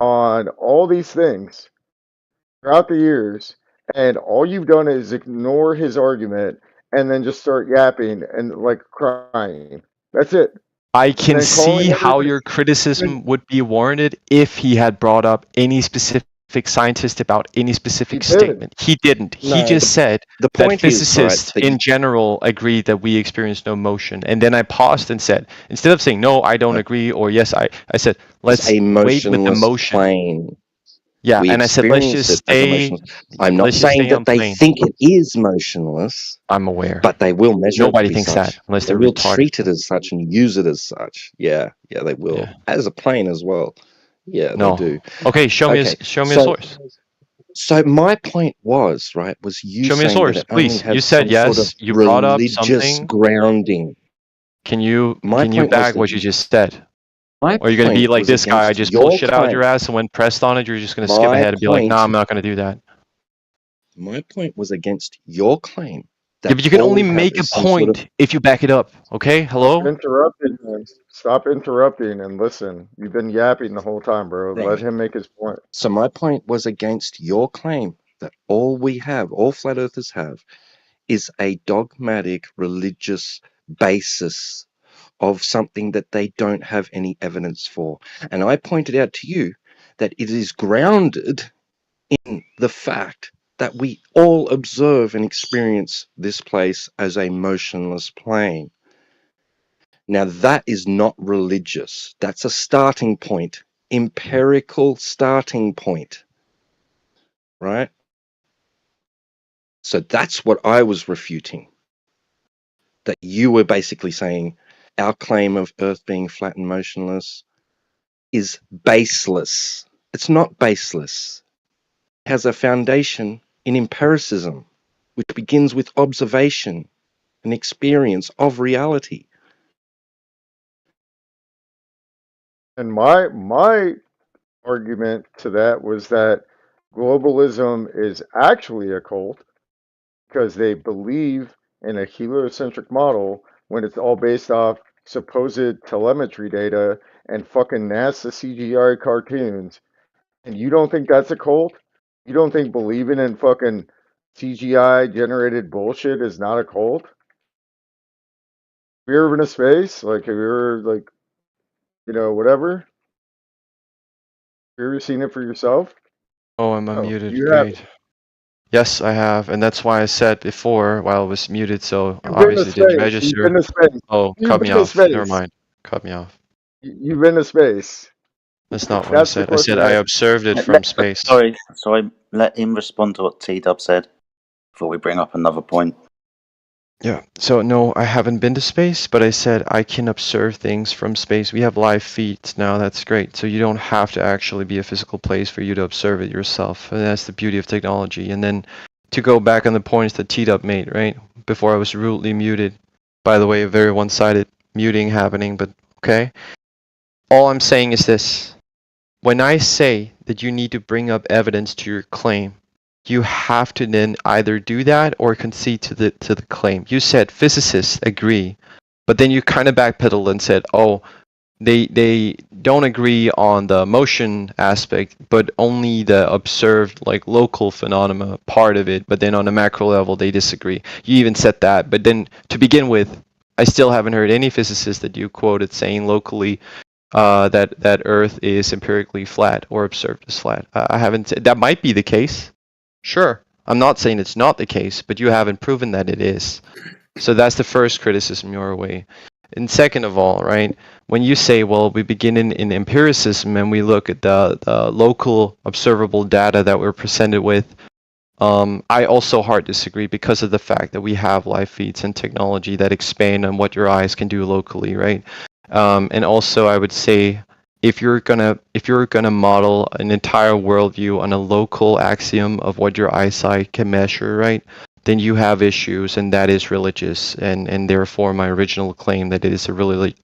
on all these things throughout the years, and all you've done is ignore his argument and then just start yapping and like crying. That's it. I And can then calling see how everybody. your criticism would be warranted if he had brought up any specific scientist about any He specific did. statement. He didn't. He No, just said the that point is, right, physicists that in general agree that we experience no motion. And then I paused and said, instead of saying, no, I don't agree, or yes, I said, it's let's a wait with the motionless motion. plane. Yeah, We and I said, let's experience just it as a stay, motionless. I'm not let's just saying stay on that they plane. think it is motionless, I'm aware. but they will measure Nobody it to be thinks such. that unless They they're will retarded. treat it as such and use it as such. Yeah, they will. Yeah. As a plane as well. Yeah, No. they do. Okay, show me Okay, a source. So my point was, right, was you Show me a saying source, that it only please. has You said some sort of yes. You brought up religious something. grounding. Can you My point was bag that what you just said? my Or are you going to be point like was this guy, against just pull your shit out your claim. ass, and when pressed on it, you're just going to skip My ahead and be like, point- nah, I'm not going to do that. My point was against your claim. Yeah, but you can all only we have make a is some sort point of- if you back it up. Okay? Hello? Interrupting, man. Stop interrupting and listen. You've been yapping the whole time, bro. Right. Let him make his point. So my point was against your claim that all we have, all flat earthers have, is a dogmatic religious basis of something that they don't have any evidence for. And I pointed out to you that it is grounded in the fact that we all observe and experience this place as a motionless plane. Now, that is not religious. That's a starting point, empirical starting point, right? So that's what I was refuting. That you were basically saying our claim of Earth being flat and motionless is baseless. It's not baseless. It has a foundation in empiricism, which begins with observation and experience of reality. And my argument to that was that globalism is actually a cult because they believe in a heliocentric model when it's all based off supposed telemetry data and fucking NASA CGI cartoons. And you don't think that's a cult? You don't think believing in fucking CGI generated bullshit is not a cult? Have you ever been to space? Like, have you ever, like, whatever? Have you ever seen it for yourself? Oh, I'm Oh, unmuted. you have. Great. Yes, I have. And that's why I said before while I was muted, so You've been to obviously it didn't space. You've register. been to space. Oh, You've cut me been to off. Never space. mind. Cut me off. You've been to space. That's not what I That's the said. I said question. I observed it from space. Sorry, let him respond to what T-Dub said before we bring up another point. Yeah, so no, I haven't been to space, but I said I can observe things from space. We have live feeds now, that's great. So you don't have to actually be a physical place for you to observe it yourself. And that's the beauty of technology. And then to go back on the points that T-Dub made, right? Before I was rudely muted. By the way, a very one-sided muting happening, but okay. All I'm saying is this. When I say that you need to bring up evidence to your claim, you have to then either do that or concede to the claim. You said physicists agree, but then you kind of backpedaled and said, oh, they don't agree on the motion aspect, but only the observed like local phenomena part of it. But then on a macro level, they disagree. You even said that. But then to begin with, I still haven't heard any physicist that you quoted saying locally that Earth is empirically flat or observed as flat. I haven't. That might be the case. Sure, I'm not saying it's not the case, but you haven't proven that it is. So that's the first criticism your way. And second of all, right, when you say, well, we begin in empiricism and we look at the local observable data that we're presented with, I also hard disagree because of the fact that we have live feeds and technology that expand on what your eyes can do locally, right? And also I would say, if you're gonna model an entire worldview on a local axiom of what your eyesight can measure, right, then you have issues, and that is religious, and therefore my original claim that it is a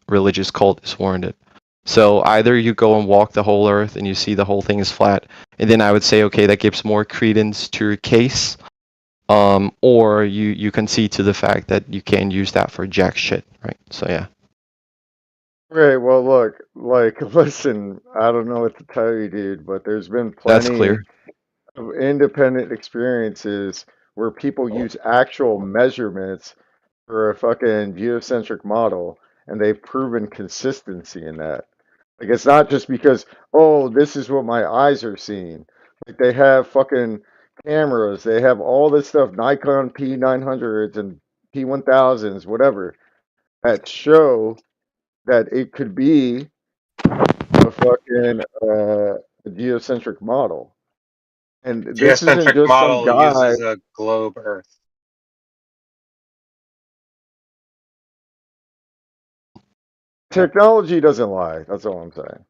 religious cult is warranted. So either you go and walk the whole Earth and you see the whole thing is flat, and then I would say, okay, that gives more credence to your case, or you concede to the fact that you can't use that for jack shit, right? So yeah. Right, well, look, like, listen, I don't know what to tell you, dude, but there's been That's plenty clear. of independent experiences where people use actual measurements for a fucking geocentric model, and they've proven consistency in that. Like, it's not just because, oh, this is what my eyes are seeing. Like, they have fucking cameras, they have all this stuff, Nikon P900s and P1000s, whatever, that show that it could be a fucking a geocentric model. And this isn't Geocentric just some model guy. uses a globe Earth. Technology doesn't lie. That's all I'm saying.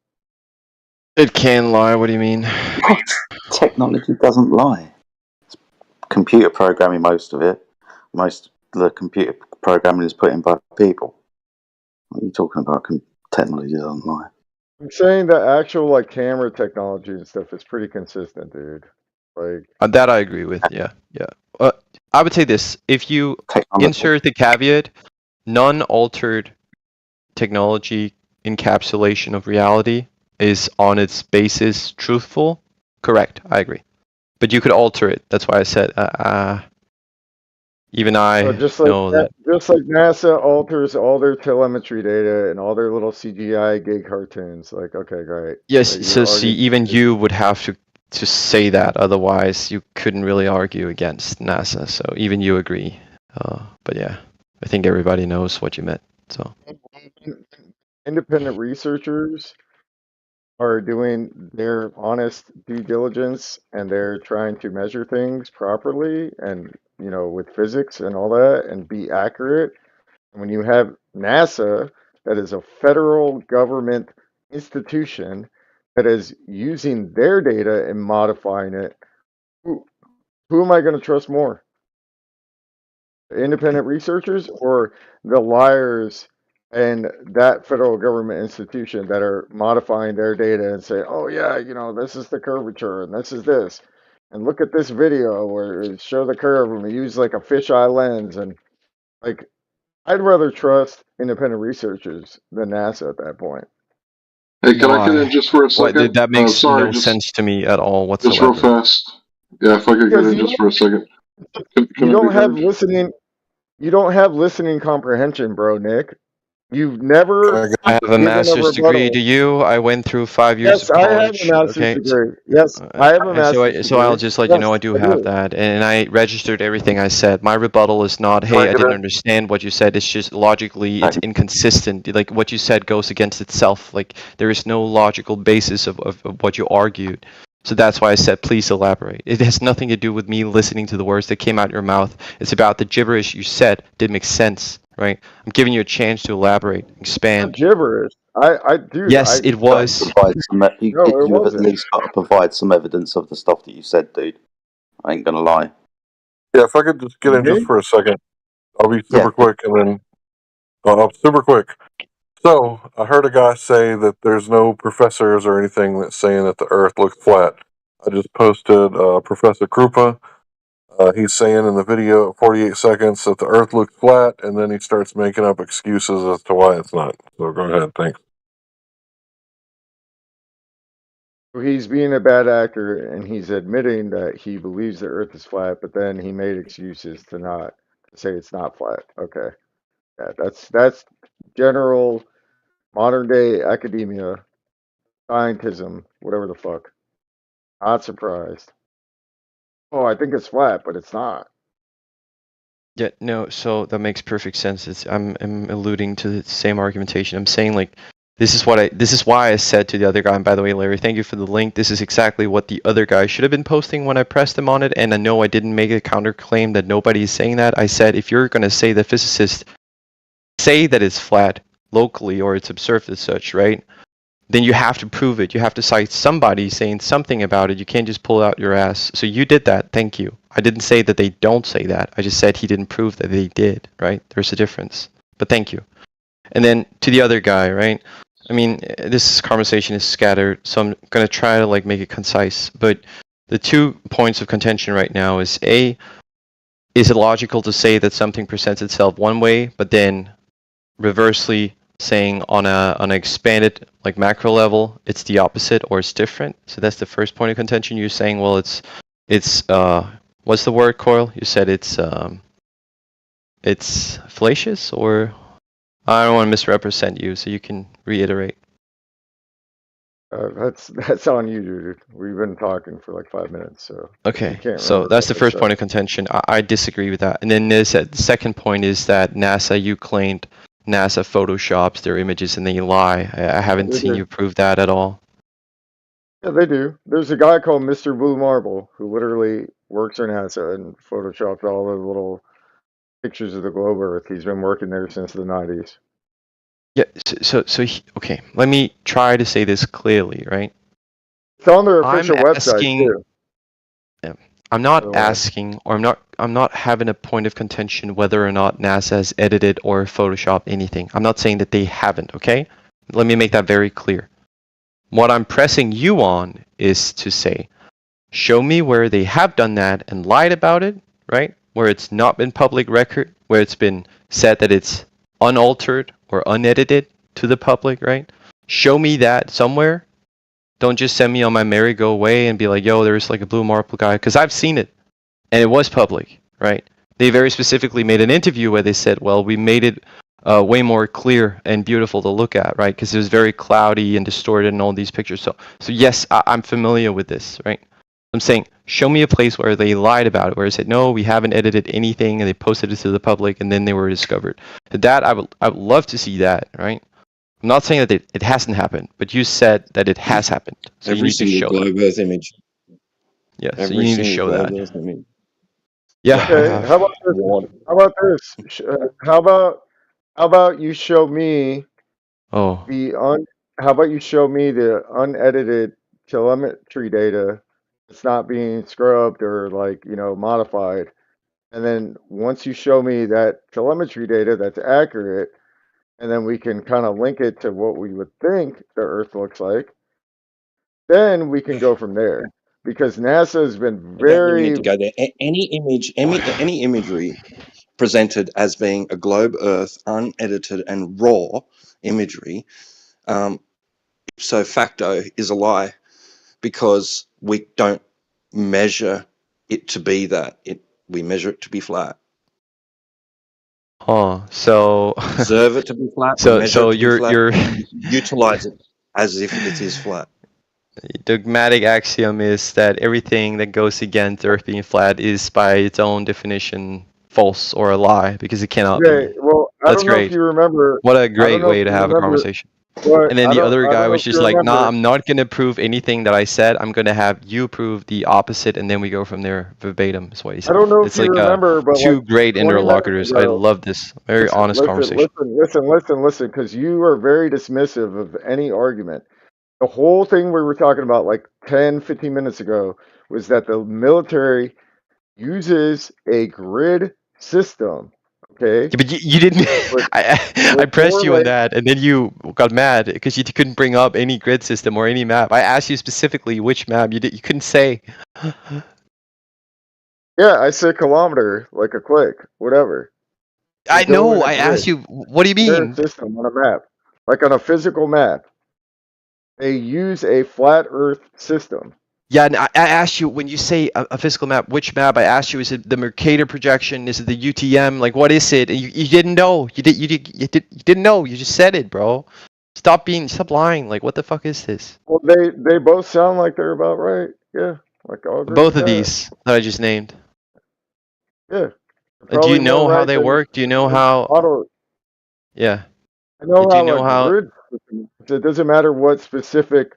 It can lie. What do you mean? What? Technology doesn't lie. It's computer programming, most of it. Most of the computer programming is put in by people. What are you talking about? Technology doesn't lie. I'm saying that actual like camera technology and stuff is pretty consistent, dude. Like, That I agree with. Yeah, yeah. I would say this: if you Technology. insert the caveat, non-altered technology encapsulation of reality is on its basis truthful. Correct. I agree. But you could alter it. That's why I said even I know that. just like NASA alters all their telemetry data and all their little CGI gay cartoons. Like, okay, great. Yes. Like, So you're see, arguing. even you would have to say that. Otherwise, you couldn't really argue against NASA. So even you agree. But yeah, I think everybody knows what you meant. So Independent researchers are doing their honest due diligence and they're trying to measure things properly and with physics and all that and be accurate. And when you have NASA, that is a federal government institution that is using their data and modifying it, who am I going to trust more? The independent researchers or the liars and that federal government institution that are modifying their data and say, oh, yeah, this is the curvature and this is this. And look at this video where it show the curve and we use like a fisheye lens. And like, I'd rather trust independent researchers than NASA at that point. Hey, can I get in why? just for a Why second? that makes Sorry, no sense to me at all just real whatsoever. fast. Yeah, if I could get Because in just for a second. Can you I be don't have heard? listening, you don't have listening comprehension, bro, Nick. You've never I have a given a master's degree. rebuttal. Do you? I went through 5 years Yes, of I have a college. master's Okay, degree. Yes, I have a master's so I'll degree. just let you know Yes, I do I have do. that, and I registered everything I said. My rebuttal is not, Can I hey, I get didn't in? understand what you said. It's just logically, it's inconsistent. Like what you said goes against itself. Like there is no logical basis of what you argued. So that's why I said, please elaborate. It has nothing to do with me listening to the words that came out your mouth. It's about the gibberish you said didn't make sense, right? I'm giving you a chance to elaborate, Not expand. gibberish. Dude, Yes, it Got to was. provide some. no, it You have at wasn't. least got to provide some evidence of the stuff that you said, dude. I ain't gonna lie. Yeah, if I could just get in just Me? for a second. I'll be Yeah. super quick and then super quick. So I heard a guy say that there's no professors or anything that's saying that the Earth looks flat. I just posted Professor Krupa. He's saying in the video at 48 seconds that the Earth looks flat, and then he starts making up excuses as to why it's not. So go ahead, thanks. He's being a bad actor and he's admitting that he believes the earth is flat, but then he made excuses to not say it's not flat. Okay. Yeah, that's general modern day academia, scientism, whatever the fuck. Not surprised. Oh, I think it's flat, but it's not. Yeah, no, so that makes perfect sense. I'm alluding to the same argumentation. I'm saying like this is why I said to the other guy, and by the way, Larry, thank you for the link. This is exactly what the other guy should have been posting when I pressed him on it, and I know I didn't make a counterclaim that nobody is saying that. I said if you're gonna say that physicists say that it's flat locally or it's observed as such, right? Then you have to prove it. You have to cite somebody saying something about it. You can't just pull it out your ass. So you did that. Thank you. I didn't say that they don't say that. I just said he didn't prove that they did, right? There's a difference. But thank you. And then to the other guy, right? I mean, this conversation is scattered, so I'm going to try to like make it concise. But the 2 points of contention right now is A, is it logical to say that something presents itself one way, but then reversely saying on an expanded like macro level, it's the opposite or it's different. So that's the first point of contention. You're saying, well, it's what's the word, Coil? You said it's fallacious, or I don't want to misrepresent you, so you can reiterate. That's on you, dude. We've been talking for like 5 minutes, so you Okay, can't so remember that's the what I first said. point of contention. I disagree with that. And then there's the second point is that NASA, you claimed NASA photoshops their images and they lie. I haven't They seen do. you prove that at all. Yeah, they do. There's a guy called Mr. Blue Marble who literally works for NASA and photoshopped all the little pictures of the globe Earth. He's been working there since the 90s. Yeah, okay, let me try to say this clearly, right? It's on their I'm official website asking, too, I'm by not the way. asking, or I'm not having a point of contention whether or not NASA has edited or photoshopped anything. I'm not saying that they haven't, okay? Let me make that very clear. What I'm pressing you on is to say, show me where they have done that and lied about it, right? Where it's not been public record, where it's been said that it's unaltered or unedited to the public, right? Show me that somewhere. Don't just send me on my merry-go-way and be like, yo, there's like a blue marble guy, because I've seen it and it was public, right? They very specifically made an interview where they said, well, we made it way more clear and beautiful to look at, right? Because it was very cloudy and distorted in all these pictures. So yes, I'm familiar with this, right? I'm saying, show me a place where they lied about it, where they said, no, we haven't edited anything, and they posted it to the public, and then they were discovered. That I would love to see that, right? I'm not saying that it hasn't happened, but you said that it has happened, so you Every need to single show that. globe Earth image. Yeah, so you Every need to single show globe that. Earth image. Yeah, Okay, how about this? What? How about this? How about you show me oh, the un? How about you show me the unedited telemetry data? It's not being scrubbed or like modified. And then once you show me that telemetry data that's accurate, and then we can kind of link it to what we would think the Earth looks like, then we can go from there. Because NASA has been I don't even need very, to go there. Any image, any imagery presented as being a globe Earth, unedited and raw imagery, ipso facto is a lie, because we don't measure it to be that. We measure it to be flat. so Observe it to be flat. We so measure it so to be flat. your We utilize it as if it is flat. dogmatic axiom is that everything that goes against Earth being flat is by its own definition false or a lie, because it cannot okay, be. well, I That's don't know if great. you remember, What a I don't great know if way to you have a remember, conversation. but And then the other I don't guy know was if you just like, nah, remember, I'm not going to prove anything that I said. I'm going to have you prove the opposite, and then we go from there verbatim, is what he I said. don't know if It's you like remember, but like two great 20 minutes interlocutors. I ago, love this. Very honest conversation. listen, because you are very dismissive of any argument. The whole thing we were talking about like 10, 15 minutes ago was that the military uses a grid system, okay, Yeah, but you didn't. with, I with pressed you on correlate. that, and then you got mad because you couldn't bring up any grid system or any map. I asked you specifically which map. You couldn't say. Yeah, I said kilometer, like a click, whatever. They I go in know. a I asked grid, you. What do you their mean? system on a map, like on a physical map. They use a flat Earth system. Yeah, and I asked you when you say a physical map, which map? I asked you, is it the Mercator projection? Is it the UTM? Like, what is it? And you didn't know. You didn't know. You just said it, bro. Stop lying. Like, what the fuck is this? Well, they both sound like they're about right. Yeah, like I'll agree Both with of that. these that I just named. Yeah, they're Do you probably more know how right they than work? Do you know the how? model. Yeah. I know Do you how a know how? grid system. It doesn't matter what specific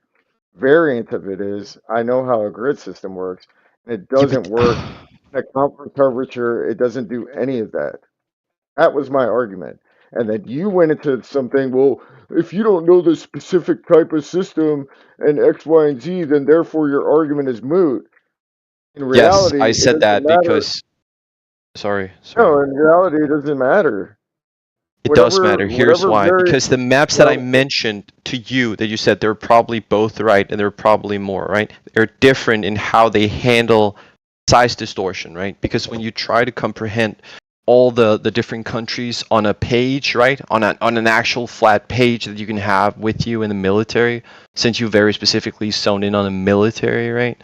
variant of it is. I know how a grid system works. It Yeah, doesn't but work. Account for curvature. It doesn't do any of that. That was my argument. And then you went into something, well, if you don't know the specific type of system and X, Y, and Z, then therefore your argument is moot. In yes, I reality, it said doesn't that matter. because. Sorry. No, in reality, it doesn't matter. It does matter. Here's Whatever why. very Because the maps that I well, mentioned to you, that you said they're probably both right and they're probably more, right? They're different in how they handle size distortion, right? Because when you try to comprehend all the different countries on a page, right? On an actual flat page that you can have with you in the military, since you very specifically zoned in on the military, right?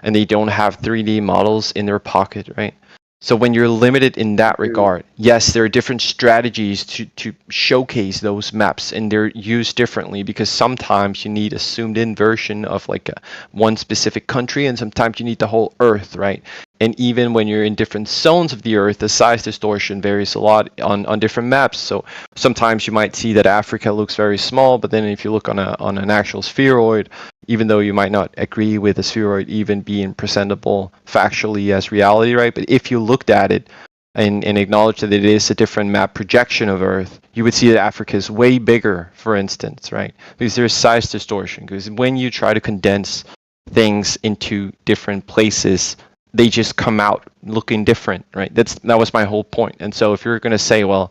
And they don't have 3D models in their pocket, right? So when you're limited in that regard, yes, there are different strategies to showcase those maps, and they're used differently because sometimes you need a zoomed in version of like one specific country, and sometimes you need the whole Earth, right? And even when you're in different zones of the Earth, the size distortion varies a lot on different maps. So sometimes you might see that Africa looks very small, but then if you look on an actual spheroid, even though you might not agree with a spheroid even being presentable factually as reality, right? But if you looked at it and acknowledged that it is a different map projection of Earth, you would see that Africa is way bigger, for instance, right? Because there's size distortion. Because when you try to condense things into different places, they just come out looking different, right? That was my whole point. And so if you're going to say, well,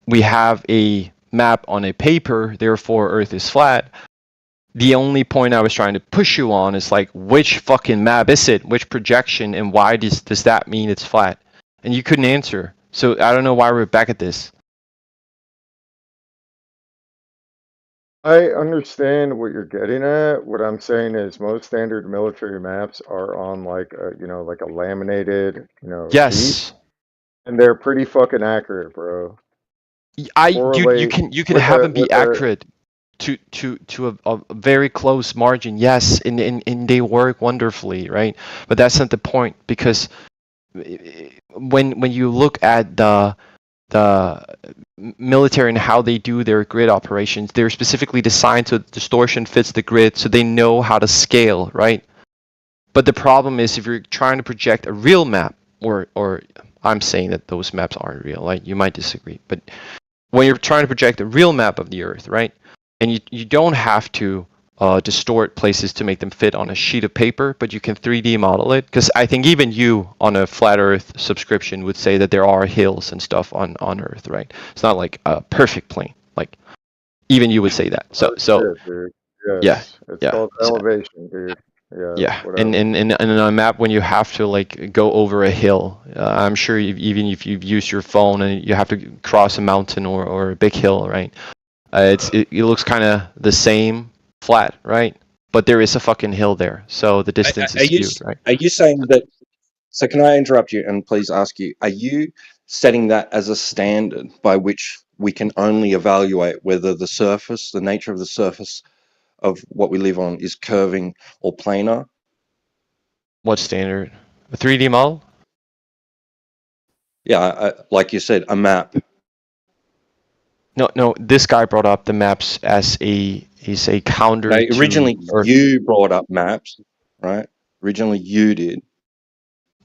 we have a map on a paper, therefore Earth is flat, the only point I was trying to push you on is like, which fucking map is it? Which projection, and why does that mean it's flat? And you couldn't answer. So I don't know why we're back at this. I understand what you're getting at. What I'm saying is most standard military maps are on like like a laminated, sheet, Yes. and they're pretty fucking accurate, bro. Dude, you Correlate can with have a them be accurate to a very close margin. Yes, and they work wonderfully, right? But that's not the point, because when you look at the military and how they do their grid operations, they're specifically designed so distortion fits the grid, so they know how to scale, right? But the problem is, if you're trying to project a real map, or I'm saying that those maps aren't real, like you might disagree, but when you're trying to project a real map of the Earth, right, and you don't have to distort places to make them fit on a sheet of paper, but you can 3D model it, because I think even you on a flat Earth subscription would say that there are hills and stuff on Earth, right? It's not like a perfect plane. Like even you would say that. So shit, dude. yeah, Yes, it's yeah, called elevation, dude. Yeah, yeah. And whatever. on a map, when you have to like go over a hill, I'm sure even if you've used your phone and you have to cross a mountain or a big hill, right? It looks kind of the same flat, right? But there is a fucking hill there, so the distance is skewed, right? Are you saying that? So can I interrupt you and please ask you, are you setting that as a standard by which we can only evaluate whether the nature of the surface of what we live on is curving or planar? What standard? A 3D model? Yeah, like you said, a map. No. This guy brought up the maps as a counter No, to originally Earth. you brought up maps, right? Originally you did.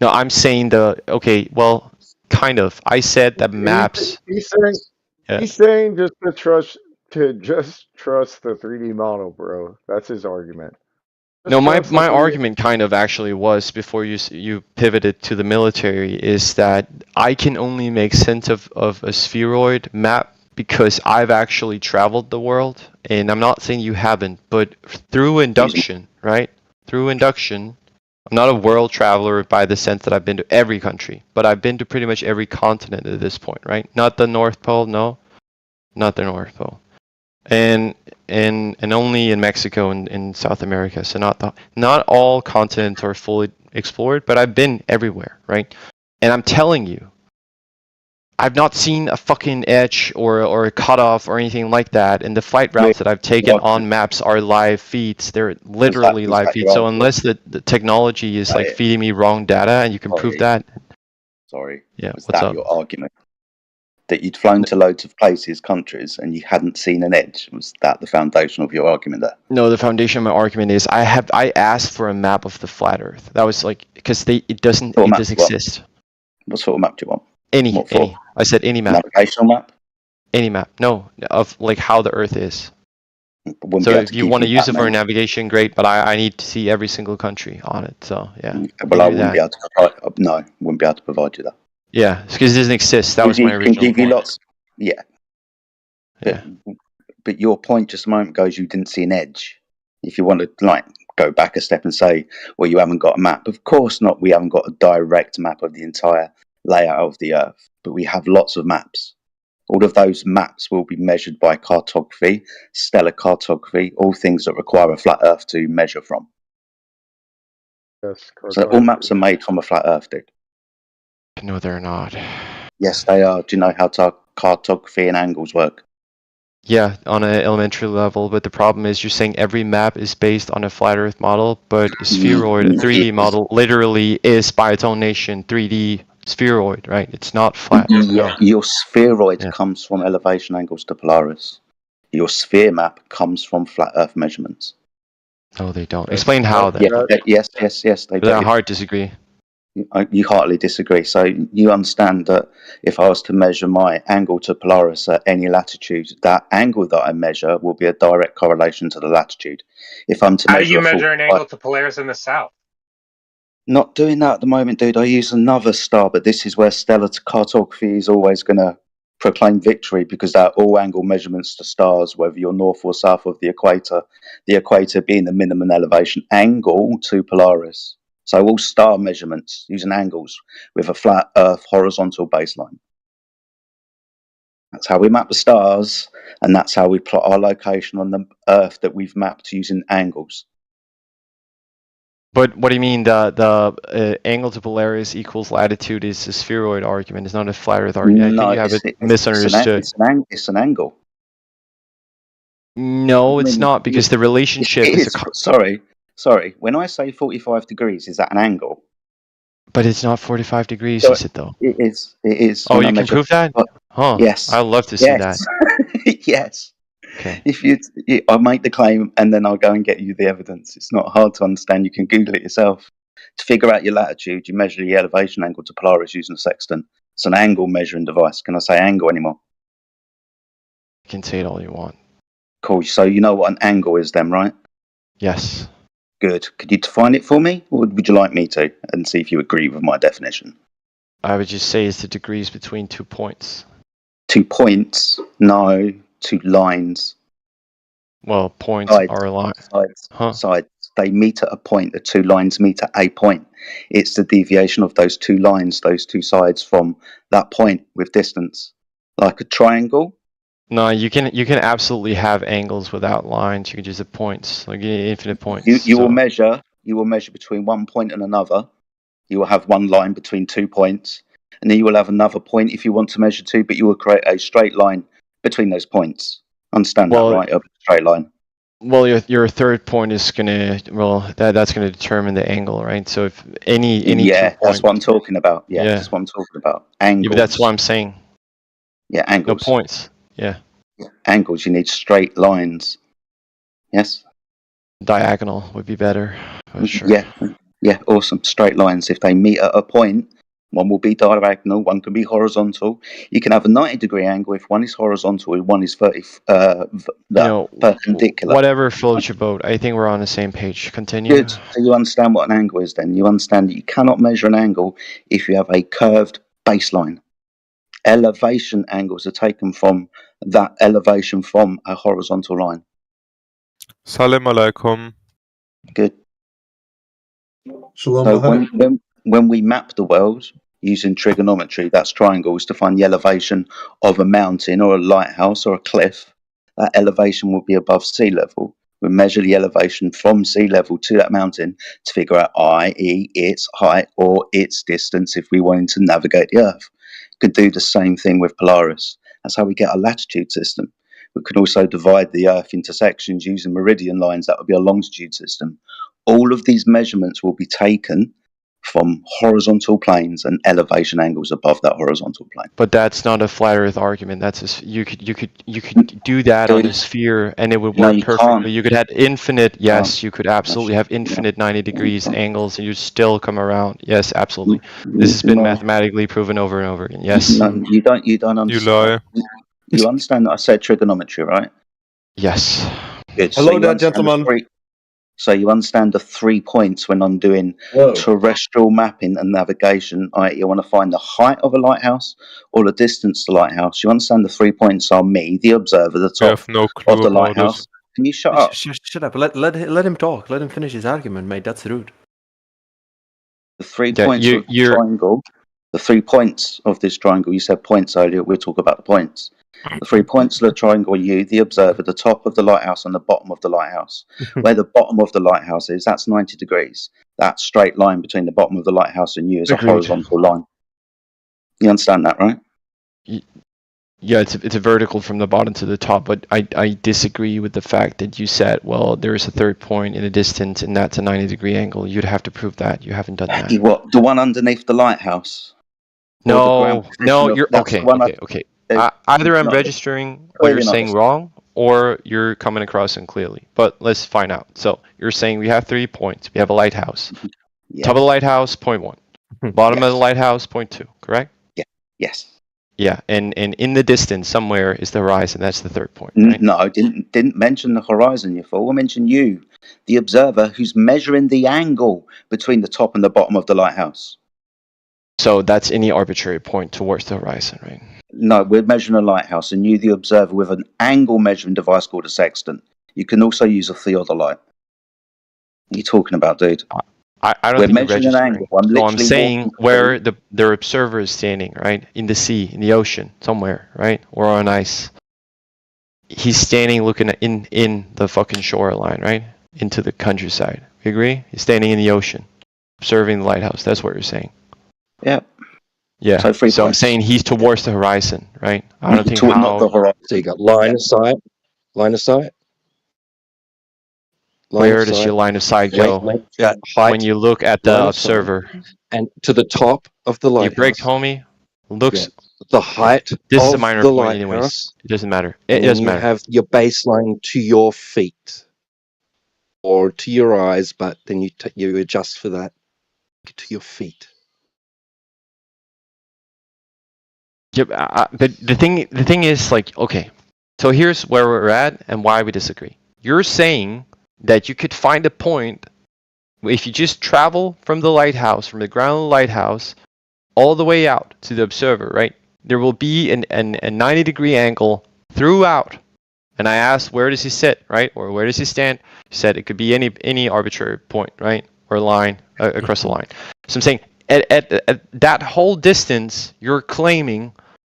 No, I'm saying okay, well, kind of. I said that maps. He's saying Yeah. just trust the 3D model, bro. That's his argument. No, Just trust the my 3D. argument kind of actually was, before you pivoted to the military, is that I can only make sense of a spheroid map because I've actually traveled the world, and I'm not saying you haven't, but through induction, right? Through induction, I'm not a world traveler by the sense that I've been to every country, but I've been to pretty much every continent at this point, right? Not the North Pole, no, not the North Pole, and only in Mexico and in South America. So not all continents are fully explored, but I've been everywhere, right? And I'm telling you, I've not seen a fucking edge or a cutoff or anything like that. And the flight routes that I've taken on maps are live feeds. They're literally live feeds. So unless the technology is like feeding me wrong data, and you can prove that. Sorry. Yeah, Was what's that up? your argument? That you'd flown to loads of places, countries, and you hadn't seen an edge? Was that the foundation of your argument there? No, the foundation of my argument is I asked for a map of the flat Earth. That was like, because it doesn't exist. What sort of map do you want? Any. I said any map. Navigational map? Any map. No, of like how the Earth is. So if you want to use it for navigation, great, but I need to see every single country on it. So yeah. Well, I wouldn't be able to wouldn't be able to provide you that. Yeah, because it doesn't exist. That was my original point. Yeah. Yeah. But your point just a moment ago is you didn't see an edge. If you want to like go back a step and say, well, you haven't got a map. Of course not. We haven't got a direct map of the entire layout of the Earth. but we have lots of maps. All of those maps will be measured by cartography, stellar cartography, all things that require a flat Earth to measure from. Yes, So all maps cartography. are made from a flat Earth, dude. No, they're not. Yes, they are. Do you know how cartography and angles work? Yeah, on an elementary level, but the problem is you're saying every map is based on a flat Earth model, but a spheroid, a 3D model, literally is by its own nation 3D spheroid, right? It's not flat. No. Your spheroid Yeah. comes from elevation angles to Polaris. Your sphere map comes from flat Earth measurements. No, they don't. Explain how then. Yes, they do. I hard disagree. You heartily disagree. So you understand that if I was to measure my angle to Polaris at any latitude, that angle that I measure will be a direct correlation to the latitude. If I'm to How do measure you measure an angle to Polaris in the south? Not doing that at the moment, dude. I use another star, but this is where stellar cartography is always going to proclaim victory because they're all angle measurements to stars, whether you're north or south of the equator being the minimum elevation angle to Polaris. So all star measurements using angles with a flat Earth horizontal baseline. That's how we map the stars, and that's how we plot our location on the Earth that we've mapped using angles. But what do you mean the angle to Polaris equals latitude is a spheroid argument? It's not a flat Earth argument. No, I think you have it misunderstood. It's an angle. No, it's not, because the relationship is a... Sorry. When I say 45 degrees, is that an angle? But it's not 45 degrees, So is it though? It is. Oh, you can prove that? Huh. Yes. I'd love to see that. Yes. Okay. If I'll make the claim and then I'll go and get you the evidence. It's not hard to understand. You can Google it yourself. To figure out your latitude, you measure the elevation angle to Polaris using a sextant. It's an angle measuring device. Can I say angle anymore? You can say it all you want. Cool. So you know what an angle is then, right? Yes. Good. Could you define it for me? Or would you like me to? And see if you agree with my definition. I would just say it's the degrees between 2 points. 2 points? No. 2 lines. Well, points are a line. Sides. They meet at a point. The 2 lines meet at a point. It's the deviation of those 2 lines, those 2 sides from that point with distance. Like a triangle. No, you can absolutely have angles without lines. You can just have points, like infinite points. You will measure between one point and another. You will have one line between 2 points, and then you will have another point if you want to measure 2, but you will create a straight line between those points. Understand that, right? A straight line. Well, your third point is gonna that's gonna determine the angle, right? So if any 2 points, that's what I'm talking about. That's what I'm talking about. Angles. Yeah, but that's what I'm saying. Yeah, angles. No points. Yeah. Angles. You need straight lines. Yes. Diagonal would be better. Sure. Yeah. Awesome. Straight lines. If they meet at a point, one will be diagonal, one can be horizontal. You can have a 90-degree angle if one is horizontal and one is perpendicular. Whatever floats your boat. I think we're on the same page. Continue. Good. So you understand what an angle is then. You understand that you cannot measure an angle if you have a curved baseline. Elevation angles are taken from that elevation from a horizontal line. Salam alaikum. Good. So when we map the world using trigonometry, that's triangles, to find the elevation of a mountain or a lighthouse or a cliff, that elevation will be above sea level. We measure the elevation from sea level to that mountain to figure out, i.e., its height or its distance if we wanted to navigate the Earth. Could do the same thing with Polaris. That's how we get a latitude system. We could also divide the Earth into sections using meridian lines. That would be a longitude system. All of these measurements will be taken from horizontal planes and elevation angles above that horizontal plane. But that's not a flat Earth argument. That's you could do that on a sphere and it would work perfectly. You could have infinite. Yes, you could absolutely have infinite 90 degrees angles and you'd still come around. Yes, absolutely. This has been mathematically proven over and over again. Yes. No, you don't understand. You lie. You understand that I said trigonometry, right? Yes. Good. Hello there, gentlemen. So you understand the 3 points when I'm doing terrestrial mapping and navigation. You want to find the height of a lighthouse or the distance to the lighthouse. You understand the 3 points are me, the observer, the top have no clue of the about lighthouse. it. Can you shut up? Shut up. Let him talk. Let him finish his argument, mate. That's rude. The 3 points of the triangle. The 3 points of this triangle, you said points earlier, we'll talk about the points. The 3 points of the triangle are you, the observer, the top of the lighthouse and the bottom of the lighthouse. Where the bottom of the lighthouse is, that's 90 degrees. That straight line between the bottom of the lighthouse and you is Agreed. a horizontal line. You understand that, right? Yeah, it's a vertical from the bottom to the top, but I disagree with the fact that you said, well, there is a third point in the distance and that's a 90-degree angle. You'd have to prove that. You haven't done that. What, the one underneath the lighthouse? No, you're okay. Either I'm No, registering what well, you're you're not saying listening. wrong, or you're coming across unclearly. But let's find out. So you're saying we have 3 points. We have a lighthouse. Yeah. Top of the lighthouse, point 1. Bottom of Yes. the lighthouse, point 2. Correct? Yeah. Yes. Yeah, and in the distance somewhere is the horizon. That's the third point, right? No, I didn't mention the horizon, you fool. I mentioned you, the observer, who's measuring the angle between the top and the bottom of the lighthouse. So that's any arbitrary point towards the horizon, right? No, we're measuring a lighthouse, and you, the observer, with an angle measuring device called a sextant. You can also use a theodolite. What are you talking about, dude? I don't We're think you're measuring an registering. angle. I'm So I'm literally saying walking where through. their observer is standing, right? In the sea, in the ocean, somewhere, right? Or on ice. He's standing looking in the fucking shoreline, right? Into the countryside. You agree? He's standing in the ocean, observing the lighthouse. That's what you're saying. Yeah. Yeah. So 3 So I'm points. saying he's towards the horizon, right? I don't think Not the how. horizon. So you got line of sight, line of sight, line Where of does sight, your line of sight go that height, when you look at line the of sight, observer? and to the top of the You break, lighthouse. homie. Looks. The height This is a of minor the point, anyways. lighthouse, It doesn't matter. It and then doesn't you matter. have your baseline to your feet or to your eyes, but then you adjust for that to your feet. Yep. But the thing is, like, okay. So here's where we're at and why we disagree. You're saying that you could find a point if you just travel from the lighthouse, from the ground of the lighthouse, all the way out to the observer, right? There will be a 90-degree angle throughout. And I asked, where does he sit, right? Or where does he stand? He said it could be any arbitrary point, right? Or line across the line. So I'm saying at that whole distance, you're claiming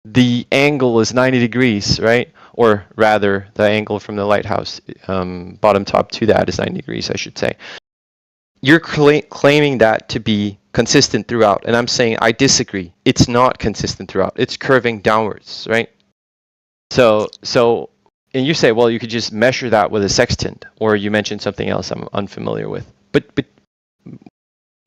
the angle is 90 degrees, right? Or rather, the angle from the lighthouse bottom top to that is 90 degrees, I should say. You're claiming that to be consistent throughout, and I'm saying I disagree. It's not consistent throughout. It's curving downwards, right? So, and you say, well, you could just measure that with a sextant, or you mentioned something else I'm unfamiliar with. But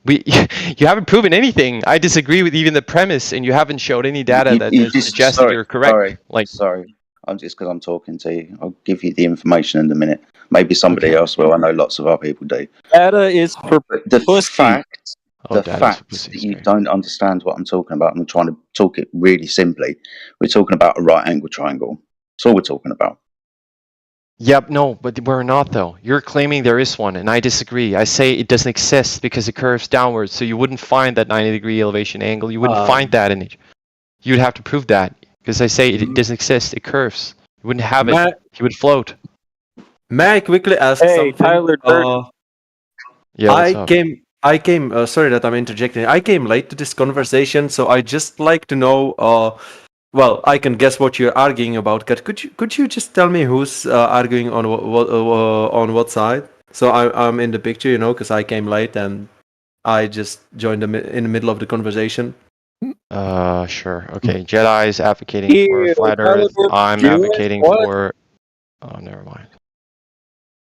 you haven't proven anything. I disagree with even the premise, and you haven't showed any data that suggests that you're correct. Sorry. I'm just because I'm talking to you. I'll give you the information in a minute. Maybe somebody else will. I know lots of other people do. Data is for But the fact that you don't understand what I'm talking about, I'm trying to talk it really simply. We're talking about a right angle triangle. That's all we're talking about. Yep, no, but we're not though. You're claiming there is one, and I disagree. I say it doesn't exist because it curves downwards, so you wouldn't find that 90-degree elevation angle. You wouldn't find that in it. You'd have to prove that because I say it doesn't exist. It curves. You wouldn't have it. You would float. May I quickly ask something? Tyler Yeah, what's up? I came. Sorry that I'm interjecting. I came late to this conversation, so I just like to know. Well, I can guess what you're arguing about. Could you just tell me who's arguing on what side? So I'm in the picture, you know, because I came late and I just joined in the middle of the conversation. Sure. Okay. Jedi's advocating for flat Earth. I'm advocating for. Oh, never mind.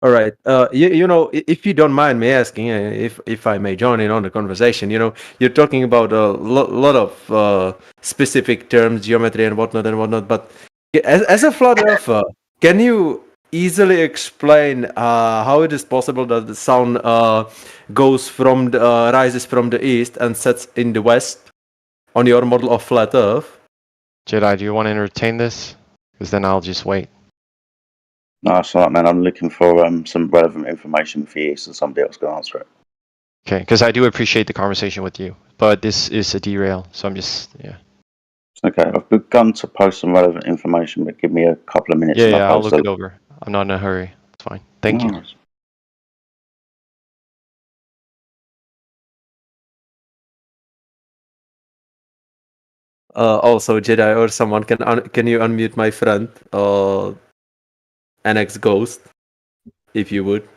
All right. You know, if you don't mind me asking, if I may join in on the conversation, you know, you're talking about a lot of specific terms, geometry and whatnot. But as a flat earther, can you easily explain how it is possible that the sun rises from the east and sets in the west on your model of flat Earth? Jedi, do you want to entertain this? Because then I'll just wait. No, that's all right, man. I'm looking for some relevant information for you so somebody else can answer it. Okay, because I do appreciate the conversation with you, but this is a derail, so I'm just, yeah. Okay, I've begun to post some relevant information, but give me a couple of minutes. Yeah, I'll look it over. I'm not in a hurry. It's fine. Thank you. Also, Jedi or someone can you unmute my friend, NX Ghost, if you would.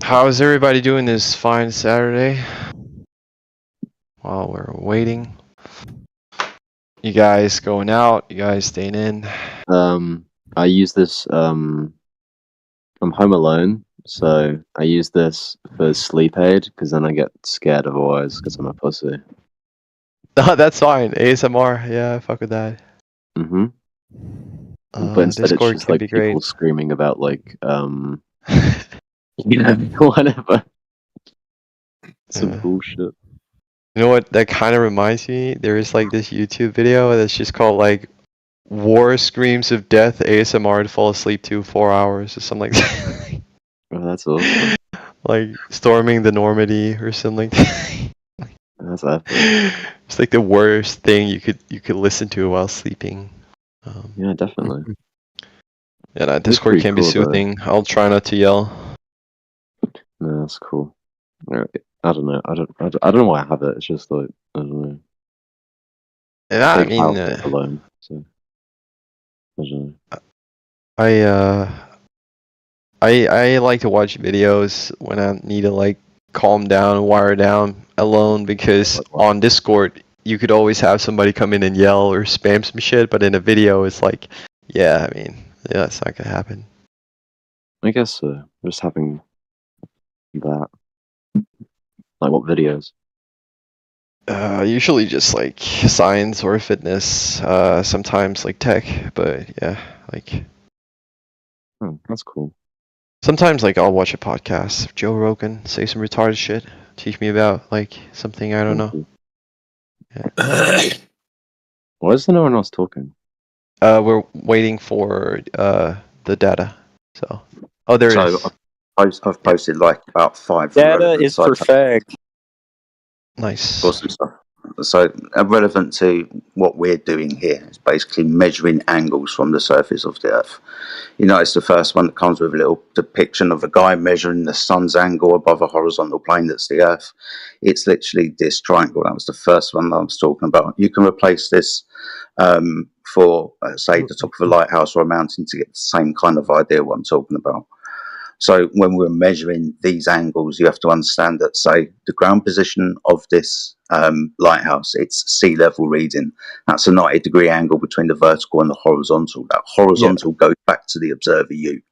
How is everybody doing this fine Saturday? While we're waiting. You guys going out? You guys staying in? I use this. I'm home alone, so I use this for sleep aid because then I get scared otherwise because I'm a pussy. No, that's fine. ASMR, yeah, fuck with that. Mm-hmm. But instead, it's Discord just can like be people great. screaming about whatever. Some bullshit. You know what that kind of reminds me? There is like this YouTube video that's just called like War Screams of Death ASMR to fall asleep to 4 hours or something like that. Oh, that's awesome. Like storming the Normandy or something like that. That's epic. It's like the worst thing you could listen to while sleeping. Yeah, definitely. Yeah, that It's Discord pretty can be cool, though. soothing. I'll try not to yell. No, that's cool. I don't know. I don't know why I have it. It's just like I don't know. Yeah, I Big mean, house alone, so I don't know. I like to watch videos when I need to like calm down, wire down alone because on Discord you could always have somebody come in and yell or spam some shit, but in a video it's like, yeah, I mean, yeah, it's not gonna happen. I guess just having that. Like what videos? Usually just like science or fitness, sometimes like tech, but yeah, like Oh, that's cool. sometimes like I'll watch a podcast, Joe Rogan, say some retarded shit, teach me about like something I don't know. Yeah. Why is there no one else talking? We're waiting for the data. So, oh, there it is. I've posted like about 5 Data relevant is for fag. Nice. Awesome stuff. So, relevant to what we're doing here is basically measuring angles from the surface of the Earth. You notice the first one that comes with a little depiction of a guy measuring the sun's angle above a horizontal plane that's the Earth. It's literally this triangle. That was the first one that I was talking about. You can replace this for, say, the top of a lighthouse or a mountain to get the same kind of idea what I'm talking about. So when we're measuring these angles, you have to understand that, say, the ground position of this lighthouse, it's sea level reading. That's a 90-degree angle between the vertical and the horizontal. That horizontal goes back to the observer U.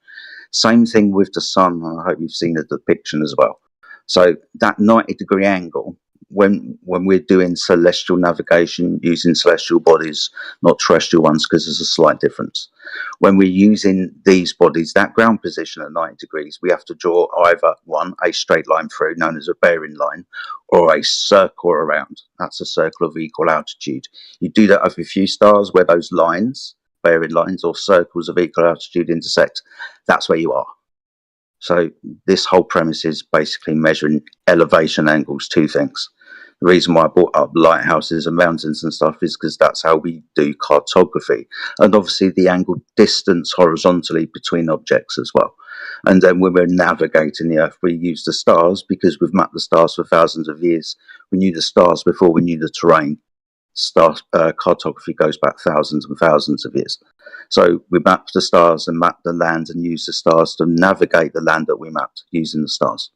Same thing with the sun. I hope you've seen the depiction as well. So that 90-degree angle, when we're doing celestial navigation using celestial bodies, not terrestrial ones, because there's a slight difference. When we're using these bodies, that ground position at 90 degrees, we have to draw either a straight line through, known as a bearing line, or a circle around. That's a circle of equal altitude. You do that over a few stars where those lines, bearing lines or circles of equal altitude intersect. That's where you are. So this whole premise is basically measuring elevation angles, two things. The reason why I brought up lighthouses and mountains and stuff is because that's how we do cartography. And obviously the angled distance horizontally between objects as well. And then when we're navigating the Earth, we use the stars because we've mapped the stars for thousands of years. We knew the stars before we knew the terrain. Cartography goes back thousands and thousands of years. So we map the stars and map the land and use the stars to navigate the land that we mapped using the stars.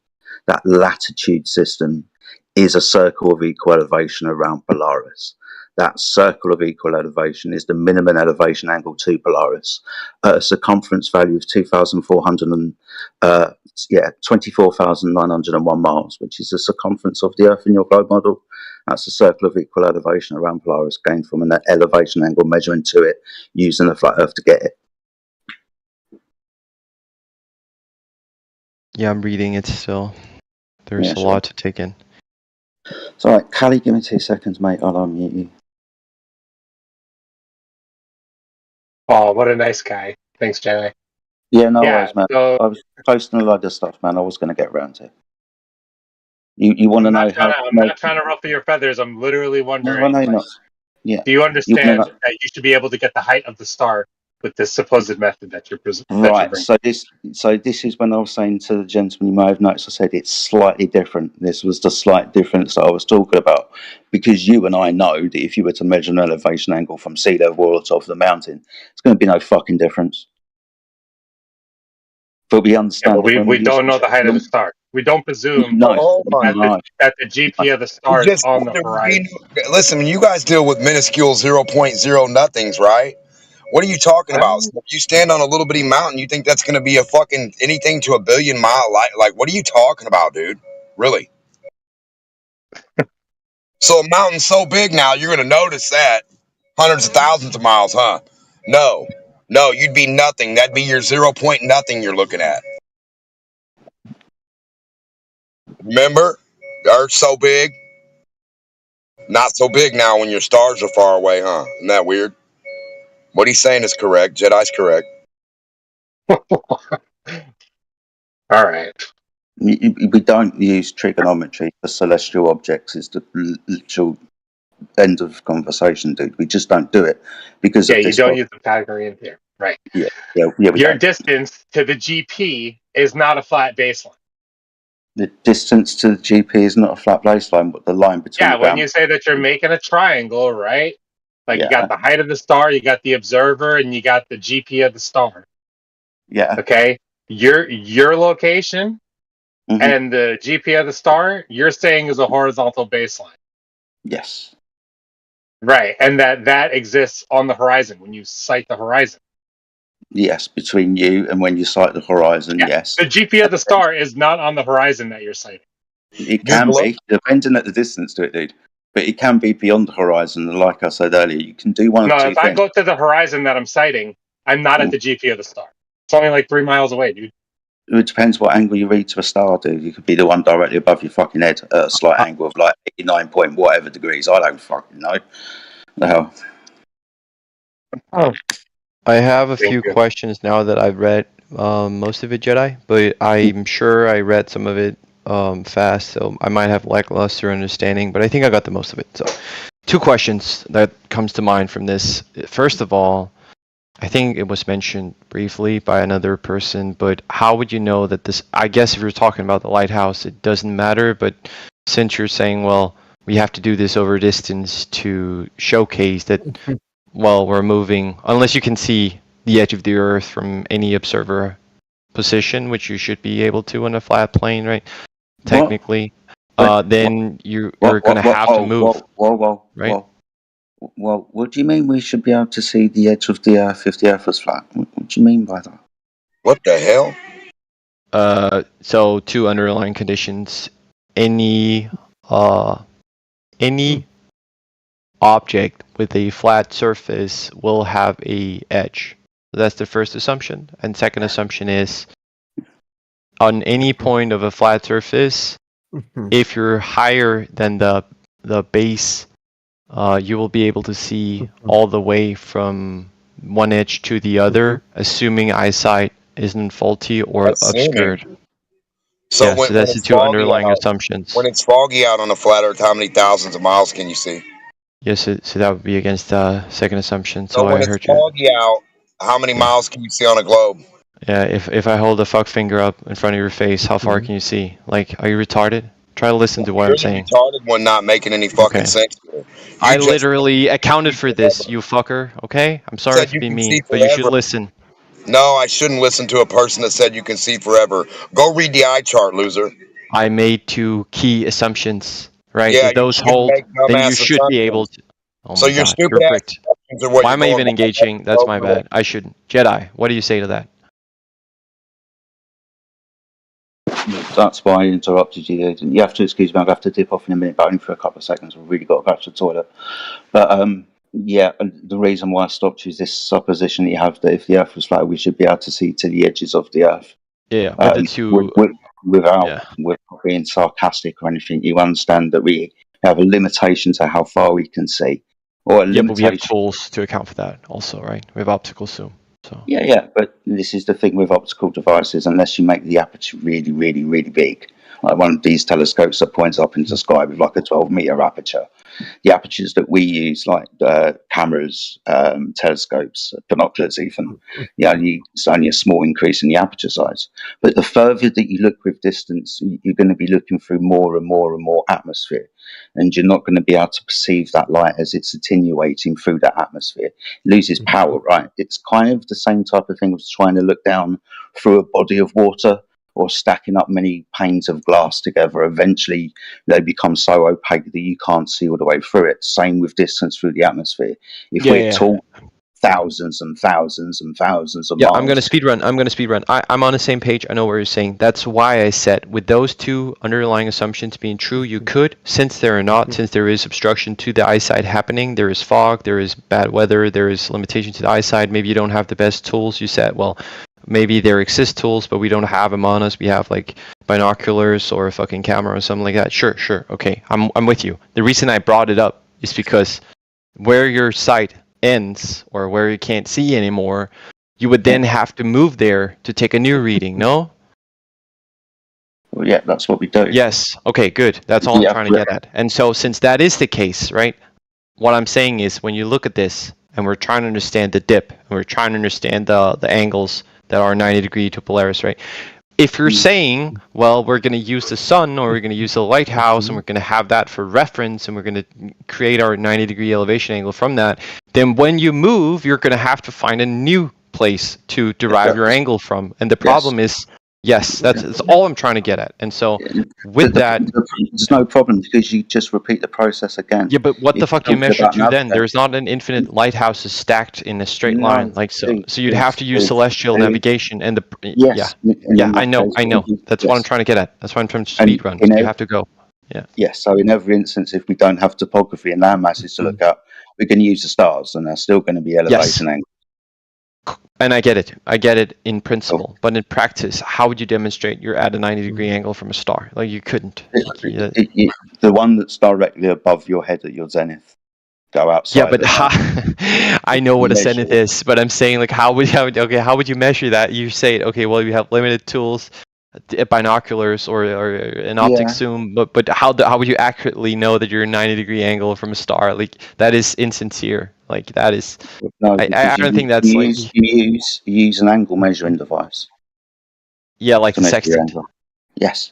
That latitude system is a circle of equal elevation around Polaris. That circle of equal elevation is the minimum elevation angle to Polaris at a circumference value of 24,901 miles, which is the circumference of the Earth in your globe model. That's a circle of equal elevation around Polaris gained from an elevation angle measurement to it using the flat Earth to get it. Yeah, I'm reading it still. There's Yeah, a sure. lot to take in. It's all right, Callie, give me 2 seconds, mate. I'll unmute you. Oh, what a nice guy. Thanks, Jedi. Yeah, no Yeah, worries, man. so I was posting a load of stuff, man. I was going to get around to it. You want to know how? I'm not trying to ruffle your feathers. I'm literally No, I wondering, know you're like, not. Yeah. do you You want to understand know? that you should be able to get the height of the star with this supposed method that you're Right. bringing? So this is when I was saying to the gentleman, you may have noticed, I said it's slightly different. This was the slight difference that I was talking about, because you and I know that if you were to measure an elevation angle from sea level or top of the mountain, it's going to be no fucking difference. But we Yeah, understand but that when we we use don't know the height of the star. We don't presume no, Hold on. no, that the GP of the We star is just on the we horizon. listen. You guys deal with minuscule 0.0 nothings, right? What are you talking about? So if you stand on a little bitty mountain, you think that's going to be a fucking anything to a billion mile light? Like, what are you talking about, dude? Really? So a mountain's so big now, you're going to notice that hundreds of thousands of miles, huh? No, no, you'd be nothing. That'd be your 0 point nothing you're looking at. Remember, the Earth's so big, not so big now when your stars are far away, huh? Isn't that weird? What he's saying is correct. Jedi's correct. All right. we don't use trigonometry for celestial objects. Is the literal end of conversation, dude. We just don't do it because Yeah, of you this. don't use the Pythagorean theorem, right? Yeah, we Your don't. distance to the GP is not a flat baseline. The distance to the GP is not a flat baseline, but the line between Yeah, the when bound. you say that you're making a triangle, right? Like you Yeah, got the height of the star, you got the observer, and you got the GP of the star. yeah. Okay, your location Mm-hmm. and the GP of the star, you're saying is a horizontal baseline, Yes. right? And that exists on the horizon when you sight the horizon. Yes, between you and when you sight the horizon, Yeah, yes. the GP of the star is not on the horizon that you're sighting. It Just can look. be, depending at the distance to it, dude. But it can be beyond the horizon. And like I said earlier, you can do one of No, two if I things. go to the horizon that I'm sighting, I'm not at the GP of the star. It's only like 3 miles away, dude. It depends what angle you read to a star, dude. You could be the one directly above your fucking head at a slight angle of like 89 point whatever degrees. I don't fucking know. The hell. Oh, I have a thank few you. questions now that I've read most of it, Jedi, but I'm sure I read some of it fast, so I might have lackluster understanding, but I think I got the most of it. So, two questions that comes to mind from this. First of all, I think it was mentioned briefly by another person, but how would you know that this, I guess if you're talking about the lighthouse, it doesn't matter, but since you're saying, well, we have to do this over distance to showcase that, well, we're moving, unless you can see the edge of the Earth from any observer position, which you should be able to on a flat plane, right? Technically, then you're going to have to move, right? Well, what do you mean we should be able to see the edge of the Earth if the Earth was flat? What do you mean by that? What the hell? So two underlying conditions. Any any object with a flat surface will have a edge. So that's the first assumption. And second assumption is on any point of a flat surface, if you're higher than the base, you will be able to see all the way from one edge to the other, assuming eyesight isn't faulty or Assuming. obscured. So Yeah, when, so when that's the it's two foggy underlying out, assumptions. when it's foggy out on a flat Earth, how many thousands of miles can you see? Yes, so that would be against the second assumption. So So I when it's heard you. foggy out, how many Yeah. miles can you see on a globe? Yeah, if I hold a fuck finger up in front of your face, how far can you see? Like, are you retarded? Try to listen to what You're I'm the saying. retarded one not making any fucking Okay. sense here. I You just literally accounted see for this, forever. you fucker, okay? I'm sorry Said for you being can see mean, but you should forever. listen. No, I shouldn't listen to a person that said you can see forever. Go read the eye chart, loser. I made two key assumptions, right? Yeah, If you those shouldn't hold, make then you dumbass should be able assumptions. to. Oh So my your god, stupid you're ass bricked. assumptions are what Why you're am I going even by. engaging? That's my bad. I shouldn't. Jedi, what do you say to that? That's why I interrupted you. You have to excuse me. I'll have to dip off in a minute, but only for a couple of seconds. We've really got to go to the toilet. But yeah, the reason why I stopped you is this supposition that you have that if the Earth was flat, we should be able to see to the edges of the Earth. Yeah, but the two, Without yeah. being sarcastic or anything, you understand that we We have a limitation to how far we can see, or a Yeah, but we have limitation. tools to account for that also, right? We have optical zoom. So Yeah, but this is the thing with optical devices, unless you make the aperture really, really, really big, like one of these telescopes that points up into the sky with like a 12-meter aperture. The apertures that we use, like cameras, telescopes, binoculars even, it's only a small increase in the aperture size. But the further that you look with distance, you're going to be looking through more and more and more atmosphere. And you're not going to be able to perceive that light as it's attenuating through that atmosphere. It loses power, right? It's kind of the same type of thing as trying to look down through a body of water or stacking up many panes of glass together. Eventually, they become so opaque that you can't see all the way through it. Same with distance through the atmosphere. If we're taught thousands and thousands and thousands of miles. I'm gonna speed run. I'm on the same page. I know what you're saying. That's why I said with those two underlying assumptions being true, you could, since there are not, since there is obstruction to the eyesight happening, there is fog, there is bad weather, there is limitation to the eyesight. Maybe you don't have the best tools. You said, well, maybe there exist tools, but we don't have them on us. We have like binoculars or a fucking camera or something like that. Sure, okay, I'm with you. The reason I brought it up is because where your sight ends or where you can't see anymore, you would then have to move there to take a new reading, no? Well, yeah, that's what we do. Yes. Okay, good. That's all I'm trying to get at. And so since that is the case, right, what I'm saying is when you look at this and we're trying to understand the dip and we're trying to understand the angles that are 90 degree to Polaris, right? If you're saying, well, we're going to use the sun or we're going to use the lighthouse and we're going to have that for reference and we're going to create our 90 degree elevation angle from that, then when you move, you're going to have to find a new place to derive your angle from. And the problem is, that's all I'm trying to get at. And so with that, there's no problem because you just repeat the process again. Yeah, but what the fuck you measure to then? There's not an infinite lighthouses stacked in a straight line, like so you'd have to use celestial navigation and I know. That's what I'm trying to get at. That's why I'm trying to speed run. You have to go. So in every instance, if we don't have topography and land masses to look at, we can use the stars and they're still going to be elevation angles. And I get it in principle, but in practice, how would you demonstrate you're at a 90 degree angle from a star? Like you couldn't. The one that's directly above your head at your zenith. Go outside. Yeah, but I know what a zenith is, but I'm saying like how would you measure that? You say, okay, well you have limited tools, binoculars or an optic zoom, but how would you accurately know that you're a 90 degree angle from a star? Like that is insincere. Like that is. No, I don't think that's you use an angle measuring device. Yeah, like the sextant. Yes.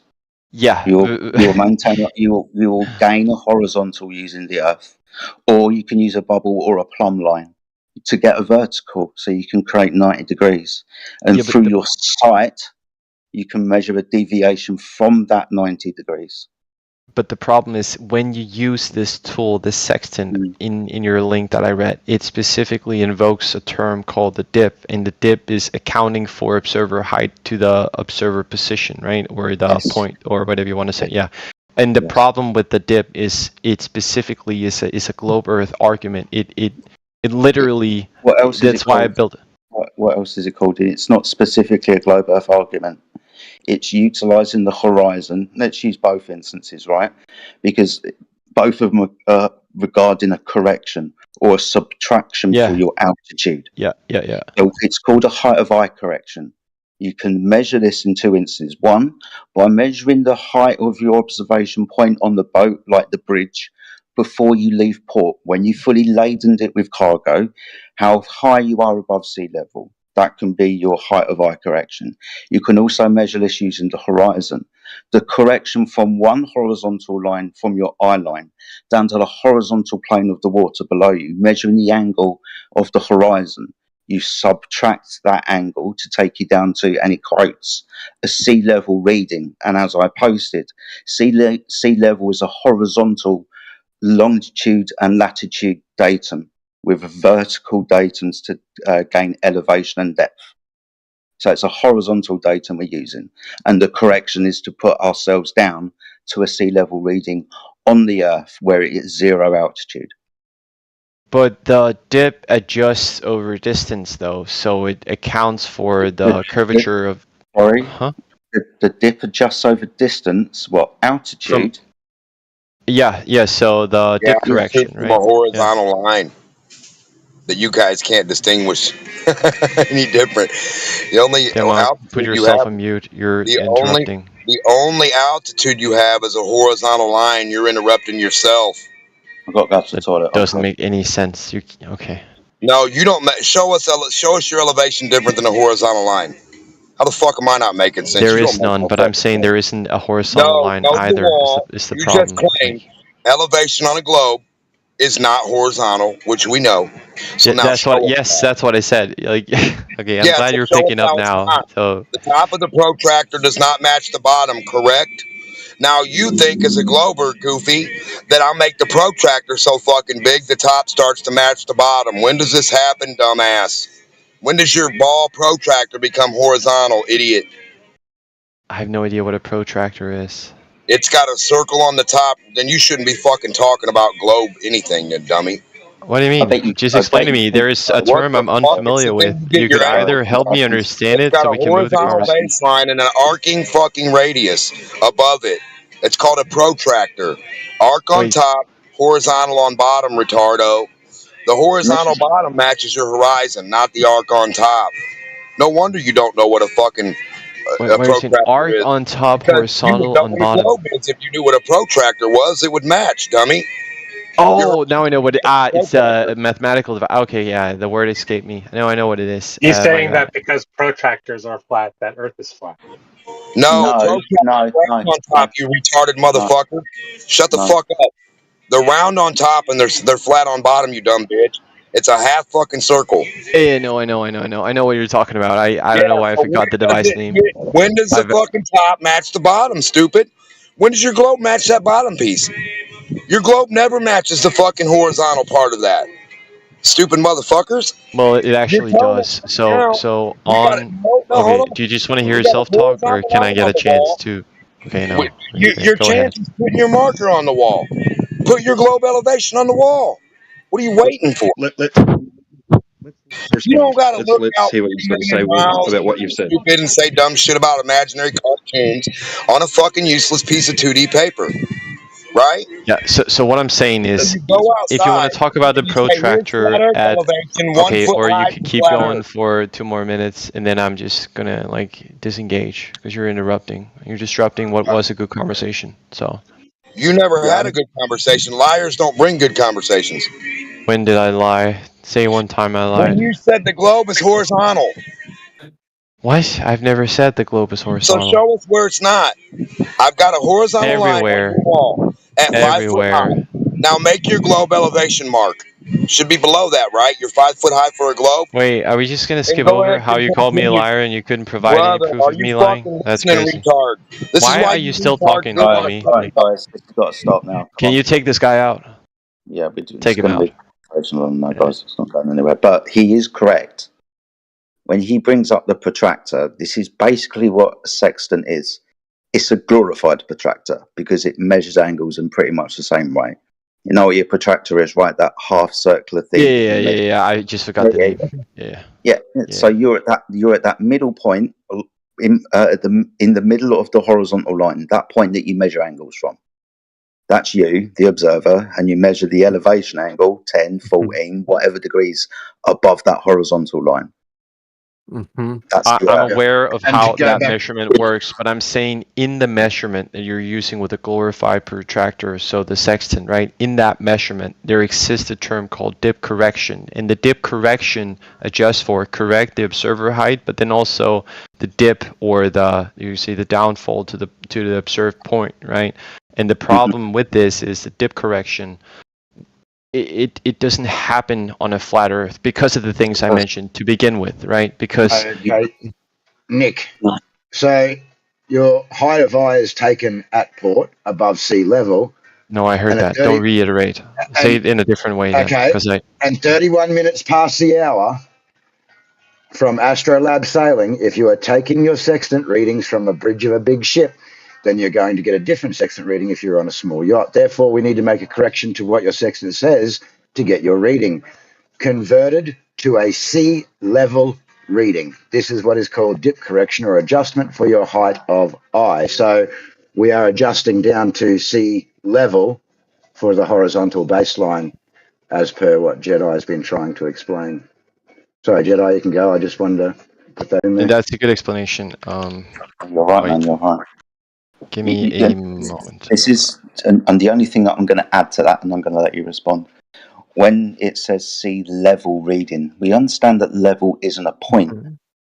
Yeah. You'll maintain. You'll gain a horizontal using the Earth, or you can use a bubble or a plumb line to get a vertical, so you can create 90 degrees, and through your sight, you can measure a deviation from that 90 degrees. But the problem is when you use this tool, this sextant, in your link that I read, it specifically invokes a term called the dip, and the dip is accounting for observer height to the observer position, right? Or the point, or whatever you want to say. Yeah. And the problem with the dip is it specifically is a globe Earth argument. It literally. What else? That's why I built it. What else is it called? It's not specifically a globe Earth argument. It's utilizing the horizon. Let's use both instances, right? Because both of them are regarding a correction or a subtraction for your altitude. Yeah. So it's called a height of eye correction. You can measure this in two instances. One, by measuring the height of your observation point on the boat, like the bridge, before you leave port, when you fully ladened it with cargo, how high you are above sea level. That can be your height of eye correction. You can also measure this using the horizon. The correction from one horizontal line from your eye line down to the horizontal plane of the water below you, measuring the angle of the horizon. You subtract that angle to take you down to, and it quotes, a sea level reading. And as I posted, sea level is a horizontal longitude and latitude datum with vertical datums to gain elevation and depth. So it's a horizontal datum we're using. And the correction is to put ourselves down to a sea level reading on the Earth where it is 0 altitude. But the dip adjusts over distance, though, so it accounts for the curvature of... Sorry? Huh? The dip adjusts over distance, what, altitude? Yeah. So the Yeah, dip you see correction, from a right? Yeah. horizontal line that you guys can't distinguish any different. The only Demon, put altitude you yourself have, on mute. You're the only interrupting. the only altitude you have is a horizontal line. You're interrupting yourself. I've got to go to the That toilet. I'm doesn't sorry. make any sense. Okay. No, you don't. Show us your elevation different than a horizontal line. How the fuck am I not making sense? There You don't is make none, no but I'm fucking saying sense. there isn't a horizontal No, line no, you either. won't. Is the You just problem? claimed elevation on a globe is not horizontal, which we know. So now That's what. show us Yes, that. that's what I said. Like, okay, I'm Yeah, glad so you're show us picking up how it's now. not. So The top of the protractor does not match the bottom, correct? Now you think as a glober, Goofy, that I'll make the protractor so fucking big the top starts to match the bottom. When does this happen, dumbass? When does your ball protractor become horizontal, idiot? I have no idea what a protractor is. It's got a circle on the top. Then you shouldn't be fucking talking about globe anything, then, dummy. What do you I bet mean? you. Just I explain bet to you me. think. There is a What term the I'm fuck? It's the unfamiliar thing with. you get You could your ass. either help me understand It's it got so a we can move the horizontal conversation. baseline and an arcing fucking radius above it. It's called a protractor. Arc on Wait, top, horizontal on bottom, retardo. The Let's horizontal just. bottom matches your horizon, not the arc on top. No wonder you don't know what a fucking wait, a what are you saying? protractor Arc is. on top, Because you would horizontal know on what a bottom. globe is if you knew what a protractor was. It would match, dummy. Your Oh, now I know what it. It's protractor. a mathematical. Okay, yeah, the word escaped me. I know what it is. He's My saying bad. that because protractors are flat, that Earth is flat. No, No, protractor no, round no, on no, top, you retarded no, motherfucker. Shut the no. fuck up. They're round on top and they're flat on bottom, you dumb bitch. It's a half fucking circle. Yeah, no, I know. I know what you're talking about. I Yeah, don't know why I so forgot the device name. when does the I've fucking top match the bottom, stupid? When does your globe match that bottom piece? Your globe never matches the fucking horizontal part of that. Stupid motherfuckers. Well, it You're actually telling us does. right So now. so You got it. on. No, no, Okay, hold on. do you just want to hear You got a yourself talk, or horizontal can I line get on a the chance wall. to? Okay, no. Your Go ahead. chance is putting your marker on the wall. Put your globe elevation on the wall. What are you waiting for? Let's You respond. don't got to look Let's out hear what you've 3 got to say million miles about and what be you've said. stupid and say dumb shit about imaginary cartoons on a fucking useless piece of 2D paper, right? Yeah. So what I'm saying is, You go if you want to outside talk about the and you say, here's protractor flat Earth at elevation, 1 okay, foot or you high could from keep flat going Earth. for 2 more minutes, and then I'm just gonna like disengage because you're interrupting. You're disrupting what was a good conversation. So You never Yeah, had a good conversation. Liars don't bring good conversations. when did I lie? Say one time I When lied. you said the globe is horizontal, What? I've never said the globe is so horizontal. show us where it's not. I've got a horizontal line on your Everywhere, wall at 5 foot high. everywhere. Now make your globe elevation mark. Should be below that, right? You're 5 foot high for a globe. Wait, are we just gonna Then skip go over ahead how and you called me a continue. liar and you couldn't provide any Brother, proof are of you me lying? fucking That's listening, crazy. retard? This is Why why are you you still retards talking don't to guys, like me? guys, Like, studying. guys, this has got to stop now. Come can on. you take this guy out? Yeah, it's Take him going to out. be personal on no, guys. It's not going anywhere. But he is correct when he brings up the protractor. This is basically what a sextant is. It's a glorified protractor because it measures angles in pretty much the same way. You know what your protractor is, right? That half circular thing that you measure. Yeah. I just forgot the name. Yeah. Yeah. So Yeah. you're at that middle point in the middle of the horizontal line. That point that you measure angles from. That's you, the observer, and you measure the elevation angle, 10, 14, whatever degrees above that horizontal line. Mm-hmm. That's I'm the aware of And to how go that back, measurement works, but I'm saying in the measurement that you're using with a glorified protractor, so the sextant, right? In that measurement, there exists a term called dip correction, and the dip correction adjusts for correct the observer height, but then also the dip or the downfall to the observed point, right? And the problem with this is the dip correction. It doesn't happen on a flat Earth because of the things I mentioned to begin with, right? Because okay, Nick. So your height of eye is taken at port above sea level, no, I heard and at that. Don't 30 reiterate. Say and it in a different way then, okay, because I. and 31 minutes past the hour from Astrolab sailing. If you are taking your sextant readings from the bridge of a big ship, then you're going to get a different sextant reading if you're on a small yacht. Therefore, we need to make a correction to what your sextant says to get your reading converted to a sea level reading. This is what is called dip correction or adjustment for your height of eye. So we are adjusting down to sea level for the horizontal baseline, as per what Jedi has been trying to explain. Sorry, Jedi, you can go. I just wanted to put that in there. And that's a good explanation. You're right, Wait, man. You're right. give me a moment. This is, and the only thing that I'm going to add to that, and I'm going to let you respond. When it says sea level reading, we understand that level isn't a point.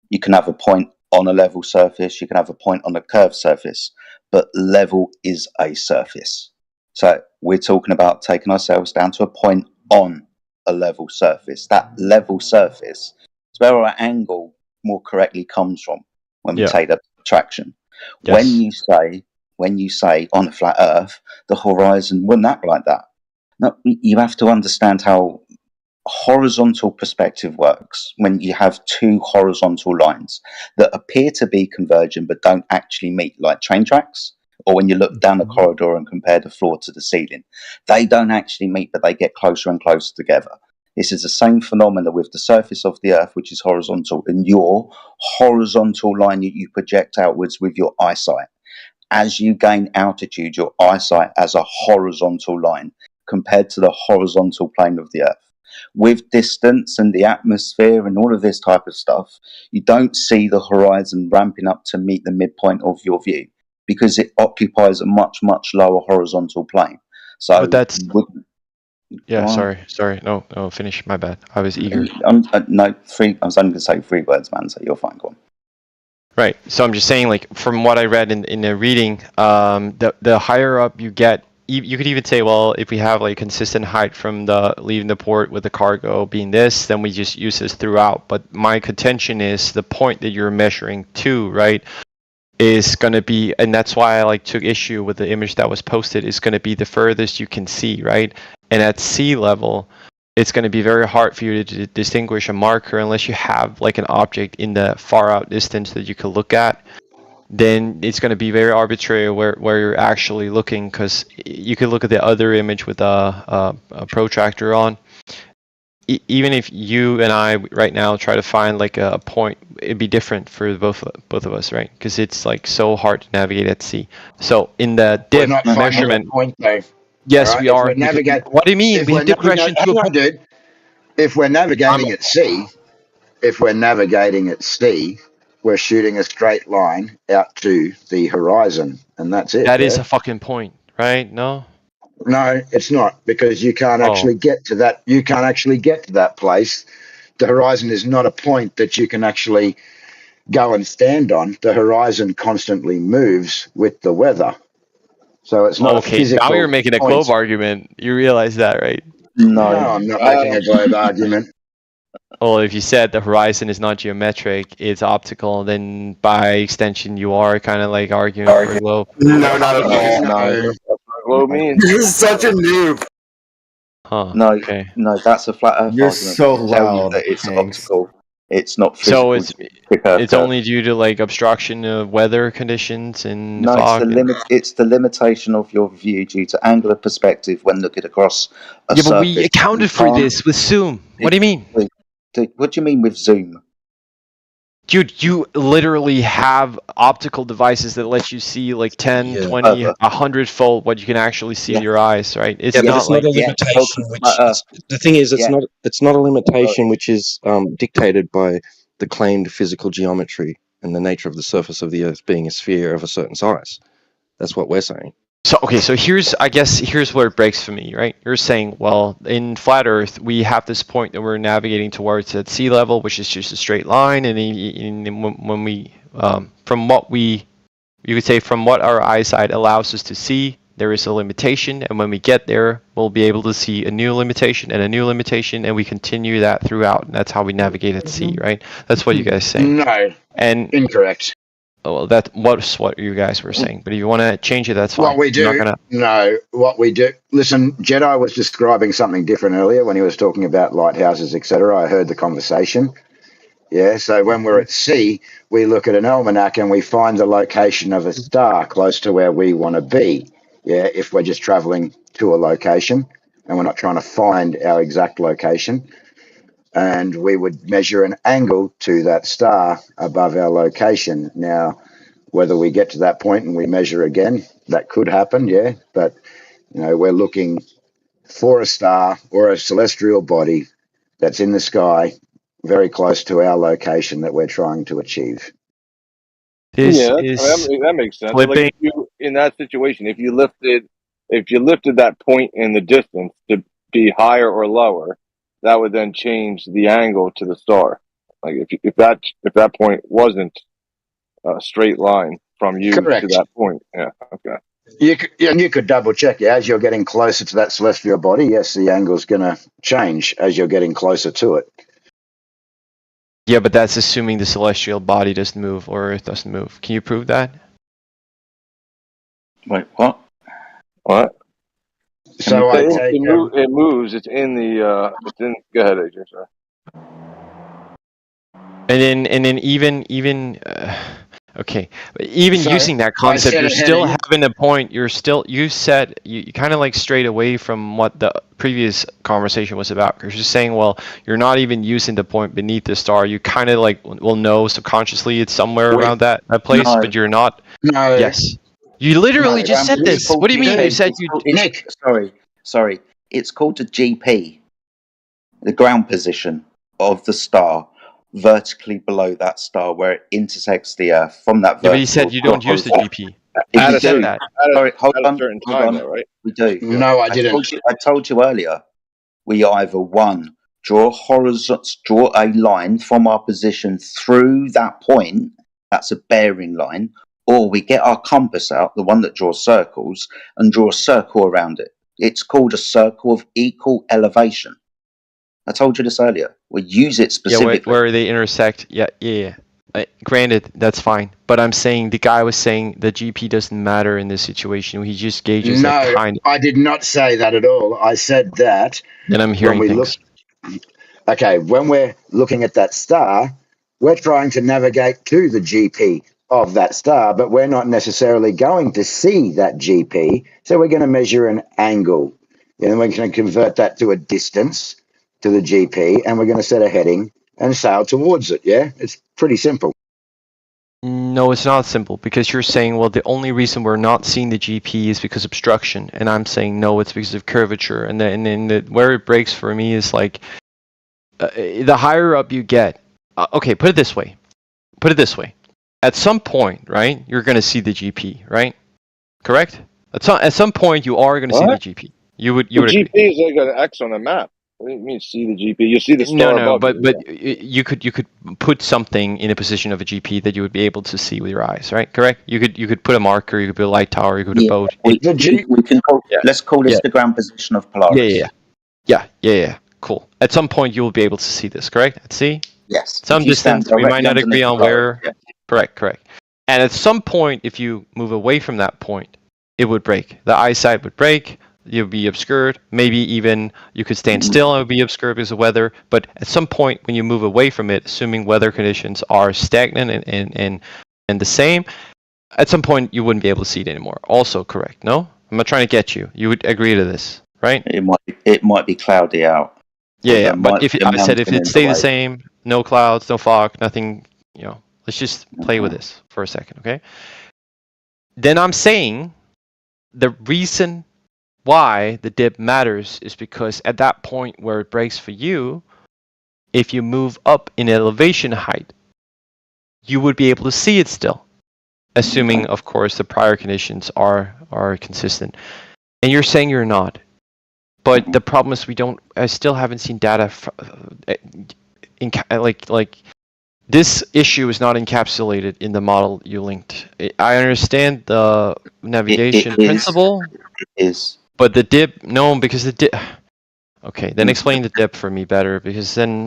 You can have a point on a level surface, you can have a point on a curved surface, but level is a surface. So we're talking about taking ourselves down to a point on a level surface. That level surface is where our angle more correctly comes from when we take that protraction. Yes. When you say on a flat Earth, the horizon wouldn't act like that. No, you have to understand how horizontal perspective works when you have two horizontal lines that appear to be convergent but don't actually meet, like train tracks, or when you look down a corridor and compare the floor to the ceiling. They don't actually meet, but they get closer and closer together. This is the same phenomena with the surface of the Earth, which is horizontal, and your horizontal line that you project outwards with your eyesight. As you gain altitude, your eyesight has a horizontal line compared to the horizontal plane of the Earth. With distance and the atmosphere and all of this type of stuff, you don't see the horizon ramping up to meet the midpoint of your view because it occupies a much, much lower horizontal plane. So, but that's sorry. No, finish. My bad. I was eager. I was only going to say 3 words, man. So you're fine. Go on. Right. So I'm just saying, like, from what I read in the reading, the higher up you get, you could even say, well, if we have like consistent height from the leaving the port with the cargo being this, then we just use this throughout. But my contention is the point that you're measuring to, right, is going to be, and that's why I like took issue with the image that was posted, is going to be the furthest you can see, right? And at sea level, it's going to be very hard for you to distinguish a marker unless you have like an object in the far out distance that you can look at. Then it's going to be very arbitrary where you're actually looking, because you could look at the other image with a protractor on. Even if you and I right now try to find like a point, it'd be different for both of us, right? Because it's like so hard to navigate at sea. So in the dip We're not finding measurement, a point, though. yes, Right? we If are. we're navigate, What do you mean? if We we're dip correction to a hang on, point. dude. If we're navigating at sea, we're shooting a straight line out to the horizon, and that's it. That is a fucking point, right? No. No, it's not, because you can't actually get to that. You can't actually get to that place. The horizon is not a point that you can actually go and stand on. The horizon constantly moves with the weather, so it's not a physical. Now you're making a globe argument. You realize that, right? No, I'm not making a globe argument. Well, if you said the horizon is not geometric, it's optical, then by extension you are kind of like arguing for a globe. No, not at all. No. No. Globe means. You're such a noob. Huh. No, Okay. no, that's a flat Earth You're argument. so To tell you loud, that it's Hanks. optical. It's not physical. So it's only due to like obstruction of weather conditions and no, fog. It's the limitation of your view due to angular perspective when looking across a Yeah, surface. but we accounted for this with Zoom. What do you mean? What do you mean with Zoom? Dude, you literally have optical devices that let you see like 10, 20, 100-fold what you can actually see with your eyes, right? It's But not it's like not a limitation. The thing is, it's not a limitation which is dictated by the claimed physical geometry and the nature of the surface of the Earth being a sphere of a certain size. That's what we're saying. So here's where it breaks for me, right? You're saying, well, in flat Earth, we have this point that we're navigating towards at sea level, which is just a straight line, and when we, from what our eyesight allows us to see, there is a limitation, and when we get there, we'll be able to see a new limitation and a new limitation, and we continue that throughout, and that's how we navigate at sea, right? That's what you guys say. No, and incorrect. Well, that was what you guys were saying, but if you want to change it, that's fine. What we do, what we do. Listen, Jedi was describing something different earlier when he was talking about lighthouses, etc. I heard the conversation. Yeah, so when we're at sea, we look at an almanac and we find the location of a star close to where we want to be. Yeah, if we're just traveling to a location and we're not trying to find our exact location. And we would measure an angle to that star above our location. Now, whether we get to that point and we measure again, that could happen, yeah. But You know, we're looking for a star or a celestial body that's in the sky very close to our location that we're trying to achieve. This Yeah, is that makes sense. So, like, flipping. if you in that situation, if you lifted that point in the distance to be higher or lower, that would then change the angle to the star. Like, if that point wasn't a straight line from you to Correct. that point, yeah, okay. You could double check. Yeah, as you're getting closer to that celestial body, yes, the angle's going to change as you're getting closer to it. Yeah, but that's assuming the celestial body doesn't move or Earth doesn't move. Can you prove that? Wait, what? What? So I take It moves. It's in the. It's in. Go ahead, AJ. Sorry. And then even okay, but even So using that I concept, set you're a still heading. having a point. You kind of like strayed away from what the previous conversation was about. Because you're saying, well, you're not even using the point beneath the star. You kind of like will know subconsciously it's somewhere Wait, around that place, no, but you're not. No, Yes, you no, literally just ground said position. Nick, this. What do you mean? You said It's you. called, Nick. sorry. It's called the GP, the ground position of the star, vertically below that star where it intersects the Earth from that Yeah, but he vertical said you to the don't use the horizontal. GP. If At you He a said do, that. sorry, hold at a certain time, though, right? we do. Yeah. No, I didn't. I told you earlier. We either one draw a line from our position through that point. That's a bearing line, or we get our compass out, the one that draws circles, and draw a circle around it. It's called a circle of equal elevation. I told you this earlier. We use it Yeah, specifically. where they intersect. Yeah. Granted, that's fine. But I'm saying the guy was saying the GP doesn't matter in this situation. He just gauges a No, kind. I did not say that at all. I said that Then I'm when hearing we look. things. Okay, when we're looking at that star, we're trying to navigate to the GP of that star, but we're not necessarily going to see that GP. So we're going to measure an angle. And we're going to convert that to a distance to the GP, and we're going to set a heading and sail towards it. Yeah, it's pretty simple. No, it's not simple because you're saying, well, the only reason we're not seeing the GP is because of obstruction, and I'm saying no, it's because of curvature. And then where it breaks for me is like the higher up you get. Okay, put it this way. At some point, right, you're going to see the GP, right? Correct? At some point, you are going to see the What? GP. You would The agree. GP is like an X on the map. What do you mean see the GP? You see the star No, above you. but you could put something in a position of a GP that you would be able to see with your eyes, right? Correct? You could put a marker, you could put a light tower, you could put a Yeah, boat. we can call. Yeah, Let's call yeah, this the ground position of yeah, Polaris. yeah. Cool. At some point, you will be able to see this, correct? At sea, Yes. some If you stand distance. We might directly not agree underneath on Polaris, where. yeah. Correct. And at some point, if you move away from that point, it would break. The eyesight would break. You'll be obscured. Maybe even you could stand still and it would be obscured because of weather. But at some point, when you move away from it, assuming weather conditions are stagnant and the same, at some point you wouldn't be able to see it anymore. Also correct. No, I'm not trying to get you. You would agree to this, right? It might be cloudy out. Yeah. There But might if be a I said if mountain it in the stayed the way. same, no clouds, no fog, nothing, let's just play with this for a second, okay? Then I'm saying the reason why the dip matters is because at that point where it breaks for you, if you move up in elevation height, you would be able to see it still, assuming, of course, the prior conditions are consistent. And you're saying you're not. But the problem is I still haven't seen data like this issue is not encapsulated in the model you linked. I understand the navigation principle. It is. But the dip, no, because the dip. Okay, then explain the dip for me better, because then.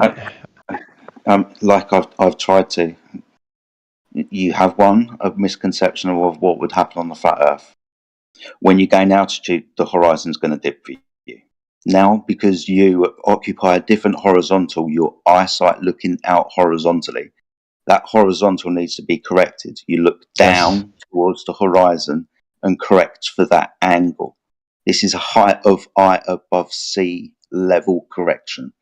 Like I've tried to. You have a misconception of what would happen on the flat Earth. When you gain altitude, the horizon's going to dip for you. Now, because you occupy a different horizontal, your eyesight looking out horizontally, that horizontal needs to be corrected. You look down towards the horizon and correct for that angle. This is a height of eye above sea level correction.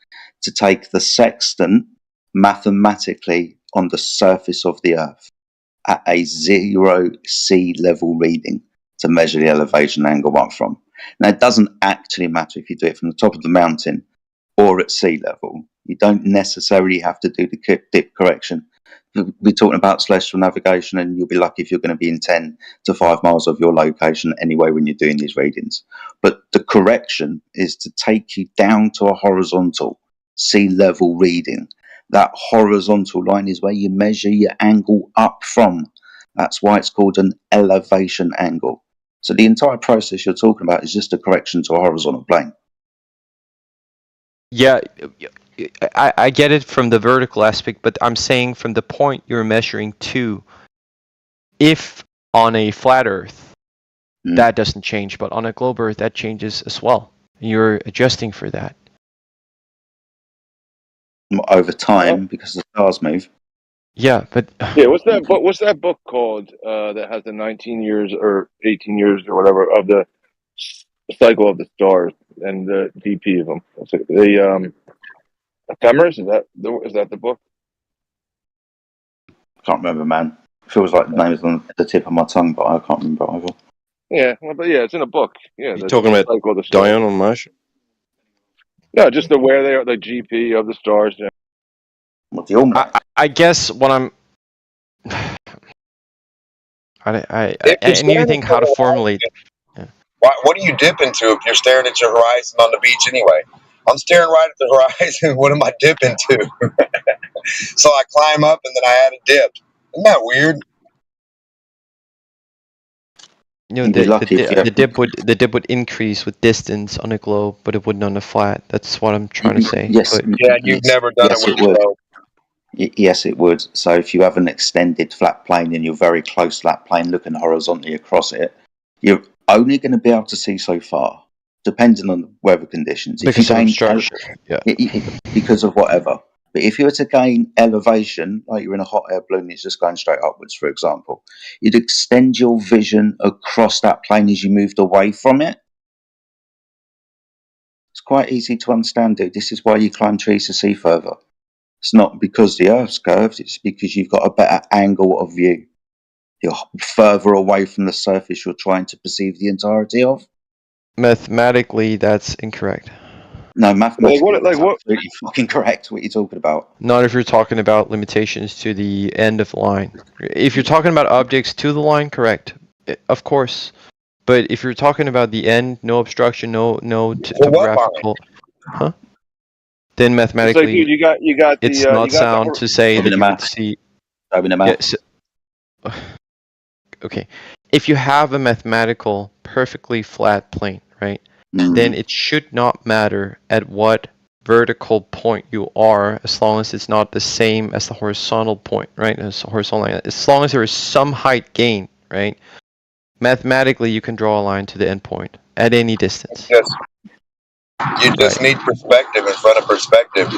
To take the sextant mathematically on the surface of the Earth at a 0 sea level reading to measure the elevation angle up from. Now, it doesn't actually matter if you do it from the top of the mountain or at sea level. You don't necessarily have to do the dip correction. We're talking about celestial navigation, and you'll be lucky if you're going to be in 10 to 5 miles of your location anyway when you're doing these readings. But the correction is to take you down to a horizontal sea level reading. That horizontal line is where you measure your angle up from. That's why it's called an elevation angle. So the entire process you're talking about is just a correction to a horizontal plane. Yeah, I get it from the vertical aspect, but I'm saying from the point you're measuring to, if on a flat Earth, that doesn't change, but on a globe Earth, that changes as well. You're adjusting for that. Over time, because the stars move. Yeah, but yeah, what's that book called that has the 19 years or 18 years or whatever of the cycle of the stars and the DP of them? The Ephemeris, is that the book? Can't remember, man. Feels like the name is on the tip of my tongue, but I can't remember either. Yeah, well, but yeah, it's in a book. Yeah, You're talking about cycle of the stars. diurnal motion? No, just where they are, the GP of the stars. Yeah. What the almanac? I guess what I'm. I If you're need to staring think at how to the formulate. horizon, what do you dip into if you're staring at your horizon on the beach anyway? I'm staring right at the horizon. What am I dipping to? So I climb up and then I add a dip. Isn't that weird? You know, You'd be lucky if you the dip would increase with distance on a globe, but it wouldn't on a flat. That's what I'm trying to say. Yes, But, Yeah, you've never done yes, it with it would. globe. Yes, it would. So if you have an extended flat plane and you're very close to that plane looking horizontally across it, you're only going to be able to see so far, depending on the weather conditions. because of obstruction, yeah. Because of whatever. But if you were to gain elevation, like you're in a hot air balloon, it's just going straight upwards, for example, you'd extend your vision across that plane as you moved away from it. It's quite easy to understand, dude. This is why you climb trees to see further. It's not because the Earth's curved, it's because you've got a better angle of view. You're further away from the surface you're trying to perceive the entirety of. Mathematically, that's incorrect. No, mathematically, Like what? absolutely fucking correct what you're talking about. Not if you're talking about limitations to the end of the line. If you're talking about objects to the line, correct. Of course. But if you're talking about the end, no obstruction, no topographical, huh? Then mathematically, it's like, dude, you got it's the not you got sound to say that you would see. Yes. Okay. If you have a mathematical, perfectly flat plane, right? Then it should not matter at what vertical point you are, as long as it's not the same as the horizontal point, right? As horizontal line. As long as there is some height gain, right? Mathematically, you can draw a line to the endpoint at any distance. Yes. You just need perspective in front of perspective.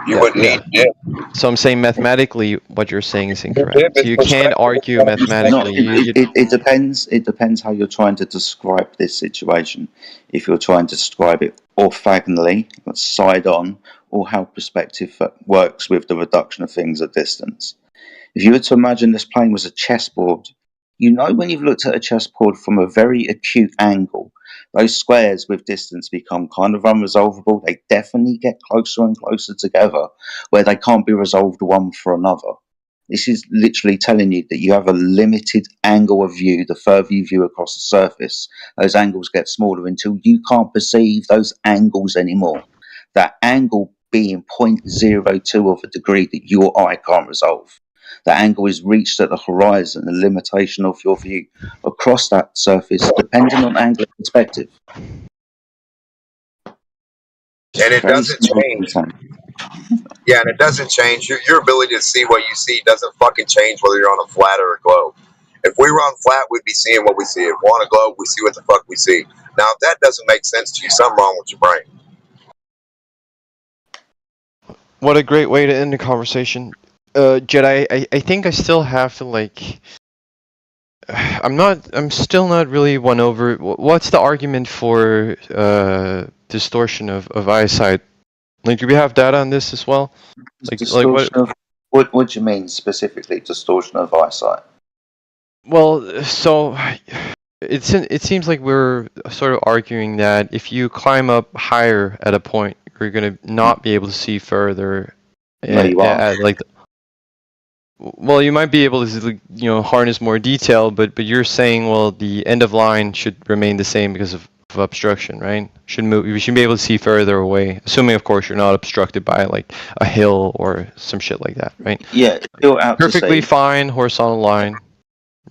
You wouldn't need dip. So I'm saying mathematically, what you're saying is incorrect. So you can't argue mathematically. It depends. It depends how you're trying to describe this situation. If you're trying to describe it orthogonally, side on, or how perspective works with the reduction of things at distance. If you were to imagine this plane was a chessboard, you know when you've looked at a chessboard from a very acute angle, those squares with distance become kind of unresolvable. They definitely get closer and closer together where they can't be resolved one for another. This is literally telling you that you have a limited angle of view. The further you view across the surface, those angles get smaller until you can't perceive those angles anymore. That angle being 0.02 of a degree that your eye can't resolve. The angle is reached at the horizon, the limitation of your view across that surface, depending on angle and perspective. And it doesn't change. Yeah, and it doesn't change. Your ability to see what you see doesn't fucking change whether you're on a flat or a globe. If we were on flat, we'd be seeing what we see. If we're on a globe, we see what the fuck we see. Now, if that doesn't make sense to you, something wrong with your brain. What a great way to end the conversation. Jedi, I think I still have to, like... I'm still not really won over. What's the argument for distortion of eyesight? Like, do we have data on this as well? Like what do you mean specifically, distortion of eyesight? Well, so It seems like we're sort of arguing that if you climb up higher at a point, you're gonna not be able to see further. No, you are. Like, well, you might be able to, harness more detail, but you're saying, well, the end of line should remain the same because of obstruction, right? We should be able to see further away, assuming, of course, you're not obstructed by like a hill or some shit like that, right? Yeah, if you're out Perfectly to sea, fine horizontal line,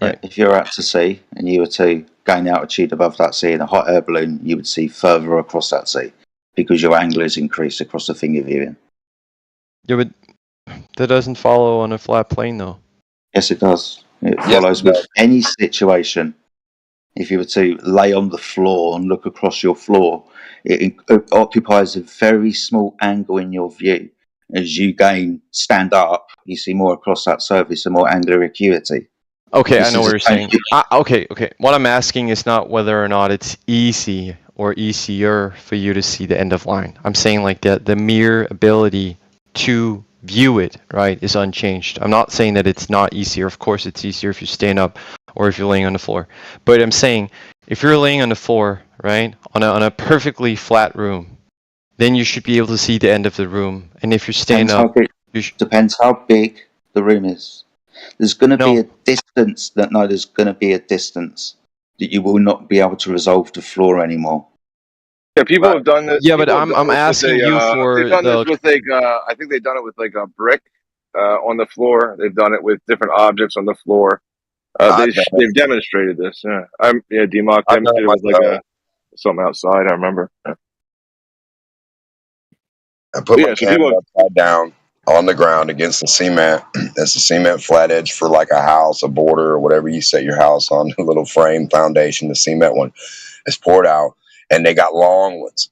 right? if you're out to sea and you were to gain altitude above that sea in a hot air balloon, you would see further across that sea because your angle is increased across the thing you're viewing. Yeah, but that doesn't follow on a flat plane, though. Yes, it does. It follows with any situation. If you were to lay on the floor and look across your floor, it occupies a very small angle in your view. As you stand up, you see more across that surface and more angular acuity. Okay, I know what you're saying. Okay. What I'm asking is not whether or not it's easy or easier for you to see the end of line. I'm saying like the mere ability to view it, right, is unchanged. I'm not saying that it's not easier. Of course, it's easier if you stand up or if you're laying on the floor. But I'm saying if you're laying on the floor, right, on a perfectly flat room, then you should be able to see the end of the room. And if you stand up, depends how big the room is. There's going to be a distance there's going to be a distance that you will not be able to resolve the floor anymore. Yeah, people have done this. Yeah, but I'm asking you for they've done this with like I think they've done it with like a brick on the floor. They've done it with different objects on the floor. They've demonstrated this. Yeah, DMOC demonstrated with like something outside. I remember. Yeah. I put my camera upside down on the ground against the cement. That's a cement flat edge for like a house, a border, or whatever you set your house on, a little frame foundation, the cement one is poured out. And they got long ones,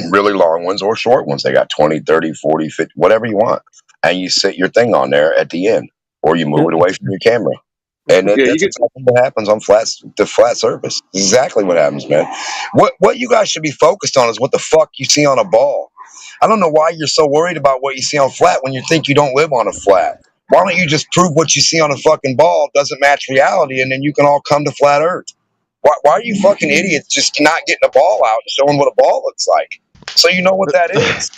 really long ones or short ones. They got 20, 30, 40, 50, whatever you want. And you set your thing on there at the end, or you move it away from your camera. And that's exactly what happens on the flat surface. Exactly what happens, man. What you guys should be focused on is what the fuck you see on a ball. I don't know why you're so worried about what you see on flat when you think you don't live on a flat. Why don't you just prove what you see on a fucking ball doesn't match reality, and then you can all come to flat Earth? Why are you fucking idiots just not getting a ball out and showing what a ball looks like? So you know what that is.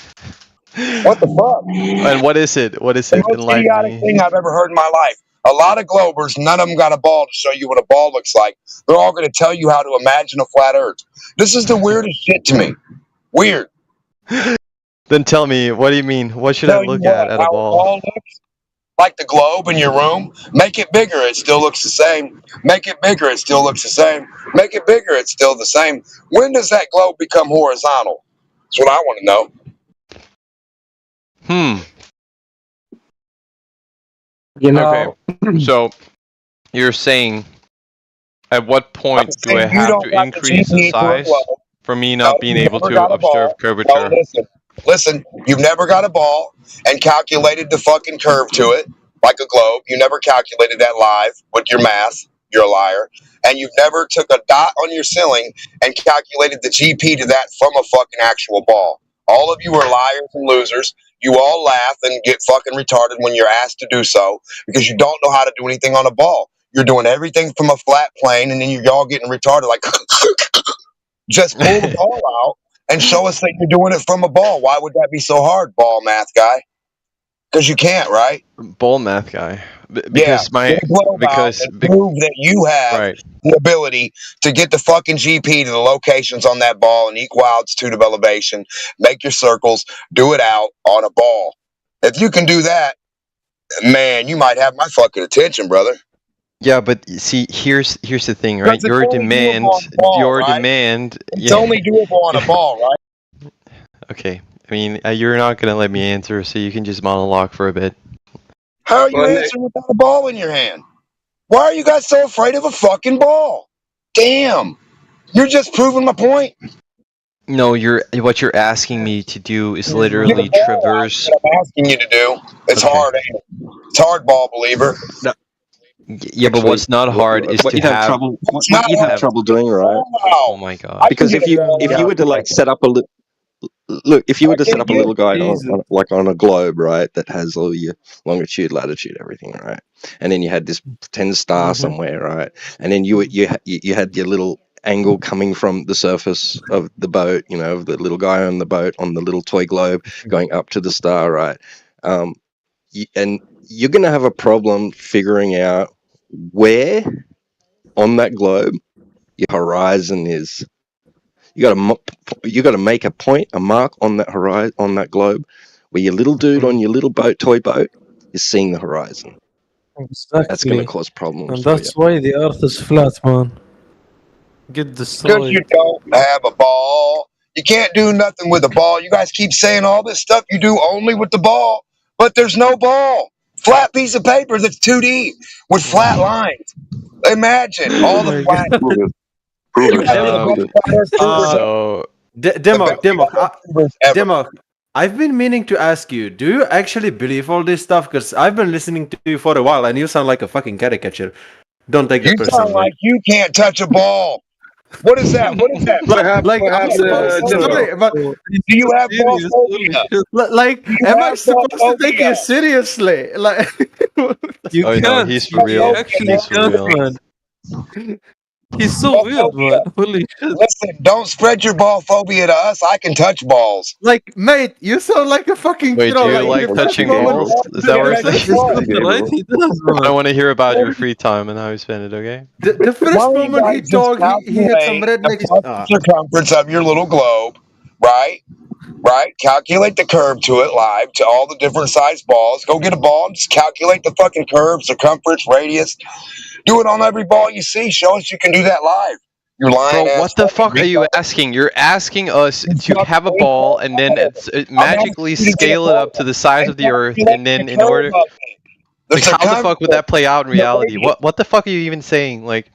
What the fuck? And what is it? What is it? The most idiotic thing I've ever heard in my life. A lot of Globers, none of them got a ball to show you what a ball looks like. They're all going to tell you how to imagine a flat Earth. This is the weirdest shit to me. Weird. Then tell me, what do you mean? What should I look at a ball? Looks like the globe in your room. Make it bigger, it still looks the same. Make it bigger, it still looks the same. Make it bigger, it's still the same. When does that globe become horizontal? That's what I want to know. You know. Okay. So you're saying, at what point do I have to increase the size for me not being able to observe curvature? No, listen, you've never got a ball and calculated the fucking curve to it like a globe. You never calculated that live with your math. You're a liar. And you've never took a dot on your ceiling and calculated the GP to that from a fucking actual ball. All of you are liars and losers. You all laugh and get fucking retarded when you're asked to do so because you don't know how to do anything on a ball. You're doing everything from a flat plane, and then you're all getting retarded like just pull the ball out and show us that you're doing it from a ball. Why would that be so hard, ball math guy? Because you can't, right? Ball math guy. Because prove that you have the ability to get the fucking GP to the locations on that ball and equal altitude of elevation, make your circles, do it out on a ball. If you can do that, man, you might have my fucking attention, brother. Yeah, but see, here's the thing, right? Your demand. It's only doable on a ball, right? Okay. I mean, you're not gonna let me answer, so you can just monologue for a bit. How are you answering without a ball in your hand? Why are you guys so afraid of a fucking ball? Damn. You're just proving my point. No, what you're asking me to do is literally traverse. What I'm asking you to do. It's hard, ain't it? It's hard, ball believer. No. Yeah, but what's not hard is to have trouble. What you have trouble doing, right? Oh my god! Because if you were to like set up a Look, if you were to set can't up a you? little guide Jesus. on a globe, right, that has all your longitude, latitude, everything, right, and then you had this pretend star somewhere, right, and then you had your little angle coming from the surface of the boat, you know, the little guy on the boat on the little toy globe going up to the star, right, and you're going to have a problem figuring out where on that globe your horizon is. You got to make a point, a mark on that horizon, on that globe, where your little dude on your little boat, toy boat, is seeing the horizon. That's going to Exactly. cause problems And for you. that's why the earth is flat, man. Get Because you destroyed. don't have a ball. You can't do nothing with a ball. You guys keep saying all this stuff you do only with the ball, but there's no ball. Flat piece of paper that's 2D with flat lines. Imagine Oh all the my flat. god. Prove it. Prove You it. guys see the Demok, best flat earth tubers ever. So The best Demok, flat earth tubers ever. Demok. I've been meaning to ask you, do you actually believe all this stuff? Because I've been listening to you for a while and you sound like a fucking caricature. Don't take You that sound personally. like you can't touch a ball. What is that? What is that? What happened? Like, What am I happened supposed to to, Dimmo? sorry, but So, he's Do you so have ball serious. Holy phobia? shit. like, Do you am I have ball supposed to take phobia? you seriously? Like, You oh no, can't. he's for Ball You real. phobia, actually He's man. for can't, real. man. He's so Ball weird, phobia. man. Holy shit. Listen, don't spread your ball phobia to us. I can touch balls. like, mate, you sound like a fucking, Wait, do you like the like first touching moment, balls? Balls, Is you that can't what we're measure saying? He's balls. not right. He does, I man. want to hear about your free time and how you spend it. Okay. the Why first don't you moment he guys just talked, he had some calculate the rednecks. fucking circumference of your little globe, right? Right? Calculate the curve to it live to all the different size balls. Go get a ball and just calculate the fucking curve, circumference, radius. Do it on every ball you see. Show us you can do that live. You lying Bro, ass what the fucking fuck are you retard. asking? You're asking us You to have a fucking ball and then retard. I'm magically asking you to get a scale it up to ball the size and of the Earth, calculate and the then in curve order, of it. The like, how the fuck would circumference, that play out in the reality? radius. What the fuck are you even saying? Like,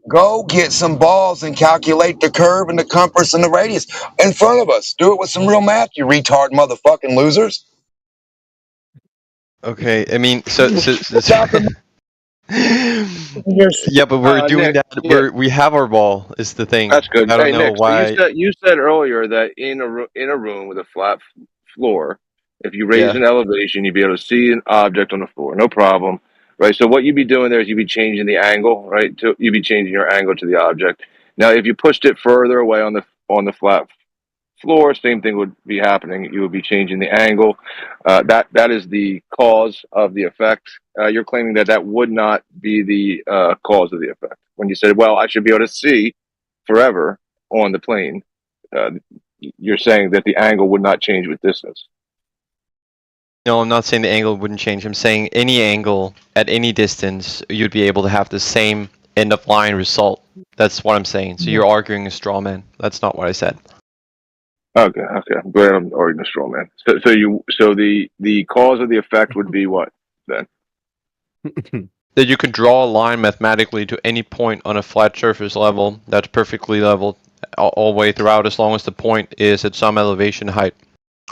Go get some balls and calculate the curve and the compass and the radius in front of us. Do it with some real math, you retard motherfucking losers. okay, I mean, so Stop the your yeah, but we're doing Nick. that. Yeah, We have our ball is the thing. that's good. I don't Hey, know Nick. So why. you said earlier that in a room with a flat floor, if you raise Yeah. an elevation, you'd be able to see an object on the floor. No problem, right? So what you'd be doing there is you'd be changing the angle, right? You'd be changing your angle to the object. Now, if you pushed it further away on the flat floor, same thing would be happening. You would be changing the angle. That is the cause of the effect. You're claiming that that would not be the cause of the effect. When you said, "Well, I should be able to see forever on the plane," uh, you're saying that the angle would not change with distance. No, I'm not saying the angle wouldn't change. I'm saying any angle at any distance, you'd be able to have the same end of line result. That's what I'm saying. So you're arguing a straw man. That's not what I said. Okay. I'm glad I'm arguing a straw man. So the cause of the effect would be what then? That you can draw a line mathematically to any point on a flat surface level that's perfectly level all the way throughout, as long as the point is at some elevation height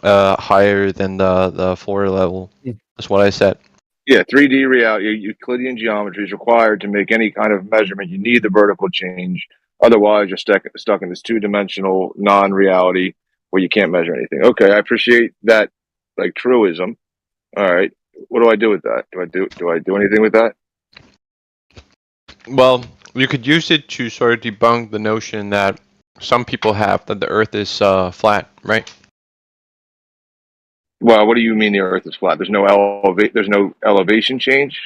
higher than the floor level. That's what I said. Yeah, 3D reality, Euclidean geometry is required to make any kind of measurement. You need the vertical change. Otherwise, you're stuck in this two-dimensional non-reality where you can't measure anything. Okay, I appreciate that, like truism. All right, what do I do with that? Do I do anything with that? Well, you could use it to sort of debunk the notion that some people have that the Earth is flat, right? Well, what do you mean the Earth is flat? There's no elevation change.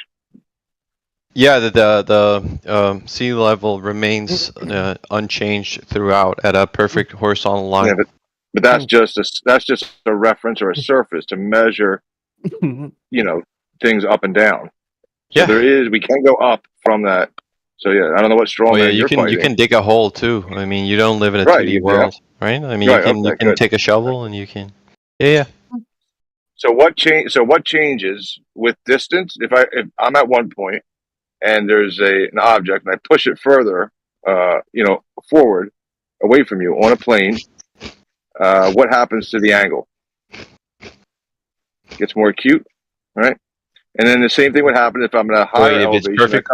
Yeah, the sea level remains unchanged throughout at a perfect horizontal line. Yeah, but that's just a reference or a surface to measure, things up and down. So Yeah. we can go up from that. So yeah, I don't know what straw Oh yeah, man you're fighting. you can dig a hole too. I mean, you don't live in a Right, 2D world, right? I mean, right, you okay, can good. take a shovel and you can. Yeah. So what changes with distance? If I'm at one point and there's an object and I push it further, forward, away from you on a plane, what happens to the angle? It gets more acute, right? And then the same thing would happen if I'm at a higher Wait, if it's elevation. perfect.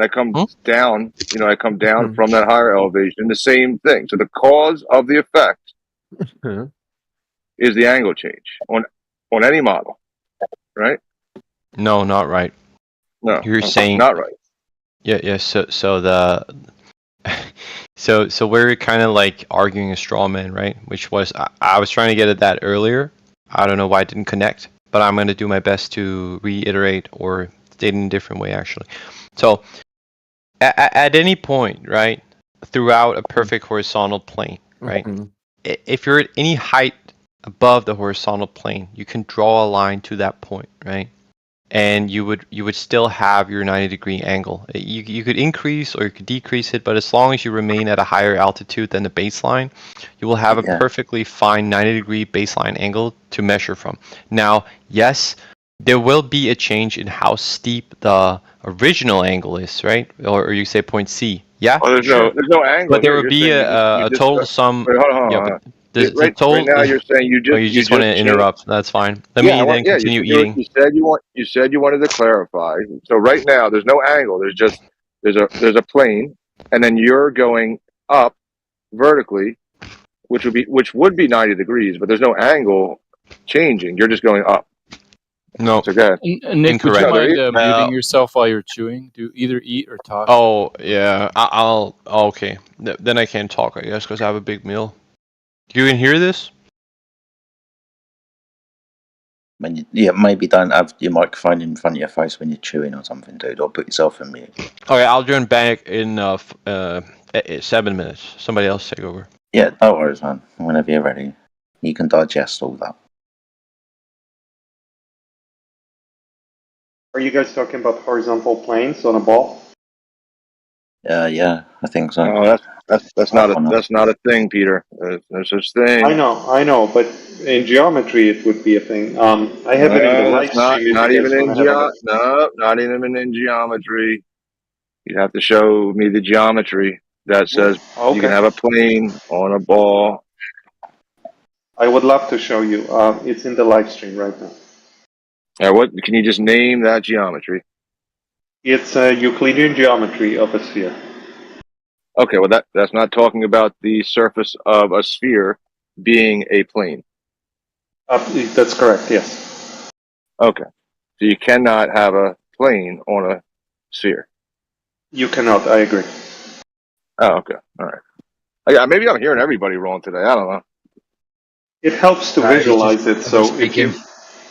I come down. I come down from that higher elevation. The same thing. So the cause of the effect is the angle change on any model, right? No, not right. No, You're saying not right. yeah. So the so we're kind of like arguing a straw man, right? Which was I was trying to get at that earlier. I don't know why it didn't connect, but I'm going to do my best to reiterate or state in a different way, actually. So at any point, right, throughout a perfect horizontal plane, right, if you're at any height above the horizontal plane, you can draw a line to that point, right? And you would still have your 90-degree angle. You could increase or you could decrease it, but as long as you remain at a higher altitude than the baseline, you will have a perfectly fine 90-degree baseline angle to measure from. Now, yes, there will be a change in how steep the original angle is, right? Or you say point C. Yeah, Oh, there's no angle but there here. would You're be saying a total sum. Wait, hold on. Yeah, but the Right total. now, you're saying you Oh, just you just want to changed. interrupt. That's fine. Let Yeah, me then continue eating. you said you wanted to clarify. So right now, there's no angle. There's a plane, and then you're going up vertically, which would be 90 degrees, but there's no angle changing. You're just going up. No. It's okay. Nick, would you Incorrect. mind muting yourself while you're chewing? Do either eat or talk. Oh, yeah. I'll okay. Then I can't talk, I guess, because I have a big meal. You can hear this? Maybe don't have your microphone in front of your face when you're chewing or something, dude, or put yourself in mute. Okay, I'll join back in 7 minutes. Somebody else take over. Yeah, no worries, man. Whenever you're ready, you can digest all that. Are you guys talking about horizontal planes on a ball? Yeah, I think so. No, that's not a thing, Peter. There's such thing. I know, but in geometry it would be a thing. I have it in the live stream. Not even in geometry. You have to show me the geometry that says you can have a plane on a ball. I would love to show you. It's in the live stream right now. What can you just name that geometry? It's a Euclidean geometry of a sphere. Okay, well that's not talking about the surface of a sphere being a plane. That's correct. Yes. Okay, so you cannot have a plane on a sphere. You cannot. I agree. Oh, okay, all right. Maybe I'm hearing everybody wrong today. I don't know. It helps to visualize it. So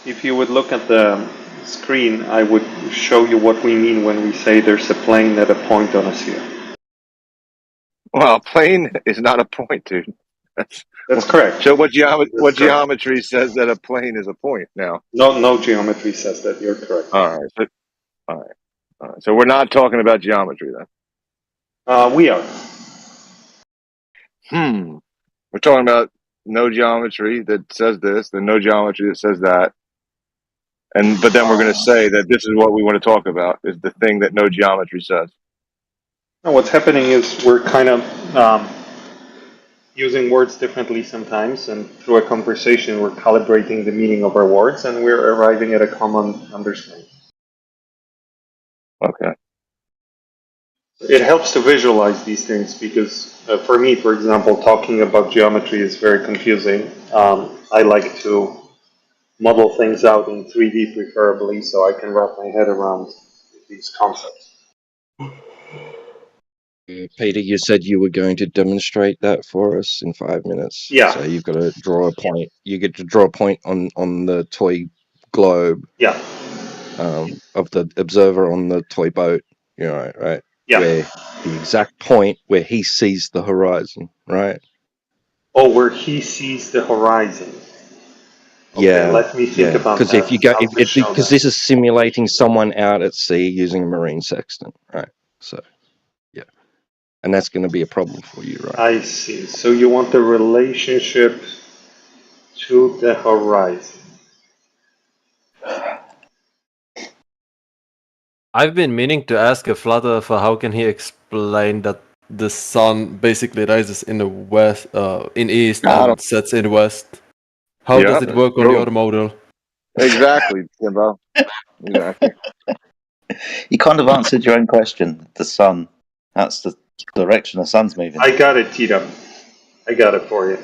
if you would look at the screen, I would show you what we mean when we say there's a plane at a point on a sphere. Well, a plane is not a point, dude. That's correct. So what geometry says that a plane is a point now? No geometry says that. You're correct. All right. So we're not talking about geometry then. We are. We're talking about no geometry that says this, then no geometry that says that. But then we're going to say that this is what we want to talk about, is the thing that no geometry says. Now, what's happening is we're kind of using words differently sometimes, and through a conversation we're calibrating the meaning of our words, and we're arriving at a common understanding. Okay. It helps to visualize these things because for me, for example, talking about geometry is very confusing. I like to model things out in 3D preferably so I can wrap my head around these concepts. Peter, you said you were going to demonstrate that for us in 5 minutes. Yeah. So you've got to draw a point. You get to draw a point on the toy globe. Yeah. Of the observer on the toy boat. Right. Yeah. Where the exact point where he sees the horizon, right? Oh, where he sees the horizon. Okay, let me think about that. Because if you go, because this is simulating someone out at sea using a marine sextant, right? So, yeah, and that's going to be a problem for you, right? I see. So you want the relationship to the horizon. I've been meaning to ask a Flutter for how can he explain that the sun basically rises in the west, in east, and sets in west. How does it work on your model? Exactly, Timbo. Exactly. You kind of answered your own question. The sun. That's the direction the sun's moving. I got it, Tita. I got it for you.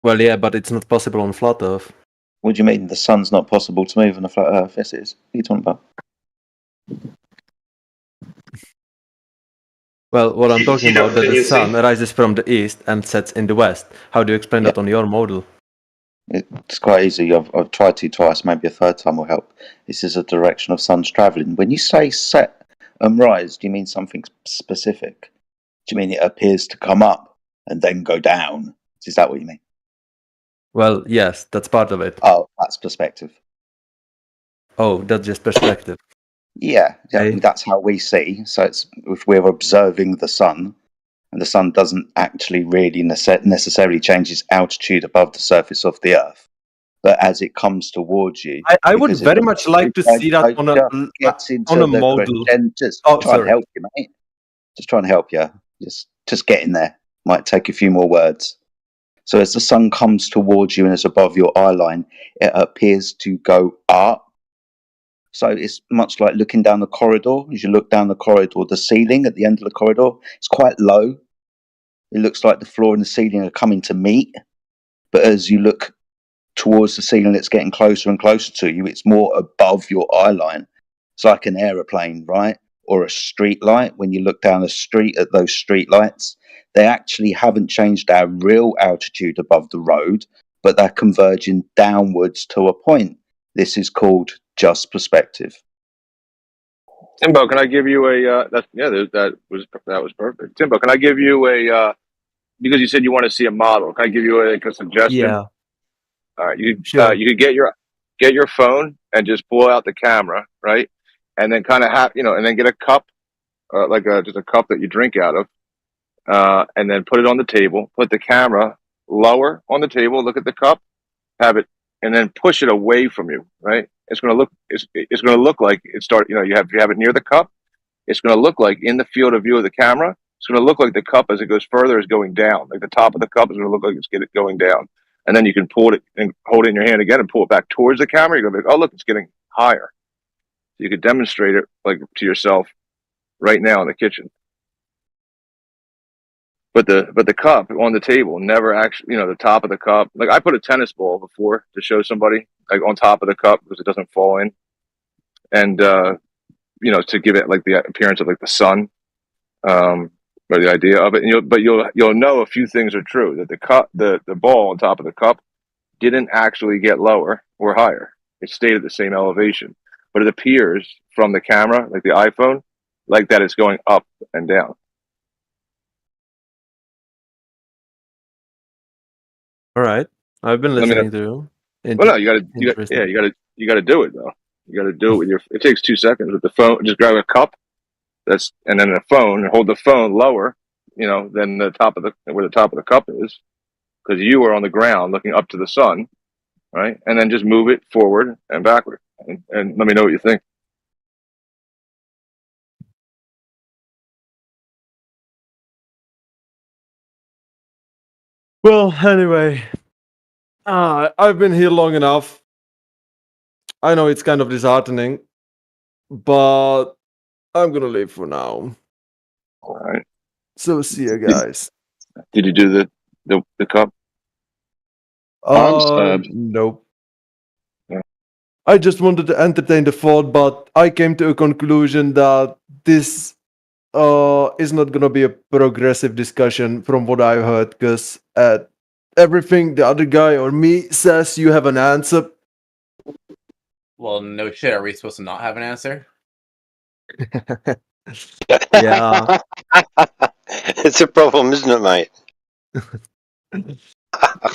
Well, yeah, but it's not possible on flat Earth. What do you mean? The sun's not possible to move on a flat Earth? Yes, it is. What are you talking about? Well, what I'm talking Tito, about that can the you see? sun rises from the east and sets in the west. How do you explain Yeah. that on your model? It's quite easy. I've tried to twice, maybe a third time will help. This is a direction of sun's travelling. When you say set and rise, do you mean something specific? Do you mean it appears to come up and then go down? Is that what you mean? Well, yes, that's part of it. Oh, that's perspective. Oh, that's just perspective. Yeah, Okay. that's how we see. So it's if we're observing the sun, and the sun doesn't actually really necessarily change its altitude above the surface of the Earth, but as it comes towards you, I would because it very much like to see that on a just gets on into a the model. crescendo. Just Oh, try and sorry. help you, mate. Just try and help you. Just get in there. Might take a few more words. So as the sun comes towards you and is above your eye line, it appears to go up. So it's much like looking down the corridor. As you look down the corridor, the ceiling at the end of the corridor is quite low. It looks like the floor and the ceiling are coming to meet. But as you look towards the ceiling, it's getting closer and closer to you. It's more above your eye line. It's like an aeroplane, right? Or a street light. When you look down the street at those street lights, they actually haven't changed our real altitude above the road, but they're converging downwards to a point. This is called just perspective. Timbo, can I give you a? That was perfect. Timbo, can I give you a? Because you said you want to see a model. Can I give you a suggestion? Yeah. All right, you Sure. you could get your phone and just pull out the camera, right, and then kind of have and then get a cup, just a cup that you drink out of, and then put it on the table. Put the camera lower on the table. Look at the cup. Have it, and then push it away from you. Right. It's going to look. It's going to look like it start. You have it near the cup. It's going to look like in the field of view of the camera. It's going to look like the cup as it goes further is going down. Like the top of the cup is going to look like it's going down. And then you can pull it and hold it in your hand again and pull it back towards the camera. You're going to be like, oh, look, it's getting higher. So you could demonstrate it like to yourself right now in the kitchen. But the cup on the table never actually, the top of the cup. Like I put a tennis ball before to show somebody like on top of the cup because it doesn't fall in. And, to give it like the appearance of like the sun. Or the idea of it, but you'll know a few things are true. That the ball on top of the cup didn't actually get lower or higher. It stayed at the same elevation, but it appears from the camera, like the iPhone, like that it's going up and down. All right. I've been Let me know. listening to you. Well, no, you Interesting. gotta do it though. You gotta do it with your. It takes 2 seconds with the phone. Just grab a cup. And then a phone and hold the phone lower, than the top of where the top of the cup is, because you are on the ground looking up to the sun, right? And then just move it forward and backward, and let me know what you think. Well, anyway, I've been here long enough. I know it's kind of disheartening, but I'm gonna leave for now. All right. So see you guys. Did you do the cup? Nope. Yeah. I just wanted to entertain the thought, but I came to a conclusion that this is not gonna be a progressive discussion from what I've heard, because everything the other guy or me says you have an answer. Well, no shit. Are we supposed to not have an answer? Yeah. It's a problem, isn't it, mate?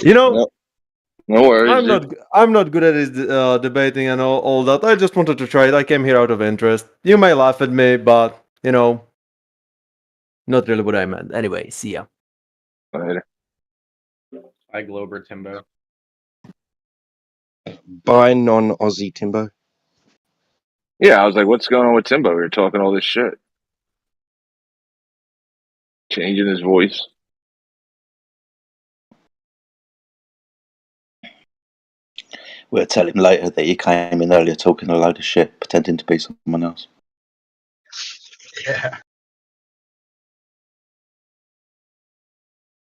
No worries. I'm not good at this, debating and all that. I just wanted to try it. I came here out of interest. You may laugh at me, but not really what I meant. Anyway, see ya. Later. Hi, Glober Timbo. Bye, non-Aussie Timbo. Yeah, I was like, what's going on with Timbo? We were talking all this shit, changing his voice. We'll tell him later that he came in earlier talking a load of shit, pretending to be someone else. Yeah.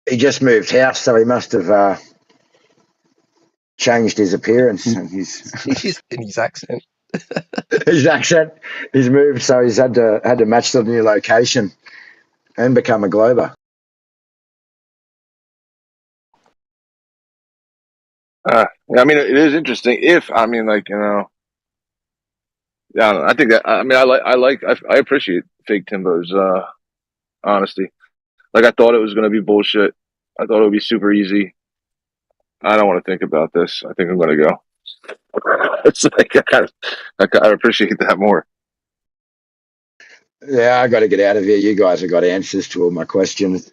He just moved house, so he must have changed his appearance and his in his accent. his accent. He's moved, so he's had to match the new location and become a glober. Yeah, I mean, it is interesting. If I mean, like, you know, yeah, I don't know. I think that I mean, I appreciate Fake Timbo's honesty. Like, I thought it was going to be bullshit. I thought it would be super easy. I don't want to think about this. I think I'm going to go. It's like I appreciate that more. Yeah, I got to get out of here. You guys have got answers to all my questions.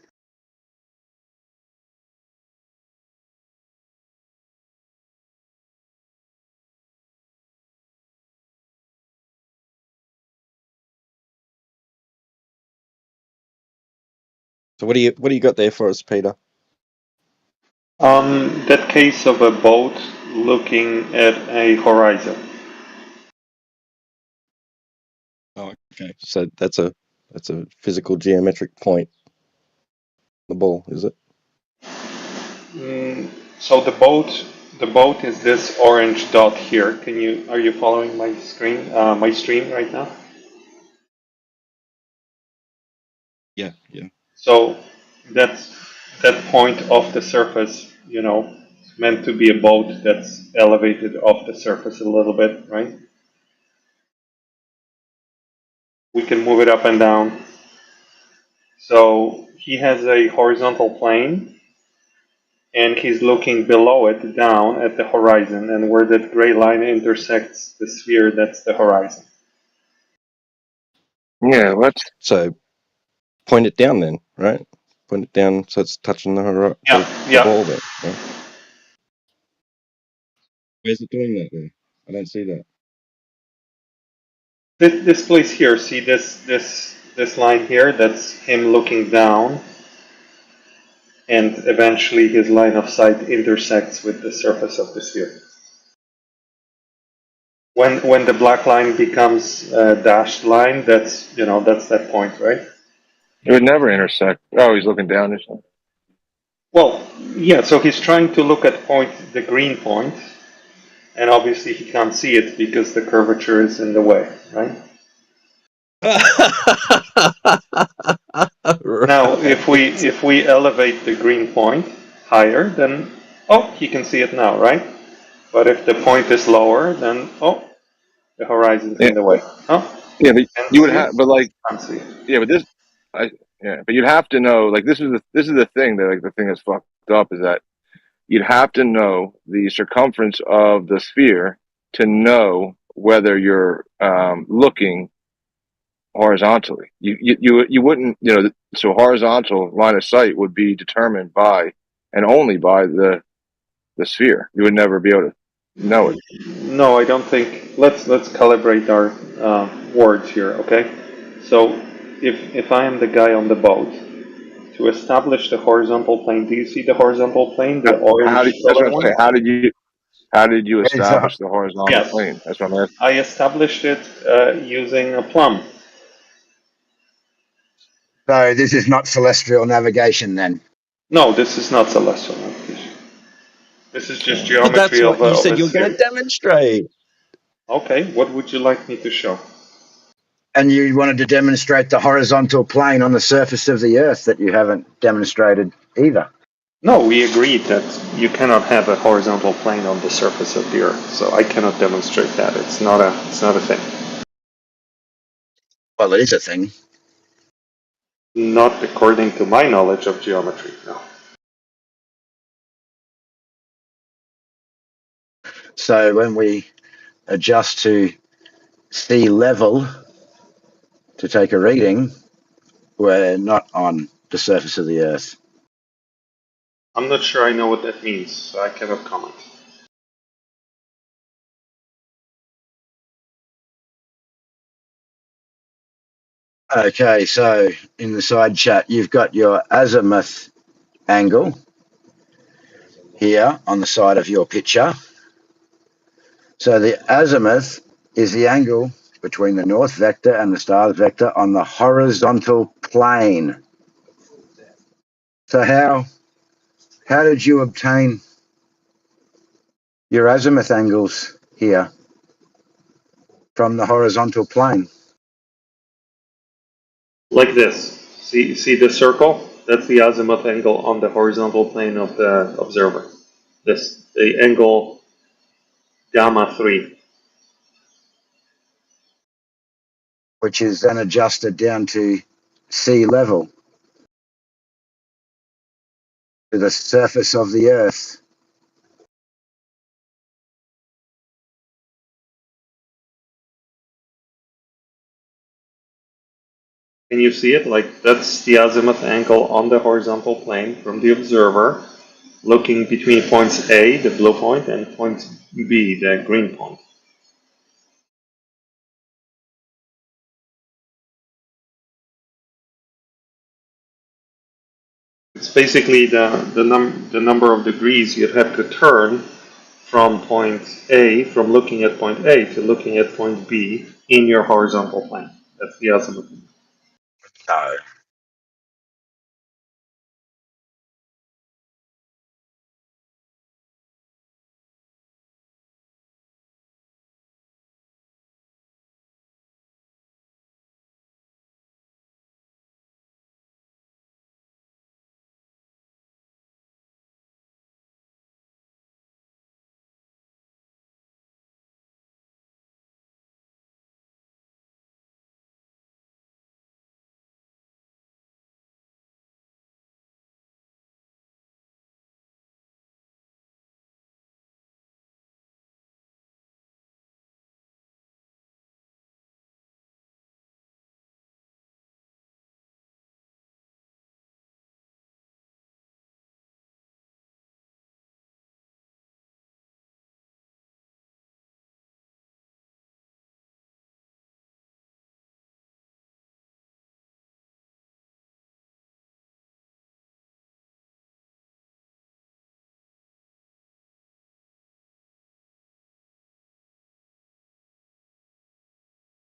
So what do you got there for us, Peter? That case of a boat looking at a horizon. Oh, okay. So that's a physical geometric point. The ball, is it? So the boat is this orange dot here. Are you following my screen, my stream right now? Yeah. So that's that point off the surface, you know, it's meant to be a boat that's elevated off the surface a little bit, right? We can move it up and down. So he has a horizontal plane and he's looking below it down at the horizon, and where that gray line intersects the sphere, that's the horizon. Yeah, what? So point it down then, right? Point it down so it's touching the ball there. Right? Where's it doing that there? I don't see that. This place here, see this line here, that's him looking down, and eventually his line of sight intersects with the surface of the sphere. When the black line becomes a dashed line, that's that point, right? It would never intersect. Oh, he's looking down or something. Well, yeah. So he's trying to look at the green point, and obviously he can't see it because the curvature is in the way, right? Now, if we elevate the green point higher, then he can see it now, right? But if the point is lower, then the horizon's in the way. Yeah, but you would have, but like, can't see it. yeah, but but you'd have to know. Like, this is the thing that, like, the thing that's fucked up is that you'd have to know the circumference of the sphere to know whether you're looking horizontally. You wouldn't, you know. So horizontal line of sight would be determined by and only by the sphere. You would never be able to know it. No, I don't think. Let's calibrate our words here, okay? So if I am the guy on the boat, to establish the horizontal plane, do you see the horizontal plane, the orange That's color what I'm one? saying. How did you establish the horizontal Yes, plane? That's what I'm asking. I established it using a plumb. So this is not celestial navigation then? No, this is not celestial navigation. This is just But geometry that's what you of said a you were going sphere. to demonstrate. Okay, what would you like me to show? And you wanted to demonstrate the horizontal plane on the surface of the Earth that you haven't demonstrated either. No, we agreed that you cannot have a horizontal plane on the surface of the Earth, so I cannot demonstrate that. It's not a thing. Well, it is a thing. Not according to my knowledge of geometry, no. So when we adjust to sea level to take a reading, we're not on the surface of the Earth. I'm not sure I know what that means, so I cannot comment. Okay, so in the side chat, you've got your azimuth angle here on the side of your picture. So the azimuth is the angle between the north vector and the stars vector on the horizontal plane. So how did you obtain your azimuth angles here from the horizontal plane. Like this. See the circle? That's the azimuth angle on the horizontal plane of the observer. The angle gamma 3. Which is then adjusted down to sea level, to the surface of the Earth. Can you see it? Like that's the azimuth angle on the horizontal plane from the observer, looking between points A, the blue point, and point B, the green point. It's basically the number of degrees you'd have to turn from point A, from looking at point A to looking at point B in your horizontal plane. That's the azimuth. No.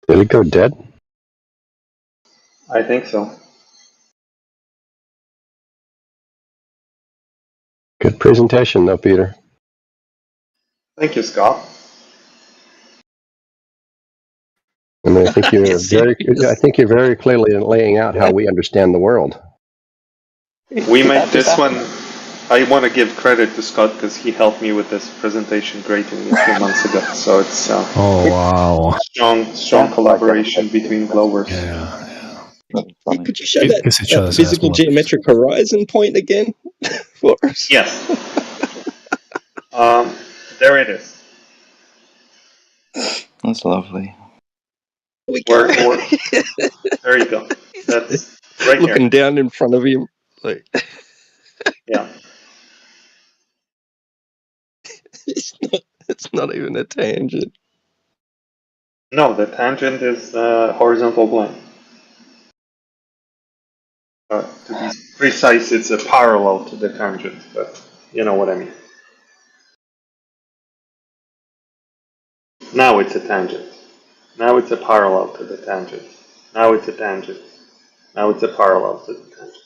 Did it go dead? I think so. Good presentation, though, Peter. Thank you, Scott. I mean, I think you're Serious? very clearly laying out how we understand the world. We made this one. I want to give credit to Scott because he helped me with this presentation greatly a few months ago. So it's Oh wow! strong collaboration between Glovers. Yeah. Could you show Kiss each that other's ass physical more. geometric horizon point again for us? Yes. There it is. That's lovely. We go. There you go. That's right Looking here. down in front of him. Like, Yeah. it's not even a tangent. No, the tangent is horizontal plane. To be precise, it's a parallel to the tangent, but you know what I mean. Now it's a tangent. Now it's a parallel to the tangent. Now it's a tangent. Now it's a parallel to the tangent.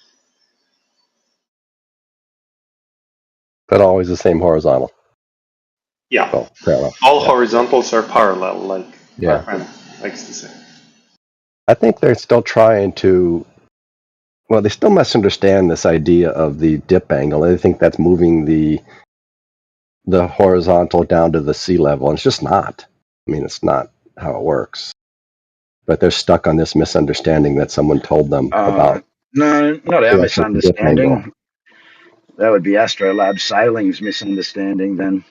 But always the same horizontal. Yeah. Oh, parallel. All Yeah. horizontals are parallel, like our Yeah. friend likes to say. I think they're still trying to. Well, they still misunderstand this idea of the dip angle. They think that's moving the horizontal down to the sea level, and it's just not. I mean, it's not how it works. But they're stuck on this misunderstanding that someone told them about. No, not our the actual dip angle. misunderstanding. That would be Astrolab Sailing's misunderstanding then.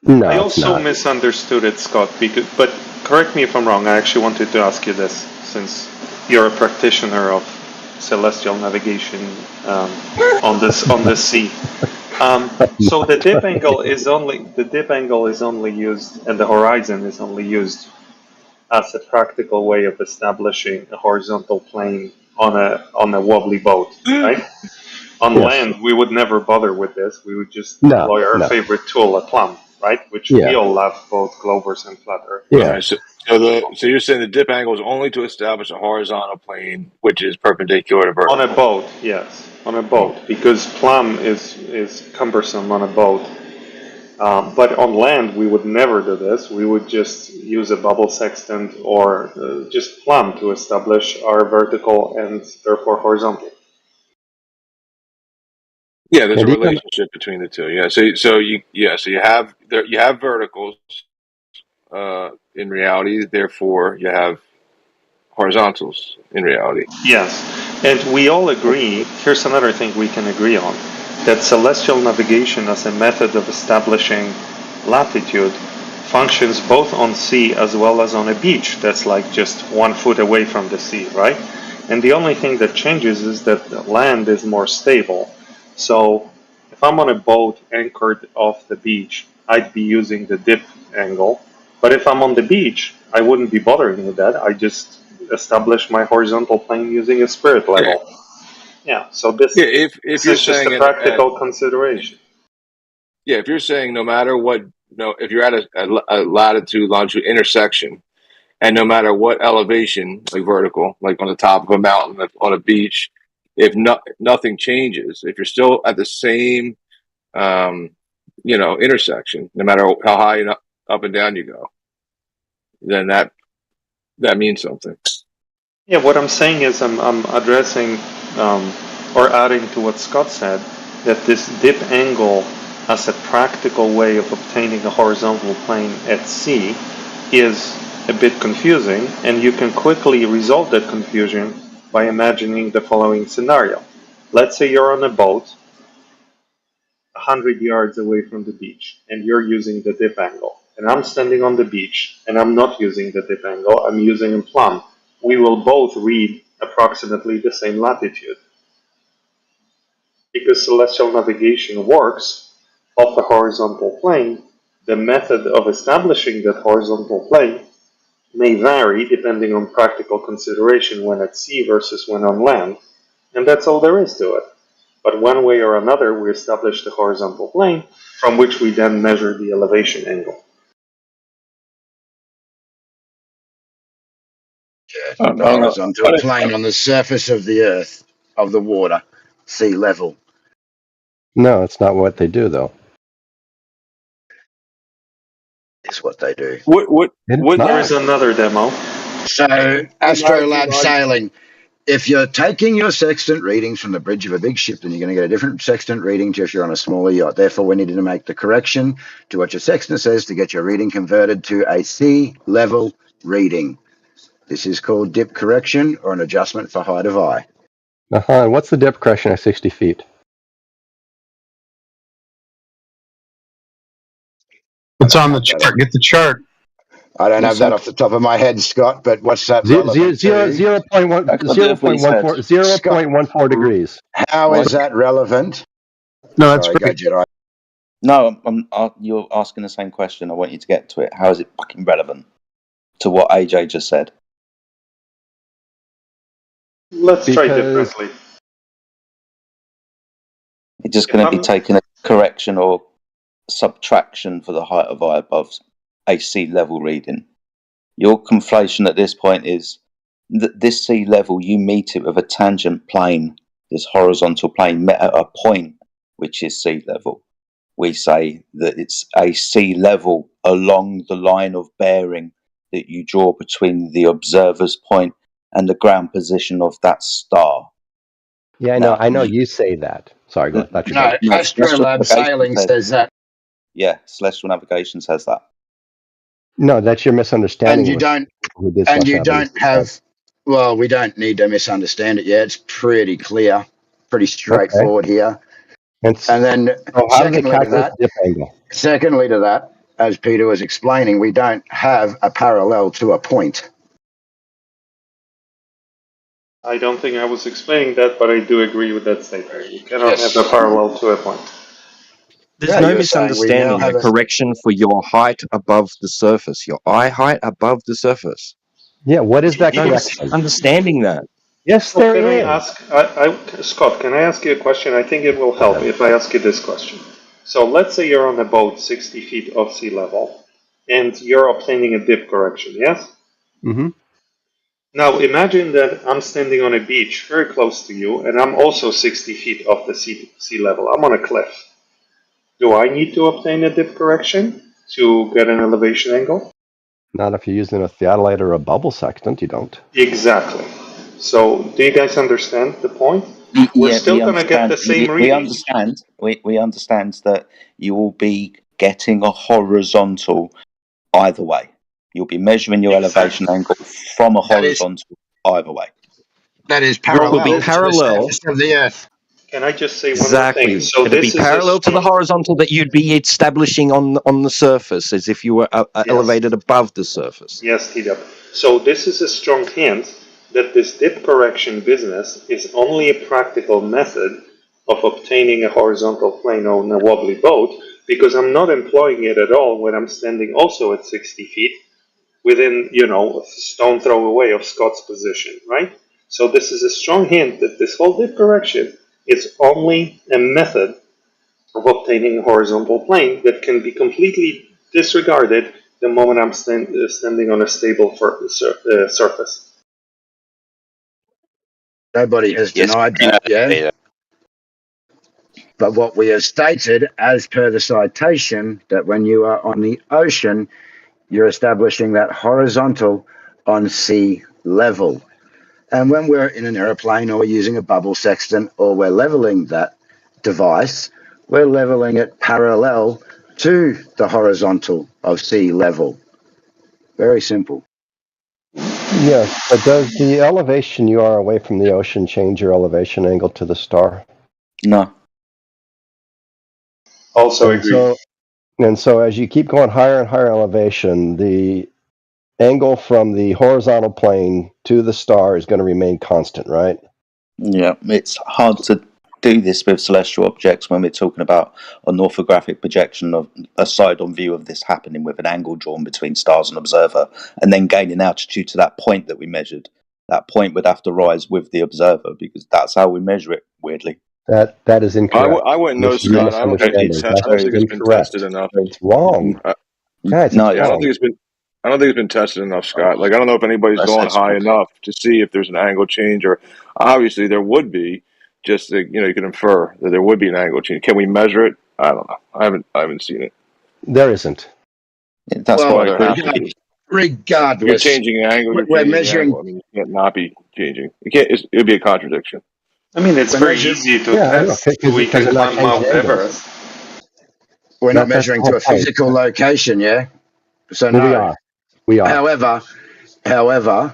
No, I it's also not. misunderstood it, Scott, but correct me if I'm wrong. I actually wanted to ask you this, since you're a practitioner of celestial navigation on the sea. So the dip angle is only used, and the horizon is only used as a practical way of establishing a horizontal plane on a wobbly boat, right? On Yes. land, we would never bother with this. We would just No, deploy our no. favorite tool, a plumb, right? Which we Yeah. all love, both Glovers and Flat Earth. Yeah. All right, so you're saying the dip angle is only to establish a horizontal plane which is perpendicular to vertical. On a boat, yes, on a boat, because plumb is cumbersome on a boat. But on land, we would never do this. We would just use a bubble sextant or just plumb to establish our vertical and therefore horizontal. Yeah, there's a And even relationship between the two. Yeah, so you have verticals in reality. Therefore, you have horizontals in reality. Yes, and we all agree, here's another thing we can agree on, that celestial navigation as a method of establishing latitude functions both on sea as well as on a beach that's like just 1 foot away from the sea, right? And the only thing that changes is that the land is more stable. So if I'm on a boat anchored off the beach, I'd be using the dip angle. But if I'm on the beach, I wouldn't be bothering with that. I just establish my horizontal plane using a spirit Yeah, level. Yeah, so this yeah. If you're is just a saying practical consideration. yeah, if you're saying no matter what, no, if you're at a latitude longitude intersection, and no matter what elevation, like vertical, like on the top of a mountain, on a beach, if nothing changes, if you're still at the same intersection, no matter how high and up and down you go, then that means something. Yeah, what I'm saying is I'm addressing or adding to what Scott said, that this dip angle as a practical way of obtaining a horizontal plane at sea is a bit confusing, and you can quickly resolve that confusion by imagining the following scenario. Let's say you're on a boat 100 yards away from the beach and you're using the dip angle, and I'm standing on the beach and I'm not using the dip angle, I'm using a plumb. We will both read approximately the same latitude. Because celestial navigation works off a horizontal plane, the method of establishing that horizontal plane may vary depending on practical consideration when at sea versus when on land, and that's all there is to it. But one way or another, we establish the horizontal plane from which we then measure the elevation angle. The horizontal plane on the surface of the earth, of the water, sea level. no, it's not what they do though. Is what they do. What It's There not. is another demo. So, astrolab sailing. If you're taking your sextant readings from the bridge of a big ship, then you're going to get a different sextant reading to if you're on a smaller yacht. Therefore, we needed to make the correction to what your sextant says to get your reading converted to a sea level reading. This is called dip correction or an adjustment for height of eye. What's the dip correction at 60 feet? It's on the chart. Get the chart. I don't have that off the top of my head, Scott, but what's that Zero, relevant to? 0.14 degrees. How is that relevant? No, that's Sorry, go right. Jedi. No, you're asking the same question. I want you to get to it. How is it fucking relevant to what AJ just said? Let's try differently. It's just going to be taking a correction or subtraction for the height of eye above a sea level reading. Your conflation at this point is that this sea level, you meet it with a tangent plane, this horizontal plane met at a point which is sea level. We say that it's a sea level along the line of bearing that you draw between the observer's point and the ground position of that star. Yeah, I know you say that. Sorry, go ahead. No, Astrolab sailing says that. Yeah, celestial navigation says that. No, that's your misunderstanding. And you don't have, well, we don't need to misunderstand it yet. It's pretty clear, pretty straightforward here. And then secondly to that, as Peter was explaining, we don't have a parallel to a point. I don't think I was explaining that, but I do agree with that statement. You cannot have a parallel to a point. There's no misunderstanding. A correction for your height above the surface, your eye height above the surface. Yeah, what is that No correction? understanding that. Yes, Well, there is. Scott, can I ask you a question? I think it will help if I ask you this question. So let's say you're on a boat 60 feet off sea level, and you're obtaining a dip correction, yes? Mm-hmm. Now imagine that I'm standing on a beach very close to you, and I'm also 60 feet off the sea level. I'm on a cliff. Do I need to obtain a dip correction to get an elevation angle? Not if you're using a theodolite or a bubble sextant, you don't. Exactly. So, do you guys understand the point? We're Yeah, still we going to get understand. the same We readings. understand. We understand that you will be getting a horizontal either way. You'll be measuring your elevation angle from a horizontal either way. That is Well, it'll be parallel to the parallel. surface of the Earth. Can I just say one more thing? Exactly. So It'll be this is a parallel to the horizontal that you'd be establishing on the surface, as if you were elevated above the surface. Yes, T-Dub. So this is a strong hint that this dip correction business is only a practical method of obtaining a horizontal plane on a wobbly boat, because I'm not employing it at all when I'm standing also at 60 feet within, a stone throw away of Scott's position, right? So this is a strong hint that this whole dip correction is only a method of obtaining a horizontal plane that can be completely disregarded the moment I'm standing on a stable surface. Nobody has denied that, yeah? But what we have stated, as per the citation, that when you are on the ocean, you're establishing that horizontal on sea level. And when we're in an aeroplane or we're using a bubble sextant or we're leveling that device, we're leveling it parallel to the horizontal of sea level. Very simple. Yes, but does the elevation you are away from the ocean change your elevation angle to the star? No. Also And agree. so as you keep going higher and higher elevation, the angle from the horizontal plane to the star is going to remain constant, right? Yeah, it's hard to do this with celestial objects when we're talking about an orthographic projection of a side-on view of this happening with an angle drawn between stars and observer, and then gaining altitude to that point that we measured. That point would have to rise with the observer because that's how we measure it. Weirdly, that is incorrect. I wouldn't know, You're Scott. I don't think misunderstanding. I don't think it's been tested Incorrect. enough. It's wrong. Guys, no, it's Yeah, I don't wrong. think it's been. I don't think it's been tested enough, Scott. Like I don't know if anybody's That's gone it, high Scott. enough to see if there's an angle change, or obviously there would be. Just that, you can infer that there would be an angle change. Can we measure it? I don't know. I haven't seen it. There isn't. That's Well, what I There has agree. to be. If you're regardless, changing an angle, you're we're changing the angle. measuring. I mean, you can't not be changing. You can't. It'd be a contradiction. I mean, it's We're very measuring. easy to Yeah, I know, test. We because can they're not climb changing Mount angles. Everest. We're not That's the measuring to whole a point. physical location, yeah. So Well, no. we are. However,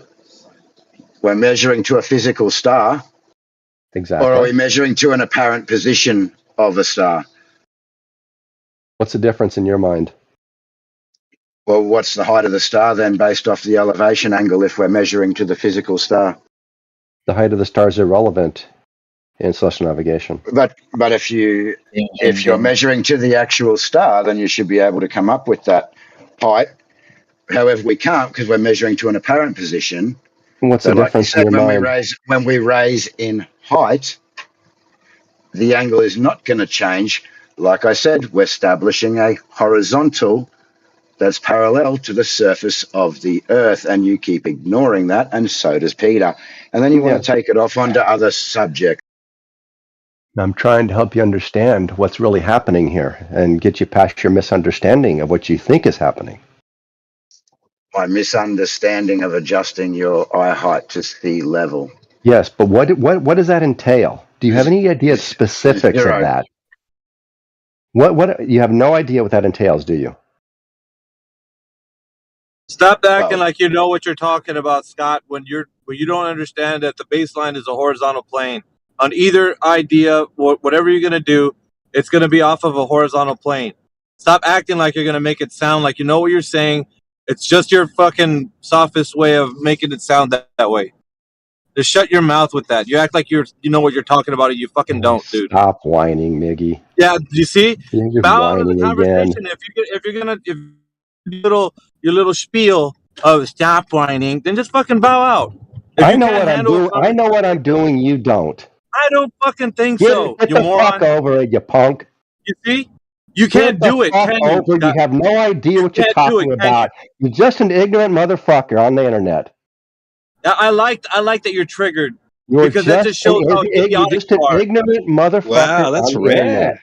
we're measuring to a physical star, Exactly. or are we measuring to an apparent position of a star? What's the difference in your mind? Well, what's the height of the star then, based off the elevation angle, if we're measuring to the physical star? The height of the star is irrelevant in celestial navigation. But if you're measuring to the actual star, then you should be able to come up with that height. However, we can't because we're measuring to an apparent position. What's So, the like you difference in said, your when mind? we raise in height, the angle is not going to change. Like I said, we're establishing a horizontal that's parallel to the surface of the Earth, and you keep ignoring that, and so does Peter. And then you want to take it off onto other subjects. I'm trying to help you understand what's really happening here and get you past your misunderstanding of what you think is happening. My misunderstanding of adjusting your eye height to sea level. Yes, but what does that entail? Do you have any idea specifics You're of right. that? What you have no idea what that entails, do you? Stop acting like you know what you're talking about, Scott, when you don't understand that the baseline is a horizontal plane. On either idea, whatever you're going to do, it's going to be off of a horizontal plane. Stop acting like you're going to make it sound like you know what you're saying. It's just your fucking sophist way of making it sound that way. Just shut your mouth with that. You act like you know what you're talking about, and you fucking don't, dude. Stop whining, Miggy. Yeah, do you see? You're just Bow out of the whining conversation. again. If your little spiel of stop whining, then just fucking bow out. If I you know can't what I'm handle a doing. I know what I'm doing. You don't. I don't fucking think Get so, you the fuck moron. over it, you punk. You see? You Get can't the do it, fuck can you? over it. You have no idea what you're can't do it, talking can you? about. You're just an ignorant motherfucker on the internet. I like that you're triggered You're because that just shows how you're idiotic just you an are. ignorant motherfucker Wow, that's on the internet. rare.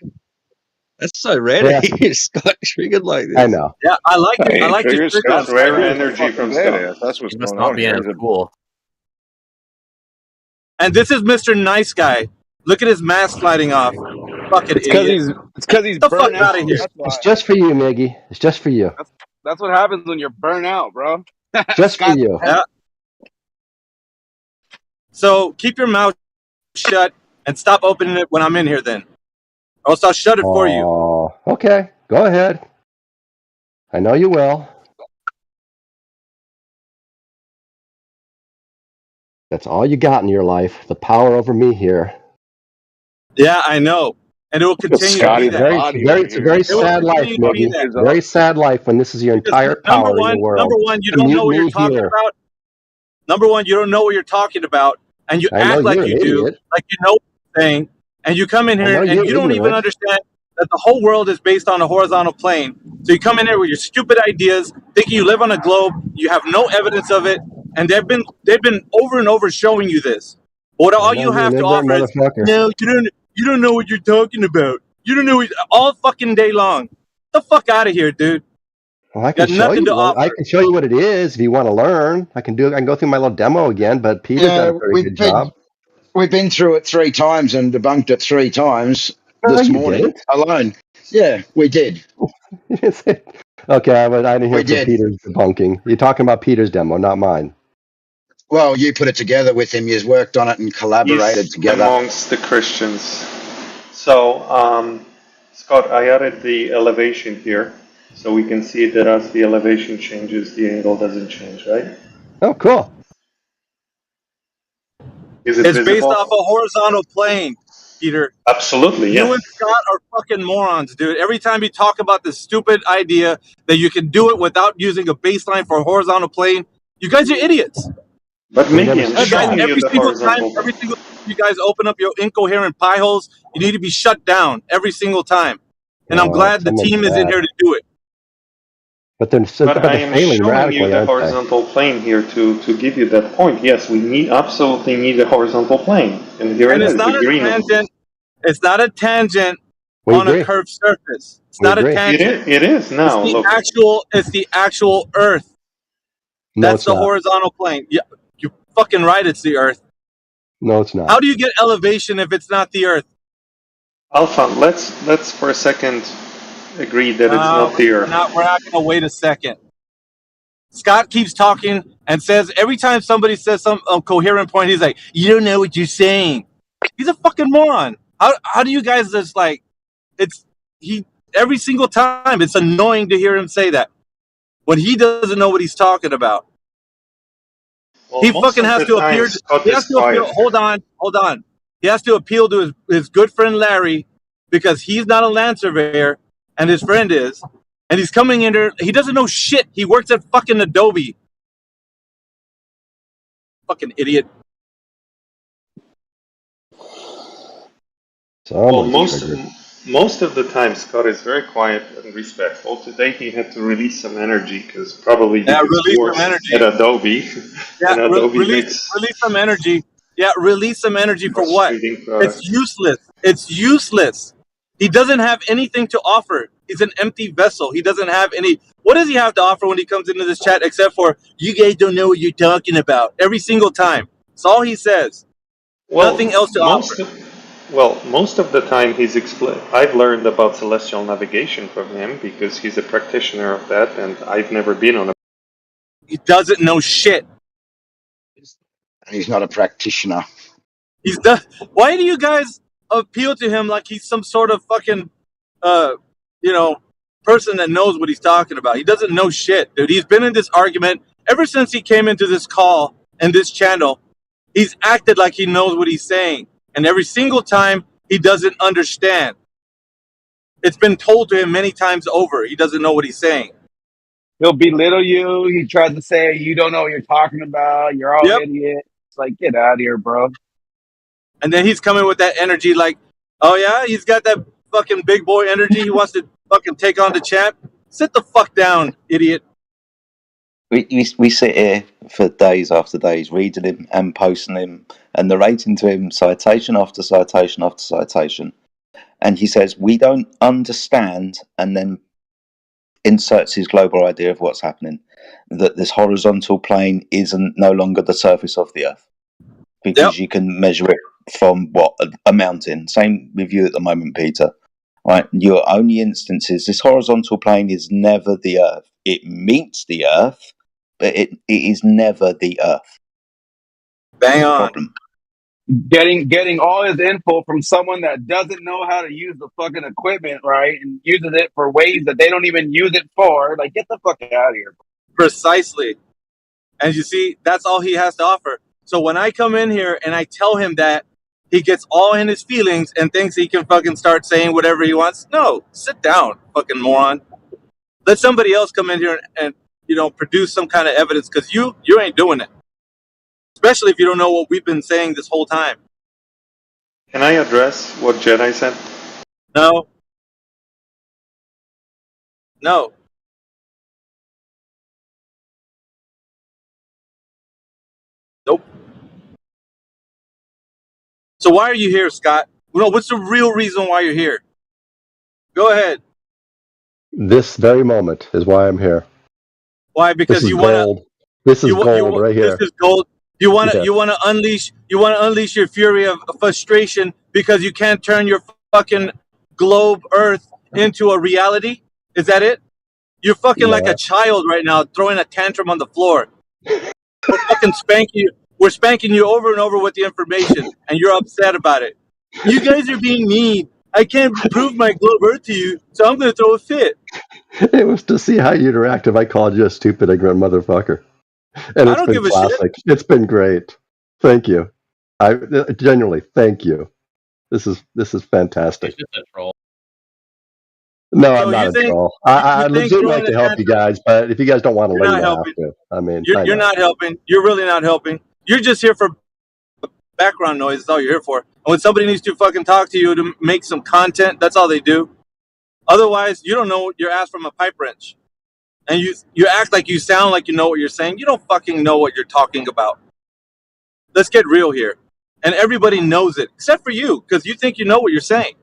That's so rare to hear Scott triggered like this. I know. Yeah, I like it. I Hey, like his triggers. triggers. Scott's That's rare calm as a energy fucking from Scott. badass. That's what's He must going not on be here. in a school. And this is Mr. Nice Guy. Look at his mask sliding off. Fucking It's because idiot. he's Get the fuck burnt out of out. here. That's why. It's just for you, Miggy. It's just for you. That's what happens when you're burnt out, bro. Just for you. Yeah. So keep your mouth shut and stop opening it when I'm in here then. Or else I'll shut it for you. Oh, okay. Go ahead. I know you will. That's all you got in your life. The power over me here. Yeah, I know. And it will continue to be that. It's a very sad life, Miggy. Very sad life when this is your entire power in the world. Number one, you To don't mute know what you're me talking here. about. Number one, you don't know what you're talking about, and you I know act like you're you an do, idiot. like you know what you're saying, and you come in I here know and you're you don't even ignorant. understand that the whole world is based on a horizontal plane. So you come in here with your stupid ideas, thinking you live on a globe, you have no evidence of it, and they've been over and over showing you this. But all you have to offer is, no, you don't know what you're talking about. You don't know it all fucking day long. Get the fuck out of here, dude. Well, I can Got show nothing you. to offer. I can show you what it is if you want to learn. I can go through my little demo again. But Peter's done a very good job. We've been through it 3 times and debunked it 3 times this you morning didn't. alone. Yeah, we did. Okay, but I didn't hear We from did. Peter's debunking. You're talking about Peter's demo, not mine. Well, you put it together with him. You've worked on it and collaborated He's together. amongst the Christians. So, Scott, I added the elevation here, so we can see that as the elevation changes, the angle doesn't change, right? Oh, cool. Is it It's based visible? off a horizontal plane, Peter. Absolutely, You yes. and Scott are fucking morons, dude. Every time you talk about this stupid idea that you can do it without using a baseline for a horizontal plane, you guys are idiots. But Mickey, I'm Guys, showing you the horizontal. every single time you guys open up your incoherent pie holes, you need to be shut down every single time. And I'm glad the team is in here to do it. But they're But I am failing showing you radically, the aren't they? horizontal plane here to give you that point. Yes, we absolutely need a horizontal plane, and here And it it's is, not the a green one. tangent. It's not a tangent We on agree. a curved surface. It's We not agree. a tangent. It is now. Look. It's the actual Earth. No, That's it's the not. horizontal plane. Yeah, you're fucking right. It's the Earth. No, it's not. How do you get elevation if it's not the Earth? Alpha, let's for a second agree that it's not the Earth. We're not going to wait a second. Scott keeps talking and says every time somebody says some coherent point, he's like, "You don't know what you're saying." He's a fucking moron. How do you guys just like? Every single time it's annoying to hear him say that when he doesn't know what he's talking about. Well, He fucking has to appear. He has to appeal. Hold on. He has to appeal to his good friend Larry because he's not a land surveyor and his friend is, and he's coming in there. He doesn't know shit. He works at fucking Adobe. Fucking idiot. Well, most of the time, Scott is very quiet and respectful. Today, he had to release some energy because probably he gets worse at Adobe. Yeah, and Adobe release some energy. Yeah, release some energy for what? products. It's useless. It's useless. He doesn't have anything to offer. He's an empty vessel. He doesn't have any. What does he have to offer when he comes into this chat except for, you guys don't know what you're talking about? Every single time. That's all he says. Nothing else to offer. Most of the time he's I've learned about celestial navigation from him because he's a practitioner of that, and I've never been on a. He doesn't know shit. And he's not a practitioner. Why do you guys appeal to him like he's some sort of fucking, person that knows what he's talking about? He doesn't know shit, dude. He's been in this argument ever since he came into this call and this channel. He's acted like he knows what he's saying. And every single time, he doesn't understand. It's been told to him many times over. He doesn't know what he's saying. He'll belittle you. He tries to say, you don't know what you're talking about. You're all idiot. It's like, get out of here, bro. And then he's coming with that energy like, oh yeah, he's got that fucking big boy energy. He wants to fucking take on the champ. Sit the fuck down, idiot. We sit here for days after days reading him and posting him and narrating to him citation after citation after citation. And he says, we don't understand, and then inserts his global idea of what's happening, that this horizontal plane isn't no longer the surface of the Earth, because you can measure it from a mountain. Same with you at the moment, Peter. Right? Your only instance is this horizontal plane is never the Earth. It meets the Earth, but it is never the Earth. Bang on. Problem. Getting all his info from someone that doesn't know how to use the fucking equipment, right? And uses it for ways that they don't even use it for. Like, get the fuck out of here. Precisely. And you see, that's all he has to offer. So when I come in here and I tell him that, he gets all in his feelings and thinks he can fucking start saying whatever he wants. No, sit down, fucking moron. Let somebody else come in here and you know, produce some kind of evidence, because you ain't doing it. Especially if you don't know what we've been saying this whole time. Can I address what Jedi said? No. No. Nope. So why are you here, Scott? No, what's the real reason why you're here? Go ahead. This very moment is why I'm here. Why? This Because is you want to. gold. This is gold right This here. is gold. You want to. Yeah. You want to unleash. You want to unleash your fury of frustration because you can't turn your fucking globe Earth into a reality. Is that it? You're fucking like a No. child right now, throwing a tantrum on the floor. We're fucking spanking you. We're spanking you over and over with the information, and you're upset about it. You guys are being mean. I can't prove my globe Earth to you, so I'm going to throw a fit. It was to see how you interact if I called you a stupid, ignorant motherfucker. And I it's don't been give a shit. classic. It's been great. Thank you. I genuinely thank you. This is fantastic. He's just a troll. No, So I'm not you a think troll. you I think legitimately throwing like a to help you tantrum? guys, but if you guys don't want to You're leave, not I have helping. to. I mean, I You're know. not helping. You're really not helping. You're just here for background noise. That's all you're here for. And when somebody needs to fucking talk to you to make some content, that's all they do. Otherwise, you don't know your ass from a pipe wrench. And you act like you sound like you know what you're saying. You don't fucking know what you're talking about. Let's get real here. And everybody knows it, except for you, because you think you know what you're saying.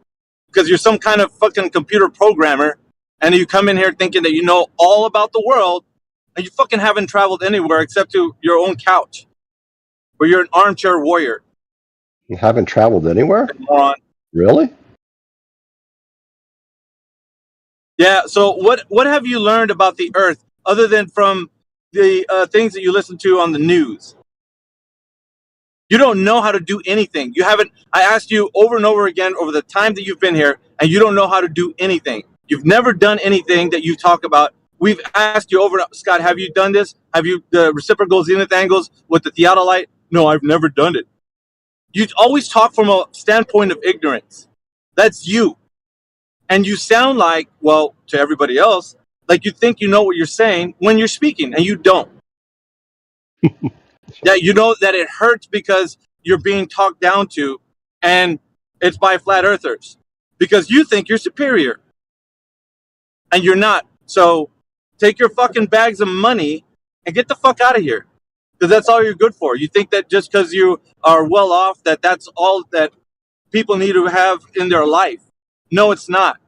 Because you're some kind of fucking computer programmer, and you come in here thinking that you know all about the world, and you fucking haven't traveled anywhere except to your own couch, where you're an armchair warrior. You haven't traveled anywhere? Moron. Really? Yeah. So what have you learned about the Earth other than from the things that you listen to on the news? You don't know how to do anything. You haven't. I asked you over and over again over the time that you've been here, and you don't know how to do anything. You've never done anything that you talk about. We've asked you over, Scott, have you done this? Have you the reciprocal zenith angles with the theodolite? No, I've never done it. You always talk from a standpoint of ignorance. That's you. And you sound like, well, to everybody else, like you think you know what you're saying when you're speaking, and you don't. That you know that it hurts because you're being talked down to, and it's by flat earthers because you think you're superior, and you're not. So take your fucking bags of money and get the fuck out of here, because that's all you're good for. You think that just because you are well off, that that's all that people need to have in their life. No, it's not.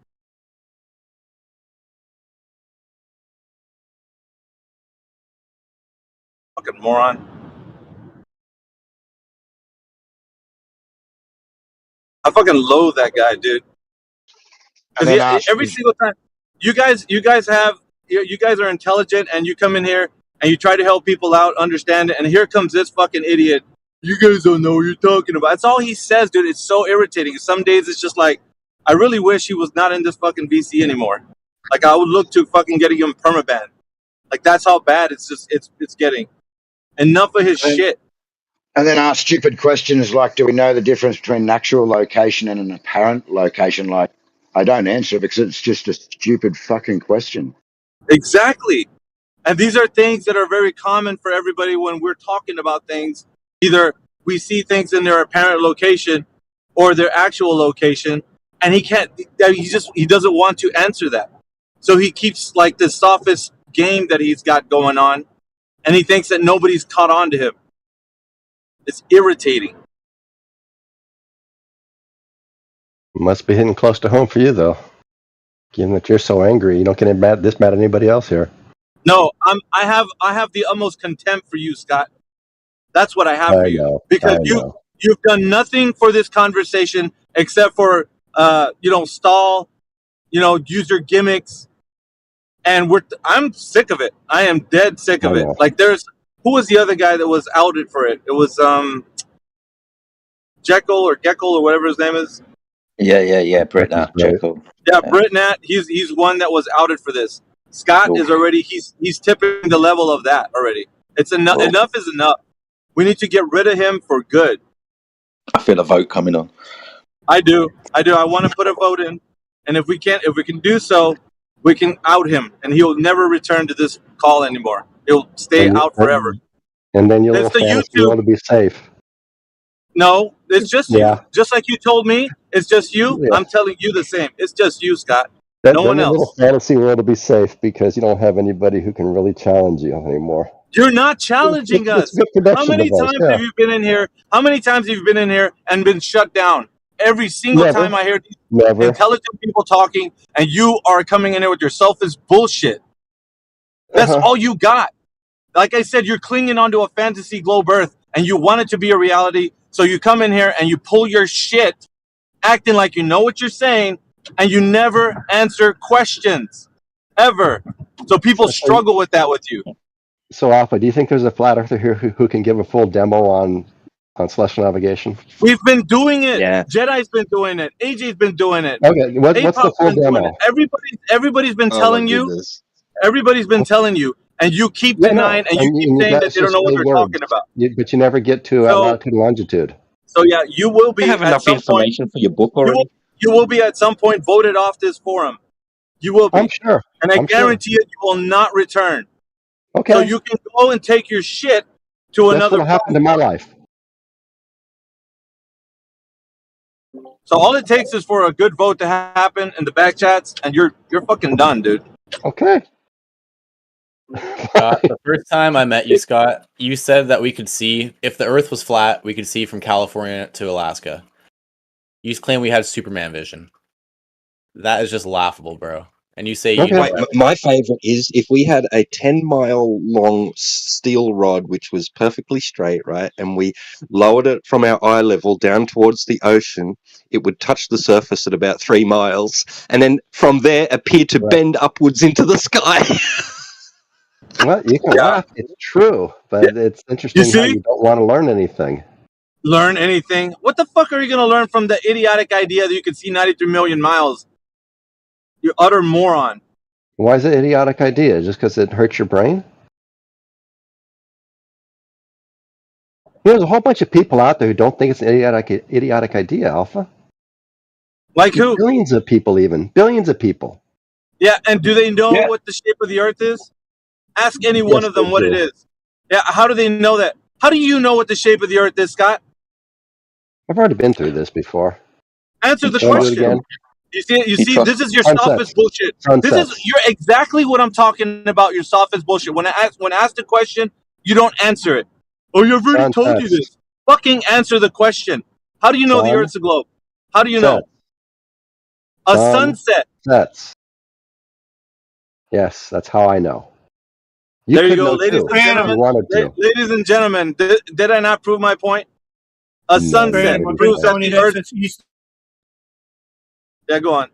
Fucking moron. I fucking loathe that guy, dude. And Because then ask every single time, you guys you guys are intelligent, and you come in here and you try to help people out, understand it, and here comes this fucking idiot. You guys don't know what you're talking about. That's all he says, dude. It's so irritating. Some days it's just like, I really wish he was not in this fucking VC anymore. Like, I would look to fucking getting him permaban. Like, that's how bad it's getting. Enough of his shit. And then ask stupid questions like, do we know the difference between an actual location and an apparent location? Like, I don't answer because it's just a stupid fucking question. Exactly. And these are things that are very common for everybody when we're talking about things. Either we see things in their apparent location or their actual location, and he doesn't want to answer that. So he keeps like this sophist game that he's got going on, and he thinks that nobody's caught on to him. It's irritating. Must be hitting close to home for you, though. Given that you're so angry, you don't get this mad at anybody else here. No, I have the utmost contempt for you, Scott. That's what I have for you, because you've done nothing for this conversation except for stall, use your gimmicks, and I'm sick of it. I am dead sick of it. Like who was the other guy that was outed for it? It was Jekyll or whatever his name is. Yeah, Brit Nat, Jekyll. Yeah, Brit Nat, he's one that was outed for this. Scott is already he's tipping the level of that already. It's enough. Enough is enough. We need to get rid of him for good. I feel a vote coming on. I do. I want to put a vote in, and if we can do so, we can out him, and he'll never return to this call anymore. He'll stay out forever. And then your little fantasy world to be safe. No, it's just you. Just like you told me, it's just you. Yeah. I'm telling you the same. It's just you, Scott. No one else. Little fantasy world to be safe because you don't have anybody who can really challenge you anymore. You're not challenging us. How many times have you been in here? How many times have you been in here and been shut down? Every single time I hear these intelligent people talking, and you are coming in here with your selfish bullshit. That's all you got. Like I said, you're clinging onto a fantasy globe Earth, and you want it to be a reality. So you come in here and you pull your shit, acting like you know what you're saying, and you never answer questions, ever. So people struggle with that with you. So, Alpha, do you think there's a flat earther here who can give a full demo on celestial navigation? We've been doing it. Yeah. Jedi's been doing it. AJ's been doing it. Okay, what's the full demo? Everybody's been telling you. Everybody's been telling you, and you keep denying, and you keep saying that they don't know what they're talking about. But you never get to latitude and longitude. So yeah, you will be have enough information for your book already. You will be at some point voted off this forum. You will be. I'm sure. And I guarantee you will not return. Okay. So you can go and take your shit to another. That's what happened in my life. So all it takes is for a good vote to happen in the back chats, and you're fucking done, dude. Okay. Scott, the first time I met you, Scott, you said that we could see, if the Earth was flat, we could see from California to Alaska. You claim we had Superman vision. That is just laughable, bro. And you say my favorite is if we had a 10-mile long steel rod which was perfectly straight, right, and we lowered it from our eye level down towards the ocean, it would touch the surface at about 3 miles, and then from there appear to bend upwards into the sky. Well, you can laugh. It's true, but it's interesting how you don't want to learn anything. Learn anything? What the fuck are you going to learn from the idiotic idea that you could see 93 million miles? You utter moron. Why is it an idiotic idea? Just because it hurts your brain? There's a whole bunch of people out there who don't think it's an idiotic idea, Alpha. Like who? Billions of people, even. Billions of people. Yeah, and do they know what the shape of the Earth is? Ask any one of them what it is. Yeah, how do they know that? How do you know what the shape of the Earth is, Scott? I've already been through this before. Answer the question. You see, this is your sophist bullshit. You're exactly what I'm talking about, your sophist bullshit. When asked a question, you don't answer it. Oh, you've already told you this. Fucking answer the question. How do you know the Earth's a globe? How do you know? A sunset. Sets. Yes, that's how I know. There you go, ladies and gentlemen. Ladies and gentlemen, did I not prove my point? A sunset proves that the Earth. Yeah, go on.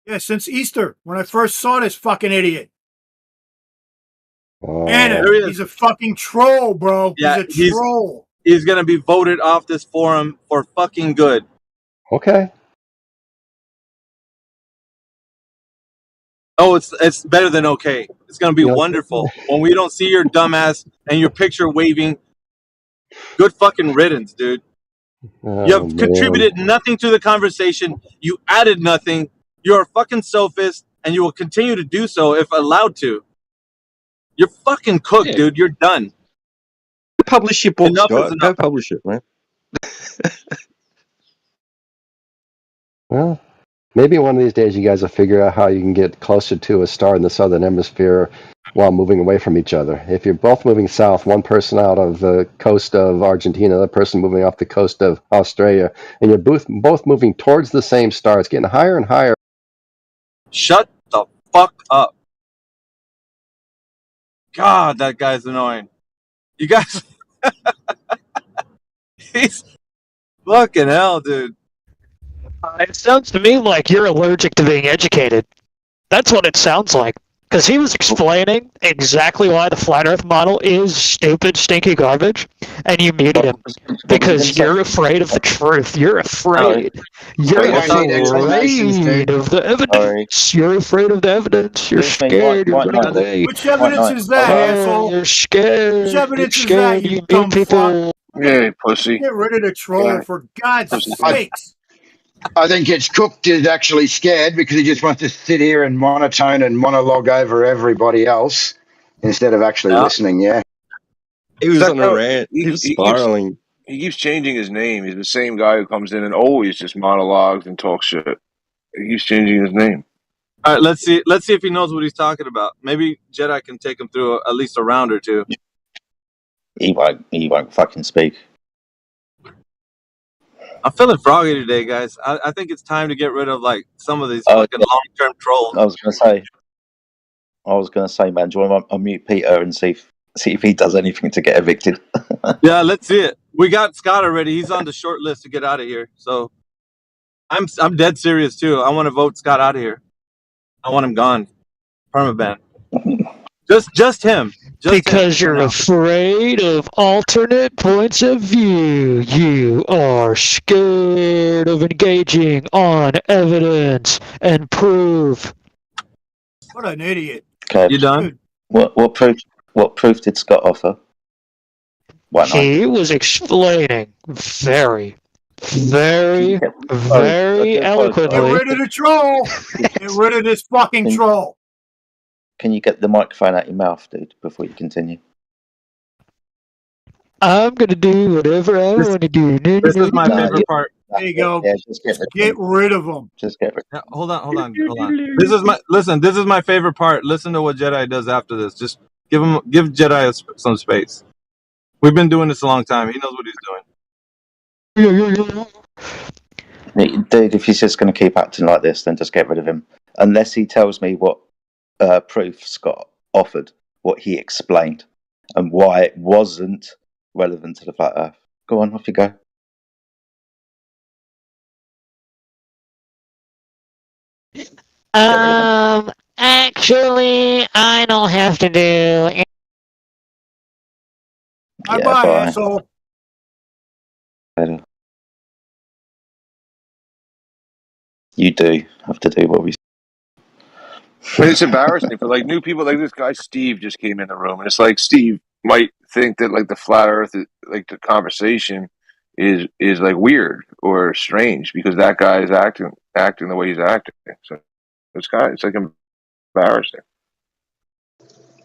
Yeah, since Easter, when I first saw this fucking idiot. And he's a fucking troll, bro. Yeah, he's a troll. He's going to be voted off this forum for fucking good. Okay. Oh, it's better than okay. It's going to be wonderful. When we don't see your dumbass and your picture waving, good fucking riddance, dude. You have contributed nothing to the conversation. You added nothing. You're a fucking sophist, and you will continue to do so if allowed to. You're fucking cooked, dude. You're done. Publish your book, Scott. Go publish it, man. Well, maybe one of these days you guys will figure out how you can get closer to a star in the southern hemisphere while moving away from each other. If you're both moving south, one person out of the coast of Argentina, another person moving off the coast of Australia, and you're both moving towards the same star, it's getting higher and higher. Shut the fuck up. God, that guy's annoying. You guys, he's fucking hell, dude. It sounds to me like you're allergic to being educated. That's what it sounds like. Because he was explaining exactly why the flat Earth model is stupid, stinky garbage, and you muted him because you're afraid of the truth. You're afraid. You're We don't need explanations, afraid dude. of the evidence. You're afraid of the evidence. You're Excuse me, scared. You're White gonna Knight. wait. Which evidence is that, asshole? You're scared. Which You're evidence is that, scared. you You dumb mute people. fuck? Yeah, pussy. Get rid of the troll, for God's sakes. I think it's Cooked is actually scared because he just wants to sit here and monotone and monologue over everybody else instead of actually listening. Yeah. He was on a Bro, rant. He was keeps spiraling. he keeps changing his name. He's the same guy who comes in and always just monologues and talks shit. He keeps changing his name. All right, let's see if he knows what he's talking about. Maybe Jedi can take him through at least a round or two. He won't fucking speak. I'm feeling froggy today, guys. I think it's time to get rid of like some of these fucking long-term trolls. I was gonna say, man, do you want to unmute Peter and see if he does anything to get evicted? Yeah, let's see it. We got Scott already. He's on the short list to get out of here. So I'm dead serious too. I want to vote Scott out of here. I want him gone. Permaban. Just him. Because you're afraid of alternate points of view. You are scared of engaging on evidence and proof. What an idiot. Okay. You done? What proof did Scott offer? He was explaining very eloquently. Get rid of the troll. Get rid of this fucking troll. Can you get the microphone out your mouth, dude, before you continue? I'm gonna do whatever I want to do. This is my favorite part. There you go. Yeah, just get rid of them. Just get rid. Yeah, hold on. This is my favorite part. Listen to what Jedi does after this. Just give Jedi some space. We've been doing this a long time. He knows what he's doing. Dude, if he's just going to keep acting like this, then just get rid of him. Unless he tells me what proof Scott offered, what he explained, and why it wasn't relevant to the flat Earth. Go on, off you go. Actually, I don't have to do. Bye, asshole. You do have to do what we. But it's embarrassing for like new people. Like this guy Steve just came in the room, and it's like Steve might think that like the flat Earth, like the conversation, is like weird or strange because that guy is acting the way he's acting. So it's like embarrassing.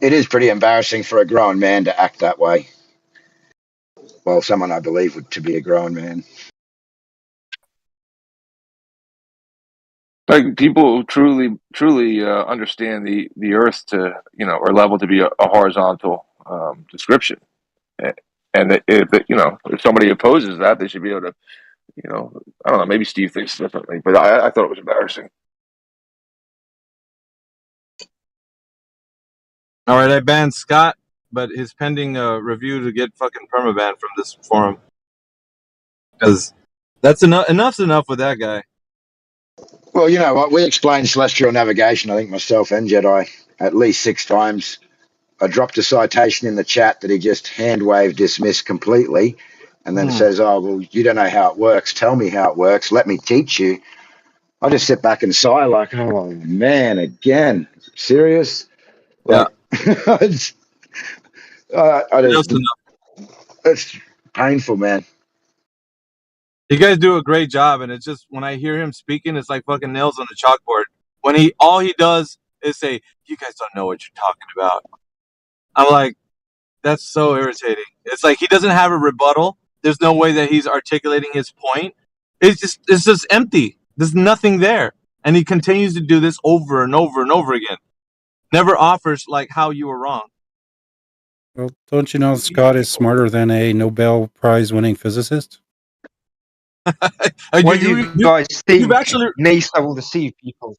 It is pretty embarrassing for a grown man to act that way. Well, someone I believe to be a grown man. Like people truly understand the Earth to or level to be a horizontal description, and if somebody opposes that, they should be able to I don't know, maybe Steve thinks differently, but I thought it was embarrassing. All right, I banned Scott, but his pending review to get fucking permaban from this forum because that's enough's enough with that guy. Well, you know what? We explained celestial navigation, I think myself and Jedi, at least 6 times. I dropped a citation in the chat that he just hand-waved dismissed completely and then says, oh, well, you don't know how it works. Tell me how it works. Let me teach you. I just sit back and sigh like, oh, man, again. Serious? Like, yeah. It's painful, man. You guys do a great job, and it's just when I hear him speaking, it's like fucking nails on the chalkboard. When all he does is say, "You guys don't know what you're talking about." I'm like, that's so irritating. It's like he doesn't have a rebuttal. There's no way that he's articulating his point. It's just empty. There's nothing there, and he continues to do this over and over and over again. never offers like how you were wrong. Well, don't you know Scott is smarter than a Nobel Prize winning physicist? Why do you guys you've think actually NASA will deceive people?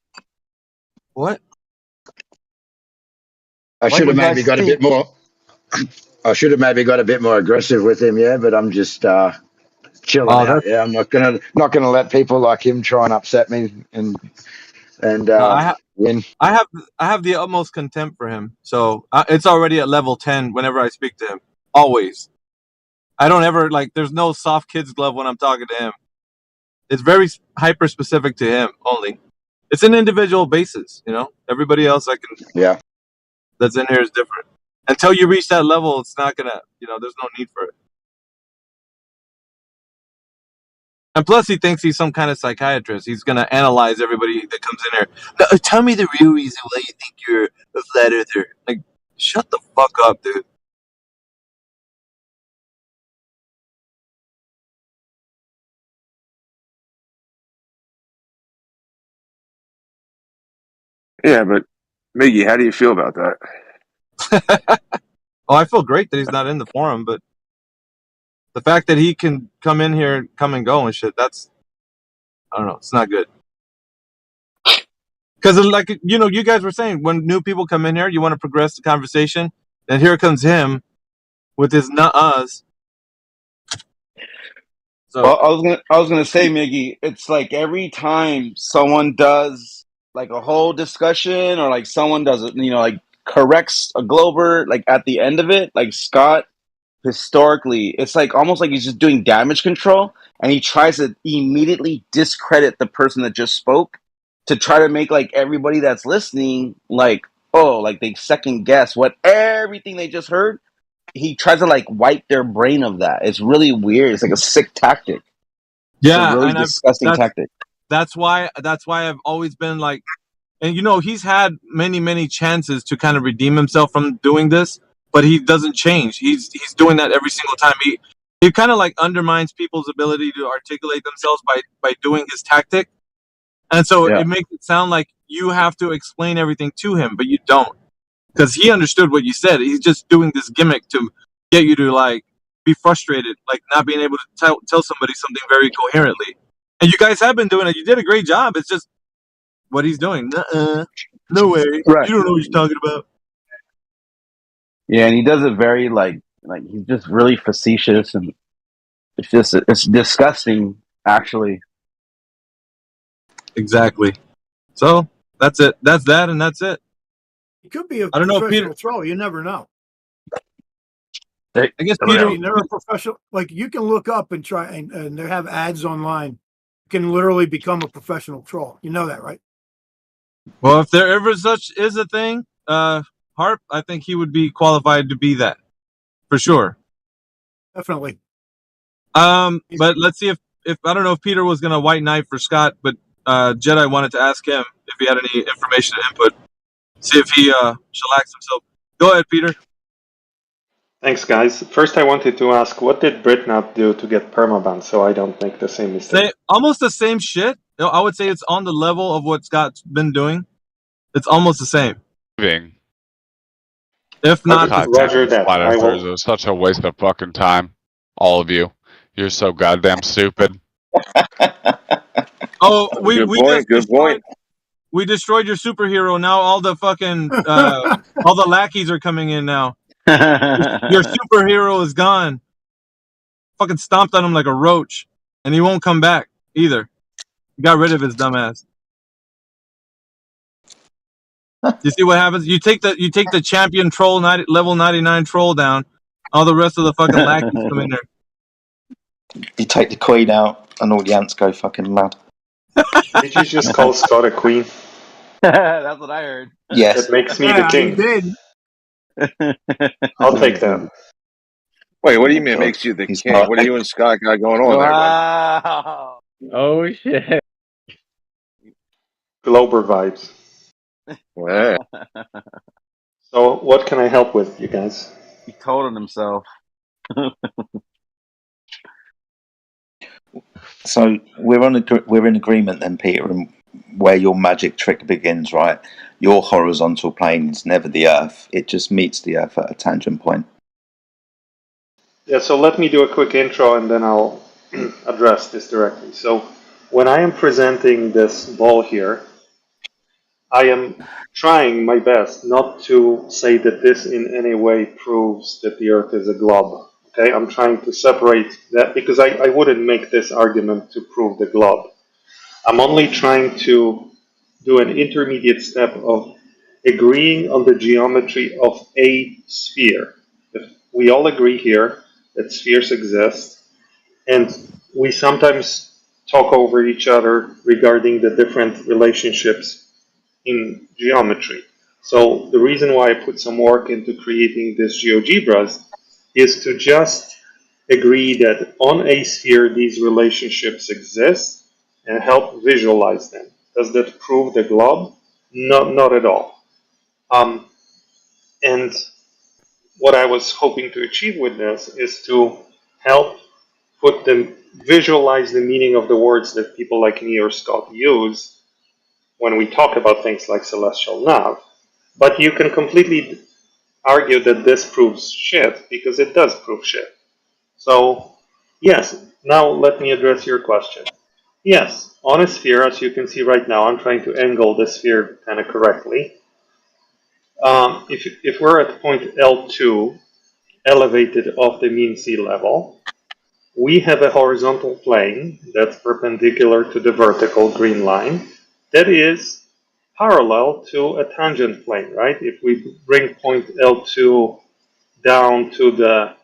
what? I Why should do have you maybe guys got a think? bit more. I should have maybe got a bit more aggressive with him, yeah. But I'm just chilling Oh, out. Yeah, I'm not gonna let people like him try and upset me and no, I win. have the utmost contempt for him. So it's already at level 10 whenever I speak to him. Always. I don't ever like. There's no soft kids glove when I'm talking to him. It's very hyper specific to him only. It's an individual basis, you know. Everybody else Yeah. that's in here is different. Until you reach that level, it's not gonna, you know. There's no need for it. And plus, he thinks he's some kind of psychiatrist. He's gonna analyze everybody that comes in here. "No, tell me the real reason why you think you're a flat earther." Like, shut the fuck up, dude. Yeah, but Miggy, how do you feel about that? Oh, I feel great that he's not in the forum, but the fact that he can come in here, come and go and shit, that's, I don't know, it's not good. Because, like, you know, you guys were saying, when new people come in here, you want to progress the conversation, and here comes him with his nuh-uhs. So, Well, I was gonna say, Miggy, it's like every time someone does like a whole discussion, or like someone does it, you know, like corrects a glober, like at the end of it, like Scott, historically, it's like almost like he's just doing damage control, and he tries to immediately discredit the person that just spoke to try to make like everybody that's listening like, oh, like they second guess what everything they just heard. He tries to like wipe their brain of that. It's really weird. It's like a sick tactic. It's a yeah, really and disgusting tactic. that's why I've always been like, and you know, he's had many chances to kind of redeem himself from doing this, but he doesn't change. He's doing that every single time. He kind of like undermines people's ability to articulate themselves by doing his tactic, and so Yeah. it makes it sound like you have to explain everything to him, but you don't, because he understood what you said. He's just doing this gimmick to get you to like be frustrated, like not being able to tell somebody something very coherently. And you guys have been doing it. You did a great job. It's just what he's doing. No way. Right. You don't know what you're talking about. Yeah, and he does it very like he's just really facetious, and it's disgusting actually. Exactly. So that's it. That's that, and that's it. He could be a I don't know if professional Peter. troll. You never know. I guess I Peter. mean, they're a professional. Like you can look up and try, and they have ads online. You can literally become a professional troll. You know that, right? Well, if there ever such is a thing, Harp, I think he would be qualified to be that for sure. Definitely. But let's see if I don't know if Peter was gonna white knight for Scott, but Jedi wanted to ask him if he had any information to input. See if he shellacks himself. Go ahead, Peter. Thanks, guys. First, I wanted to ask, what did Britnap do to get permaban so I don't make the same mistake? Almost the same shit. I would say it's on the level of what Scott's been doing. It's almost the same. If not, Roger that. Flat I earthers will. are such a waste of fucking time. All of you. You're so goddamn stupid. oh, we Good we point. just Good destroyed. point. We destroyed your superhero. Now all the fucking all the lackeys are coming in now. Your superhero is gone. Fucking stomped on him like a roach, and he won't come back either. Got rid of his dumbass. You see what happens? You take the champion troll level 99 troll down. All the rest of the fucking lackeys come in there. You take the queen out, and all the ants go fucking mad. Did you just call Scott a queen? That's what I heard. Yes. That makes me the king. Did. I'll take that. Wait, what do you Oh, mean it God. makes you the He's king? not. What do you and Scott got going on there, bud? Wow. Oh shit. Glober vibes. Yeah. So, what can I help with, you guys? He told on himself. So we're in agreement then, Peter, and where your magic trick begins, right? Your horizontal plane is never the Earth. It just meets the Earth at a tangent point. Yeah, so let me do a quick intro and then I'll address this directly. So when I am presenting this ball here, I am trying my best not to say that this in any way proves that the Earth is a globe. Okay, I'm trying to separate that because I wouldn't make this argument to prove the globe. I'm only trying to do an intermediate step of agreeing on the geometry of a sphere. If we all agree here that spheres exist, and we sometimes talk over each other regarding the different relationships in geometry. So the reason why I put some work into creating this GeoGebras is to just agree that on a sphere these relationships exist and help visualize them. Does that prove the globe? Not at all. And what I was hoping to achieve with this is to help visualize the meaning of the words that people like me or Scott use when we talk about things like celestial nav. But you can completely argue that this proves shit because it does prove shit. So, yes, now let me address your question. Yes, on a sphere, as you can see right now, I'm trying to angle the sphere kind of correctly. If we're at point L2, elevated off the mean sea level, we have a horizontal plane that's perpendicular to the vertical green line that is parallel to a tangent plane, right? If we bring point L2 down to the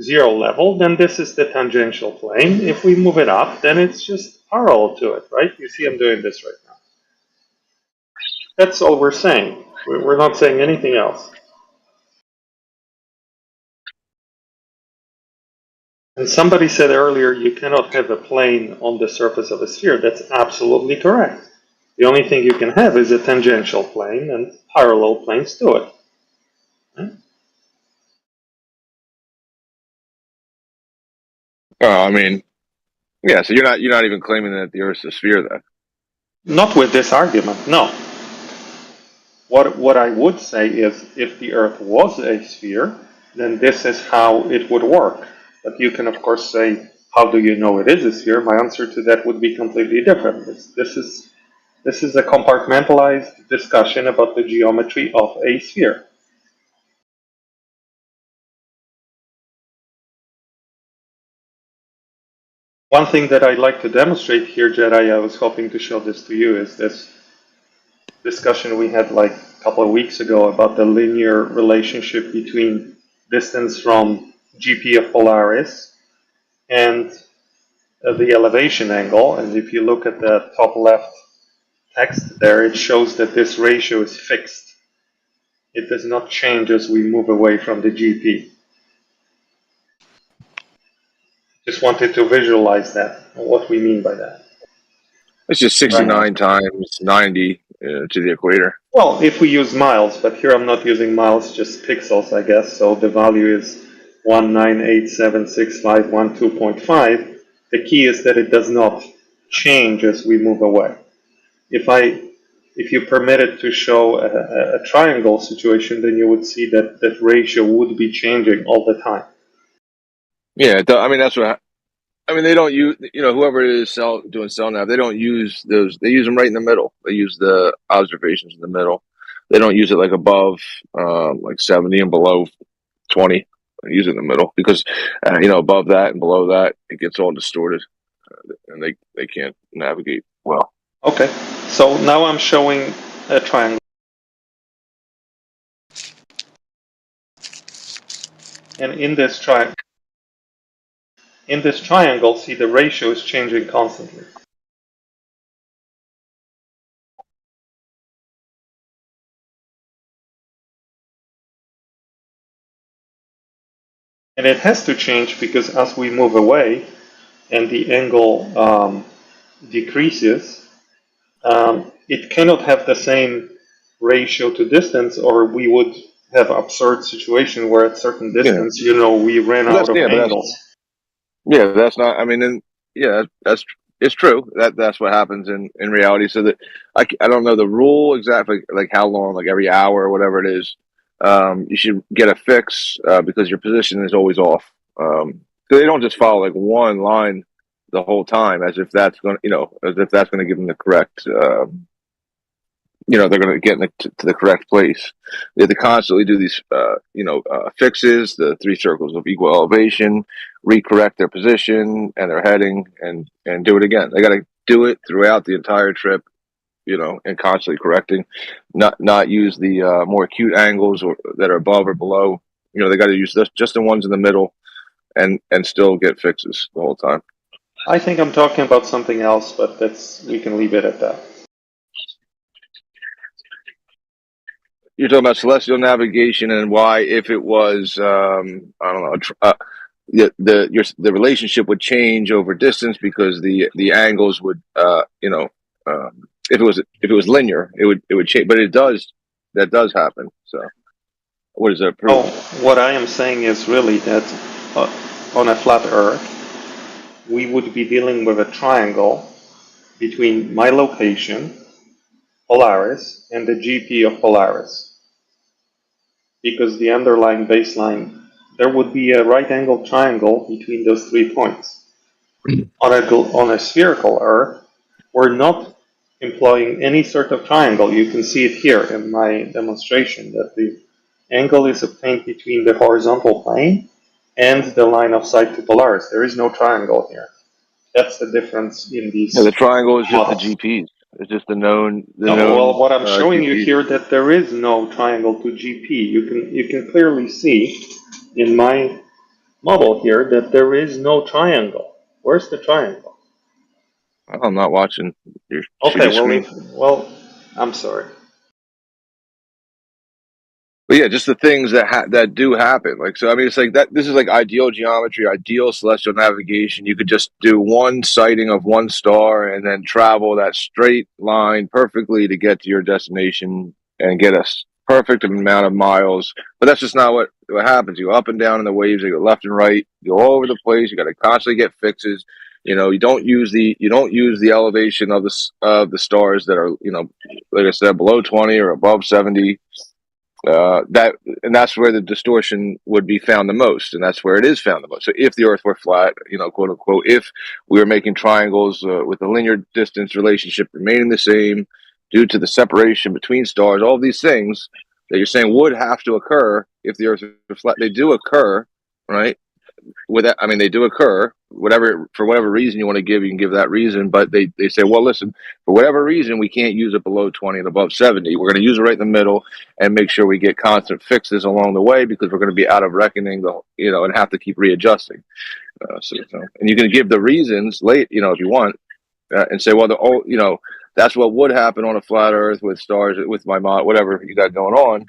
0 level, then this is the tangential plane. If we move it up, then it's just parallel to it, right? You see I'm doing this right now. That's all we're saying. We're not saying anything else. And somebody said earlier you cannot have a plane on the surface of a sphere. That's absolutely correct. The only thing you can have is a tangential plane and parallel planes to it. I mean, yeah. So you're not even claiming that the Earth's a sphere, then? Not with this argument, no. What I would say is if the Earth was a sphere, then this is how it would work. But you can, of course, say, how do you know it is a sphere? My answer to that would be completely different. This is a compartmentalized discussion about the geometry of a sphere. One thing that I'd like to demonstrate here, Jedi, I was hoping to show this to you, is this discussion we had like a couple of weeks ago about the linear relationship between distance from GP of Polaris and the elevation angle. And if you look at the top left text there, it shows that this ratio is fixed. It does not change as we move away from the GP. Just wanted to visualize that, what we mean by that. It's just 69 times 90 to the equator. Well, if we use miles, but here I'm not using miles, just pixels, I guess. So the value is 1987651.2.5. The key is that it does not change as we move away. If you permit it to show a triangle situation, then you would see that that ratio would be changing all the time. Yeah, I mean that's what. I mean, they don't use, whoever is doing cell nav, they don't use those. They use them right in the middle. They use the observations in the middle. They don't use it like above, like 70 and below 20. They use it in the middle because, above that and below that, it gets all distorted, and they can't navigate well. Okay, so now I'm showing a triangle. And in this triangle, see the ratio is changing constantly. And it has to change because as we move away and the angle decreases, it cannot have the same ratio to distance, or we would have absurd situation where at certain distance, we ran out of angles. Yeah, that's not. I mean, that's It's true. That's what happens in reality. So that I don't know the rule exactly, like how long, like every hour or whatever it is. You should get a fix because your position is always off. So they don't just follow like one line the whole time, as if that's going to give them the correct. They're going to get to the correct place. They have to constantly do these, fixes, the 3 circles of equal elevation, recorrect their position and their heading, and do it again. They got to do it throughout the entire trip, and constantly correcting, not use the more acute angles or that are above or below. They got to use just the ones in the middle, and still get fixes the whole time. I think I'm talking about something else, but we can leave it at that. You're talking about celestial navigation and why, if it was, I don't know, the relationship would change over distance because the angles would, if it was linear, it would change. But that does happen. So, what does that prove? Oh, what I am saying is really that on a flat Earth, we would be dealing with a triangle between my location, Polaris, and the GP of Polaris. Because the underlying baseline, there would be a right-angled triangle between those 3 points. On a spherical Earth, we're not employing any sort of triangle. You can see it here in my demonstration, that the angle is obtained between the horizontal plane and the line of sight to Polaris. There is no triangle here. That's the difference in these. Yeah, the triangle is just models. the GPs. It's just the known. Well, what I'm showing GPs. you here, that there is no triangle to GP. You can clearly see in my model here that there is no triangle. Where's the triangle? I'm not watching your Okay, screen. well, I'm sorry. But yeah, just the things that do happen. Like, so I mean, it's like that. This is like ideal geometry, ideal celestial navigation. You could just do one sighting of one star and then travel that straight line perfectly to get to your destination and get a perfect amount of miles. But that's just not what happens. You go up and down in the waves. You go left and right. You go all over the place. You got to constantly get fixes. You don't use the elevation of the stars that are, like I said, below 20 or above 70. That's where the distortion would be found the most, and that's where it is found the most. So if the Earth were flat, quote unquote, if we were making triangles with the linear distance relationship remaining the same due to the separation between stars, all of these things that you're saying would have to occur if the Earth were flat, they do occur, right? They do occur. For whatever reason you want to give, you can give that reason. But they say, well, listen, for whatever reason, we can't use it below 20 and above 70. We're going to use it right in the middle and make sure we get constant fixes along the way because we're going to be out of reckoning, and have to keep readjusting. And you can give the reasons if you want, and say, well, that's what would happen on a flat Earth with stars, with my mod, whatever you got going on.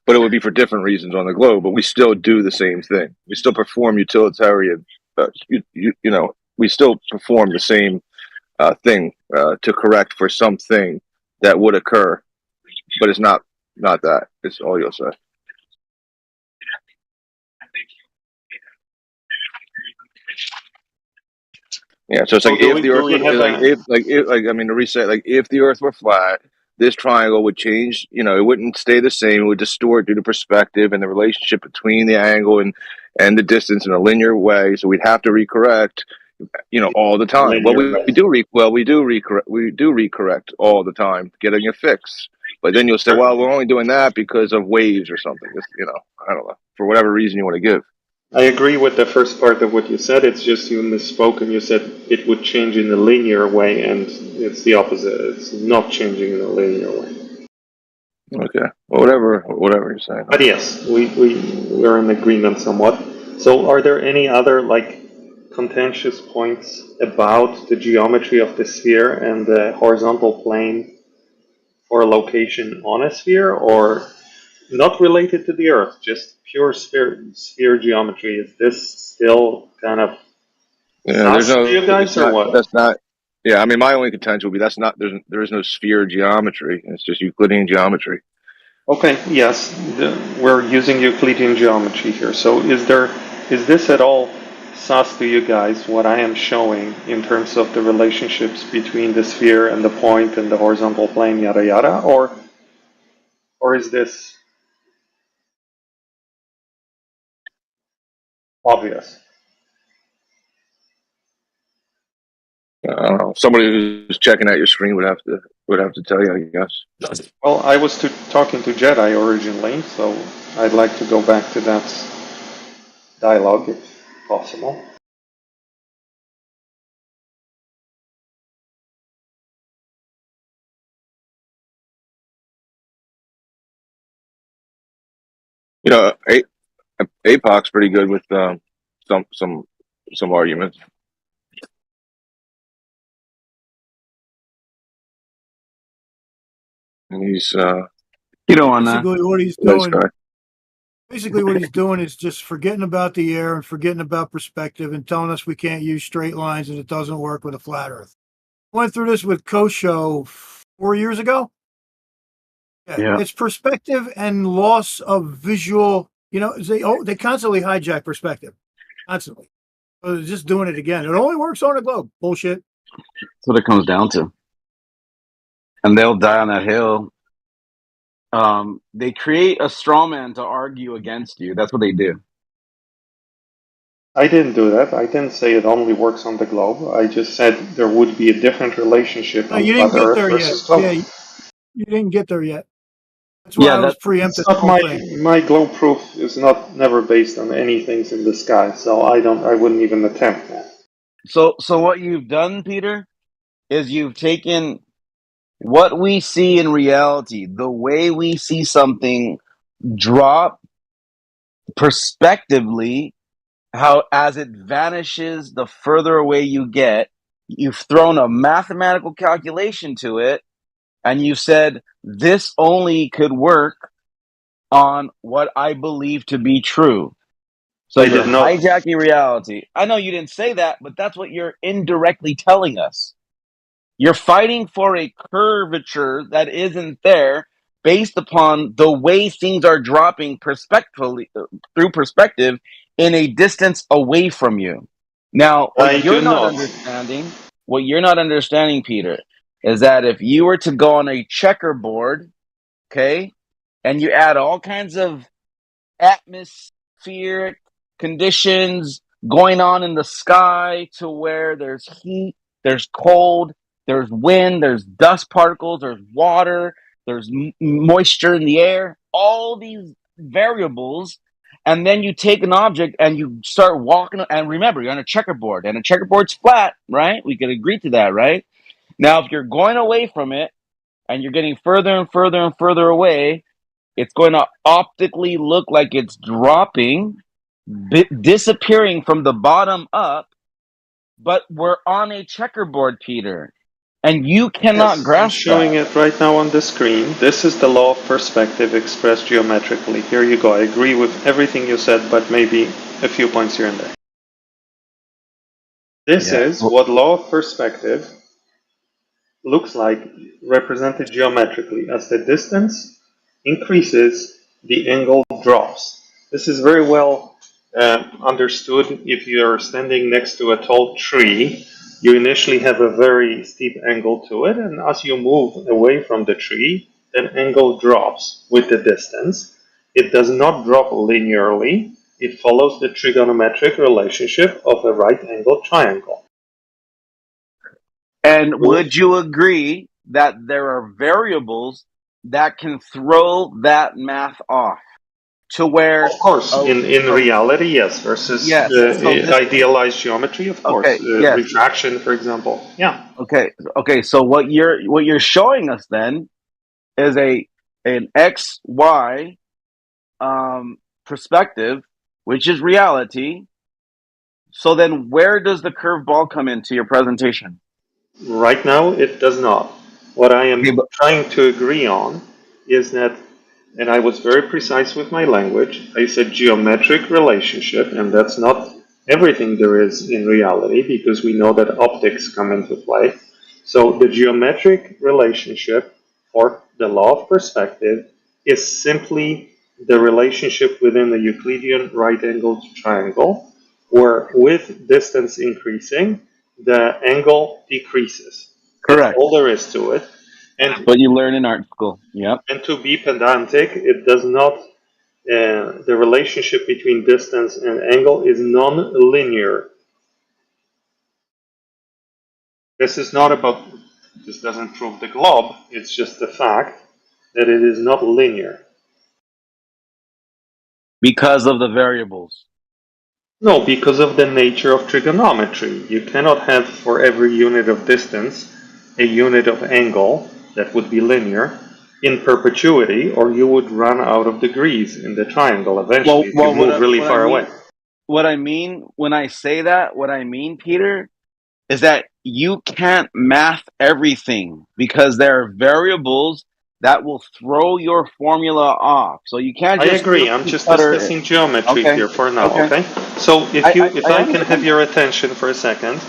But it would be for different reasons on the globe. But we still do the same thing. We still perform utilitarian. We still perform the same thing to correct for something that would occur, but it's not that. It's all you'll say. Yeah, so it's like if the Earth were to reset, like if the Earth were flat, this triangle would change. It wouldn't stay the same. It would distort due to perspective and the relationship between the angle and the distance in a linear way. So we'd have to recorrect, all the time. Well, we do recorrect all the time, getting a fix. But then you'll say, well, we're only doing that because of waves or something. I don't know, for whatever reason you want to give. I agree with the first part of what you said. It's just you misspoke and you said it would change in a linear way, and it's the opposite. It's not changing in a linear way. Okay. Well, whatever you're saying. But yes, we're in agreement somewhat. So are there any other contentious points about the geometry of the sphere and the horizontal plane for a location on a sphere, or not related to the Earth, just pure sphere geometry? Is this still kind of there's no you guys or what? That's not. Yeah, my only contention would be there is no sphere geometry. It's just Euclidean geometry. Okay, yes, we're using Euclidean geometry here. So is this at all sus to you guys what I am showing in terms of the relationships between the sphere and the point and the horizontal plane, yada yada, or is this obvious? I don't know. Somebody who's checking out your screen would have to tell you, I guess. Well, I was talking to Jedi originally, so I'd like to go back to that dialogue if possible. You know, APOC's pretty good with some arguments. And he's You don't want to. Basically, what he's nice doing. guy. Basically, what he's doing is just forgetting about the air and forgetting about perspective and telling us we can't use straight lines and it doesn't work with a flat Earth. Went through this with Kosho 4 years ago. Yeah. It's perspective and loss of visual. You know, they constantly hijack perspective, constantly. So they're just doing it again. It only works on a globe. Bullshit. That's what it comes down to. And they'll die on that hill. They create a straw man to argue against you. That's what they do. I didn't do that. I didn't say it only works on the globe. I just said there would be a different relationship No, on you flat didn't get Earth there yet. versus globe. Yeah, you didn't get there yet. That's why Yeah, I was that preempting It's the not whole thing. my globe proof is never based on anything in the sky, so I wouldn't even attempt that. so what you've done, Peter, is you've taken what we see in reality, the way we see something drop prospectively, how as it vanishes, the further away you get, you've thrown a mathematical calculation to it, and you said this only could work on what I believe to be true. So I you're did not. hijacking reality. I know you didn't say that, but that's what you're indirectly telling us. You're fighting for a curvature that isn't there based upon the way things are dropping perspectively through perspective in a distance away from you. Now, I do not. what you're not understanding, Peter, is that if you were to go on a checkerboard, okay, and you add all kinds of atmospheric conditions going on in the sky to where there's heat, there's cold, there's wind, there's dust particles, there's water, there's moisture in the air, all these variables. And then you take an object and you start walking. And remember, you're on a checkerboard, and a checkerboard's flat, right? We could agree to that, right? Now, if you're going away from it and you're getting further and further and further away, it's going to optically look like it's dropping, disappearing from the bottom up, but we're on a checkerboard, Peter, and you cannot Yes, I'm grasp showing that. it right now on the screen. This is the law of perspective expressed geometrically. Here you go. I agree with everything you said, but maybe a few points here and there. This is what law of perspective looks like represented geometrically. As the distance increases, the angle drops. This is very well understood if you're standing next to a tall tree. You initially have a very steep angle to it, and as you move away from the tree, that angle drops with the distance. It does not drop linearly. It follows the trigonometric relationship of a right-angled triangle. And would you agree that there are variables that can throw that math off to where? Of course, in reality, yes. Versus Yes. So this. idealized geometry, of course. Okay. Yes. Refraction, for example. Yeah. Okay. So what you're showing us then is an XY perspective, which is reality. So then, where does the curved ball come into your presentation? Right now, it does not. What I am trying to agree on is that, and I was very precise with my language, I said geometric relationship, and that's not everything there is in reality, because we know that optics come into play. So the geometric relationship, or the law of perspective, is simply the relationship within the Euclidean right-angled triangle where with distance increasing, the angle decreases. That's Correct. all there is to it. And That's what you learn in art school. Yep. and to be pedantic, it does not. The relationship between distance and angle is non-linear. This is not about. This doesn't prove the globe. It's just the fact that it is not linear. Because of the variables. No, because of the nature of trigonometry. You cannot have for every unit of distance a unit of angle that would be linear in perpetuity, or you would run out of degrees in the triangle eventually if you move really far away. What I mean when I say that, what I mean, Peter, is that you can't math everything because there are variables that will throw your formula off. So you can't I just agree. I'm just discussing geometry here for now. Okay. So if I can have your attention for a second,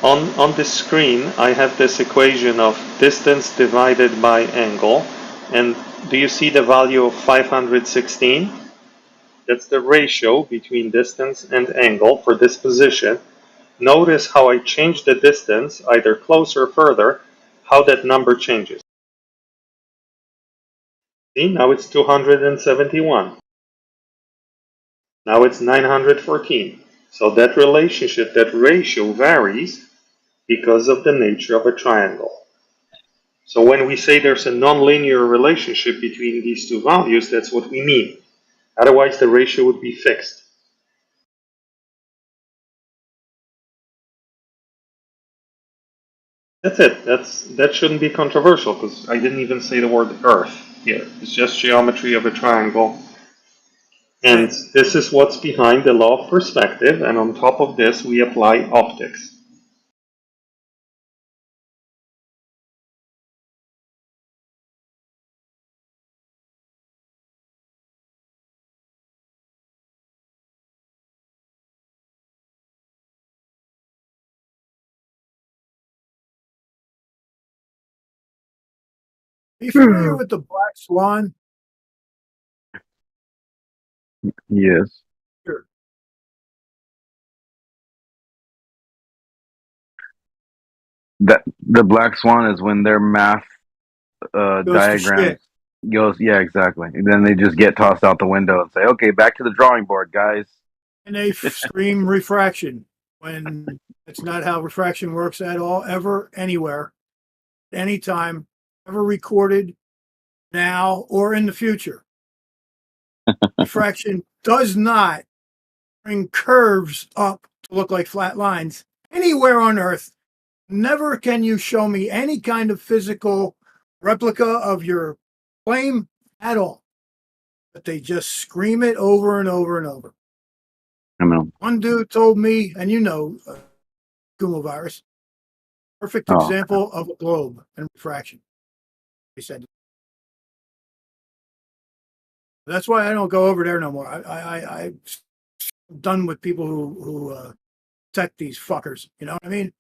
on this screen I have this equation of distance divided by angle, and do you see the value of 516? That's the ratio between distance and angle for this position. Notice how I change the distance, either closer or further, how that number changes. See, now it's 271. Now it's 914. So that relationship, that ratio varies because of the nature of a triangle. So when we say there's a nonlinear relationship between these two values, that's what we mean. Otherwise, the ratio would be fixed. That's it. That shouldn't be controversial because I didn't even say the word Earth here. It's just geometry of a triangle. And this is what's behind the law of perspective, and on top of this we apply optics. Are you familiar with the black swan? Yes. Sure. That the black swan is when their math Goes to diagrams shit. goes. Yeah, exactly. And then they just get tossed out the window and say, "Okay, back to the drawing board, guys." And they scream refraction when it's not how refraction works at all, ever, anywhere, anytime, ever recorded, now or in the future. Refraction does not bring curves up to look like flat lines anywhere on Earth. Never can you show me any kind of physical replica of your claim at all. But they just scream it over and over and over. I know. One dude told me, and you know, Kumo virus, perfect example of a globe and refraction. He said. That's why I don't go over there no more. I'm done with people who tech these fuckers. You know what I mean?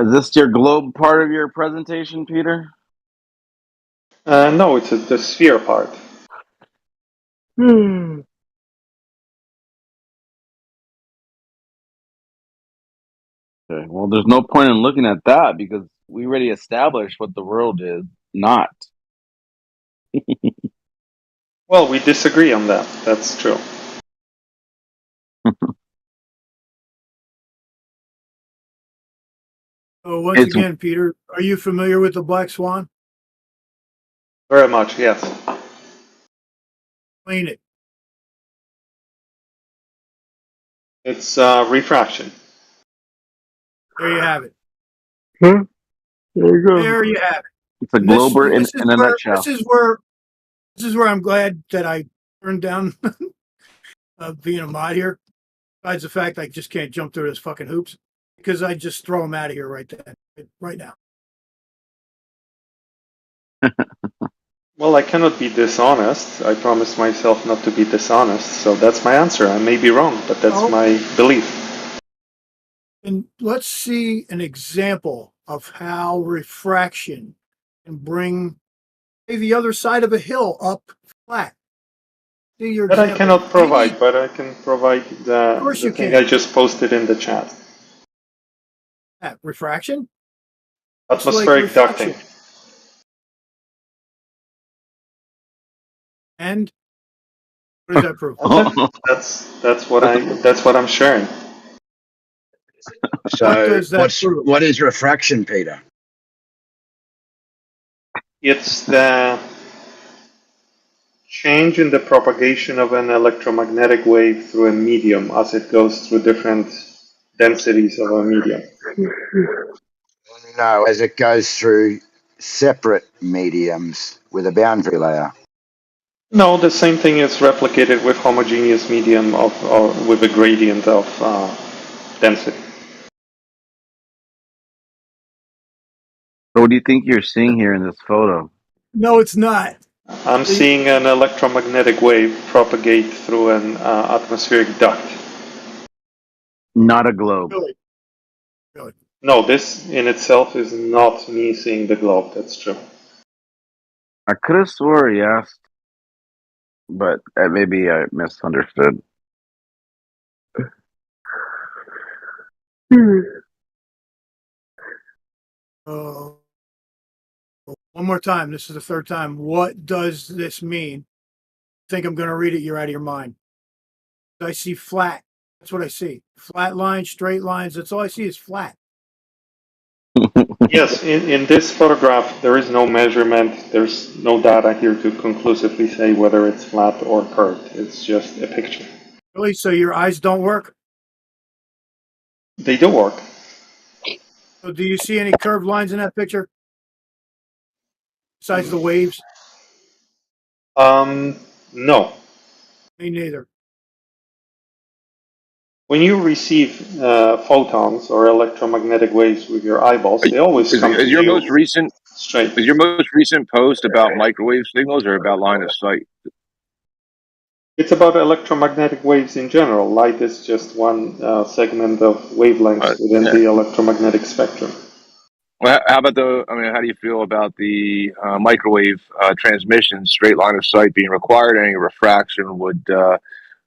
Is this your globe part of your presentation, Peter? No, it's the sphere part. Okay. Well, there's no point in looking at that because we already established what the world is not. Well, we disagree on that. That's true. So once again, Peter, are you familiar with the black swan? Very much, yes. Explain it. It's refraction. There you have it. There you go. There you have it. It's a glober in a nutshell. This is where I'm glad that I turned down being a mod here. Besides the fact I just can't jump through those fucking hoops because I just throw them out of here right now. Well, I cannot be dishonest. I promised myself not to be dishonest, so that's my answer. I may be wrong, but that's my belief. And let's see an example of how refraction can bring the other side of a hill up flat. Do your That I example. cannot provide, but I can provide Of course the you thing can. I just posted in the chat. Refraction? It's like Atmospheric reflection. ducting. And what does that prove? That's what I'm sharing. What So does that prove? what is refraction, Peter? It's the change in the propagation of an electromagnetic wave through a medium as it goes through different densities of a medium. No, as it goes through separate mediums with a boundary layer. No, the same thing is replicated with homogeneous medium or with a gradient of density. So what do you think you're seeing here in this photo? No, it's not. I'm seeing an electromagnetic wave propagate through an atmospheric duct. Not a globe. Really? Really? No, this in itself is not me seeing the globe. That's true. I could have swore he asked, but maybe I misunderstood. Oh. One more time. This is the third time. What does this mean? Think I'm going to read it? You're out of your mind. I see flat. That's what I see. Flat lines, straight lines. That's all I see is flat. Yes, in this photograph, there is no measurement. There's no data here to conclusively say whether it's flat or curved. It's just a picture. Really? So your eyes don't work? They do work. So do you see any curved lines in that picture? Besides the waves? No. Me neither. When you receive photons or electromagnetic waves with your eyeballs, they always come to Is your you most recent straight. is your most recent post about microwave signals or about line of sight? It's about electromagnetic waves in general. Light is just one segment of wavelengths within the electromagnetic spectrum. Well, how about how do you feel about the microwave transmission, straight line of sight being required? Any refraction would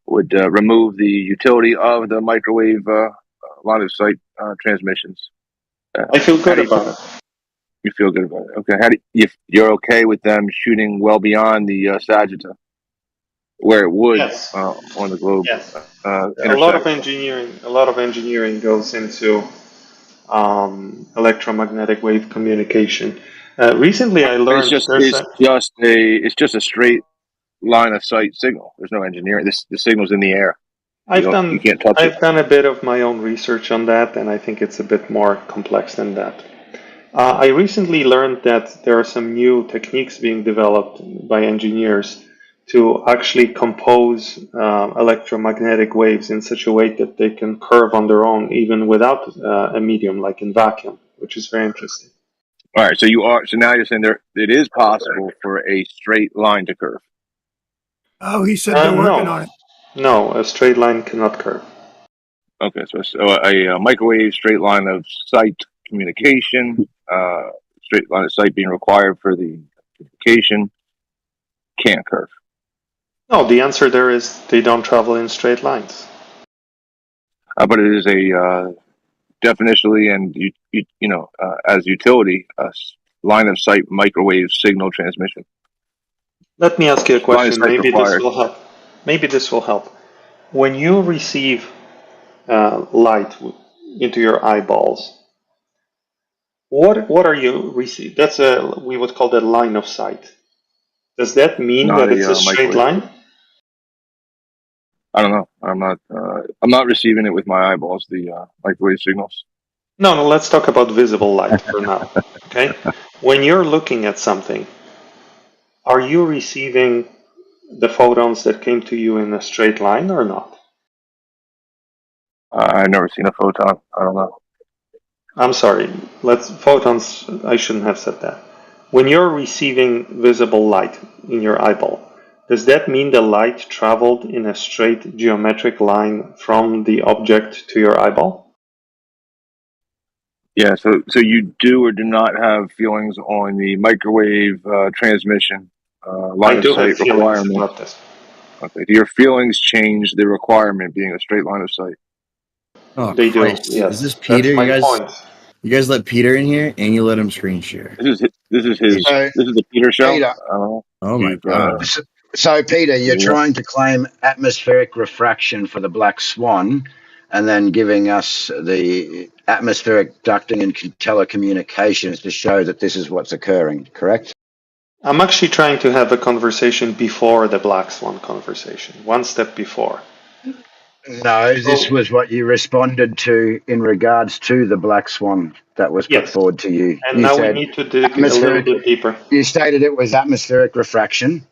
remove the utility of the microwave line of sight transmissions. I feel good about it. You feel good about it. Okay. How do you're okay with them shooting well beyond the Sagitta, where it would Yes. on the globe Yes. intersect? A lot of engineering goes into electromagnetic wave communication. Recently, I learned It's just a straight line of sight signal. There's no engineering. The signal's in the air. You can't touch it. I've done a bit of my own research on that, and I think it's a bit more complex than that. I recently learned that there are some new techniques being developed by engineers to actually compose electromagnetic waves in such a way that they can curve on their own, even without a medium, like in vacuum, which is very interesting. All right. So now you're saying it is possible for a straight line to curve. Oh, he said they're working on it. No, a straight line cannot curve. Okay, so a microwave straight line of sight communication, straight line of sight being required for the communication, can't curve. No, the answer there is they don't travel in straight lines. But it is a definitionally and as utility, line of sight microwave signal transmission. Let me ask you a question. Maybe this required. will help. Maybe this will help. When you receive light into your eyeballs, what are you receiving? We would call that line of sight. Does that mean Not that it's a straight microwave. line? I don't know. I'm not receiving it with my eyeballs. The microwave signals. No, let's talk about visible light for now. Okay. When you're looking at something, are you receiving the photons that came to you in a straight line or not? I've never seen a photon. I don't know. I'm sorry. Photons. I shouldn't have said that. When you're receiving visible light in your eyeball, does that mean the light traveled in a straight geometric line from the object to your eyeball? Yeah, so you do or do not have feelings on the microwave transmission line I of do have sight feelings requirement. about this. Okay, do your feelings change the requirement being a straight line of sight? Oh, They do, Christ. yes. Is this That's Peter? my point. You guys let Peter in here and you let him screen share. This is So, the Peter show. Peter, Oh my You've, God. so Peter, you're yeah. trying to claim atmospheric refraction for the black swan, and then giving us the atmospheric ducting and telecommunications to show that this is what's occurring. Correct? I'm actually trying to have a conversation before the Black Swan conversation, one step before. No, this was what you responded to in regards to the black swan that was put Yes. forward to you. And You now we said need to dig a little atmospheric. bit deeper. You stated it was atmospheric refraction,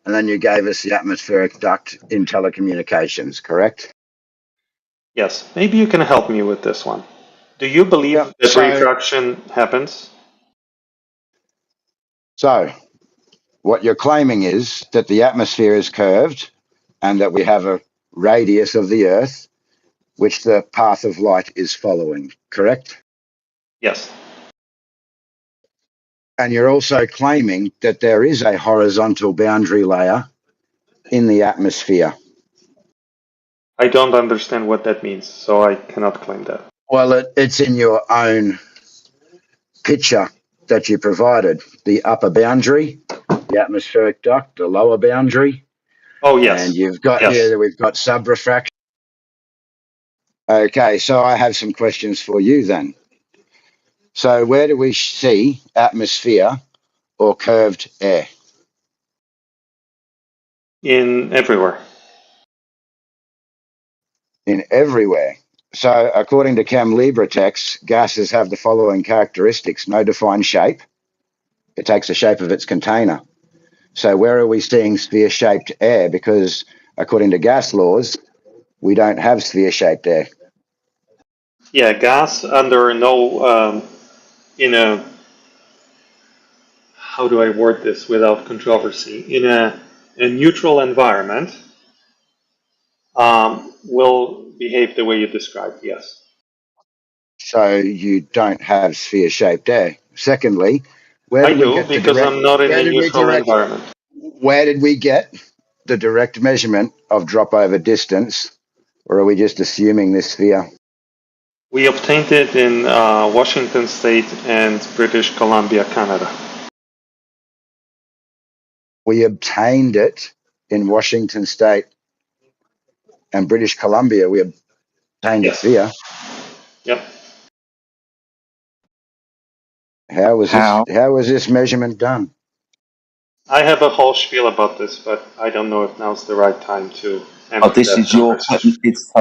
and then you gave us the atmospheric duct in telecommunications. Correct? Yes. Maybe you can help me with this one. Do you believe Yep. that refraction happens? So what you're claiming is that the atmosphere is curved, and that we have a radius of the Earth, which the path of light is following. Correct? Yes. And you're also claiming that there is a horizontal boundary layer in the atmosphere. I don't understand what that means, so I cannot claim that. Well, it's in your own picture that you provided. The upper boundary, the atmospheric duct, the lower boundary. Oh, yes. And you've got Yes. here that we've got subrefraction. Okay, so I have some questions for you then. So where do we see atmosphere or curved air? In everywhere. In everywhere. So according to Chem Libra text, gases have the following characteristics: no defined shape. It takes the shape of its container. So where are we seeing sphere-shaped air? Because according to gas laws, we don't have sphere-shaped air. Yeah, gas under no, in a, how do I word this without controversy? In a neutral environment, will behave the way you described, yes. So you don't have sphere-shaped air. Secondly, where I did we do, get the because direct? I'm not in Where a did we neutral direct? environment. Where did we get the direct measurement of drop over distance, or are we just assuming this sphere? We obtained it in Washington State and British Columbia, Canada. We obtained it in Washington State and British Columbia. We obtained a Yes. sphere. Yep. How was this measurement done? I have a whole spiel about this, but I don't know if now's the right time to enter This that is your. conversation. It's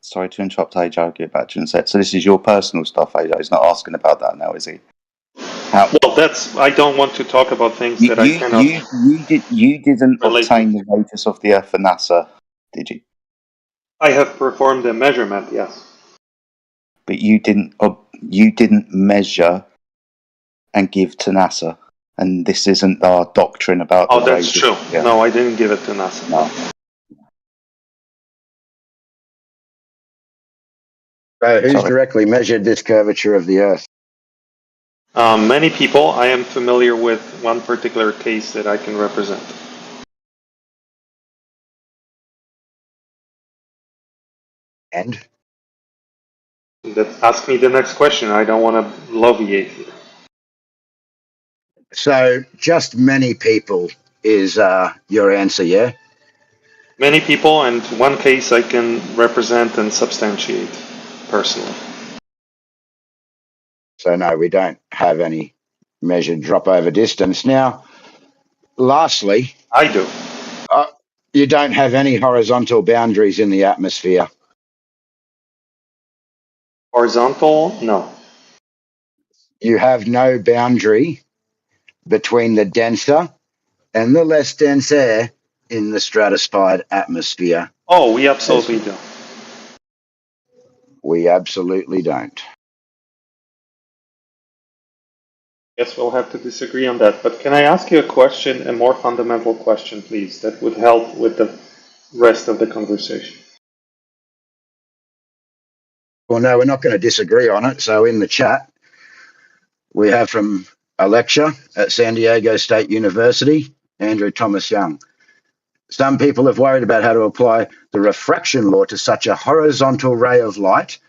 sorry to interrupt, AJ. I'll get back to you in a sec. So this is your personal stuff, AJ. He's not asking about that now, is he? Well, that's. I don't want to talk about things that I cannot you didn't relate to. obtain the radius of the Earth for NASA, did you? I have performed a measurement, yes. But you didn't measure and give to NASA. And this isn't our doctrine about Oh, the that's radius. true. Yeah. No, I didn't give it to NASA. No. So who's Sorry. directly measured this curvature of the Earth? Many people. I am familiar with one particular case that I can represent. And? Ask me the next question. I don't want to bloviate here. So just many people is your answer, yeah? Many people, and one case I can represent and substantiate personally. So no, we don't have any measured drop over distance. Now, lastly, I do. You don't have any horizontal boundaries in the atmosphere. Horizontal? No. You have no boundary between the denser and the less dense air in the stratified atmosphere. Oh, we absolutely do. We absolutely don't. Guess we'll have to disagree on that. But can I ask you a question, a more fundamental question, please, that would help with the rest of the conversation? Well, no, we're not going to disagree on it. So in the chat, we have from a lecture at San Diego State University, Andrew Thomas Young. Some people have worried about how to apply the refraction law to such a horizontal ray of light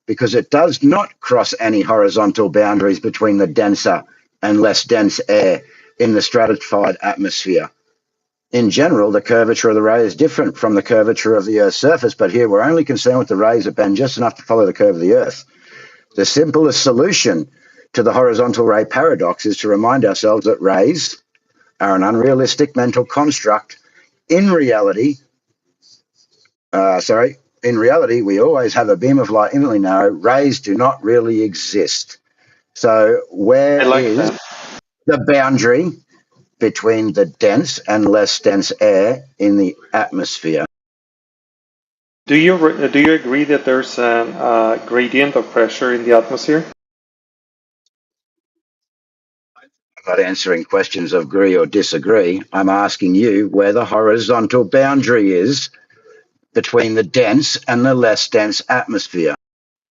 because it does not cross any horizontal boundaries between the denser and less dense air in the stratified atmosphere. In general, the curvature of the ray is different from the curvature of the Earth's surface, but here we're only concerned with the rays that bend just enough to follow the curve of the Earth. The simplest solution to the horizontal ray paradox is to remind ourselves that rays are an unrealistic mental construct. In reality, we always have a beam of light infinitely narrow. Rays do not really exist. So where is the boundary between the dense and less dense air in the atmosphere? Do you agree that there's a gradient of pressure in the atmosphere? I'm not answering questions of agree or disagree. I'm asking you where the horizontal boundary is between the dense and the less dense atmosphere.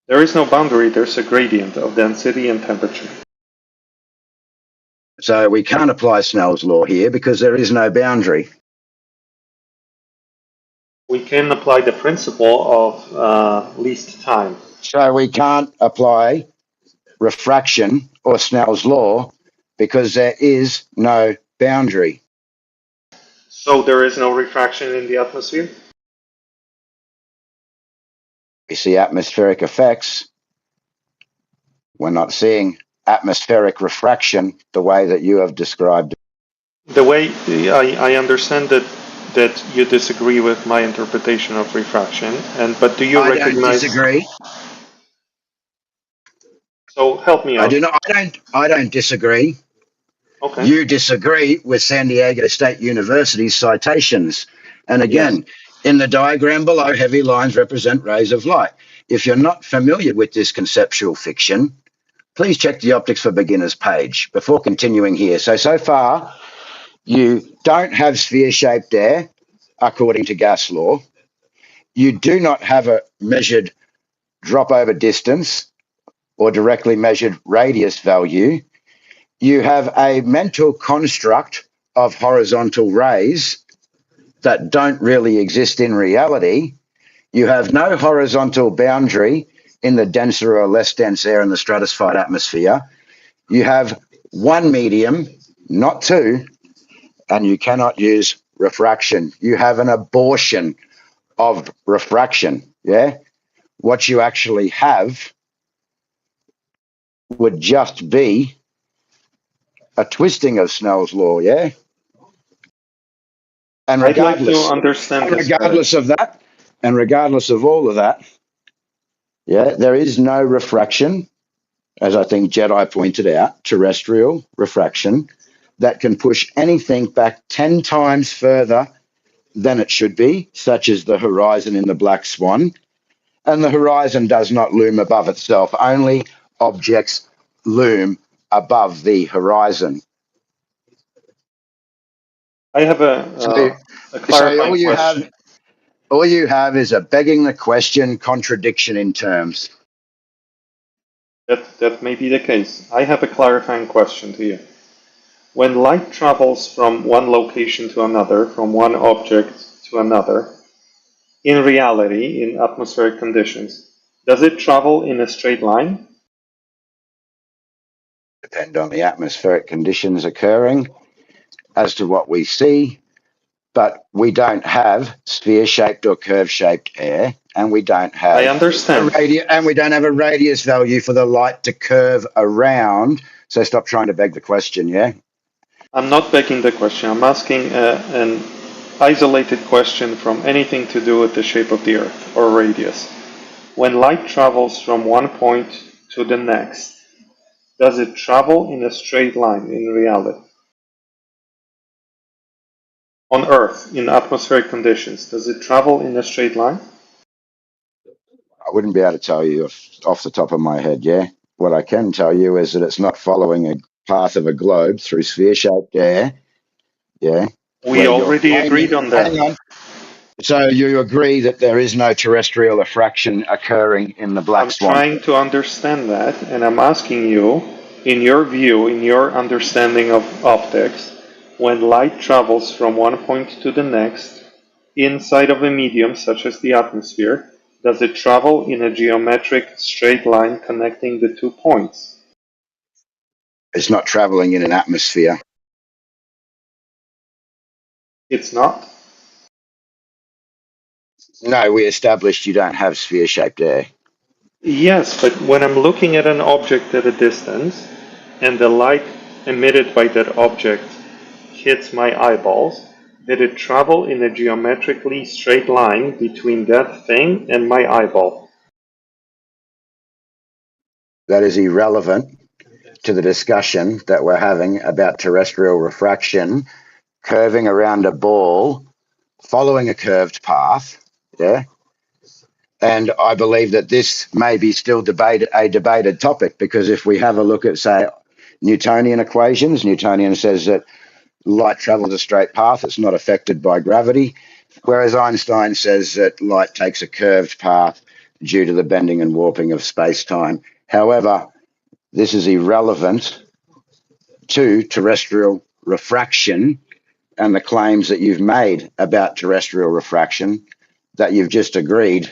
There is no boundary, there's a gradient of density and temperature. So we can't apply Snell's law here because there is no boundary. We can apply the principle of least time. So we can't apply refraction or Snell's law because there is no boundary. So there is no refraction in the atmosphere? We see atmospheric effects. We're not seeing atmospheric refraction the way that you have described it. The way I understand that you disagree with my interpretation of refraction, but do you recognize? I don't disagree. So help me out. I don't disagree. Okay. You disagree with San Diego State University's citations. And again, in the diagram below, heavy lines represent rays of light. If you're not familiar with this conceptual fiction, please check the Optics for Beginners page before continuing here. So far, you don't have sphere-shaped air, according to gas law. You do not have a measured drop-over distance or directly measured radius value. You have a mental construct of horizontal rays that don't really exist in reality. You have no horizontal boundary in the denser or less dense air in the stratified atmosphere. You have one medium, not two, and you cannot use refraction. You have an abortion of refraction, yeah? What you actually have would just be a twisting of Snell's law, yeah? And regardless, of that, and regardless of all of that, yeah, there is no refraction, as I think Jedi pointed out, terrestrial refraction, that can push anything back 10 times further than it should be, such as the horizon in the Black Swan. And the horizon does not loom above itself. Only objects loom above the horizon. I have a clarifying question. All you have is a begging the question contradiction in terms. That may be the case. I have a clarifying question to you. When light travels from one location to another, from one object to another, in reality, in atmospheric conditions, does it travel in a straight line? Depend on the atmospheric conditions occurring as to what we see, but we don't have sphere-shaped or curve-shaped air, and we don't have I understand. and we don't have a radius value for the light to curve around. So stop trying to beg the question, yeah? I'm not begging the question. I'm asking an isolated question from anything to do with the shape of the Earth or radius. When light travels from one point to the next, does it travel in a straight line in reality? On Earth, in atmospheric conditions, does it travel in a straight line? I wouldn't be able to tell you off the top of my head, yeah? What I can tell you is that it's not following a path of a globe through sphere-shaped air, yeah? We already agreed on that. Hang on. So you agree that there is no terrestrial refraction occurring in the black I'm swan? trying to understand that, and I'm asking you, in your view, in your understanding of optics, when light travels from one point to the next, inside of a medium such as the atmosphere, does it travel in a geometric straight line connecting the 2 points? It's not traveling in an atmosphere. It's not? No, we established you don't have sphere-shaped air. Yes, but when I'm looking at an object at a distance, and the light emitted by that object hits my eyeballs, did it travel in a geometrically straight line between that thing and my eyeball? That is irrelevant to the discussion that we're having about terrestrial refraction curving around a ball, following a curved path. Yeah. And I believe that this may be still a debated topic, because if we have a look at, say, Newtonian equations, Newtonian says that light travels a straight path, it's not affected by gravity, whereas Einstein says that light takes a curved path due to the bending and warping of space-time. However, this is irrelevant to terrestrial refraction and the claims that you've made about terrestrial refraction that you've just agreed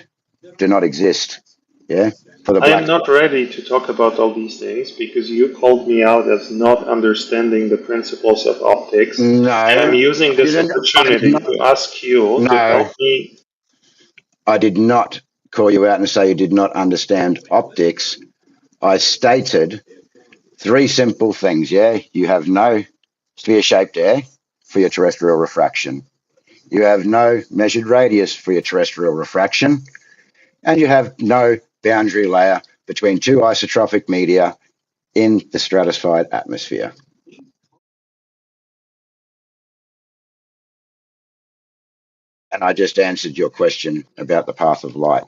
do not exist. Yeah, for the I am black. not ready to talk about all these things because you called me out as not understanding the principles of optics, and I'm No, using this I did opportunity not. to ask you to No, help me. I did not call you out and say you did not understand optics. I stated three simple things. Yeah, you have no sphere-shaped air for your terrestrial refraction. You have no measured radius for your terrestrial refraction, and you have no boundary layer between two isotropic media in the stratified atmosphere. And I just answered your question about the path of light,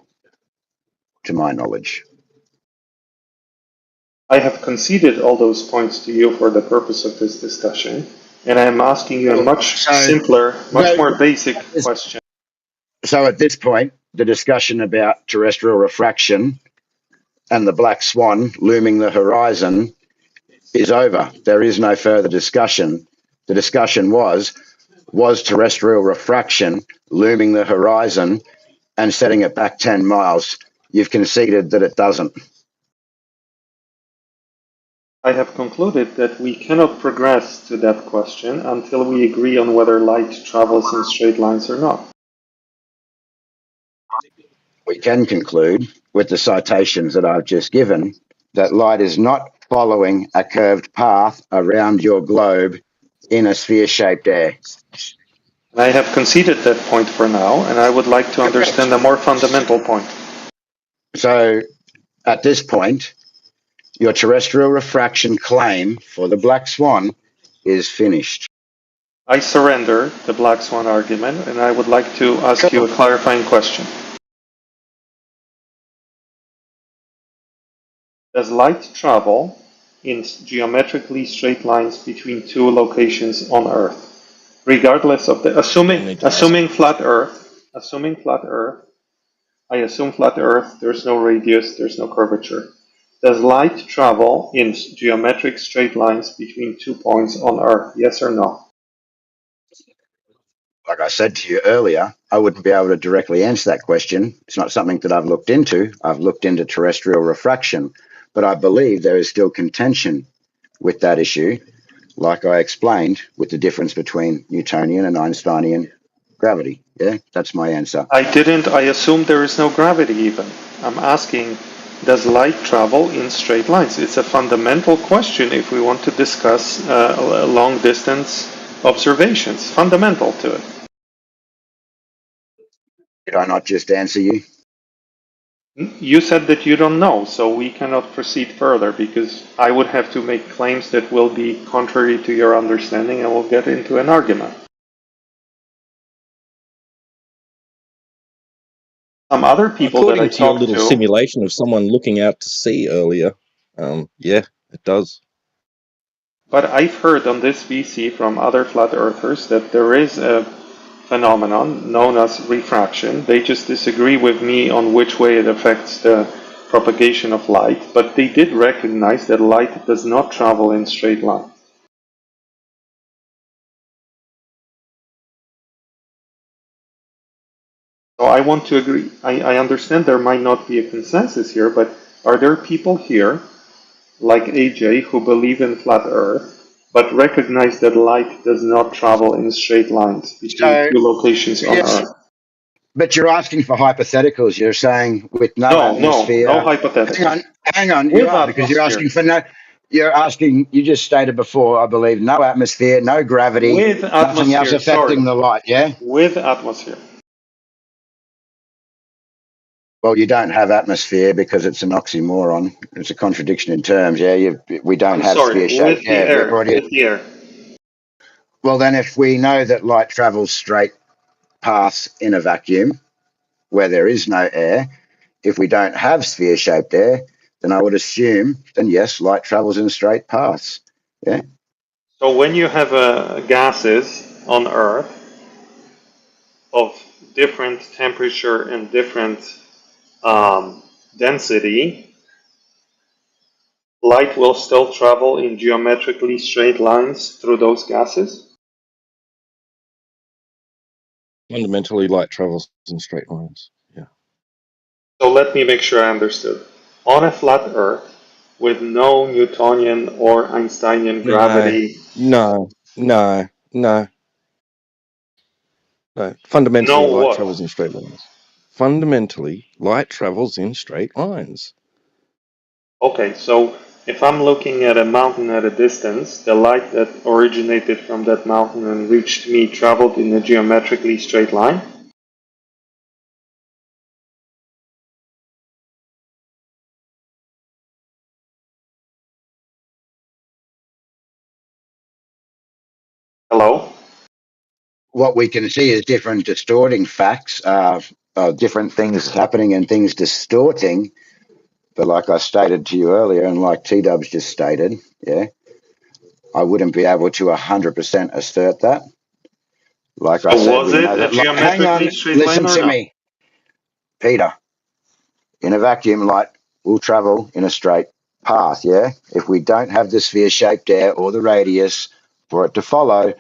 to my knowledge. I have conceded all those points to you for the purpose of this discussion, and I am asking you a much simpler, much more basic question. So at this point, the discussion about terrestrial refraction and the black swan looming the horizon is over. There is no further discussion. The discussion was terrestrial refraction looming the horizon and setting it back 10 miles? You've conceded that it doesn't. I have concluded that we cannot progress to that question until we agree on whether light travels in straight lines or not. We can conclude with the citations that I've just given that light is not following a curved path around your globe in a sphere-shaped air. I have conceded that point for now, and I would like to understand a more fundamental point. So at this point, your terrestrial refraction claim for the black swan is finished. I surrender the black swan argument, and I would like to ask you a clarifying question. Does light travel in geometrically straight lines between two locations on Earth, regardless of the assuming flat Earth? I assume flat Earth. There's no radius. There's no curvature. Does light travel in geometric straight lines between 2 points on Earth? Yes or no? Like I said to you earlier, I wouldn't be able to directly answer that question. It's not something that I've looked into. I've looked into terrestrial refraction, but I believe there is still contention with that issue, like I explained, with the difference between Newtonian and Einsteinian gravity. Yeah, that's my answer. I didn't. I assume there is no gravity even. I'm asking, does light travel in straight lines? It's a fundamental question if we want to discuss long distance observations. Fundamental to it. Did I not just answer you? You said that you don't know, so we cannot proceed further because I would have to make claims that will be contrary to your understanding and we'll get into an argument. Some other people According that I to your talked little to, simulation of someone looking out to sea earlier, yeah, it does. but I've heard on this VC from other flat earthers that there is a phenomenon known as refraction. They just disagree with me on which way it affects the propagation of light, but they did recognize that light does not travel in straight lines. So I want to agree. I understand there might not be a consensus here, but are there people here, like AJ, who believe in flat Earth, but recognize that light does not travel in straight lines between So, two locations on yes, Earth? but you're asking for hypotheticals. You're saying with no No atmosphere. hypothetical. Hang on. You With are, because you're atmosphere. asking for no. You're asking. You just stated before, I believe, no atmosphere, no gravity, With nothing else atmosphere, sorry. affecting the light. Yeah. With atmosphere. Well, you don't have atmosphere because it's an oxymoron. It's a contradiction in terms. Yeah. We don't I'm have sorry, sphere shape. with the Yeah. We've air. already. With the air. Well, then, if we know that light travels straight paths in a vacuum where there is no air, if we don't have sphere shaped air, then I would assume, then yes, light travels in straight paths. Yeah. So when you have gases on Earth of different temperature and different density, light will still travel in geometrically straight lines through those gases? Fundamentally, light travels in straight lines. Yeah. So let me make sure I understood. On a flat Earth with no Newtonian or Einsteinian gravity, No. Fundamentally, no light what? travels in straight lines. Fundamentally, light travels in straight lines. Okay, so if I'm looking at a mountain at a distance, the light that originated from that mountain and reached me traveled in a geometrically straight line? Hello? What we can see is different distorting facts, different things happening and things distorting. But like I stated to you earlier, and like T-Dubs just stated, yeah, I wouldn't be able to 100% assert that. Like I So said, was we it know a that. Hang geometrically on, straight line listen or to not? me, Peter. In a vacuum, light will travel in a straight path, yeah? If we don't have the sphere-shaped air or the radius for it to follow,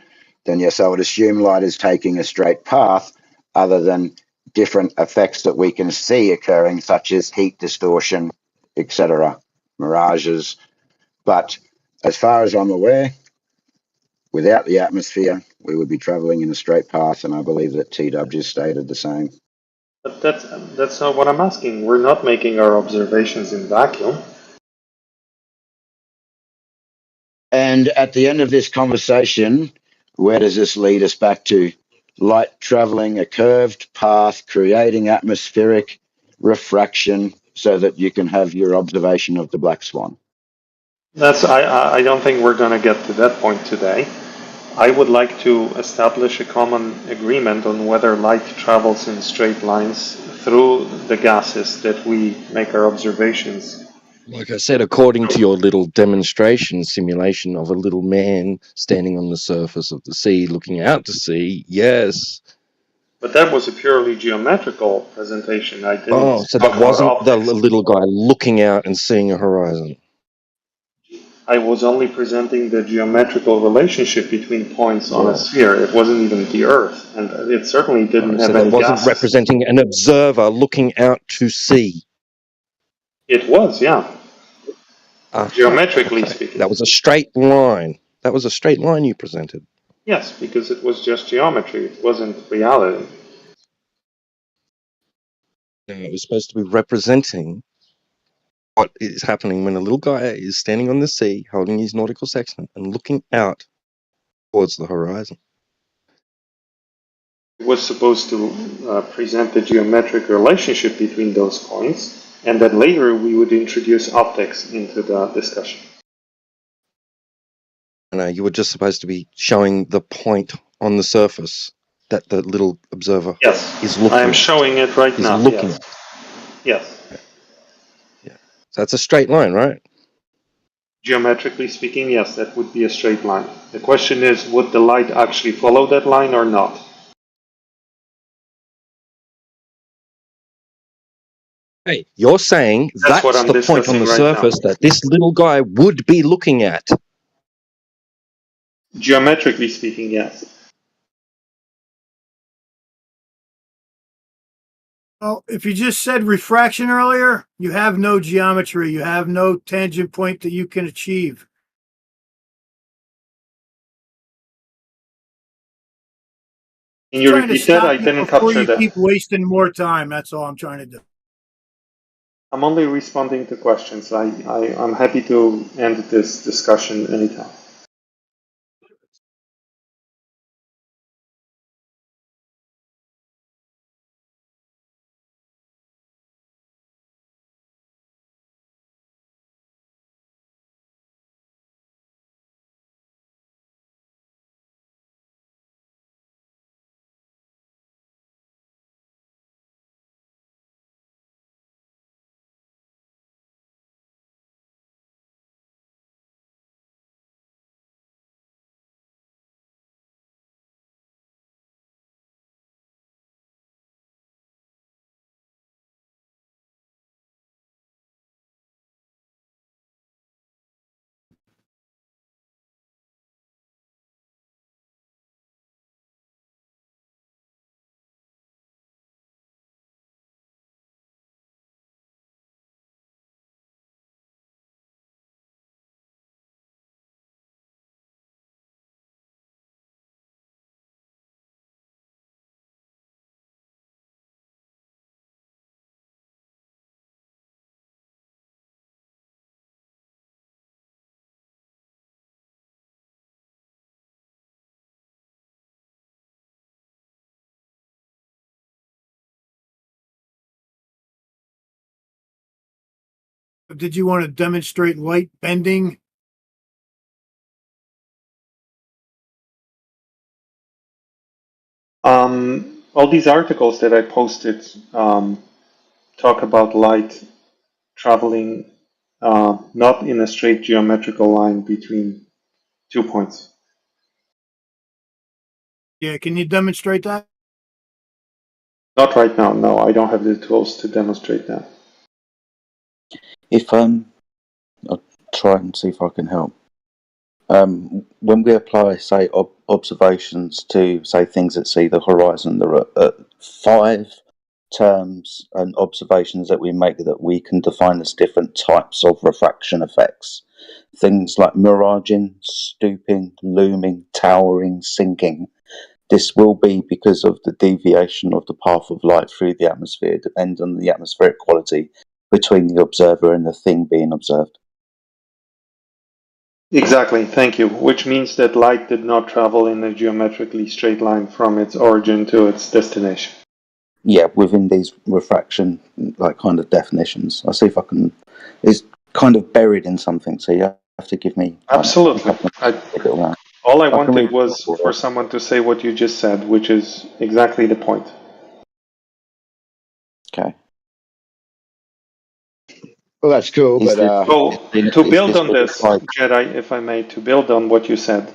then yes, I would assume light is taking a straight path other than different effects that we can see occurring, such as heat distortion, etc., mirages. But as far as I'm aware, without the atmosphere, we would be traveling in a straight path, and I believe that T-Dub just stated the same. But that's not what I'm asking. We're not making our observations in vacuum. And at the end of this conversation, where does this lead us back to? Light traveling a curved path, creating atmospheric refraction so that you can have your observation of the black swan. I don't think we're going to get to that point today. I would like to establish a common agreement on whether light travels in straight lines through the gases that we make our observations. Like I said, according to your little demonstration simulation of a little man standing on the surface of the sea looking out to sea, yes. But that was a purely geometrical presentation. I didn't Oh, so that talk about wasn't the optics. little guy looking out and seeing a horizon. I was only presenting the geometrical relationship between points on a Yeah. sphere. It wasn't even the Earth, and it certainly didn't So have that any wasn't gases. representing an observer looking out to sea. It was, yeah. Geometrically Okay. speaking. That was a straight line. That was a straight line you presented. Yes, because it was just geometry. It wasn't reality. No, it was supposed to be representing what is happening when a little guy is standing on the sea holding his nautical sextant and looking out towards the horizon. It was supposed to present the geometric relationship between those points, and that later we would introduce optics into the discussion. No, you were just supposed to be showing the point on the surface that the little observer is looking I am at. showing it right Is now. looking Yes. at. Yes. Yeah. So that's a straight line, right? Geometrically speaking, yes, that would be a straight line. The question is, would the light actually follow that line or not? Hey, you're saying That's what that's I'm the point on discussing the right now. surface that this little guy would be looking at. Geometrically speaking, yes. Well, if you just said refraction earlier, you have no geometry. You have no tangent point that you can achieve. Can Just you trying to repeat that? stop I you didn't before capture you that. keep wasting more time. That's all I'm trying to do. I'm only responding to questions. I'm happy to end this discussion anytime. Did you want to demonstrate light bending? All these articles that I posted talk about light traveling not in a straight geometrical line between 2 points. Yeah, can you demonstrate that? Not right now, no. I don't have the tools to demonstrate that. If I'll try and see if I can help. When we apply, say, observations to, say, things that see the horizon, there are 5 terms and observations that we make that we can define as different types of refraction effects. Things like miraging, stooping, looming, towering, sinking. This will be because of the deviation of the path of light through the atmosphere, depending on the atmospheric quality between the observer and the thing being observed. Exactly, thank you. Which means that light did not travel in a geometrically straight line from its origin to its destination. Yeah, within these refraction kind of definitions. I'll see if I can. It's kind of buried in something, so you have to give me Absolutely. All I I can wanted read was for someone to say what you just said, which is exactly the point. Okay. Well, that's cool, but To build on this, Jedi, if I may, to build on what you said,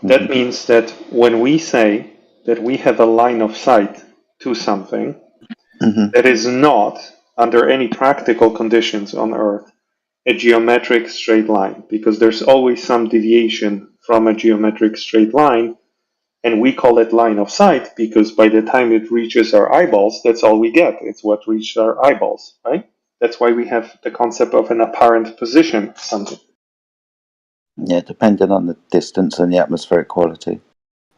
that means that when we say that we have a line of sight to something, that is not, under any practical conditions on Earth, a geometric straight line, because there's always some deviation from a geometric straight line, and we call it line of sight because by the time it reaches our eyeballs, that's all we get. It's what reached our eyeballs, right? That's why we have the concept of an apparent position something. Yeah, depending on the distance and the atmospheric quality,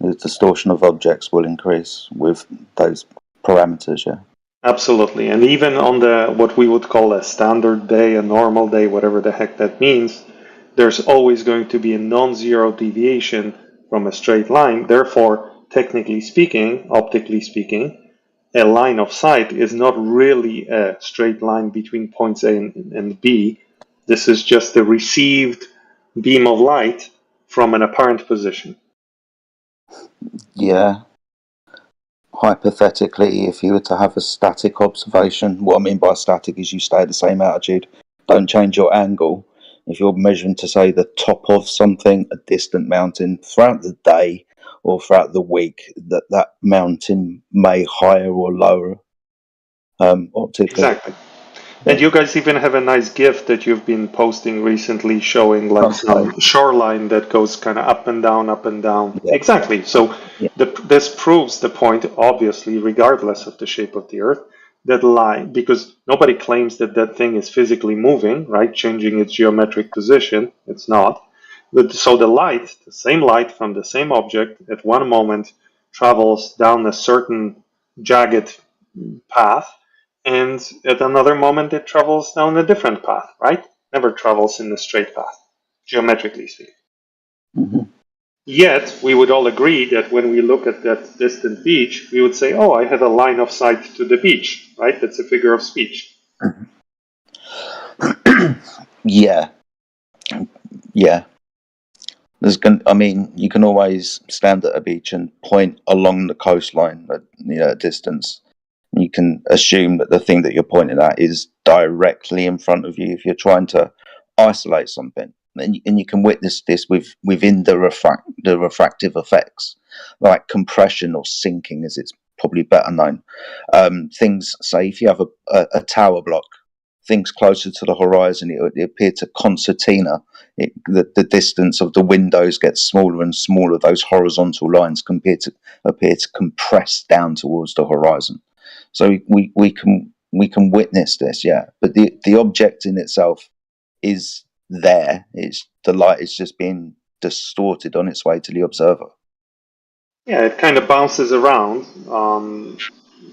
the distortion of objects will increase with those parameters. Yeah. Absolutely. And even on the what we would call a standard day, a normal day, whatever the heck that means, there's always going to be a non-zero deviation from a straight line. Therefore, technically speaking, optically speaking, a line of sight is not really a straight line between points A and B. This is just the received beam of light from an apparent position. Yeah. Hypothetically, if you were to have a static observation, what I mean by static is you stay at the same altitude, don't change your angle. If you're measuring to say the top of something, a distant mountain, throughout the day or throughout the week, that mountain may higher or lower optically. Exactly. And you guys even have a nice GIF that you've been posting recently showing like some shoreline that goes kind of up and down, up and down. Yeah. Exactly. So this proves the point, obviously, regardless of the shape of the Earth, that light, because nobody claims that that thing is physically moving, right? Changing its geometric position. It's not. So the light, the same light from the same object at one moment travels down a certain jagged path, and at another moment it travels down a different path, right? Never travels in a straight path, geometrically speaking. Mm-hmm. Yet, we would all agree that when we look at that distant beach, we would say, oh, I have a line of sight to the beach, right? That's a figure of speech. Yeah. Yeah. I mean, you can always stand at a beach and point along the coastline at a distance. You can assume that the thing that you're pointing at is directly in front of you if you're trying to isolate something. And you can witness this within the refractive effects, like compression or sinking, as it's probably better known. Things, say, if you have a tower block, things closer to the horizon, it appear to concertina. The distance of the windows gets smaller and smaller. Those horizontal lines appear to compress down towards the horizon. So we can witness this, yeah. But the object in itself is there. It's the light is just being distorted on its way to the observer. Yeah, it kind of bounces around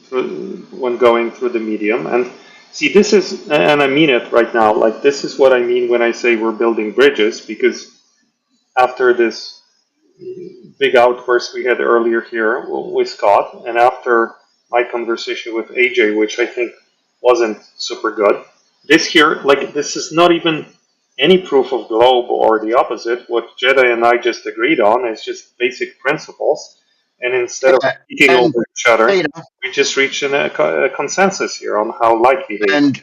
when going through the medium. And see, this is, and I mean it right now, like this is what I mean when I say we're building bridges, because after this big outburst we had earlier here with Scott, and after my conversation with AJ, which I think wasn't super good, this here, like, this is not even any proof of globe or the opposite. What Jedi and I just agreed on is just basic principles, and instead of speaking and over each other, Peter, we just reached a consensus here on how light behaves.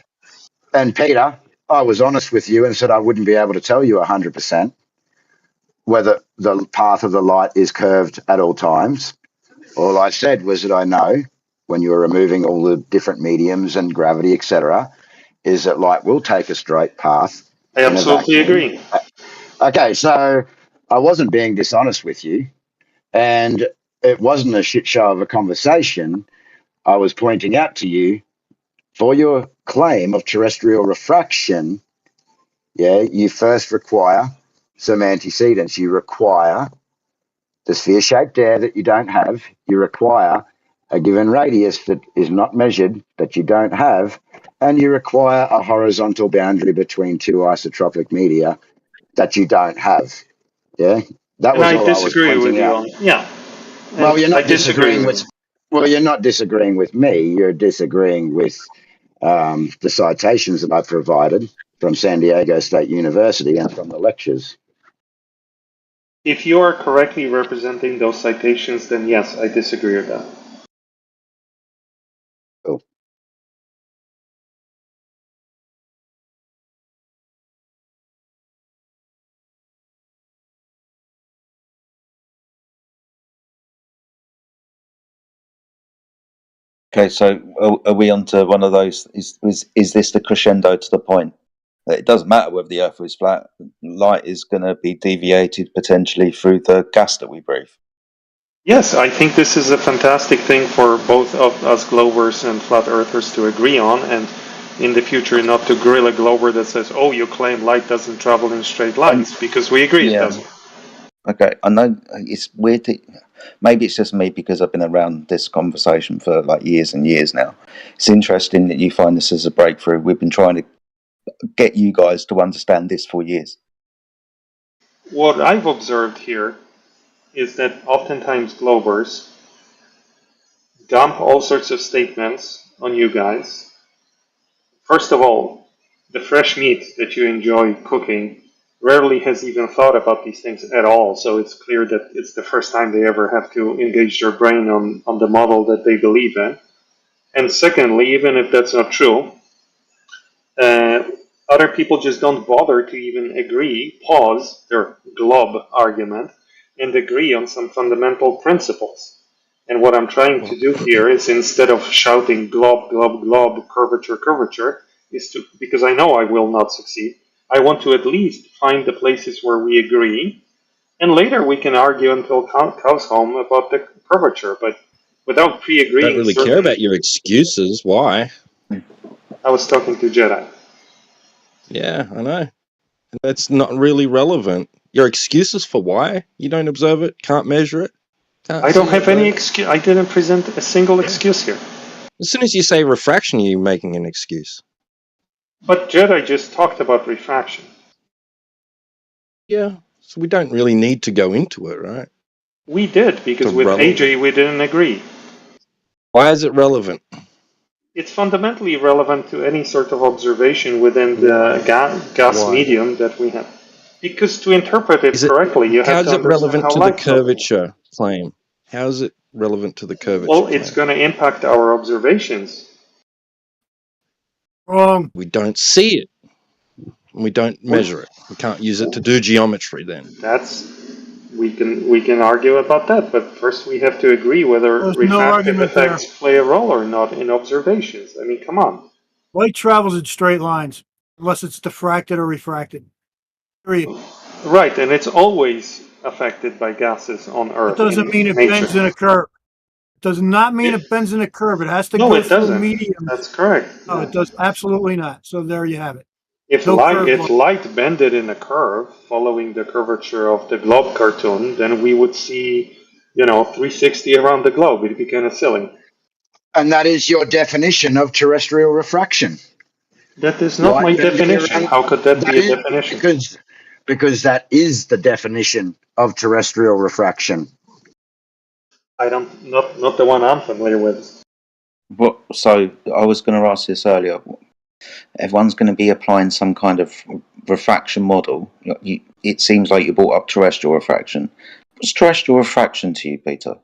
and Peter, I was honest with you and said I wouldn't be able to tell you 100% whether the path of the light is curved at all times. All I said was that I know when you're removing all the different mediums and gravity, etc., is that light will take a straight path. I in a absolutely vacuum. agree. Okay, so I wasn't being dishonest with you, and it wasn't a shit show of a conversation. I was pointing out to you for your claim of terrestrial refraction, yeah, you first require some antecedents. You require the sphere-shaped air that you don't have. You require a given radius that is not measured, that you don't have, and you require a horizontal boundary between two isotropic media that you don't have. Yeah, that And was I all I was disagree with pointing you out. on, yeah. Well, And you're I not disagree disagreeing with with. you. Well, you're not disagreeing with me. You're disagreeing with the citations that I provided from San Diego State University and from the lectures. If you are correctly representing those citations, then yes, I disagree with that. Cool. Okay, so are we on to one of those? Is this the crescendo to the point that it doesn't matter whether the Earth is flat? Light is going to be deviated potentially through the gas that we breathe. Yes, I think this is a fantastic thing for both of us Globers and Flat Earthers to agree on, and in the future not to grill a Glober that says, oh, you claim light doesn't travel in straight lines, because we agree it doesn't. Okay, I know it's weird. Maybe it's just me because I've been around this conversation for like years and years now. It's interesting that you find this as a breakthrough. We've been trying to get you guys to understand this for years. What I've observed here is that oftentimes Globers dump all sorts of statements on you guys. First of all, the fresh meat that you enjoy cooking rarely has even thought about these things at all, so it's clear that it's the first time they ever have to engage their brain on the model that they believe in. And secondly, even if that's not true, other people just don't bother to even agree, pause their glob argument, and agree on some fundamental principles. And what I'm trying to do here is, instead of shouting glob, glob, glob, curvature, curvature, is to, because I know I will not succeed, I want to at least find the places where we agree, and later we can argue until cows home about the curvature, but without I pre-agreeing don't really certain... care about your excuses. Why? I was talking to Jedi. Yeah, I know. That's not really relevant. Your excuses for why you don't observe it, can't measure it, can't I don't see have it. any excuse. I didn't present a single excuse here. As soon as you say refraction, you're making an excuse. But Jedi just talked about refraction. Yeah, so we don't really need to go into it, right? We did, because with AJ we didn't agree. Why is it relevant? It's fundamentally relevant to any sort of observation within the gas Why? medium that we have. Because to interpret it correctly, you have How's to it understand relevant how to the light travels. curvature claim? How is it relevant to the curvature Well, claim? it's going to impact our observations. Wrong. We don't see it. We don't measure it. We can't use it to do geometry then. We can argue about that, but first we have to agree whether There's no refractive argument there. effects play a role or not in observations. I mean, come on. Light travels in straight lines, unless it's diffracted or refracted. Period. Right, and it's always affected by gases on Earth. It doesn't mean it nature. bends in a curve. It does not mean it bends in a curve. It has to No, go it through doesn't. mediums. That's correct. No, it does absolutely not. So there you have it. If No curve line. light bended in a curve following the curvature of the globe cartoon, then we would see, 360 around the globe. It'd be kind of silly. And that is your definition of terrestrial refraction. That is not my definition. How could that be a definition? Because that is the definition of terrestrial refraction. Not the one I'm familiar with. So I was going to ask this earlier. Everyone's going to be applying some kind of refraction model. It seems like you brought up terrestrial refraction. What's terrestrial refraction to you, Peter?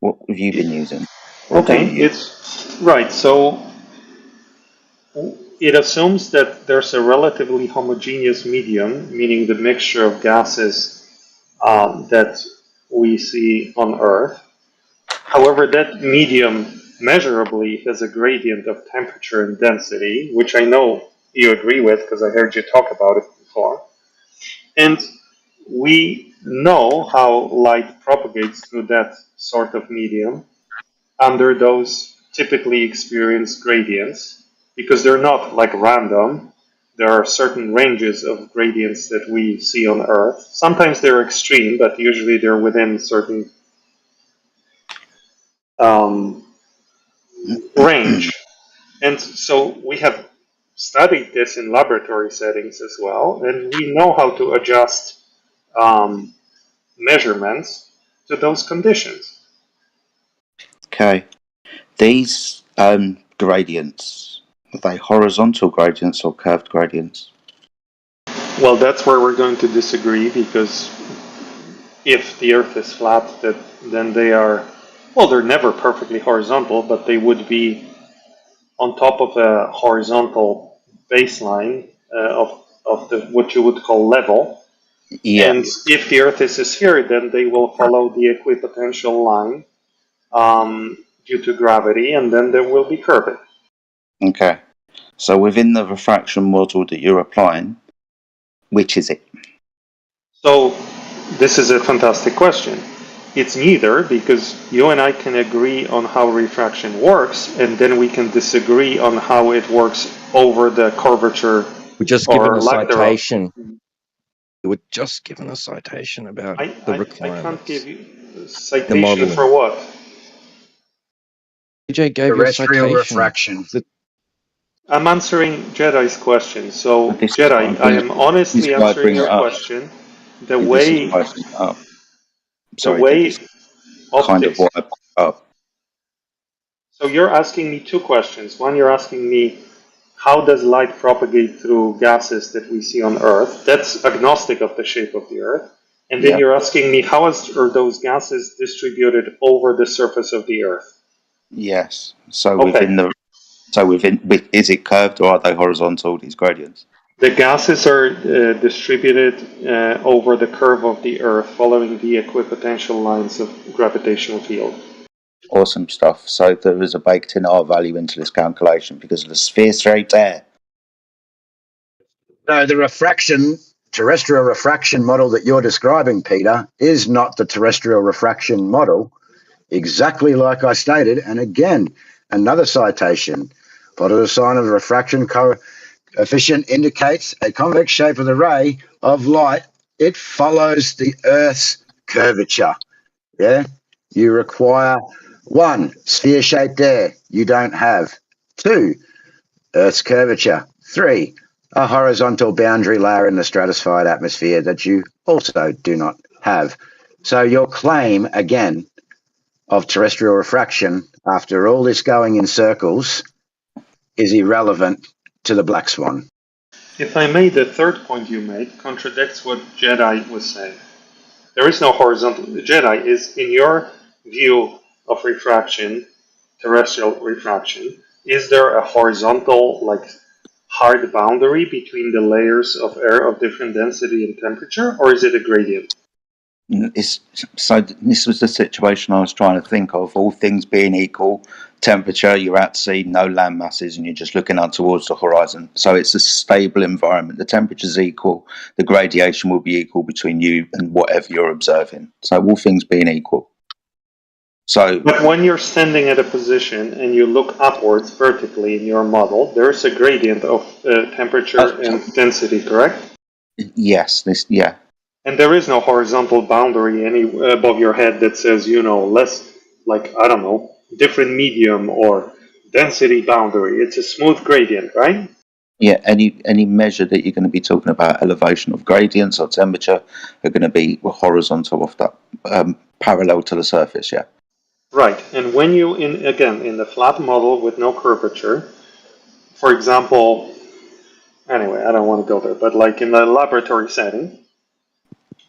What have you been using? Okay, it's right. So it assumes that there's a relatively homogeneous medium, meaning the mixture of gases that we see on Earth. However, that medium measurably has a gradient of temperature and density, which I know you agree with because I heard you talk about it before. And we know how light propagates through that sort of medium under those typically experienced gradients, because they're not like random. There are certain ranges of gradients that we see on Earth. Sometimes they're extreme, but usually they're within certain range. And so we have studied this in laboratory settings as well, and we know how to adjust measurements to those conditions. Okay. These gradients, are they horizontal gradients or curved gradients? Well, that's where we're going to disagree, because if the Earth is flat, then they are, well, they're never perfectly horizontal, but they would be on top of a horizontal baseline of the what you would call level. Yeah. And if the Earth is a sphere, then they will follow the equipotential line due to gravity, and then there will be curvature. Okay. So within the refraction model that you're applying, which is it? So this is a fantastic question. It's neither, because you and I can agree on how refraction works, and then we can disagree on how it works over the curvature. We're just or given a lack thereof. citation. We're just given a citation about the requirements. I can't give you a citation for what? AJ gave you a citation. Refraction. I'm answering Jedi's question. So, Jedi, I am honestly answering your question. The way kind of what I put up. So you're asking me two questions. One, you're asking me, how does light propagate through gases that we see on Earth? That's agnostic of the shape of the Earth. And then you're asking me, how are those gases distributed over the surface of the Earth? Yes. So is it curved or are they horizontal, these gradients? The gases are distributed over the curve of the Earth, following the equipotential lines of gravitational field. Awesome stuff. So there is a baked-in R value into this calculation because of the sphere straight there. No, the refraction, terrestrial refraction model that you're describing, Peter, is not the terrestrial refraction model, exactly like I stated. And again, another citation. Positive sign of refraction coefficient indicates a convex shape of the ray of light. It follows the Earth's curvature. Yeah. You require 1, sphere shaped air. You don't have. 2, Earth's curvature. 3, a horizontal boundary layer in the stratified atmosphere that you also do not have. So your claim, again, of terrestrial refraction, after all this going in circles, is irrelevant to the black swan. If I may, the third point you made contradicts what Jedi was saying. There is no horizontal. Jedi is, in your view of refraction, terrestrial refraction, is there a horizontal, like, hard boundary between the layers of air of different density and temperature, or is it a gradient? So this was the situation I was trying to think of. All things being equal, temperature, you're at sea, no land masses, and you're just looking out towards the horizon. So it's a stable environment. The temperature's equal, the gradation will be equal between you and whatever you're observing. So all things being equal. So, but when you're standing at a position and you look upwards vertically in your model, there's a gradient of temperature and density, correct? Yes, yeah. And there is no horizontal boundary any above your head that says, less, like, I don't know, different medium or density boundary. It's a smooth gradient, right? Yeah, any measure that you're going to be talking about, elevation of gradients or temperature, are going to be horizontal off that, parallel to the surface, yeah. Right, and when you, in the flat model with no curvature, for example, anyway, I don't want to go there, but like in the laboratory setting,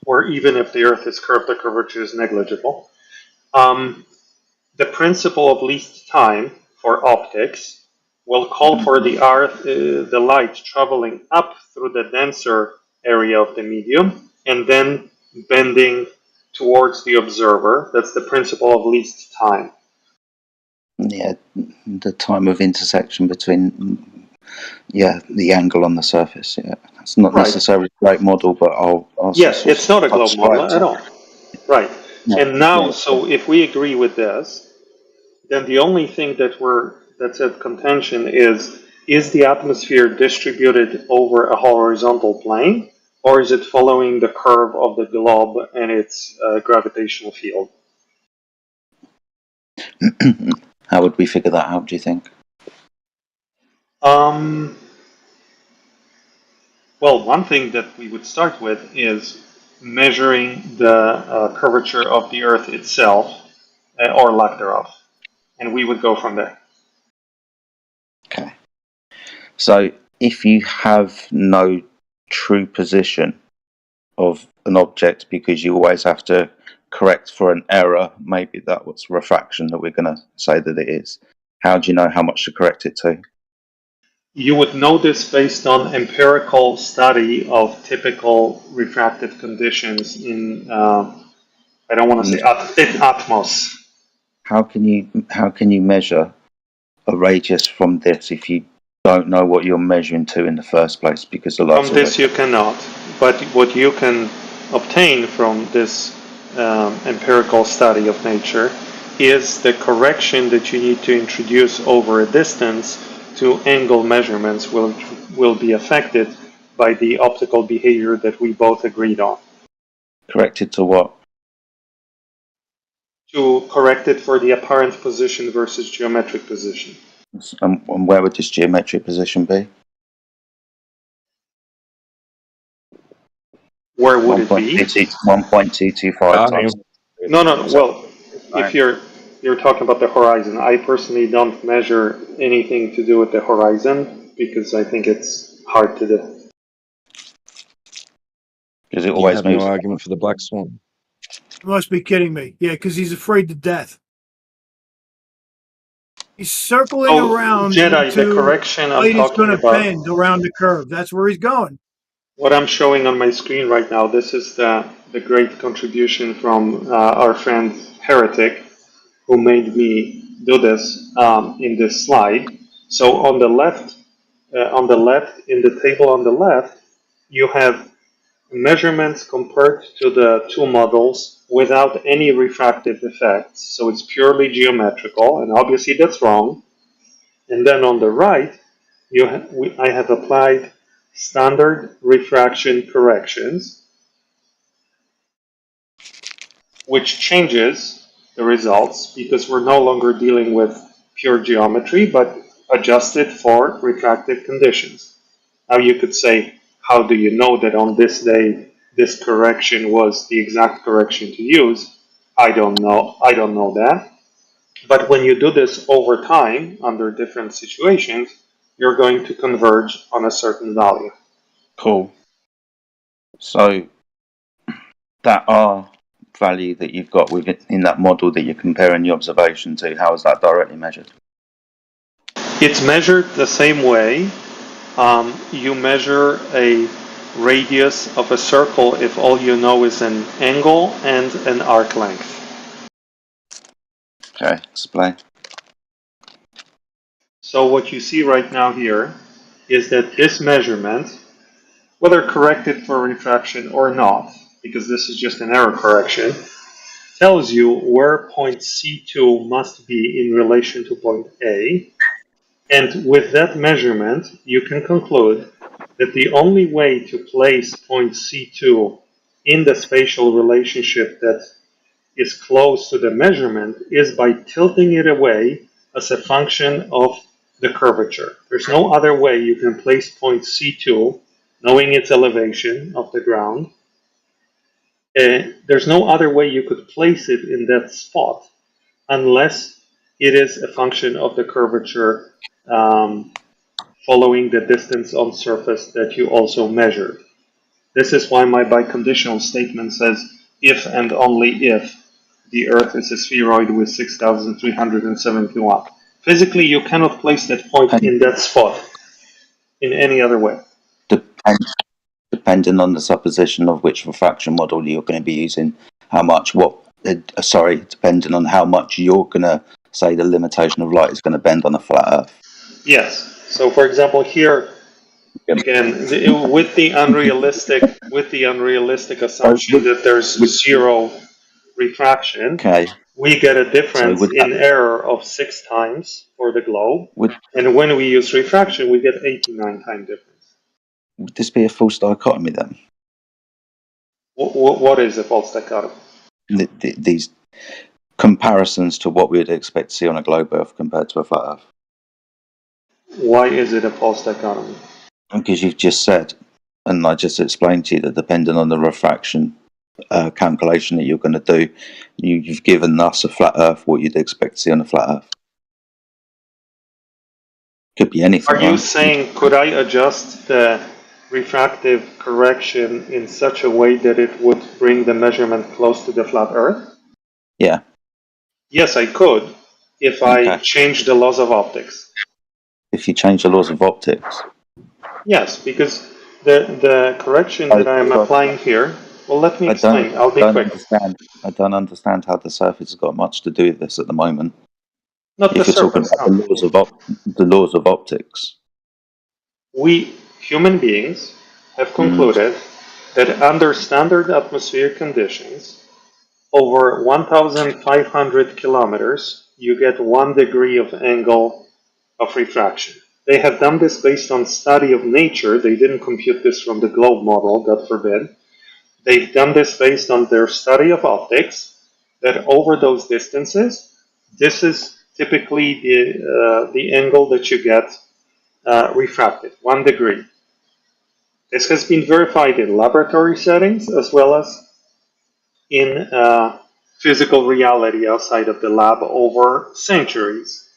or even if the Earth is curved, the curvature is negligible. The principle of least time for optics will call for the light traveling up through the denser area of the medium and then bending towards the observer. That's the principle of least time. Yeah, the time of intersection between, the angle on the surface. Yeah, it's not necessarily a great model, but I'll yes, it's not a globe model at all. Right. Yeah, and now, so if we agree with this, then the only thing that's at contention is the atmosphere distributed over a horizontal plane, or is it following the curve of the globe and its gravitational field? How would we figure that out, do you think? Well, one thing that we would start with is measuring the curvature of the Earth itself, or lack thereof, and we would go from there. Okay. So if you have no true position of an object, because you always have to correct for an error, maybe that was refraction that we're going to say that it is. How do you know how much to correct it to? You would know this based on empirical study of typical refractive conditions in, I don't want to say in Atmos. How can you measure a radius from this if you don't know what you're measuring to in the first place? Because the From this you cannot, but what you can obtain from this empirical study of nature is the correction that you need to introduce over a distance to angle measurements will be affected by the optical behavior that we both agreed on. Corrected to what? To correct it for the apparent position versus geometric position. And where would this geometric position be? Where would it be? 1.225 times. No. Well, if you're talking about the horizon, I personally don't measure anything to do with the horizon because I think it's hard to do. Because it always have moves. no argument for the black swan. You must be kidding me. Yeah, because he's afraid to death. He's circling around Jedi, into the correction I'm light is talking going to about. bend around the curve. That's where he's going. What I'm showing on my screen right now, this is the great contribution from our friend Heretic, who made me do this in this slide. So on the left, in the table on the left, you have measurements compared to the two models without any refractive effects. So it's purely geometrical, and obviously that's wrong. And then on the right, I have applied standard refraction corrections, which changes the results because we're no longer dealing with pure geometry, but adjusted for refractive conditions. Now you could say, how do you know that on this day this correction was the exact correction to use? I don't know. I don't know that. But when you do this over time under different situations, you're going to converge on a certain value. Cool. So that R value that you've got within that model that you're comparing your observation to, how is that directly measured? It's measured the same way. You measure a radius of a circle if all you know is an angle and an arc length. Okay, explain. So what you see right now here is that this measurement, whether corrected for refraction or not, because this is just an error correction, tells you where point C2 must be in relation to point A. And with that measurement, you can conclude that the only way to place point C2 in the spatial relationship that is close to the measurement is by tilting it away as a function of the curvature. There's no other way you can place point C2, knowing its elevation of the ground. There's no other way you could place it in that spot unless it is a function of the curvature following the distance on surface that you also measured. This is why my biconditional statement says if and only if the Earth is a spheroid with 6,371. Physically, you cannot place that point in that spot in any other way. Depending on the supposition of which refraction model you're going to be using, depending on how much you're going to say the limitation of light is going to bend on a flat Earth. Yes. So, for example, here again, with the unrealistic assumption that there's zero refraction, we get a difference in error of 6 times for the globe, and when we use refraction, we get 89 times difference. Would this be a false dichotomy then? What is a false dichotomy? These comparisons to what we would expect to see on a globe Earth compared to a flat Earth. Why is it a false dichotomy? Because you've just said, and I just explained to you, that depending on the refraction calculation that you're going to do, you've given us a flat Earth what you'd expect to see on a flat Earth. Could be anything. Are you saying, could I adjust the refractive correction in such a way that it would bring the measurement close to the flat Earth? Yeah. Yes, I could, if I change the laws of optics. If you change the laws of optics? Yes, because the correction that I am applying here, well, let me explain. I'll be quick. I don't understand how the surface has got much to do with this at the moment. Not if the you're talking surface, about the laws of optics. We, human beings, have concluded that under standard atmospheric conditions, over 1,500 kilometers, you get 1 degree of angle of refraction. They have done this based on study of nature. They didn't compute this from the globe model, God forbid. They've done this based on their study of optics, that over those distances, this is typically the angle that you get refracted, 1 degree. This has been verified in laboratory settings as well as in physical reality outside of the lab over centuries.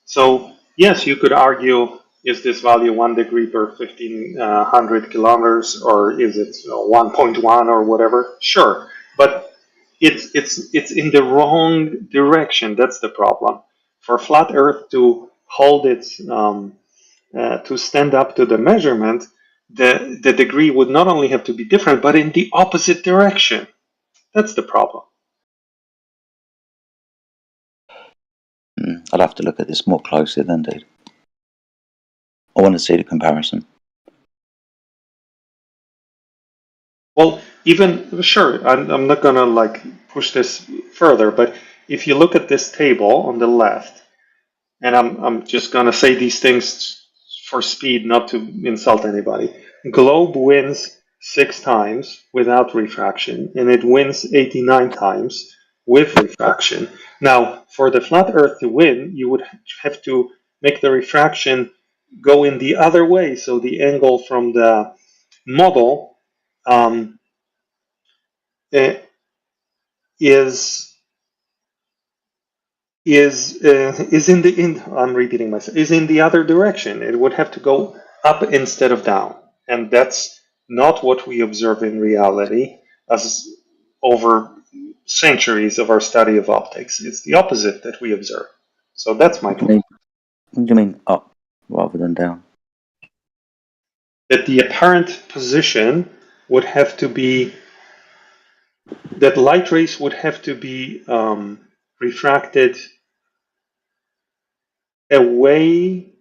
So yes, you could argue, is this value 1 degree per 1,500 kilometers, or is it 1.1 or whatever? Sure, but it's in the wrong direction. That's the problem. For flat Earth to hold its to stand up to the measurement, the degree would not only have to be different, but in the opposite direction. That's the problem. I'll have to look at this more closely then, dude. I want to see the comparison. Well, even sure, I'm not gonna like push this further, but if you look at this table on the left, and I'm just gonna say these things for speed, not to insult anybody. Globe wins 6 times without refraction, and it wins 89 times with refraction. Now, for the flat Earth to win, you would have to make the refraction go in the other way, so the angle from the model um, eh, is is in the in I'm repeating myself, is in the other direction. It would have to go up instead of down, and that's not what we observe in reality as over centuries of our study of optics. It's the opposite that we observe. So that's my point. What do you mean up rather than down? That the apparent position would have to be that light rays would have to be refracted away,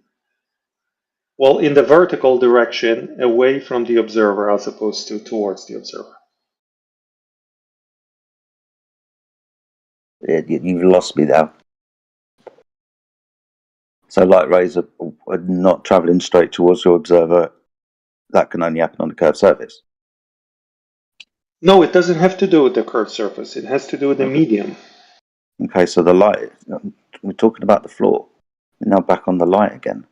well, in the vertical direction, away from the observer as opposed to towards the observer. Yeah, you've lost me there. So light rays are not travelling straight towards your observer. That can only happen on a curved surface. No, it doesn't have to do with the curved surface. It has to do with the medium. Okay, so the light, we're talking about the floor. We're now back on the light again.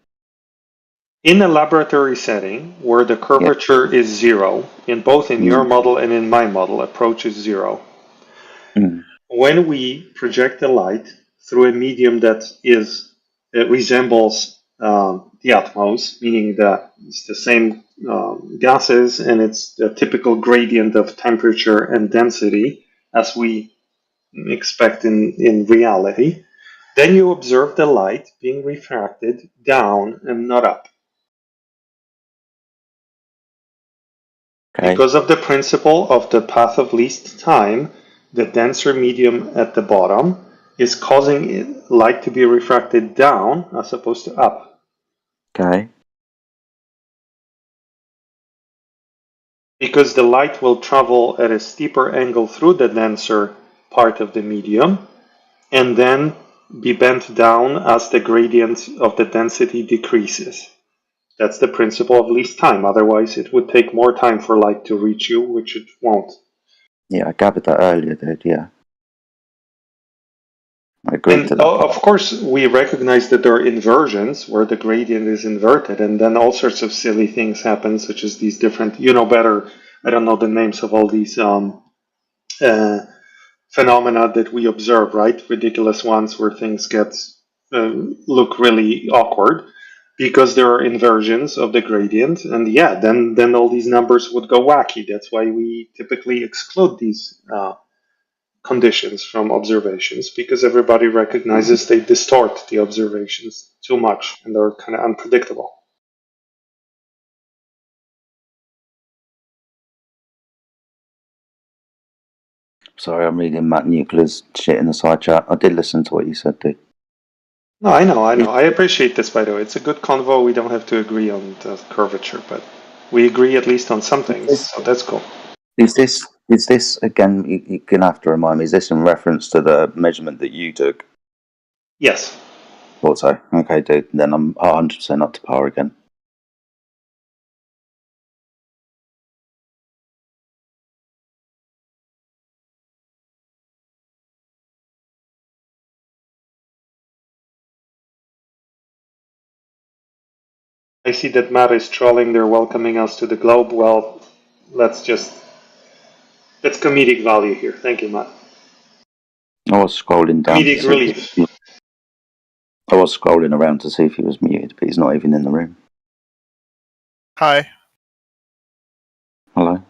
In a laboratory setting where the curvature is zero, in both in your model and in my model, approach is zero. When we project the light through a medium that resembles the atmos, meaning that it's the same gases and it's the typical gradient of temperature and density as we expect in reality, then you observe the light being refracted down and not up. Okay. Because of the principle of the path of least time, the denser medium at the bottom is causing light to be refracted down as opposed to up. Okay. Because the light will travel at a steeper angle through the denser part of the medium and then be bent down as the gradient of the density decreases. That's the principle of least time. Otherwise, it would take more time for light to reach you, which it won't. Yeah, I gathered that earlier, dude. Yeah. I agreed to that. Of course, we recognize that there are inversions where the gradient is inverted, and then all sorts of silly things happen, such as these different, you know better, I don't know the names of all these phenomena that we observe, right? Ridiculous ones where things get look really awkward because there are inversions of the gradient, and yeah, then all these numbers would go wacky. That's why we typically exclude these conditions from observations, because everybody recognizes they distort the observations too much and they're kind of unpredictable. Sorry, I'm reading Matt Nuclear's shit in the side chat. I did listen to what you said, dude. No, I know. I appreciate this, by the way. It's a good convo. We don't have to agree on the curvature, but we agree at least on some things, so that's cool. Is this again? You're gonna have to remind me. Is this in reference to the measurement that you took? Yes. Thought so. Okay, dude. Then I'm 100% up to par again. I see that Matt is trolling. They're welcoming us to the globe. Well, that's comedic value here. Thank you, Matt. I was scrolling down to Comedic see. relief. I was scrolling around to see if he was muted, but he's not even in the room. Hi. Hello.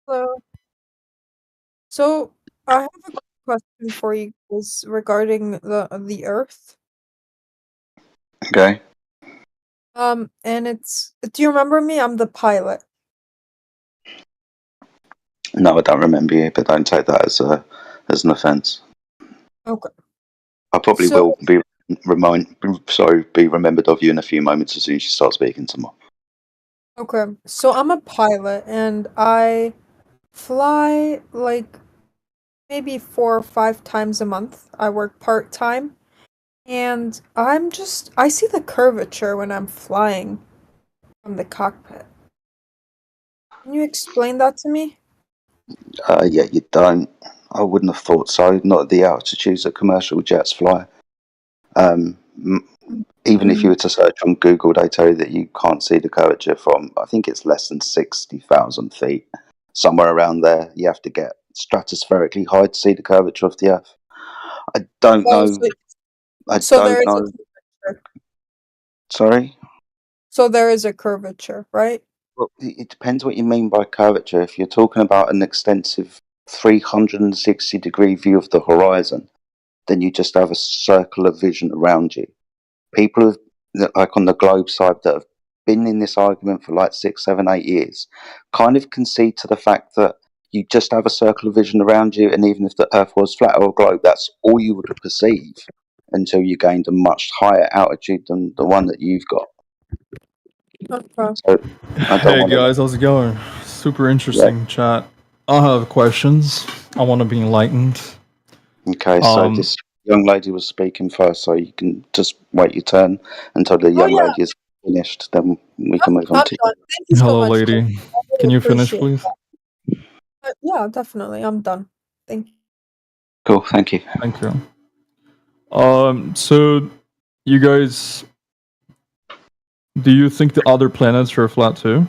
Hello. So I have a question for you guys regarding the Earth. Okay. And it's, do you remember me? I'm the pilot. No, I don't remember you, but don't take that as an offence. Okay. I probably So will be be remembered of you in a few moments as soon as you start speaking some more. okay. So I'm a pilot and I fly like maybe 4 or 5 times a month. I work part-time and I see the curvature when I'm flying from the cockpit. Can you explain that to me? Yeah, you don't. I wouldn't have thought so. Not at the altitudes that commercial jets fly. Even if you were to search on Google, they tell you that you can't see the curvature from, I think it's less than 60,000 feet. Somewhere around there, you have to get stratospherically high to see the curvature of the Earth. I don't Oh, know. I so there don't is a know. curvature. Sorry? So there is a curvature, right? Well, it depends what you mean by curvature. If you're talking about an extensive 360-degree view of the horizon, then you just have a circle of vision around you. People like on the globe side that have been in this argument for like 6, 7, 8 years kind of concede to the fact that you just have a circle of vision around you, and even if the Earth was flat or a globe, that's all you would perceive until you gained a much higher altitude than the one that you've got. Okay. So I don't Hey want to. guys, how's it going? Super Yeah. interesting chat. I have questions. I want to be enlightened. Okay, so this young lady was speaking first, so you can just wait your turn until the Oh young yeah, lady is finished. Then we can move on I'm to done. you. Thank you so Hello, much. lady. I Can really you finish, appreciate please? that. Yeah, definitely. I'm done. Thank you. Cool, thank you. Thank you. So you guys, do you think the other planets are flat too?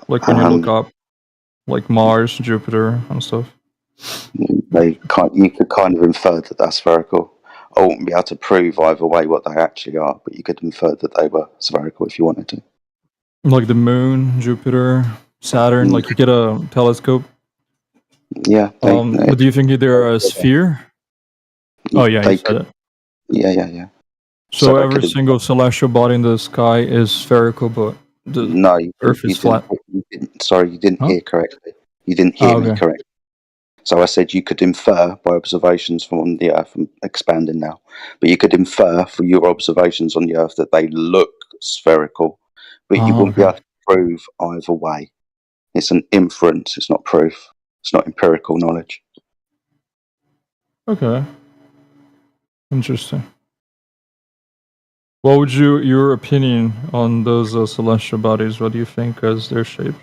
Like when you look up, like Mars, Jupiter, and stuff. You could kind of infer that that's spherical. I wouldn't be able to prove either way what they actually are, but you could infer that they were spherical if you wanted to. Like the Moon, Jupiter, Saturn. Like you get a telescope. Yeah. But do you think they're a sphere? Oh yeah, you They said could. it. Yeah. So I every could. single celestial body in the sky is spherical, but the No, you Earth is flat. sorry, you didn't Huh? hear correctly. You didn't Oh, hear me okay. correctly. So I said you could infer by observations from the Earth. I'm expanding now, but you could infer from your observations on the Earth that they look spherical, but you Oh, wouldn't be okay. able to prove either way. It's an inference. It's not proof. It's not empirical knowledge. Okay. Interesting. What would your opinion on those celestial bodies? What do you think as their shape?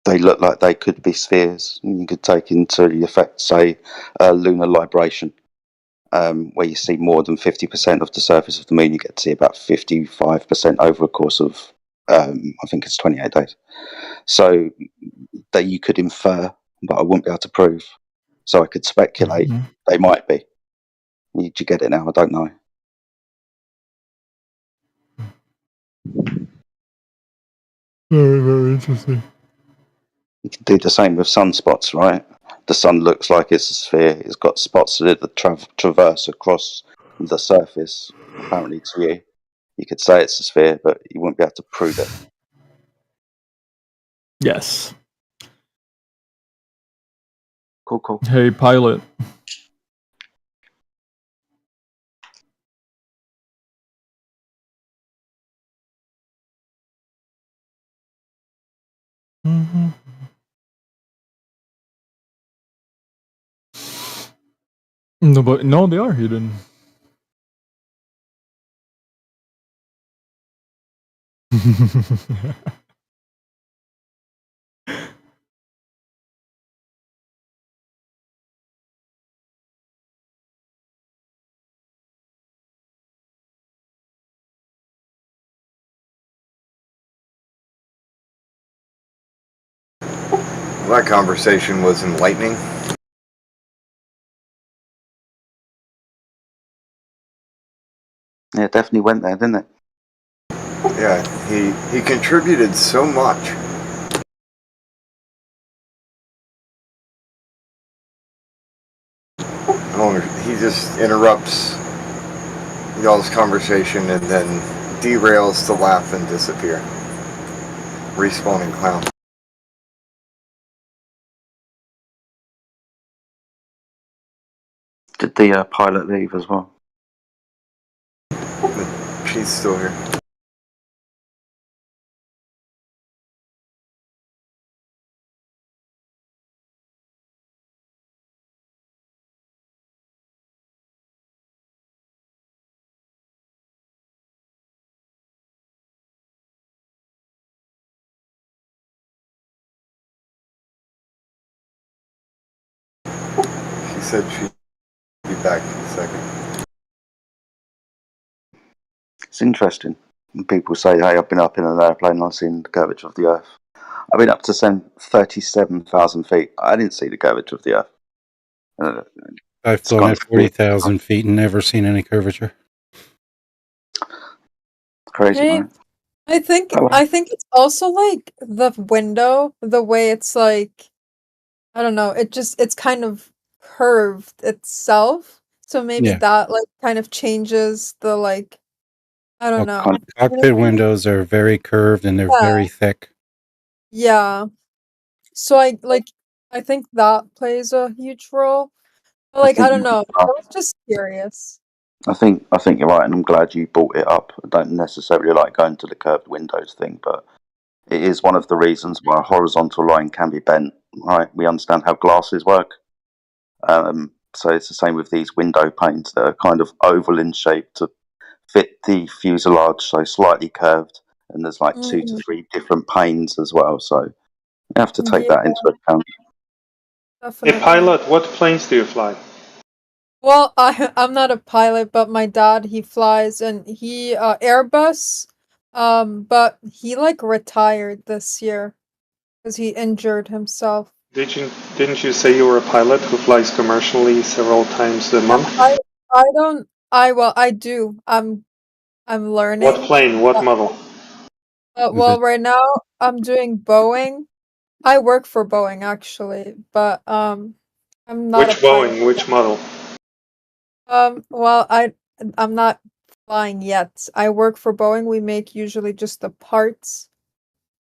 They look like they could be spheres. You could take into effect, say, lunar libration, where you see more than 50% of the surface of the moon. You get to see about 55% over a course of, I think it's 28 days. So that you could infer, but I wouldn't be able to prove. So I could speculate they might be. Did you get it now? I don't know. Very, very interesting. You can do the same with sunspots, right? The sun looks like it's a sphere. It's got spots that traverse across the surface. Apparently, to you, you could say it's a sphere, but you wouldn't be able to prove it. Yes. Cool. Hey, pilot. No, but no, they are hidden. That conversation was enlightening. Yeah, it definitely went there, didn't it? Yeah, he contributed so much. just interrupts y'all's conversation and then derails to laugh and disappear. Respawning clown. Did the pilot leave as well? She's still here. She said she'd be back in a second. It's interesting. When people say, hey, I've been up in an airplane and I've seen the curvature of the Earth. I've been up to 37,000 feet. I didn't see the curvature of the Earth. I've It's flown kind at of weird. 40,000 feet and never seen any curvature. Crazy, Hey, right? I think Hello. it's also like the window, the way it's like, I don't know, it's kind of curved itself. So maybe Yeah. that like kind of changes the like, I don't Well, know. You know what cockpit I mean? windows are very curved and they're Yeah. very thick. Yeah. So I think that plays a huge role. But I like I think don't know. I uh, was just curious. I think you're right, and I'm glad you brought it up. I don't necessarily like going to the curved windows thing, but it is one of the reasons why a horizontal line can be bent. Right? We understand how glasses work. So it's the same with these window panes that are kind of oval in shape to fit the fuselage, so slightly curved. And there's like 2 to Mm, 3 different panes as well. So you have to take yeah, that into account. Hey, definitely. pilot, what planes do you fly? Well, I'm not a pilot, but my dad he flies and he Airbus, but he like retired this year because he injured himself. Didn't you say you were a pilot who flies commercially several times a Yeah, month? I don't I do. I'm What learning. plane? What Uh, model? Is well, it right now I'm doing Boeing. I work for Boeing actually, but I'm not a Which pilot. Boeing? Which model? Well, I'm not flying yet. I work for Boeing. We make usually just the parts.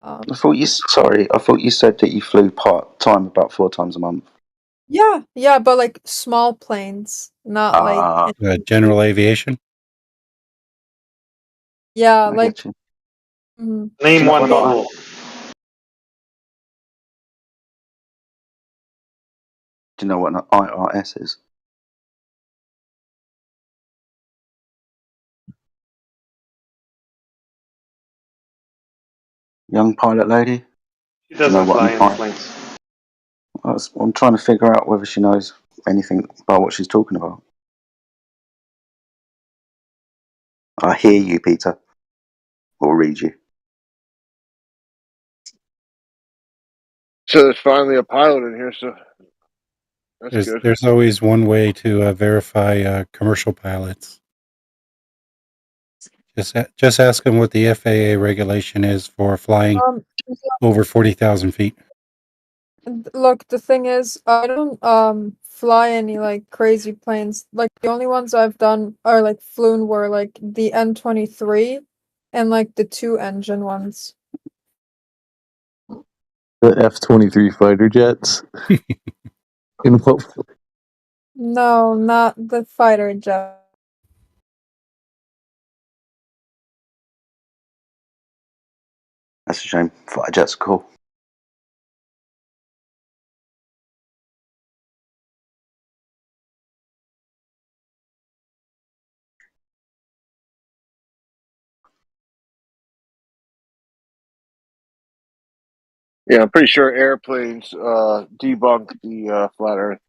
I Um, thought you said that you flew part time about 4 times a month. yeah, but like small planes, not like Ah, general aviation? yeah, I get like you. mm, Do Name you know one what I, model. do you know what an IRS is? Young pilot lady? She Do you know doesn't what fly an any I? planes. I'm trying to figure out whether she knows anything about what she's talking about. I hear you, Peter. Or read you. So there's finally a pilot in here, so that's good. There's always one way to verify commercial pilots. Just ask them what the FAA regulation is for flying yeah, over 40,000 feet. look, the thing is, I don't fly any like crazy planes. Like the only ones I've done are like flown were like the N-23 and like the two engine ones. The F-23 fighter jets. In what? No, not the fighter jet. That's a shame. Fighter jets are cool. Yeah, I'm pretty sure airplanes debunk the flat Earth.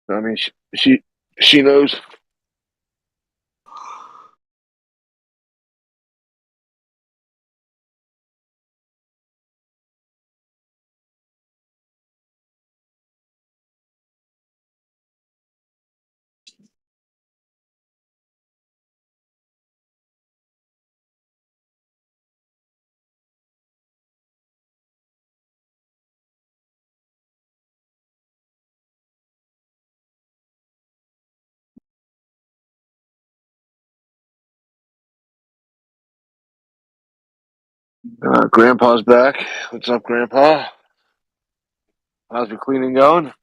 I mean, she knows. Grandpa's back. What's up, Grandpa? How's the cleaning going?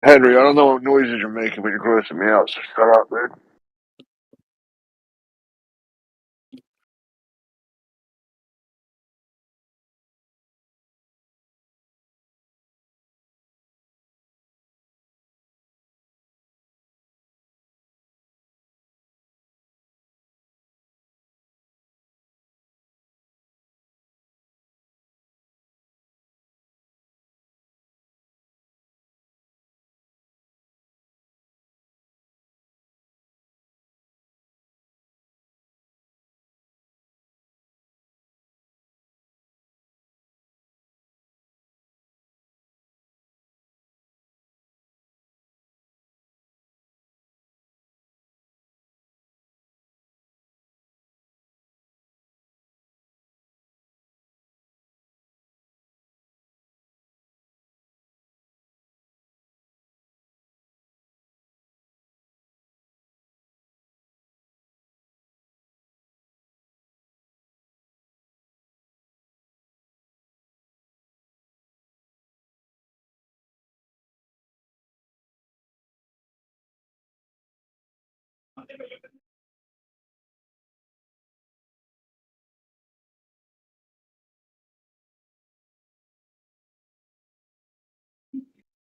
Henry, I don't know what noises you're making, but you're grossing me out, so shut up, man.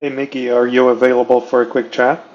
Hey Mickey, are you available for a quick chat?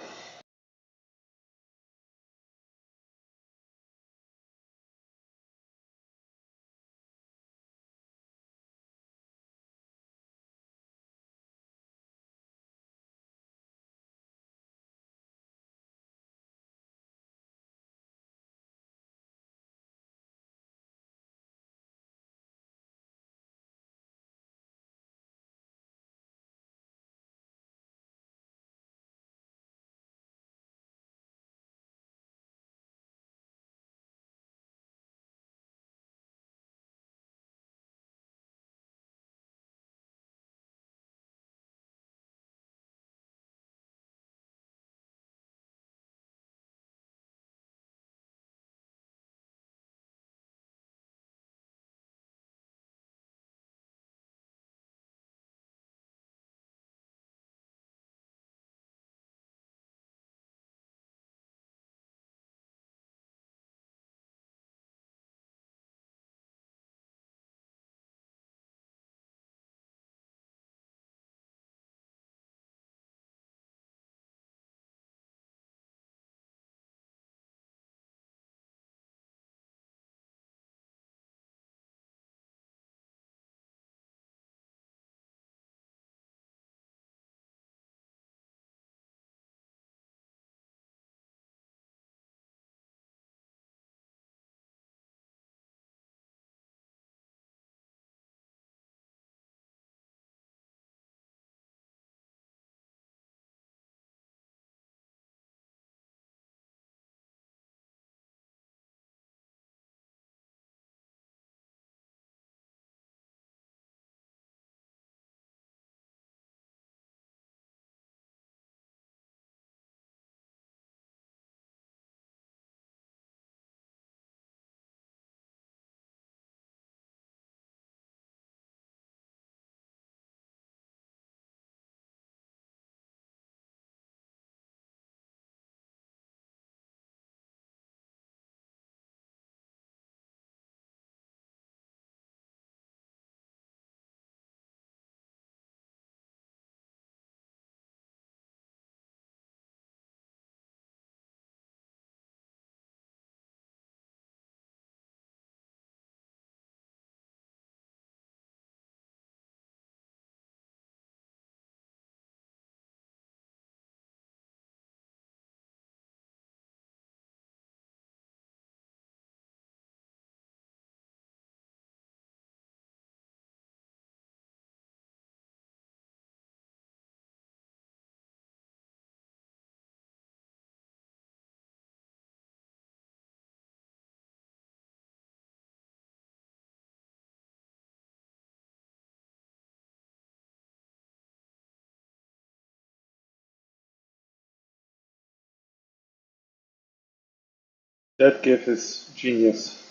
That GIF is genius.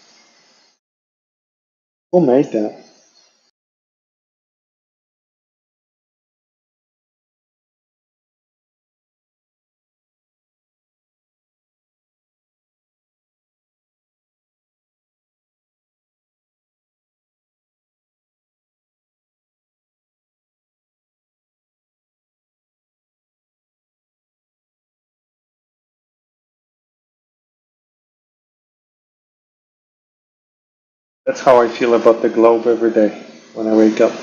Who made that? That's how I feel about the globe every day when I wake up.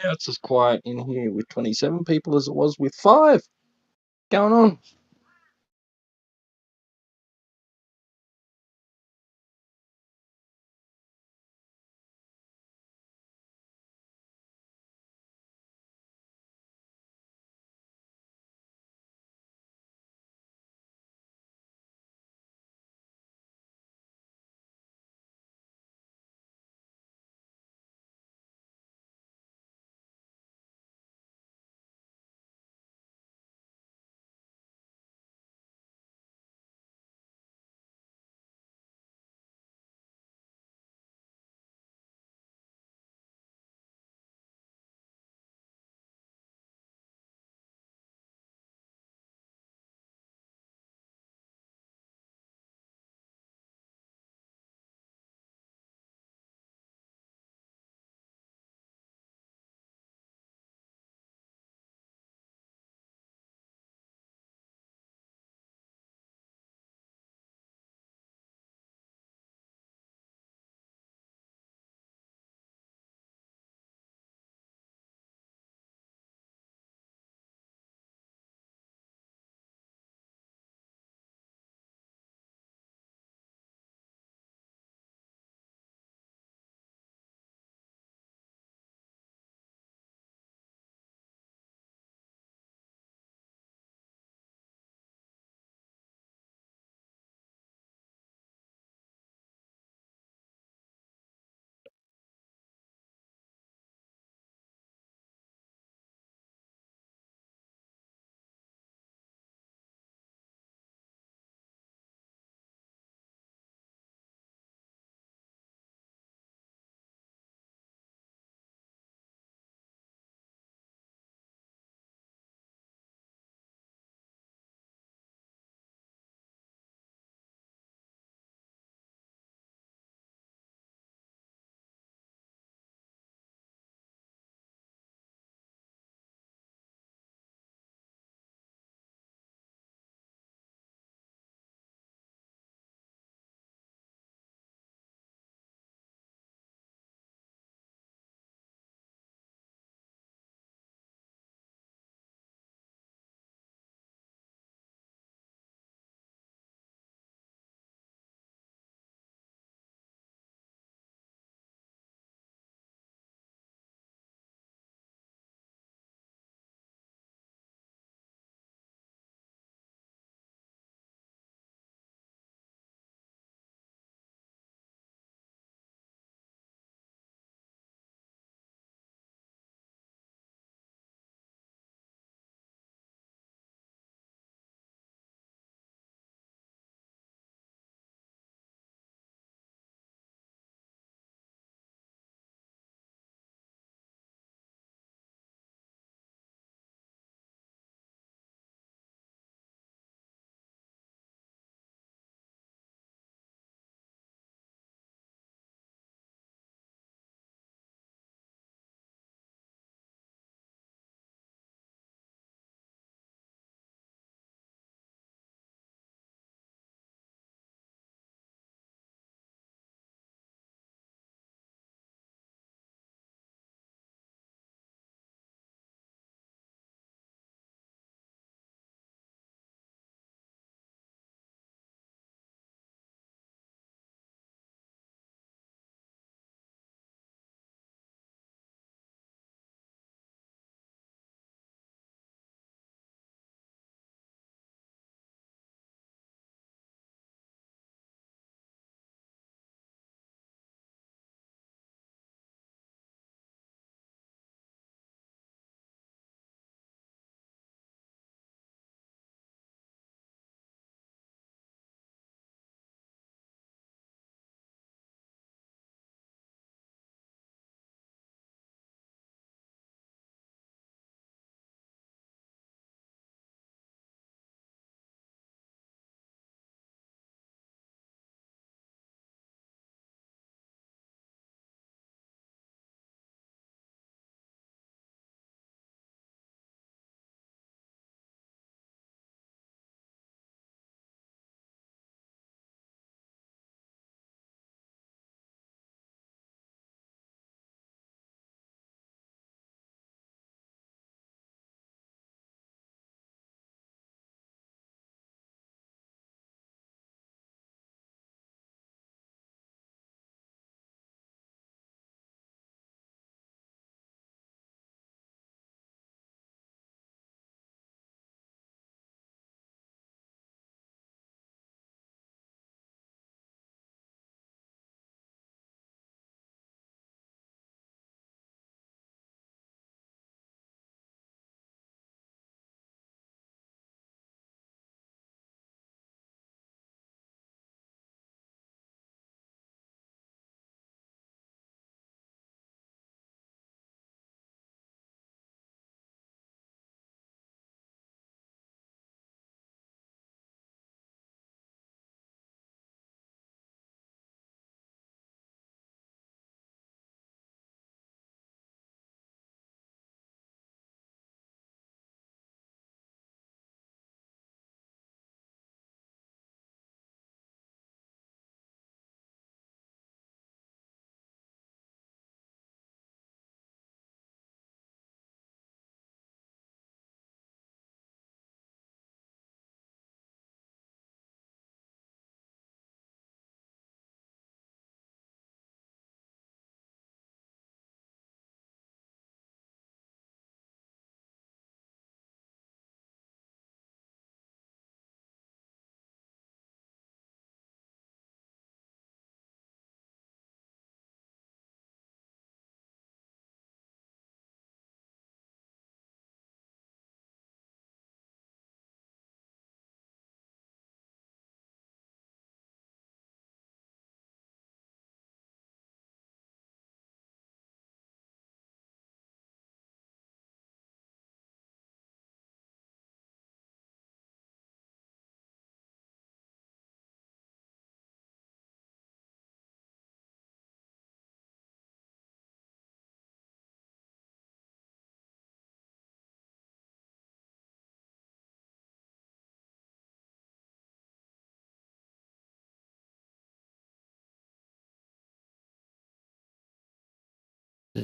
Yeah, it's as quiet in here with 27 people as it was with 5. Going on?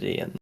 ren.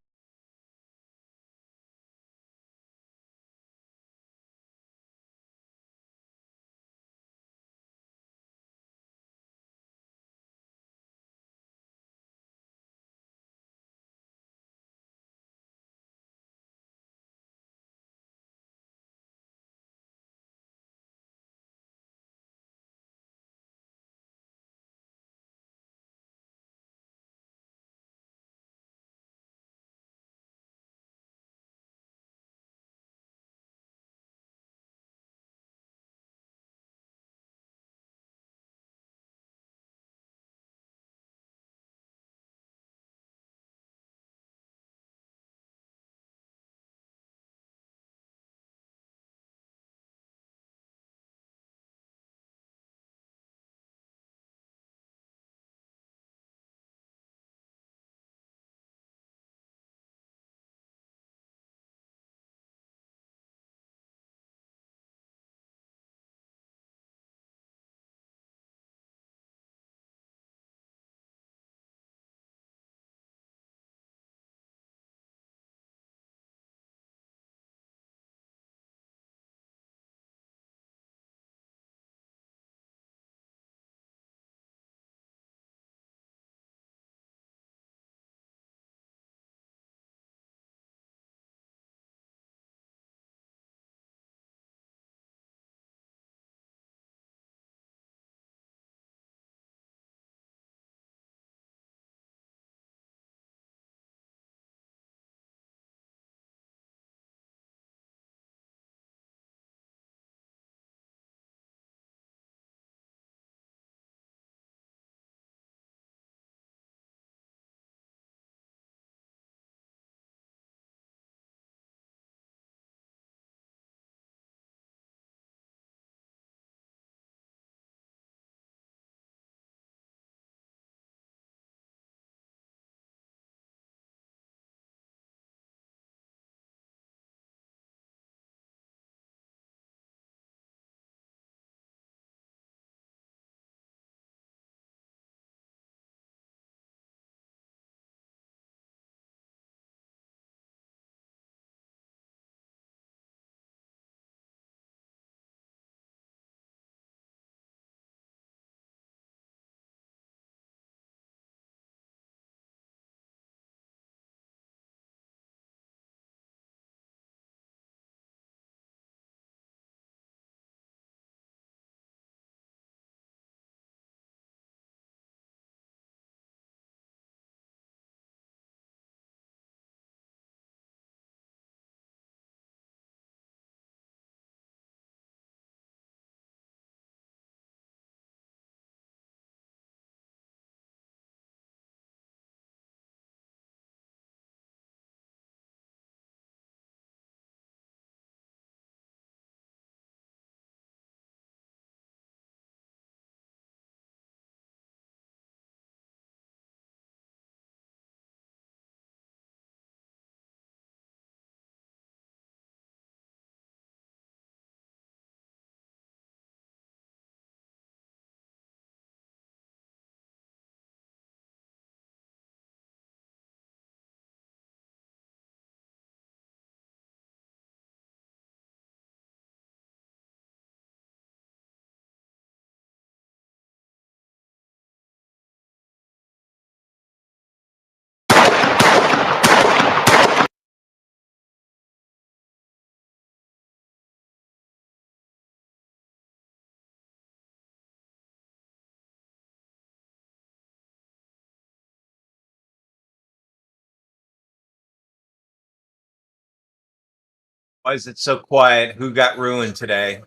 Why is it so quiet? Who got ruined today?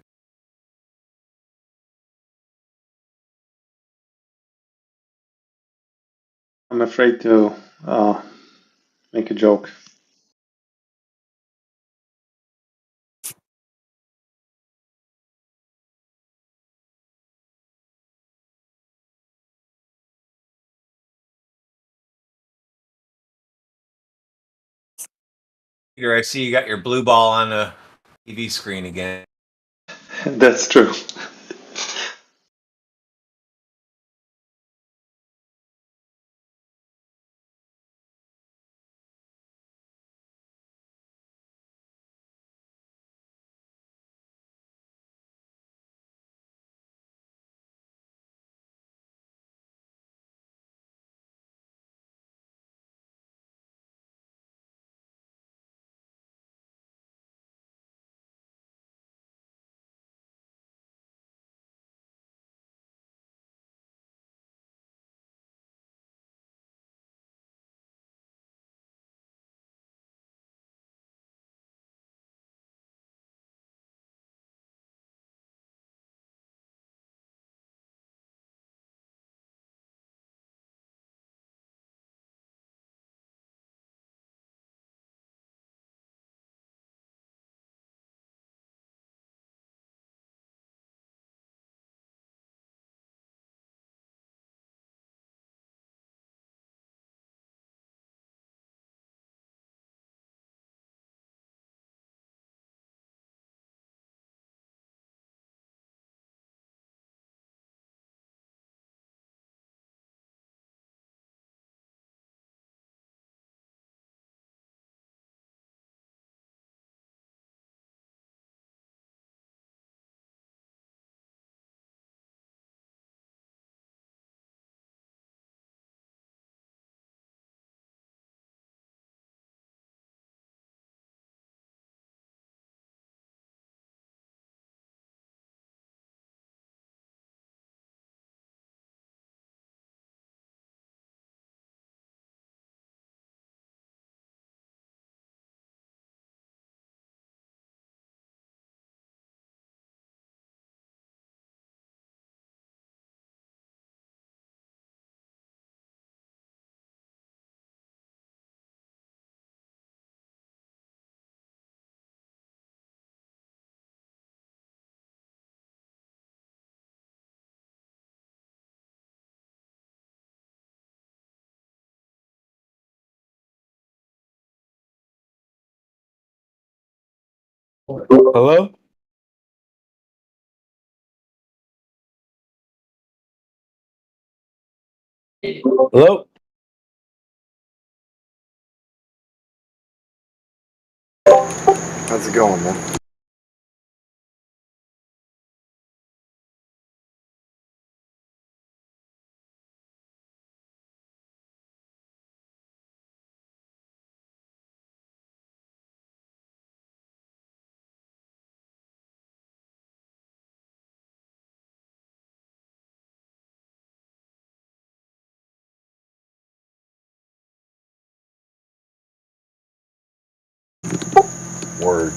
I'm afraid to make a joke. Peter, I see you got your blue ball on the TV screen again. That's true. Hello? Hello? How's it going, man? Word.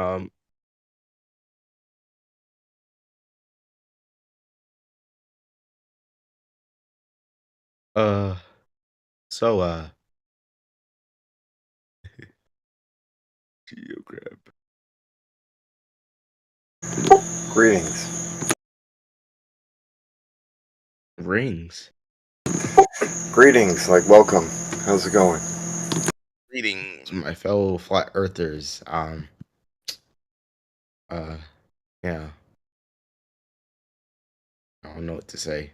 Um, uh, so, Geograb. Greetings. Rings. Greetings, like welcome. How's it going? Greetings, my fellow flat earthers. Yeah, I don't know what to say.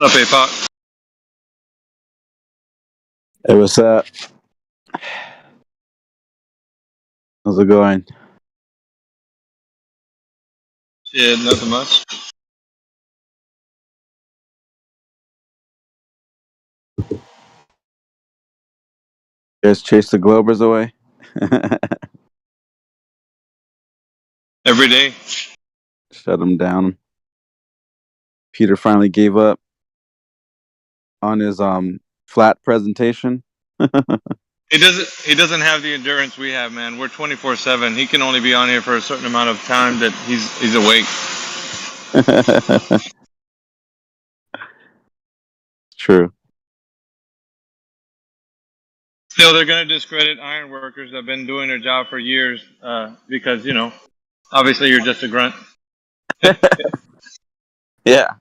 What's up, APOC? Hey, what's up? How's it going? Yeah, nothing much. You guys chase the Globers away? Every day. Shut them down. Peter finally gave up on his flat presentation. He doesn't have the endurance we have, man. We're 24/7. He can only be on here for a certain amount of time that he's awake. True. Still, they're going to discredit iron workers that have been doing their job for years because, obviously you're just a grunt. Yeah.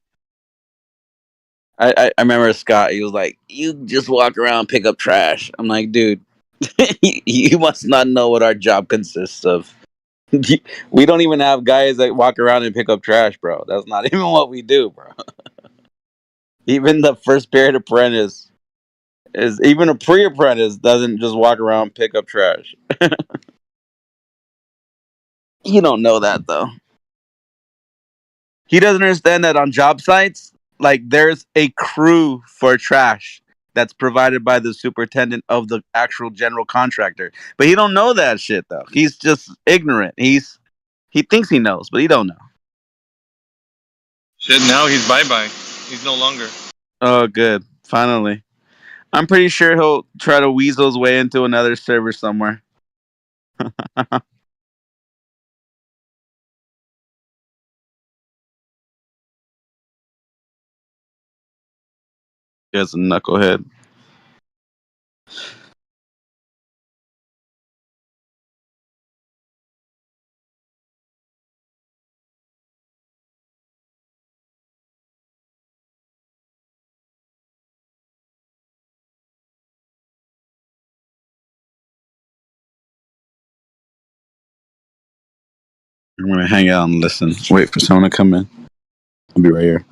I remember Scott, he was like, you just walk around, pick up trash. I'm like, dude, you must not know what our job consists of. We don't even have guys that walk around and pick up trash, bro. That's not even what we do, bro. Even the first period apprentice is even a pre-apprentice doesn't just walk around and pick up trash. You don't know that though. He doesn't understand that on job sites, like there's a crew for trash that's provided by the superintendent of the actual general contractor. But he don't know that shit though. He's just ignorant. He thinks he knows, but he don't know. Shit, now he's bye-bye. He's no longer. Oh, good. Finally. I'm pretty sure he'll try to weasel his way into another server somewhere. He's a knucklehead. I'm gonna hang out and listen. Wait for someone to come in. I'll be right here.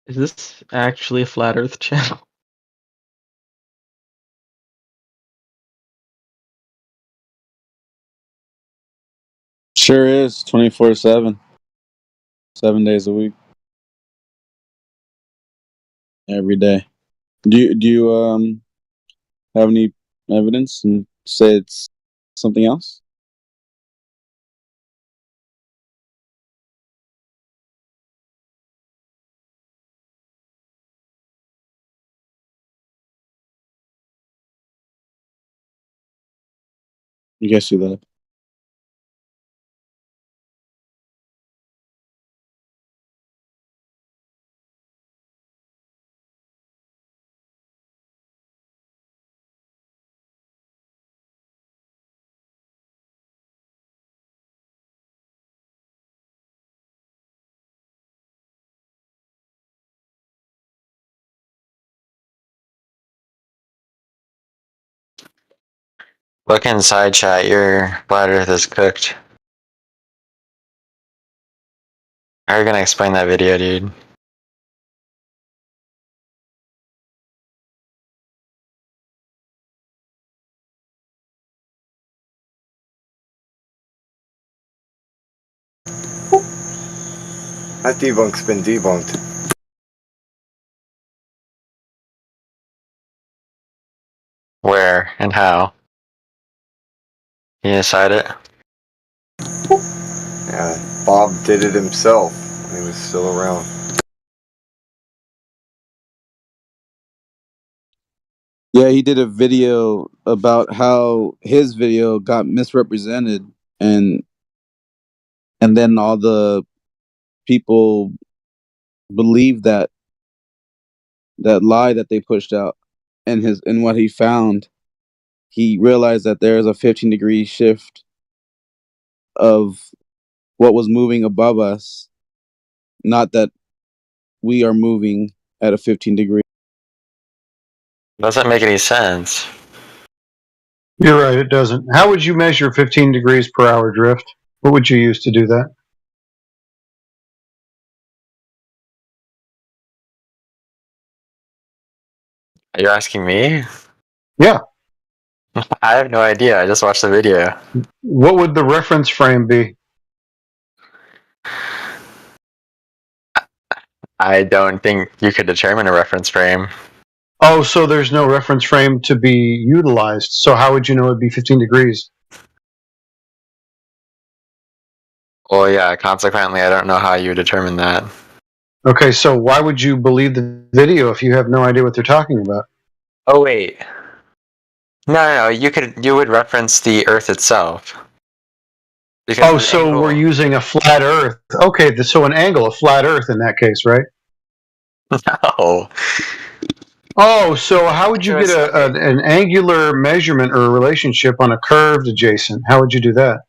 Is this actually a flat Earth channel? Sure is 24/7, 7 days a week, every day. Do you have any evidence and say it's something else? You guys see that? Look inside chat, your flat earth is cooked. How are you gonna explain that video, dude? That debunk's been debunked. Where and how? Can you decide it? Yeah, Bob did it himself when he was still around. Yeah, he did a video about how his video got misrepresented, and then all the people believed that lie that they pushed out. And what he found, he realized that there is a 15-degree shift of what was moving above us, not that we are moving at a 15-degree. Doesn't make any sense. You're right, it doesn't. How would you measure 15 degrees per hour drift? What would you use to do that? Are you asking me? Yeah. I have no idea. I just watched the video. What would the reference frame be? I don't think you could determine a reference frame. Oh, so there's no reference frame to be utilized. So how would you know it'd be 15 degrees? Well, yeah, consequently, I don't know how you would determine that. Okay, so why would you believe the video if you have no idea what they're talking about? Oh, wait. No, you would reference the Earth itself. Because Oh, the so angle, we're using a flat Earth. Okay, so an angle, a flat Earth in that case, right? no. Oh, so how would you get Okay. an angular measurement or a relationship on a curved adjacent? How would you do that?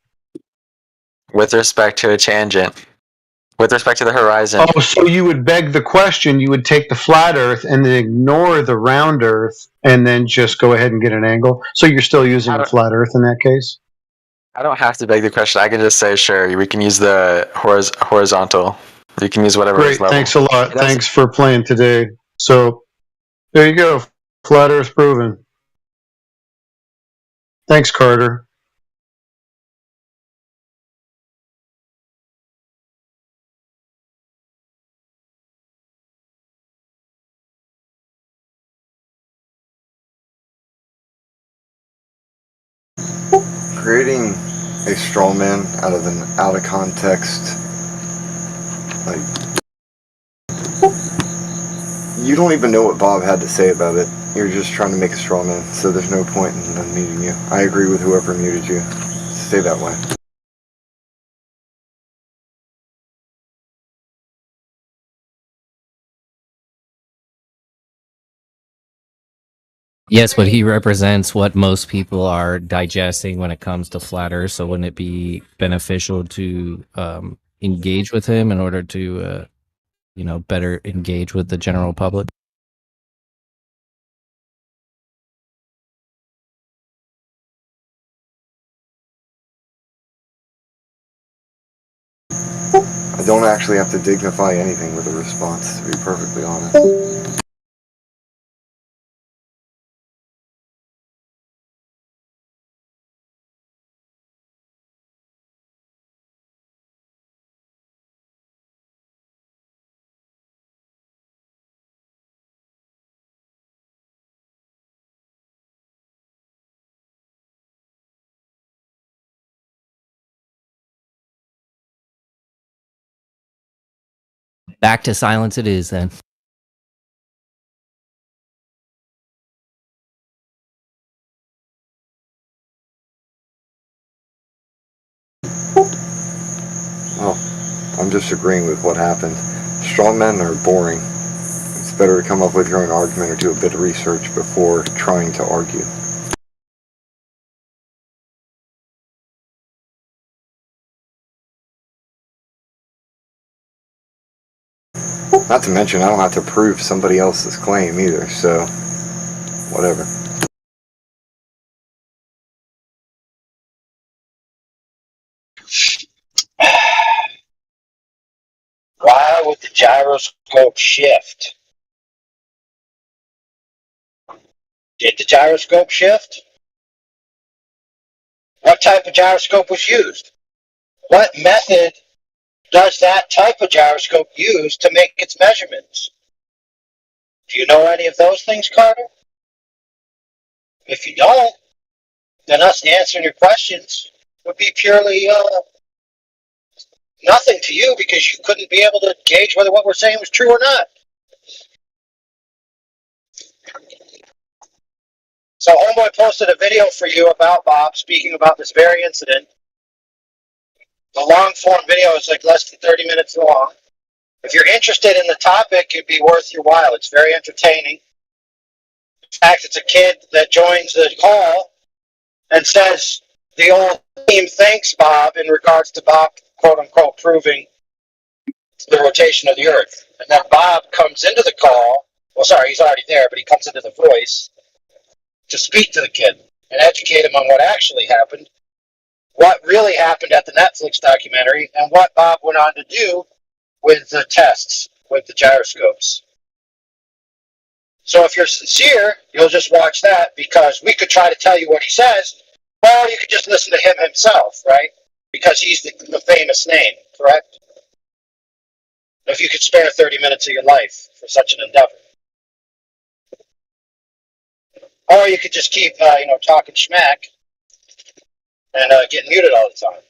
With respect to a tangent. With respect to the horizon. Oh, so you would beg the question, you would take the flat Earth and then ignore the round Earth and then just go ahead and get an angle? So you're still using a flat Earth in that case? I don't have to beg the question. I can just say, sure, we can use the horizontal. You can use whatever is Great, level. thanks a lot. Thanks for playing today. So there you go. Flat Earth proven. Thanks, Carter. Creating a straw man out of an out of context, like, you don't even know what Bob had to say about it. You're just trying to make a straw man, so there's no point in unmuting you. I agree with whoever muted you. Stay that way. Yes, but he represents what most people are digesting when it comes to flat Earth. So wouldn't it be beneficial to engage with him in order to, better engage with the general public? I I don't actually have to dignify anything with a response, to be perfectly honest. Back to silence it is then. Well, I'm just agreeing with what happened. Straw men are boring. It's better to come up with your own argument or do a bit of research before trying to argue. Not to mention, I don't have to prove somebody else's claim either, so whatever. Why would the gyroscope shift? Did the gyroscope shift? What type of gyroscope was used? What method does that type of gyroscope use to make its measurements? Do you know any of those things, Carter? If you don't, then us answering your questions would be purely nothing to you because you couldn't be able to gauge whether what we're saying was true or not. So Homeboy posted a video for you about Bob speaking about this very incident. The long form video is like less than 30 minutes long. If you're interested in the topic, it'd be worth your while. It's very entertaining. In fact, it's a kid that joins the call and says the old team thanks Bob in regards to Bob, quote unquote, proving the rotation of the Earth. And then Bob comes into the call. Well, sorry, he's already there, but he comes into the voice to speak to the kid and educate him on what actually happened, what really happened at the Netflix documentary, and what Bob went on to do with the tests, with the gyroscopes. So if you're sincere, you'll just watch that because we could try to tell you what he says. Well, you could just listen to him himself, right? Because he's the famous name, correct? If you could spare 30 minutes of your life for such an endeavor. Or you could just keep, talking schmack and getting muted all the time.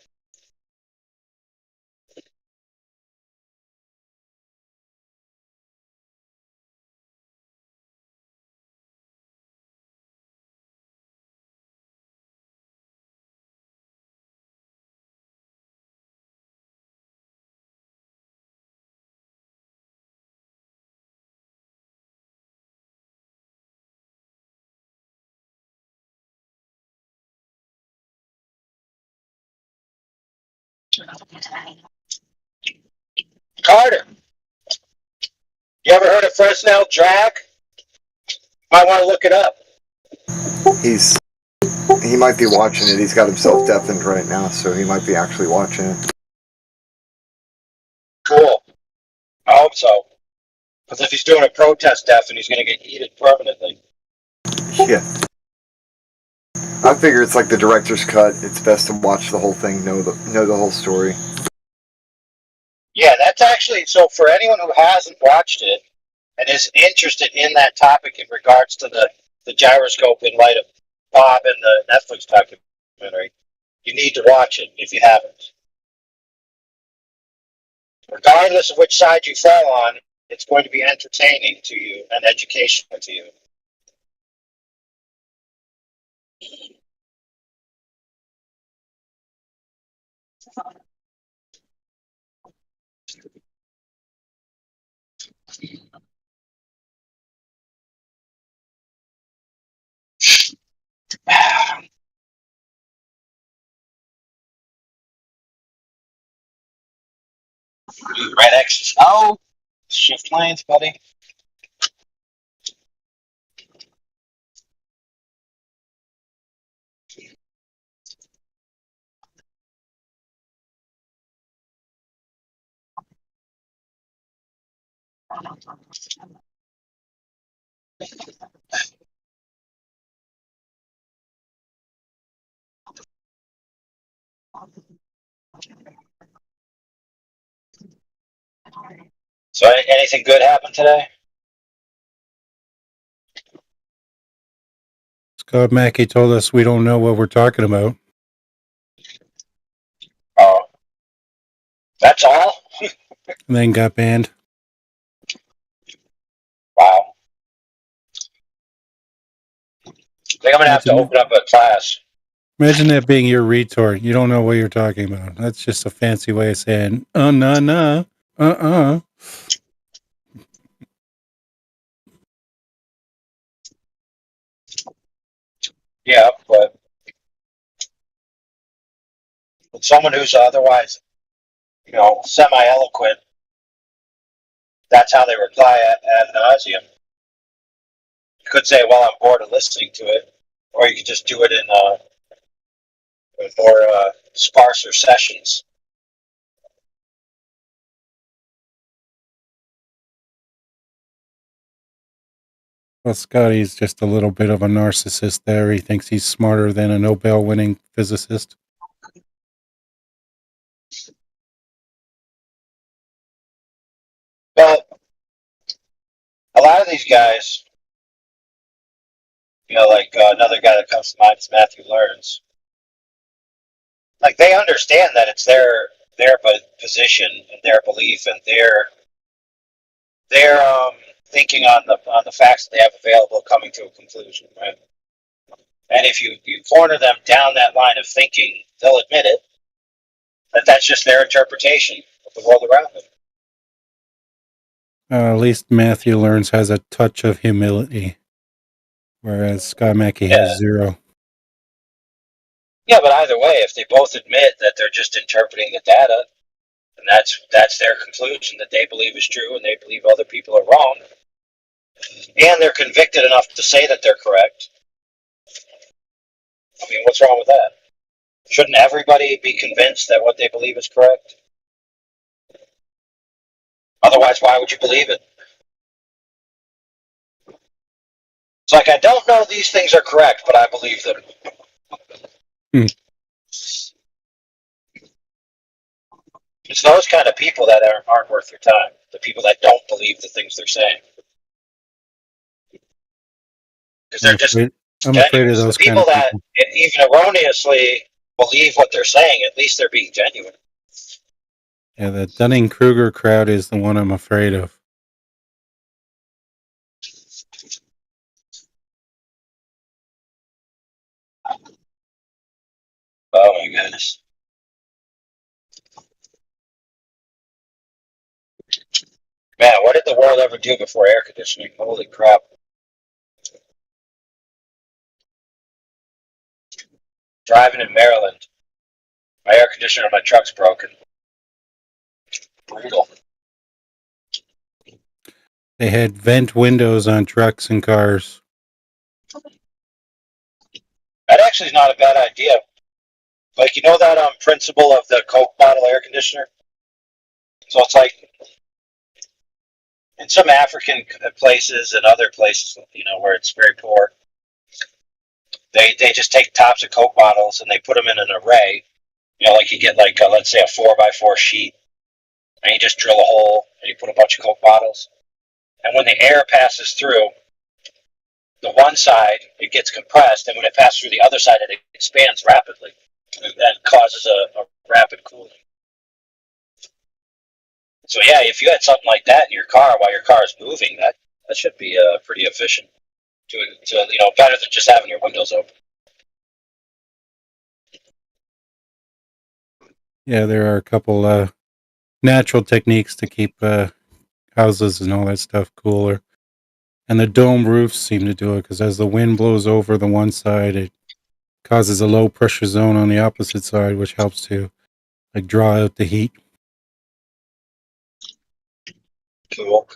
Carter, you ever heard of Fresnel drag? Might want to look it up. He might be watching it. He's got himself deafened right now, so he might be actually watching it. Cool. I hope so. Because if he's doing a protest deafen, he's going to get heated permanently. Yeah. I figure it's like the director's cut. It's best to watch the whole thing, know the whole story. Yeah, that's actually, so for anyone who hasn't watched it and is interested in that topic in regards to the gyroscope in light of Bob and the Netflix documentary, you need to watch it if you haven't. Regardless of which side you fall on, it's going to be entertaining to you and educational to you. Red X. Oh, shift lanes, buddy. So anything good happened today? Scott Mackey told us we don't know what we're talking about. Oh, that's all? And then got banned. Wow. I think I'm going to have to Imagine, open up a class. imagine that being your retort. You don't know what you're talking about. That's just a fancy way of saying, nah, uh-uh. Yeah, but with someone who's otherwise, semi-eloquent, that's how they reply ad nauseum. You could say, well, I'm bored of listening to it. Or you could just do it in more sparser sessions. Well, Scotty's just a little bit of a narcissist there. He thinks he's smarter than a Nobel-winning physicist. But a lot of these guys, like another guy that comes to mind is Matthew Learns. Like they understand that it's their position and their belief and their thinking on the facts that they have available, coming to a conclusion, right? And if you corner them down that line of thinking, they'll admit it, that that's just their interpretation of the world around them. At least Matthew Learns has a touch of humility, whereas Scott Mackey Yeah. has zero. Yeah, but either way, if they both admit that they're just interpreting the data, and that's their conclusion that they believe is true, and they believe other people are wrong, and they're convicted enough to say that they're correct, I mean, what's wrong with that? Shouldn't everybody be convinced that what they believe is correct? Otherwise, why would you believe it? It's like, I don't know these things are correct, but I believe them. It's those kind of people that aren't worth your time. The people that don't believe the things they're saying. Because they're just I'm afraid of genuine. The those kind people of that people. even erroneously believe what they're saying, at least they're being genuine. Yeah, the Dunning-Kruger crowd is the one I'm afraid of. Oh my goodness. Man, what did the world ever do before air conditioning? Holy crap. Driving in Maryland. My air conditioner on my truck's broken. Brutal. They had vent windows on trucks and cars. That actually is not a bad idea. Like, you know that principle of the Coke bottle air conditioner? So it's like in some African places and other places, where it's very poor, they just take tops of Coke bottles and they put them in an array. Like you get like let's say a 4x4 sheet, and you just drill a hole and you put a bunch of Coke bottles. And when the air passes through the one side, it gets compressed, and when it passes through the other side, it expands rapidly, and that causes a rapid cooling. So yeah, if you had something like that in your car while your car is moving, that should be pretty efficient. To better than just having your windows open. Yeah, there are a couple natural techniques to keep houses and all that stuff cooler. And the dome roofs seem to do it because as the wind blows over the one side, it causes a low pressure zone on the opposite side, which helps to like draw out the heat. Cool.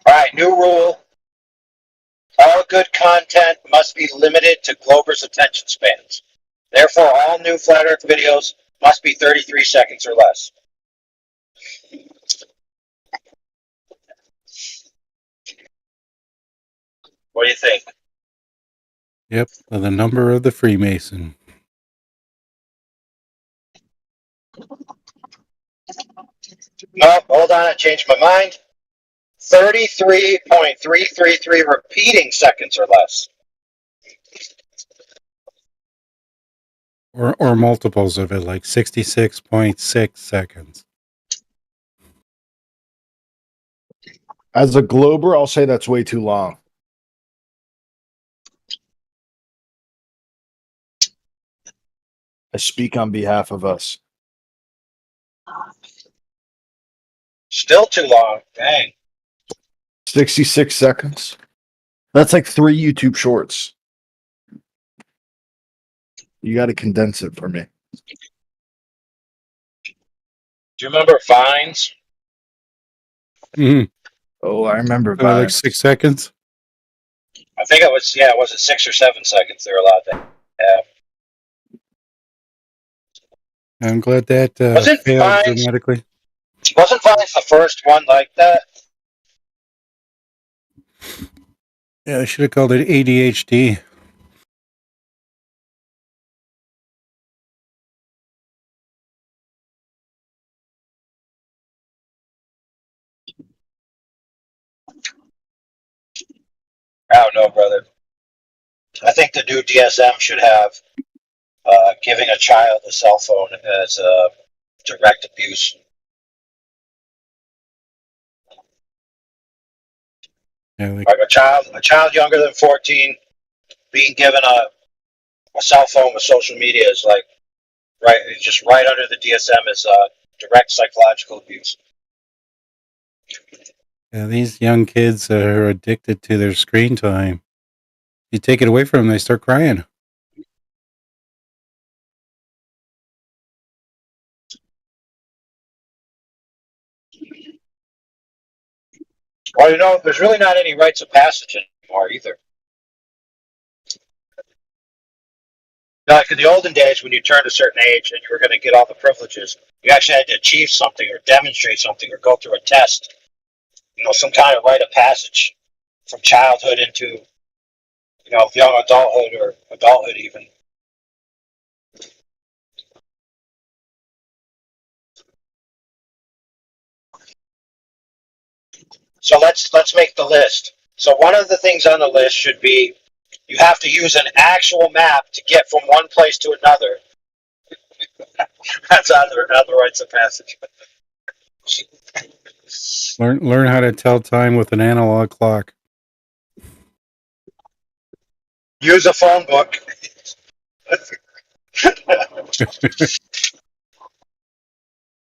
All right, new rule. All good content must be limited to Glober's attention spans. Therefore, all new Flat Earth videos must be 33 seconds or less. What do you think? Yep, the number of the Freemason. No, hold on, I changed my mind. 33.333 repeating seconds or less. Or multiples of it, like 66.6 seconds. As a Glober, I'll say that's way too long. I speak on behalf of us. Still too long. Dang. 66 seconds. That's like 3 YouTube shorts. You got to condense it for me. Do you remember Vines? Mm-hmm. Oh, I remember Like Vines. 6 seconds? I think it was, yeah, was it 6 or 7 seconds they're allowed to have? I'm glad that Wasn't failed Vines dramatically. the first one like that? Yeah, I should have called it ADHD. I don't know, brother. I think the new DSM should have giving a child a cell phone as direct abuse. Yeah, Like a child younger than 14 being given a cell phone with social media is like just right under the DSM is direct psychological abuse. yeah, these young kids are addicted to their screen time. You take it away from them, they start crying. Well, you know, there's really not any rites of passage anymore either. Like in the olden days, when you turned a certain age and you were going to get all the privileges, you actually had to achieve something or demonstrate something or go through a test. You know, some kind of rite of passage from childhood into, young adulthood or adulthood even. So let's make the list. So one of the things on the list should be you have to use an actual map to get from one place to another. That's other rites of passage. Learn how to tell time with an analog clock. Use a phone book.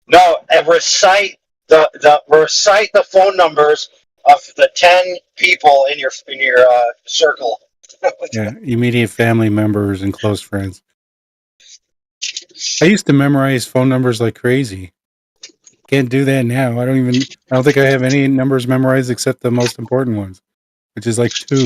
No, and recite the phone numbers of the 10 people in your circle. Yeah, immediate family members and close friends. I used to memorize phone numbers like crazy. Can't do that now. I don't think I have any numbers memorized except the most important ones, which is like 2.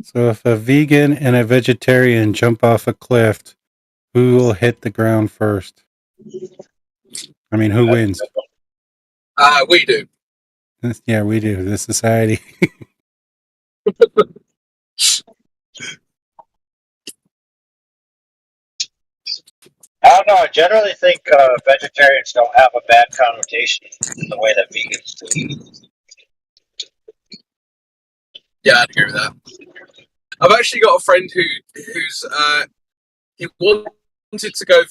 So if a vegan and a vegetarian jump off a cliff, Who will hit the ground first? I mean, who wins? We do. Yeah, we do. The society. I don't know. I generally think vegetarians don't have a bad connotation in the way that vegans do. Yeah, I'd agree with that. I've actually got a friend who's he wanted to go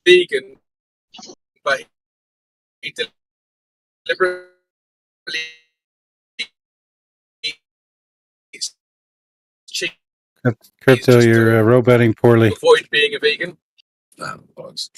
vegan, but he deliberately eats cheese Crypto, just you're to roboting poorly. avoid being a vegan. Bollocks.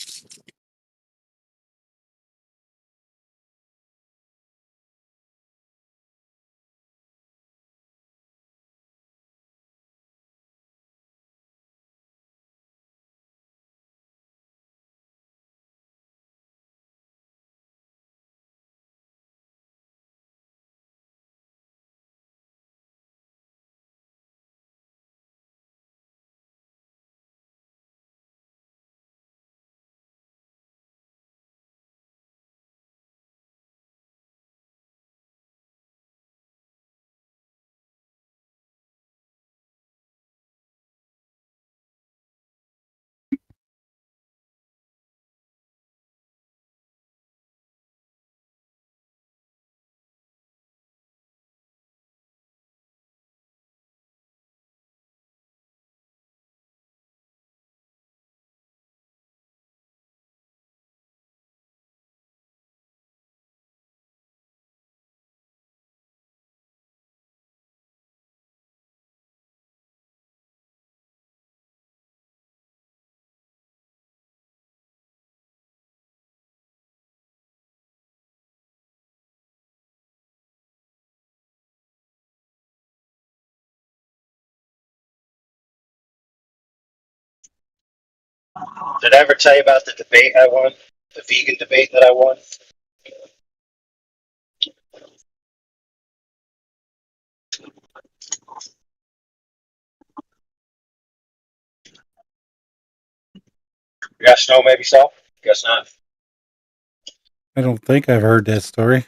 Did I ever tell you about the debate I won? The vegan debate that I won? Yes, no, maybe so. Guess not. I don't think I've heard that story.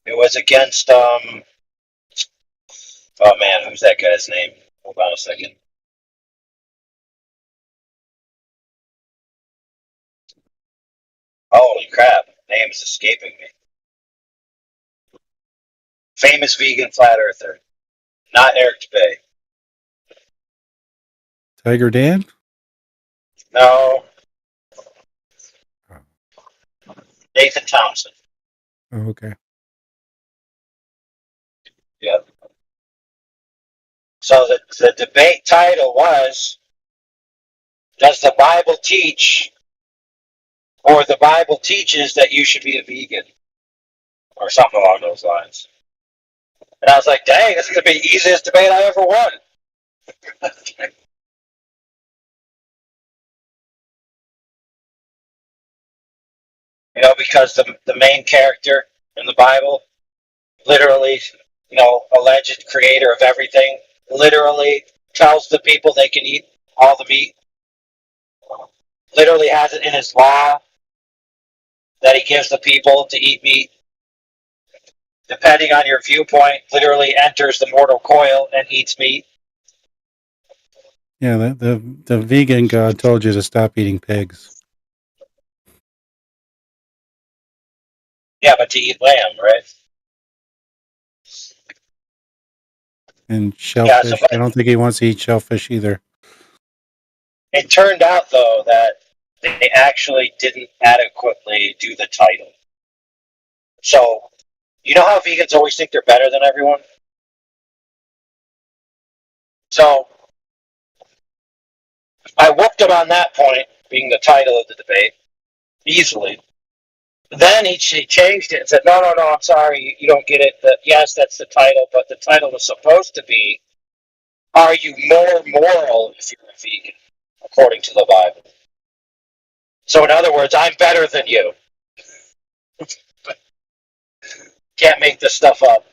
It was against oh man, who's that guy's name? Hold on a second. Holy crap, name is escaping me. Famous vegan flat earther. Not Eric Debay. Tiger Dan? No. Nathan Thompson. Oh, okay. Yep. So the debate title was, does the Bible teach, or the Bible teaches that you should be a vegan? Or something along those lines. And I was like, dang, this is going to be the easiest debate I ever won. You know, because the main character in the Bible, literally, you know, alleged creator of everything, literally tells the people they can eat all the meat, literally has it in his law that he gives the people to eat meat. Depending on your viewpoint, literally enters the mortal coil and eats meat. Yeah, the vegan god told you to stop eating pigs. Yeah, but to eat lamb, right? And Yeah, so shellfish. I don't think he wants to eat shellfish either. it turned out, though, that they actually didn't adequately do the title. So, you know how vegans always think they're better than everyone? So, I whooped him on that point, being the title of the debate, easily. Then he changed it and said, no, I'm sorry, you don't get it. Yes, that's the title, but the title was supposed to be, are you more moral if you're a vegan, according to the Bible? So, in other words, I'm better than you. Can't make this stuff up.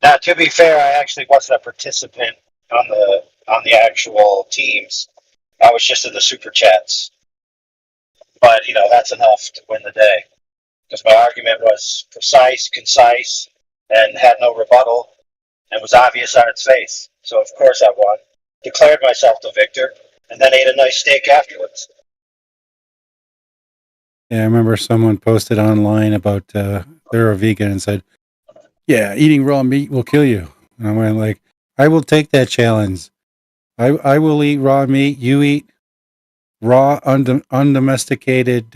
Now, to be fair, I actually wasn't a participant on the actual teams. I was just in the super chats. But that's enough to win the day because my argument was precise, concise, and had no rebuttal, and was obvious on its face. So of course I won. Declared myself the victor, and then ate a nice steak afterwards. Yeah, I remember someone posted online about they're a vegan and said, "Yeah, eating raw meat will kill you." And I went like, "I will take that challenge. I will eat raw meat. You eat raw, undomesticated,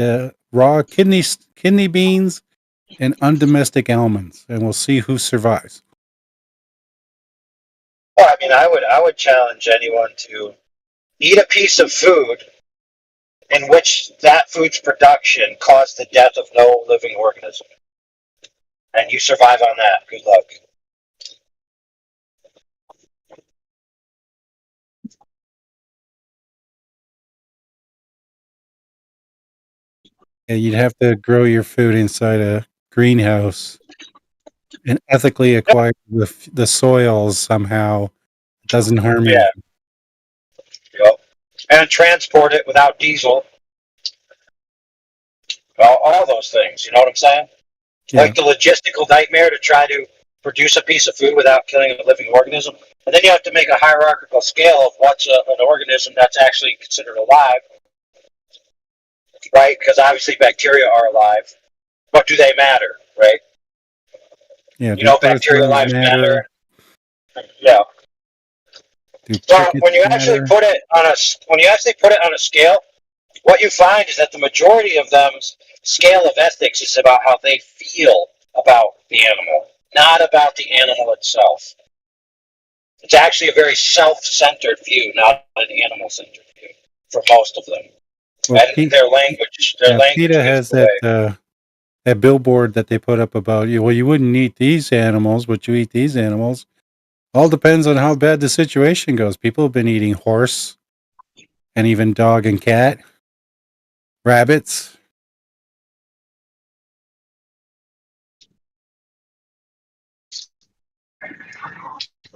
raw kidney beans and undomestic almonds, and we'll see who survives." Well, I mean, I would challenge anyone to eat a piece of food in which that food's production caused the death of no living organism, and you survive on that. Good luck. Yeah, you'd have to grow your food inside a greenhouse and ethically acquire the soils somehow. It doesn't harm Yeah. anything. Yep. And transport it without diesel. Well, all those things. You know what I'm saying? Yeah. Like the logistical nightmare to try to produce a piece of food without killing a living organism. And then you have to make a hierarchical scale of what's an organism that's actually considered alive, right? Because obviously bacteria are alive. But do they matter, right? Yeah. You know, bacterial lives matter. Yeah. Do Well, crickets when you actually matter? put it on a scale, what you find is that the majority of them's scale of ethics is about how they feel about the animal, not about the animal itself. It's actually a very self-centered view, not an animal-centered view for most of them. Well, And their language PETA gives has it away. that billboard that they put up about you. Well, you wouldn't eat these animals, but you eat these animals. All depends on how bad the situation goes. People have been eating horse and even dog and cat, rabbits.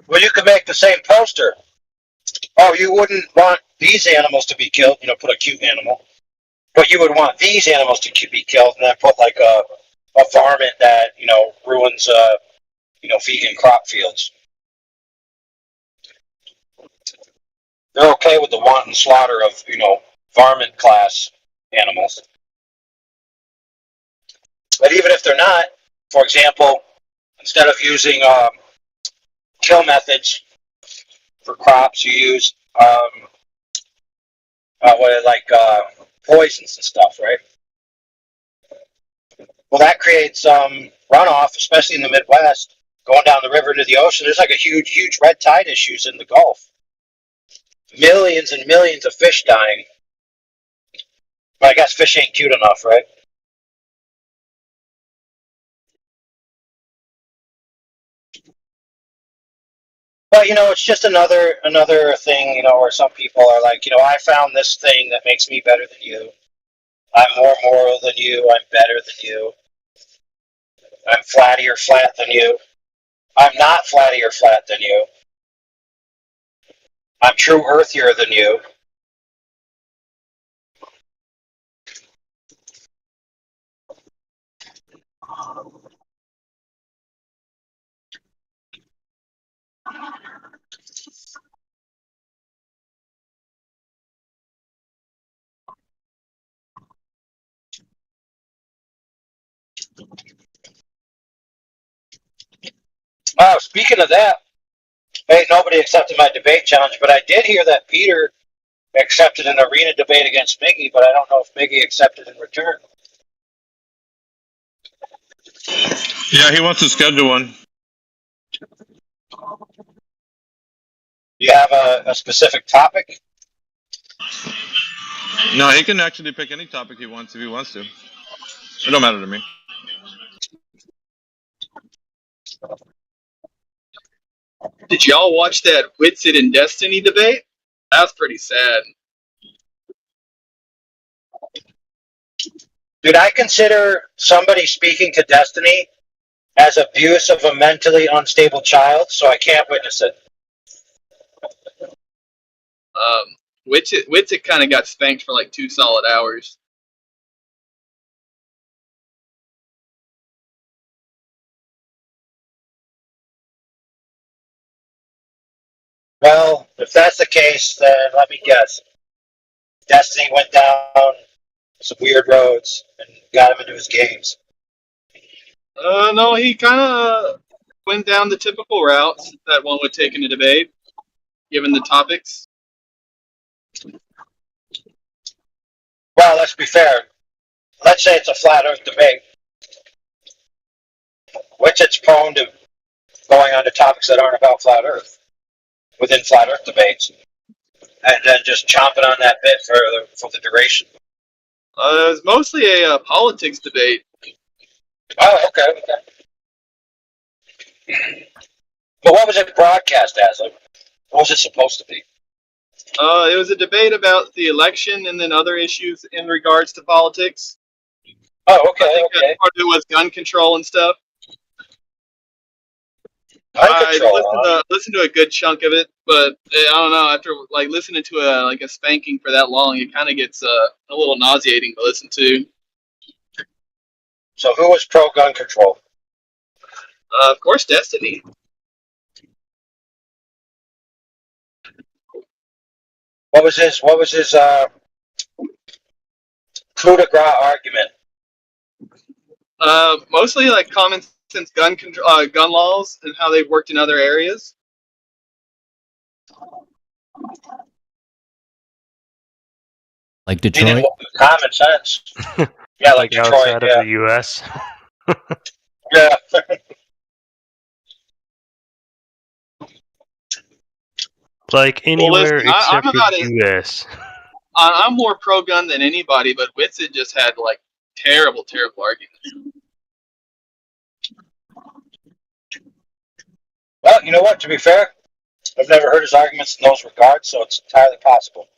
Well, you could make the same poster. Oh, you wouldn't want these animals to be killed, put a cute animal. But you would want these animals to be killed and then put like a varmint that, ruins, vegan crop fields. They're okay with the wanton slaughter of, varmint class animals. But even if they're not, for example, instead of using kill methods for crops, you use poisons and stuff, right? Well, that creates runoff, especially in the Midwest, going down the river into the ocean. There's like a huge red tide issues in the Gulf. Millions and millions of fish dying. But I guess fish ain't cute enough, right? But it's just another thing, where some people are like, I found this thing that makes me better than you. I'm more moral than you. I'm better than you. I'm flatty or flat than you. I'm not flatty or flat than you. I'm true earthier than you. Oh, speaking of that, hey, nobody accepted my debate challenge, but I did hear that Peter accepted an arena debate against Miggy, but I don't know if Miggy accepted in return. Yeah, he wants to schedule one. Do you have a specific topic? No, he can actually pick any topic he wants if he wants to. It don't matter to me. Did y'all watch that Witsit and Destiny debate? That's pretty sad. Dude, I consider somebody speaking to Destiny as abuse of a mentally unstable child, so I can't witness it. Witsit kind of got spanked for like 2 solid hours. Well, if that's the case, then let me guess. Destiny went down some weird roads and got him into his games. No, he kind of went down the typical routes that one would take in a debate, given the topics. Well, let's be fair. Let's say it's a flat Earth debate, which it's prone to going on to topics that aren't about flat Earth within flat Earth debates, and then just chomping on that bit for the duration. It was mostly a politics debate. Oh, okay. But what was it broadcast as? Like, what was it supposed to be? It was a debate about the election and then other issues in regards to politics. Oh, okay, I think that part of it was gun control and stuff. I listened to a good chunk of it, but I don't know. After like listening to a spanking for that long, it kind of gets a little nauseating to listen to. So who was pro gun control? Of course, Destiny. What was his coup de grace argument? Mostly like common sense gun control, gun laws, and how they've worked in other areas. Like Detroit? Common sense. Yeah, like Detroit, outside yeah. of the U.S. Yeah. Like anywhere listen, except I'm for about the U.S. I'm more pro gun than anybody, but Witsit just had like terrible arguments. Well, you know what? To be fair, I've never heard his arguments in those regards, so it's entirely possible.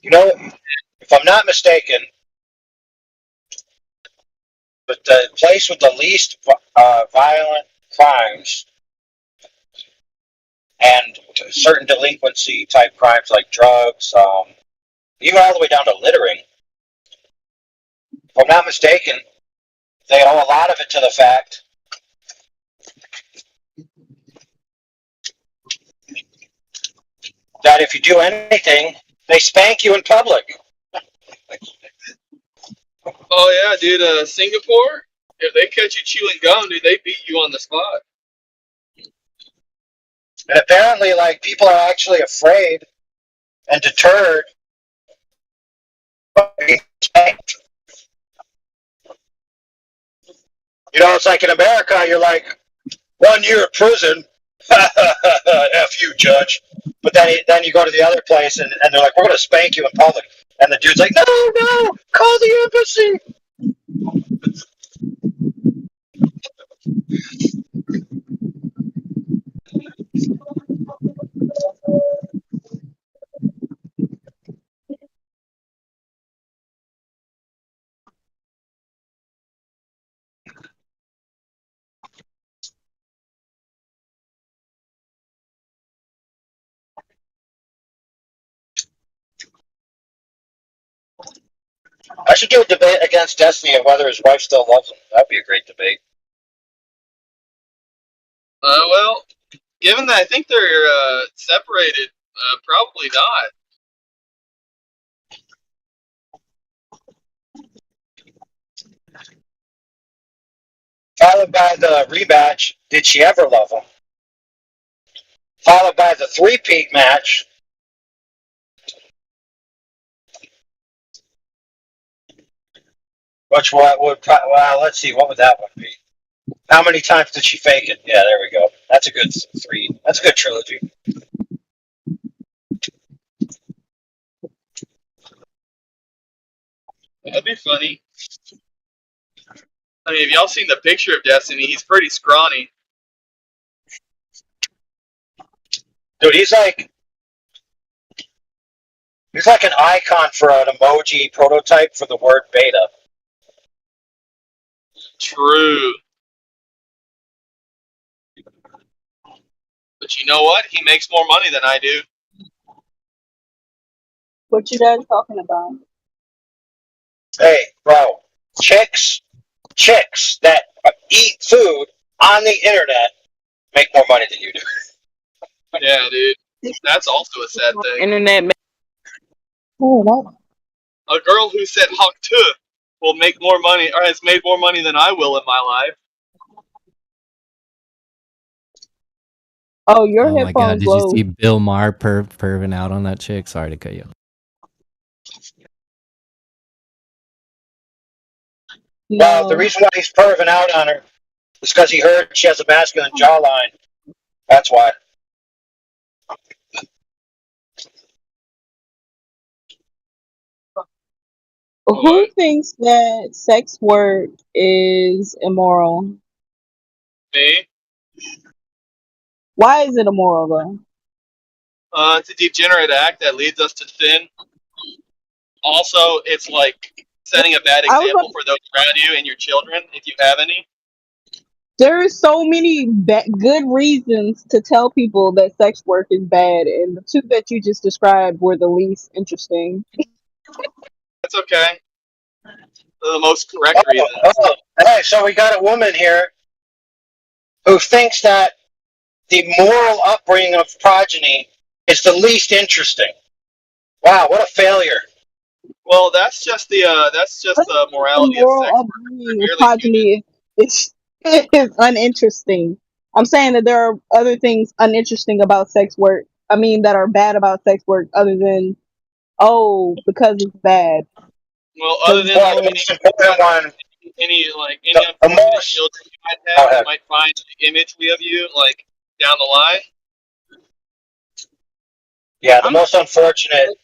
You know, if I'm not mistaken, but the place with the least violent crimes and certain delinquency type crimes like drugs, even all the way down to littering, if I'm not mistaken, they owe a lot of it to the fact that if you do anything, they spank you in public. Oh yeah, dude. Singapore, if they catch you chewing gum, dude, they beat you on the spot. And apparently, like, people are actually afraid and deterred by being spanked. You know, it's like in America, you're like, 1 year in prison. F you, judge. But then you go to the other place and they're like, we're going to spank you in public. And the dude's like, no, call the embassy. I should do a debate against Destiny and whether his wife still loves him. That'd be a great debate. Well, given that I think they're separated, probably not. Followed by the rematch, did she ever love him? Followed by the three-peat match. Which one would, well, let's see, what would that one be? How many times did she fake it? Yeah, there we go. That's a good three. That's a good trilogy. That'd be funny. I mean, if y'all seen the picture of Destiny, he's pretty scrawny. Dude, he's like an icon for an emoji prototype for the word beta. True. But you know what? He makes more money than I do. What you guys talking about? Hey, bro, chicks that eat food on the internet make more money than you do. Yeah, dude. That's also a sad thing. Internet. Oh, A girl who said "hawk to" will make more money, or has made more money than I will in my life. oh, your Oh my god, headphones did you low. see Bill Maher perving out on that chick? Sorry to cut you. Well, the reason why he's perving out on her is because he heard she has a masculine jawline. That's why. Who thinks that sex work is immoral? Me? Why is it immoral though? It's a degenerate act that leads us to sin. Also, it's like setting a bad I was example for those around you and your children, if you have any. There are so many good reasons to tell people that sex work is bad, and the two that you just described were the least interesting. That's okay. The most correct reasons. Hey, so we got a woman here who thinks that the moral upbringing of progeny is the least interesting. Wow, what a failure! Well, that's just the The morality of moral sex work. upbringing of progeny is uninteresting. I'm saying that there are other things uninteresting about sex work. I mean, that are bad about sex work, other than because it's bad. Well, other than the most important one, any unfortunate children you might have, you might find the imagery of you like down the line. Yeah, the most unfortunate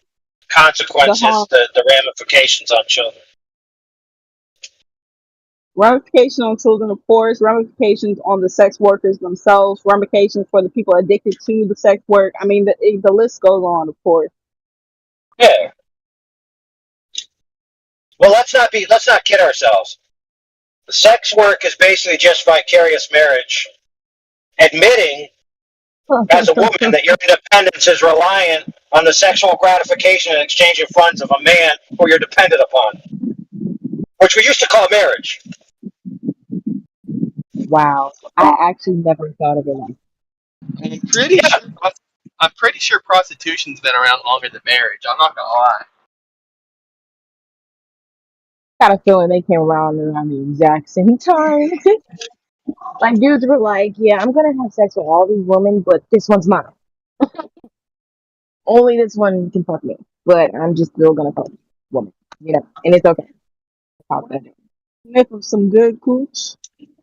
consequence is the ramifications on children. Ramifications on children, of course, ramifications on the sex workers themselves, ramifications for the people addicted to the sex work. I mean, the list goes on, of course. Yeah. Well, let's not kid ourselves. The sex work is basically just vicarious marriage, admitting as a woman that your independence is reliant on the sexual gratification and exchange of funds of a man who you're dependent upon, which we used to call marriage. Wow, I actually never thought of it like that. I'm pretty sure prostitution's been around longer than marriage. I'm not gonna lie. Got a feeling they came around the exact same time. Like dudes were like, "Yeah, I'm gonna have sex with all these women, but this one's mine. Only this one can fuck me, but I'm just still gonna fuck this woman, and it's okay." Sniff of some good cooch.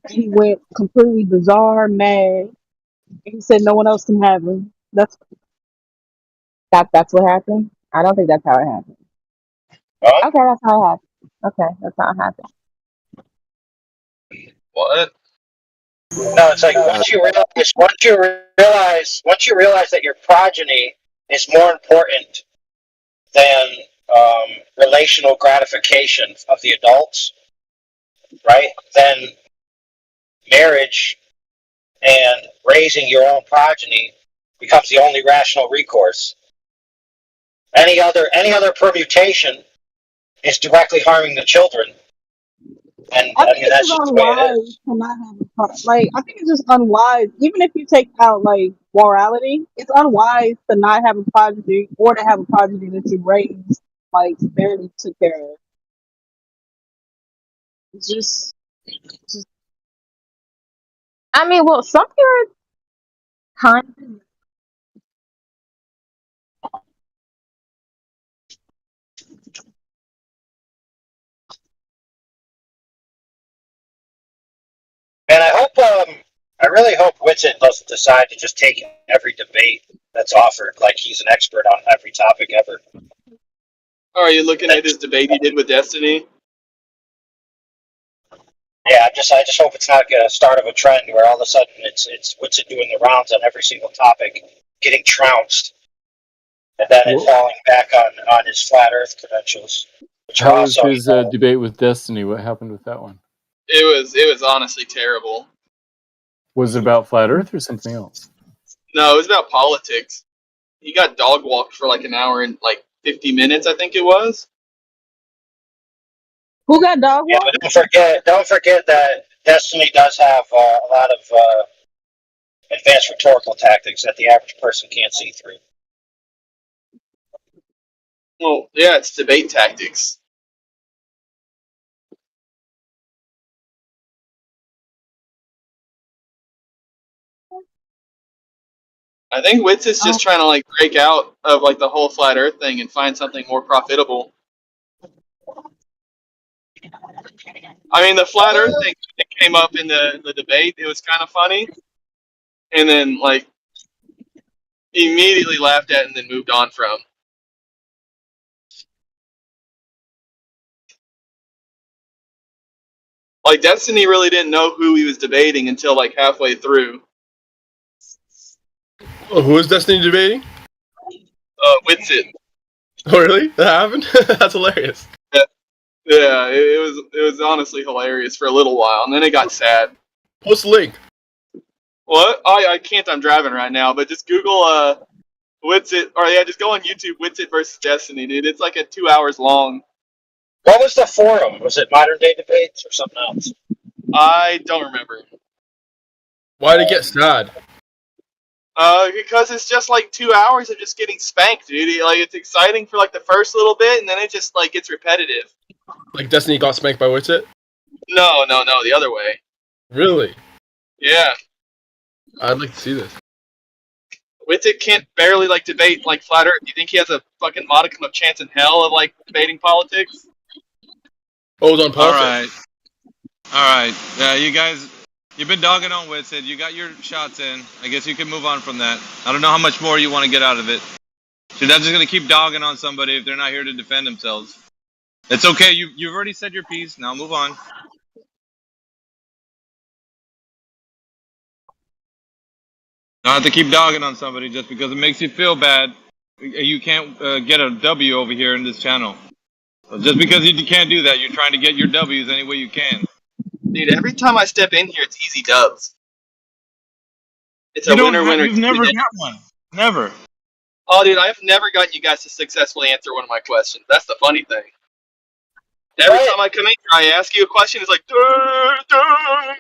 He went completely bizarre, mad. He said no one else can have him. That's what happened. I don't think that's how it happened. Okay, that's how it happened. Okay, that's how it happened. What? No, it's like once you realize that your progeny is more important than relational gratification of the adults, right? Then marriage and raising your own progeny becomes the only rational recourse. Any other permutation is directly harming the children, and I think mean it's that's just just the way it unwise is. to not have I think it's just unwise. Even if you take out morality, it's unwise to not have a progeny or to have a progeny that you raised barely took care of. It's just I mean, well, some parents kind of. And I really hope Whitsitt doesn't decide to just take every debate that's offered like he's an expert on every topic ever. Are you looking at his debate he did with Destiny? Yeah, I just hope it's not a start of a trend where all of a sudden it's what's it doing the rounds on every single topic, getting trounced, and then it falling back on his flat Earth credentials, which are How was also his debate with Destiny? What happened with that one? It was honestly terrible. Was it about flat Earth or something else? No, it was about politics. He got dog walked for like an hour and like 50 minutes, I think it was. Who got dog yeah. walk? But don't forget that Destiny does have a lot of advanced rhetorical tactics that the average person can't see through. Well, yeah, it's debate tactics. I think Wits is just trying to like break out of like the whole flat Earth thing and find something more profitable. I mean, the flat Earth thing came up in the debate. It was kind of funny, and then like immediately laughed at and then moved on from. Like Destiny really didn't know who he was debating until like halfway through. Oh, who is Destiny debating? Witsit. Oh, really? That happened? That's hilarious. Yeah, it was honestly hilarious for a little while, and then it got sad. Post the link. What? I can't. I'm driving right now, but just Google Witsit, or yeah, just go on YouTube. Witsit versus Destiny, dude. It's like 2 hours long. What was the forum? Was it Modern Day Debates or something else? I don't remember. Why'd it get sad? Because it's just like 2 hours of just getting spanked, dude. Like it's exciting for like the first little bit, and then it just like gets repetitive. Like Destiny got spanked by Witsit? No, the other way. Really? Yeah. I'd like to see this. Witsit can't barely like debate like flat Earth. You think he has a fucking modicum of chance in hell of like debating politics? Oh, it was on politics. All right. You guys, you've been dogging on Witsit. You got your shots in. I guess you can move on from that. I don't know how much more you want to get out of it. So that's just gonna keep dogging on somebody if they're not here to defend themselves. It's okay. You've already said your piece. Now move on. Not have to keep dogging on somebody just because it makes you feel bad. You can't get a W over here in this channel. So just because you can't do that, you're trying to get your W's any way you can. Dude, every time I step in here, it's easy dubs. It's You a don't winner. You've never got one. Never. Oh, dude, I have never gotten you guys to successfully answer one of my questions. That's the funny thing. Every time I come in here, I ask you a question. It's like, duh, duh.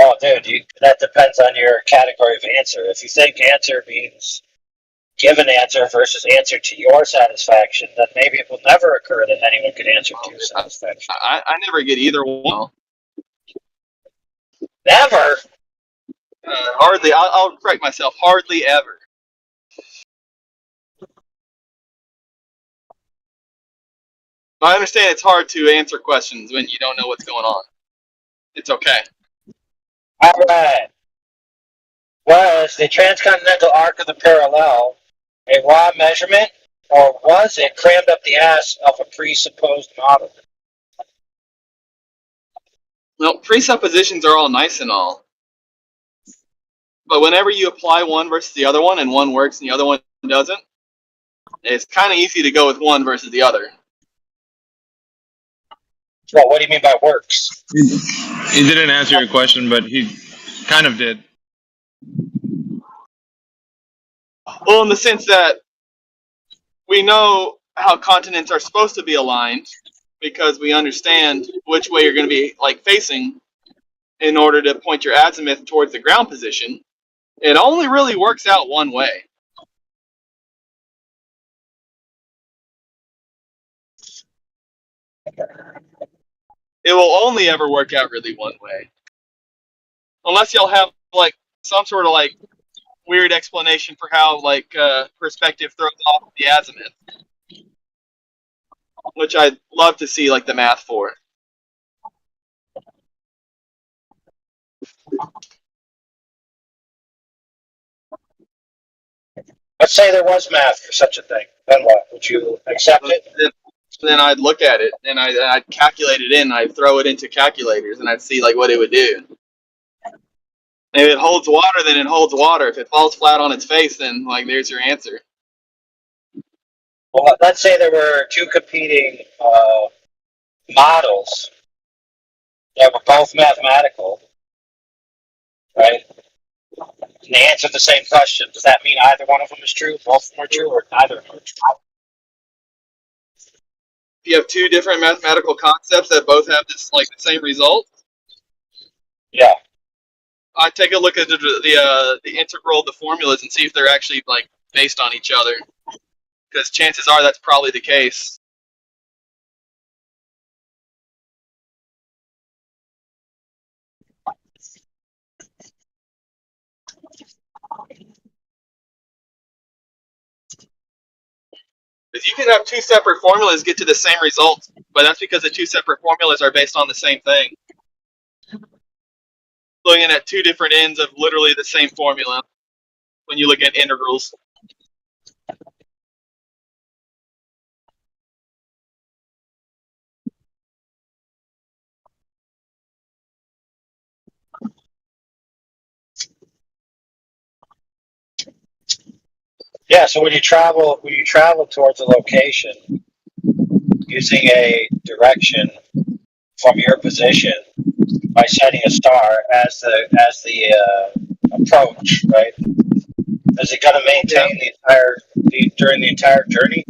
Oh, dude, that depends on your category of answer. If you think answer means give an answer versus answer to your satisfaction, then maybe it will never occur that anyone could answer to your satisfaction. I never get either one. Never? Hardly. I'll correct myself. Hardly ever. I understand it's hard to answer questions when you don't know what's going on. It's okay. All right. Was the transcontinental arc of the parallel a raw measurement, or was it crammed up the ass of a presupposed model? Well, presuppositions are all nice and all. But whenever you apply one versus the other one, and one works and the other one doesn't, it's kind of easy to go with one versus the other. Well, what do you mean by works? He didn't answer your question, but he kind of did. Well, in the sense that we know how continents are supposed to be aligned because we understand which way you're going to be like facing in order to point your azimuth towards the ground position. It only really works out one way. It will only ever work out really one way. Unless y'all have like some sort of like weird explanation for how like perspective throws off the azimuth. Which I'd love to see like the math for. Let's say there was math for such a thing. Then what? Would you accept it? then I'd look at it and I'd calculate it in. I'd throw it into calculators and I'd see like what it would do. If it holds water, then it holds water. If it falls flat on its face, then like there's your answer. Well, let's say there were two competing models that were both mathematical, right? And they answered the same question. Does that mean either one of them is true, both of them are true, or neither of them are true? If you have two different mathematical concepts that both have this like the same result, yeah, I take a look at the integral, the formulas, and see if they're actually like based on each other. Because chances are that's probably the case. Because you can have two separate formulas get to the same result, but that's because the two separate formulas are based on the same thing. Looking at two different ends of literally the same formula when you look at integrals. Yeah, so when you travel towards a location using a direction from your position by setting a star as the approach, right? Is it going to maintain during the entire journey?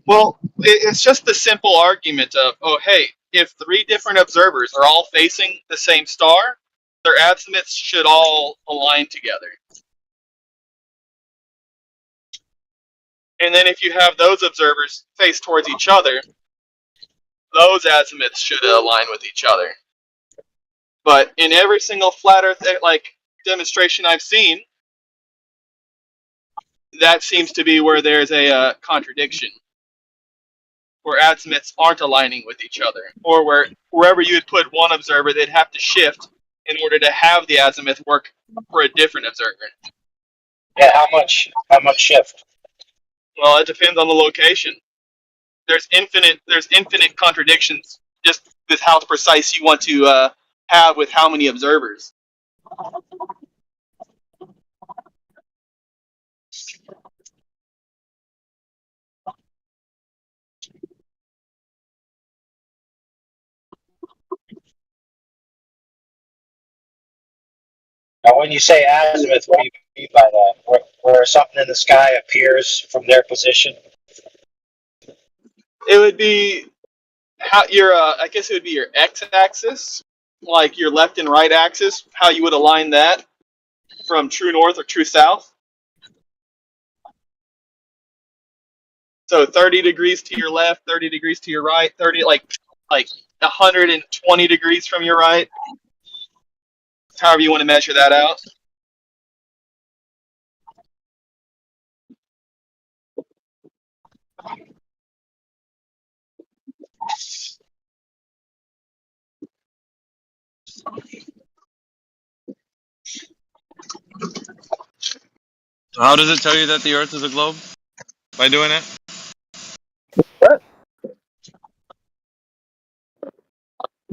Well, it's just the simple argument of, oh, hey, if three different observers are all facing the same star, their azimuths should all align together. And then if you have those observers face towards each other, those azimuths should align with each other. But in every single flat Earth like demonstration I've seen, that seems to be where there's a contradiction, where azimuths aren't aligning with each other, or wherever you would put one observer, they'd have to shift in order to have the azimuth work for a different observer. Yeah, how much shift? Well, it depends on the location. There's infinite contradictions just with how precise you want to have with how many observers. Now, when you say azimuth, what do you mean by that? Where something in the sky appears from their position? It would be how your I guess it would be your x-axis, like your left and right axis, how you would align that from true north or true south. So 30 degrees to your left, 30 degrees to your right, 30 like 120 degrees from your right. However you want to measure that out. How does it tell you that the Earth is a globe? By doing it?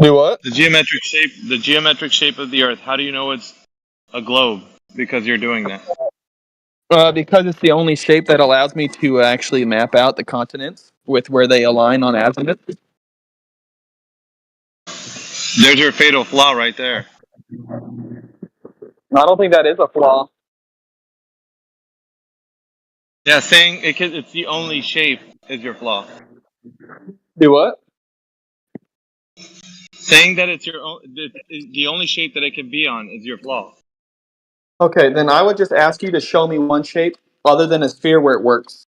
Do what? The geometric shape of the Earth. How do you know it's a globe? Because you're doing that. Because it's the only shape that allows me to actually map out the continents with where they align on azimuth. There's your fatal flaw right there. I don't think that is a flaw. Yeah, saying it's the only shape is your flaw. Do what? Saying that it's the only shape that it can be on is your flaw. Okay, then I would just ask you to show me one shape other than a sphere where it works.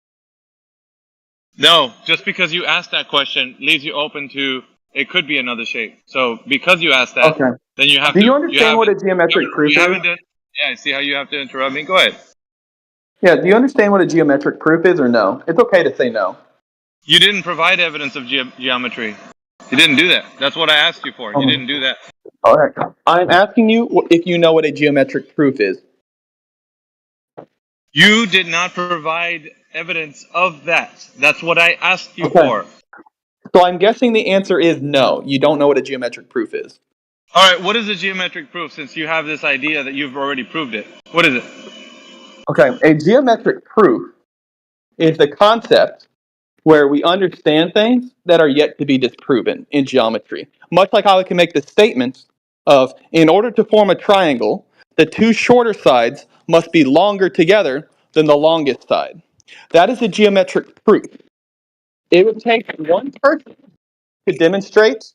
No, just because you asked that question leaves you open to it could be another shape. So because you asked that, Okay. then you have Do to. you understand what a geometric proof is? Yeah, see how you have to interrupt me? Go ahead. Yeah, do you understand what a geometric proof is or no? It's okay to say no. You didn't provide evidence of geometry. You didn't do that. That's what I asked you for. You didn't do that. All right. I'm asking you if you know what a geometric proof is. You did not provide evidence of that. That's what I asked you Okay. for. So I'm guessing the answer is no. You don't know what a geometric proof is. All right, what is a geometric proof since you have this idea that you've already proved it? What is it? Okay, a geometric proof is the concept where we understand things that are yet to be disproven in geometry. Much like how I can make the statement of, in order to form a triangle, the two shorter sides must be longer together than the longest side. That is a geometric proof. It would take one person to demonstrate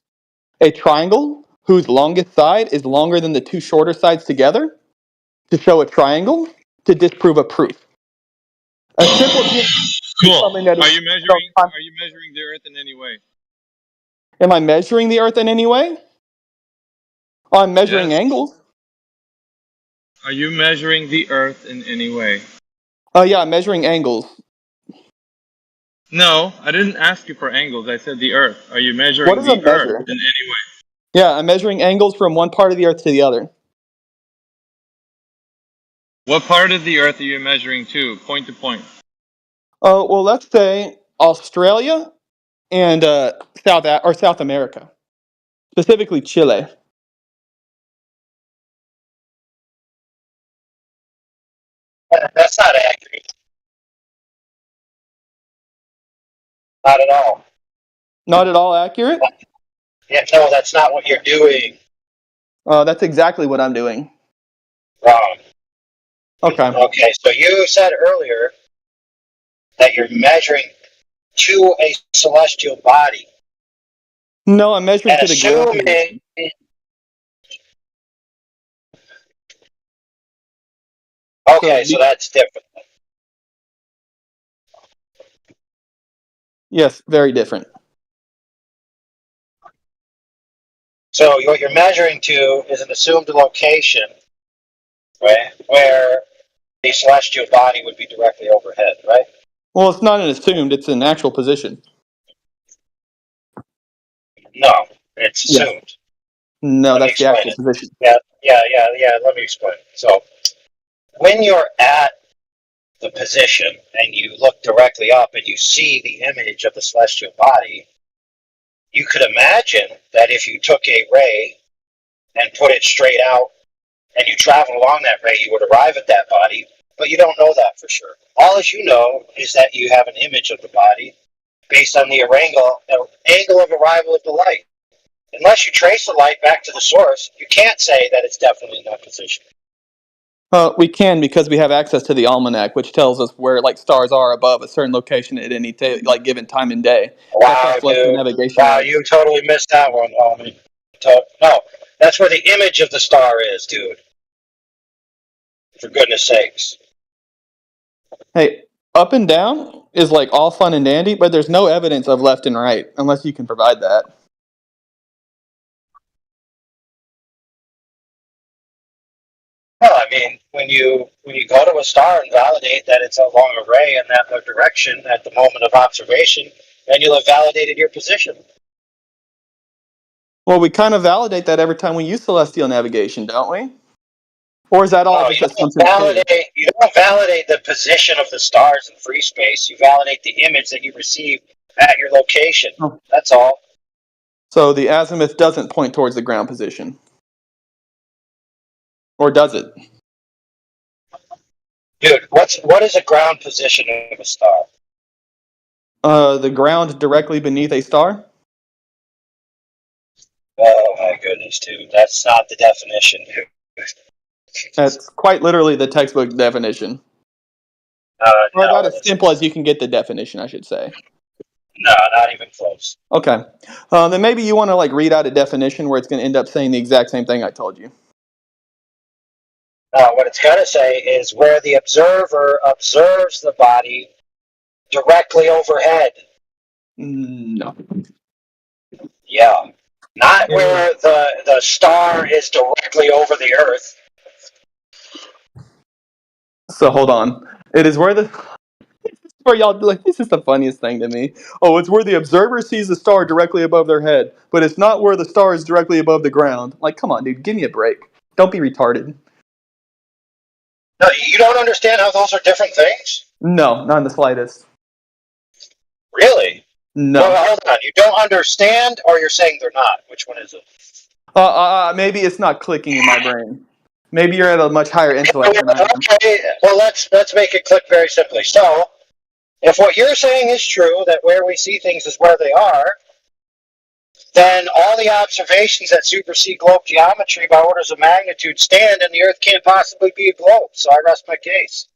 a triangle whose longest side is longer than the two shorter sides together to show a triangle to disprove a proof. A simple geometric is Cool. something that is. Are you measuring the Earth in any way? Am I measuring the Earth in any way? Oh, I'm measuring Yes. angles. Are you measuring the Earth in any way? Oh yeah, I'm measuring angles. No, I didn't ask you for angles. I said the Earth. Are you What measuring is a the Earth measure? in any way? Yeah, I'm measuring angles from one part of the Earth to the other. What part of the Earth are you measuring to? Point to point. Oh well, let's say Australia and South America, specifically Chile. That's not accurate. Not at all. Not at all accurate. Yeah, no, that's not what you're doing. That's exactly what I'm doing. Wrong. Okay. Okay, so you said earlier that you're measuring to a celestial body. No, I'm measuring And to the ground position. Okay, so that's different. Yes, very different. So what you're measuring to is an assumed location, right, where a celestial body would be directly overhead, right? Well, it's not an assumed; it's an actual position. No, it's Yes. assumed. No, Let me that's the explain actual it. position. Yeah. Let me explain. So when you're at the position and you look directly up and you see the image of the celestial body, you could imagine that if you took a ray and put it straight out and you travel along that ray, you would arrive at that body, but you don't know that for sure. All as you know is that you have an image of the body based on the angle of arrival of the light. Unless you trace the light back to the source, you can't say that it's definitely in that position. We can because we have access to the almanac, which tells us where stars are above a certain location at any given time and day. Wow, dude! Wow, you totally missed that one, homie. No, that's where the image of the star is, dude. For goodness sakes. Hey, up and down is all fun and dandy, but there's no evidence of left and right unless you can provide that. Well, I mean, when you go to a star and validate that it's along a ray in that direction at the moment of observation, then you'll have validated your position. Well, we kind of validate that every time we use celestial navigation, don't we? Or is that all No, just you assumption too? you don't validate the position of the stars in free space. You validate the image that you receive at your location. Oh. That's all. So the azimuth doesn't point towards the ground position. Or does it? Dude, what is a ground position of a star? The ground directly beneath a star? Oh my goodness, dude. That's not the definition, dude. That's quite literally the textbook definition. Or No, about as simple as you can get the definition, I should say. no, not even close. Okay. Then maybe you want to read out a definition where it's going to end up saying the exact same thing I told you. What it's going to say is where the observer observes the body directly overhead. No. Yeah. Not where the star is directly over the Earth. So hold on. It is where this is the funniest thing to me. Oh, it's where the observer sees the star directly above their head, but it's not where the star is directly above the ground. Come on, dude, give me a break. Don't be retarded. No, you don't understand how those are different things? No, not in the slightest. Really? No. Well, hold on. You don't understand, or you're saying they're not? Which one is it? Maybe it's not clicking in my brain. Maybe you're at a much higher intellect than I am. Okay, well, let's make it click very simply. So, if what you're saying is true, that where we see things is where they are, then all the observations that supersede globe geometry by orders of magnitude stand, and the Earth can't possibly be a globe. So I rest my case.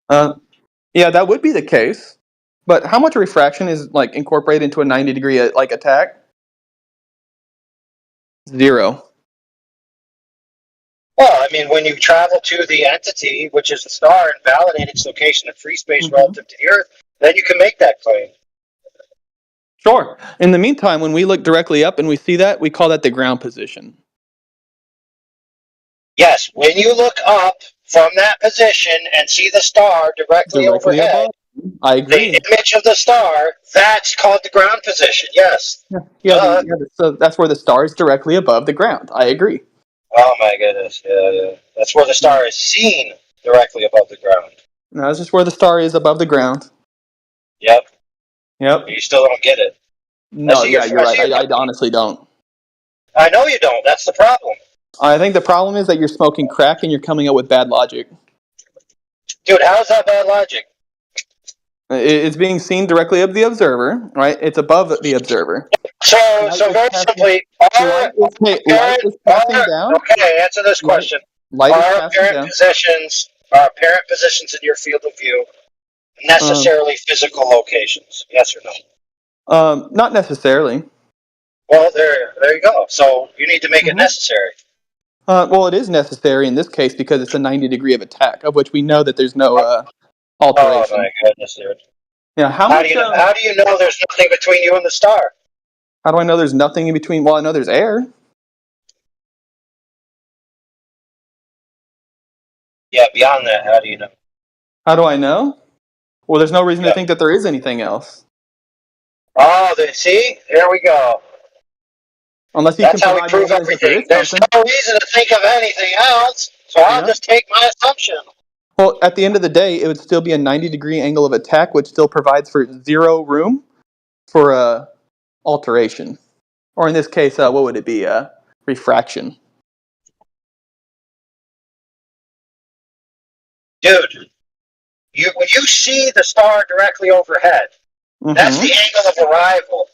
Yeah, that would be the case. But how much refraction is like incorporated into a 90-degree like attack? 0. Well, I mean, when you travel to the entity, which is the star, and validate its location in free space relative to the Earth, then you can make that claim. Sure. In the meantime, when we look directly up and we see that, we call that the ground position. Yes, when you look up from that position and see the star directly overhead, above? I agree. the image of the star, that's called the ground position, yes. So that's where the star is directly above the ground. I agree. Oh my goodness, yeah. That's where the star is seen directly above the ground. No, that's just where the star is above the ground. Yep. Yep. You still don't get it. No, yeah, you're right. I honestly don't. I know you don't. That's the problem. I think the problem is that you're smoking crack and you're coming up with bad logic. Dude, how's that bad logic? It's being seen directly of the observer, right? It's above the observer. So very simply, light is passing down. Okay, answer this question. Light is Are passing down. apparent positions in your field of view necessarily physical locations? Yes or no? Not necessarily. Well, there you go. So you need to make it necessary. Well, it is necessary in this case because it's a 90-degree of attack, of which we know that there's no alteration. Oh my goodness, dude. Yeah, How do you know there's nothing between you and the star? How do I know there's nothing in between? Well, I know there's air. Yeah, beyond that, how do you know? How do I know? Well, there's no reason to think that there is anything else. Oh, see? There we go. Unless you That's can how we provide prove evidence that there everything. is There's something. no reason to think of anything else, so I'll just take my assumption. Well, at the end of the day, it would still be a 90-degree angle of attack, which still provides for 0 room for alteration. Or in this case, what would it be? Refraction. Dude, when you see the star directly overhead, that's the angle of arrival.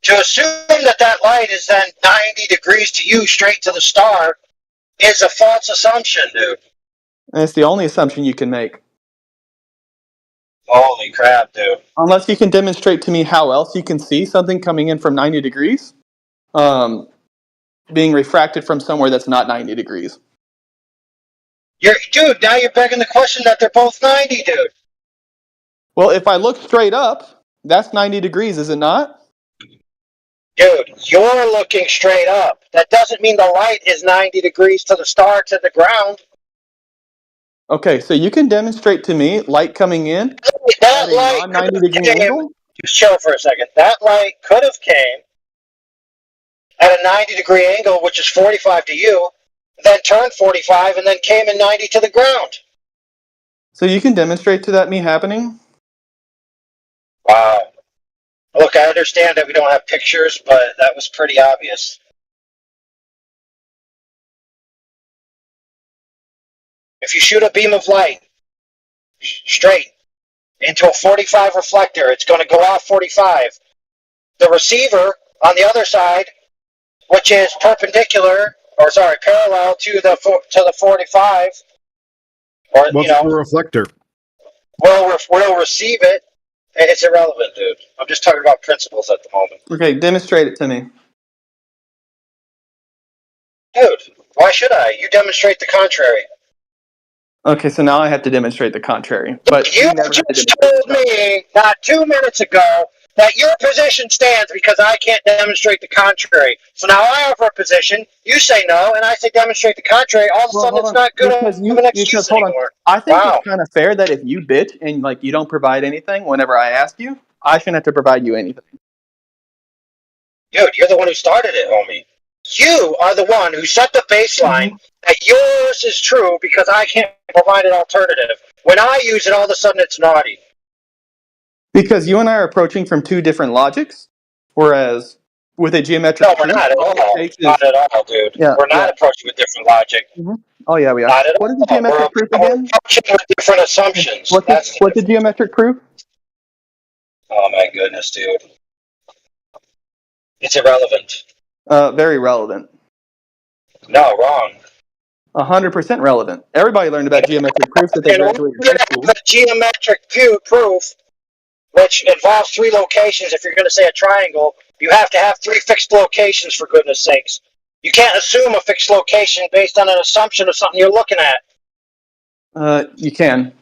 To assume that light is then 90 degrees to you straight to the star is a false assumption, dude. And it's the only assumption you can make. Holy crap, dude. Unless you can demonstrate to me how else you can see something coming in from 90 degrees being refracted from somewhere that's not 90 degrees. Dude, now you're begging the question that they're both 90, dude. Well, if I look straight up, that's 90 degrees, is it not? Dude, you're looking straight up. That doesn't mean the light is 90 degrees to the star to the ground. Okay, so you can demonstrate to me light coming in that at a non-90 degree angle? Just chill for a second. That light could have came at a 90 degree angle, which is 45 to you, then turned 45 and then came in 90 to the ground. So you can demonstrate to that me happening? Wow. Look, I understand that we don't have pictures, but that was pretty obvious. If you shoot a beam of light straight into a 45 reflector, it's going to go off 45. The receiver on the other side, which is parallel to the 45, or What's the reflector? We'll receive it. It's irrelevant, dude. I'm just talking about principles at the moment. Okay, demonstrate it to me. Dude, why should I? You demonstrate the contrary. Okay, so now I have to demonstrate the contrary. But You just told me not 2 minutes ago that your position stands because I can't demonstrate the contrary. So now I offer a position, you say no, and I say demonstrate the contrary. All of a sudden, it's not good of an excuse anymore. I think it's kind of fair that if you bitch and like you don't provide anything whenever I ask you, I shouldn't have to provide you anything. Dude, you're the one who started it, homie. You are the one who set the baseline that yours is true because I can't provide an alternative. When I use it, all of a sudden it's naughty. Because you and I are approaching from two different logics, whereas with a geometric No, we're proof, not at all it all. takes Not is at all, dude. yeah, We're yeah. not approaching with different logic. Oh yeah, we are. Not at What is the all. We're geometric proof again? approaching with different assumptions. That's the What's the geometric proof? Oh my goodness, dude. It's irrelevant. Very relevant. No, wrong. 100% relevant. Everybody learned about geometric proofs that they In order graduated to high have school. a geometric proof, which involves three locations, if you're going to say a triangle, you have to have three fixed locations, for goodness sakes. You can't assume a fixed location based on an assumption of something you're looking at. You can.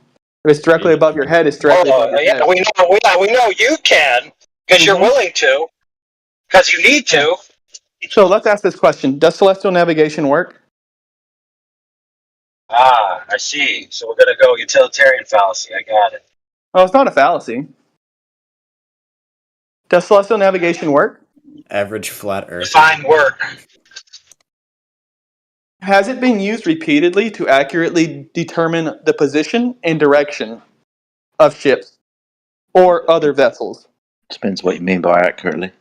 If it's directly above your head, it's directly above your head. We know you can, because you're willing to, because you need to. So let's ask this question. Does celestial navigation work? Ah, I see. So we're going to go utilitarian fallacy. I got it. Oh, it's not a fallacy. Does celestial navigation work? Average flat Earth. Fine work. Has it been used repeatedly to accurately determine the position and direction of ships or other vessels? Depends what you mean by accurately.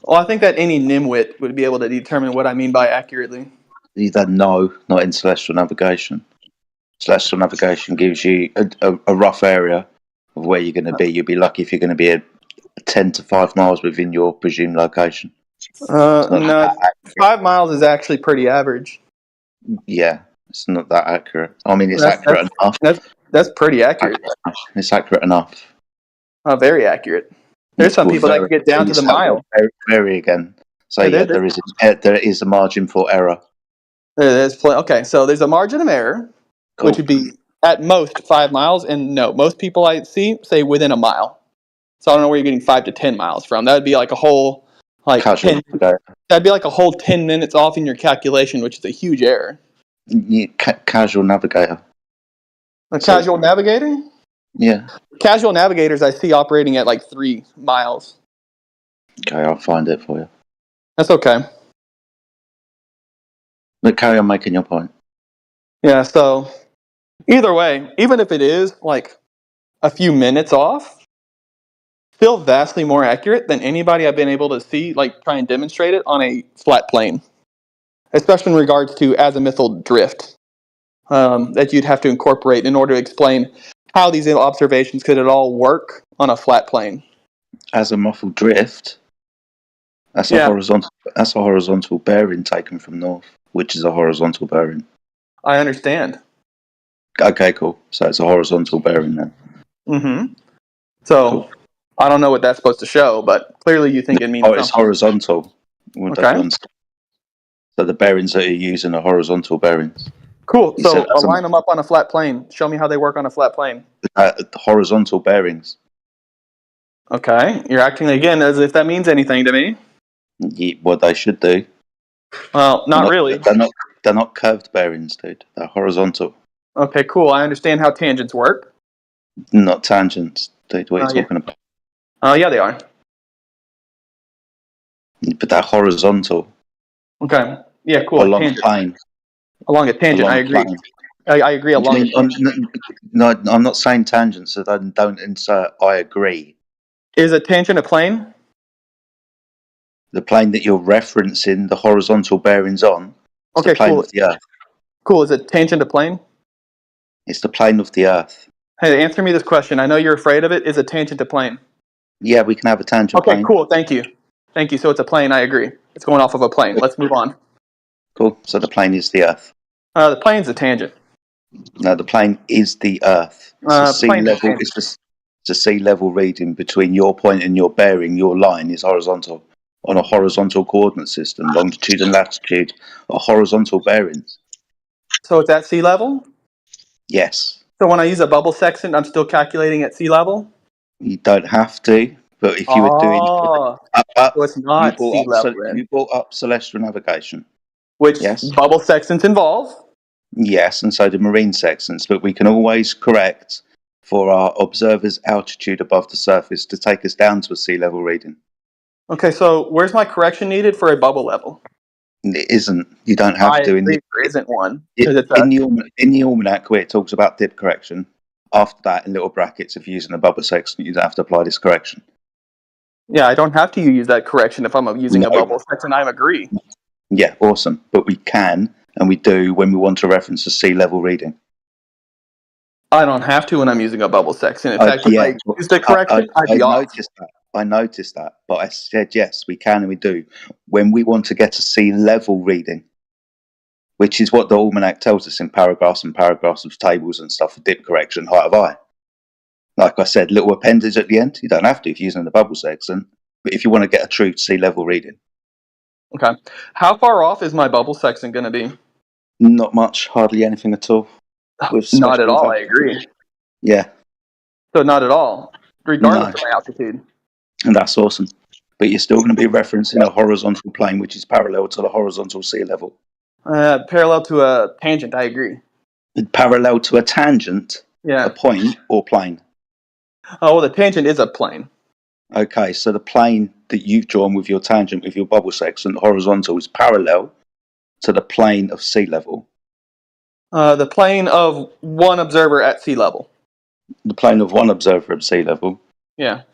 Well, I think that any nimwit would be able to determine what I mean by accurately. You don't know, not in celestial navigation. Celestial navigation gives you a rough area of where you're going to be. You'll be lucky if you're going to be 10 to 5 miles within your presumed location. No, 5 miles is actually pretty average. Yeah, it's not that accurate. I mean, it's accurate enough. That's pretty accurate. It's accurate enough. Very accurate. There's some people that can get down to the mile. Vary again. So Yeah, there is a margin for error. Okay, so there's a margin of error, which would be at most 5 miles, and no, most people I see say within a mile. So I don't know where you're getting 5 to 10 miles from. That would be like a whole that'd be like a whole 10 minutes off in your calculation, which is a huge error. Casual navigator. Casual navigator? Yeah. Casual navigators I see operating at like 3 miles. Okay, I'll find it for you. That's okay. But carry on making your point. Yeah, so either way, even if it is like a few minutes off, still vastly more accurate than anybody I've been able to see, like try and demonstrate it on a flat plane, especially in regards to azimuthal drift that you'd have to incorporate in order to explain how these observations could at all work on a flat plane. Azimuthal drift. That's a horizontal bearing taken from north, which is a horizontal bearing. I understand. Okay, cool. So it's a horizontal bearing then. Mm-hmm. So cool. I don't know what that's supposed to show, but clearly you think it means something. It's horizontal. Okay. So the bearings that you're using are horizontal bearings. Cool. So align them up on a flat plane. Show me how they work on a flat plane. Horizontal bearings. Okay. You're acting again as if that means anything to me. Yeah, what they should do. Well, not really. They're not curved bearings, dude. They're horizontal. Okay, cool. I understand how tangents work. Not tangents, dude. What are you talking about? Oh, yeah, they are. But they're horizontal. Okay. Yeah, cool. Along a plane. Along a tangent, I agree. I agree along a tangent. No, I'm not saying tangents, so don't insert I agree. Is a tangent a plane? The plane that you're referencing the horizontal bearings on is the plane of the Earth. Cool. Is a tangent a plane? It's the plane of the Earth. Hey, answer me this question. I know you're afraid of it. Is a tangent a plane? Yeah, we can have a tangent plane. Okay, cool. Thank you. Thank you. So it's a plane. I agree. It's going off of a plane. Let's move on. Cool. So the plane is the Earth. The plane's a tangent. No, the plane is the Earth. It's a sea level reading between your point and your bearing. Your line is horizontal. On a horizontal coordinate system, longitude and latitude are horizontal bearings. So it's at sea level? Yes. So when I use a bubble sextant, I'm still calculating at sea level? You don't have to, but if you were doing... so it's not sea level then. You brought up celestial navigation. Which bubble sextants involve? Yes, and so do marine sextants, but we can always correct for our observer's altitude above the surface to take us down to a sea level reading. Okay, so where's my correction needed for a bubble level? It isn't. You don't have I to. agree there isn't one because it's In the almanac where it talks about dip correction, after that in little brackets, if you're using a bubble section, you don't have to apply this correction. yeah, I don't have to use that correction if I'm using a No. bubble section. I agree. Yeah, awesome. But we can, and we do when we want to reference a sea level reading. I don't have to when I'm using a bubble section. In fact, if I use the correction, I'd be off. I noticed that, but I said yes, we can and we do when we want to get a sea level reading, which is what the almanac tells us in paragraphs and paragraphs of tables and stuff for dip correction, height of eye. Like I said, little appendage at the end. You don't have to if you're using the bubble section, but if you want to get a true sea level reading. Okay. How far off is my bubble section going to be? Not much, hardly anything at all. Not at all, I agree. Yeah. So not at all, regardless of my altitude. And that's awesome. But you're still going to be referencing a horizontal plane, which is parallel to the horizontal sea level. Parallel to a tangent, I agree. Parallel to a tangent? Yeah. A point or plane? Oh, well, the tangent is a plane. Okay, so the plane that you've drawn with your tangent, with your bubble section, horizontal, is parallel to the plane of sea level. The plane of one observer at sea level. The plane of one observer at sea level? Yeah.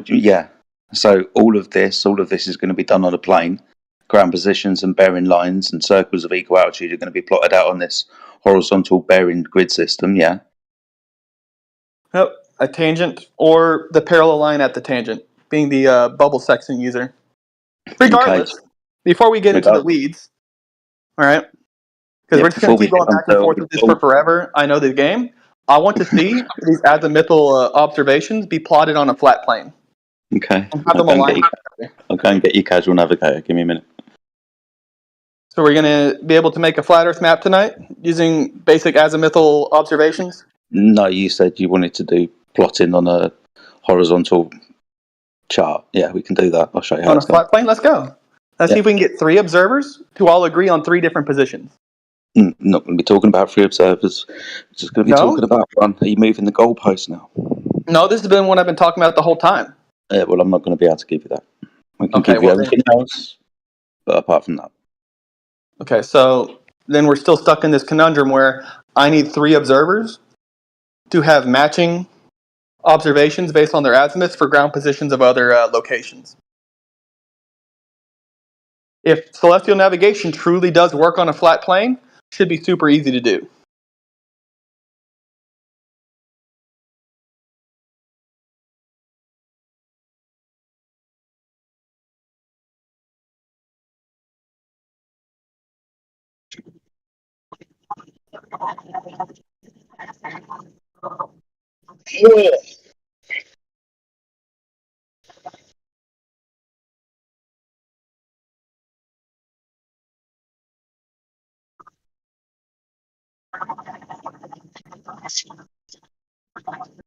Yeah. So all of this is going to be done on a plane. Ground positions and bearing lines and circles of equal altitude are going to be plotted out on this horizontal bearing grid system, yeah? Yep, a tangent or the parallel line at the tangent, being the bubble section user. Regardless, before we get into the weeds, all right? Because we're just going to keep going back and forth with this for forever. I know the game. I want to see these azimuthal observations be plotted on a flat plane. Okay. And have them align. I'll go and get you casual navigator. Give me a minute. So we're going to be able to make a flat Earth map tonight using basic azimuthal observations? No, you said you wanted to do plotting on a horizontal chart. Yeah, we can do that. I'll show you how On a it's done. flat plane? Let's go. Let's see if we can get 3 observers to all agree on 3 different positions. Not going to be talking about 3 observers. We're just going to be talking about one. Are you moving the goalpost now? No, this has been what I've been talking about the whole time. Yeah, well, I'm not going to be able to give you that. I can give you everything else, but apart from that. Okay, so then we're still stuck in this conundrum where I need 3 observers to have matching observations based on their azimuths for ground positions of other locations. If celestial navigation truly does work on a flat plane, it should be super easy to do.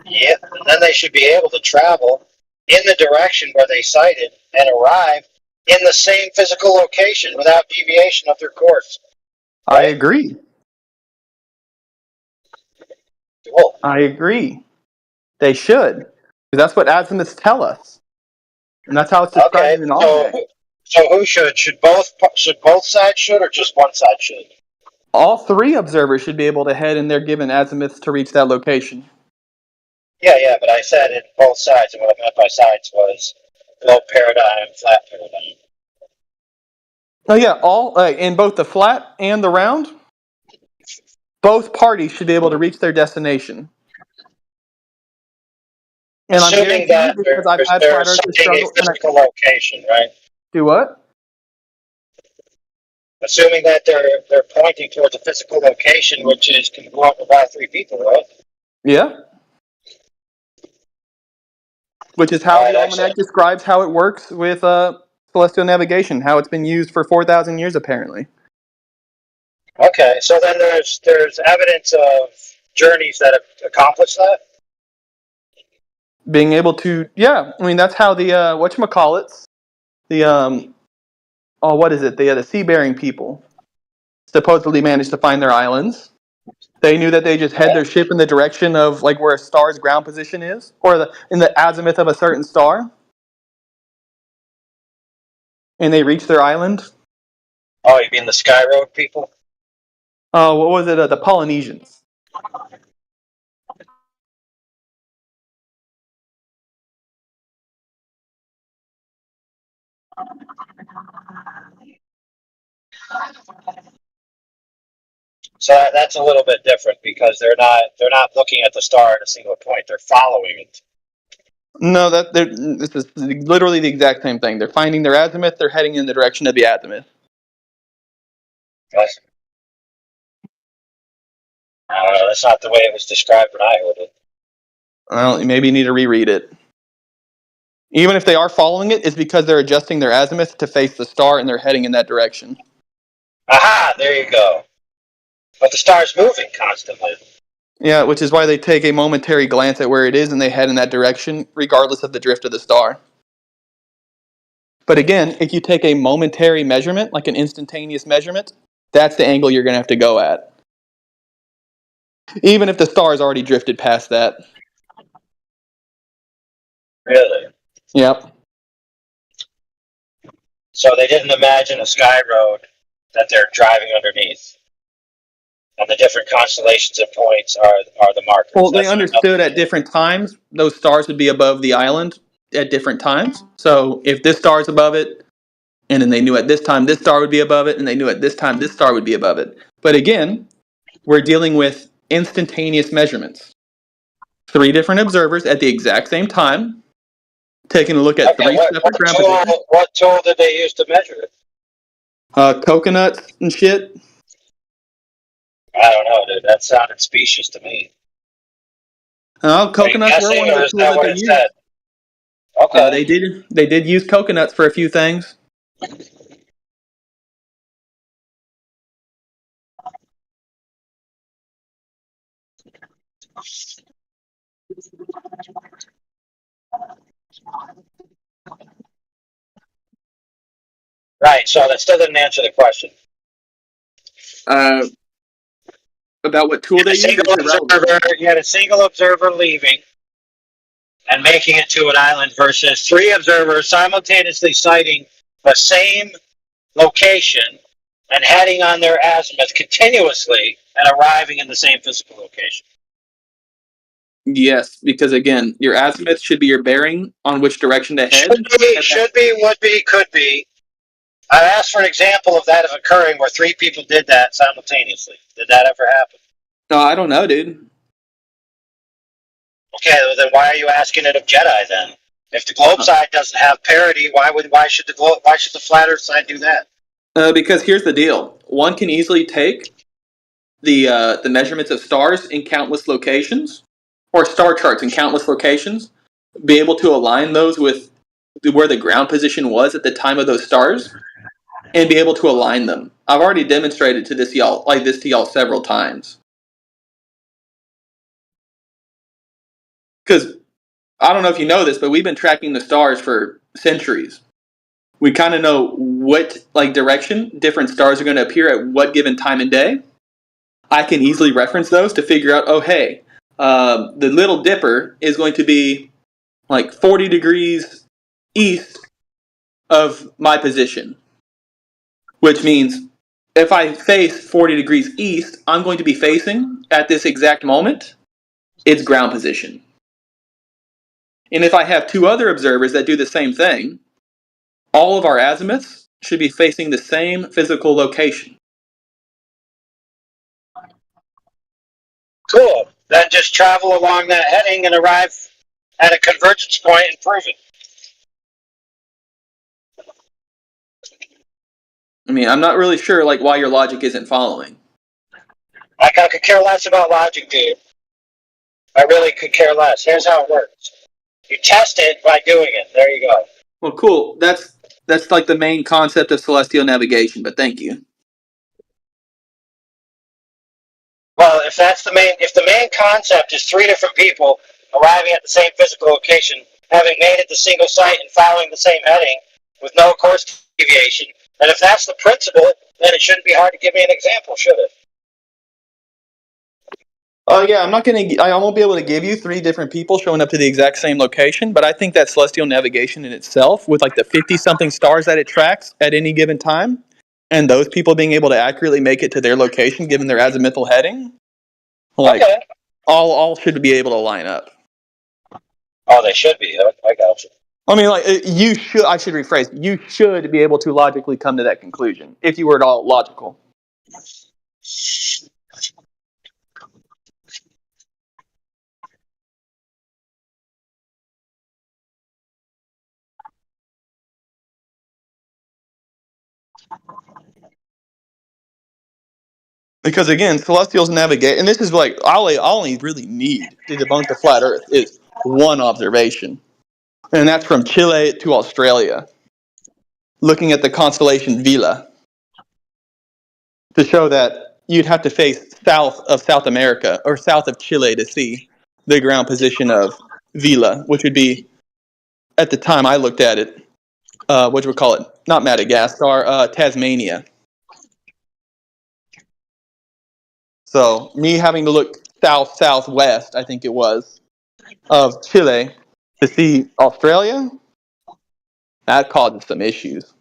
Yeah, and then they should be able to travel in the direction where they sighted and arrive in the same physical location without deviation of their course. Right? I agree. Cool. I agree. They should. Because that's what azimuths tell us. And that's how it's described in an almanac. So who should? Should both sides should, or just one side should? All 3 observers should be able to head in their given azimuths to reach that location. Yeah, but I said it both sides, and what I meant by sides was low paradigm, flat paradigm. Oh yeah, all in both the flat and the round, both parties should be able to reach their destination. And assuming that because I've had flat Earth a physical location, right? Do what? Assuming that they're pointing towards a physical location, which is can go up about 3 people, right? Yeah. Which is how the almanac describes how it works with celestial navigation, how it's been used for 4,000 years apparently. Okay, so then there's evidence of journeys that have accomplished that. Being able to, yeah, I mean that's how the whatchamacallits, the what is it? The sea-bearing people supposedly managed to find their islands. They knew that they just head their ship in the direction of like where a star's ground position is, or in the azimuth of a certain star. and they reach their island. Oh, you mean the Sky Road people? What was it? The Polynesians. So that's a little bit different because they're not looking at the star at a single point. They're following it. No, this is literally the exact same thing. They're finding their azimuth. They're heading in the direction of the azimuth. Yes. I don't know. That's not the way it was described when I heard it. Well, maybe you need to reread it. Even if they are following it, it's because they're adjusting their azimuth to face the star and they're heading in that direction. Aha! There you go. But the star's moving constantly. Yeah, which is why they take a momentary glance at where it is and they head in that direction, regardless of the drift of the star. But again, if you take a momentary measurement, like an instantaneous measurement, that's the angle you're going to have to go at. Even if the star has already drifted past that. Really? Yep. So they didn't imagine a sky road that they're driving underneath. And the different constellations and points are the markers. Well, they understood at different times those stars would be above the island at different times. So if this star is above it, and then they knew at this time this star would be above it, and they knew at this time this star would be above it. But again, we're dealing with instantaneous measurements. 3 different observers at the exact same time, taking a look at 3 separate ground positions. What tool did they use to measure it? Coconuts and shit. I don't know, dude. That sounded specious to me. Coconuts were one of the tools that they used. Okay. They did use coconuts for a few things. Right, so that still didn't answer the question. About what tool they used? You had a single observer leaving and making it to an island versus 3 observers simultaneously sighting the same location and heading on their azimuth continuously and arriving in the same physical location. Yes, because again, your azimuth should be your bearing on which direction to head. Should be, would be, could be. I asked for an example of that occurring where 3 people did that simultaneously. Did that ever happen? No, I don't know, dude. Okay, well then why are you asking it of Jedi then? If the globe side doesn't have parity, why should the flat Earth side do that? Because here's the deal: one can easily take the measurements of stars in countless locations, or star charts in countless locations, be able to align those with where the ground position was at the time of those stars, and be able to align them. I've already demonstrated to y'all several times. Because I don't know if you know this, but we've been tracking the stars for centuries. We kind of know what direction different stars are going to appear at what given time and day. I can easily reference those to figure out, oh hey, the Little Dipper is going to be 40 degrees east of my position. Which means if I face 40 degrees east, I'm going to be facing, at this exact moment, its ground position. And if I have 2 other observers that do the same thing, all of our azimuths should be facing the same physical location. Cool. Then just travel along that heading and arrive at a convergence point and prove it. I mean, I'm not really sure why your logic isn't following. I could care less about logic, dude. I really could care less. Here's how it works. You test it by doing it. There you go. Well, cool. That's the main concept of celestial navigation, but thank you. Well, if the main concept is 3 different people arriving at the same physical location, having made it to single site and following the same heading with no course deviation, and if that's the principle, then it shouldn't be hard to give me an example, should it? Yeah, I'm not gonna. I won't be able to give you 3 different people showing up to the exact same location, but I think that celestial navigation in itself, with like the 50-something stars that it tracks at any given time, and those people being able to accurately make it to their location given their azimuthal heading, like all should be able to line up. Oh, they should be. I got you. I mean, like you should. I should rephrase. You should be able to logically come to that conclusion if you were at all logical. Because again, celestials navigate, and this is like all I only really need to debunk the flat Earth is one observation, and that's from Chile to Australia, looking at the constellation Vela, to show that you'd have to face south of South America or south of Chile to see the ground position of Vela, which would be, at the time I looked at it, what do we call it? Not Madagascar, Tasmania. So me having to look southwest, I think it was, of Chile to see Australia, that causes some issues.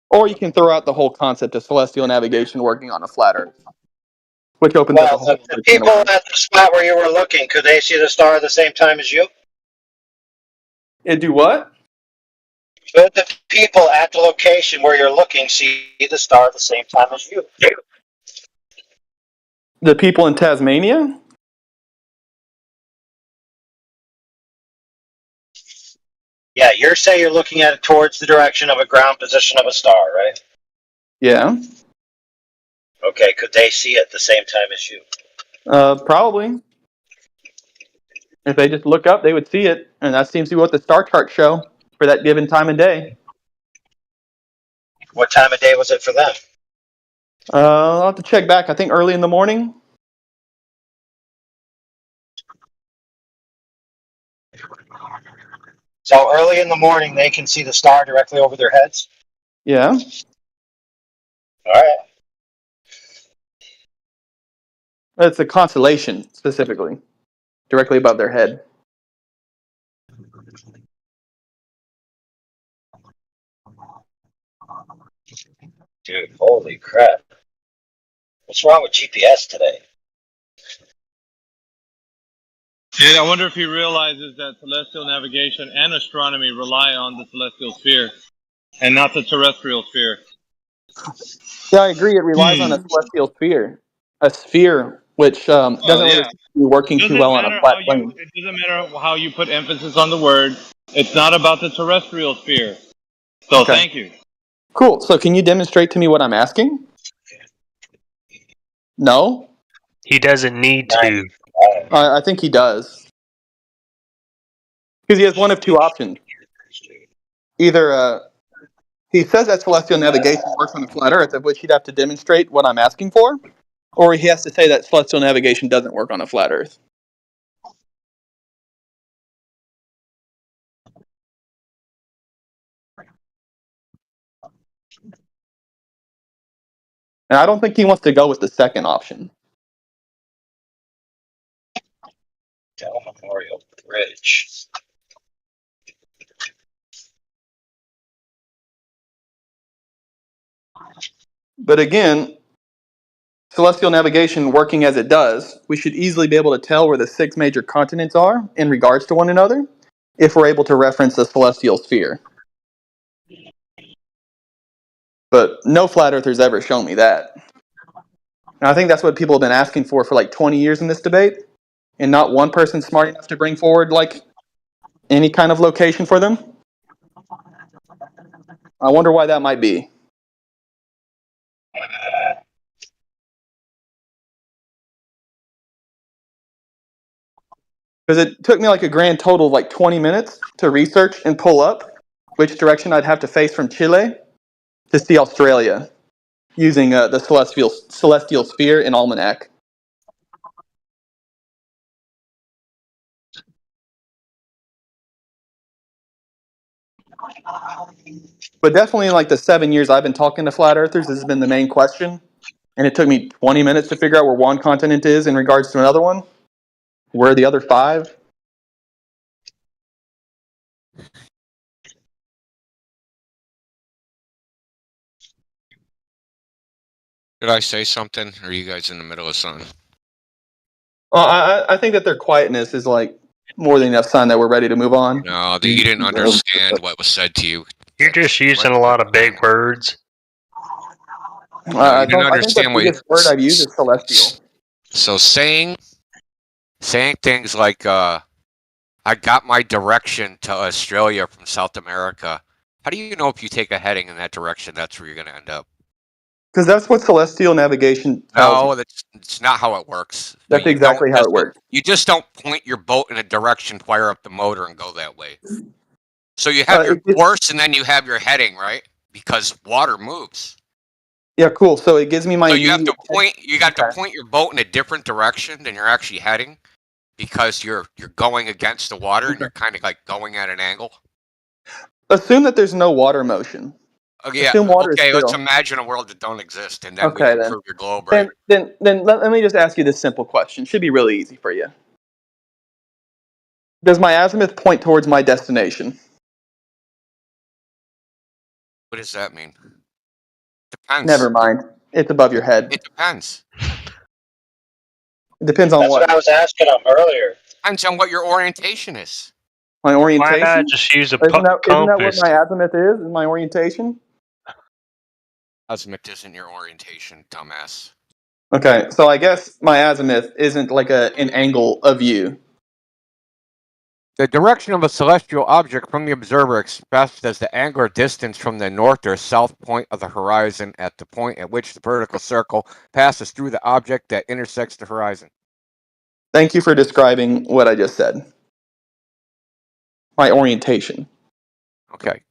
Or you can throw out the whole concept of celestial navigation working on a flat Earth, which opens up a Well, whole the people at the spot where you were looking, could they see the star at the same time as you? It do what? Could the people at the location where you're looking see the star at the same time as you? The people in Tasmania? Yeah, you're saying you're looking at it towards the direction of a ground position of a star, right? Yeah. Okay, could they see it at the same time as you? Probably. If they just look up, they would see it, and that seems to be what the star charts show for that given time of day. What time of day was it for them? I'll have to check back. I think early in the morning. So early in the morning, they can see the star directly over their heads? Yeah. All right. It's a constellation, specifically, directly above their head. Dude, holy crap. What's wrong with GPS today? Yeah, I wonder if he realizes that celestial navigation and astronomy rely on the celestial sphere and not the terrestrial sphere. Yeah, I agree. It relies on a celestial sphere. A sphere which doesn't really seem to be working too well on a flat plane. It doesn't matter how you put emphasis on the word. It's not about the terrestrial sphere. So Okay. thank you. Cool. So can you demonstrate to me what I'm asking? No? He doesn't need to. I think he does. Because he has one of two options. Either he says that celestial navigation works on the flat Earth, of which he'd have to demonstrate what I'm asking for, or he has to say that celestial navigation doesn't work on a flat Earth. And I don't think he wants to go with the second option. Del Memorial Bridge. But again, celestial navigation working as it does, we should easily be able to tell where the 6 major continents are in regards to one another if we're able to reference the celestial sphere. But no flat earthers ever shown me that. And I think that's what people have been asking for like 20 years in this debate, and not one person smart enough to bring forward like any kind of location for them. I wonder why that might be. Because it took me like a grand total of like 20 minutes to research and pull up which direction I'd have to face from Chile to see Australia using the celestial sphere and almanac. But definitely, like the 7 years I've been talking to flat earthers, this has been the main question. and it took me 20 minutes to figure out where one continent is in regards to another one, where are the other 5? Did I say something? Or are you guys in the middle of something? Well, I think that their quietness is like more than enough sign that we're ready to move on. No, that you didn't understand what was said to you. You're just using a lot of big words. No, you didn't I think the understand what. biggest word I've used is celestial. So saying things like I got my direction to Australia from South America. How do you know if you take a heading in that direction, that's where you're going to end up? Because that's what celestial navigation tells No, me. that's not how it works. That's You don't exactly how it works. You just don't point your boat in a direction, fire up the motor, and go that way. So you have your course, and then you have your heading, right? Because water moves. Yeah, cool. So it gives me my. So you have to point. You got to point your boat in a different direction than you're actually heading, because you're going against the water, and you're kind of like going at an angle. Assume that there's no water motion. Okay, yeah. Assume water is Okay, let's still. imagine a world that don't exist, and then we Okay, can then. prove your globe, right? Then let me just ask you this simple question. Should be really easy for you. Does my azimuth point towards my destination? What does that mean? Depends. Never mind. It's above your head. It depends. It depends on That's what I was asking him earlier. Depends on what your orientation is. My orientation. Why not just use a isn't that what compass? my azimuth is? Is my orientation? Azimuth isn't your orientation, dumbass. Okay, so I guess my azimuth isn't like an angle of view. The direction of a celestial object from the observer expressed as the angular distance from the north or south point of the horizon at the point at which the vertical circle passes through the object that intersects the horizon. Thank you for describing what I just said. My orientation. Okay.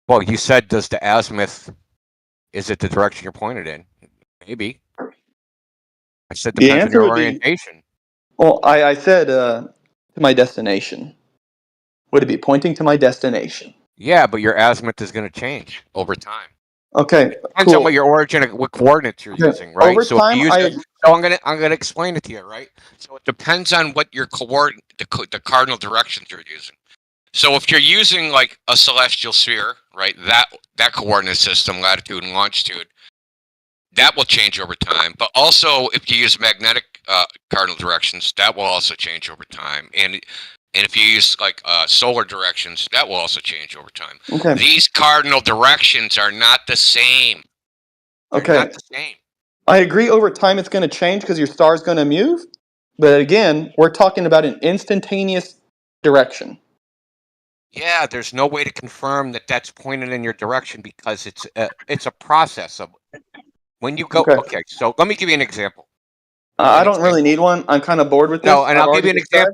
Well, you said, does the azimuth, is it the direction you're pointed in? Maybe. I said The depends on answer your would be. orientation. Well, I said to my destination. Would it be pointing to my destination? Yeah, but your azimuth is going to change over time. Okay, Depends cool. on what your origin, what coordinates you're using, right? Over So time, if you use so I'm gonna explain it to you, right? So it depends on what your the cardinal directions you're using. So if you're using like a celestial sphere, right, that coordinate system, latitude and longitude, that will change over time. But also, if you use magnetic cardinal directions, that will also change over time. And if you use like solar directions, that will also change over time. Okay. These cardinal directions are not the same. They're Okay. not the same. I agree over time it's going to change because your star is going to move. But again, we're talking about an instantaneous direction. Yeah, there's no way to confirm that that's pointed in your direction because it's a process of when you go. Okay, so let me give you an example. I don't really need one. I'm kind of bored with this. No, and I've I'll give already you an described.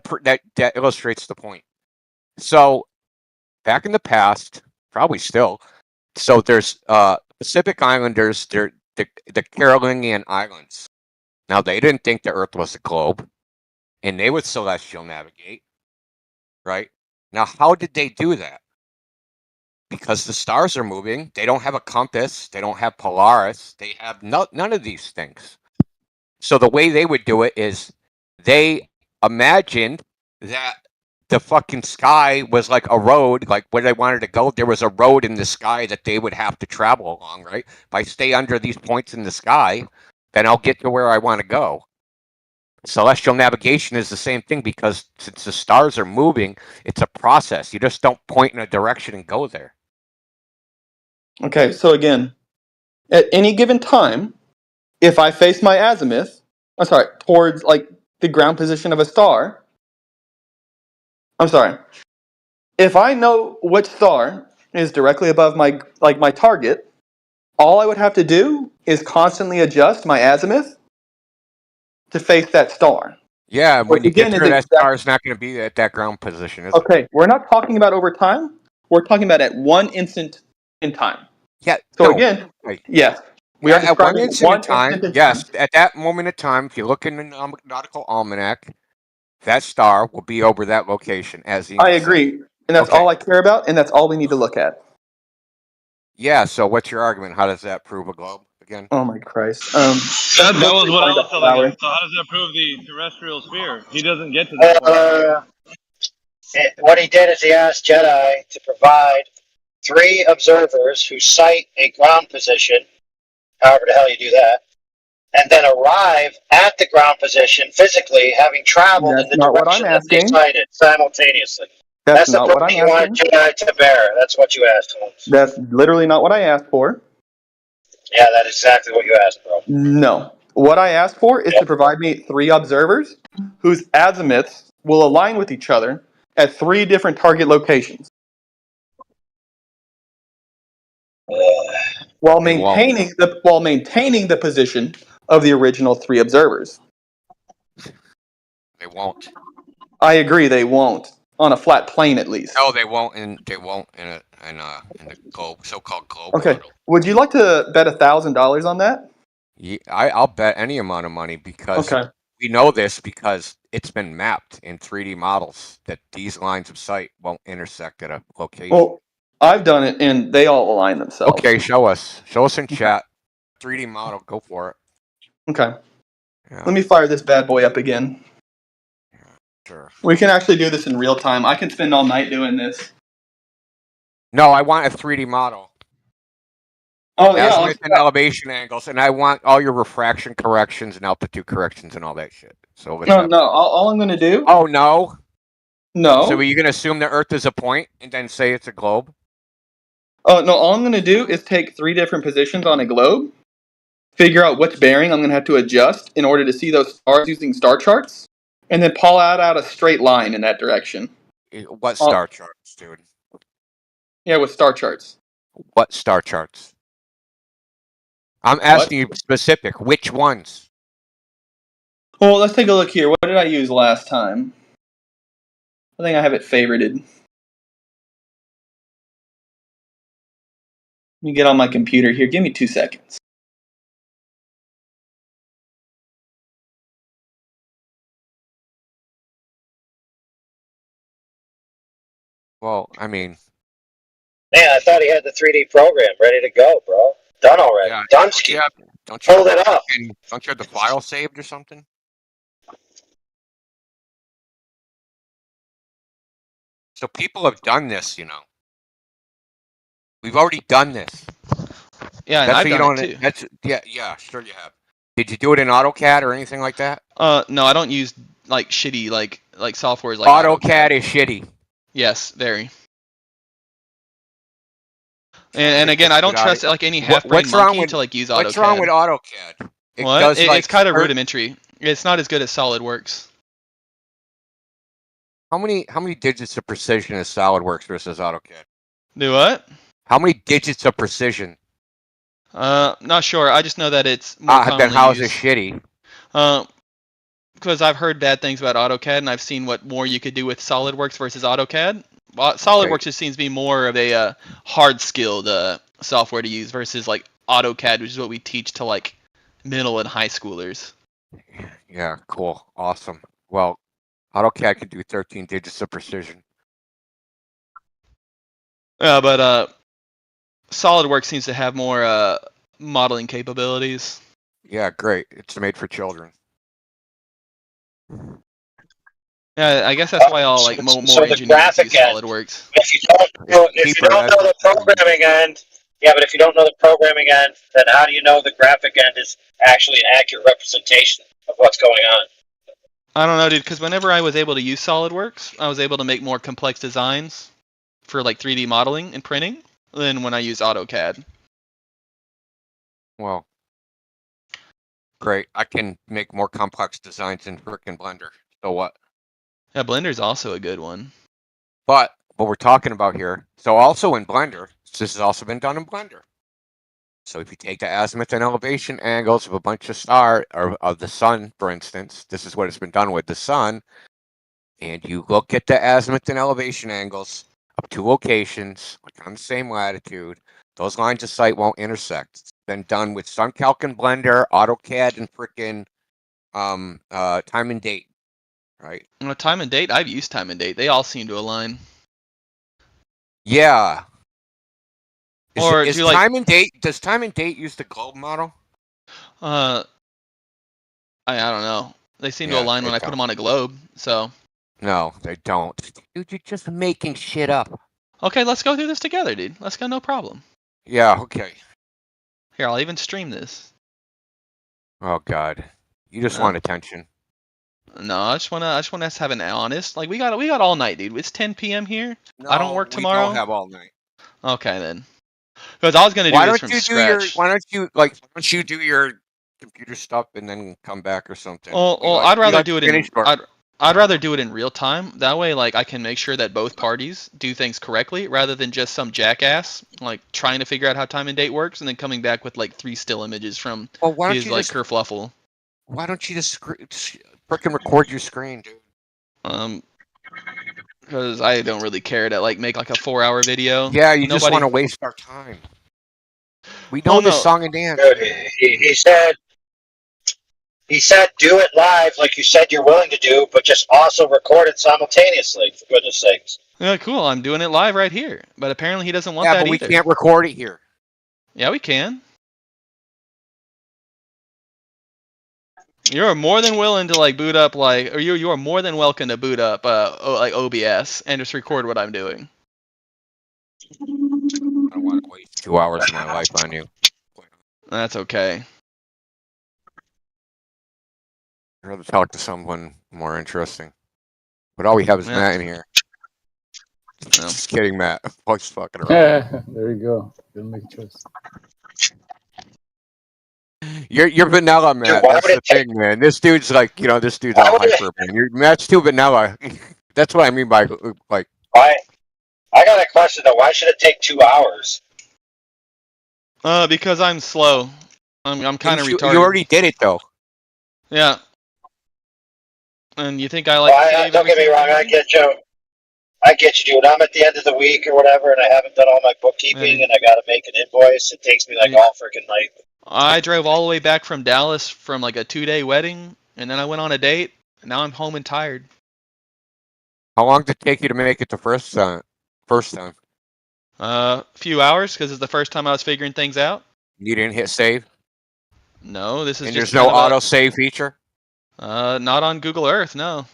example that illustrates the point. So, back in the past, probably still, so there's Pacific Islanders, they're the Carolinian Islands. Now, they didn't think the Earth was a globe, and they would celestial navigate, right? Now, how did they do that? Because the stars are moving. They don't have a compass. They don't have Polaris. They have none of these things. So the way they would do it is they imagined that the fucking sky was like a road, like where they wanted to go. There was a road in the sky that they would have to travel along, right? If I stay under these points in the sky, then I'll get to where I want to go. Celestial navigation is the same thing because since the stars are moving, it's a process. You just don't point in a direction and go there. Okay, so again, at any given time, if I face my azimuth, towards like the ground position of a star, if I know which star is directly above my target, all I would have to do is constantly adjust my azimuth to face that star. Yeah, when you get again, there, that star is not going to be at that ground position, is it? Okay, we're not talking about over time. We're talking about at one instant in time. Yeah. So again, yes, we are at one describing instant in time. instant in Yes, time. at that moment in time, if you look in the nautical almanac, that star will be over that location, as I agree, and that's all I care about, and that's all we need to look at. Yeah. So, what's your argument? How does that prove a globe? again? Oh my Christ. That was what I was telling him. So how does that prove the terrestrial sphere? He doesn't get to that point. What he did is he asked Jedi to provide 3 observers who sight a ground position, however the hell you do that, and then arrive at the ground position physically, having traveled in That's the not what I'm direction that they asking. sighted simultaneously. That's The not what burden I'm you wanted asking. Jedi to bear. That's what you asked, Holmes. That's literally not what I asked for. Yeah, that is exactly what you asked, bro. No. What I asked for is to provide me 3 observers whose azimuths will align with each other at 3 different target locations while maintaining the position of the original 3 observers. They won't. I agree they won't on a flat plane at least. No, they won't. In the globe, so-called globe Okay. model. Would you like to bet $1,000 on that? Yeah, I'll bet any amount of money because Okay. we know this because it's been mapped in 3D models that these lines of sight won't intersect at a location. Well, I've done it and they all align themselves. Okay, show us. Show us in chat. 3D model, go for it. Okay. Yeah. Let me fire this bad boy up again. Sure. We can actually do this in real time. I can spend all night doing this. No, I want a 3D model. Oh, yeah. Azimuth and elevation angles, and I want all your refraction corrections and altitude corrections and all that shit. So let's have. No. All I'm going to do. Oh, no? No. So are you going to assume the Earth is a point and then say it's a globe? Oh, no. All I'm going to do is take 3 different positions on a globe, figure out which bearing I'm going to have to adjust in order to see those stars using star charts, and then pull out a straight line in that direction. What star charts, dude? Yeah, with star charts. What star charts? I'm asking you specific. Which ones? Well, let's take a look here. What did I use last time? I think I have it favorited. Let me get on my computer here. Give me 2 seconds. Well, I mean... Man, I thought he had the 3D program ready to go, bro. Done already. Yeah, Dunsky. Don't you Hold it up. Don't you have the file saved or something? So people have done this, you know. We've already done this. Yeah, and I've done it too. That's yeah, sure you have. Did you do it in AutoCAD or anything like that? No, I don't use like shitty like softwares like AutoCAD is shitty. Yes, very. And again, I don't trust like any half-brain monkey to like use AutoCAD. What's wrong with AutoCAD? It's kind of rudimentary. It's not as good as SolidWorks. How many digits of precision is SolidWorks versus AutoCAD? Do what? How many digits of precision? Not sure. I just know that it's more commonly then how is used. it shitty? Because I've heard bad things about AutoCAD, and I've seen what more you could do with SolidWorks versus AutoCAD. SolidWorks just seems to be more of a hard-skilled software to use versus like AutoCAD, which is what we teach to like middle and high schoolers. Yeah, cool, awesome. Well, AutoCAD can do 13 digits of precision. But SolidWorks seems to have more modeling capabilities. Yeah, great. It's made for children. Yeah, I guess that's why all like more engineers use SolidWorks. If you don't know the programming end, but if you don't know the programming end, then how do you know the graphic end is actually an accurate representation of what's going on? I don't know, dude, because whenever I was able to use SolidWorks, I was able to make more complex designs for like 3D modeling and printing than when I use AutoCAD. Well, great. I can make more complex designs in frickin' Blender. So what? Yeah, Blender's also a good one. But what we're talking about here, so also in Blender, this has also been done in Blender. So if you take the azimuth and elevation angles of a bunch of stars, or of the sun, for instance, this is what it's been done with the sun, and you look at the azimuth and elevation angles of 2 locations, like on the same latitude, those lines of sight won't intersect. It's been done with SunCalc and Blender, AutoCAD, and frickin' time and date. Right. Time and date, I've used time and date. They all seem to align. Yeah. Or Is do like time and date? Does time and date use the globe model? I don't know. They seem to Yeah, align they when I put don't. them on a globe. So No, they don't. Dude, you're just making shit up. okay, let's go through this together, dude. Let's go, no problem. Yeah. Okay. Here, I'll even stream this. Oh God, you just No. want attention. No, I just wanna us have an honest. Like we got all night, dude. It's 10 p.m. here. I don't No, work we tomorrow. don't have all night. Okay then. Because I was gonna do Why this don't from you do your? scratch. Why don't you do your computer stuff and then come back or something? Well, I'd rather do it in. finish work. I'd rather do it in real time. That way, like, I can make sure that both parties do things correctly, rather than just some jackass like trying to figure out how time and date works and then coming back with like 3 still images from Well, why don't his you like just kerfluffle. Why don't you just freaking record your screen, dude? Because I don't really care to like make like a 4-hour video. Yeah, you just Nobody. want to waste our time. We know Well, this no. song and dance. Dude, he said do it live like you said you're willing to do, but just also record it simultaneously, for goodness sakes. Yeah, cool. I'm doing it live right here. But apparently he doesn't want Yeah, that but we either. can't record it here. Yeah, we can. You're more than willing to like boot up like, or you are more than welcome to boot up like OBS and just record what I'm doing. I don't want to waste 2 hours of my life on you. That's okay. I'd rather talk to someone more interesting. But all we have is Yeah. Matt in here. No. Just kidding, Matt. Always fucking around. There you go. Gotta make a choice. You're vanilla, Matt. why That's would the it take- thing, man. This dude's like, this dude's Why all would it- hyper, man. Matt's too vanilla. That's what I mean by like. Why? I got a question though. Why should it take 2 hours? Because I'm slow. I'm kind of retarded. You already did it though. Yeah. And you think I like? Well, don't get me wrong. I get you. Dude. I'm at the end of the week or whatever, and I haven't done all my bookkeeping, and I got to make an invoice. It takes me like all freaking night. I drove all the way back from Dallas from like a 2-day wedding, and then I went on a date. And now I'm home and tired. How long did it take you to make it the first time? A few hours because it's the first time I was figuring things out. You didn't hit save? No, this is And just there's no kind of auto save feature? not on Google Earth, no.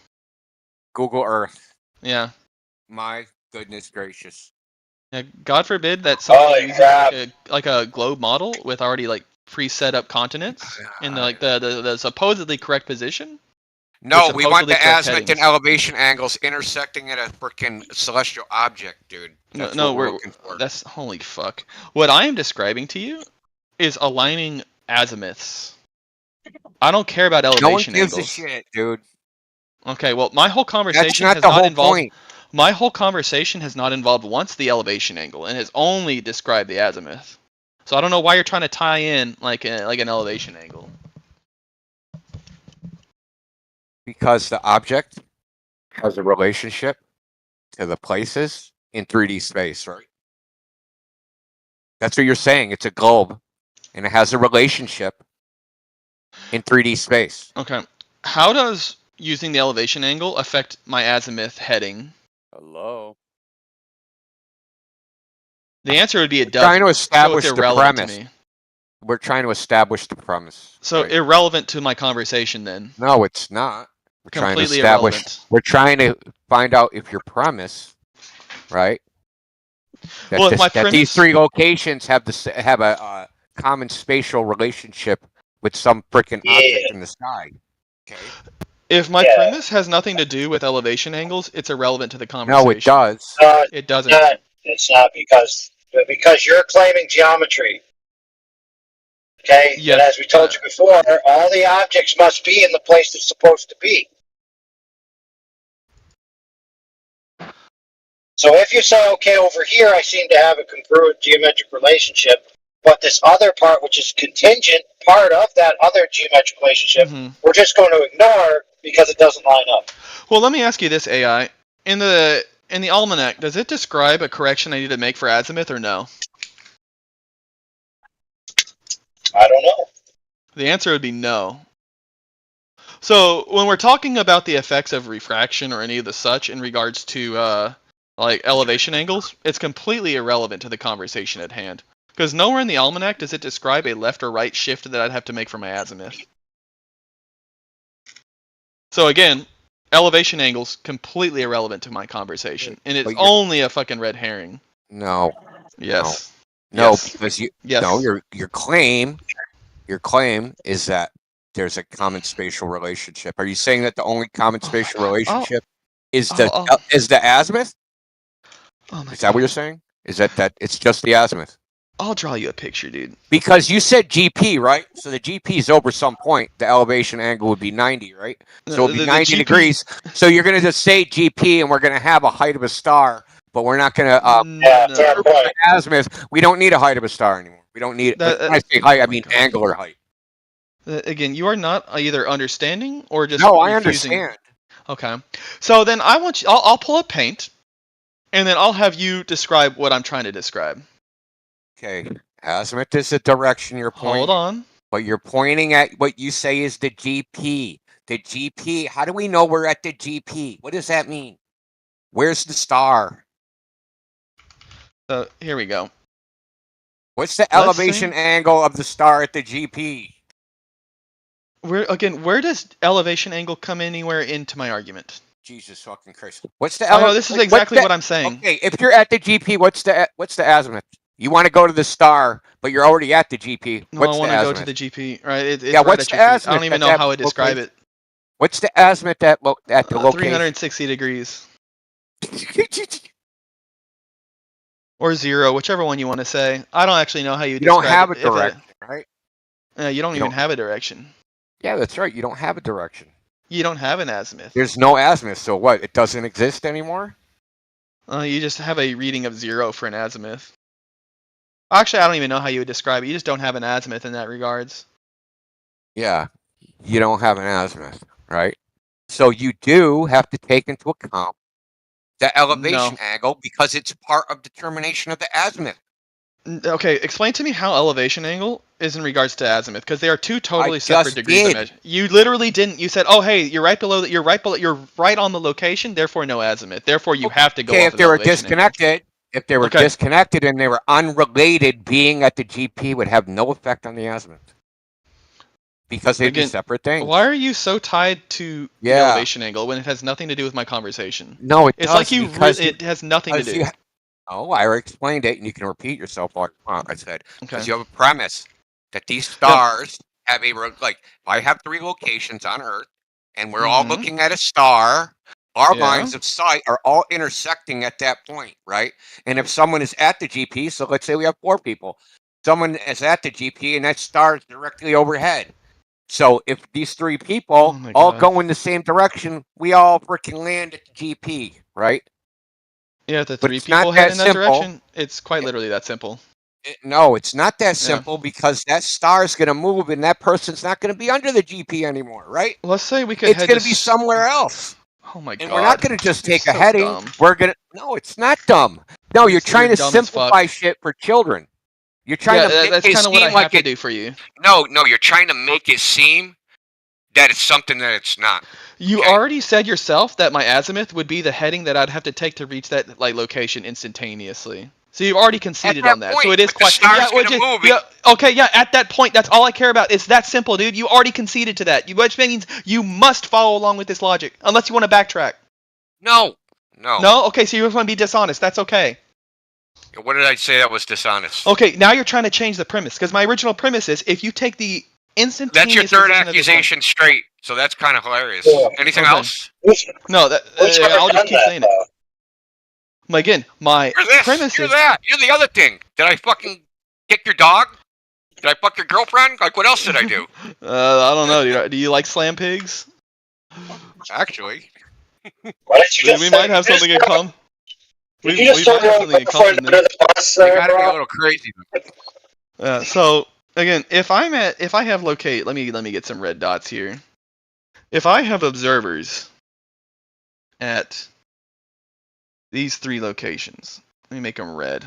Google Earth. Yeah. My goodness gracious. Yeah, God forbid that somebody uses like a globe model with already like pre-set up continents in the supposedly correct position. No, we want supposedly the correct azimuth and headings. elevation angles intersecting at a freaking celestial object, dude. That's what we're looking for. That's holy fuck. What I am describing to you is aligning azimuths. I don't care about elevation No one gives angles. a shit, dude. Okay, well, my whole conversation That's not has the not whole involved. point. My whole conversation has not involved once the elevation angle, and has only described the azimuth. So I don't know why you're trying to tie in like an elevation angle. Because the object has a relationship to the places in 3D space, right? That's what you're saying. It's a globe, and it has a relationship in 3D space. Okay. How does using the elevation angle affect my azimuth heading? Hello. The answer would be it doesn't. Trying to establish so it's the irrelevant premise. to me. We're trying to establish the premise. So right? irrelevant to my conversation then. No, it's not. We're Completely trying to establish. irrelevant. We're trying to find out if your premise, right? That, Well, if my premise, these 3 locations have a common spatial relationship with some freaking object in the sky. Okay. If my premise has nothing to do with elevation angles, it's irrelevant to the conversation. No, it does. It doesn't. It's not because you're claiming geometry. Okay? Yes. And as we told you before, all the objects must be in the place they're supposed to be. So if you say, okay, over here I seem to have a congruent geometric relationship, but this other part, which is contingent part of that other geometric relationship, we're just going to ignore because it doesn't line up. Well, let me ask you this, AI. In the almanac, does it describe a correction I need to make for azimuth or no? I don't know. The answer would be no. So when we're talking about the effects of refraction or any of the such in regards to like elevation angles, it's completely irrelevant to the conversation at hand. Because nowhere in the almanac does it describe a left or right shift that I'd have to make for my azimuth. So again, elevation angle's completely irrelevant to my conversation, and it's only a fucking red herring. No. Yes. No, Yes. because you Yes. no your claim is that there's a common spatial relationship. Are you saying that the only common spatial relationship is the azimuth? Oh my Is that what you're saying? Is that it's just the azimuth? I'll draw you a picture, dude. Because you said GP, right? So the GP is over some point. The elevation angle would be 90, right? So it would be The 90 GP degrees. So you're going to just say GP, and we're going to have a height of a star, but we're not going to no. azimuth. We don't need a height of a star anymore. We don't need. That- when I say height, I mean angular height. Again, you are not either understanding or just No, I refusing. understand. Okay. So then I want you. I'll pull up Paint, and then I'll have you describe what I'm trying to describe. Okay. Azimuth is the direction you're pointing. Hold on. But you're pointing at what you say is the GP. The GP. How do we know we're at the GP? What does that mean? Where's the star? So here we go. What's the elevation angle of the star at the GP? Where does elevation angle come anywhere into my argument? Jesus fucking Christ! What's the? I know this is exactly what I'm saying. Okay, if you're at the GP, what's the azimuth? You want to go to the star, but you're already at the GP. No, What's I want the to go azimuth? to the GP. Right? It's yeah, right what's at the your feet. azimuth? I don't even know how to describe it. What's the azimuth at the location? 360 degrees. Or 0, whichever one you want to say. I don't actually know how you describe it. You don't have a direction, right? You don't even have a direction. Yeah, that's right. You don't have a direction. You don't have an azimuth. There's no azimuth, so what? It doesn't exist anymore? You just have a reading of 0 for an azimuth. Actually, I don't even know how you would describe it. You just don't have an azimuth in that regards. Yeah, you don't have an azimuth, right? So you do have to take into account the elevation angle because it's part of determination of the azimuth. Okay, explain to me how elevation angle is in regards to azimuth, because they are two totally separate degrees of measure. You literally didn't. You said, "Oh, hey, you're right below. You're right on the location. Therefore, no azimuth. Therefore, you have to go." Okay, off if they were disconnected, disconnected and they were unrelated, being at the GP would have no effect on the azimuth because they'd be separate things. Why are you so tied to the elevation angle when it has nothing to do with my conversation? No, it it's does, like because it has nothing to do. Oh, I already explained it, and you can repeat yourself all you want. I said, because you have a premise that these stars have if I have 3 locations on Earth, and we're all looking at a star, our lines of sight are all intersecting at that point, right? And if someone is at the GP, so let's say we have 4 people, someone is at the GP, and that star is directly overhead. So if these 3 people all go in the same direction, we all freaking land at the GP, right? Yeah, if the 3 people head in that direction, it's quite literally that simple. No, it's not that simple because that star is going to move and that person's not going to be under the GP anymore, right? Let's say we could It's going to be somewhere else. Oh my god. And we're not going to just take a so heading. dumb. We're going to No, it's not dumb. No, you're trying to simplify shit for children. You're trying to make that's it kind of what I seem like have to do for you. No, you're trying to make it seem that it's something that it's not. You already said yourself that my azimuth would be the heading that I'd have to take to reach that location instantaneously. So you've already conceded on that. So it is quite. At that point, that's all I care about. It's that simple, dude. You already conceded to that. Which means you must follow along with this logic, unless you want to backtrack. No. No. Okay, so you just want to be dishonest. That's okay. What did I say that was dishonest? Okay, now you're trying to change the premise because my original premise is if you take the instantaneous. That's your third accusation straight. So that's kind of hilarious. Anything else? No, I'll just keep saying it. Again, my premise You're is that. You're the other thing. Did I fucking kick your dog? Did I fuck your girlfriend? Like, what else did I do? I don't know, dude. Do you like slam pigs? Actually. We might have something in common. We might have something in common. You gotta be a little crazy. So again, if I have locate, let me get some red dots here. If I have observers at these 3 locations, let me make them red.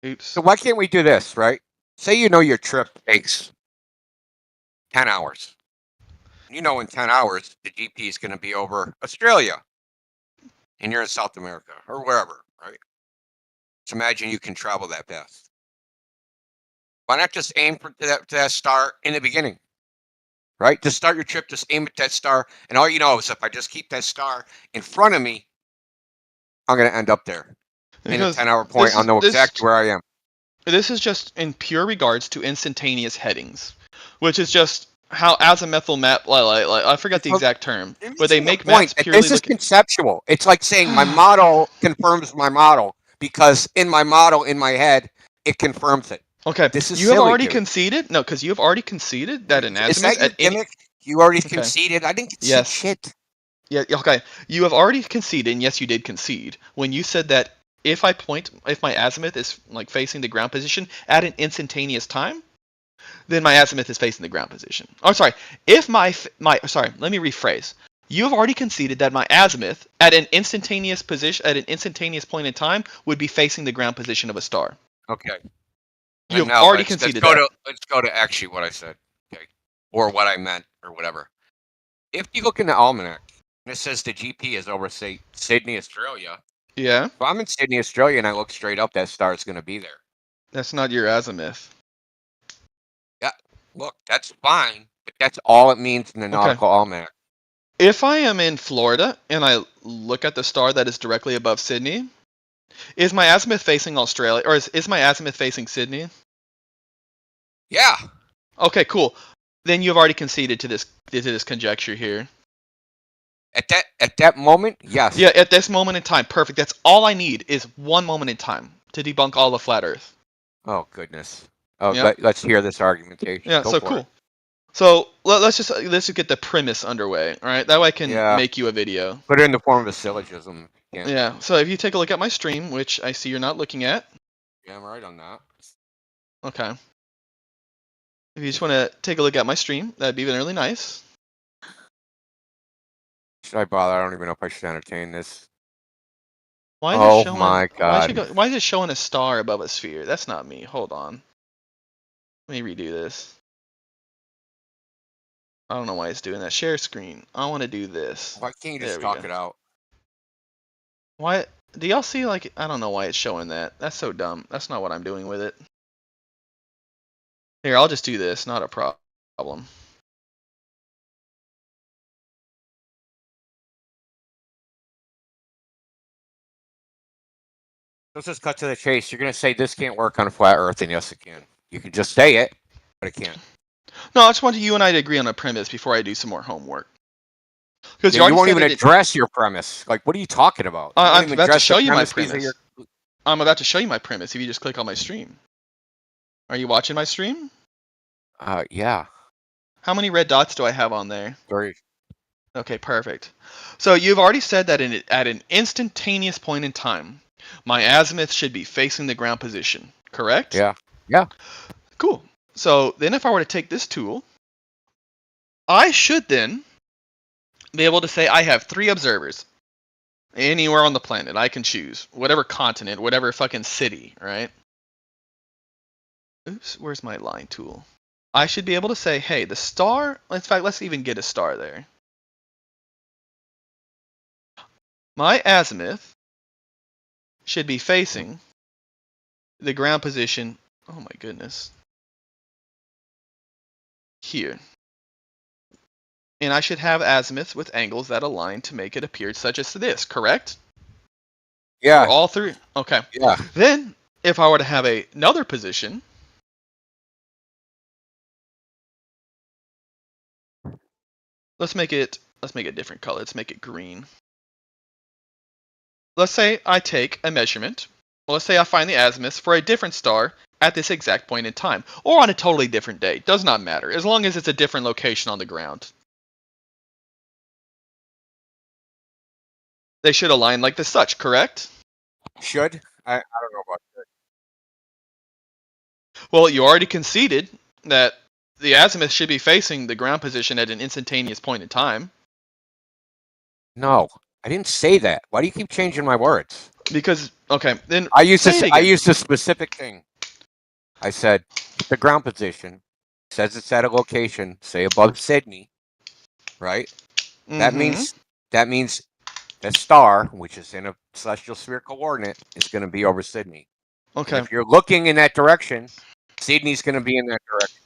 Oops. So why can't we do this, right? Say your trip takes 10 hours. In 10 hours, the GP is going to be over Australia. And you're in South America or wherever, right? Let's imagine you can travel that path. Why not just aim for that star in the beginning? Right? Just start your trip, just aim at that star, and all you know is if I just keep that star in front of me, I'm going to end up there. In a Because 10-hour point, I'll know exactly where I am. This is just in pure regards to instantaneous headings, which is just how azimuthal map. I forget the exact term, but they make maps purely. This is conceptual. It's like saying my model confirms my model because in my model, in my head, it confirms it. Okay, this is you have silly, already dude. conceded. No, because you have already conceded that an Is azimuth that your at any. gimmick? You already conceded. I didn't concede shit. Yeah. Okay. You have already conceded, and yes, you did concede when you said that if my azimuth is like facing the ground position at an instantaneous time, then my azimuth is facing the ground position. Oh, sorry. If let me rephrase. You have already conceded that my azimuth at an instantaneous point in time would be facing the ground position of a star. Okay. You And have already conceded that. Let's go to actually what I said, okay, or what I meant, or whatever. If you look in the almanac, and it says the GP is over, say, Sydney, Australia. Yeah. If I'm in Sydney, Australia, and I look straight up, that star is going to be there. That's not your azimuth. Yeah. Look, that's fine, but that's all it means in the nautical almanac. If I am in Florida and I look at the star that is directly above Sydney, is my azimuth facing Australia, or is my azimuth facing Sydney? Yeah. Okay, cool. Then you have already conceded to this conjecture here. At that moment, yes. Yeah, at this moment in time, perfect. That's all I need is one moment in time to debunk all of flat Earth. Oh goodness. Oh, Yep. let's hear this argumentation. Yeah. Go So for cool. it. So let's just get the premise underway. All right. That way I can make you a video. Put it in the form of a syllogism. Yeah. So if you take a look at my stream, which I see you're not looking at. Yeah, I'm right on that. Okay. If you just want to take a look at my stream, that'd be really nice. Should I bother? I don't even know if I should entertain this. Why is it showing, my god. Why is it showing a star above a sphere? That's not me. Hold on. Let me redo this. I don't know why it's doing that. Share screen. I want to do this. Why can't you just talk it out? Why? Do y'all see, like, I don't know why it's showing that. That's so dumb. That's not what I'm doing with it. Here, I'll just do this. Not a problem. Let's just cut to the chase. You're going to say this can't work on a flat Earth, and yes, it can. You can just say it, but it can't. No, I just want you and I to agree on a premise before I do some more homework. Because you won't even address your premise. Like, what are you talking about? I'm about to show you my premise. I'm about to show you my premise if you just click on my stream. Are you watching my stream? Yeah. How many red dots do I have on there? 3. Okay, perfect. So you've already said that at an instantaneous point in time, my azimuth should be facing the ground position, correct? Yeah. Yeah. Cool. So then if I were to take this tool, I should then be able to say I have 3 observers anywhere on the planet. I can choose whatever continent, whatever fucking city, right? Oops, where's my line tool? I should be able to say, hey, the star, in fact, let's even get a star there. My azimuth should be facing the ground position, oh my goodness, here. And I should have azimuths with angles that align to make it appear such as this, correct? Yeah. For all 3? Okay. Yeah. Then, if I were to have another position, let's make it a different color. Let's make it green. Let's say I take a measurement. Well, let's say I find the azimuth for a different star at this exact point in time, or on a totally different day. Does not matter, as long as it's a different location on the ground. They should align like such, correct? Should? I don't know about that. Well, you already conceded that the azimuth should be facing the ground position at an instantaneous point in time. No, I didn't say that. Why do you keep changing my words? Because, okay, then I used a specific thing. I said the ground position says it's at a location, say above Sydney, right? Mm-hmm. That means the star, which is in a celestial spherical coordinate, is going to be over Sydney. Okay. And if you're looking in that direction, Sydney's going to be in that direction.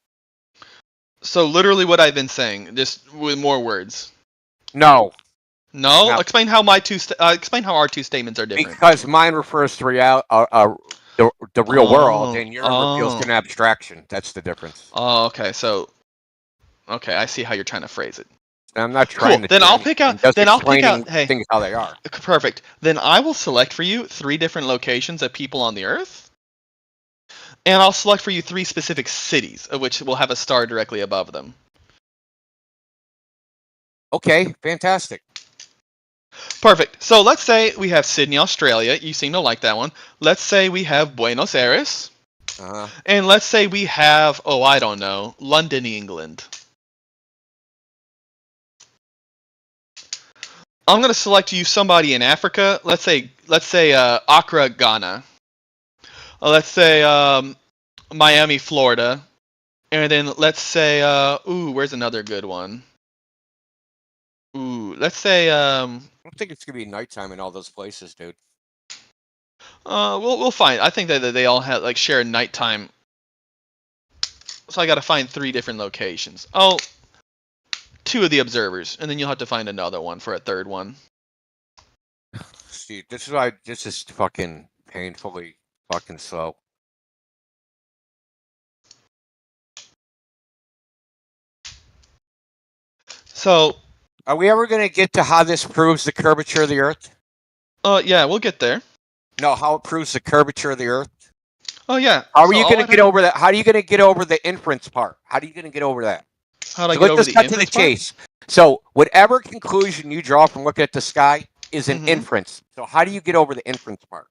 So literally what I've been saying, just with more words. No. No. No. Explain how explain how our two statements are different. Because mine refers to the real world, and yours reveals an abstraction. That's the difference. Oh, okay. So, okay, I see how you're trying to phrase it. I'm not trying to. Then do I'll anything. pick out. I'm just Then I'll pick explaining out. Hey, things how they are. perfect. Then I will select for you 3 different locations of people on the Earth, and I'll select for you 3 specific cities, of which will have a star directly above them. Okay, fantastic. Perfect. So let's say we have Sydney, Australia. You seem to like that one. Let's say we have Buenos Aires. And let's say we have, oh, I don't know, London, England. I'm going to select you somebody in Africa. Let's say Accra, Ghana. Let's say Miami, Florida. And then let's say, where's another good one? Let's say, I don't think it's gonna be nighttime in all those places, dude. we'll find. I think that they all have like share nighttime. So I got to find 3 different locations. Oh, 2 of the observers, and then you'll have to find another one for a 3rd one. See, this is why this is fucking painfully fucking slow. So, are we ever gonna get to how this proves the curvature of the Earth? Yeah, we'll get there. No, how it proves the curvature of the Earth. Oh yeah. How are you gonna get over that? How are you gonna get over the inference part? How are you gonna get over that? How do I get over let's the just cut to the inference part? chase. So, whatever conclusion you draw from looking at the sky is an inference. So, how do you get over the inference part?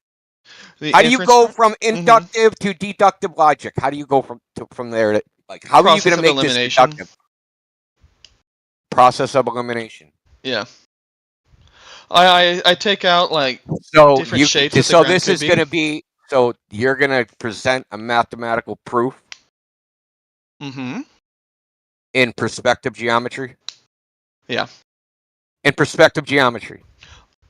How do you go from inductive to deductive logic? How do you go from there to like? How are you going to make this deductive? Process of elimination. Yeah. I take out like different shapes. So this is going to be. So you're going to present a mathematical proof. In perspective geometry. Yeah. In perspective geometry.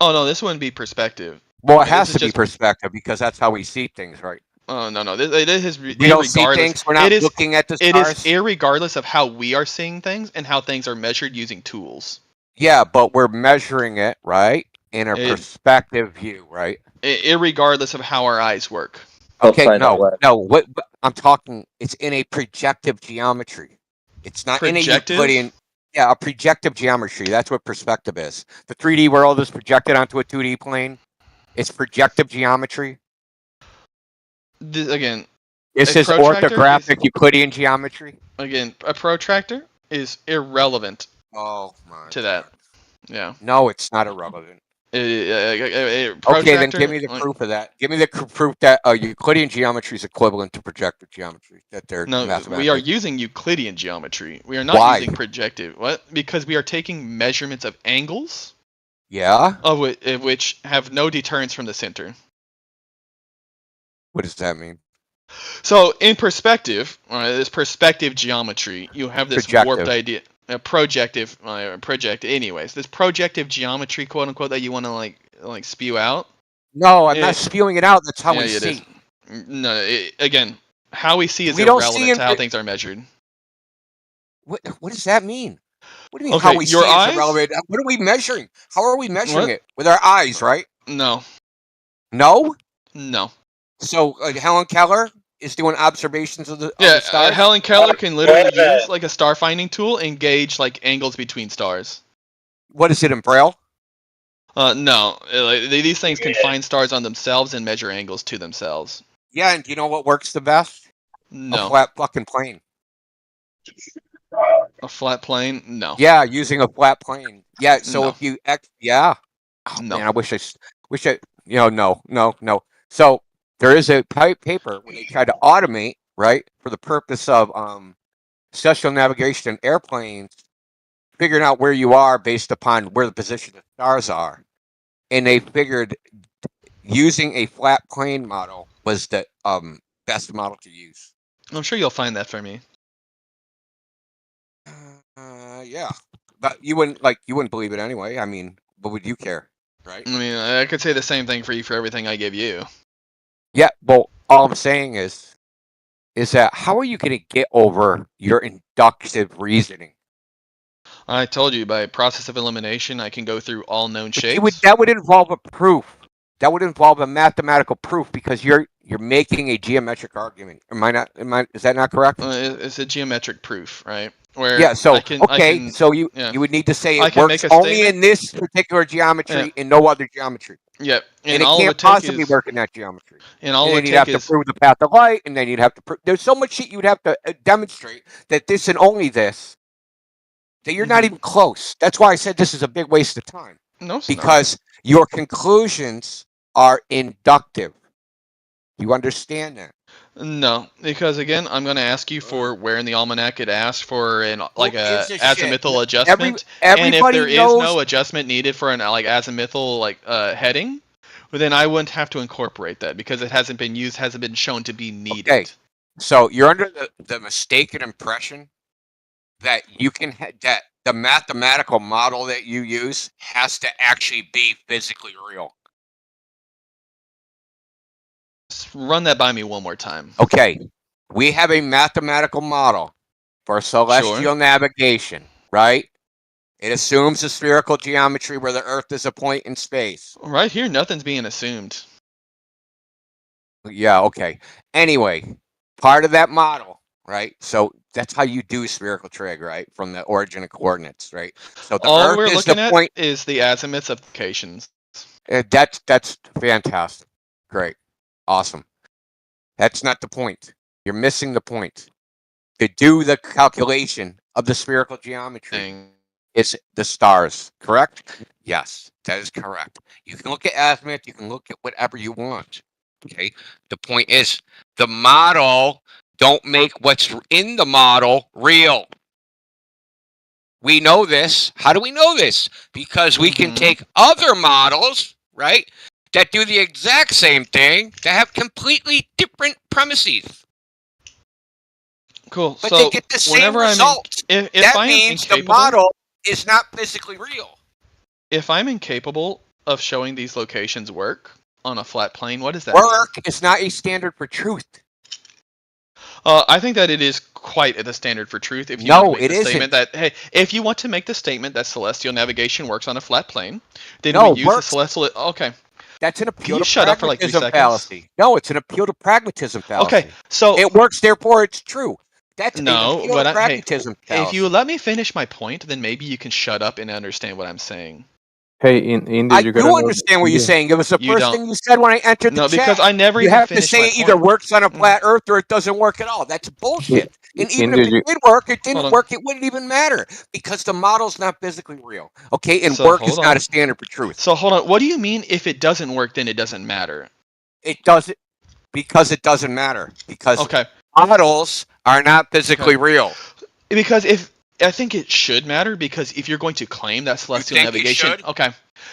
Oh no, this wouldn't be perspective. Well, it has to be perspective because that's how we see things, right? Oh no, it is. We don't see things. We're not looking at the stars. It is irregardless of how we are seeing things and how things are measured using tools. Yeah, but we're measuring it right in a perspective view, right? Irregardless of how our eyes work. Okay, no. What I'm talking, it's in a projective geometry. It's not in a Euclidean. Yeah, a projective geometry. That's what perspective is. The 3D world is projected onto a 2D plane. It's projective geometry. Again, this is orthographic Euclidean geometry. Again, a protractor is irrelevant. Oh my. To that. Yeah. No, it's not irrelevant. Okay, then give me the proof of that. Give me the proof that Euclidean geometry is equivalent to projective geometry. That they're we are using Euclidean geometry. We are not using projective. What? Because we are taking measurements of angles. Yeah. Of which have no deterrence from the center. What does that mean? So in perspective, this perspective geometry, you have this warped idea. Projective. Anyways, this projective geometry, quote unquote, that you want to like spew out. No, I'm not spewing it out. That's how we see. No, again, how we see is irrelevant to how things are measured. What does that mean? What do you mean how we see is irrelevant? What are we measuring? How are we measuring it? With our eyes, right? No. No? No. So Helen Keller is doing observations of the stars? Helen Keller can literally use like a star finding tool and gauge like angles between stars. What is it in Braille? No. These things can find stars on themselves and measure angles to themselves. Yeah, and do you know what works the best? No. A flat fucking plane. A flat plane? No. Yeah, using a flat plane. Yeah, so if you yeah. Oh, no. Man, I wish I no. So there is a paper where they tried to automate, right, for the purpose of celestial navigation in airplanes, figuring out where you are based upon where the position of the stars are. And they figured using a flat plane model was the best model to use. I'm sure you'll find that for me. Yeah. But you wouldn't believe it anyway. I mean, what would you care? right? I mean, I could say the same thing for you for everything I give you. Yeah, well, all I'm saying is that how are you going to get over your inductive reasoning? I told you by process of elimination, I can go through all known But shapes. that would involve a proof. That would involve a mathematical proof because you're making a geometric argument. Is that not correct? It's a geometric proof, right? Where Yeah. So I so you yeah. would need to say I it can works make a only statement. in this particular geometry and no other geometry. Yep. And it all can't it would take possibly is, work in that geometry. and all And it then would you'd have take to is prove the path of light, and then you'd have to prove. There's so much shit you'd have to demonstrate that this and only this, that you're not even close. That's why I said this is a big waste of time. No, it's because your conclusions are inductive. You understand that? No, because again, I'm going to ask you for where in the almanac it asks for an like a gives a azimuthal shit? adjustment, and if Everybody there is knows. no adjustment needed for an like azimuthal heading, well, then I wouldn't have to incorporate that because it hasn't been used, hasn't been shown to be needed. Okay, so you're under the mistaken impression that you can that the mathematical model that you use has to actually be physically real. Run that by me one more time. Okay, we have a mathematical model for celestial navigation, right? It assumes a spherical geometry where the Earth is a point in space. Right here, nothing's being assumed. Yeah, okay. Anyway, part of that model, right? So that's how you do spherical trig, right? From the origin of coordinates, right? So the All Earth we're is looking the at point. is the azimuths of locations. That's fantastic. Great. Awesome. That's not the point. You're missing the point. To do the calculation of the spherical geometry, it's the stars, correct? Yes, that is correct. You can look at azimuth, you can look at whatever you want. Okay. The point is the model don't make what's in the model real. We know this. How do we know this? Because we can take other models, right, that do the exact same thing that have completely different premises. Cool. But so they get the same result. If that I am means the incapable, model is not physically real. If I'm incapable of showing these locations work on a flat plane, what does that mean? Work is not a standard for truth. I think that it is quite the standard for truth. If you want to make the statement that, hey, if you want to make the statement that celestial navigation works on a flat plane, then we use the celestial. Okay. That's an appeal to shut up for like 3 pragmatism seconds? fallacy. No, it's an appeal to pragmatism fallacy. Okay, so it works, therefore it's true. That's an no, appeal but to hey, pragmatism fallacy. if you let me finish my point, then maybe you can shut up and understand what I'm saying. Hey, Indy, I you do gotta know understand what you're yeah. saying. It was the You first don't. thing you said when I entered the No, chat. because I never You even have to finished say my it either point. works on a flat Earth or it doesn't work at all. That's bullshit. And even if Indy, it did work, it Hold didn't on. work. It wouldn't even matter because the model's not physically real. Okay, and So, work hold is not on. a standard for truth. So hold on. What do you mean if it doesn't work, then it doesn't matter? It doesn't because it doesn't matter because Okay. models are not physically real. Because if I think it should matter because if you're going to claim that celestial think it navigation, should? okay.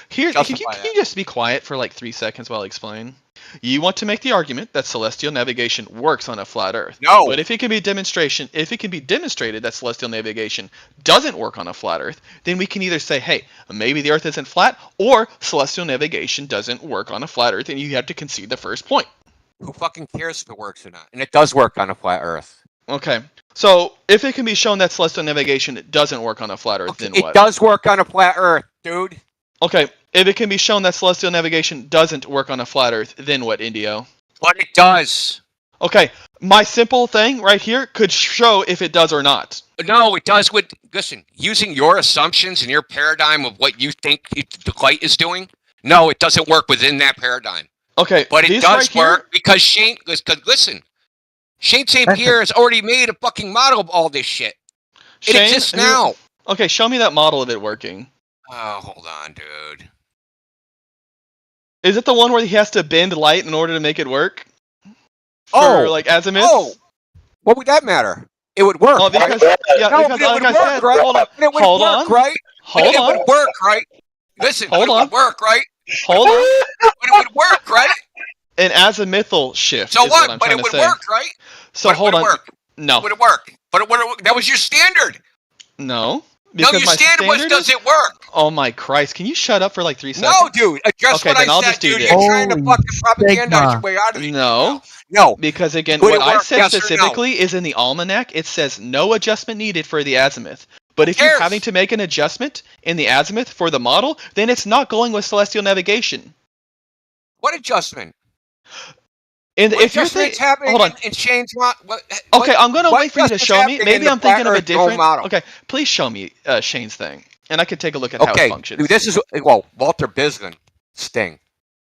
Here, can you Justify just be quiet for like 3 seconds while I explain? You want to make the argument that celestial navigation works on a flat Earth. No. But if it can be demonstrated that celestial navigation doesn't work on a flat Earth, then we can either say, hey, maybe the Earth isn't flat, or celestial navigation doesn't work on a flat Earth, and you have to concede the first point. Who fucking cares if it works or not? And it does work on a flat Earth. Okay. So if it can be shown that celestial navigation doesn't work on a flat Earth, then what? It does work on a flat Earth, dude. Okay, if it can be shown that celestial navigation doesn't work on a flat Earth, then what, Indio? But it does. Okay, my simple thing right here could show if it does or not. No, it does. Listen, using your assumptions and your paradigm of what you think the light is doing, no, it doesn't work within that paradigm. Okay, but it does right work because Shane St. Pierre has already made a fucking model of all this shit. It exists now. Okay, show me that model of it working. Oh, hold on, dude. Is it the one where he has to bend light in order to make it work? For, like azimuths? Oh, what would that matter? It would work. Oh, because, right? yeah, No, because but it like would I work, said, right? hold on, But it would hold work, on, right? hold but on. It would work, right? Listen, hold but on. It would work, right? Hold on. But it would work, right? An azimuthal shift. So is what? I'm But trying it to would say. work, right? So but hold on. Work. No. Would it work? But that was your standard. No. Because no, your my standard was, standard does is. it work? Oh my Christ! Can you shut up for like 3 seconds? No, dude. Just Okay, what then I I'll said, just do dude. this. You're trying to fucking propagandize your Sigma. way out of it. No, No. because again, Would what it I work? said Yes or no? specifically is in the almanac. It says no adjustment needed for the azimuth. But if you're cares? having to make an adjustment in the azimuth for the model, then it's not going with celestial navigation. What adjustment? And What if you're adjustments thinking, happening hold on. in Shane's model? Okay, I'm gonna wait for you to adjustments show me. happening in Maybe the I'm thinking of a flat Earth dome different. model? Okay, please show me Shane's thing, and I could take a look at how it Okay, functions. dude, this is Walter Bisman sting.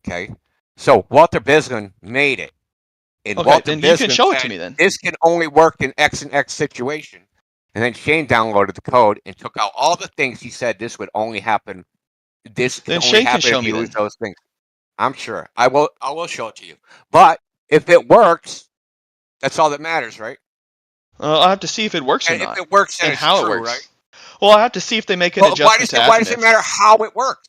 Okay, so Walter Bisman made it, and Okay, Walter then you can Bisman show it to said me then. this can only work in X and X situation. And then Shane downloaded the code and took out all the things he said this would only happen. This can Then only Shane can happen show if me you use then. those things. I'm sure. I will show it to you. But if it works, that's all that matters, right? I'll have to see if it works or And if not, it works, then and it's how true, it works. right? Well, I have to see if they make an Well, adjustment to why does it matter how it works?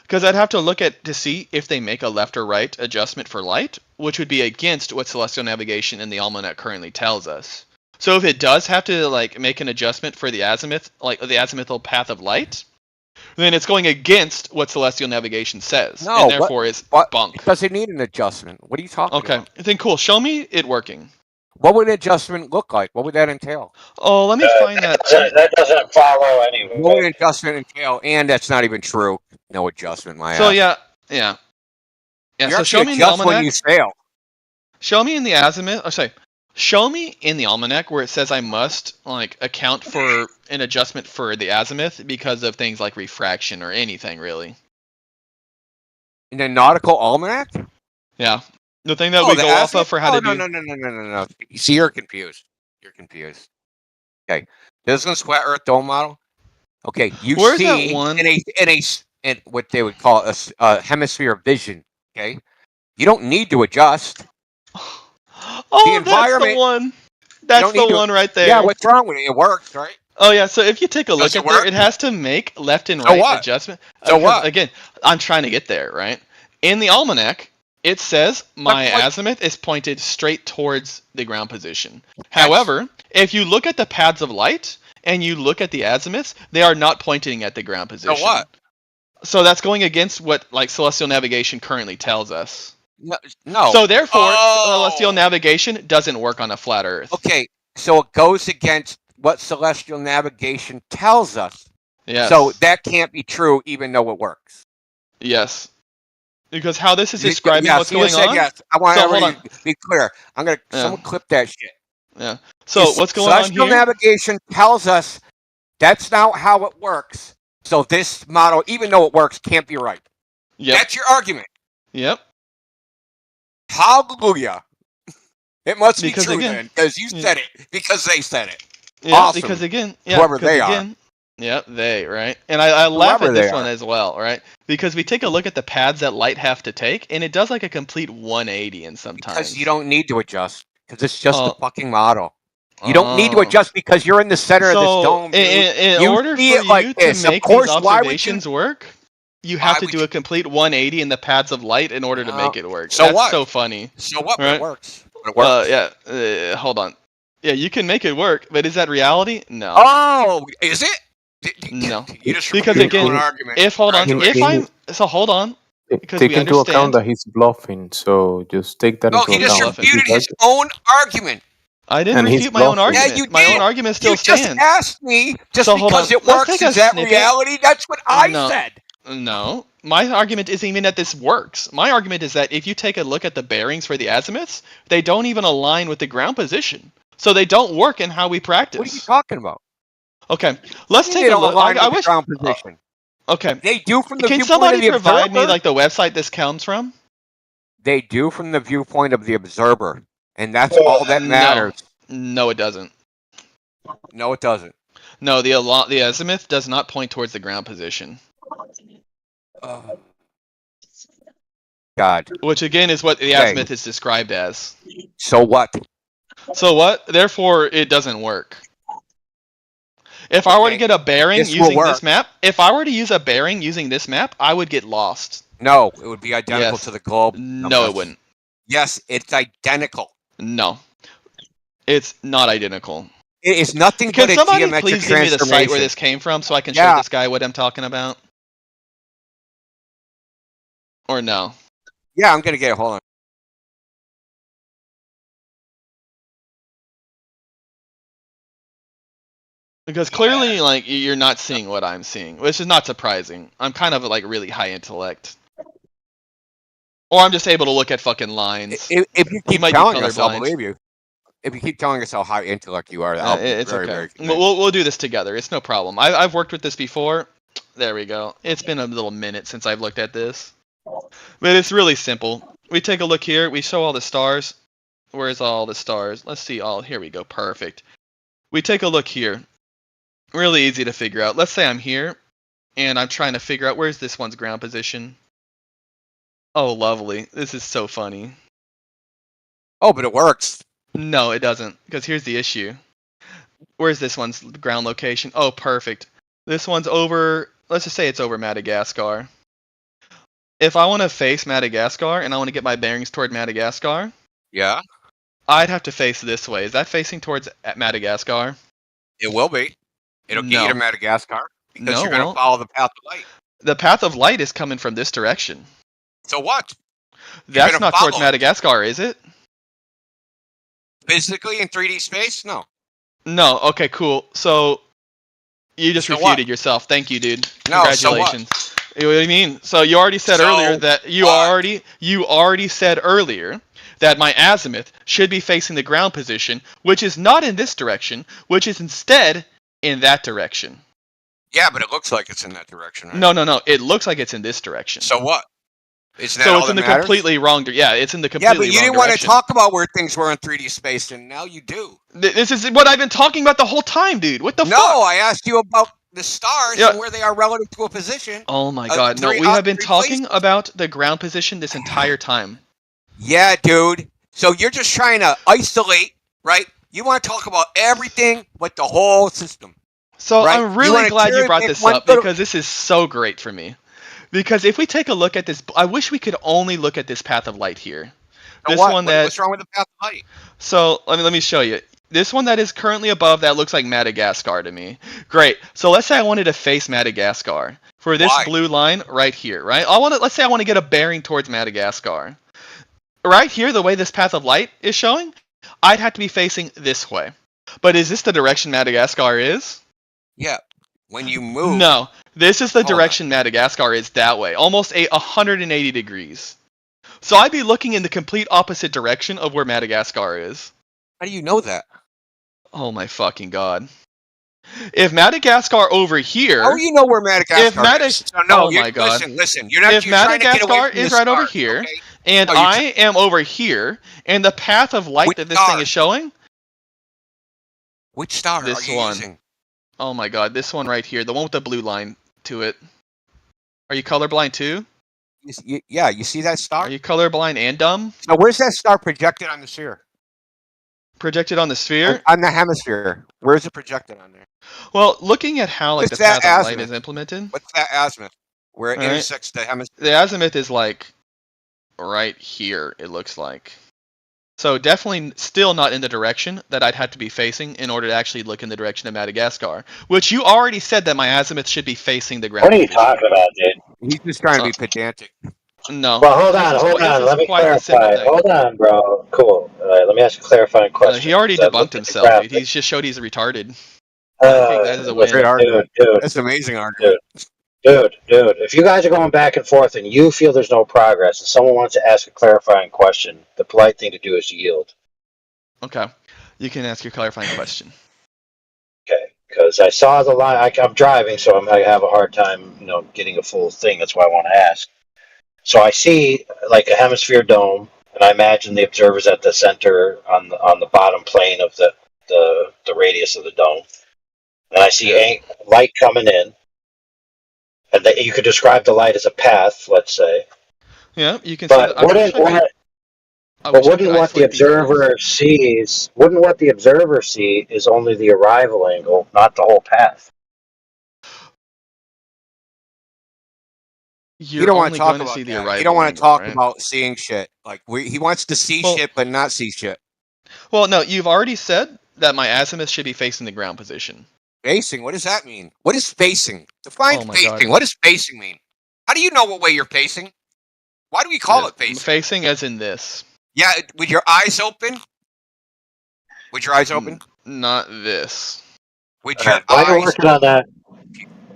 Because I'd have to look at to see if they make a left or right adjustment for light, which would be against what celestial navigation in the almanac currently tells us. So if it does have to like make an adjustment for the azimuth, like the azimuthal path of light, then it's going against what celestial navigation says, No, and therefore is bunk. It doesn't need an adjustment. What are you talking Okay, about? then cool. Show me it working. What would an adjustment look like? What would that entail? Oh, let me find that. That doesn't follow anyway. What would an adjustment entail? And that's not even true. No adjustment, my So ass. yeah. You So actually show me in the adjust when almanac. you fail. Show me in the azimuth. Oh, sorry. Show me in the almanac where it says I must like account for an adjustment for the azimuth because of things like refraction or anything really. In the nautical almanac? Yeah, the thing that Oh, we the go off azimuth? of for how to do. No. You see, you're confused. You're confused. Okay, this one's flat Earth dome model. Okay, you Where's see that one? in what they would call a hemisphere of vision. Okay, you don't need to adjust. Oh, that's the one. That's the one right there. Yeah, what's wrong with it? It works, right? Oh yeah, so if you take a look Does it at there, work? it has to make left and So right what? adjustment. So 'Cause, what? Again, I'm trying to get there, right? In the almanac, it says my That's like- azimuth is pointed straight towards the ground position. However, if you look at the paths of light and you look at the azimuths, they are not pointing at the ground position. So what? So that's going against what like celestial navigation currently tells us. No. So therefore, Oh. celestial navigation doesn't work on a flat Earth. Okay, so it goes against what celestial navigation tells us. Yes. So that can't be true, even though it works. Yes. Because how this is You- describing yes, what's you going just said on. yes. I want So hold everybody on. to be clear. I'm gonna Yeah. someone clip that shit. Yeah. So Yes, what's going on celestial here? navigation tells us that's not how it works. So this model, even though it works, can't be right. Yep. That's your argument. Yep. Hallelujah. It must Because be true again- then, because you yeah. said it, because they said it. Yeah. Awesome. Because again, yeah. Whoever because they again, Yeah, they, right? And I laugh Whoever at this they one are. as well, right? Because we take a look at the paths that light have to take, and it does like a complete 180 in sometimes. Because you don't need to adjust, because it's just Oh. a fucking model. You don't need to adjust because you're in the center of this So, dome. Dude. in You order for see it like you this. to Of make course, these why would you? observations work, you have to do a complete 180 in the paths of light in order to make it work. So That's what? so funny. So what? But Right? it works. But it works. Hold on. Yeah, you can make it work, but is that reality? No. Oh, is it? No. You just Because repeated your again, own argument. if hold on, Congratulations. if I'm so hold on, because Take we into account understand. that he's bluffing, so just take that No, into he just account. refuted his own argument. I didn't And he's refute my own bluffing. argument. Yeah, you My own did. argument still You just stands. asked me just So hold because on, it let's works. take a Is that snippet. reality? That's what I No. said. No, my argument isn't even that this works. My argument is that if you take a look at the bearings for the azimuths, they don't even align with the ground position, so they don't work in how we practice. What are you talking about? Okay, let's They take a don't look. align I with the wish. ground position. Okay, They do from the can viewpoint somebody of the provide me observer. like the website this comes from? They do from the viewpoint of the observer, and that's all that matters. No, it doesn't. No, it doesn't. No, the azimuth does not point towards the ground position. God. Which again is what the Okay. azimuth is described as. So what? So what? Therefore, it doesn't work. If I were to Okay. get a bearing This will using work. this map, if I were to use a bearing using this map, I would get lost. No, it would be identical Yes. to the globe. No, it wouldn't. Yes, it's identical. No. It's not identical. It is nothing Can but a somebody geometric please give me the site where transformation. this came from so I can show Yeah. this guy what I'm talking about? Or no? Yeah, I'm gonna get it. Hold on. Because clearly, like, you're not seeing what I'm seeing, which is not surprising. I'm kind of like really high intellect, or I'm just able to look at fucking lines. If you keep might be telling us, I'll colorblind. believe you. If you keep telling us how high intellect you are, I'll be It's very, okay. very convinced. We'll do this together. It's no problem. I've worked with this before. There we go. It's been a little minute since I've looked at this, but it's really simple. We take a look here. We show all the stars. Where's all the stars? Let's see. All here we go. Perfect. We take a look here. Really easy to figure out. Let's say I'm here, and I'm trying to figure out where's this one's ground position. Oh, lovely. This is so funny. Oh, but it works. No, it doesn't, because here's the issue. Where's this one's ground location? Oh, perfect. This one's over, let's just say it's over Madagascar. If I want to face Madagascar, and I want to get my bearings toward Madagascar, Yeah, I'd have to face this way. Is that facing towards Madagascar? it will be. It'll get you to Madagascar because No, you're going to follow the path of light. The path of light is coming from this direction. So what? That's not towards Madagascar, is it? Physically in 3D space? No. No. Okay, cool. So you just So refuted what? yourself. Thank you, dude. No, so what? Congratulations. You know what I mean? So you already said earlier that you already said earlier that my azimuth should be facing the ground position, which is not in this direction, which is instead in that direction. Yeah, but it looks like it's in that direction, right? No. It looks like it's in this direction. So what? Isn't that So all it's that in the matters? completely wrong. Yeah, it's in the Yeah, completely but you wrong didn't want to direction. talk about where things were in 3D space, and now you do. This is what I've been talking about the whole time, dude. What the fuck? No, I asked you about the stars and where they are relative to a position. Oh my god, no, we have been talking about the ground position this entire time. Yeah, dude. So you're just trying to isolate, right? You want to talk about everything but the whole system. So right? I'm really glad you brought cherry-pick this one up little- because this is so great for me. Because if we take a look at this, I wish we could only look at this path of light here. So This what? one that. What's wrong with the path of light? So let me show you. This one that is currently above that looks like Madagascar to me. Great. So let's say I wanted to face Madagascar for this blue line right here, right? Let's say I want to get a bearing towards Madagascar. Right here, the way this path of light is showing, I'd have to be facing this way. But is this the direction Madagascar is? Yeah. When you move. No. This is the direction Madagascar is that way. Almost 180 degrees. So I'd be looking in the complete opposite direction of where Madagascar is. How do you know that? Oh my fucking god. If Madagascar over here... How do you know where Madagascar is? Oh my god. Listen. You're not, if you're trying to get away Madagascar from is the right over stars, here, okay? and No, I am over here, and the path of light that this thing is showing... Which star this are you one. using? Oh my god, this one right here, the one with the blue line to it. Are you colorblind too? Yeah, you see that star? Are you colorblind and dumb? Now, where's that star projected on the sphere? Projected on the sphere? On the hemisphere. Where's it projected on there? Well, looking at how like What's the path that of light azimuth? is implemented, What's that azimuth? Where it All right. intersects the hemisphere? the azimuth is like right here, it looks like. So definitely still not in the direction that I'd have to be facing in order to actually look in the direction of Madagascar. Which you already said that my azimuth should be facing the ground. What are you talking about, dude? He's just trying to be pedantic. No. Well, hold This on, is hold quite- this on. is Let me quite a simple clarify. thing. Hold on, bro. Cool. All right, let me ask a clarifying question. He already 'cause I debunked looked at the himself. graphic. He's just showed he's retarded. Okay, that is a listen, win. dude. That's an amazing argument. Dude, if you guys are going back and forth and you feel there's no progress and someone wants to ask a clarifying question, the polite thing to do is yield. Okay. You can ask your clarifying question. Okay, because I saw the line. I'm driving, so I have a hard time, getting a full thing. That's why I want to ask. So I see like a hemisphere dome, and I imagine the observer's at the center on the bottom plane of the radius of the dome, and I see light coming in, and that you could describe the light as a path, let's say. Yeah, you can But see that. wouldn't what the observer sees? Wouldn't what the observer see is only the arrival angle, not the whole path? You don't want to talk about see the that. arrival You don't want to angle, talk right? about seeing shit. Like he wants to see shit, but not see shit. Well, no, you've already said that my azimuth should be facing the ground position. Facing? What does that mean? What is facing? Define Oh my facing. God. What does facing mean? How do you know what way you're facing? Why do we call it facing? Facing as in this. Yeah, with your eyes open? With your eyes open? Not this. With your While you're eyes working on that,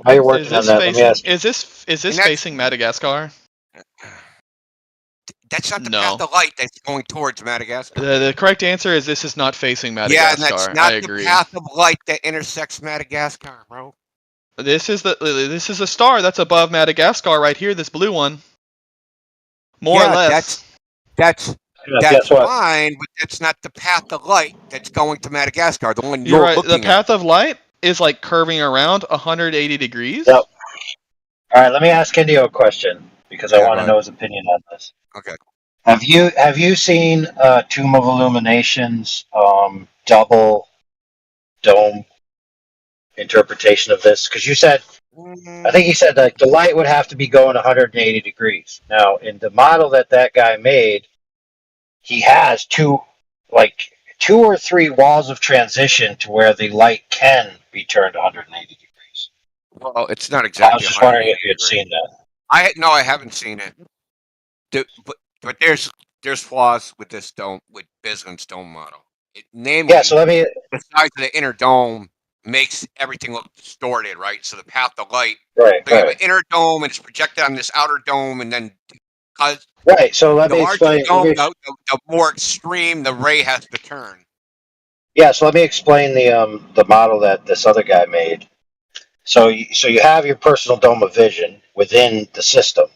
while you're working on that, let me ask you. Is this facing Madagascar? That's not the No. path of light that's going towards Madagascar. The correct answer is this is not facing Madagascar. Yeah, and that's not I the agree. path of light that intersects Madagascar, bro. This is a star that's above Madagascar right here. This blue one. More or less. That's guess what? fine, but that's not the path of light that's going to Madagascar. The one You're you're right. looking The at. path of light is like curving around 180 degrees. Yep. All right, let me ask Indio a question because I want to know his opinion on this. Okay. Have you seen Tomb of Illumination's double dome interpretation of this? Because you said, I think you said that the light would have to be going 180 degrees. Now, in the model that guy made, he has two or three walls of transition to where the light can be turned 180 degrees. Well, it's not I exactly. was just wondering if you had seen that. I haven't seen it. But there's flaws with this dome, with Bison's dome model. Namely, So let me. the size of the inner dome makes everything look distorted, right? So the path of light. Right. So you have an inner dome, and it's projected on this outer dome, and then because So let the me larger explain. dome, the more extreme the ray has to turn. Yeah, so let me explain the model that this other guy made. So you have your personal dome of vision within the system,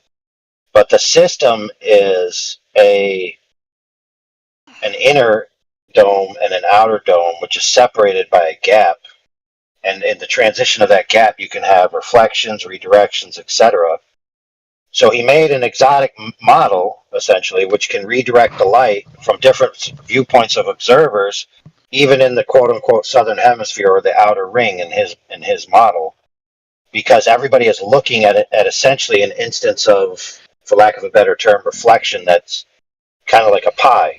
but the system is an inner dome and an outer dome, which is separated by a gap. And in the transition of that gap, you can have reflections, redirections, etc. So he made an exotic model, essentially, which can redirect the light from different viewpoints of observers, even in the quote-unquote southern hemisphere or the outer ring in his model, because everybody is looking at it at essentially an instance of, for lack of a better term, reflection that's kind of like a pie,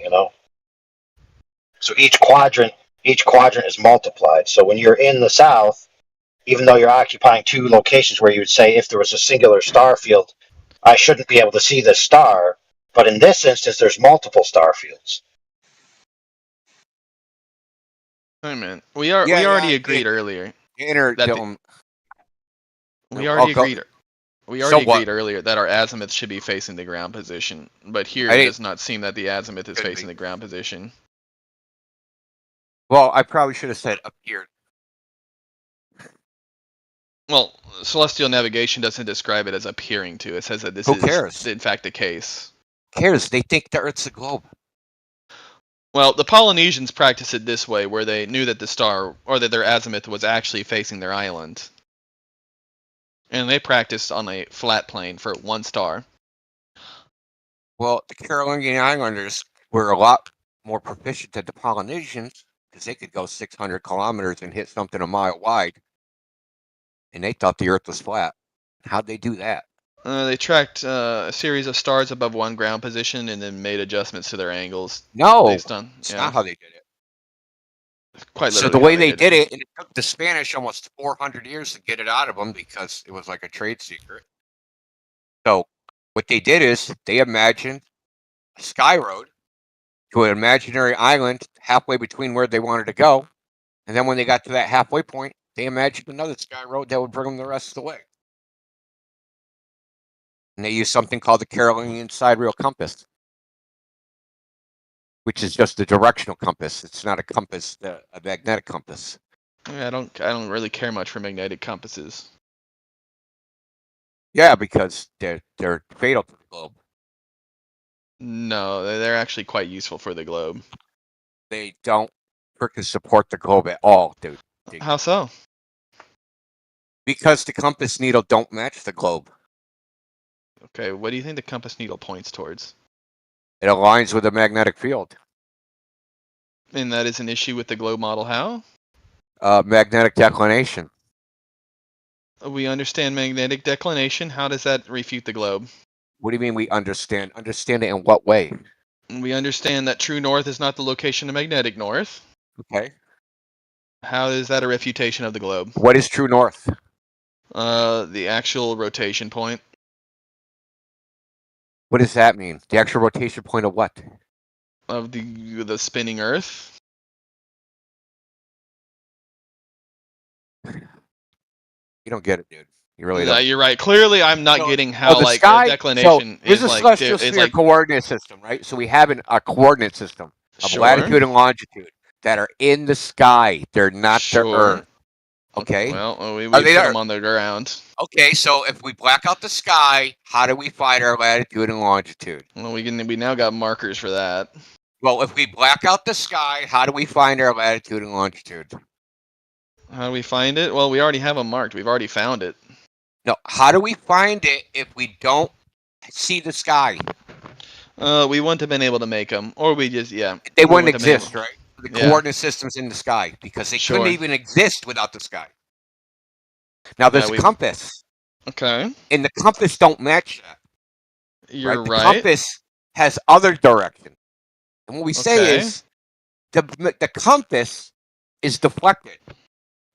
So each quadrant is multiplied. So when you're in the south, even though you're occupying two locations where you would say if there was a singular star field, I shouldn't be able to see this star, but in this instance, there's multiple star fields. Wait a minute. We already agreed earlier. Inner that dome. We already agreed. We already agreed earlier that our azimuth should be facing the ground position, but here it does not seem that the azimuth is facing the ground position. Well, I probably should have said appeared. Well, celestial navigation doesn't describe it as appearing to. It says that this is in fact the case. Who cares? They think the Earth's a globe. Well, the Polynesians practiced it this way, where they knew that the star, or that their azimuth was actually facing their island. And they practiced on a flat plane for one star. Well, the Carolinian Islanders were a lot more proficient than the Polynesians, because they could go 600 kilometers and hit something a mile wide. And they thought the Earth was flat. How'd they do that? They tracked a series of stars above one ground position and then made adjustments to their angles. No, based on, it's not how they did it. Quite so literally the how way they did it, and it took the Spanish almost 400 years to get it out of them because it was like a trade secret. So what they did is they imagined a sky road to an imaginary island halfway between where they wanted to go. And then when they got to that halfway point, they imagined another sky road that would bring them the rest of the way. And they used something called the Carolinian sidereal compass, which is just a directional compass. It's not a compass, a magnetic compass. Yeah, I don't really care much for magnetic compasses. Yeah, because they're fatal to the globe. No, they're actually quite useful for the globe. They don't freaking support the globe at all, dude. How so? Because the compass needle don't match the globe. Okay, what do you think the compass needle points towards? It aligns with the magnetic field. And that is an issue with the globe model. How? Magnetic declination. We understand magnetic declination. How does that refute the globe? What do you mean we understand? Understand it in what way? We understand that true north is not the location of magnetic north. Okay. How is that a refutation of the globe? What is true north? The actual rotation point. What does that mean? The actual rotation point of what? Of the spinning Earth. You don't get it, dude. You really don't. You're right. Clearly, I'm not getting how the like sky. a declination So here's is a like celestial is sphere like coordinate system, right? So we have a coordinate system of Sure. latitude and longitude that are in the sky. They're not the Sure. Earth. Okay. Well, we Are put they them on the ground. Okay, so if we black out the sky, how do we find our latitude and longitude? Well, we now got markers for that. Well, if we black out the sky, how do we find our latitude and longitude? How do we find it? Well, we already have them marked. We've already found it. No, how do we find it if we don't see the sky? We wouldn't have been able to make them, or we just They wouldn't exist, right? The Yeah. coordinate systems in the sky because they Sure. couldn't even exist without the sky. Now there's a compass. Okay. And the compass don't match that. You're The right. compass has other direction. And what we say Okay. is the compass is deflected.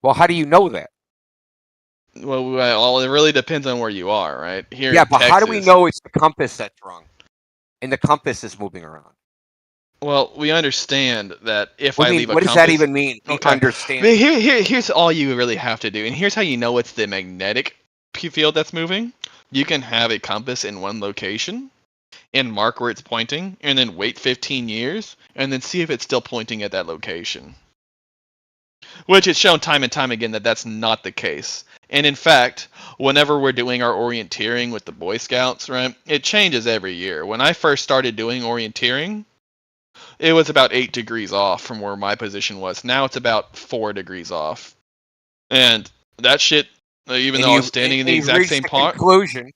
Well, how do you know that? Well, it really depends on where you are, right? Here Yeah, in but how do we Texas- know it's the compass that's wrong? And the compass is moving around. Well, we understand that if What I do you mean- leave a what does compass, that even mean? We understand. But here's all you really have to do, and here's how you know it's the magnetic field that's moving. You can have a compass in one location and mark where it's pointing, and then wait 15 years, and then see if it's still pointing at that location. Which it's shown time and time again that that's not the case. And in fact, whenever we're doing our orienteering with the Boy Scouts, right, it changes every year. When I first started doing orienteering, it was about 8 degrees off from where my position was. Now it's about 4 degrees off. And that shit, even though I was standing in the exact same part. Conclusion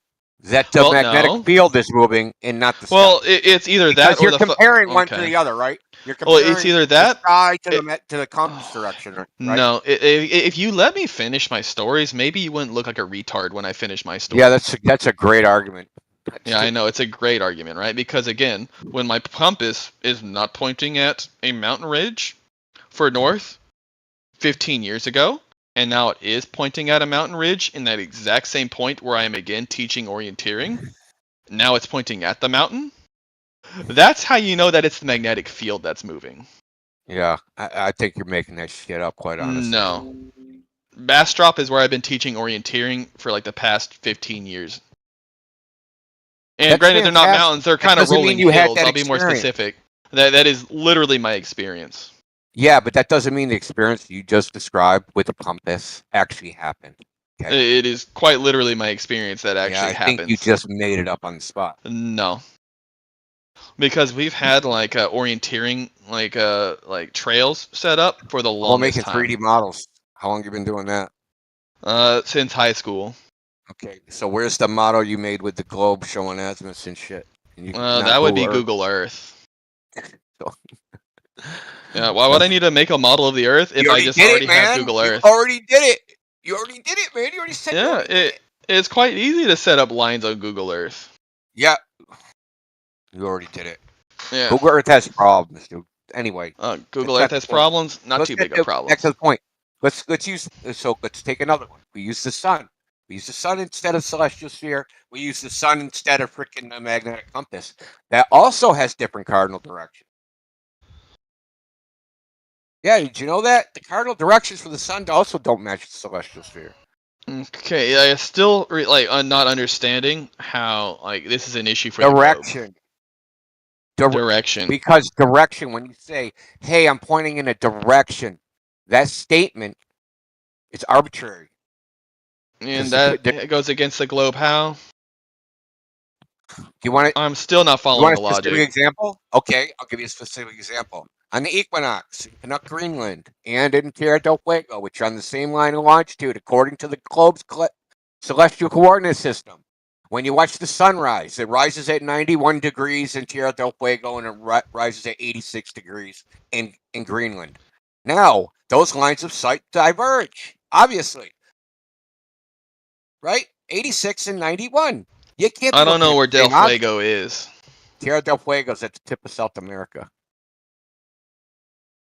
that the magnetic field is moving and not the sky. Well, it's either because that or you're comparing one to okay. the other, right? You're Well, comparing it's either the that sky to the compass direction, right? No, if you let me finish my stories, maybe you wouldn't look like a retard when I finish my story. Yeah, that's a great argument. Yeah, I know it's a great argument, right? Because again, when my compass is not pointing at a mountain ridge for north 15 years ago, and now it is pointing at a mountain ridge in that exact same point where I am again teaching orienteering, now it's pointing at the mountain. That's how you know that it's the magnetic field that's moving. Yeah, I think you're making that shit up, quite honestly. No. Bastrop is where I've been teaching orienteering for like the past 15 years. And That's granted, they're not fantastic. mountains; they're That kind of doesn't mean rolling you had hills. that I'll be more experience. specific. That is literally my experience. Yeah, but that doesn't mean the experience you just described with a compass actually happened. It is quite literally my experience that actually I happens. think you just made it up on the spot. No, because we've had like orienteering, like trails set up for the Well, longest making time. 3D models. How long you been doing that? Since high school. Okay, so where's the model you made with the globe showing azimuths and shit? And you not That would be Earth? Google Earth. Yeah, why would I need to make a model of the Earth if You I just did already it, have man. Google Earth? You already did it. You already did it, man. You already said you Yeah, already did it. it's quite easy to set up lines on Google Earth. Yeah. You already did it. Yeah. Google Earth has problems, dude. Anyway. Google that's Earth not has the point. problems. Not Let's too get big of problems. Back to the point. Let's take another one. We use the sun. We use the sun instead of celestial sphere. We use the sun instead of freaking the magnetic compass. That also has different cardinal directions. Yeah, did you know that? The cardinal directions for the sun also don't match the celestial sphere. Okay, I still not understanding how this is an issue for the globe. Direction. Direction. Because direction, when you say, hey, I'm pointing in a direction, that statement is arbitrary. And that goes against the globe. How? Do you want to? I'm still not You following want the a specific logic. example? Okay, I'll give you a specific example. On the equinox, in Canuck, Greenland, and in Tierra del Fuego, which are on the same line of longitude according to the globe's celestial coordinate system. When you watch the sunrise, it rises at 91 degrees in Tierra del Fuego and it rises at 86 degrees in Greenland. Now, those lines of sight diverge, obviously. Right? 86 and 91. You can't I don't look know at where the Del same object. Fuego is. Tierra del Fuego is at the tip of South America.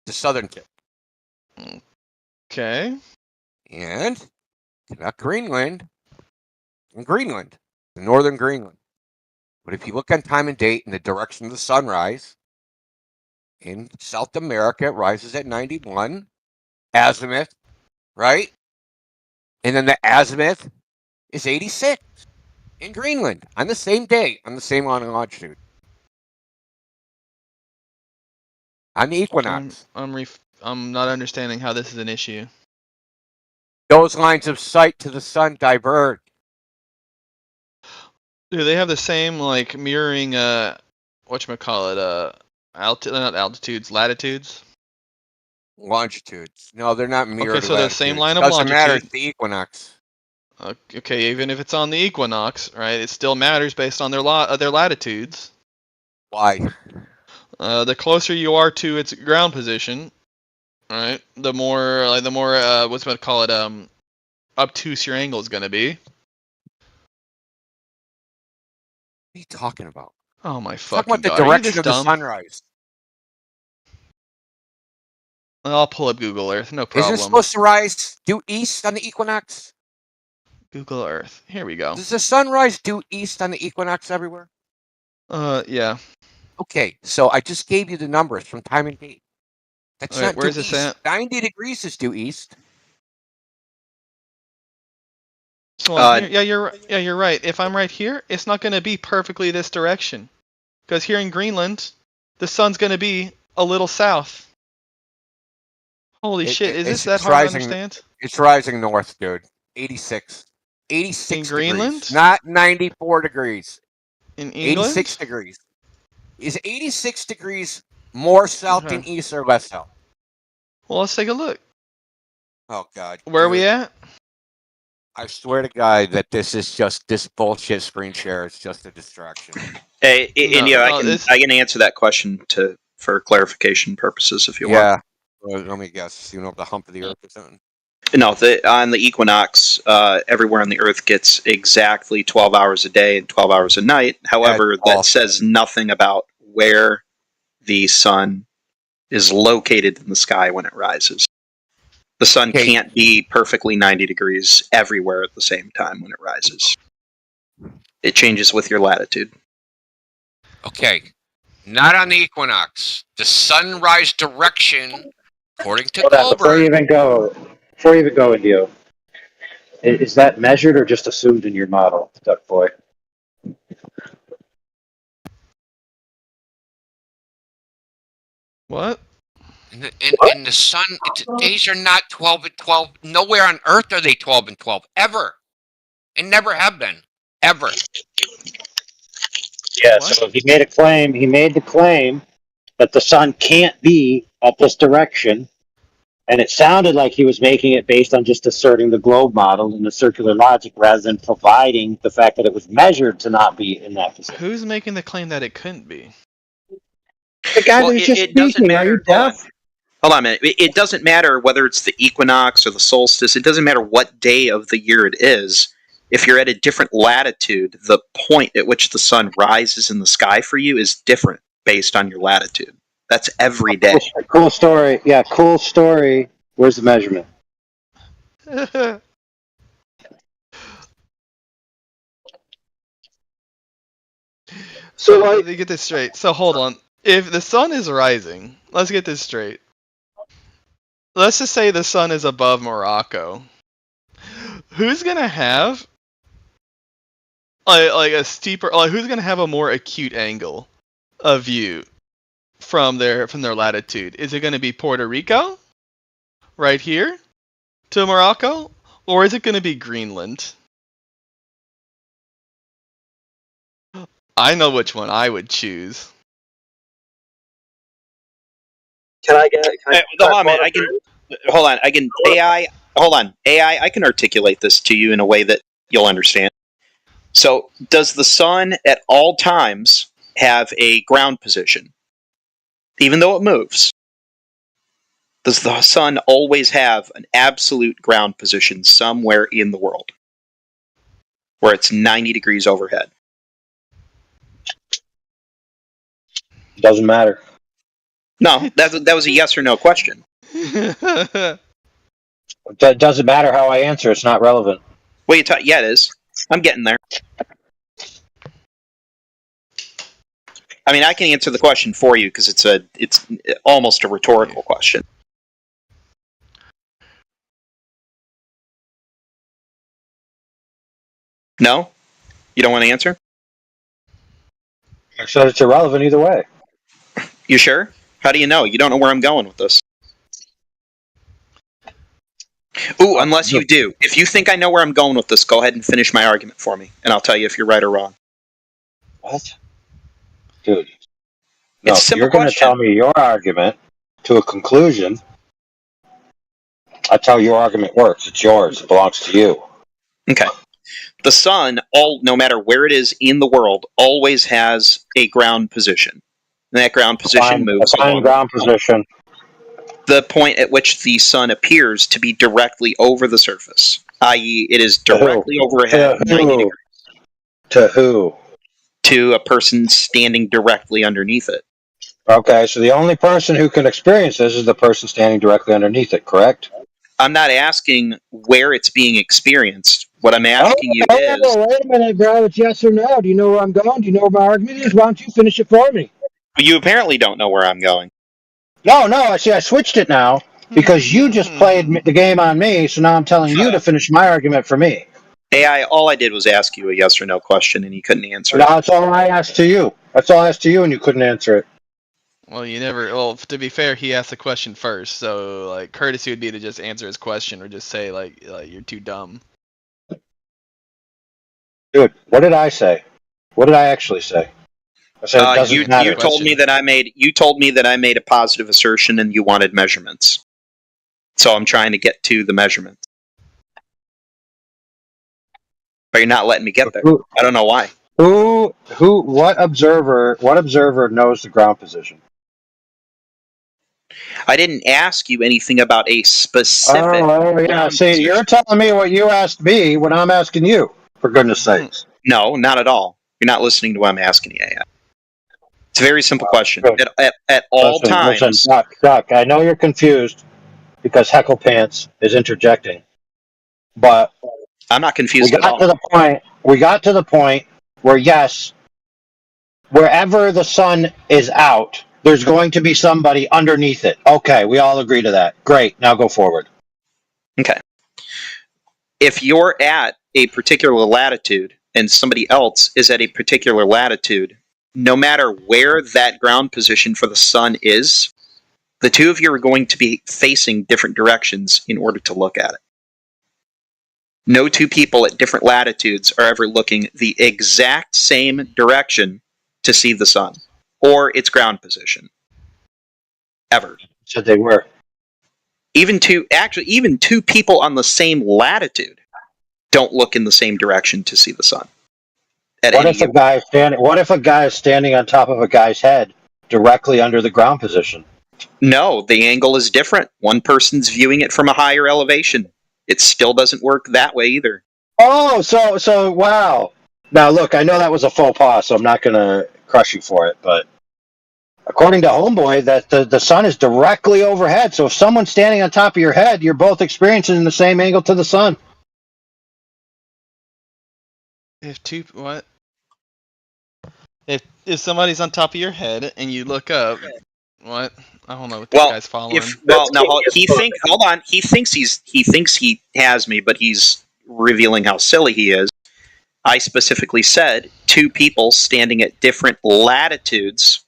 The southern tip. Okay. And connect Greenland and Greenland, the northern Greenland. But if you look on time and date in the direction of the sunrise, in South America, it rises at 91 azimuth, right? And then the azimuth is 86 in Greenland on the same day, on the same longitude. On the equinox. I'm not understanding how this is an issue. Those lines of sight to the sun diverge. Do they have the same like mirroring whatchamacallit, not altitudes, latitudes? Longitudes. No, they're not mirrored Okay, so the same line of Doesn't matter, longitude. it's the equinox. Okay, even if it's on the equinox, right? It still matters based on their latitudes. Why? The closer you are to its ground position, right? The more obtuse your angle is going to be. What are you talking about? Oh my Talking fucking about the god! Are you direction this of the dumb? sunrise. I'll pull up Google Earth, no Isn't problem. it supposed to rise due east on the equinox? Google Earth. Here we go. Does the sunrise due east on the equinox everywhere? Yeah. Okay, so I just gave you the numbers from time and date. That's Alright, not due where's this east. at? 90 degrees is due east. So on here, you're right. If I'm right here, it's not going to be perfectly this direction, because here in Greenland, the sun's going to be a little south. Holy shit! Is this that hard to understand? It's rising north, dude. 86. 86 In degrees. Greenland? Not 94 degrees. In England? 86 degrees. Is 86 degrees more south than east or less south? Well, let's take a look. Oh, God. Where are we at? I swear to God that this bullshit screen share is just a distraction. Hey, India, I can answer that question for clarification purposes if you want. Yeah. Let me guess. You know, the hump of the earth or something? No, on the equinox, everywhere on the Earth gets exactly 12 hours a day and 12 hours a night. However, that says nothing about where the sun is located in the sky when it rises. The sun can't be perfectly 90 degrees everywhere at the same time when it rises. It changes with your latitude. Okay. Not on the equinox. The sunrise direction, according to Hold on, before you even go, Indio, is that measured or just assumed in your model, Duck Boy? What? And the sun, days are not 12 and 12. Nowhere on Earth are they 12 and 12. Ever. And never have been. Ever. Yeah, so he made the claim that the sun can't be at this direction, and it sounded like he was making it based on just asserting the globe model and the circular logic rather than providing the fact that it was measured to not be in that position. Who's making the claim that it couldn't be? The guy that was just speaking, are you deaf? Hold on a minute. It doesn't matter whether it's the equinox or the solstice. It doesn't matter what day of the year it is. If you're at a different latitude, the point at which the sun rises in the sky for you is different based on your latitude. That's every day. Cool story. Yeah, cool story. Where's the measurement? So let me get this straight. So hold on. If the sun is rising, let's get this straight. Let's just say the sun is above Morocco. Who's gonna have like a steeper? Who's gonna have a more acute angle of view from their latitude? Is it gonna be Puerto Rico, right here, to Morocco, or is it gonna be Greenland? I know which one I would choose. Hold on a minute. AI. I can articulate this to you in a way that you'll understand. So, does the sun at all times have a ground position, even though it moves? Does the sun always have an absolute ground position somewhere in the world, where it's 90 degrees overhead? Doesn't matter. No, that was a yes or no question. That doesn't matter how I answer. It's not relevant. Well, yeah, it is. I'm getting there. I mean, I can answer the question for you because it's almost a rhetorical question. No? You don't want to answer? I said it's irrelevant either way. You sure? How do you know? You don't know where I'm going with this. Ooh, unless you do. If you think I know where I'm going with this, go ahead and finish my argument for me, and I'll tell you if you're right or wrong. What? Dude. No, It's a simple you're going to question. tell me your argument to a conclusion. That's how your argument works. It's yours. It belongs to you. Okay. The sun, no matter where it is in the world, always has a ground position. And that ground position moves along ground position. the point at which the sun appears to be directly over the surface, i.e., it is directly overhead 90 degrees. To who? To a person standing directly underneath it. Okay, so the only person who can experience this is the person standing directly underneath it, correct? I'm not asking where it's being experienced. What I'm asking you is... Wait a minute, bro. It's yes or no. Do you know where I'm going? Do you know where my argument is? Why don't you finish it for me? You apparently don't know where I'm going. No, I see. I switched it now because you just played the game on me, so now I'm telling you to finish my argument for me. AI, all I did was ask you a yes or no question, and you couldn't answer it. That's all I asked to you. That's all I asked to you, and you couldn't answer it. Well, you never. Well, to be fair, he asked the question first, so like courtesy would be to just answer his question or just say like you're too dumb. Dude, what did I say? What did I actually say? I said it doesn't matter. You told me that I made a positive assertion, and you wanted measurements. So I'm trying to get to the measurements. But you're not letting me get there. I don't know why. What observer knows the ground position? I didn't ask you anything about a specific. Oh yeah, see, you're telling me what you asked me when I'm asking you. For goodness sakes. No, not at all. You're not listening to what I'm asking you. It's a very simple question. At all times. Listen, Doc, I know you're confused because Heckle Pants is interjecting, but I'm not confused at all. We got to the point where yes, wherever the sun is out, there's going to be somebody underneath it. Okay, we all agree to that. Great. Now go forward. Okay. If you're at a particular latitude and somebody else is at a particular latitude, no matter where that ground position for the sun is, the two of you are going to be facing different directions in order to look at it. No two people at different latitudes are ever looking the exact same direction to see the sun or its ground position. Ever. Said they were. Even two people on the same latitude don't look in the same direction to see the sun. What if a guy is standing on top of a guy's head directly under the ground position? No, the angle is different. One person's viewing it from a higher elevation. It still doesn't work that way either. Oh, so wow. Now look, I know that was a faux pas, so I'm not going to crush you for it, but according to Homeboy, that the sun is directly overhead. So if someone's standing on top of your head, you're both experiencing the same angle to the sun. If somebody's on top of your head and you look up, what? I don't know what this guy's following. Hold on. He thinks he has me, but he's revealing how silly he is. I specifically said two people standing at different latitudes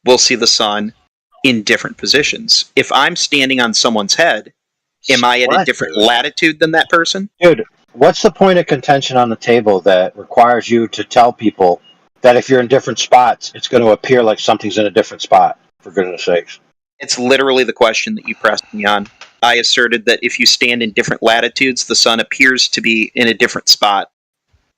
will see the sun in different positions. If I'm standing on someone's head, am I at a different latitude than that person? Dude, what's the point of contention on the table that requires you to tell people that if you're in different spots, it's going to appear like something's in a different spot, for goodness sakes? It's literally the question that you pressed me on. I asserted that if you stand in different latitudes, the sun appears to be in a different spot.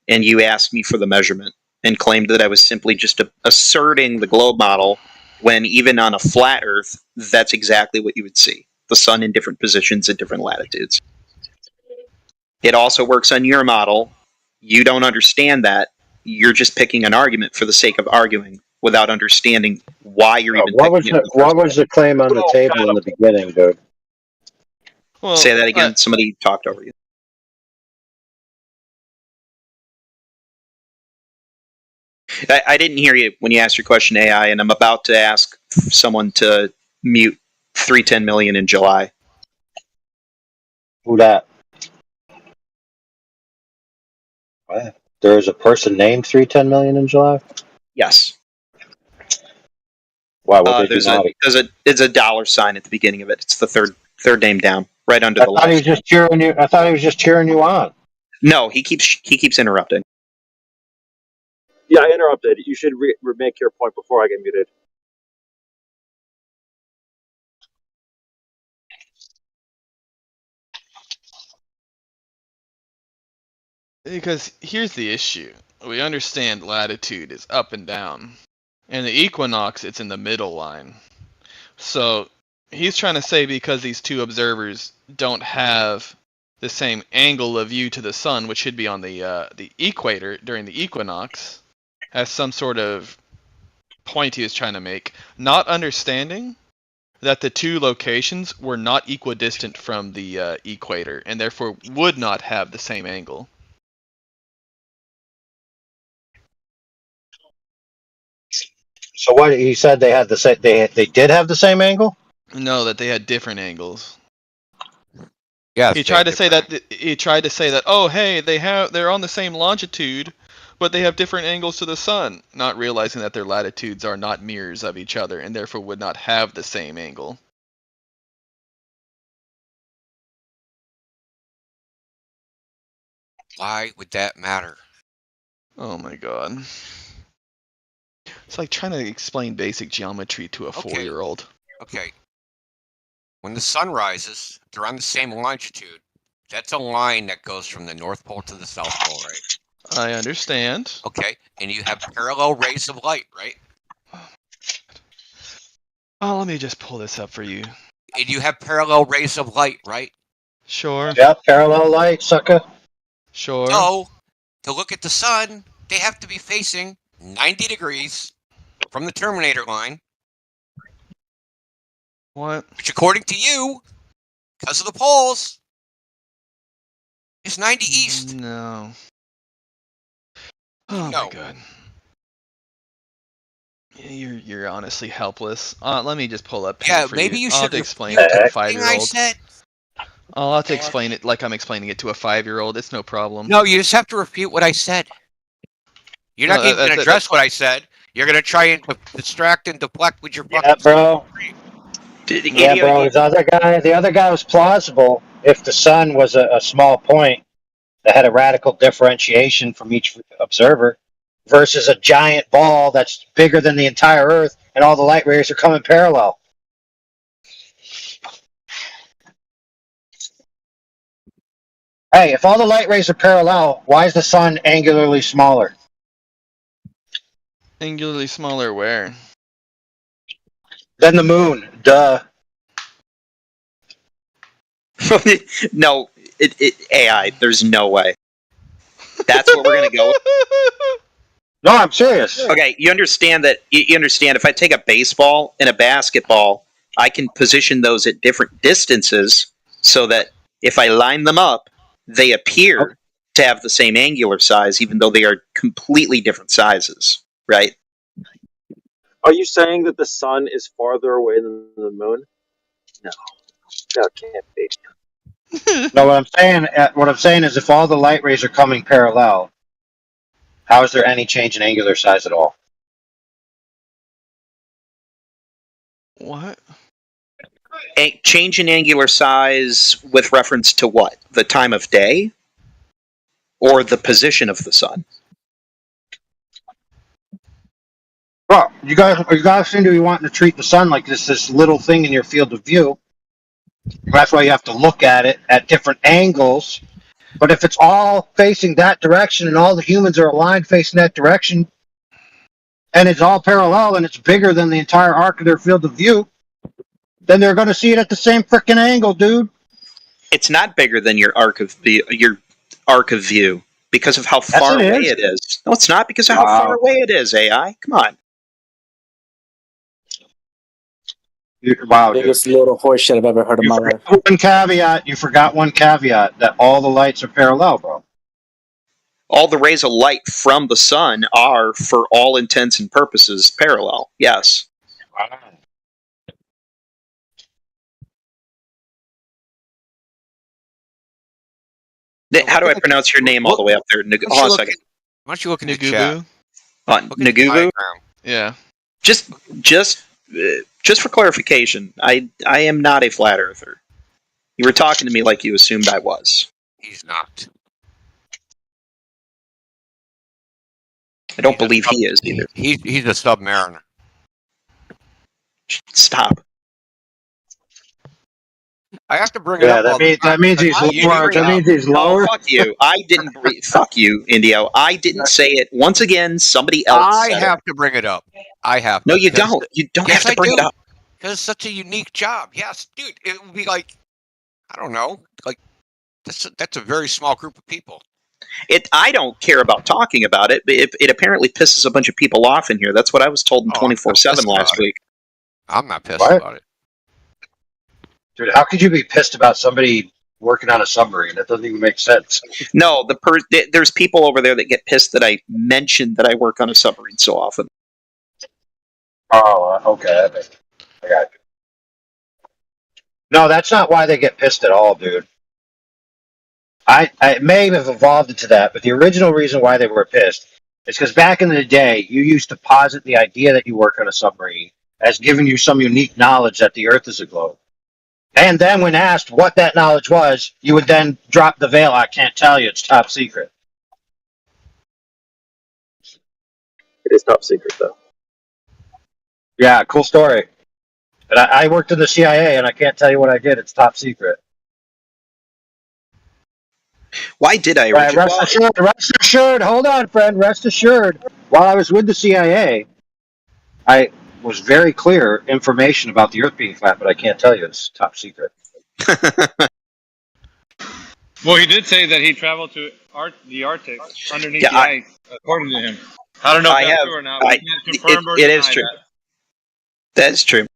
And you asked me for the measurement and claimed that I was simply just asserting the globe model when even on a flat Earth, that's exactly what you would see. The sun in different positions at different latitudes. It also works on your model. You don't understand that. You're just picking an argument for the sake of arguing without understanding why you're even picking it. What was the claim on the table in the beginning, dude? Well, Say that again. Somebody talked over you. I didn't hear you when you asked your question, AI, and I'm about to ask someone to mute 310 million in July. Who that? What? There is a person named 310 million in July? Yes. Why? What did you not? It's a dollar sign at the beginning of it. It's the third name down, right under I the thought he was just cheering you. I thought he was just cheering you on. No, he keeps interrupting. Yeah, I interrupted. You should make your point before I get muted. Because here's the issue. We understand latitude is up and down. And the equinox, it's in the middle line. So he's trying to say because these two observers don't have the same angle of view to the sun, which should be on the equator during the equinox, has some sort of point he was trying to make, not understanding that the two locations were not equidistant from the equator, and therefore would not have the same angle. So what he said they had the same. They did have the same angle. No, that they had different angles. Yes, He tried to say that. Oh, hey, they're on the same longitude, but they have different angles to the sun. Not realizing that their latitudes are not mirrors of each other, and therefore would not have the same angle. Why would that matter? Oh my god. It's like trying to explain basic geometry to a 4-year-old. Okay. When the sun rises, they're on the same longitude. That's a line that goes from the North Pole to the South Pole, right? I understand. Okay, and you have parallel rays of light, right? Oh, let me just pull this up for you. And you have parallel rays of light, right? Sure. Yeah, parallel light, sucker. Sure. So, to look at the sun, they have to be facing 90 degrees from the terminator line. What? Which, according to you, because of the poles, is 90 east. No. Oh my god. You're honestly helpless. Let me just pull up paint for maybe you. you I'll have should to explain refute it to a everything I 5-year-old. said. I'll have to explain it like I'm explaining it to a 5-year-old. It's no problem. No, you just have to refute what I said. You're not even going to address what I said. You're going to try and distract and deflect with your fucking... Yeah, bro. Yeah, bro. The other guy was plausible if the sun was a small point that had a radical differentiation from each observer versus a giant ball that's bigger than the entire Earth and all the light rays are coming parallel. Hey, if all the light rays are parallel, why is the sun angularly smaller? Angularly smaller where? Than the moon. Duh. No, AI. There's no way. That's what we're gonna go with. No, I'm serious. Okay, you understand that? You understand if I take a baseball and a basketball, I can position those at different distances so that if I line them up, they appear to have the same angular size, even though they are completely different sizes. Right? Are you saying that the sun is farther away than the moon? No, that can't be. No, what I'm saying is if all the light rays are coming parallel, how is there any change in angular size at all? What? A change in angular size with reference to what? The time of day? Or the position of the sun? Well, you guys seem to be wanting to treat the sun like this little thing in your field of view. That's why you have to look at it at different angles. But if it's all facing that direction and all the humans are aligned facing that direction, and it's all parallel and it's bigger than the entire arc of their field of view, then they're going to see it at the same freaking angle, dude. It's not bigger than your arc of view because of how far away it is. No, it's not because of how far away it is. AI, come on. Wow, Biggest load of horse shit I've ever heard in my life. one caveat. You forgot one caveat that all the lights are parallel, bro. All the rays of light from the sun are, for all intents and purposes, parallel. Yes. How do I pronounce your name all the way up there? Hold on a second. Why don't you look in the Nagubu? chat? Nagubu? Yeah. Just for clarification, I am not a flat earther. You were talking to me like you assumed I was. He's not. I don't believe he is either. He's a submariner. Stop. I have to bring it up. That means he's lower. That means he's lower. No, fuck you. I didn't. Fuck you, Indio. I didn't say it. Once again, somebody else. I said have to bring it up. I have. No, you don't. You don't have to bring it up. Because it's such a unique job. Yes, dude. It would be like, I don't know, like that's a very small group of people. I don't care about talking about it, but it apparently pisses a bunch of people off in here. That's what I was told in 24/7 last week. I'm not pissed about it. Dude, how could you be pissed about somebody working on a submarine? That doesn't even make sense. No, there's people over there that get pissed that I mentioned that I work on a submarine so often. Oh, okay. I got you. No, that's not why they get pissed at all, dude. I may have evolved into that, but the original reason why they were pissed is because back in the day, you used to posit the idea that you work on a submarine as giving you some unique knowledge that the Earth is a globe. And then when asked what that knowledge was, you would then drop the veil. I can't tell you. It's top secret. It is top secret, though. Yeah, cool story. But I worked in the CIA, and I can't tell you what I did. It's top secret. Why did I? Right, rest assured. Hold on, friend. Rest assured. While I was with the CIA, I was very clear information about the Earth being flat, but I can't tell you. It's top secret. Well, he did say that he traveled to the Arctic underneath the ice, according to him. I don't know if that's true or not. We can't confirm or It deny is true. that. That is true.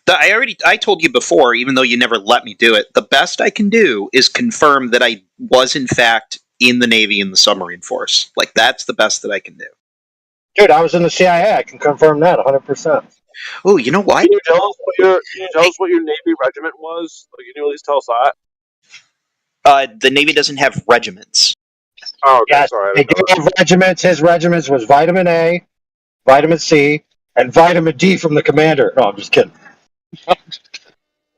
I told you before, even though you never let me do it, the best I can do is confirm that I was in fact in the Navy in the submarine force. Like, that's the best that I can do. Dude, I was in the CIA. I can confirm that 100%. Oh, you know what? Can you tell us what your Navy regiment was? Like, can you at least tell us that? The Navy doesn't have regiments. Oh, okay, yes, sorry. they do have regiments. His regiments was vitamin A, vitamin C, and vitamin D from the commander. No, I'm just kidding.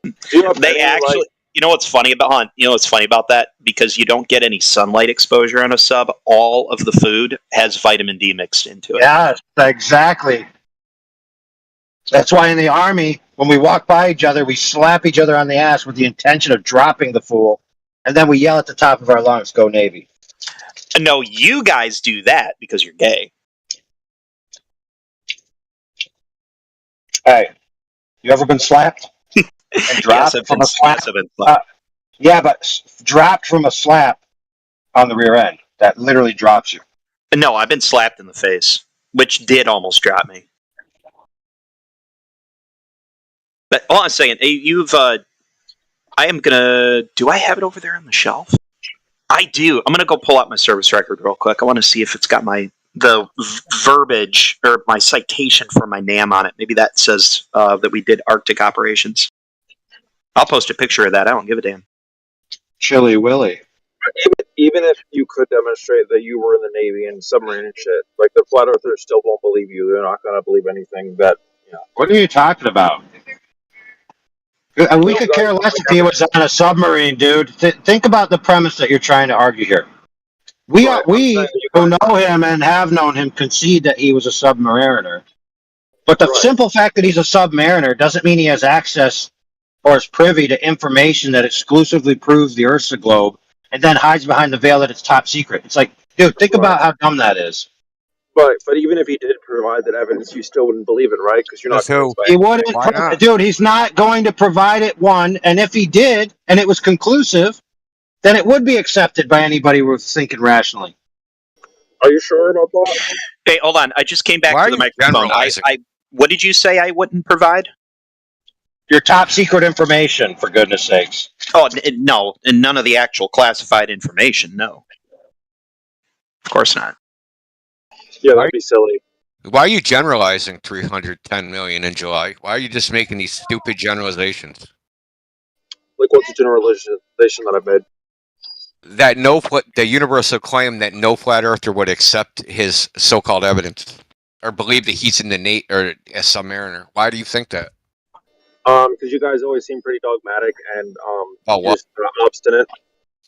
They actually, you know what's funny about that? Because you don't get any sunlight exposure on a sub. All of the food has vitamin D mixed into it. Yes, exactly. That's why in the Army, when we walk by each other, we slap each other on the ass with the intention of dropping the fool, and then we yell at the top of our lungs, "Go Navy!" No, you guys do that because you're gay. Hey, you ever been slapped? And dropped Yes, from a slap? I've been slapped. Yeah, but dropped from a slap on the rear end. That literally drops you. No, I've been slapped in the face, which did almost drop me. But hold on a second. I am gonna. Do I have it over there on the shelf? I do. I'm gonna go pull out my service record real quick. I want to see if it's got the verbiage or my citation for my NAM on it. Maybe that says that we did Arctic operations. I'll post a picture of that. I don't give a damn. Chilly Willy. Even if you could demonstrate that you were in the Navy and submarine and shit, like the flat earthers still won't believe you. They're not going to believe anything that, you know. What are you talking about? We could care less if he was on a submarine, dude. Think about the premise that you're trying to argue here. We who know him and have known him concede that he was a submariner. But the simple fact that he's a submariner doesn't mean he has access or is privy to information that exclusively proves the Earth's a globe and then hides behind the veil that it's top secret. It's like, dude, think about how dumb that is. But even if he did provide that evidence, you still wouldn't believe it, right? Because you're not. He wouldn't, dude. He's not going to provide it. One, and if he did, and it was conclusive, then it would be accepted by anybody who was thinking rationally. Are you sure about that? Hey, hold on. I just came back to the microphone. What did you say I wouldn't provide? Your top secret information, for goodness sakes. Oh no, and none of the actual classified information. No, of course not. Yeah, that'd be silly. Why are you generalizing 310 million in July? Why are you just making these stupid generalizations? Like, what's the generalization that I've made? That the universal claim that no flat earther would accept his so-called evidence or believe that he's in the or a submariner. Why do you think that? Because you guys always seem pretty dogmatic and just obstinate.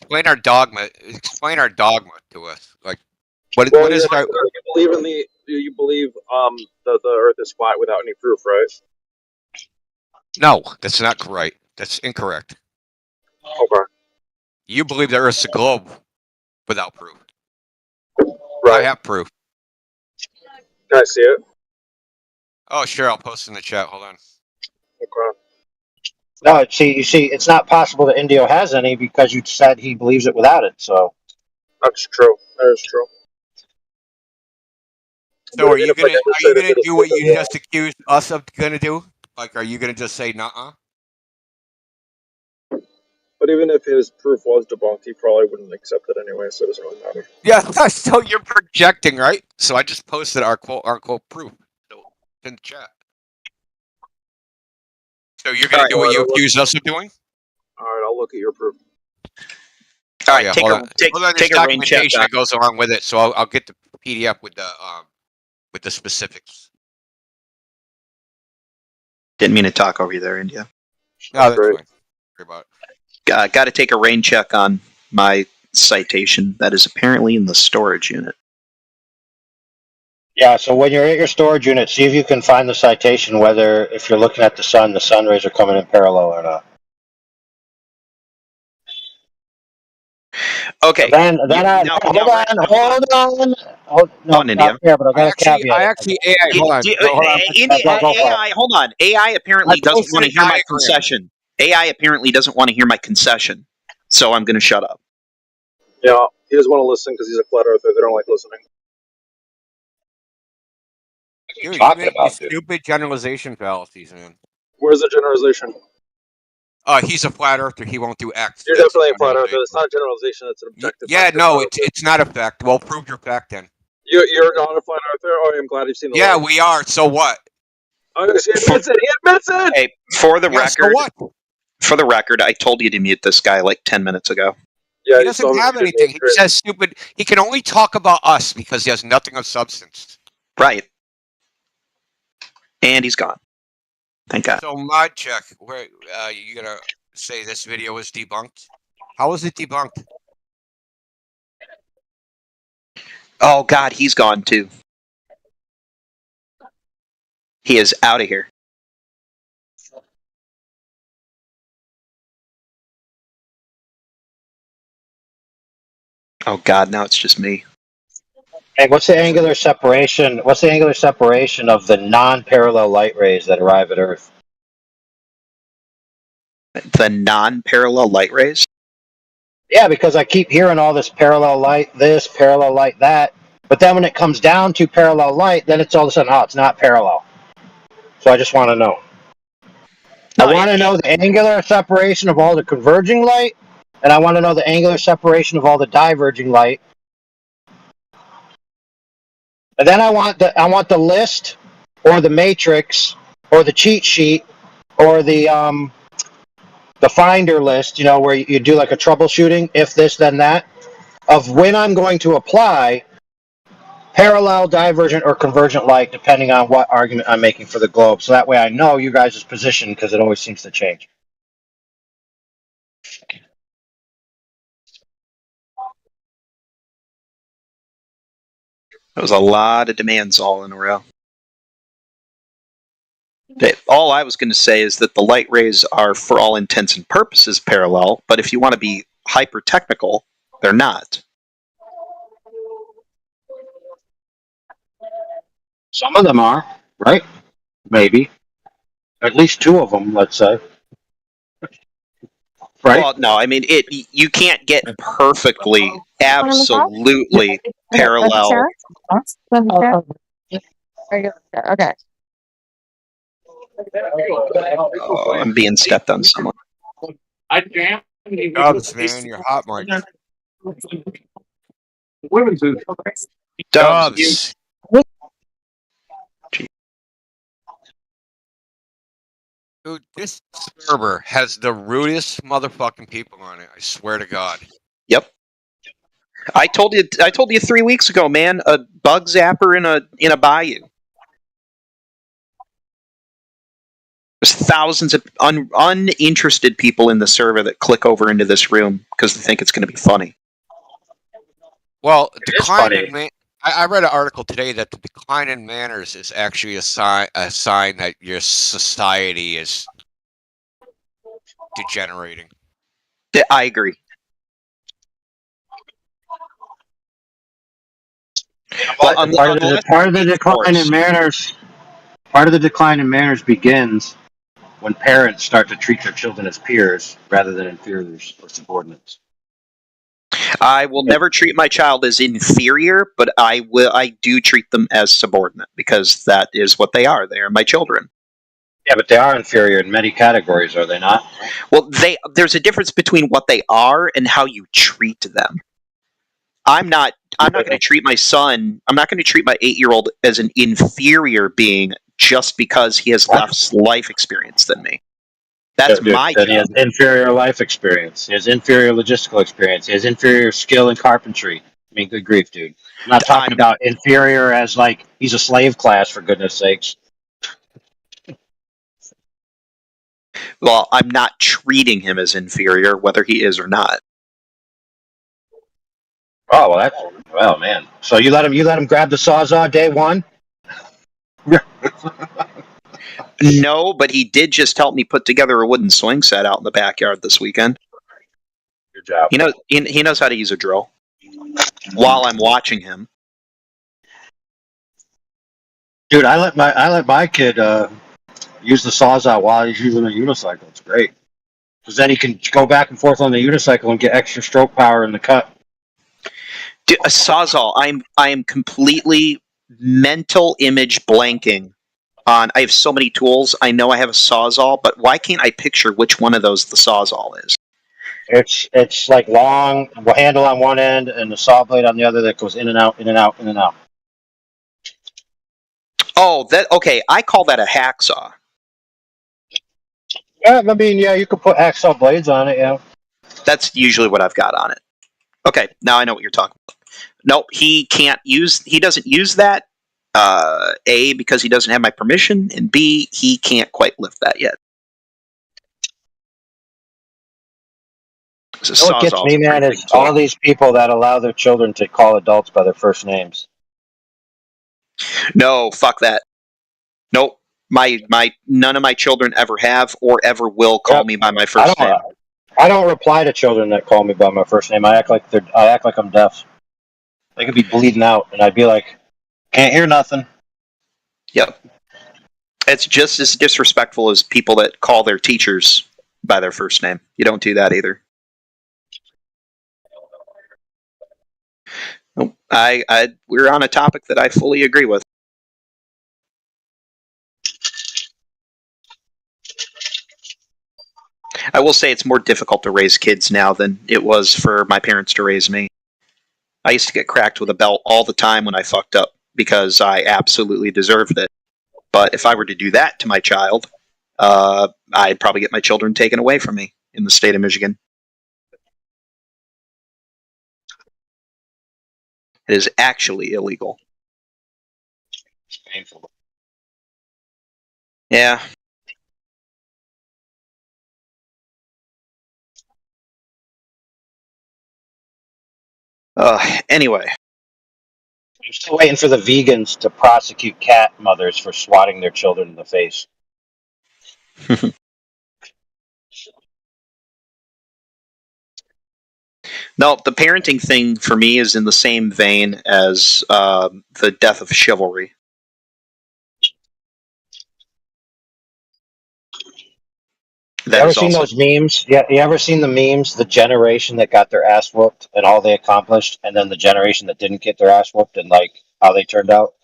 Explain our dogma. Explain our dogma to us. Like, what is it? You believe that the Earth is flat without any proof, right? No, that's not correct. That's incorrect. Okay. You believe the Earth's a globe without proof. Right. I have proof. Can I see it? Oh, sure. I'll post in the chat. Hold on. Okay. No, you see, it's not possible that Indio has any because you said he believes it without it. So that's true. That is true. So are you gonna do what you just accused us of gonna do? Like, are you gonna just say nuh-uh? But even if his proof was debunked, he probably wouldn't accept it anyway, so it doesn't really matter. Yeah, so you're projecting, right? So I just posted our quote proof in the chat. So you're gonna do what you accused us of doing? All right, I'll look at your proof. All right, take take a rain check. That goes along with it. So I'll get the PDF with the specifics. Didn't mean to talk over you there, India. No, that's fine. Worry about it. Got to take a rain check on my citation that is apparently in the storage unit. yeah, so when you're at your storage unit, see if you can find the citation, whether if you're looking at the sun rays are coming in parallel or not. Okay. Hold on. India. Hold on. AI apparently doesn't want to hear my concession. AI apparently doesn't want to hear my concession. So I'm going to shut up. Yeah, he doesn't want to listen because he's a flat earther. They don't like listening. Dude, you make these stupid generalization fallacies, man. Where's the generalization? He's a flat earther. He won't do X. You're definitely a flat earther. It's not a generalization. It's an objective. Yeah, no, it's not a fact. Well, prove your fact then. You're not a flat earther. Oh, I'm glad you've seen the. Yeah, we are. So what? He admits it. He admits it. Hey, for the record, so what? For the record, I told you to mute this guy like 10 minutes ago. Yeah, he doesn't have anything. He says stupid. He can only talk about us because he has nothing of substance. Right. And he's gone. Thank God. So mod check. Where you gonna say this video was debunked? How was it debunked? Oh God, he's gone too. He is out of here. Oh God, now it's just me. Hey, what's the angular separation? What's the angular separation of the non-parallel light rays that arrive at Earth? The non-parallel light rays? Yeah, because I keep hearing all this parallel light, parallel light, that. But then when it comes down to parallel light, then it's all of a sudden, it's not parallel. So I just want to know. I want to know the angular separation of all the converging light, and I want to know the angular separation of all the diverging light. And then I want the list, or the matrix, or the cheat sheet, or the finder list, where you do like a troubleshooting, if this, then that, of when I'm going to apply parallel, divergent, or convergent light, depending on what argument I'm making for the globe. So that way I know you guys' position, because it always seems to change. That was a lot of demands all in a row. All I was going to say is that the light rays are, for all intents and purposes, parallel, but if you want to be hyper-technical, they're not. Some of them are, right? Maybe. At least two of them, let's say. Right? Well, no, I mean, you can't get perfectly, absolutely parallel. Okay. Oh, I'm being stepped on someone. Dubs, man, you're hot, Mike. Dubs. Dude, this server has the rudest motherfucking people on it. I swear to God. Yep. I told you 3 weeks ago, man. A bug zapper in a bayou. There's thousands of uninterested people in the server that click over into this room because they think it's going to be funny. Well, decline in I read an article today that the decline in manners is actually a sign that your society is degenerating. Yeah, I agree. Well, part of the decline in manners. Part of the decline in manners begins when parents start to treat their children as peers rather than inferiors or subordinates. I will never treat my child as inferior, but I do treat them as subordinate because that is what they are. They are my children. Yeah, but they are inferior in many categories, are they not? Well, there's a difference between what they are and how you treat them. I'm not going to treat my son. I'm not going to treat my 8-year-old as an inferior being just because he has less life experience than me. That's my job. He has inferior life experience. He has inferior logistical experience. He has inferior skill in carpentry. I mean, good grief, dude. I'm not talking about inferior as like he's a slave class, for goodness sakes. Well, I'm not treating him as inferior, whether he is or not. Oh well, man. So you let him grab the sawzall day one? No, but he did just help me put together a wooden swing set out in the backyard this weekend. Good job. He knows how to use a drill while I'm watching him. Dude, I let my kid use the sawzall while he's using a unicycle. It's great because then he can go back and forth on the unicycle and get extra stroke power in the cut. Dude, a sawzall. I am completely mental image blanking on. I have so many tools. I know I have a sawzall, but why can't I picture which one of those the sawzall is? It's like long handle on one end and the saw blade on the other that goes in and out, in and out, in and out. Oh, okay. I call that a hacksaw. Yeah, I mean, yeah, you could put hacksaw blades on it. Yeah, that's usually what I've got on it. Okay, now I know what you're talking about. Nope, he doesn't use that. A, because he doesn't have my permission, and B, he can't quite lift that yet. What gets me, man, is all these people that allow their children to call adults by their first names. No, fuck that. Nope. None of my children ever have or ever will call me by my first name. I don't reply to children that call me by my first name. I act like I'm deaf. They could be bleeding out, and I'd be like, "Can't hear nothing." Yep. It's just as disrespectful as people that call their teachers by their first name. You don't do that either. Nope. We're on a topic that I fully agree with. I will say it's more difficult to raise kids now than it was for my parents to raise me. I used to get cracked with a belt all the time when I fucked up because I absolutely deserved it. But if I were to do that to my child, I'd probably get my children taken away from me in the state of Michigan. It is actually illegal. It's painful. Yeah. Anyway. I'm still waiting for the vegans to prosecute cat mothers for swatting their children in the face. No, the parenting thing for me is in the same vein as the death of chivalry. You ever seen those memes? Yeah, you ever seen the memes? The generation that got their ass whooped and all they accomplished, and then the generation that didn't get their ass whooped and like how they turned out.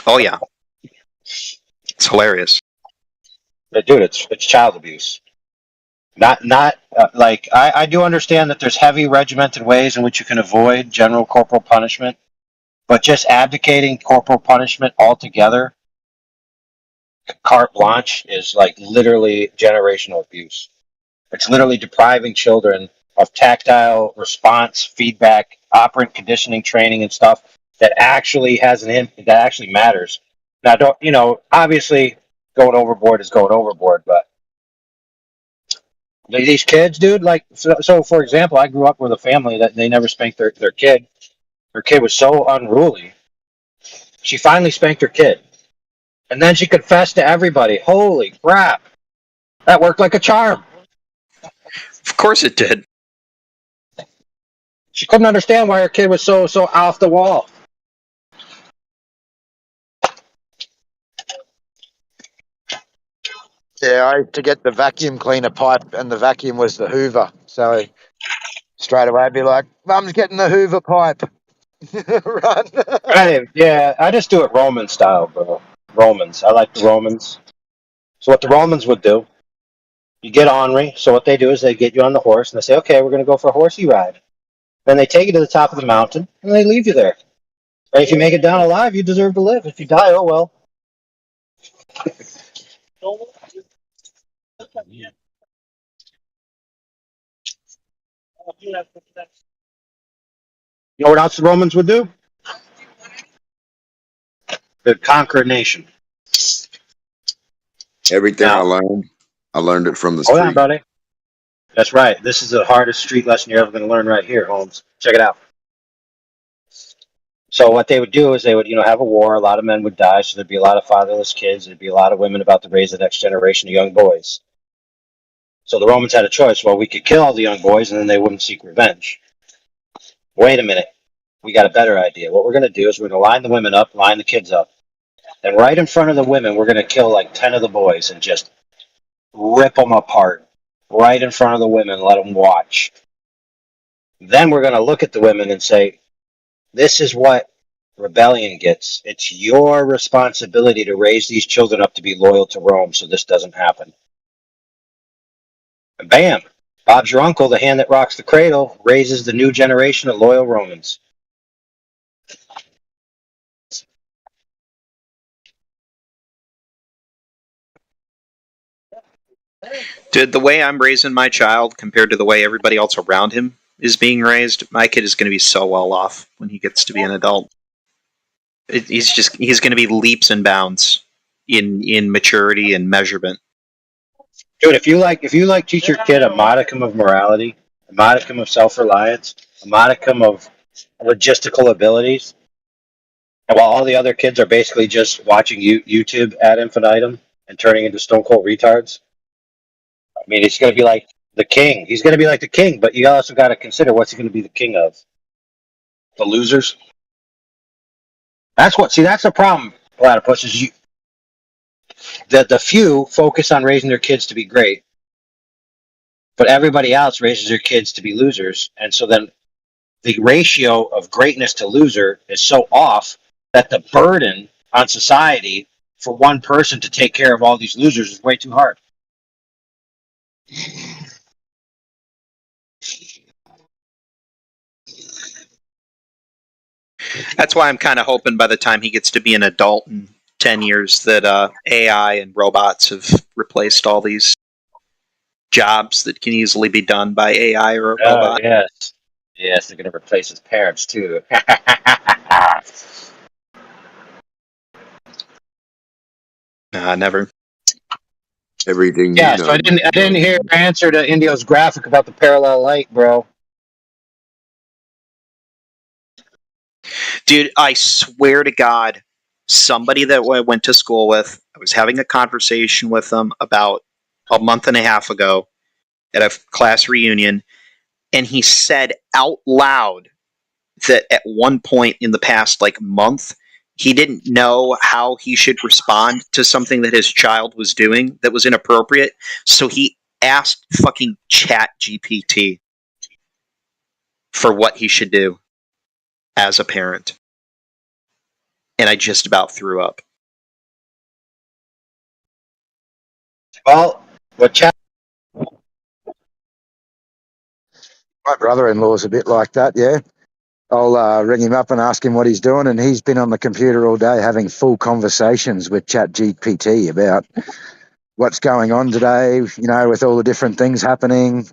Oh yeah, it's hilarious. But dude, it's child abuse. Not like I do understand that there's heavy regimented ways in which you can avoid general corporal punishment, but just abdicating corporal punishment altogether, carte blanche, is like literally generational abuse. It's literally depriving children of tactile response, feedback, operant conditioning training, and stuff that actually has that actually matters. Now, don't obviously going overboard is going overboard, but these kids, dude, like so. For example, I grew up with a family that they never spanked their kid. Her kid was so unruly. She finally spanked her kid, and then she confessed to everybody. Holy crap! That worked like a charm. Of course it did. She couldn't understand why her kid was so off the wall. Yeah, I used to get the vacuum cleaner pipe, and the vacuum was the Hoover. So straight away, I'd be like, "Mum's getting the Hoover pipe." Run. Yeah, I just do it Roman style, bro. Romans. I like the Romans. So what the Romans would do, you get ornery. So what they do is they get you on the horse and they say, okay, we're going to go for a horsey ride. Then they take you to the top of the mountain and they leave you there. And if you make it down alive, you deserve to live. If you die, oh well. You know what else the Romans would do? They'd conquer a nation. Everything Now, I learned it from the hold on, street. buddy. That's right. This is the hardest street lesson you're ever going to learn right here, Holmes. Check it out. So what they would do is they would, have a war. A lot of men would die, so there'd be a lot of fatherless kids. There'd be a lot of women about to raise the next generation of young boys. So the Romans had a choice. Well, we could kill all the young boys, and then they wouldn't seek revenge. Wait a minute. We got a better idea. What we're going to do is we're going to line the women up, line the kids up. And right in front of the women, we're going to kill like 10 of the boys and just rip them apart. Right in front of the women, let them watch. Then we're going to look at the women and say, this is what rebellion gets. It's your responsibility to raise these children up to be loyal to Rome so this doesn't happen. And bam, Bob's your uncle, the hand that rocks the cradle, raises the new generation of loyal Romans. Dude, the way I'm raising my child compared to the way everybody else around him is being raised, my kid is going to be so well off when he gets to be an adult. He's going to be leaps and bounds in maturity and measurement. Dude, if you teach your kid a modicum of morality, a modicum of self-reliance, a modicum of logistical abilities, and while all the other kids are basically just watching YouTube ad infinitum and turning into stone cold retards, I mean, he's going to be like the king. He's going to be like the king, but you also got to consider what's he going to be the king of? The losers? That's the problem, Platypus, is the few focus on raising their kids to be great, but everybody else raises their kids to be losers, and so then the ratio of greatness to loser is so off that the burden on society for one person to take care of all these losers is way too hard. That's why I'm kind of hoping by the time he gets to be an adult in 10 years that AI and robots have replaced all these jobs that can easily be done by AI or a robot. Yes. Yes, they're going to replace his parents, too. Never. Everything. Yeah, so I didn't hear your answer to Indio's graphic about the parallel light, bro. Dude, I swear to God, somebody that I went to school with, I was having a conversation with them about a month and a half ago at a class reunion, and he said out loud that at one point in the past month, he didn't know how he should respond to something that his child was doing that was inappropriate, so he asked fucking Chat GPT for what he should do as a parent. And I just about threw up. Well, what chat? My brother-in-law's a bit like that, yeah. I'll ring him up and ask him what he's doing, and he's been on the computer all day having full conversations with ChatGPT about what's going on today, you know, with all the different things happening,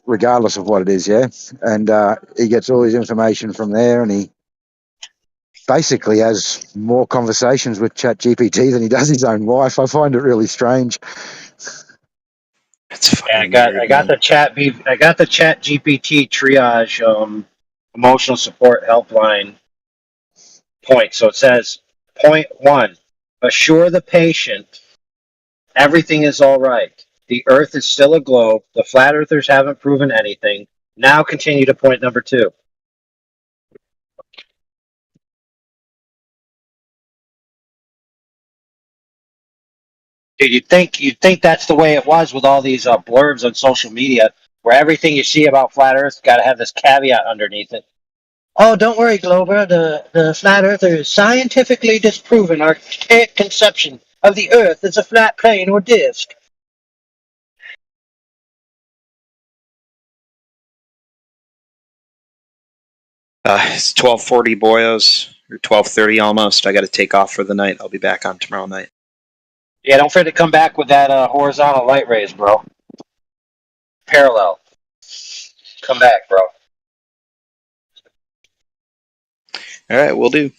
regardless of what it is, yeah. And he gets all his information from there, and he basically has more conversations with ChatGPT than he does his own wife. I find it really strange. Yeah, I got the chat GPT triage emotional support helpline point. So it says point 1, assure the patient everything is all right. The earth is still a globe. The flat earthers haven't proven anything. Now continue to point number 2. Dude, you'd think that's the way it was with all these blurbs on social media, where everything you see about flat Earth got to have this caveat underneath it. Oh, don't worry, Glover. The flat Earther is scientifically disproven archaic conception of the Earth as a flat plane or disk. It's 12:40 boyos, or 12:30 almost. I got to take off for the night. I'll be back on tomorrow night. Yeah, don't forget to come back with that horizontal light rays, bro. Parallel. Come back, bro. All right, we'll do.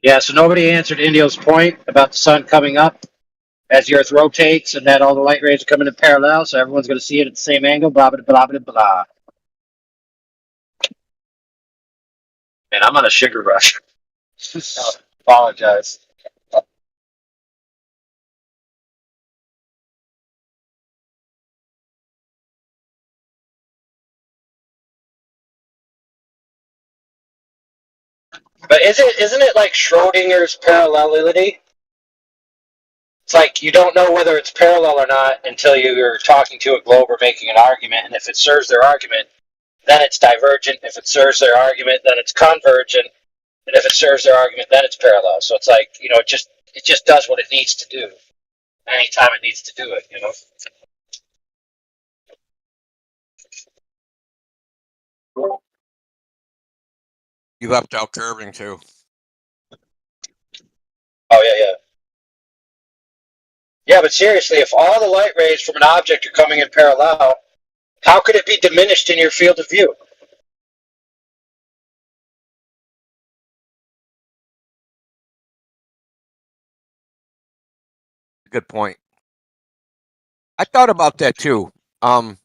Yeah, so nobody answered Indio's point about the sun coming up as the Earth rotates and that all the light rays are coming in parallel, so everyone's going to see it at the same angle, blah, blah, blah, blah, blah. Man, I'm on a sugar rush. Apologize. But isn't it like Schrodinger's parallelity? It's like you don't know whether it's parallel or not until you're talking to a globe or making an argument, and if it serves their argument, then it's divergent. If it serves their argument, then it's convergent, and if it serves their argument, then it's parallel. So it's like, you know, it just does what it needs to do anytime it needs to do it, you know. You left out curving too. Oh yeah, yeah. Yeah, but seriously, if all the light rays from an object are coming in parallel, how could it be diminished in your field of view? Good point. I thought about that too. If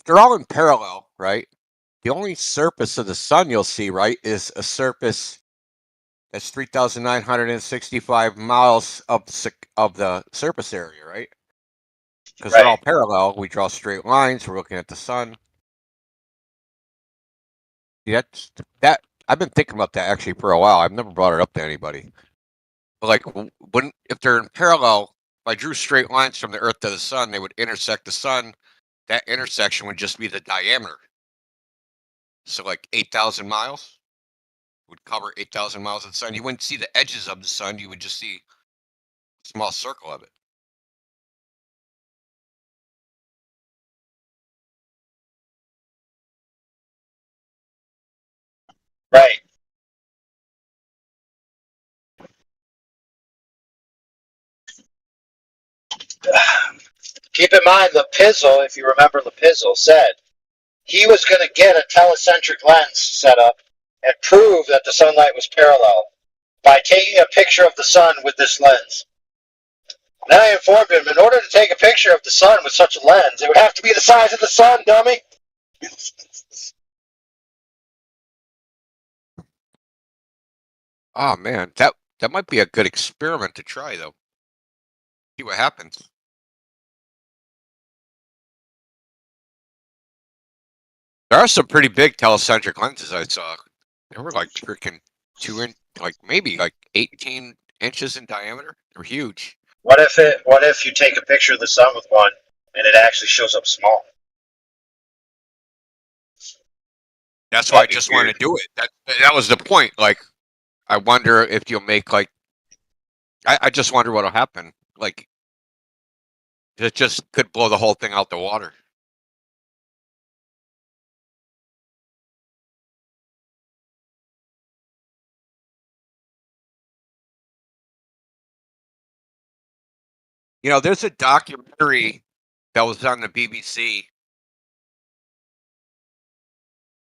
they're all in parallel, right? The only surface of the sun you'll see, right, is a surface that's 3,965 miles of the surface area, right? Because they're all parallel. We draw straight lines. We're looking at the sun. Yeah, that I've been thinking about that actually for a while. I've never brought it up to anybody. But like, if they're in parallel, if I drew straight lines from the Earth to the sun, they would intersect the sun. That intersection would just be the diameter. So like 8,000 miles would cover 8,000 miles of the sun. You wouldn't see the edges of the sun. You would just see a small circle of it. Right. Keep in mind, Lepizzle, if you remember Lepizzle, said he was going to get a telecentric lens set up and prove that the sunlight was parallel by taking a picture of the sun with this lens. Then I informed him, in order to take a picture of the sun with such a lens, it would have to be the size of the sun, dummy. Oh man, that might be a good experiment to try though. See what happens. There are some pretty big telecentric lenses I saw. They were like freaking 2 inch, like maybe like 18 inches in diameter. They're huge. What if you take a picture of the sun with one and it actually shows up small? That's why I That'd be just weird. want to do it. That was the point. Like, I wonder if you'll make like. I just wonder what'll happen. Like, it just could blow the whole thing out the water. You know, there's a documentary that was on the BBC.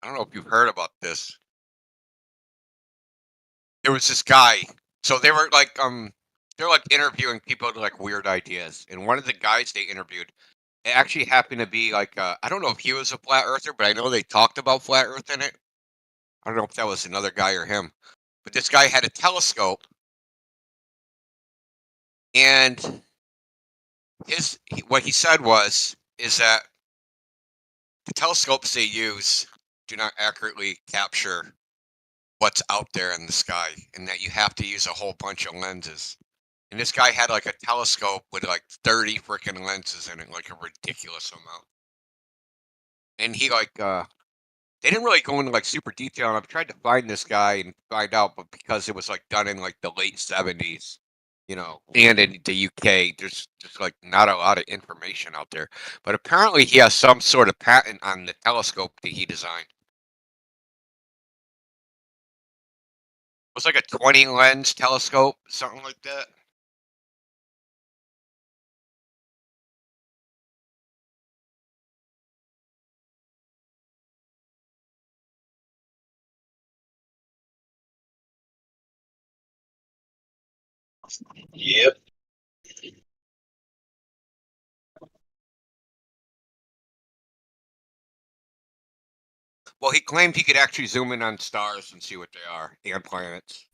I don't know if you've heard about this. There was this guy. So they were like, they're like interviewing people with like weird ideas, and one of the guys they interviewed, it actually happened to be like, I don't know if he was a flat earther, but I know they talked about flat Earth in it. I don't know if that was another guy or him, but this guy had a telescope, and what he said is that the telescopes they use do not accurately capture what's out there in the sky, and that you have to use a whole bunch of lenses. And this guy had like a telescope with like 30 freaking lenses in it, like a ridiculous amount. And he like they didn't really go into like super detail, and I've tried to find this guy and find out, but because it was like done in like the late 70s, you know, and in the UK, there's just like not a lot of information out there. But apparently he has some sort of patent on the telescope that he designed. It was like a 20 lens telescope, something like that. Yep. Well, he claimed he could actually zoom in on stars and see what they are, and planets.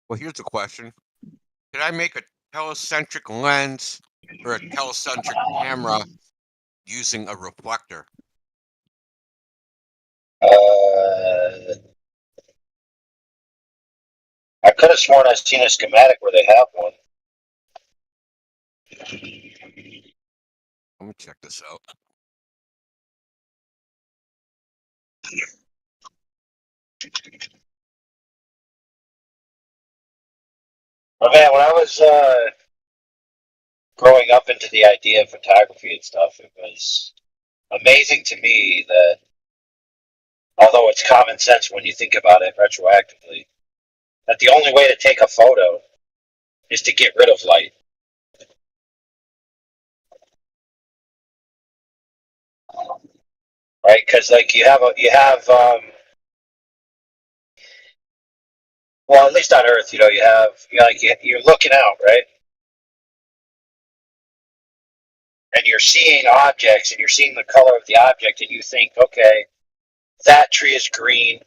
Well, here's the question. Did I make a telecentric lens or a telecentric camera using a reflector? I could have sworn I've seen a schematic where they have one. Let me check this out. But man, when I was growing up into the idea of photography and stuff, it was amazing to me that, although it's common sense when you think about it retroactively, that the only way to take a photo is to get rid of light. Right? Because like you have well, at least on Earth, you know, you're looking out, right? And you're seeing objects, and you're seeing the color of the object, and you think, okay, that tree is green.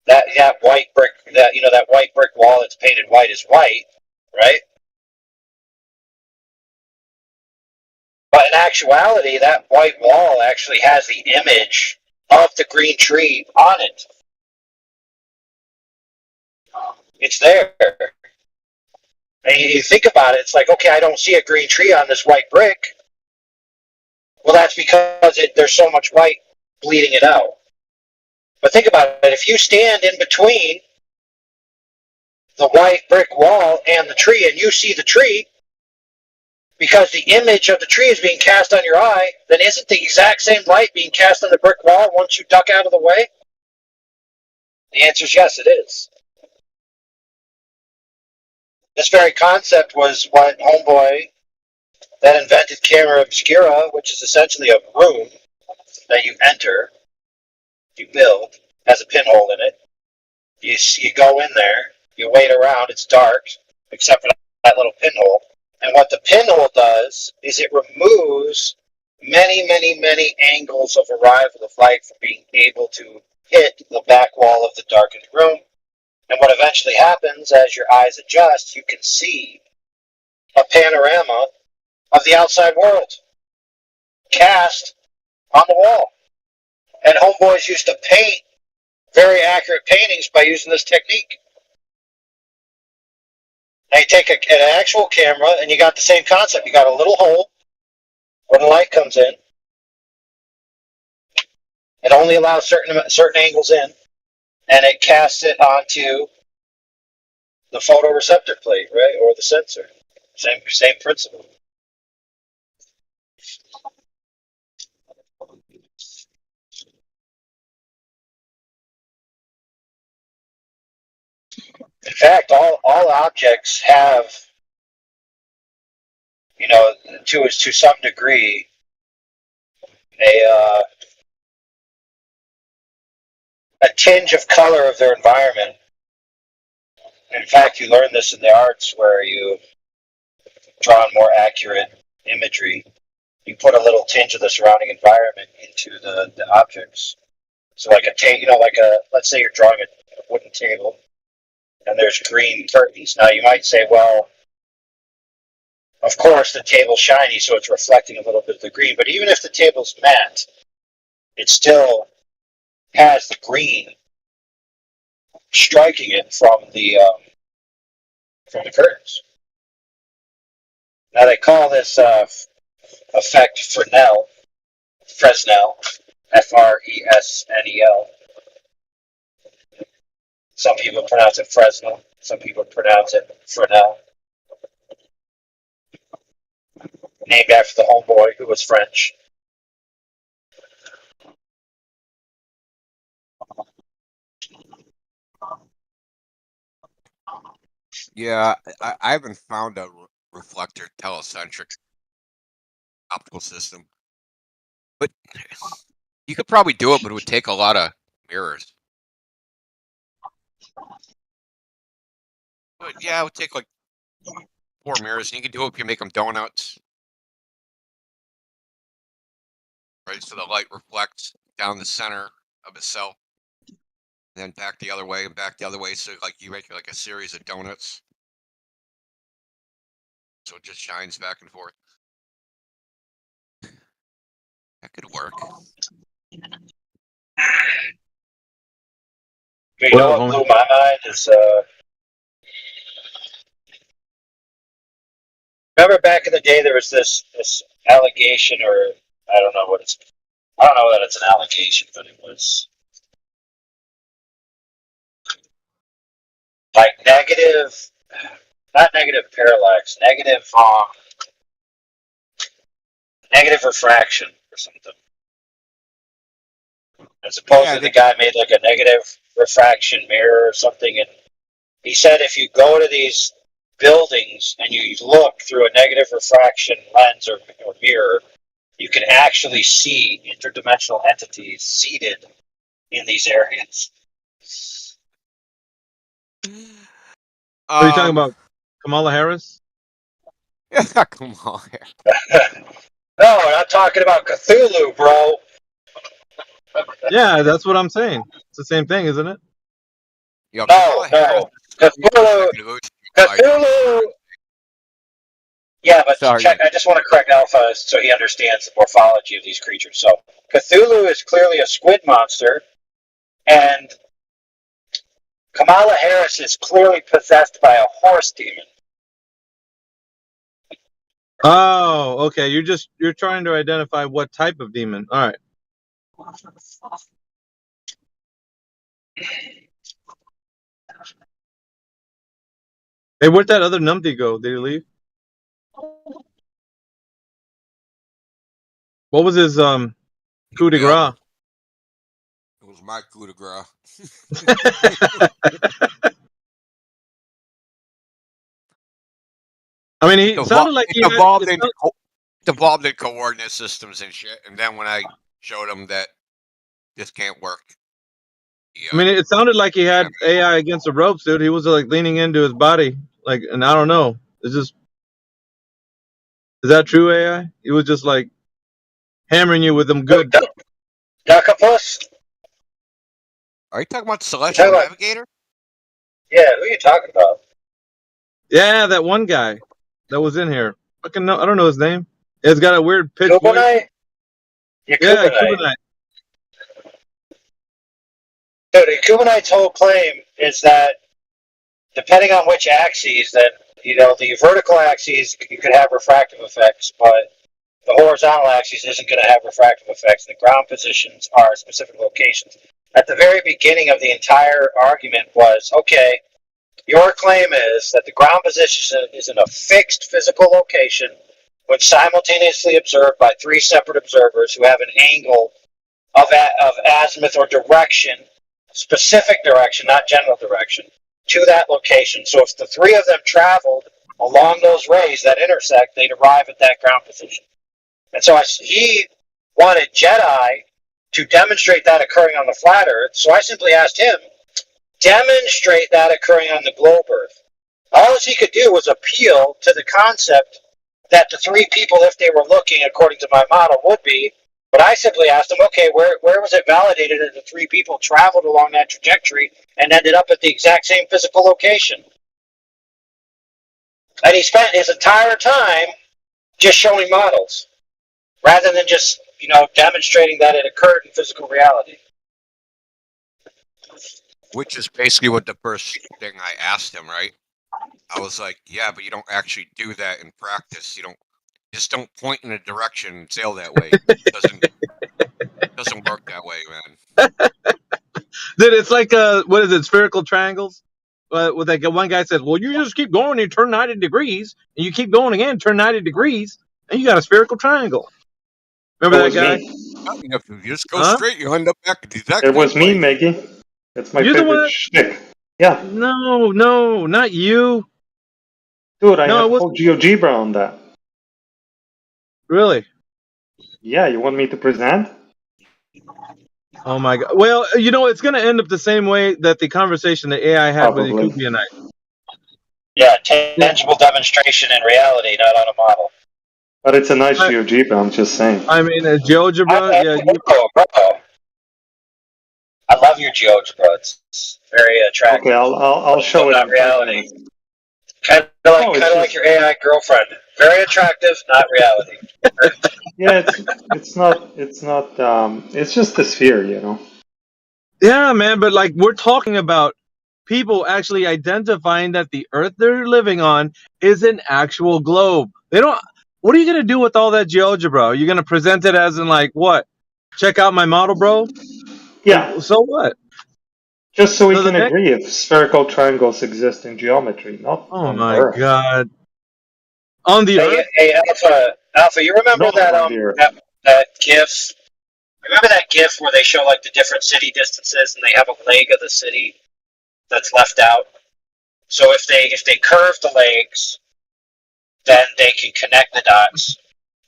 That white brick, that white brick wall that's painted white is white, right? But in actuality, that white wall actually has the image of the green tree on it. It's there. And you think about it, it's like, okay, I don't see a green tree on this white brick. Well, that's because there's so much white bleeding it out. But think about it, if you stand in between the white brick wall and the tree, and you see the tree, because the image of the tree is being cast on your eye, then isn't the exact same light being cast on the brick wall once you duck out of the way? The answer is yes, it is. This very concept was what homeboy that invented camera obscura, which is essentially a room that you enter, you build, has a pinhole in it. You go in there, you wait around, it's dark, except for that little pinhole. And what the pinhole does is it removes many angles of arrival of light from being able to hit the back wall of the darkened room. And what eventually happens as your eyes adjust, you can see a panorama of the outside world cast on the wall. And homeboys used to paint very accurate paintings by using this technique. Now you take an actual camera and you got the same concept. You got a little hole where the light comes in. It only allows certain angles in, and it casts it onto the photoreceptor plate, right, or the sensor. Same principle. In fact, all objects have, to some degree, a tinge of color of their environment. In fact, you learn this in the arts where you draw more accurate imagery. You put a little tinge of the surrounding environment into the objects. So like let's say you're drawing a wooden table and there's green curtains. Now you might say, well, of course the table's shiny, so it's reflecting a little bit of the green. But even if the table's matte, it still has the green striking it from the curtains. Now they call this effect Fresnel, Fresnel. Some people pronounce it Fresnel. Some people pronounce it Fresnel. Named after the homeboy who was French. Yeah, I haven't found a reflector telecentric optical system, but you could probably do it, but it would take a lot of mirrors. But yeah, it would take like 4 mirrors, and you can do it if you make them donuts. Right, so the light reflects down the center of itself, and then back the other way and back the other way. So like you make like a series of donuts. So it just shines back and forth. That could work. You know what blew my mind is remember back in the day there was this allegation, or I don't know that it's an allegation, but it was like not negative parallax, negative refraction or something. And supposedly the guy made like a negative refraction mirror or something, and he said if you go to these buildings and you look through a negative refraction lens or mirror, you can actually see interdimensional entities seated in these areas. Are you talking about Kamala Harris? Yeah, Kamala Harris. No, I'm talking about Cthulhu, bro. Yeah, that's what I'm saying. It's the same thing, isn't it? Yo, no. Cthulhu. Yeah, but check, I just want to correct Alpha so he understands the morphology of these creatures. So Cthulhu is clearly a squid monster, and Kamala Harris is clearly possessed by a horse demon. Oh, okay. You're trying to identify what type of demon. All right. Hey, where'd that other numpty go? Did he leave? What was his coup de grace? It was my coup de grace. I mean, he sounded like he evolved in coordinate systems and shit. And then when I showed him that this can't work, I mean, it sounded like he had AI against the ropes, dude. He was like leaning into his body, like, and I don't know. Is that true AI? He was just like hammering you with them good. Duckapus? Are you talking about Celestial Navigator? Yeah, who are you talking about? Yeah, that one guy that was in here. I don't know his name. It's got a weird pitch voice. Cubanite? Yeah, Cubanite. Dude, the Cubanite's whole claim is that depending on which axes, that the vertical axes you could have refractive effects, but the horizontal axis isn't going to have refractive effects. The ground positions are specific locations. At the very beginning of the entire argument was, okay, your claim is that the ground position is in a fixed physical location when simultaneously observed by three separate observers who have an angle of azimuth or direction, specific direction, not general direction, to that location. So if the three of them traveled along those rays that intersect, they'd arrive at that ground position. And so he wanted Jedi to demonstrate that occurring on the flat Earth. So I simply asked him, demonstrate that occurring on the globe Earth. All he could do was appeal to the concept that the three people, if they were looking according to my model, would be. But I simply asked him, okay, where was it validated that the three people traveled along that trajectory and ended up at the exact same physical location? And he spent his entire time just showing models, rather than just, demonstrating that it occurred in physical reality. Which is basically what the first thing I asked him, right? I was like, yeah, but you don't actually do that in practice. You just don't point in a direction and sail that way. It doesn't work that way, man. Dude, it's like what is it? Spherical triangles. With like one guy says, "Well, you just keep going and turn 90 degrees, and you keep going again, turn 90 degrees, and you got a spherical triangle." Remember that guy? If you just go straight, you end up back at the exact It was same me, place. Maggie. That's my You're the favorite one? shtick. Yeah. No, not you. Dude, I have whole GeoGebra on that. Really? Yeah, you want me to present? Oh my god. Well, it's going to end up the same way that the conversation that AI had with Probably. Yakubi and I. Yeah, tangible demonstration in reality, not on a model. But it's a nice GeoGebra, I'm just saying. I mean, GeoGebra, yeah. I love your GeoGebra. It's very attractive. Okay, I'll show it. Not reality. Kind of like your AI girlfriend. Very attractive, not reality. Yeah, it's not. It's just a sphere, Yeah, man, but like we're talking about people actually identifying that the Earth they're living on is an actual globe. What are you gonna do with all that GeoGebra? Are you gonna present it as in like what? Check out my model, bro. Yeah. So what? Just so we can agree if spherical triangles exist in geometry, not on Earth. God. On the Earth? Hey, Alpha, you remember that GIF? Remember that GIF where they show like the different city distances and they have a leg of the city that's left out? So if they curve the legs, then they can connect the dots.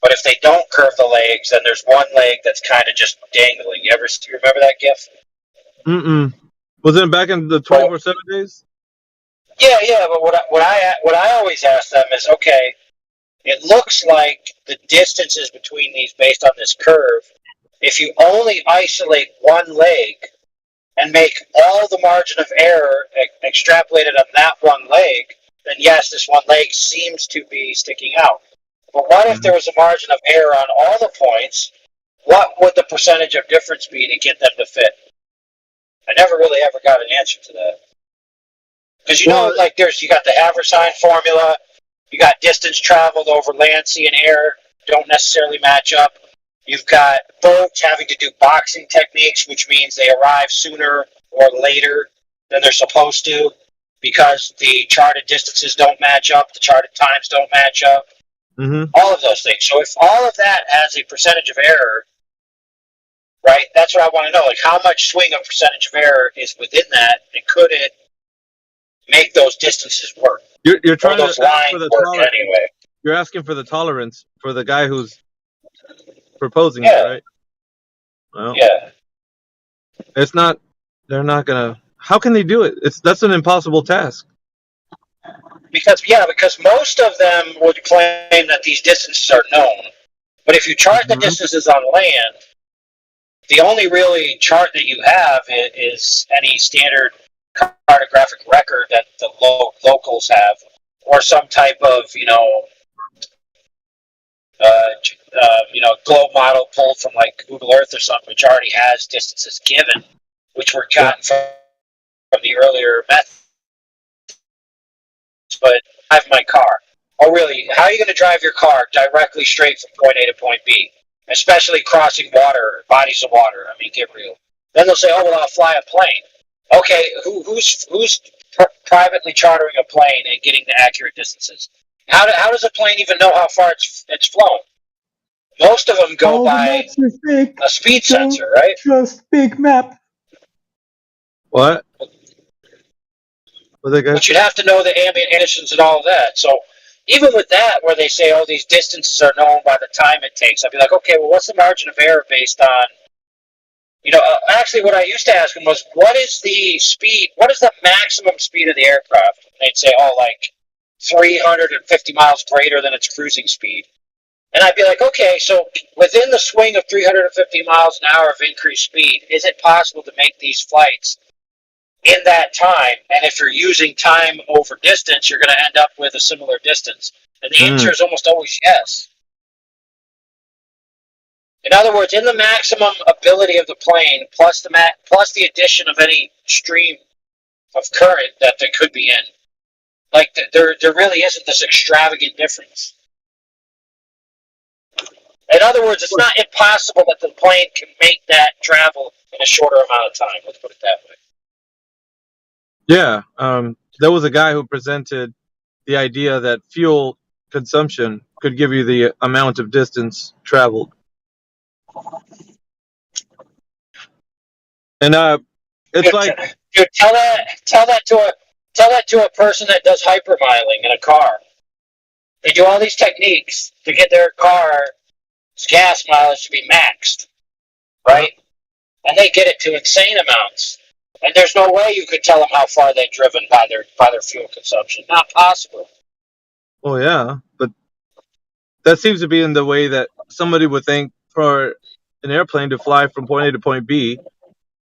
But if they don't curve the legs, then there's one leg that's kind of just dangling. You remember that GIF? Mm-mm. Was it back in the 24/7 days? Yeah. But what I always ask them is, okay, it looks like the distances between these based on this curve. If you only isolate one leg and make all the margin of error extrapolated on that one leg, then yes, this one leg seems to be sticking out. But what if there was a margin of error on all the points? What would the percentage of difference be to get them to fit? I never really ever got an answer to that. Because you got the Haversine formula, you got distance traveled over land, sea, and air, don't necessarily match up. You've got boats having to do boxing techniques, which means they arrive sooner or later than they're supposed to because the charted distances don't match up, the charted times don't match up. Mm-hmm. All of those things. So if all of that has a percentage of error, right, that's what I want to know. Like, how much swing of percentage of error is within that, and could it make those distances work? You're trying those to ask lines for the work tolerance. anyway. You're asking for the tolerance for the guy who's proposing it, right? Well, yeah. It's not. They're not gonna. How can they do it? That's an impossible task. Because most of them would claim that these distances are known. But if you chart the distances on land, the only really chart that you have is any standard cartographic record that the locals have, or some type of globe model pulled from like Google Earth or something, which already has distances given, which were gotten from the earlier methods. But I have my car. Oh, really? How are you going to drive your car directly straight from point A to point B, especially crossing water, bodies of water? I mean, get real. Then they'll say, "Oh, well, I'll fly a plane." Okay, who's privately chartering a plane and getting the accurate distances? How does a plane even know how far it's flown? Most of them go by a speed sensor, right? Just big map. What? But you'd have to know the ambient conditions and all of that. So even with that, where they say, "Oh, these distances are known by the time it takes," I'd be like, "Okay, well, what's the margin of error based on?" Actually, what I used to ask them was, "What is the speed? What is the maximum speed of the aircraft?" And they'd say, "Oh, like 350 miles greater than its cruising speed." And I'd be like, "Okay, so within the swing of 350 miles an hour of increased speed, is it possible to make these flights in that time? And if you're using time over distance, you're going to end up with a similar distance." And the answer is almost always yes. In other words, in the maximum ability of the plane, plus the addition of any stream of current that there could be in, like there really isn't this extravagant difference. In other words, it's not impossible that the plane can make that travel in a shorter amount of time. Let's put it that way. Yeah, there was a guy who presented the idea that fuel consumption could give you the amount of distance traveled. And it's dude, tell that to a person that does hypermiling in a car. They do all these techniques to get their car's gas mileage to be maxed, right? And they get it to insane amounts. And there's no way you could tell them how far they've driven by their fuel consumption. Not possible. Oh yeah, but that seems to be in the way that somebody would think for an airplane to fly from point A to point B.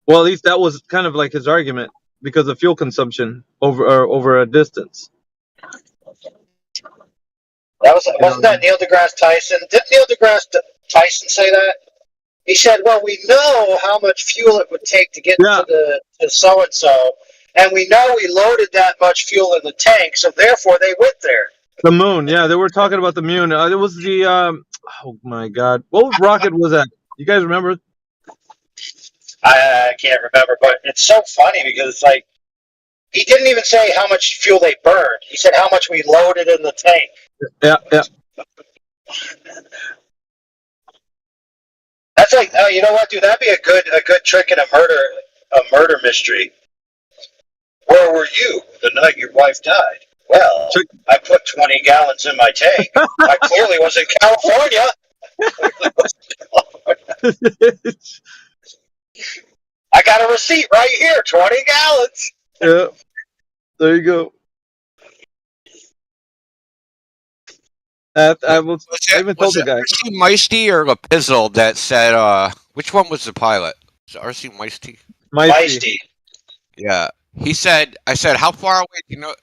Well, at least that was kind of like his argument because of fuel consumption over a distance. Wasn't that Neil deGrasse Tyson? Did Neil deGrasse Tyson say that? He said, "Well, we know how much fuel it would take to get to so and so, and we know we loaded that much fuel in the tank, so therefore they went there." The moon, yeah, they were talking about the moon. It was the oh my god, what rocket was that? You guys remember? I can't remember, but it's so funny because it's like he didn't even say how much fuel they burned. He said how much we loaded in the tank. Yeah. That's like, oh, you know what, dude? That'd be a good trick in a murder mystery. Where were you the night your wife died? Well, I put 20 gallons in my tank. I clearly was in California. I got a receipt right here, 20 gallons. Yeah, there you go. I even told the guy. R.C. Meisty or Lapizzle that said, which one was the pilot? Was it R.C. Meisty? Meisty. Yeah. He said, I said, how far away do you know?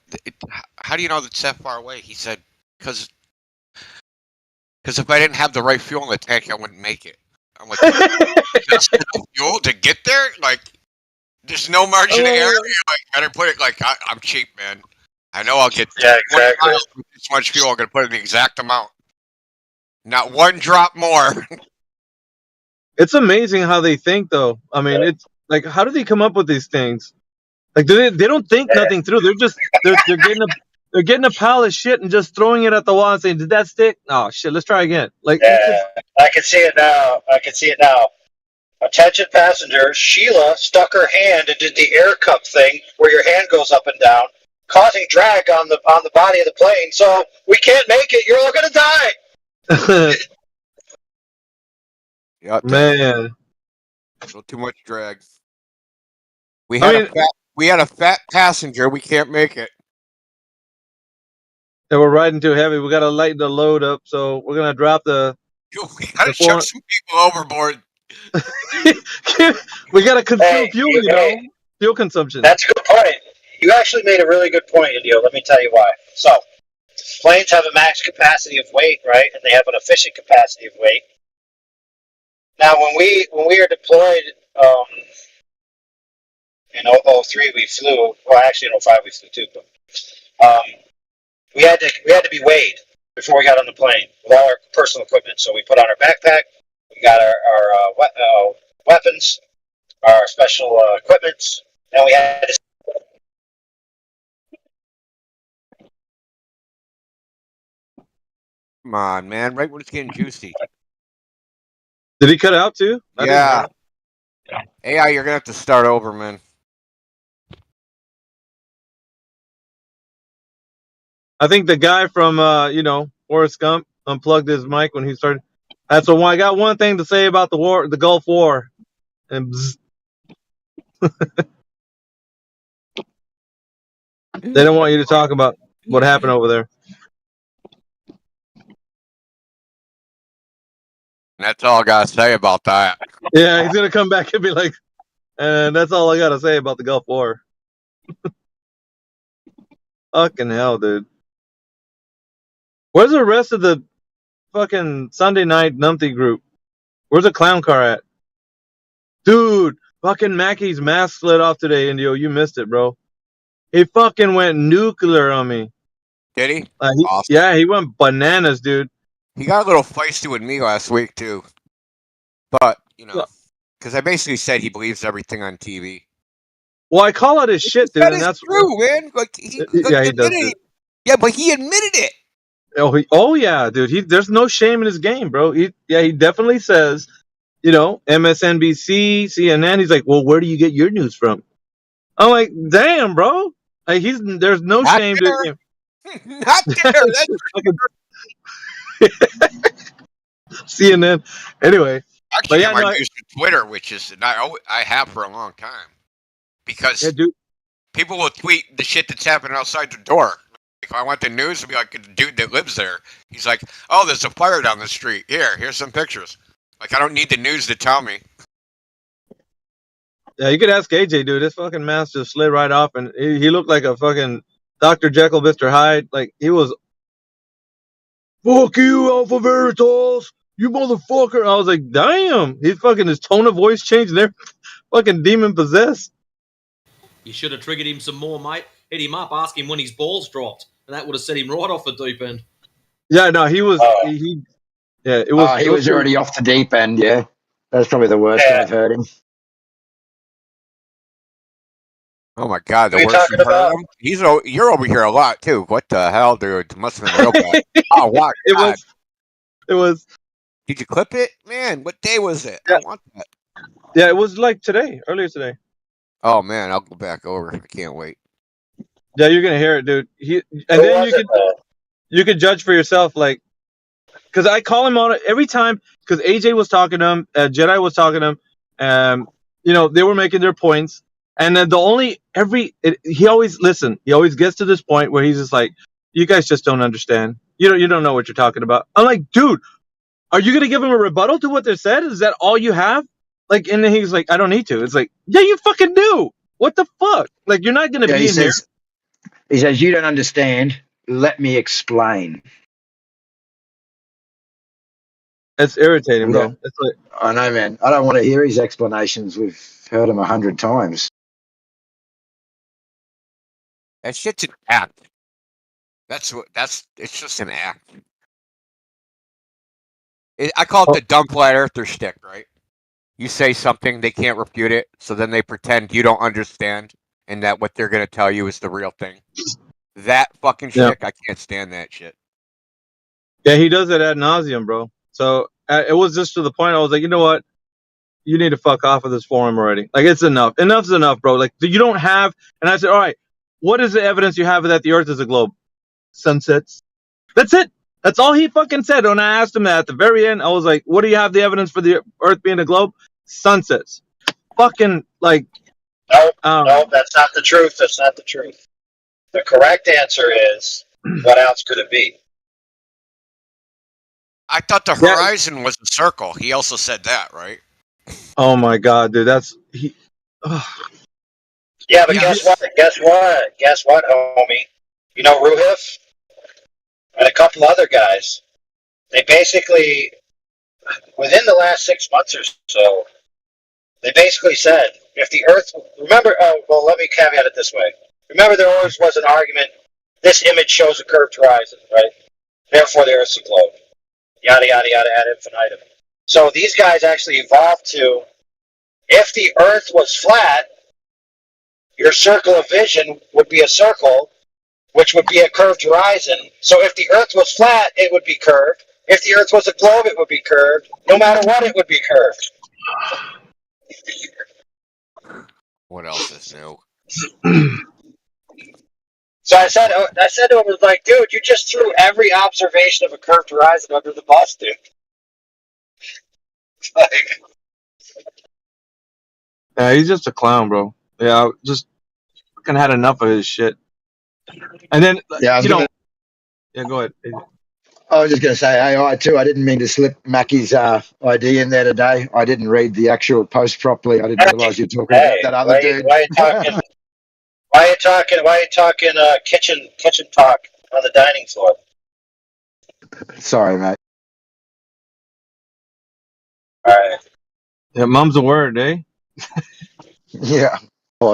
How do you know that's that far away? He said, because if I didn't have the right fuel in the tank, I wouldn't make it. I'm like, just enough fuel to get there? Like, there's no margin of error. Like, better put it like, I'm cheap, man. I know I'll get 20 miles with this much fuel. I'm going to put in the exact amount. Not one drop more. It's amazing how they think, though. I mean, it's like, how do they come up with these things? Like, they don't think nothing through. They're getting a pile of shit and just throwing it at the wall and saying, "Did that stick? Oh shit, let's try again." Like, I can see it now. Attention passengers, Sheila stuck her hand and did the air cup thing where your hand goes up and down, causing drag on the body of the plane. So we can't make it. You're all gonna die. Yeah, man, a little too much drag. We had a fat passenger. We can't make it. And we're riding too heavy. We got to lighten the load up, so we're gonna drop the We gotta chuck some people overboard. We gotta consume fuel, fuel consumption. That's a good point. You actually made a really good point, Indio. Let me tell you why. So, planes have a max capacity of weight, right? And they have an efficient capacity of weight. Now, when we are deployed in 03, we flew. Well, actually in 05 we flew too, but we had to be weighed before we got on the plane with all our personal equipment. So we put on our backpack. We got our weapons, our special equipments, and we had to. Come on, man. Right when it's getting juicy. Did he cut out too? Yeah. AI, you're gonna have to start over, man. I think the guy from Forrest Gump unplugged his mic when he started. That's so I got one thing to say about the Gulf War, and they don't want you to talk about what happened over there. That's all I gotta say about that. Yeah, he's gonna come back and be like, and that's all I gotta say about the Gulf War. Fucking hell, dude. Where's the rest of the fucking Sunday night numpty group? Where's the clown car at? Dude, fucking Mackey's mask slid off today, Indio. You missed it, bro. He fucking went nuclear on me. Did he? Awesome. Yeah, he went bananas, dude. He got a little feisty with me last week, too. But, because I basically said he believes everything on TV. Well, I call out his shit, dude, and that's true, man. Like, he does. It. Yeah, but he admitted it. Oh yeah, dude. There's no shame in his game, bro. He definitely says, MSNBC, CNN. He's like, well, where do you get your news from? I'm like, damn, bro. Like, there's no shame to him. Not there. That's CNN. Anyway, actually, get my news from Twitter, which is I have for a long time, because people will tweet the shit that's happening outside the door. If I want the news, it'll be like the dude that lives there. He's like, "Oh, there's a fire down the street. Here's some pictures." Like, I don't need the news to tell me. Yeah, you could ask AJ, dude. His fucking mask just slid right off, and he looked like a fucking Dr. Jekyll, Mr. Hyde. Like, he was, fuck you, Alpha Veritas, you motherfucker. I was like, damn. His tone of voice changed, and they're fucking demon possessed. You should have triggered him some more, mate. Hit him up, ask him when his balls dropped, and that would have set him right off the deep end. Yeah, no, he was. He was already off the deep end. Yeah, that's probably the worst I've heard him. Oh my God, the worst you've heard him? You're over here a lot too. What the hell, dude? It must have been real bad. Oh wow, It was. Did you clip it, man? What day was it? Yeah. I want that. Yeah, it was like earlier today. Oh man, I'll go back over. I can't wait. Yeah, you're gonna hear it, dude. And then you could judge for yourself, like, because I call him on it every time. Because AJ was talking to him, Jedi was talking to him. They were making their points, and then he always gets to this point where he's just like, "You guys just don't understand. You don't know what you're talking about." I'm like, dude, are you gonna give him a rebuttal to what they said? Is that all you have? Like, and then he's like, I don't need to. It's like, yeah, you fucking do. What the fuck? Like, you're not gonna be in there. He says, you don't understand. Let me explain. It's irritating, bro. It's like, I know, man. I don't want to hear his explanations. We've heard them 100 times. That shit's an act. It's just an act. I call it the dumb flat earther shtick, right? You say something, they can't refute it, so then they pretend you don't understand, and that what they're going to tell you is the real thing. That fucking shtick, I can't stand that shit. Yeah, he does it ad nauseum, bro. So it was just to the point I was like, you know what? You need to fuck off of this forum already. Like, it's enough. Enough's enough, bro. Like, you don't have... And I said, all right, what is the evidence you have that the Earth is a globe? Sunsets. That's it. That's all he fucking said. When I asked him that at the very end, I was like, what do you have the evidence for the Earth being a globe? Sunsets. Fucking, like... No, that's not the truth. That's not the truth. The correct answer is, what else could it be? I thought the horizon was a circle. He also said that, right? Oh my god, dude, that's he. Yeah, but guess what? Guess what, homie? You know Ruhif and a couple other guys. They basically, within the last 6 months or so, they basically said if the Earth. Remember, well, let me caveat it this way. Remember, there always was an argument. This image shows a curved horizon, right? Therefore, the Earth's a globe. Yada yada yada ad infinitum. So these guys actually evolved to, if the Earth was flat, your circle of vision would be a circle, which would be a curved horizon. So if the Earth was flat, it would be curved. If the Earth was a globe, it would be curved. No matter what, it would be curved. What else is new? So I said to him, was like, dude, you just threw every observation of a curved horizon under the bus, dude. Like, Yeah, he's just a clown, bro. Yeah, I just fucking had enough of his shit. And then, Yeah, yeah, go ahead. I was just going to say AI too. I didn't mean to slip Mackie's ID in there today. I didn't read the actual post properly. I didn't realize you were talking about that other dude. Why are you talking kitchen talk on the dining floor? Sorry, mate. All right. Yeah, mum's a word, eh? Yeah. All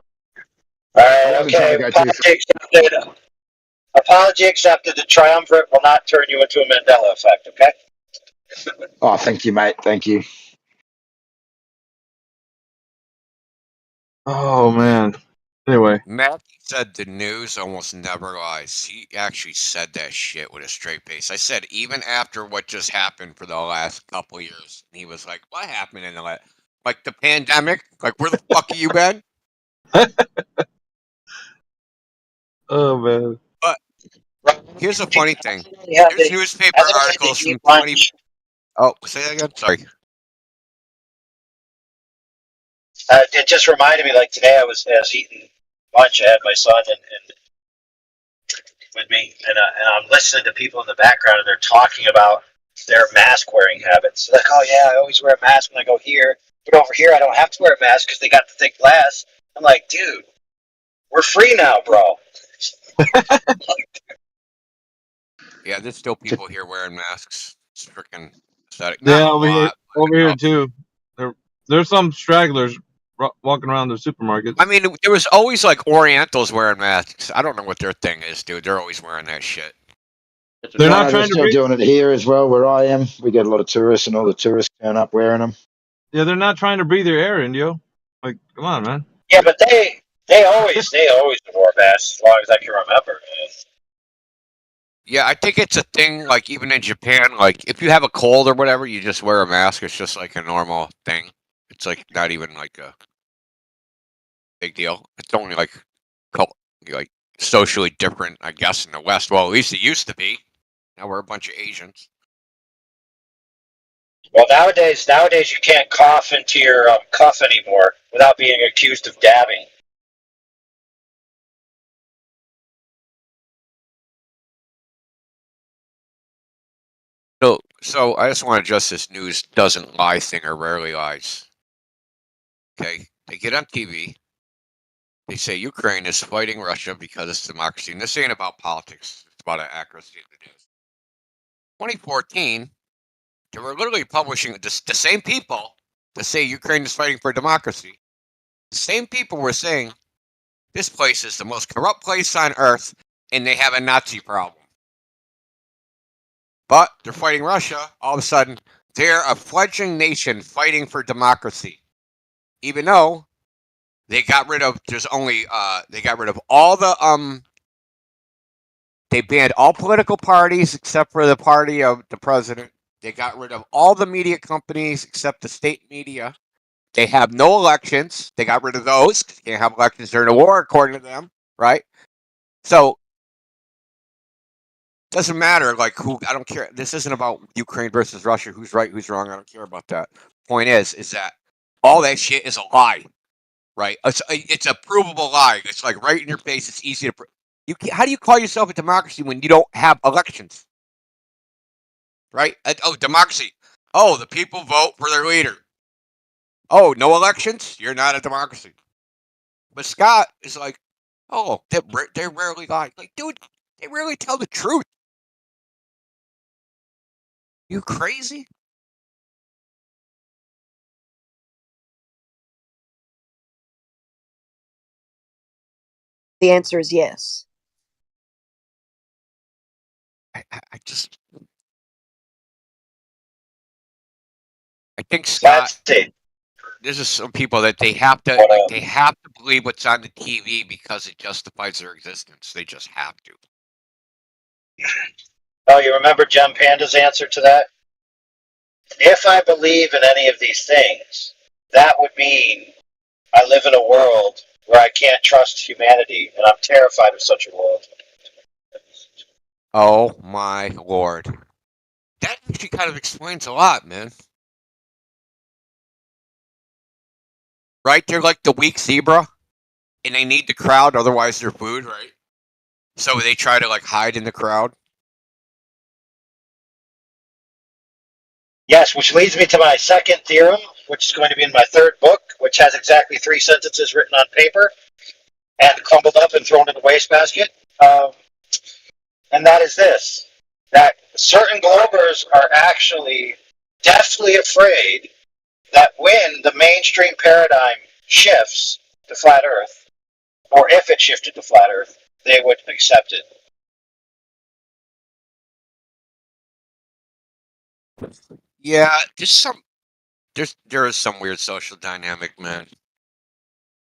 right. Okay. Apology accepted. The triumvirate will not turn you into a Mandela effect. Okay. Oh, thank you, mate. Thank you. Oh man. Anyway, Matt said the news almost never lies. He actually said that shit with a straight face. I said even after what just happened for the last couple years, he was like, "What happened in the like the pandemic? Like where the fuck have you been?" Oh man. But here's a funny thing. There's newspaper articles from 20. Oh, say that again. Sorry. It just reminded me, like today I was eating lunch. I had my son and with me, and I'm listening to people in the background, and they're talking about their mask wearing habits. Like, oh yeah, I always wear a mask when I go here, but over here I don't have to wear a mask because they got the thick glass. I'm like, dude, we're free now, bro. Yeah, there's still people here wearing masks. It's freaking pathetic. Yeah, Not a lot. over here too. There's some stragglers walking around the supermarkets. I mean, there was always like Orientals wearing masks. I don't know what their thing is, dude. They're always wearing that shit. They're not trying to still doing it here as well, where I am. We get a lot of tourists, and all the tourists turn up wearing them. Yeah, they're not trying to breathe their air in, yo. Like, come on, man. Yeah, but they always wore masks as long as I can remember, man. Yeah, I think it's a thing, like, even in Japan, like, if you have a cold or whatever, you just wear a mask. It's just, like, a normal thing. It's, like, not even, like, a big deal. It's only, like socially different, I guess, in the West. Well, at least it used to be. Now we're a bunch of Asians. Well, nowadays you can't cough into your cuff anymore without being accused of dabbing. So I just want to address this news doesn't lie thing or rarely lies. Okay? They get on TV. They say Ukraine is fighting Russia because it's democracy. And this ain't about politics. It's about accuracy of the news. 2014, they were literally publishing the same people that say Ukraine is fighting for democracy. The same people were saying this place is the most corrupt place on earth and they have a Nazi problem. But they're fighting Russia. All of a sudden, they're a fledgling nation fighting for democracy. Even though they got rid of, they got rid of all the, they banned all political parties except for the party of the president. They got rid of all the media companies except the state media. They have no elections. They got rid of those. They can't have elections during the war, according to them, right? So, doesn't matter, like, who, I don't care. This isn't about Ukraine versus Russia, who's right, who's wrong. I don't care about that. Point is that all that shit is a lie, right? It's a provable lie. It's like right in your face. It's easy to prove. How do you call yourself a democracy when you don't have elections? right? Oh, democracy. Oh, the people vote for their leader. Oh, no elections? You're not a democracy. But Scott is like, oh, they rarely lie. Like, dude, they rarely tell the truth. You crazy? The answer is yes. I think Scott. There's just some people that they have to believe what's on the TV because it justifies their existence. They just have to. Oh, you remember Jem Panda's answer to that? If I believe in any of these things, that would mean I live in a world where I can't trust humanity, and I'm terrified of such a world. Oh my lord. That actually kind of explains a lot, man. Right? They're like the weak zebra, and they need the crowd, otherwise they're food, right? So they try to like hide in the crowd. Yes, which leads me to my second theorem, which is going to be in my third book, which has exactly 3 sentences written on paper and crumbled up and thrown in the wastebasket. And that is this, that certain Globers are actually deathly afraid that when the mainstream paradigm shifts to flat Earth, or if it shifted to flat Earth, they would accept it. Yeah, there is some weird social dynamic, man.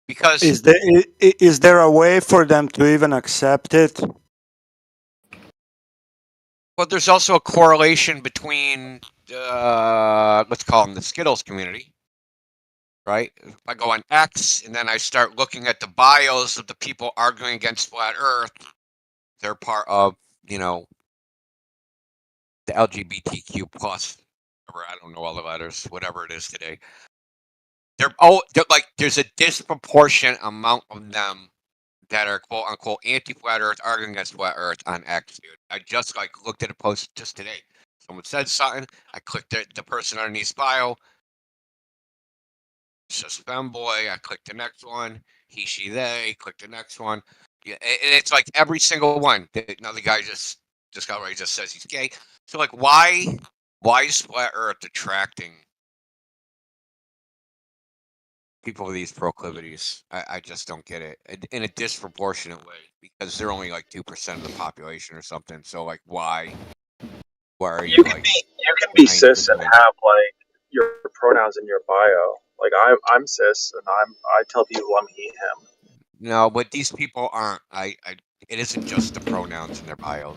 Because is there a way for them to even accept it? Well, there's also a correlation between let's call them the Skittles community, right? If I go on X and then I start looking at the bios of the people arguing against flat Earth, they're part of, the LGBTQ plus, I don't know all the letters, whatever it is today. They're like, there's a disproportionate amount of them that are quote unquote anti-flat Earth arguing against flat Earth on X, dude. I just looked at a post just today. Someone said something. I clicked the person underneath bio. It's just femboy. I clicked the next one. He, she, they. Click the next one. Yeah, and it's like every single one. Another guy just got right. He just says he's gay. So like, why is flat Earth attracting people with these proclivities? I just don't get it in a disproportionate way because they're only like 2% of the population or something. So like, why are you like? You can be cis and have like your pronouns in your bio. Like I'm cis and I tell people I'm he, him. No, but these people aren't. It isn't just the pronouns in their bio.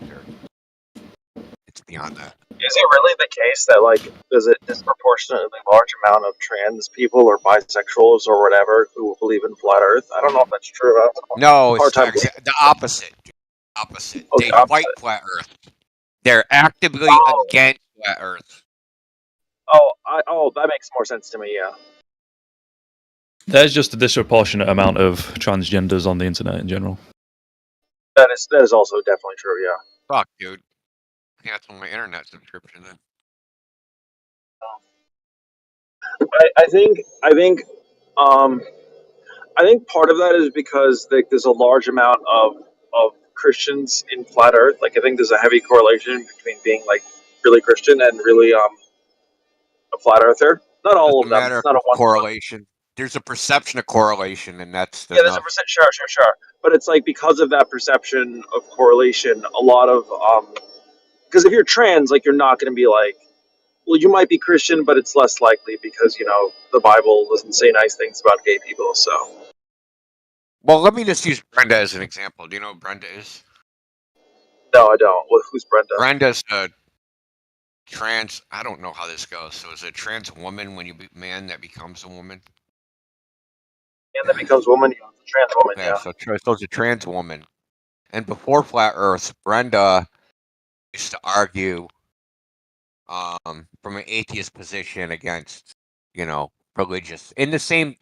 It's beyond that. Is it really the case that like there's a disproportionately large amount of trans people or bisexuals or whatever who believe in flat Earth? I don't know if that's true. No, it's the opposite. Opposite. They fight flat Earth. They're actively against flat Earth. Oh, that makes more sense to me. Yeah. There's just a disproportionate amount of transgenders on the internet in general. That is also definitely true. Yeah. Fuck, dude. Cancel my internet subscription then. I think part of that is because there's a large amount of Christians in flat Earth. Like I think there's a heavy correlation between being like really Christian and really a flat earther. Not all of them. Matter It's not a one correlation. There's a perception of correlation, and that's there's a percent. Sure. But it's like because of that perception of correlation, a lot of because if you're trans, like you're not going to be like, well, you might be Christian, but it's less likely because the Bible doesn't say nice things about gay people. So. Well, let me just use Brenda as an example. Do you know who Brenda is? No, I don't. Who's Brenda? Brenda's a trans. I don't know how this goes. So is it a trans woman when you be man that becomes a woman? Man that becomes woman, it's a trans woman. Yeah. So it's a trans woman. And before Flat Earth, Brenda used to argue from an atheist position against, religious in the same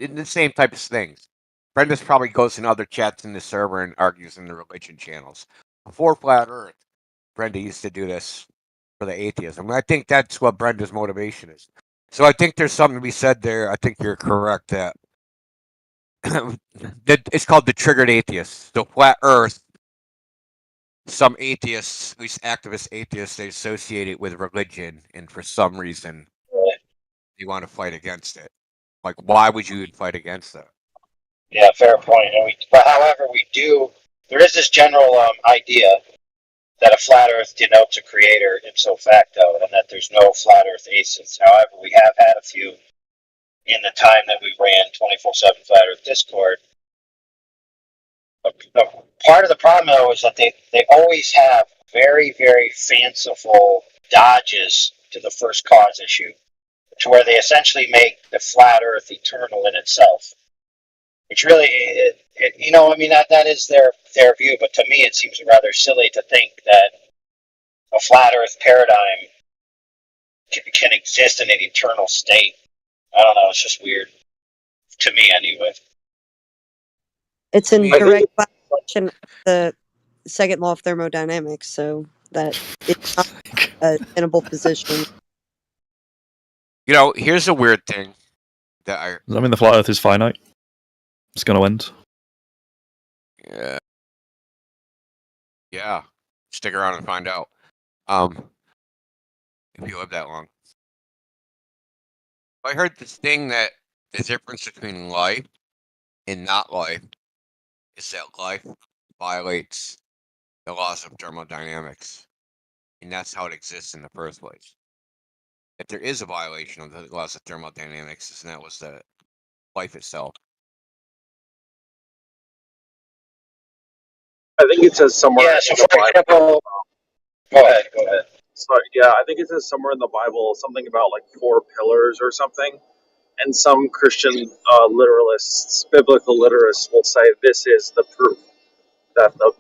type of things. Brenda's probably goes in other chats in the server and argues in the religion channels. Before Flat Earth, Brenda used to do this for the atheism. I think that's what Brenda's motivation is. So I think there's something to be said there. I think you're correct that, that it's called the triggered atheists. The flat Earth. Some atheists, at least activist atheists, they associate it with religion, and for some reason, they want to fight against it. Like, why would you fight against that? Yeah, fair point. But however, there is this general idea that a flat Earth denotes a creator ipso facto, and that there's no flat Earth atheists. However, we have had a few in the time that we ran 24/7 Flat Earth Discord. Part of the problem, though, is that they always have very, very fanciful dodges to the first cause issue, to where they essentially make the flat Earth eternal in itself. Which really, that is their view, but to me it seems rather silly to think that a flat Earth paradigm can exist in an eternal state. I don't know, it's just weird. To me, anyway. It's in direct violation of the second law of thermodynamics, so that it's not a tenable position. You know, here's a weird thing that Does that mean the flat Earth is finite? It's going to end? Yeah. Stick around and find out. If you live that long. I heard this thing that the difference between life and not life is that life violates the laws of thermodynamics. And that's how it exists in the first place. If there is a violation of the laws of thermodynamics, and that was the life itself. I think it says somewhere. Yeah, so for example, go ahead. Sorry, yeah, I think it says somewhere in the Bible something about like 4 pillars or something, and some Christian literalists, biblical literalists, will say this is the proof that the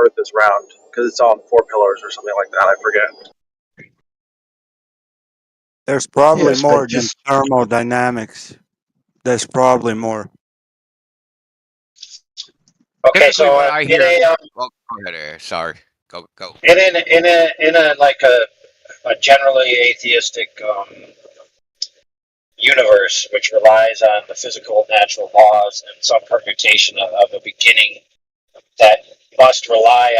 Earth is round because it's on 4 pillars or something like that. I forget. There's probably Yes, but more than just thermodynamics. There's probably more. Okay, so what I hear. go ahead, Eric. Sorry. Go. in a like a generally atheistic universe, which relies on the physical natural laws and some permutation of a beginning that must rely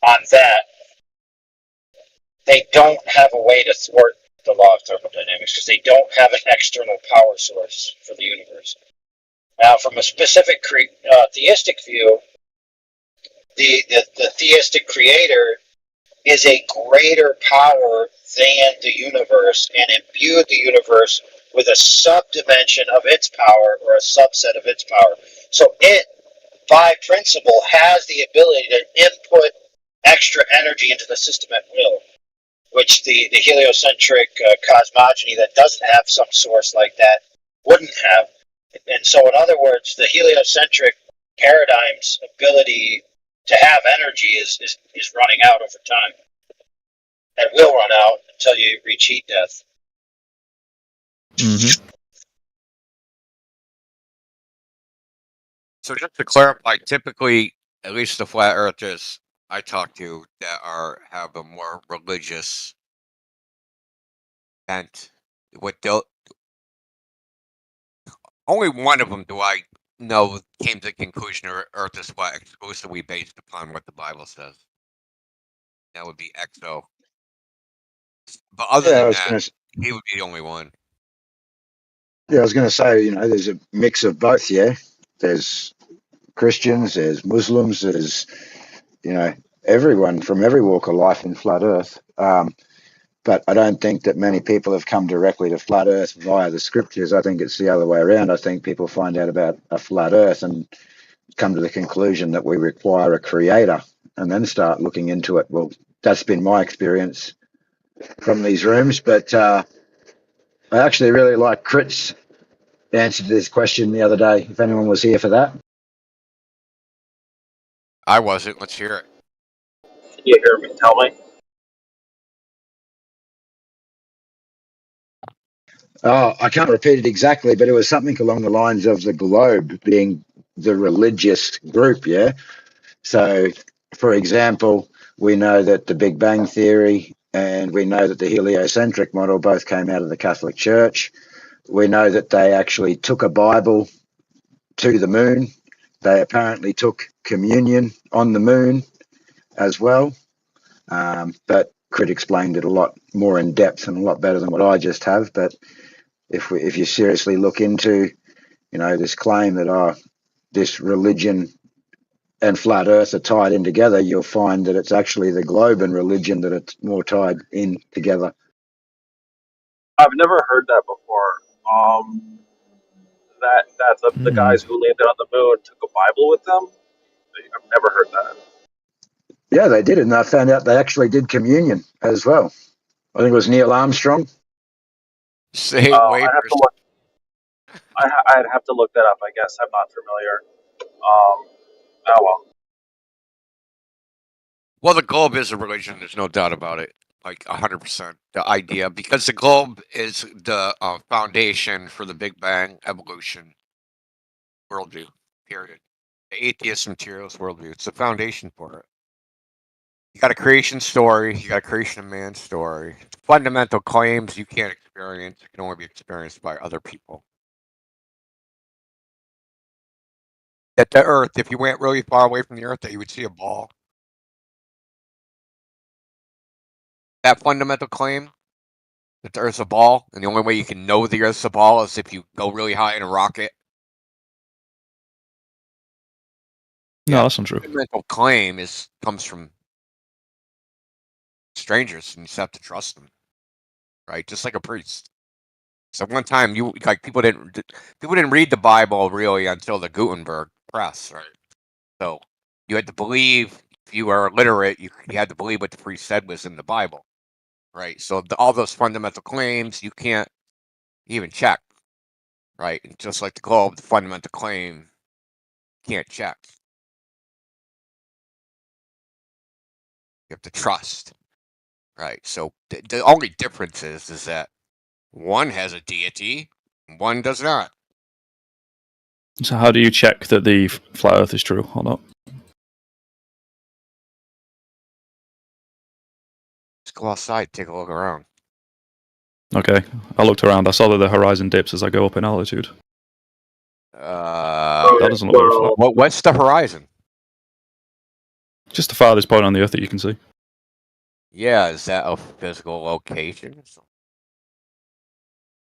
on that, they don't have a way to thwart the law of thermodynamics because they don't have an external power source for the universe. Now, from a specific theistic view, the theistic creator is a greater power than the universe and imbued the universe with a subdimension of its power or a subset of its power. So it, by principle, has the ability to input extra energy into the system at will, which the heliocentric cosmogony that doesn't have some source like that wouldn't have. And so, in other words, the heliocentric paradigm's ability to have energy is running out over time. And will run out until you reach heat death. Mm-hmm. So just to clarify, typically, at least the flat earthers I talk to that have a more religious bent, only one of them do I know came to the conclusion that Earth is flat exclusively based upon what the Bible says. That would be Exo. But other than that, he would be the only one. Yeah, I was going to say, there's a mix of both, yeah? There's Christians, there's Muslims, there's, everyone from every walk of life in flat Earth. But I don't think that many people have come directly to flat Earth via the scriptures. I think it's the other way around. I think people find out about a flat Earth and come to the conclusion that we require a creator and then start looking into it. Well, that's been my experience from these rooms. But I actually really like Crit's answer to this question the other day, if anyone was here for that. I wasn't. Let's hear it. Can you hear me? Tell me. Oh, I can't repeat it exactly, but it was something along the lines of the globe being the religious group, yeah? So, for example, We know that the Big Bang Theory and we know that the heliocentric model both came out of the Catholic Church. We know that they actually took a Bible to the moon. They apparently took communion on the moon as well. But Crit explained it a lot more in depth and a lot better than what I just have. But if you seriously look into, this claim that this religion and flat Earth are tied in together, you'll find that it's actually the globe and religion that are more tied in together. I've never heard that before. That the guys who landed on the moon took a Bible with them. I've never heard that. Yeah, they did, and I found out they actually did communion as well. I think it was Neil Armstrong. Say I'd have to look that up. I guess I'm not familiar. Oh well. Well, the globe is a religion. There's no doubt about it. Like 100%. The idea, because the globe is the foundation for the Big Bang evolution worldview. Period. The atheist materialist worldview. It's the foundation for it. You got a creation story. You got a creation of man story. Fundamental claims you can't experience. It can only be experienced by other people. That the Earth, if you went really far away from the Earth, that you would see a ball. That fundamental claim that the Earth's a ball, and the only way you can know the Earth's a ball is if you go really high in a rocket. No, that's not true. The fundamental claim comes from strangers, and you just have to trust them, right? Just like a priest. So one time, people didn't read the Bible really until the Gutenberg press, right? So you had to believe. If you were illiterate, you had to believe what the priest said was in the Bible. Right, so all those fundamental claims you can't even check, right? And just like the globe, the fundamental claim you can't check. You have to trust, right? So the only difference is that one has a deity, and one does not. So how do you check that the flat Earth is true or not? Just go outside, take a look around. Okay, I looked around. I saw that the horizon dips as I go up in altitude. That doesn't look very flat. What's the horizon? Just the farthest point on the Earth that you can see. Yeah, is that a physical location?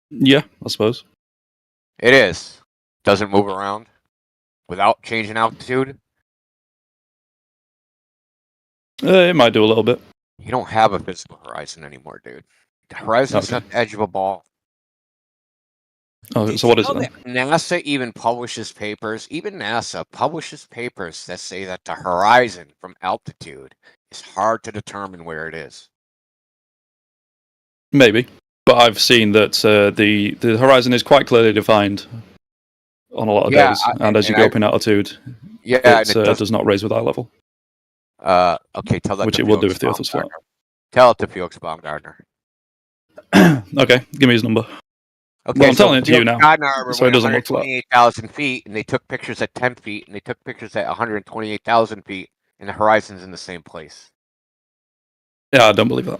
Yeah, I suppose. It is. Doesn't move around without changing altitude. It might do a little bit. You don't have a physical horizon anymore, dude. The horizon's not the edge of a ball. Oh, so what is it then? NASA even publishes papers. Even NASA publishes papers that say that the horizon from altitude is hard to determine where it is. Maybe, but I've seen that the horizon is quite clearly defined on a lot of days, and as you go up in altitude, it does not raise with eye level. Okay, tell that. Which to it would do Felix if the Earth was flat. Tell it to Felix Baumgartner. Okay, give me his number. Okay, well, I'm telling it to you now, so it doesn't look flat. 128,000 feet, and they took pictures at 10 feet, and they took pictures at 128,000 feet, and the horizon's in the same place. Yeah, I don't believe that.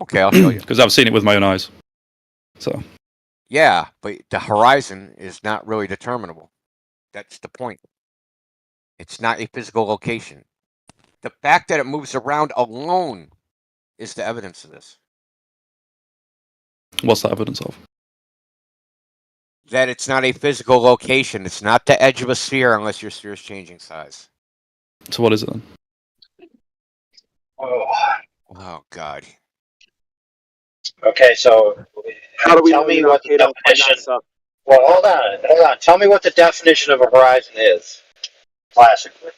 Okay, I'll show you. Because I've seen it with my own eyes. So. Yeah, but the horizon is not really determinable. That's the point. It's not a physical location. The fact that it moves around alone is the evidence of this. What's that evidence of? That it's not a physical location. It's not the edge of a sphere unless your sphere is changing size. So what is it then? Oh God. Okay, so how do we tell me what the definition? Well, hold on. Tell me what the definition of a horizon is, classically.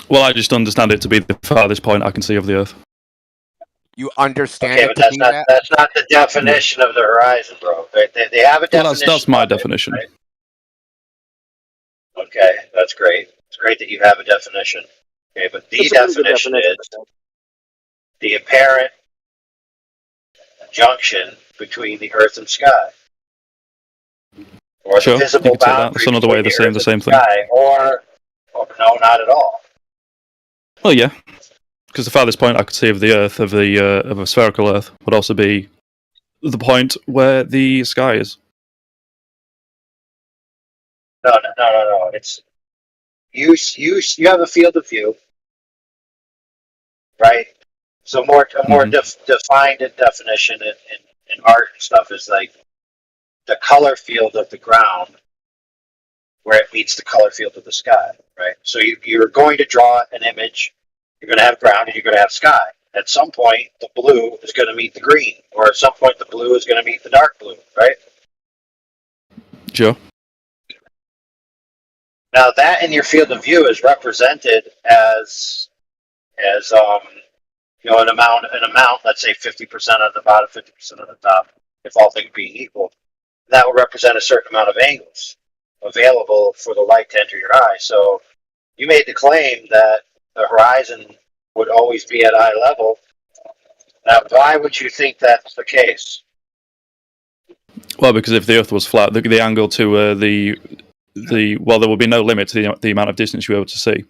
Well, I just understand it to be the farthest point I can see of the Earth. You understand okay, it but to that's be not that? that's not the definition of the horizon, bro. They have a definition. Well, that's my definition. Right? Okay, that's great. It's great that you have a definition. Okay, but the definition is the apparent junction between the Earth and sky, or sure, the visible you can say that. boundary That's another way between they're saying the Earth same and thing. sky, or no, not at all. Well, yeah, because the farthest point I could see of the Earth, of a spherical Earth, would also be the point where the sky is. No. It's you have a field of view, right? So a more defined definition in art and stuff is like the color field of the ground where it meets the color field of the sky, right? So you're going to draw an image, you're going to have ground and you're going to have sky. At some point, the blue is going to meet the green, or at some point, the blue is going to meet the dark blue, right? Sure. Now that in your field of view is represented as an amount, let's say 50% on the bottom, 50% on the top, if all things being equal. That would represent a certain amount of angles available for the light to enter your eye. So you made the claim that the horizon would always be at eye level. Now, why would you think that's the case? Well, because if the Earth was flat, the angle to there would be no limit to the amount of distance you're able to see.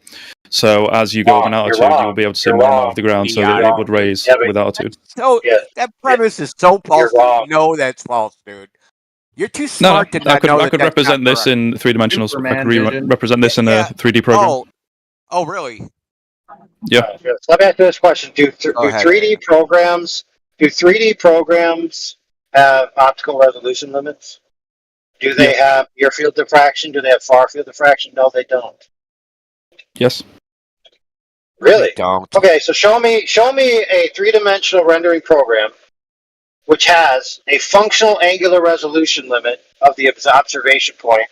So as you go up in altitude, you'll be able to see more and more of the ground, so that it would raise with altitude. So that premise is so false. You know that's false, dude. You're too smart to not know I could represent this in three-dimensional. I could represent this in a 3D program. Oh, really? Yeah. Let me ask you this question: Do 3D programs have optical resolution limits? Do they have near field diffraction? Do they have far field diffraction? No, they don't. Yes. Really? Don't. Okay, so show me a three-dimensional rendering program which has a functional angular resolution limit of the observation point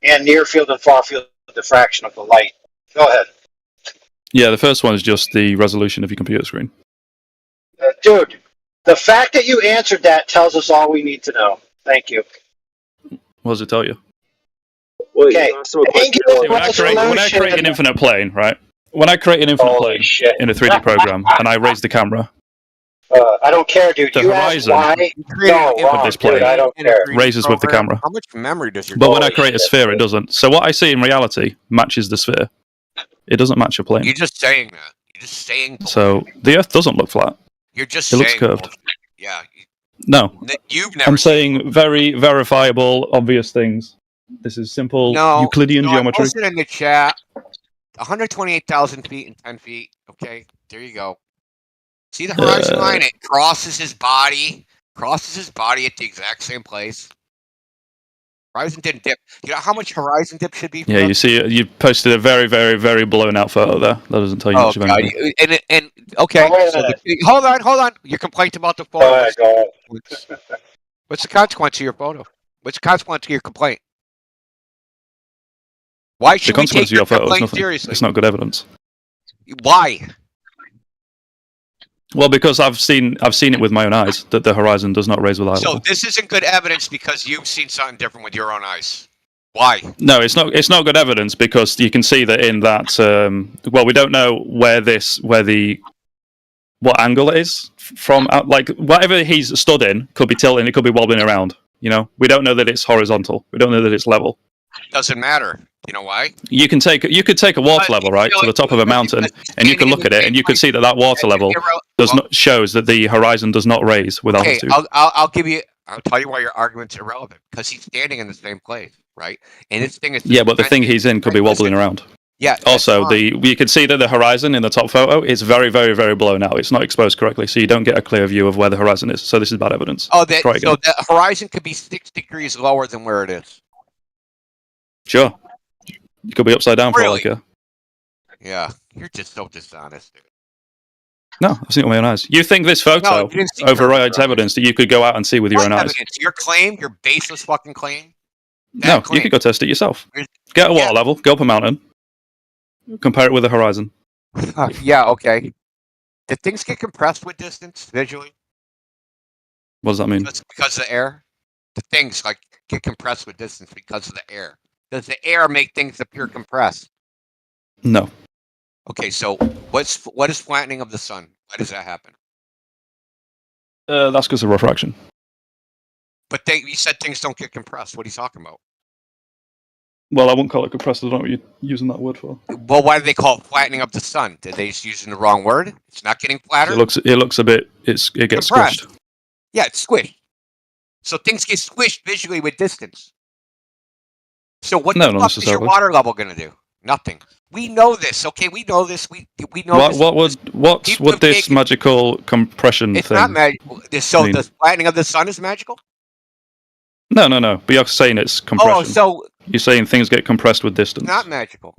and near field and far field diffraction of the light. Go ahead. Yeah, the first one is just the resolution of your computer screen. Dude, the fact that you answered that tells us all we need to know. Thank you. What does it tell you? Okay. When I create an infinite plane, right? When I create an infinite plane in a 3D program and I raise the camera, I don't care, dude. The horizon with this plane I don't care. raises with the camera. How much memory does your? But when I create a sphere, it doesn't. So what I see in reality matches the sphere. It doesn't match a plane. You're just saying that. You're just saying. So the Earth doesn't look flat. You're just it saying. looks curved. Yeah. No. You've never. I'm saying very verifiable, obvious things. This is simple Euclidean geometry. I posted in the chat. 128,000 feet and 10 feet. Okay, there you go. See the horizon line? It crosses his body. At the exact same place. Horizon didn't dip. You know how much horizon dip should be? Yeah, you see, you posted a very, very, very blown out photo there. That doesn't tell you much of anything. And okay, hold on. Your complaint about the photo. What's the consequence of your photo? What's the consequence of your complaint? Why should we take your complaint seriously? It's not good evidence. Why? Well, because I've seen it with my own eyes that the horizon does not raise with eye level. So this isn't good evidence because you've seen something different with your own eyes. Why? No, it's not. It's not good evidence because you can see that in that. Well, we don't know what angle it is from. Like whatever he's stood in could be tilting. It could be wobbling around. You know, we don't know that it's horizontal. We don't know that it's level. Doesn't matter. You know why? You could take a water level right to the top of a mountain, and you can look at it, and you can see that water level shows that the horizon does not raise with altitude. I'll tell you why your argument's irrelevant because he's standing in the same place, right? And this thing is but the thing he's in could be wobbling around. Yeah. Also, you can see that the horizon in the top photo is very, very, very blown out. It's not exposed correctly, so you don't get a clear view of where the horizon is. So this is bad evidence. So the horizon could be 6 degrees lower than where it is. Sure. You could be upside down for all I care. Yeah, you're just so dishonest, dude. No, I've seen it with my own eyes. You think this photo overrides evidence that you could go out and see with your own eyes? Your claim, your baseless fucking claim? You could go test it yourself. Get a water level, go up a mountain, compare it with the horizon. Yeah, okay. Did things get compressed with distance visually? What does that mean? Because of the air? The things get compressed with distance because of the air. Does the air make things appear compressed? No. Okay, so what is flattening of the sun? Why does that happen? That's because of refraction. But you said things don't get compressed. What are you talking about? Well, I wouldn't call it compressed. I don't know what you're using that word for. Well, why do they call it flattening of the sun? Did they just using the wrong word? It's not getting flatter. It looks a bit. It gets compressed. squished. Yeah, it's squished. So things get squished visually with distance. So what the fuck is your water level going to do? Nothing. We know this, okay? We know this. We know this. What would this magical compression It's thing? not magical. So mean? the flattening of the sun is magical? No. But you're saying it's compression. Oh, so you're saying things get compressed with distance. It's not magical.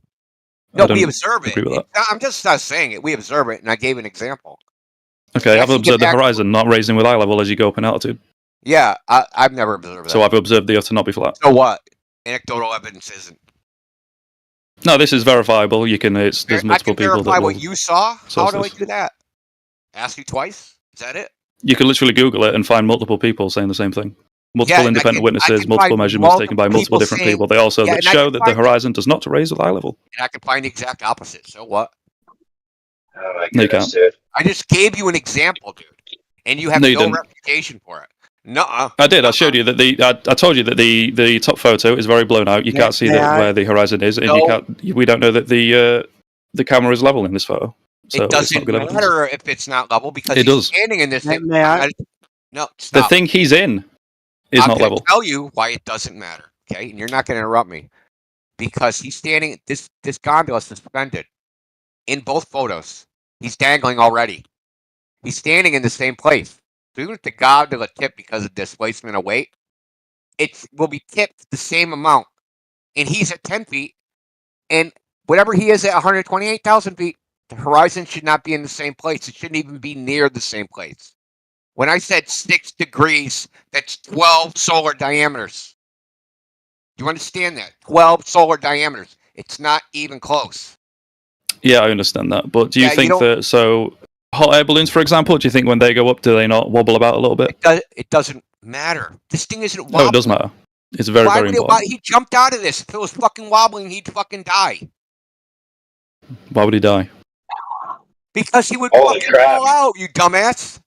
No, we observe it. Agree with that. I'm just not saying it. We observe it, and I gave an example. Okay, I've observed the horizon not raising with eye level as you go up in altitude. Yeah, I've never observed that. So I've observed the Earth to not be flat. So what? Anecdotal evidence isn't. No, this is verifiable. You can. There's multiple people that verify will what you saw. How source do I this. do that? Ask you twice? Is that it? You can literally Google it and find multiple people saying the same thing. Multiple Yeah, independent I witnesses, can multiple find measurements taken by multiple people different saying- people. They also Yeah, that and I show can that the find- horizon does not raise with eye level. And I can find the exact opposite. So what? Oh my No, you goodness, can't. dude. I just gave you an example, dude, and you have No, you no didn't. reputation for it. Nuh-uh. I did. I showed you that I told you that the top photo is very blown out. You can't see where the horizon is, and you can't. We don't know that the camera is level in this photo. So It it's not doesn't good evidence. matter if it's not level because It he's does. standing in this thing. No, The stop. thing he's in is I'm not gonna level. tell you why it doesn't matter, okay? And you're not going to interrupt me because he's standing. This gondola is suspended in both photos. He's dangling already. He's standing in the same place. So even if the gondola tipped because of displacement of weight, it will be tipped the same amount. And he's at 10 feet, and whatever he is at 128,000 feet, the horizon should not be in the same place. It shouldn't even be near the same place. When I said 6 degrees, that's 12 solar diameters. Do you understand that? 12 solar diameters. It's not even close. Yeah, I understand that. But do you Yeah, you think don't- that so hot air balloons, for example, do you think when they go up, do they not wobble about a little bit? It doesn't matter. This thing isn't wobbling. No, it does matter. It's very, Why very would important. he jumped out of this. If it was fucking wobbling, he'd fucking die. Why would he die? Because he would Holy fucking crap. fall out, you dumbass.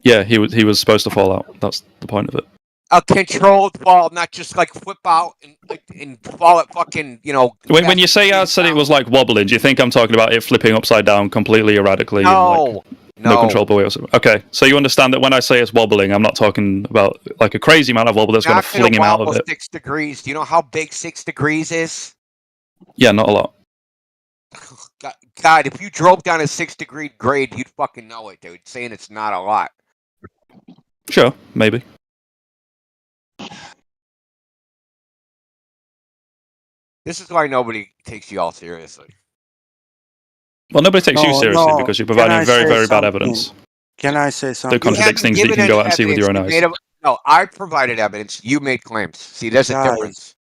Yeah, he was supposed to fall out. That's the point of it. A controlled fall, not just like flip out and fall at fucking, When you say I said it was like wobbling, do you think I'm talking about it flipping upside down completely erratically? No, and like no controllable way or something? Okay, so you understand that when I say it's wobbling, I'm not talking about like a crazy amount of wobble that's going to Not gonna fling him out of wobble it. 6 degrees. Do you know how big 6 degrees is? Yeah, not a lot. God, if you drove down a 6 degree grade, you'd fucking know it, dude. Saying it's not a lot. Sure, maybe. This is why nobody takes you all seriously. Well, nobody takes you seriously because you're providing Can I very, say very bad something? evidence Can I say something? that contradicts things that you can go out and see with your own eyes. No, I provided evidence. You made claims. See, there's a Guys. difference.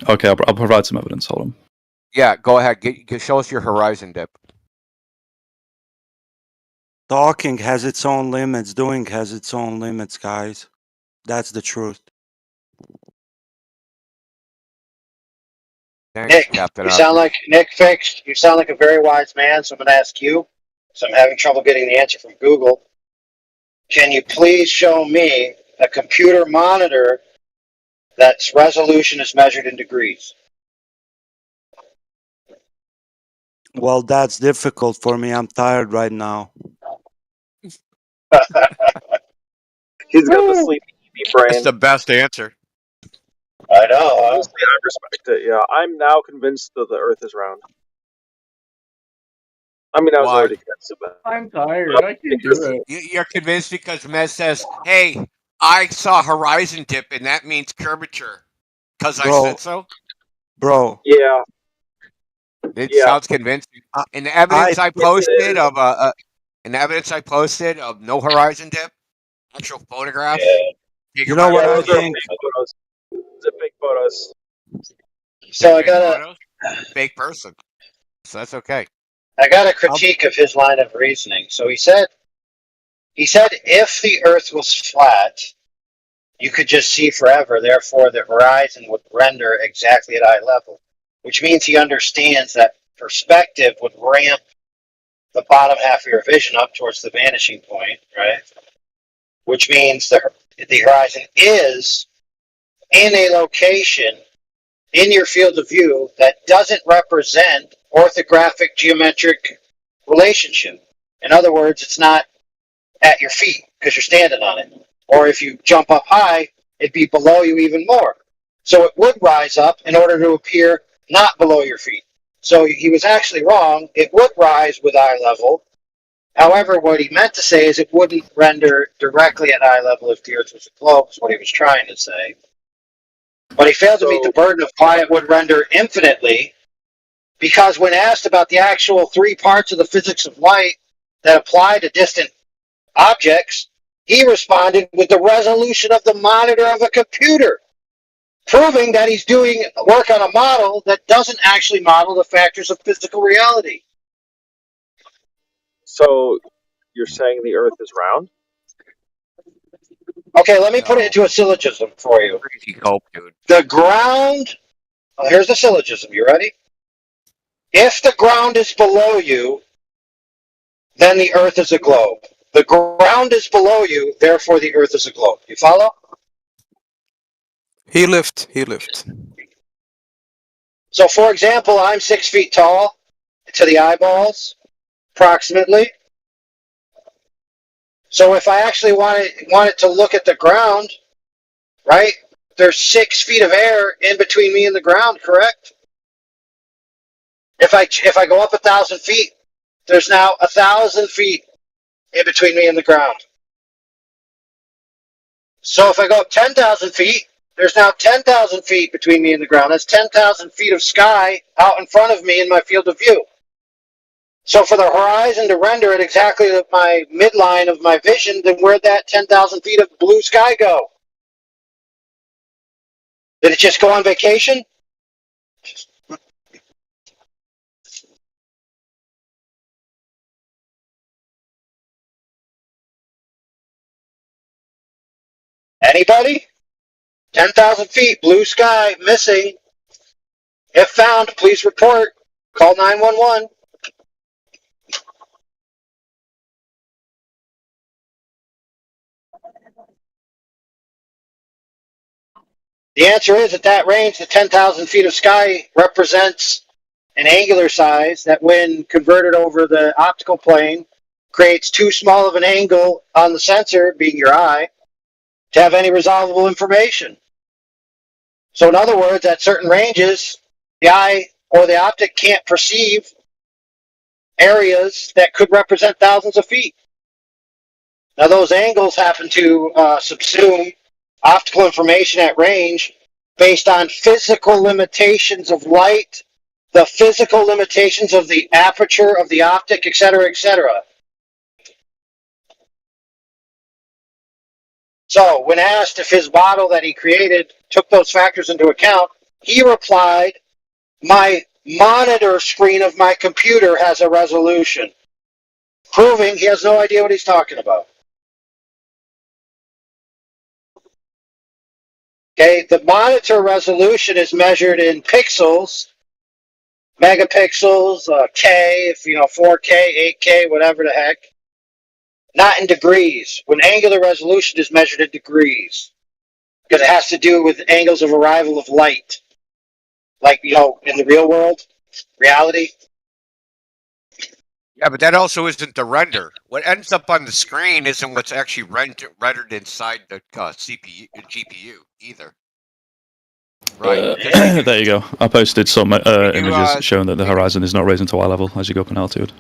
Okay, I'll provide some evidence. Hold on. Yeah, go ahead. Show us your horizon dip. Talking has its own limits. Doing has its own limits, guys. That's the truth. Thanks, Nick, Captain you Obvious. sound like Nick fixed. You sound like a very wise man. So I'm going to ask you. So I'm having trouble getting the answer from Google. Can you please show me a computer monitor that's resolution is measured in degrees? Well, that's difficult for me. I'm tired right now. He's got the sleepy brain. That's the best answer. I know. Honestly, I respect it. Yeah, I'm now convinced that the Earth is round. I mean, I was Why? already convinced of it. I'm tired. I can't do it. You're convinced because Mez says, "Hey, I saw horizon dip, and that means curvature." Because I Bro. said so. Bro, Yeah. It Yeah. sounds convincing. And the evidence I posted is. of no horizon dip, actual photographs. you know what I Those are think? fake photos. Those are fake photos. So I Fake got photos? Fake person. So that's okay. a critique of his line of reasoning. So he said if the Earth was flat, you could just see forever. Therefore, the horizon would render exactly at eye level, which means he understands that perspective would ramp the bottom half of your vision up towards the vanishing point, right? which means the horizon is in a location in your field of view that doesn't represent orthographic geometric relationship. In other words, it's not at your feet because you're standing on it. Or if you jump up high, it'd be below you even more. So it would rise up in order to appear not below your feet. So he was actually wrong. It would rise with eye level. However, what he meant to say is it wouldn't render directly at eye level if the Earth was a globe, is what he was trying to say. But he failed to meet the burden of why it would render infinitely, because when asked about the actual 3 parts of the physics of light that apply to distant objects, he responded with the resolution of the monitor of a computer, proving that he's doing work on a model that doesn't actually model the factors of physical reality. So you're saying the Earth is round? Okay, let me put it into a syllogism for you. Crazy hope, dude. The ground, here's the syllogism, you ready? If the ground is below you, then the Earth is a globe. The ground is below you, therefore the Earth is a globe. You follow? He lived. So, for example, I'm 6 feet tall to the eyeballs, approximately. So if I actually wanted to look at the ground, right, there's 6 feet of air in between me and the ground, correct? If I go up 1,000 feet, there's now 1,000 feet in between me and the ground. So if I go up 10,000 feet, there's now 10,000 feet between me and the ground. That's 10,000 feet of sky out in front of me in my field of view. So for the horizon to render at exactly my midline of my vision, then where'd that 10,000 feet of blue sky go? Did it just go on vacation? Anybody? 10,000 feet, blue sky, missing. If found, please report. Call 911. The answer is at that range, the 10,000 feet of sky represents an angular size that when converted over the optical plane creates too small of an angle on the sensor, being your eye, to have any resolvable information. So in other words, at certain ranges, the eye or the optic can't perceive areas that could represent thousands of feet. Now those angles happen to subsume optical information at range based on physical limitations of light, the physical limitations of the aperture of the optic, etc., etc. So when asked if his model that he created took those factors into account, he replied, "My monitor screen of my computer has a resolution," proving he has no idea what he's talking about. Okay, the monitor resolution is measured in pixels, megapixels, K, if 4K, 8K, whatever the heck, not in degrees. When angular resolution is measured in degrees, because it has to do with angles of arrival of light, like in the real world, reality. Yeah, but that also isn't the render. What ends up on the screen isn't what's actually rendered inside the GPU either. Right. There you go. I posted some images showing that the horizon is not raising to eye level as you go up in altitude.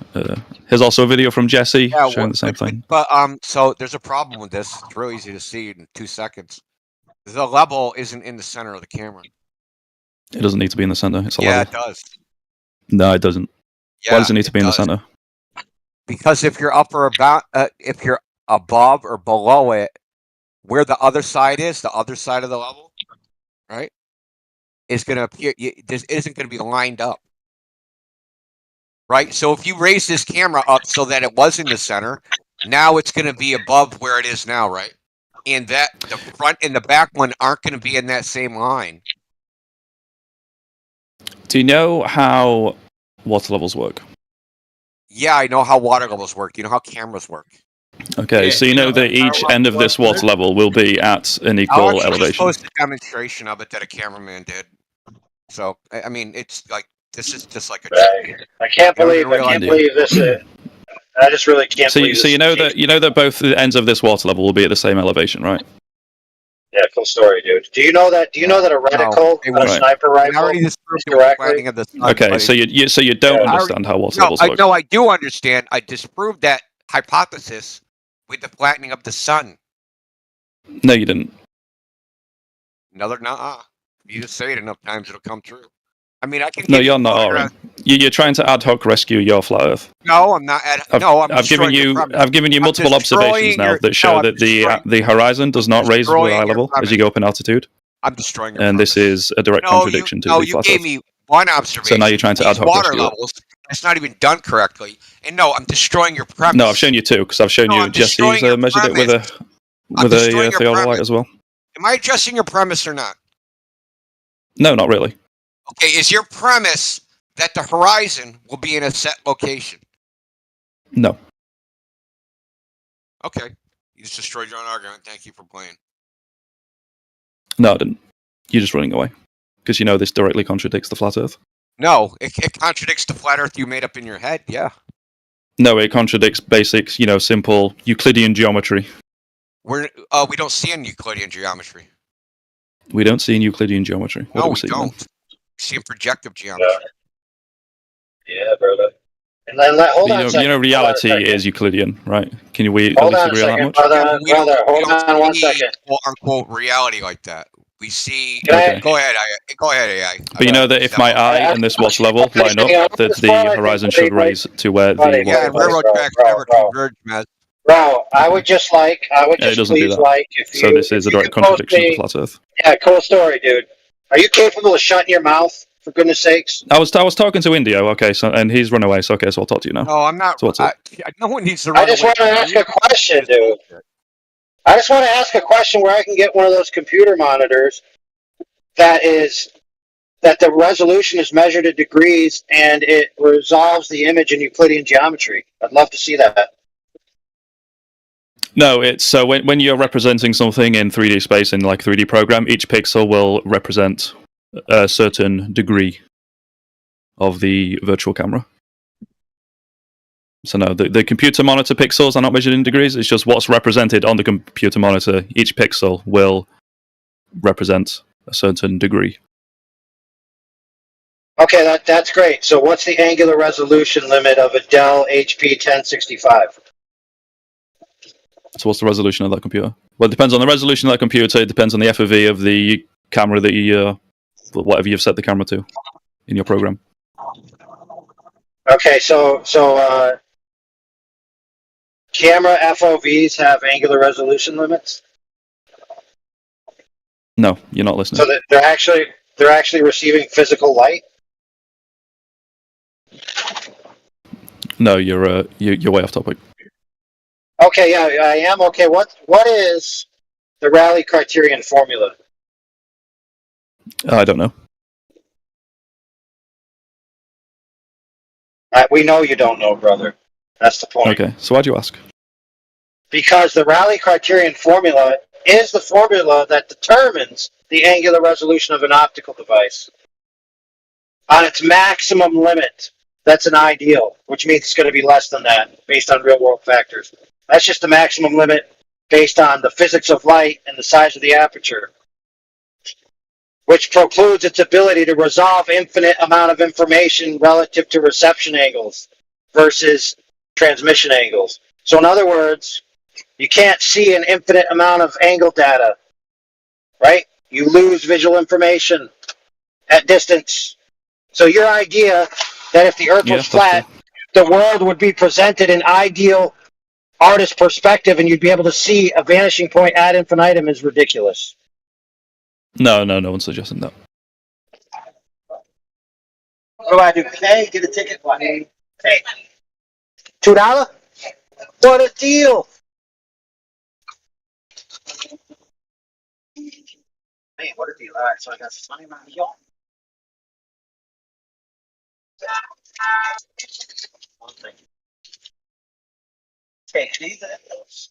Here's also a video from Jesse showing the same thing. But so there's a problem with this. It's real easy to see in 2 seconds. The level isn't in the center of the camera. It doesn't need to be in the center. It's a level. level. It does. No, it doesn't. Yeah, Why does it need to be in the center? Because if you're if you're above or below it, where the other side is, the other side of the level, right, is going to appear. This isn't going to be lined up, right? So if you raise this camera up so that it was in the center, now it's going to be above where it is now, right? And that the front and the back one aren't going to be in that same line. Do you know how water levels work? Yeah, I know how water levels work. You know how cameras work. Okay, Yeah, so you know that each end of this water level will be at an I'll equal actually just elevation. post a demonstration of it that a cameraman did. So I mean, it's like this is just like a Right. I can't believe this. I just really can't So, believe so this. you know that both the ends of this water level will be at the same elevation, right? Yeah, cool story, dude. Do you know that? Do you know that a reticle on a Right. sniper I rifle already is disproved it with the directly? flattening of the sun. Okay, but so you don't I understand how water no, levels I work. no, I do understand. I disproved that hypothesis with the flattening of the sun. No, you didn't. Another nah. You just say it enough times, it'll come true. I mean, I can No, give you you're not photographs. Arin. You're trying to ad hoc rescue your flat Earth. No, I'm not. I've given you multiple observations now that show that the horizon does not raise with eye level as you go up in altitude. I'm destroying your and premise. this is a direct contradiction to the you flat gave Earth. me one observation. So now you're trying to ad These hoc water rescue it. levels. It's not even done correctly. And no, I'm destroying your premise. No, I've shown you two because I've shown you I'm destroying Jesse's your measured it with premise. a destroying your theodolite premise. as well. Am I addressing your premise or not? No, not really. Okay, is your premise that the horizon will be in a set location? No. Okay. You just destroyed your own argument. Thank you for playing. No, I didn't. You're just running away because you know this directly contradicts the flat Earth. No, it contradicts the flat Earth you made up in your head. Yeah. No, it contradicts basic, simple Euclidean geometry. We don't see in Euclidean geometry. We don't see in Euclidean geometry. What do we see don't. then? We see in projective geometry. Yeah, brother. And then hold on a second. Reality is Euclidean, right? Can we Hold at on least a agree on that second, much? brother. Hold on one second. "Quote unquote" reality like that. We see. Okay. Go ahead, AI. But you know that if my eye and this water level line up, that the horizon should raise to where the water level is. railroad tracks never converge, man. Bro, I would just It doesn't do please that. like if you. So this is a direct contradiction of the flat Earth. Yeah, cool story, dude. Are you capable of shutting your mouth? For goodness sakes. I was talking to Indio, okay, so and he's run away, so okay, so I'll talk to you now. No, I'm not. So what's up? No one needs to run I just away want to from ask you. a question, dude. I just want to ask a question where I can get one of those computer monitors that the resolution is measured in degrees and it resolves the image in Euclidean geometry. I'd love to see that. No, it's so when you're representing something in 3D space in like 3D program, each pixel will represent a certain degree of the virtual camera. So no, the computer monitor pixels are not measured in degrees. It's just what's represented on the computer monitor. Each pixel will represent a certain degree. Okay, that's great. So what's the angular resolution limit of a Dell HP 1065? So what's the resolution of that computer? Well, it depends on the resolution of that computer. It depends on the FOV of the camera that you, whatever you've set the camera to in your program. Okay, so camera FOVs have angular resolution limits. No, you're not listening. So they're actually receiving physical light. No, you're way off topic. Okay, yeah, I am. Okay, what is the Rayleigh criterion formula? I don't know. We know you don't know, brother. That's the point. Okay, so why'd you ask? Because the Rayleigh criterion formula is the formula that determines the angular resolution of an optical device on its maximum limit. That's an ideal, which means it's going to be less than that based on real-world factors. That's just the maximum limit based on the physics of light and the size of the aperture, which precludes its ability to resolve infinite amount of information relative to reception angles versus transmission angles. So in other words, you can't see an infinite amount of angle data, right? You lose visual information at distance. So your idea that if the Earth was flat, the world would be presented in ideal artist perspective and you'd be able to see a vanishing point ad infinitum is ridiculous. No one's suggesting that. What do I do? Hey, get a ticket. Hey, $2? What a deal! Man, what a deal! All right, so I got some money around here. One thing. Take these angles.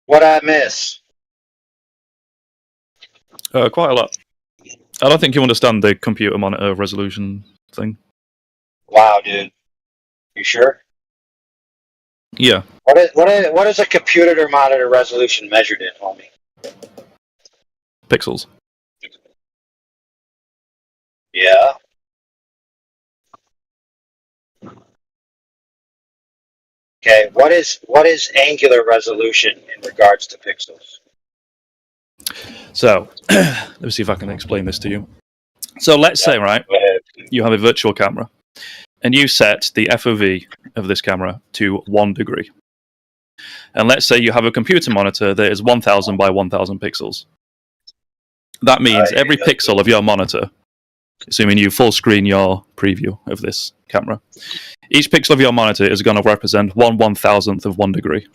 What I miss? Quite a lot. I don't think you understand the computer monitor resolution thing. Wow, dude. You sure? Yeah. What is a computer monitor resolution measured in, homie? Pixels. Yeah. Okay. What is angular resolution in regards to pixels? So, let me see if I can explain this to you. So let's say, right, you have a virtual camera, and you set the FOV of this camera to 1 degree. And let's say you have a computer monitor that is 1000 by 1000 pixels. That means every pixel of your monitor, assuming you full screen your preview of this camera, each pixel of your monitor is going to represent 1/1000th of 1 degree.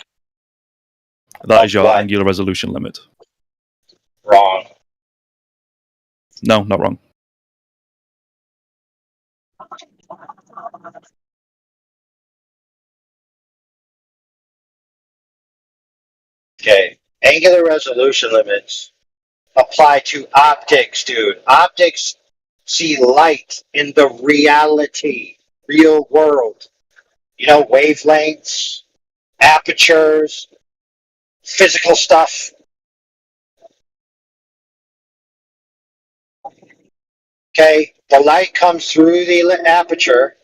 That is your angular resolution limit. Wrong. No, not wrong. Okay. Angular resolution limits apply to optics, dude. Optics see light in the reality, real world. You know, wavelengths, apertures, physical stuff. Okay, the light comes through the aperture,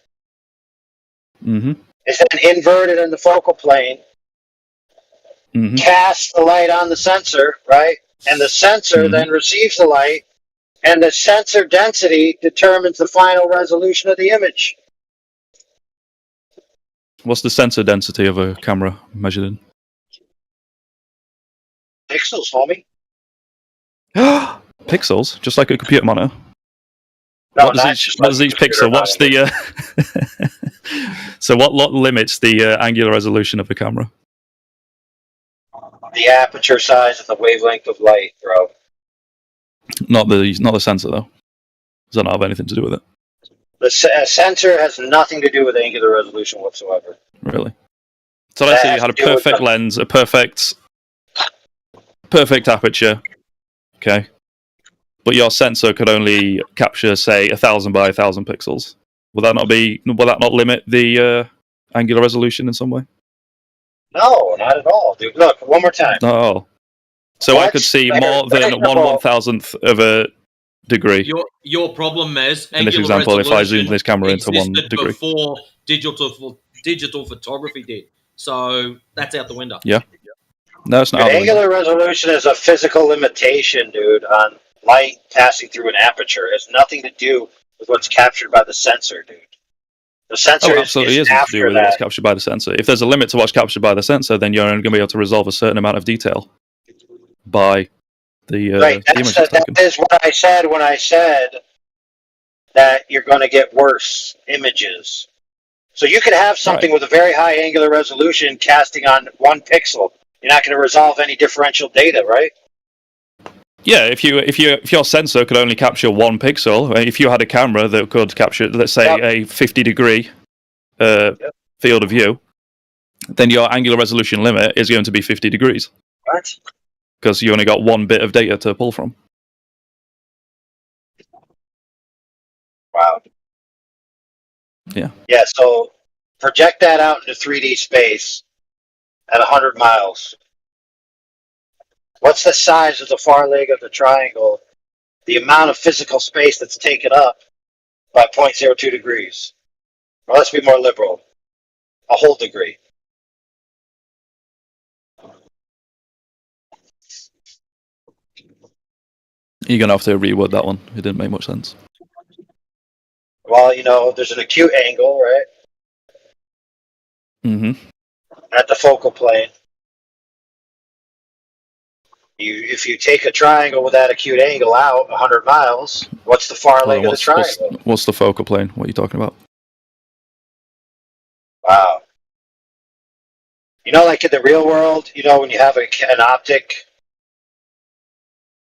Mm-hmm. is then inverted in the focal plane, Mm-hmm. casts the light on the sensor, right? And the sensor then receives the light, and the sensor density determines the final resolution of the image. What's the sensor density of a camera measured in? Pixels, homie. Pixels, just like a computer monitor. No, what does each pixel? What's the? So what limits the angular resolution of a camera? The aperture size and the wavelength of light, bro. Not the sensor though. Does that not have anything to do with it? The sensor has nothing to do with angular resolution whatsoever. Really? So let's say you had a perfect lens, a perfect aperture, okay, but your sensor could only capture, say, 1000 by 1000 pixels. Will that not limit the angular resolution in some way? No, not at all, dude. Look, one more time. Not at all. So I could see more than 1/1000th of a degree. Your problem is in this example, if I zoom this camera into 1 degree. Before digital photography did, so that's out the window. Yeah. No, it's not. Angular resolution is a physical limitation, dude, on light passing through an aperture. It has nothing to do with what's captured by the sensor, dude. The sensor absolutely is to do with what's captured by the sensor. If there's a limit to what's captured by the sensor, then you're only going to be able to resolve a certain amount of detail by the right. image That is what I said when I said that you're going to get worse images. So you could have something with a very high angular resolution casting on 1 pixel. You're not going to resolve any differential data, right? Yeah, if your sensor could only capture 1 pixel, if you had a camera that could capture, let's say, a 50-degree field of view, then your angular resolution limit is going to be 50 degrees. What? Because you only got 1 bit of data to pull from. Wow. Yeah. Yeah, so project that out into 3D space at 100 miles. What's the size of the far leg of the triangle? The amount of physical space that's taken up by 0.02 degrees. Well, let's be more liberal. a whole degree. You're gonna have to reword that one. It didn't make much sense. Well, there's an acute angle, right? Mm-hmm. At the focal plane. If you take a triangle with that acute angle out 100 miles, what's the far leg of the triangle? What's the focal plane? What are you talking about? Wow. Like in the real world, when you have an optic,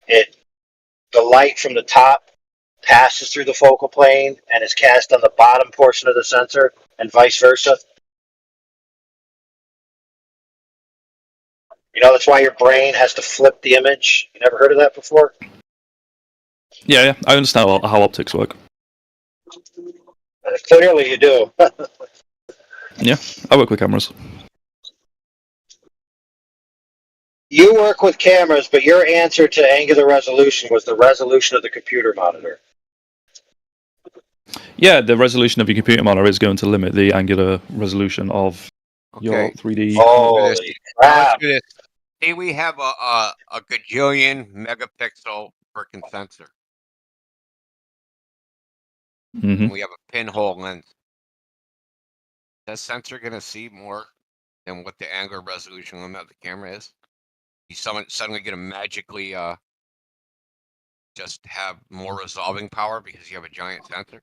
the light from the top passes through the focal plane and is cast on the bottom portion of the sensor, and vice versa. That's why your brain has to flip the image. You never heard of that before? Yeah, I understand how optics work. Clearly you do. Yeah, I work with cameras. You work with cameras, but your answer to angular resolution was the resolution of the computer monitor. Yeah, the resolution of your computer monitor is going to limit the angular resolution of your 3D. Holy crap! Say we have a gajillion megapixel freaking sensor. Mm-hmm. And we have a pinhole lens. Is that sensor going to see more than what the angular resolution limit of the camera is? You suddenly going to magically just have more resolving power because you have a giant sensor?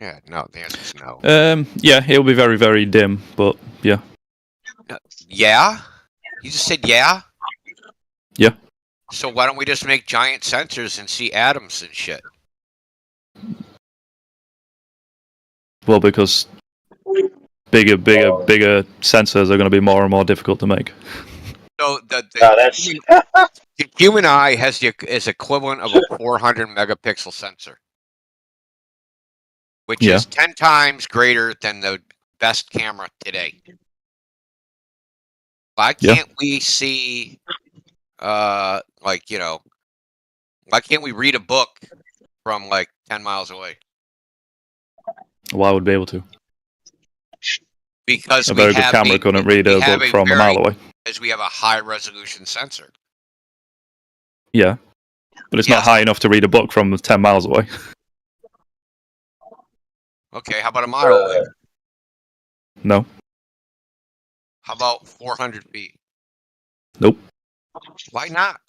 Yeah, no, the answer is no. Yeah, it'll be very, very dim, but yeah. Yeah? You just said yeah? Yeah. So why don't we just make giant sensors and see atoms and shit? Well, because bigger sensors are going to be more and more difficult to make. So the human eye is equivalent of a 400 megapixel sensor, which is 10 times greater than the best camera today. Why can't we see, why can't we read a book from 10 miles away? Well, I would be able to. Because a very good camera couldn't read a book from a mile away. Because we have a high resolution sensor. Yeah, but it's not high enough to read a book from 10 miles away. Okay, how about a mile away? No. How about 400 feet? Nope. Why not?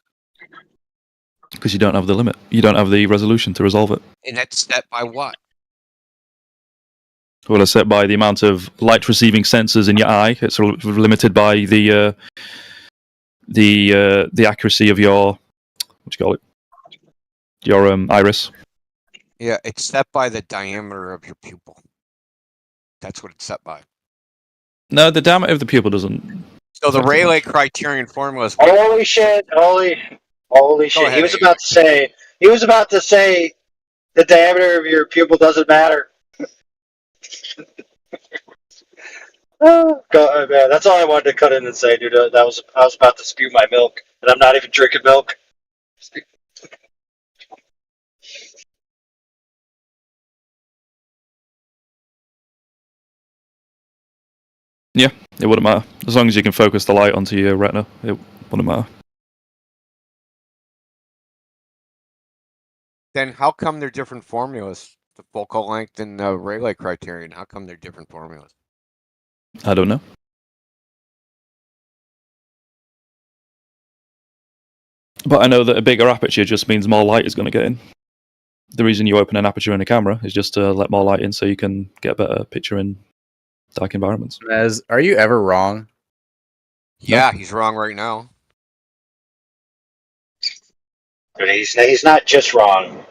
Because you don't have the limit. You don't have the resolution to resolve it. And that's set by what? Well, it's set by the amount of light receiving sensors in your eye. It's limited by the accuracy of your your iris. Yeah, it's set by the diameter of your pupil. That's what it's set by. No, the diameter of the pupil doesn't. So the Rayleigh criterion formula is. Holy shit! Holy shit! Ahead, he was about to say the diameter of your pupil doesn't matter. God, man, that's all I wanted to cut in and say, dude. I was about to spew my milk, and I'm not even drinking milk. Yeah, it wouldn't matter. As long as you can focus the light onto your retina, it wouldn't matter. Then how come they're different formulas? The focal length and the Rayleigh criterion. How come they're different formulas? I don't know. But I know that a bigger aperture just means more light is going to get in. The reason you open an aperture in a camera is just to let more light in so you can get a better picture in dark environments. Are you ever wrong? Yeah, he's wrong right now. But he's not just wrong.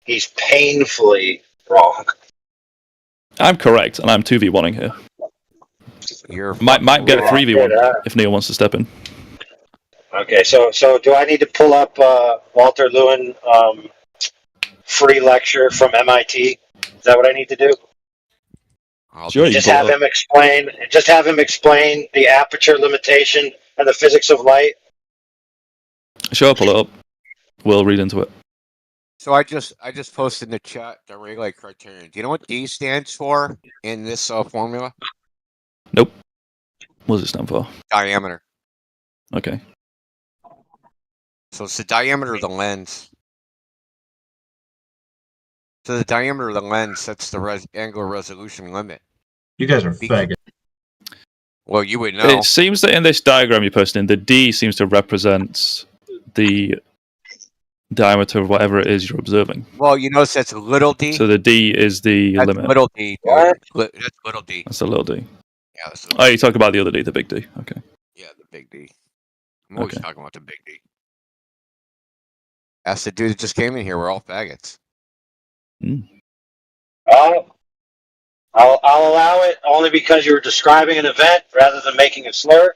He's painfully wrong. I'm correct, and I'm 2v1ing here. Might get a 3v1 if Neil wants to step in. Okay, so do I need to pull up Walter Lewin free lecture from MIT? Is that what I need to do? Sure, Just have him explain the aperture limitation and the physics of light. Sure, pull it up. We'll read into it. So I just posted in the chat the Rayleigh criterion. Do you know what D stands for in this formula? Nope. What does it stand for? Diameter. Okay. So it's the diameter of the lens. So the diameter of the lens sets the angular resolution limit. You guys are faggots. Well, you would know. It seems that in this diagram you're posting, the D seems to represent the diameter of whatever it is you're observing. Well, you notice that's little d. So the D is the That's limit. little d, dude. That's little d. That's the little D. Yeah, that's Oh, you talk about the other D, the big D. Okay. Yeah, the big D. I'm always Okay. talking about the big D. Ask the dude that just came in here. We're all faggots. I'll allow it only because you were describing an event rather than making a slur.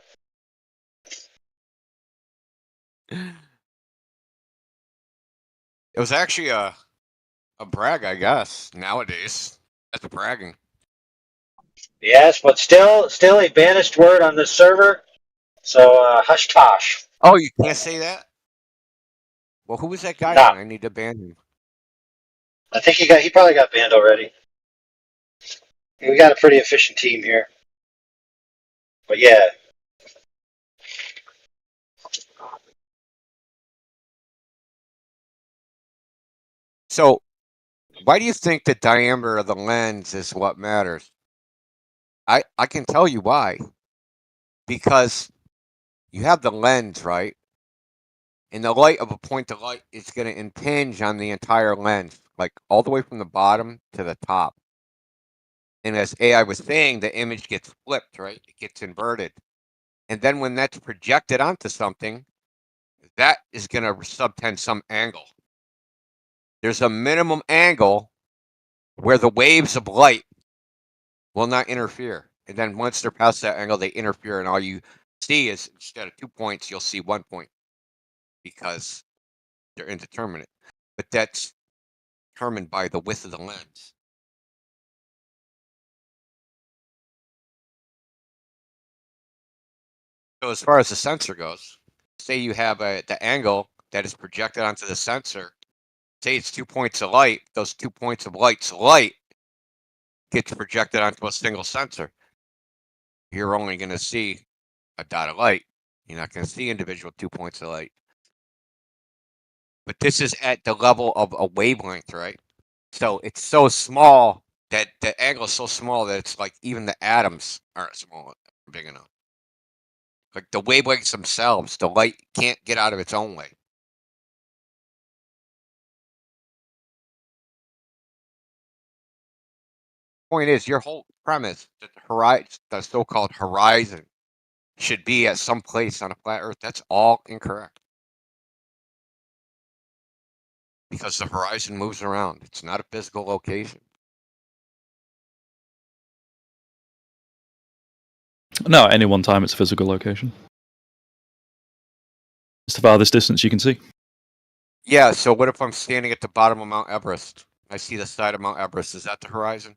It was actually a brag, I guess. Nowadays, that's bragging. Yes, but still a banished word on this server. So hush tosh. Oh, you can't say that? Well, who was that guy? Nah. I need to ban him. I think he probably got banned already. We got a pretty efficient team here. But yeah. So, why do you think the diameter of the lens is what matters? I can tell you why. Because you have the lens, right? And the light of a point of light is going to impinge on the entire lens, like all the way from the bottom to the top. And as AI was saying, the image gets flipped, right? It gets inverted. And then when that's projected onto something, that is going to subtend some angle. There's a minimum angle where the waves of light will not interfere. And then once they're past that angle, they interfere, and all you see is, instead of 2 points, you'll see 1 point because they're indeterminate. But that's determined by the width of the lens. So as far as the sensor goes, say you have the angle that is projected onto the sensor. Say it's 2 points of light. Those 2 points of light gets projected onto a single sensor. You're only going to see a dot of light. You're not going to see individual 2 points of light. But this is at the level of a wavelength, right? So it's so small that the angle is so small that it's like even the atoms aren't small, big enough. Like the wavelengths themselves, the light can't get out of its own way. Point is, your whole premise that the so-called horizon, should be at some place on a flat Earth, that's all incorrect. Because the horizon moves around. It's not a physical location. No, at any one time it's a physical location. It's the farthest distance you can see. Yeah, so what if I'm standing at the bottom of Mount Everest? I see the side of Mount Everest. Is that the horizon?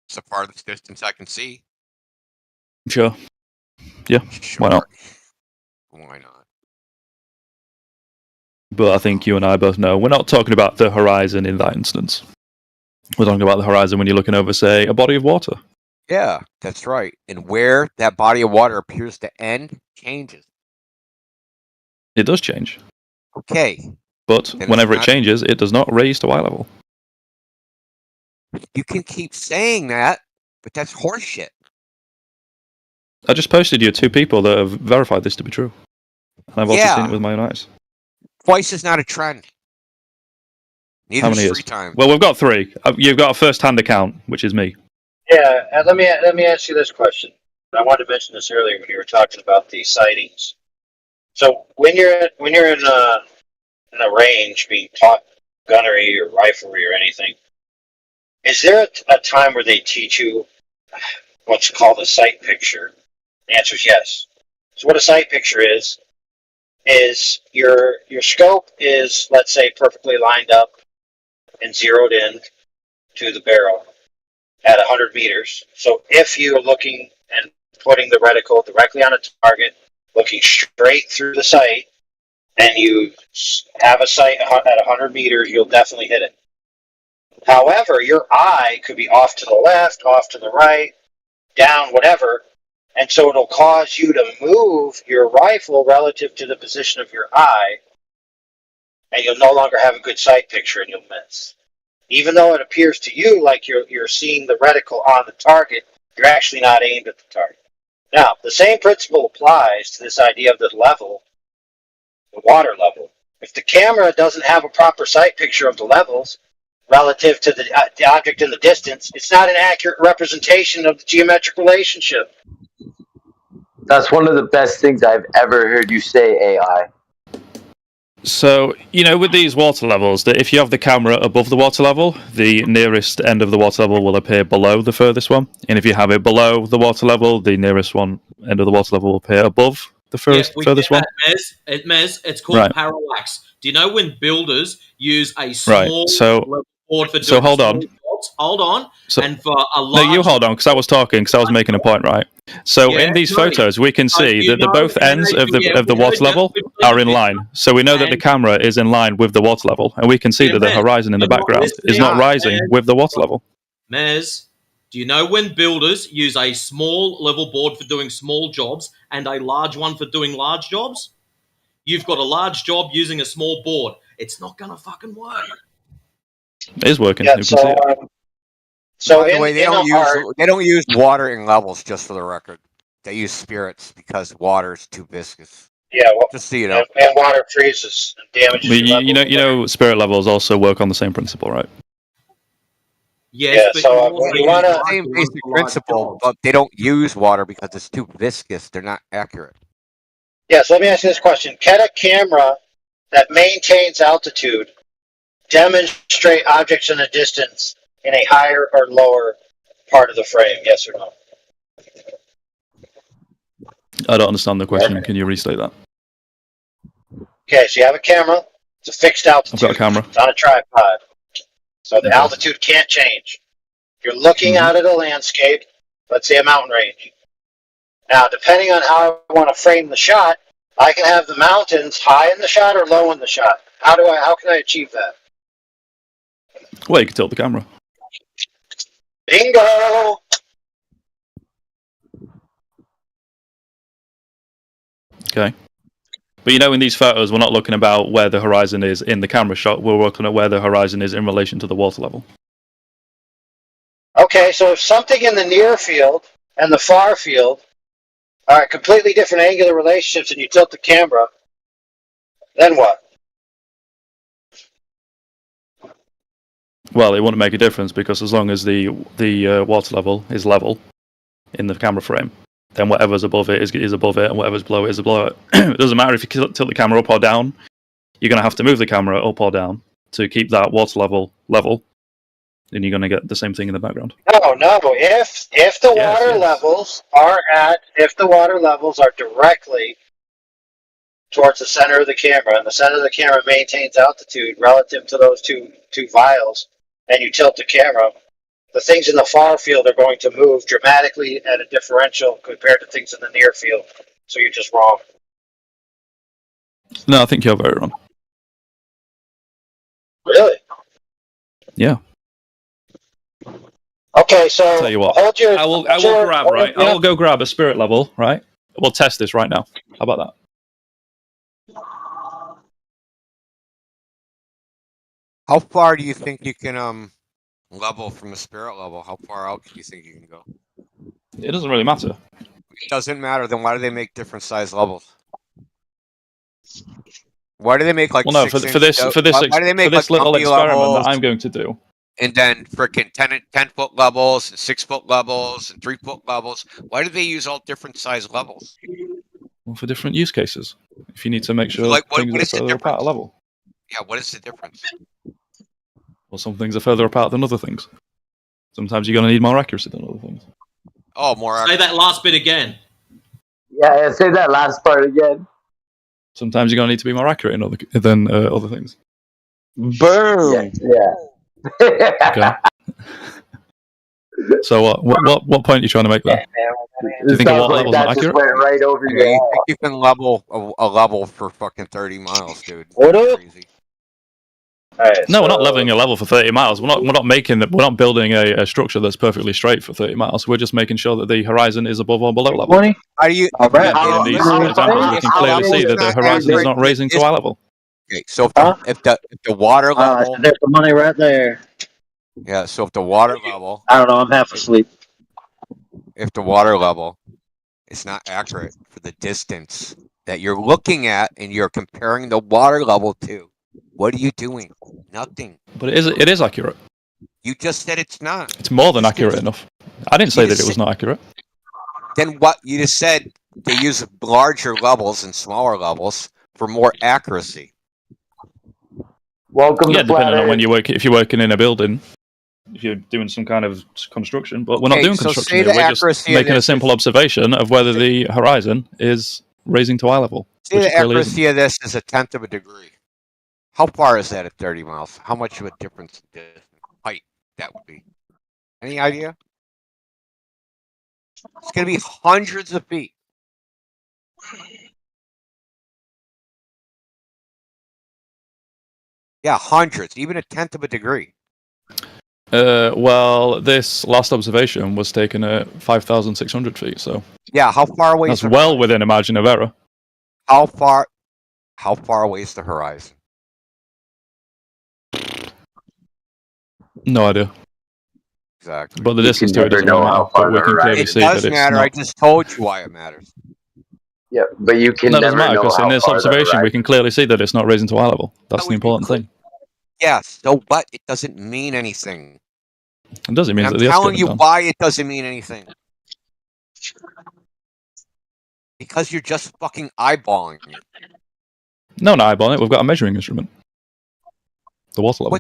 It's the farthest distance I can see. Sure. Yeah. Sure. Why not? Why not? But I think you and I both know we're not talking about the horizon in that instance. We're talking about the horizon when you're looking over, say, a body of water. Yeah, that's right. And where that body of water appears to end changes. It does change. Okay. But then whenever it not... changes, it does not raise to eye level. You can keep saying that, but that's horseshit. I just posted you 2 people that have verified this to be true. And I've also seen it with my own eyes. Twice is not a trend. Neither How many is is 3 times. Well, we've got 3. You've got a first-hand account, which is me. Yeah, and let me ask you this question. I wanted to mention this earlier when you were talking about the sightings. So when you're in a range being taught gunnery or riflery or anything, is there a time where they teach you what's called a sight picture? The answer is yes. So what a sight picture is your scope is, let's say, perfectly lined up and zeroed in to the barrel at 100 meters. So if you're looking and putting the reticle directly on a target, looking straight through the sight, and you have a sight at 100 meters, you'll definitely hit it. However, your eye could be off to the left, off to the right, down, whatever, and so it'll cause you to move your rifle relative to the position of your eye, and you'll no longer have a good sight picture and you'll miss. Even though it appears to you like you're seeing the reticle on the target, you're actually not aimed at the target. Now, the same principle applies to this idea of the level, the water level. If the camera doesn't have a proper sight picture of the levels relative to the object in the distance, it's not an accurate representation of the geometric relationship. That's one of the best things I've ever heard you say, AI. So, with these water levels, that if you have the camera above the water level, the nearest end of the water level will appear below the furthest one. And if you have it below the water level, the nearest end of the water level will appear above the furthest one. Mez, it's called parallax. Do you know when builders use a small level board for doing hold small on. jobs? Hold on. So, and for a large... No, you hold on, because I was talking, because I was making a point, right? So in these photos, we can see that the both ends of the water level are in line. So we know that the camera is in line with the water level, and we can see that the horizon in the background is not rising with the water level. Mez, do you know when builders use a small level board for doing small jobs and a large one for doing large jobs? You've got a large job using a small board. It's not going to fucking work. It is working. Yeah, you can see it. So by the way, they don't use water in levels, just for the record. They use spirits because water is too viscous. Yeah, well, just so you know. And water freezes and damages your level. You know, spirit levels also work on the same principle, right? Yes, but so you want the same basic principle, but they don't use water because it's too viscous. They're not accurate. Yeah, so let me ask you this question. Can a camera that maintains altitude demonstrate objects in a distance in a higher or lower part of the frame? Yes or no? I don't understand the question. Can you restate that? Okay, so you have a camera. It's a fixed altitude. I've got a camera. It's on a tripod. So the altitude can't change. You're looking out at a landscape, let's say a mountain range. Now, depending on how I want to frame the shot, I can have the mountains high in the shot or low in the shot. How can I achieve that? Well, you can tilt the camera. Bingo! Okay. But in these photos, we're not looking about where the horizon is in the camera shot. We're looking at where the horizon is in relation to the water level. Okay, so if something in the near field and the far field are completely different angular relationships and you tilt the camera, then what? Well, it wouldn't make a difference because as long as the water level is level in the camera frame, then whatever's above it is above it, and whatever's below it is below it. It doesn't matter if you tilt the camera up or down. You're going to have to move the camera up or down to keep that water level, and you're going to get the same thing in the background. No. If the water levels are directly towards the center of the camera, and the center of the camera maintains altitude relative to those two vials, and you tilt the camera, the things in the far field are going to move dramatically at a differential compared to things in the near field. So you're just wrong. No, I think you're very wrong. Really? Yeah. Okay, so tell you what, I will go grab a spirit level, right? We'll test this right now. How about that? How far do you think you can level from a spirit level? How far out do you think you can go? It doesn't really matter. It doesn't matter. Then why do they make different size levels? Why do they make like? Well, no, for this little experiment that I'm going to do. And then frickin' 10-foot levels, 6-foot levels, and 3-foot levels. Why do they use all different size levels? Well, for different use cases. If you need to make sure things are further apart a level. Yeah, what is the difference? Well, some things are further apart than other things. Sometimes you're going to need more accuracy than other things. Oh, more accuracy. Say that last bit again. Yeah, say that last part again. Sometimes you're going to need to be more accurate than other things. Boom! Yeah. Okay. So what point are you trying to make there? Do you think a water level's not accurate? Went right over Yeah, your you head. think you can level a level for fucking 30 miles, dude? What up? Crazy. No, we're not leveling a level for 30 miles. We're not building a structure that's perfectly straight for 30 miles. We're just making sure that the horizon is above or below level. 20? How do you? Again, in these examples, we can clearly see that the horizon is not raising to eye level. Okay, so if the water level, There's the money right there. yeah, so if the water level, I don't know. I'm half asleep. if the water level is not accurate for the distance that you're looking at and you're comparing the water level to, what are you doing? Nothing. But it is accurate. You just said it's not. It's more than accurate enough. I didn't say that it was not accurate. Then what? You just said they use larger levels and smaller levels for more accuracy. Welcome Yeah, to Flat depending on when Earth. you work, if you're working in a building, if you're doing some kind of construction. But we're not Okay, doing so construction say here. the We're just accuracy of making a this simple observation of whether the horizon is raising to eye level. Say Which the it clearly isn't. accuracy of this is 1/10 of a degree. How far is that at 30 miles? How much of a difference in height that would be? Any idea? It's going to be hundreds of feet. Yeah, hundreds, even 1/10 of a degree. Well, this last observation was taken at 5,600 feet, so yeah, how far away? That's well within a margin of error. How far away is the horizon? No idea. Exactly. But the distance to it doesn't really matter. But we can clearly see that It does it's matter. not. I just told you why it matters. Yeah, but you can No, it doesn't never matter know because how in this far the observation we horizon. can clearly see that it's not raising to eye level. That's the important thing. Yes, so what? It doesn't mean anything. It doesn't mean And that I'm the Earth's telling going you down. why it doesn't mean anything. Because you're just fucking eyeballing it. No, not eyeballing it. We've got a measuring instrument. The water level.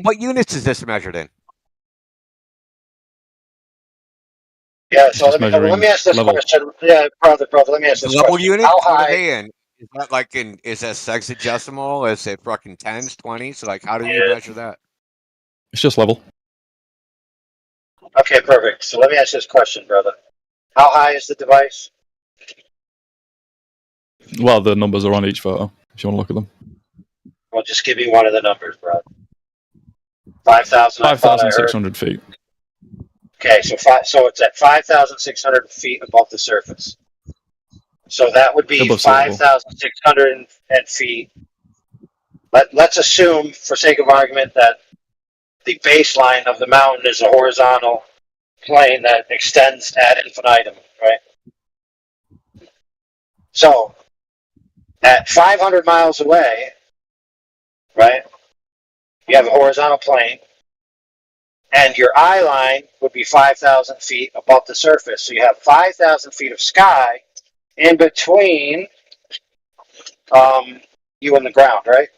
What units is this measured in? Yeah, It's so just let measuring me ask this level. question. Yeah, brother, let me ask this Level question. unit? How What are high? they in? Is that like is that sexagesimal? Is it fucking 10s, 20s? Like, how do you measure that? It's just level. Okay, perfect. So let me ask this question, brother. How high is the device? Well, the numbers are on each photo, if you want to look at them. Well, just give me one of the numbers, bro. 5,000, I thought I heard. 5,600 feet. Okay, so it's at 5,600 feet above the surface. So that would be Above sea level. 5,600 feet. Let's assume, for sake of argument, that the baseline of the mountain is a horizontal plane that extends ad infinitum, right? So, at 500 miles away, right, you have a horizontal plane, and your eye line would be 5,000 feet above the surface. So you have 5,000 feet of sky in between you and the ground, right?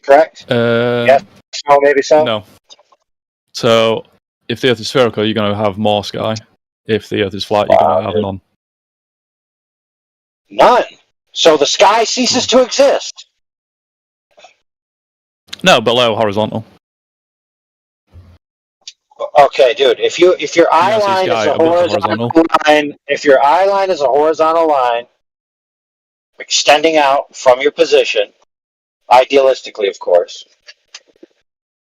Correct? Yes. No, maybe so. No. So, if the Earth is spherical, you're going to have more sky. If the Earth is flat, you're going to have none. None. So the sky ceases to exist. No, below horizontal. Okay, dude. If your eye line is a horizontal line, if your eye line is a horizontal line extending out from your position, idealistically, of course,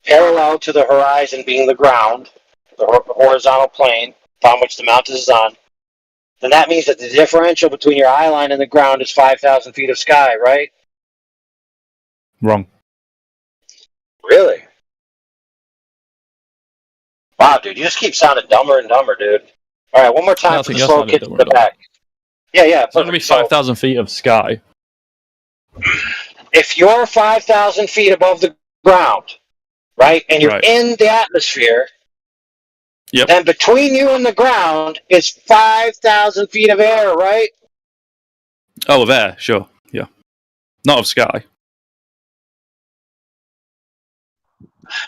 parallel to the horizon being the ground, the horizontal plane upon which the mountain is on, then that means that the differential between your eye line and the ground is 5,000 feet of sky, right? Wrong. Really? Wow, dude, you just keep sounding dumber and dumber, dude. All right, one more time for the slow kids in the back. Yeah, It's going to be 5,000 feet of sky. If you're 5,000 feet above the ground, right, and you're in the atmosphere, then between you and the ground is 5,000 feet of air, right? Oh, of air, sure. Yeah. Not of sky.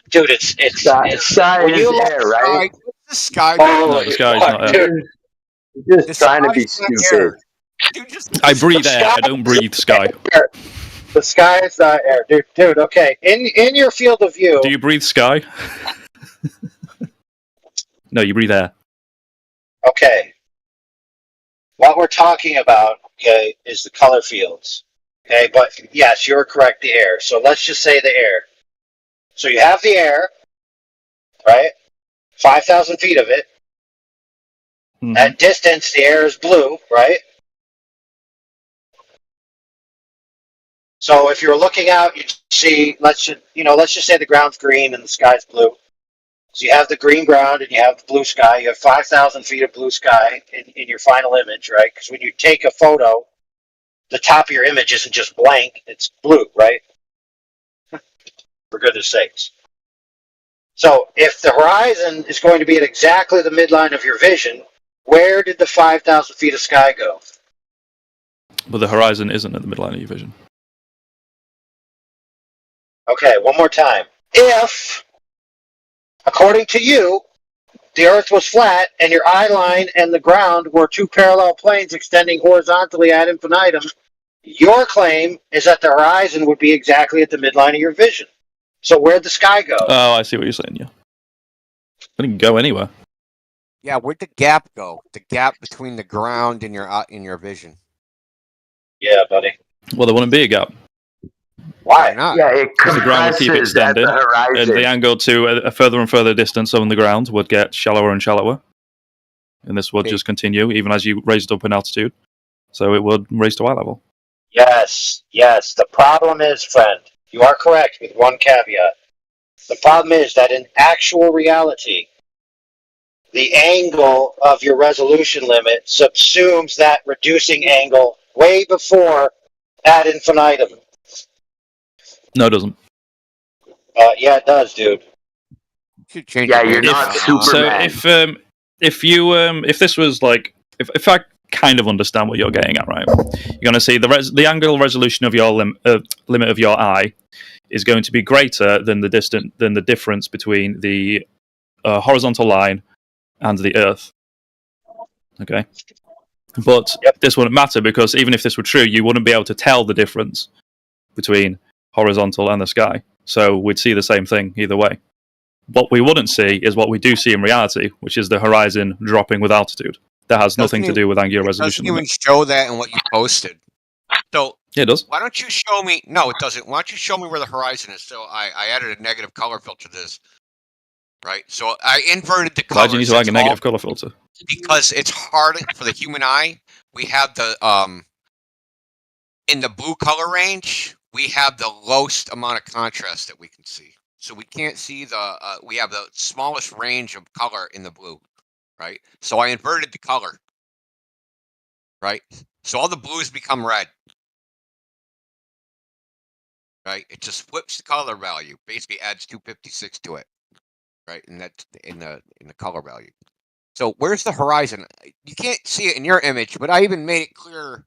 Dude, it's sky when is you look air, right? The sky. No, the sky is not air. Just trying to be stupid. I breathe air. I don't breathe sky. The sky is not air, dude. Okay, in your field of view. Do you breathe sky? No, you breathe air. Okay. What we're talking about, okay, is the color fields. Okay, but yes, you're correct. The air. So let's just say the air. So you have the air, right? 5,000 feet of it. Mm-hmm. At distance, the air is blue, right? So if you're looking out, you see, let's just say the ground's green and the sky's blue. So you have the green ground and you have the blue sky. You have 5,000 feet of blue sky in your final image, right? Because when you take a photo, the top of your image isn't just blank; it's blue, right? For goodness sakes. So if the horizon is going to be at exactly the midline of your vision, where did the 5,000 feet of sky go? But the horizon isn't at the midline of your vision. Okay, one more time. If, according to you, the Earth was flat and your eye line and the ground were two parallel planes extending horizontally ad infinitum, your claim is that the horizon would be exactly at the midline of your vision. So where'd the sky go? Oh, I see what you're saying, yeah. It didn't go anywhere. Yeah, where'd the gap go? The gap between the ground and your vision. Yeah, buddy. Well, there wouldn't be a gap. Why not? Yeah, it Because the ground would keep compresses at extending, the horizon. and the angle to a further and further distance on the ground would get shallower and shallower. And this would just continue, even as you raised up in altitude. So it would raise to eye level. Yes. The problem is, friend, you are correct with one caveat. The problem is that in actual reality, the angle of your resolution limit subsumes that reducing angle way before ad infinitum. No, it doesn't. Yeah, it does, dude. Yeah, you're not Superman. So if this was like if I kind of understand what you're getting at, right? You're going to see the angle resolution of your limit of your eye is going to be greater than the difference between the horizontal line and the Earth. Okay, but this wouldn't matter because even if this were true, you wouldn't be able to tell the difference between horizontal and the sky. So we'd see the same thing either way. What we wouldn't see is what we do see in reality, which is the horizon dropping with altitude. That has nothing to do with angular resolution. It doesn't even show that in what you posted. So yeah, it does. Why don't you show me? No, it doesn't. Why don't you show me where the horizon is? So I added a negative color filter to this. Right. So I inverted the color. Why do you need to add a negative color filter? Because it's hard for the human eye. We have the in the blue color range, we have the lowest amount of contrast that we can see. So we can't see we have the smallest range of color in the blue, right? So I inverted the color, right? So all the blues become red, right? It just flips the color value, basically adds 256 to it, right? And that's in the color value. So where's the horizon? You can't see it in your image, but I even made it clear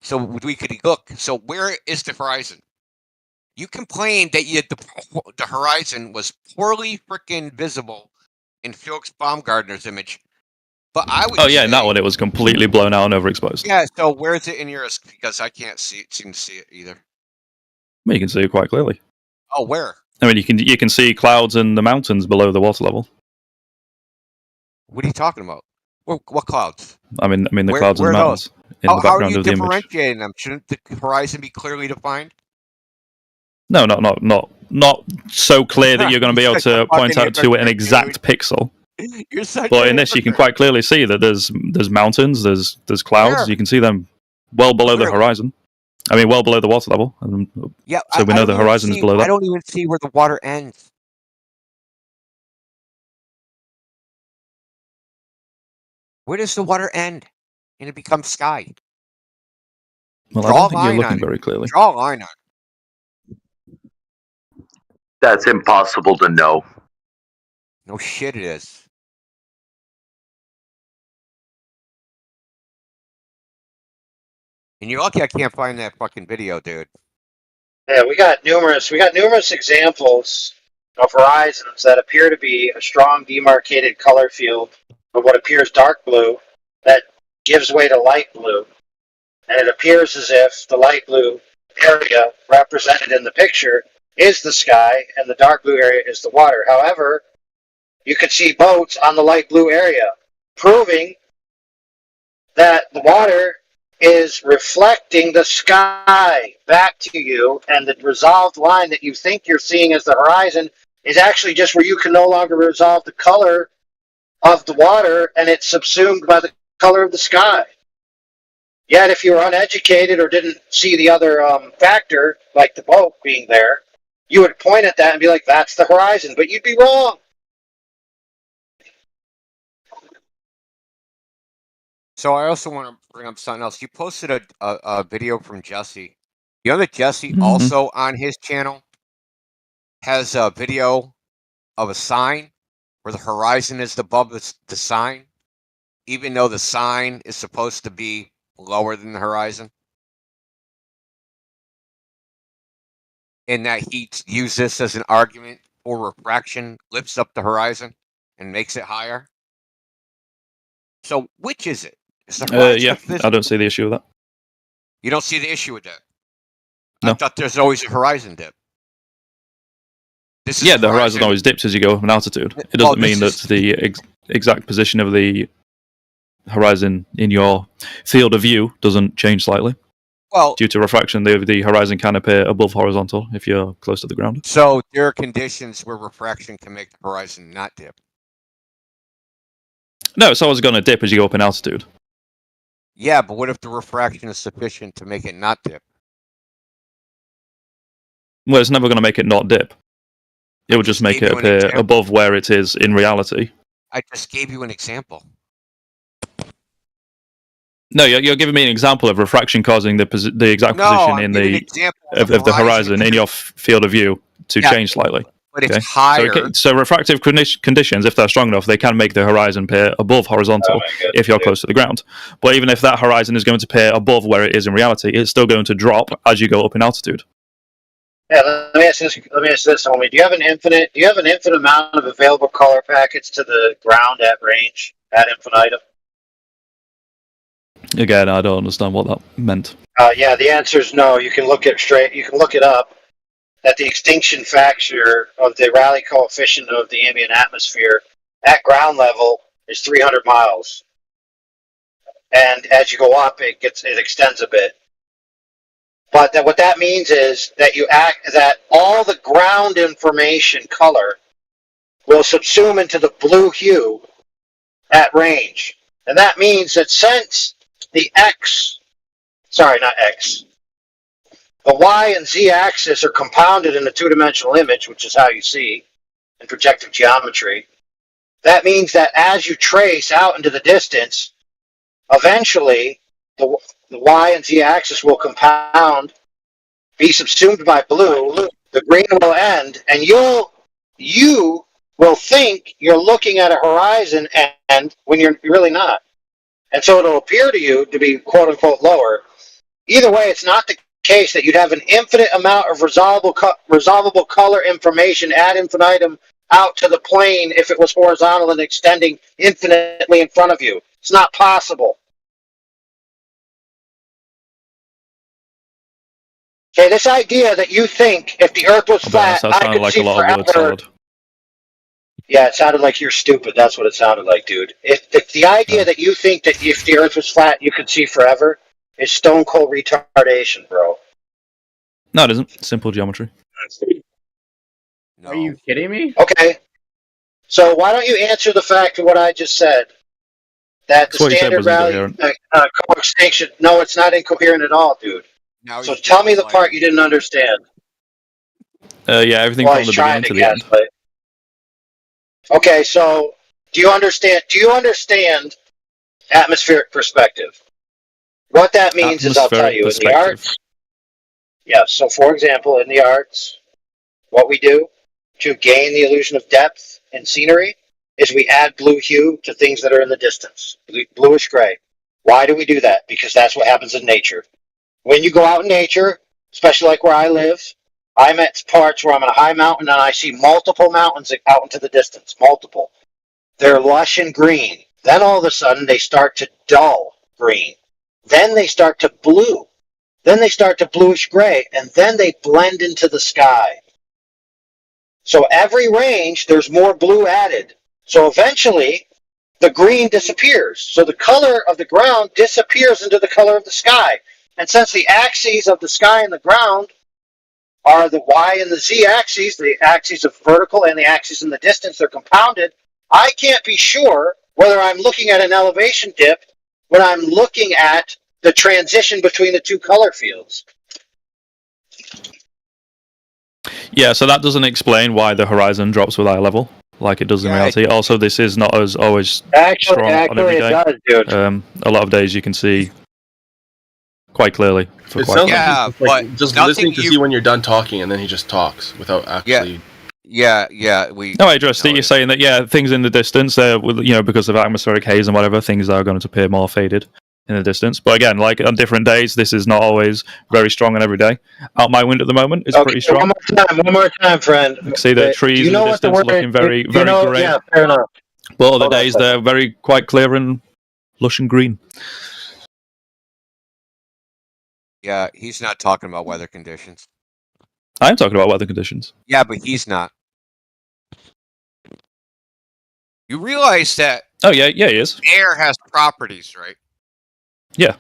so we could look. So where is the horizon? You complained that the horizon was poorly freaking visible in Felix Baumgartner's image, but I would. Oh yeah, in that one it was completely blown out and overexposed. Yeah. So where is it in yours? Because I can't seem to see it either. Well, you can see it quite clearly. Oh, where? I mean, you can see clouds and the mountains below the water level. What are you talking about? What clouds? I mean the clouds and the mountains in the background of the image. How are you differentiating them? Shouldn't the horizon be clearly defined? No, not so clear that you're going to be able to point out to an exact pixel. You're such but in this, you can quite clearly see that there's mountains, there's clouds. Where? You can see them well below the horizon. I mean, well below the water level. Yeah, so we know the horizon is below that. I don't even see where the water ends. Where does the water end? And it becomes sky. Well, I don't think you're looking very clearly. Draw a line on it. That's impossible to know. No shit, it is. And you're lucky I can't find that fucking video, dude. Yeah, we got numerous examples of horizons that appear to be a strong demarcated color field of what appears dark blue that gives way to light blue. And it appears as if the light blue area represented in the picture is the sky, and the dark blue area is the water. However, you could see boats on the light blue area, proving that the water is reflecting the sky back to you, and the resolved line that you think you're seeing as the horizon is actually just where you can no longer resolve the color of the water, and it's subsumed by the color of the sky. Yet if you were uneducated or didn't see the other factor, like the boat being there, you would point at that and be like, that's the horizon, but you'd be wrong. So I also want to bring up something else. You posted a video from Jesse. You know that Jesse also on his channel has a video of a sign where the horizon is above the sign, even though the sign is supposed to be lower than the horizon. And that he used this as an argument for refraction, lifts up the horizon and makes it higher. So which is it? Is the horizon I don't see the issue with that. You don't see the issue with that? No. I thought there's always a horizon dip. The horizon always dips as you go up in altitude. It doesn't mean that the exact position of the horizon in your field of view doesn't change slightly. Well, due to refraction, the horizon can appear above horizontal if you're close to the ground. So there are conditions where refraction can make the horizon not dip. No, it's always going to dip as you go up in altitude. Yeah, but what if the refraction is sufficient to make it not dip? Well, it's never going to make it not dip. It will just make it appear above where it is in reality. I just gave you an example. No, you're giving me an example of refraction causing the exact position in the horizon in your field of view to change slightly. But it's higher. So refractive conditions, if they're strong enough, they can make the horizon appear above horizontal if you're close to the ground. But even if that horizon is going to appear above where it is in reality, it's still going to drop as you go up in altitude. Yeah, let me ask this, homie. Do you have an infinite amount of available color packets to the ground at range ad infinitum? Again, I don't understand what that meant. Yeah, the answer is no. You can look it up. That the extinction factor of the Rayleigh coefficient of the ambient atmosphere at ground level is 300 miles, and as you go up, it extends a bit. But what that means is that that all the ground information color will subsume into the blue hue at range, and that means that since the the Y and Z axis are compounded in a two-dimensional image, which is how you see in projective geometry. That means that as you trace out into the distance, eventually the Y and Z axis will compound, be subsumed by blue, the green will end, and you will think you're looking at a horizon end when you're really not. And so it'll appear to you to be quote-unquote lower. Either way, it's not the case that you'd have an infinite amount of resolvable color information ad infinitum out to the plane if it was horizontal and extending infinitely in front of you. It's not possible. Okay, this idea that you think if the Earth was flat, that sounded like a lot of word salad. Yeah, it sounded like you're stupid. That's what it sounded like, dude. If the idea that you think that if the Earth was flat, you could see forever is stone cold retardation, bro. No, it isn't. Simple geometry. No. Are you kidding me? Okay. So why don't you answer the fact of what I just said? That the standard value co-extinction. No, it's not incoherent at all, dude. So tell me the part you didn't understand. Yeah, everything from the beginning to the end. Okay, so do you understand atmospheric perspective? What that means is, I'll tell you, in the arts. Yeah, so for example, in the arts, what we do to gain the illusion of depth in scenery is we add blue hue to things that are in the distance, bluish gray. Why do we do that? Because that's what happens in nature. When you go out in nature, especially like where I live, I'm at parts where I'm on a high mountain and I see multiple mountains out into the distance, multiple. They're lush and green. Then all of a sudden they start to dull green. Then they start to blue. then they start to bluish gray, and then they blend into the sky. So every range, there's more blue added. So eventually, the green disappears. So the color of the ground disappears into the color of the sky. And since the axes of the sky and the ground are the y and the z axes, the axes of vertical and the axes in the distance, they're compounded, I can't be sure whether I'm looking at an elevation dip when I'm looking at the transition between the two color fields. Yeah, so that doesn't explain why the horizon drops with eye level, like it does in reality. Also, this is not as always strong on every day. It does, dude. A lot of days you can see quite clearly. It sounds like just listening to see when you're done talking, and then he just talks without actually. Yeah. No, I addressed it. You're saying that things in the distance, because of atmospheric haze and whatever, things are going to appear more faded in the distance. But again, like on different days, this is not always very strong on every day. Out my window at the moment, it's pretty strong. One more time, friend. You can see the trees in the distance looking very, very grey. Yeah, fair enough. But other days they're very quite clear and lush and green. Yeah, he's not talking about weather conditions. I'm talking about weather conditions. Yeah, but he's not. You realize that? Oh yeah, he is. Air has properties, right? Yeah.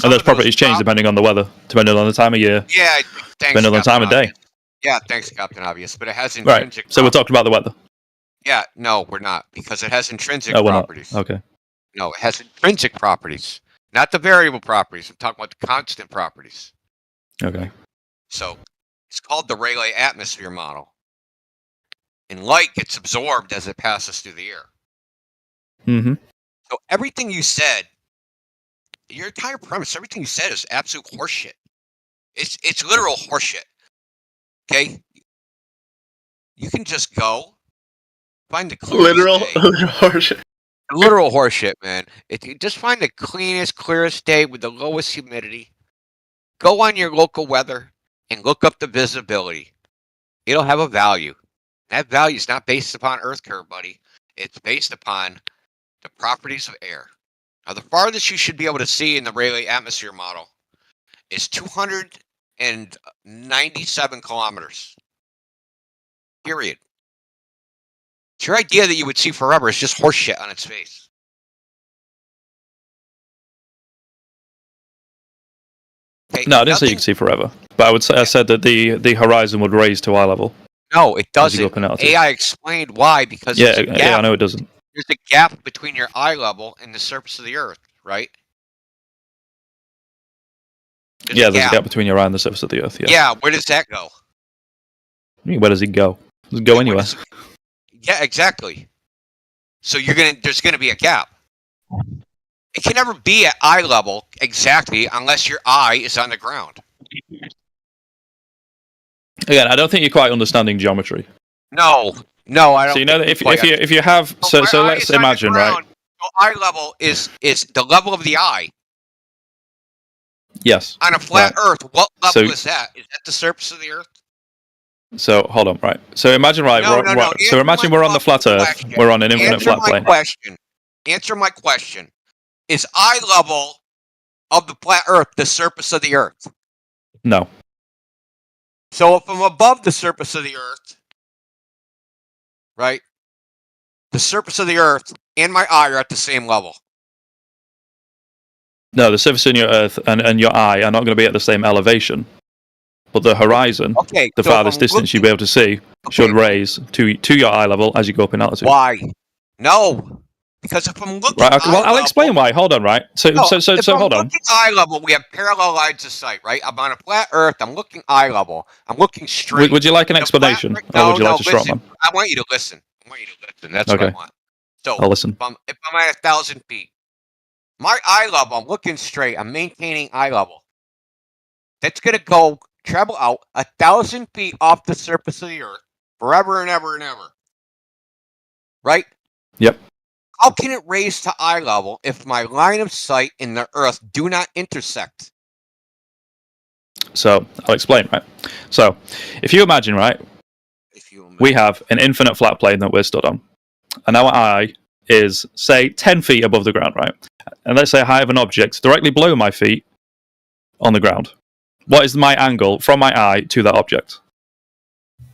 And those properties change depending on the weather, depending on the time of year. Yeah, depending on the time of day. Yeah, thanks, Captain Obvious. But it has intrinsic. Right. So we're talking about the weather. Yeah, no, we're not, because it has intrinsic we're properties. Not. Okay. No, it has intrinsic properties, not the variable properties. I'm talking about the constant properties. Okay. So it's called the Rayleigh atmosphere model. And light gets absorbed as it passes through the air. Mm-hmm. So everything you said, your entire premise, everything you said is absolute horseshit. It's literal horseshit. Okay? You can just go find the clearest literal horseshit. Literal horseshit, man. You just find the cleanest, clearest day with the lowest humidity. Go on your local weather and look up the visibility. It'll have a value. That value is not based upon Earth curve, buddy. It's based upon the properties of air. Now, the farthest you should be able to see in the Rayleigh atmosphere model is 297 kilometers. Period. It's your idea that you would see forever is just horseshit on its face. Okay, no, I didn't say you could see forever. But I said that the horizon would raise to eye level. No, it doesn't. AI explained why, because yeah, I know it doesn't. There's a gap between your eye level and the surface of the Earth, right? There's a gap between your eye and the surface of the Earth. Yeah, where does that go? Where does it go? Does it go anywhere? Yeah, exactly. So there's gonna be a gap. It can never be at eye level exactly unless your eye is on the ground. Again, I don't think you're quite understanding geometry. No, I don't. So you know that if you have so let's imagine, right? So eye level is the level of the eye. Yes. On a flat Earth, what level is that? Is that the surface of the Earth? So hold on, right? So imagine, right? So imagine we're on the flat Earth. We're on an infinite flat plane. Answer my question. Is eye level of the flat Earth the surface of the Earth? No. So if I'm above the surface of the Earth, right? The surface of the Earth and my eye are at the same level. No, the surface in your Earth and your eye are not going to be at the same elevation. But the horizon, the farthest distance you'll be able to see, should raise to your eye level as you go up in altitude. Why? No. Because if I'm looking right, okay, well, I'll explain why. Hold on, right? So hold on. Looking eye level, we have parallel lines of sight, right? I'm on a flat Earth. I'm looking eye level. I'm looking straight. Would you like an explanation, or would you like to straw man? I want you to listen. That's what I want. So I'll listen. If I'm at 1,000 feet, my eye level, I'm looking straight. I'm maintaining eye level. That's going to travel out 1,000 feet off the surface of the Earth forever and ever and ever. Right? Yep. How can it raise to eye level if my line of sight and the Earth do not intersect? So I'll explain, right? So if you imagine, right, we have an infinite flat plane that we're stood on, and our eye is, say, 10 feet above the ground, right? And let's say I have an object directly below my feet on the ground. What is my angle from my eye to that object?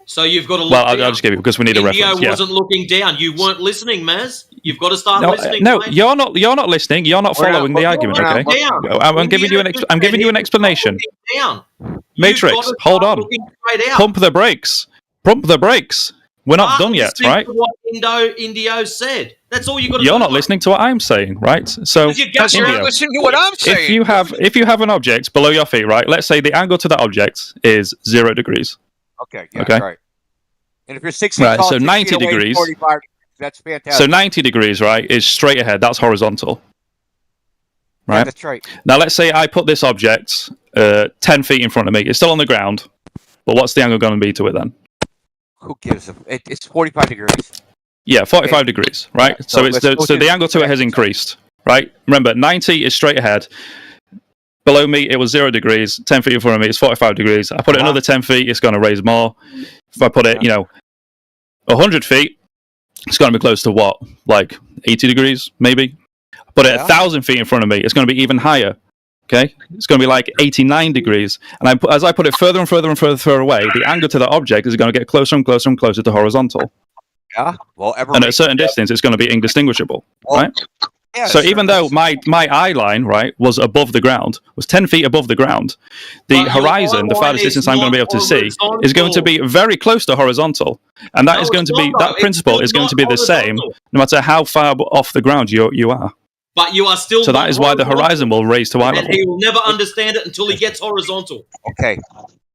So you've got to look Well, down. I'll just give you because we need a reference. Indio wasn't looking down. You weren't listening, Maz. You've got to start listening. No, mate. you're not. You're not listening. You're not following the argument. Okay, I'm giving you I'm giving you an explanation. Down. Matrix, hold on. Pump the brakes. Pump the brakes. We're not done yet, right? What Indio said. That's all you got to do. You're not listening to what I'm saying, right? So, Because you're not listening to what I'm saying. if you have an object below your feet, right? Let's say the angle to that object is 0 degrees. Okay. Yeah, okay. Right. And if you're 60 right, tall, so 6 90 feet away, degrees. 45, that's fantastic. So 90 degrees, right, is straight ahead. That's horizontal. Right. Yeah, that's right. Now let's say I put this object 10 feet in front of me. It's still on the ground, but what's the angle going to be to it then? Who gives a? It's 45 degrees. Yeah, 45 degrees, right? Yeah, so it's the angle to it has increased, right? Remember, 90 is straight ahead. Below me, it was 0 degrees. 10 feet in front of me, it's 45 degrees. I put it another 10 feet, it's going to raise more. If I put it, 100 feet, it's going to be close to what? Like 80 degrees, maybe? I put it 1,000 feet in front of me, it's going to be even higher. Okay, it's going to be like 89 degrees, and as I put it further and further and further away, the angle to the object is going to get closer and closer and closer to horizontal. Yeah, well, and at a certain distance, it's going to be indistinguishable, right? Yeah, so even though my eye line, right, was above the ground, was 10 feet above the ground, the horizon, the farthest distance I'm going to be able to see, is going to be very close to horizontal, and that is going to be that principle is going to be the same no matter how far off the ground you are. But you are still. So that is why the horizon will raise to eye level. And he will never understand it until he gets horizontal. Okay,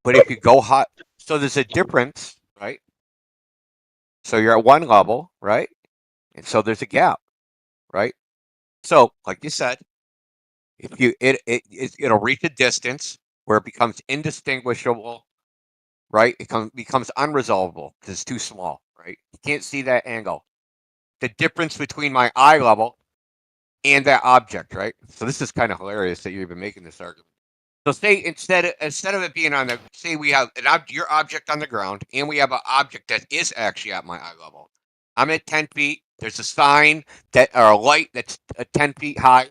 but if you go hot, so there's a difference, right? So you're at one level, right? And so there's a gap, right? So, like you said, if you it'll reach a distance where it becomes indistinguishable, right? It becomes unresolvable because it's too small, right? You can't see that angle. The difference between my eye level and that object, right? So this is kind of hilarious that you're even making this argument. So say instead of it being on the, say we have your object on the ground and we have an object that is actually at my eye level. I'm at 10 feet. There's a sign or a light that's 10 feet high.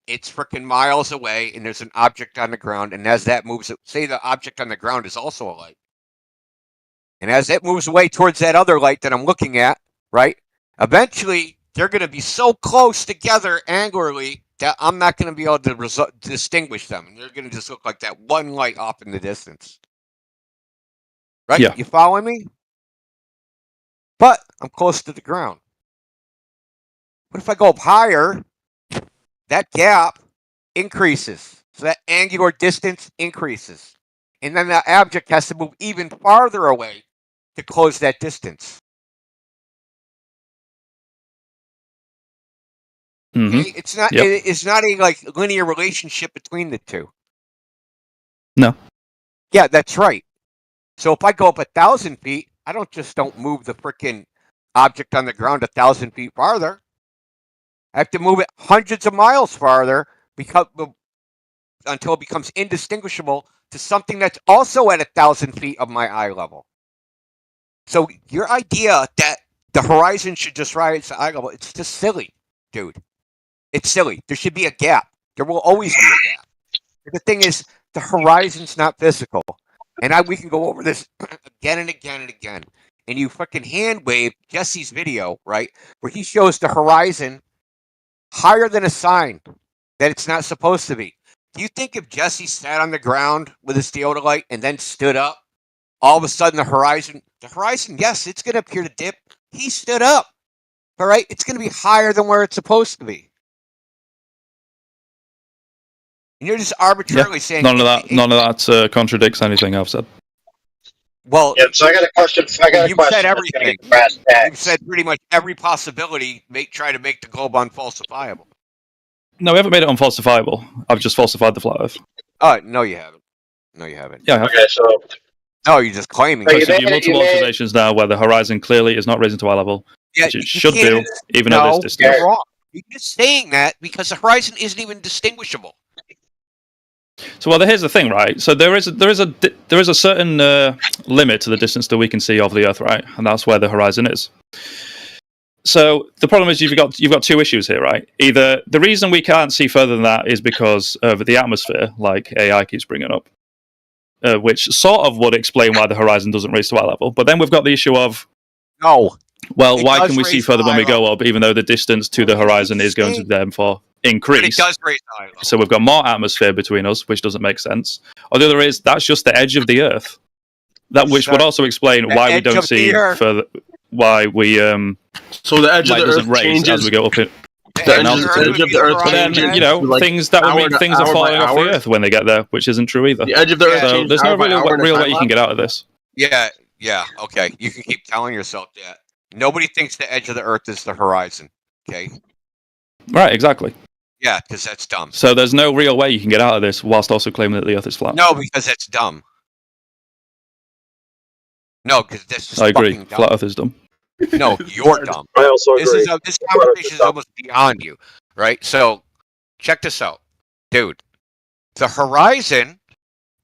It's freaking miles away, and there's an object on the ground. And as that moves, say the object on the ground is also a light. And as it moves away towards that other light that I'm looking at, right? Eventually, they're going to be so close together angularly that I'm not going to be able to distinguish them. And they're going to just look like that one light off in the distance. Right? Yeah. You following me? But I'm close to the ground. But if I go up higher, that gap increases. So that angular distance increases. And then that object has to move even farther away to close that distance. Mm-hmm. Okay? It's not a like linear relationship between the two. No. Yeah, that's right. So if I go up 1,000 feet, I don't move the freaking object on the ground 1,000 feet farther. I have to move it hundreds of miles farther until it becomes indistinguishable to something that's also at 1,000 feet of my eye level. So your idea that the horizon should just rise to eye level, it's just silly, dude. It's silly. There should be a gap. There will always be a gap. But the thing is, the horizon's not physical. And we can go over this again and again and again. And you fucking hand wave Jesse's video, right? Where he shows the horizon higher than a sign that it's not supposed to be. Do you think if Jesse sat on the ground with his theodolite and then stood up, all of a sudden the horizon, yes, it's going to appear to dip. He stood up. All right? It's going to be higher than where it's supposed to be. And you're just arbitrarily saying none of that contradicts anything I've said. Well, so I got a question. You've said everything. You've said pretty much every possibility. Try to make the globe unfalsifiable. No, we haven't made it unfalsifiable. I've just falsified the flat Earth. No, you haven't. No, you haven't. Yeah, I have. Okay, so no, you're just claiming. So you do multiple observations now where the horizon clearly is not risen to eye level, which it should do, even at this distance. You're wrong. You're just saying that because the horizon isn't even distinguishable. So, well, here's the thing, right? So there is a certain limit to the distance that we can see of the Earth, right? And that's where the horizon is. So the problem is you've got two issues here, right? Either the reason we can't see further than that is because of the atmosphere, like AI keeps bringing up, which sort of would explain why the horizon doesn't raise to eye level. But then we've got the issue of well, why can we see further when we go up, even though the distance to the horizon is going to therefore increase? But it does raise to eye level. So we've got more atmosphere between us, which doesn't make sense. Or the other is that's just the edge of the Earth. That which would also explain why we don't see further. Why we so the edge of the doesn't Earth raise changes as we go up in the edge of the Earth but then, changes, things that would mean things are hour by falling off the hour. Earth when they get there, which isn't true either. The edge of the Earth So changes there's no hour by hour in a real way time you can get out of this. Yeah, okay. You can keep telling yourself that. Nobody thinks the edge of the Earth is the horizon, okay? Right, exactly. Yeah, because that's dumb. So there's no real way you can get out of this whilst also claiming that the Earth is flat. No, because that's dumb. No, because this is I agree. fucking dumb. Flat Earth is dumb. No, you're dumb. I also agree. This conversation is almost beyond you, right? So, check this out. Dude, the horizon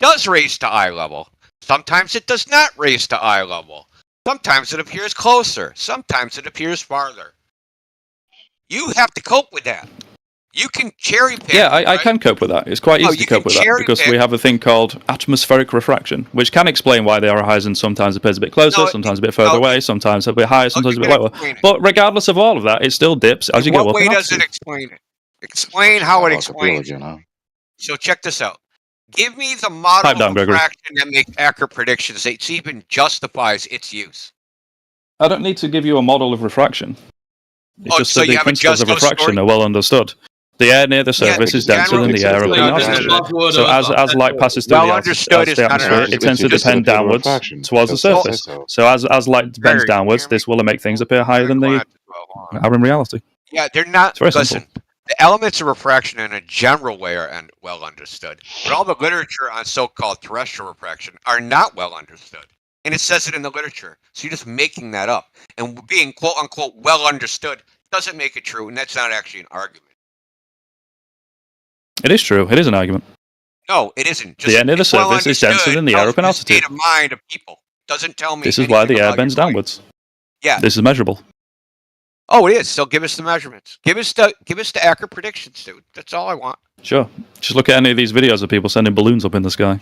does raise to eye level. Sometimes it does not raise to eye level. Sometimes it appears closer. Sometimes it appears farther. You have to cope with that. You can cherry pick. Yeah, I can cope with that. It's quite easy to cope with that because we have a thing called atmospheric refraction, which can explain why the horizon sometimes appears a bit closer, sometimes a bit further away, sometimes a bit higher, sometimes a bit lower. But regardless of all of that, it still dips as you go up. What way does it explain it? Explain how it explains. So check this out. Give me the model of refraction that makes accurate predictions that even justifies its use. I don't need to give you a model of refraction. It's just that the principles of refraction are well understood. The air near the surface is denser than the air up in the atmosphere. So as light passes through the atmosphere, it tends to depend downwards towards the surface. So as light bends downwards, this will make things appear higher than they are in reality. Yeah, they're not. It's very Listen, simple. the elements of refraction in a general way are well understood, but all the literature on so-called terrestrial refraction are not well understood. And it says it in the literature. So you're just making that up. And being quote-unquote well understood doesn't make it true, and that's not actually an argument. It is true. It is an argument. No, it isn't. The air near the surface is denser than the air up in altitude. State of mind of people doesn't tell me. This is why the air bends downwards. Yeah. This is measurable. Oh, it is. So give us the measurements. Give us the accurate predictions, dude. That's all I want. Sure. Just look at any of these videos of people sending balloons up in the sky.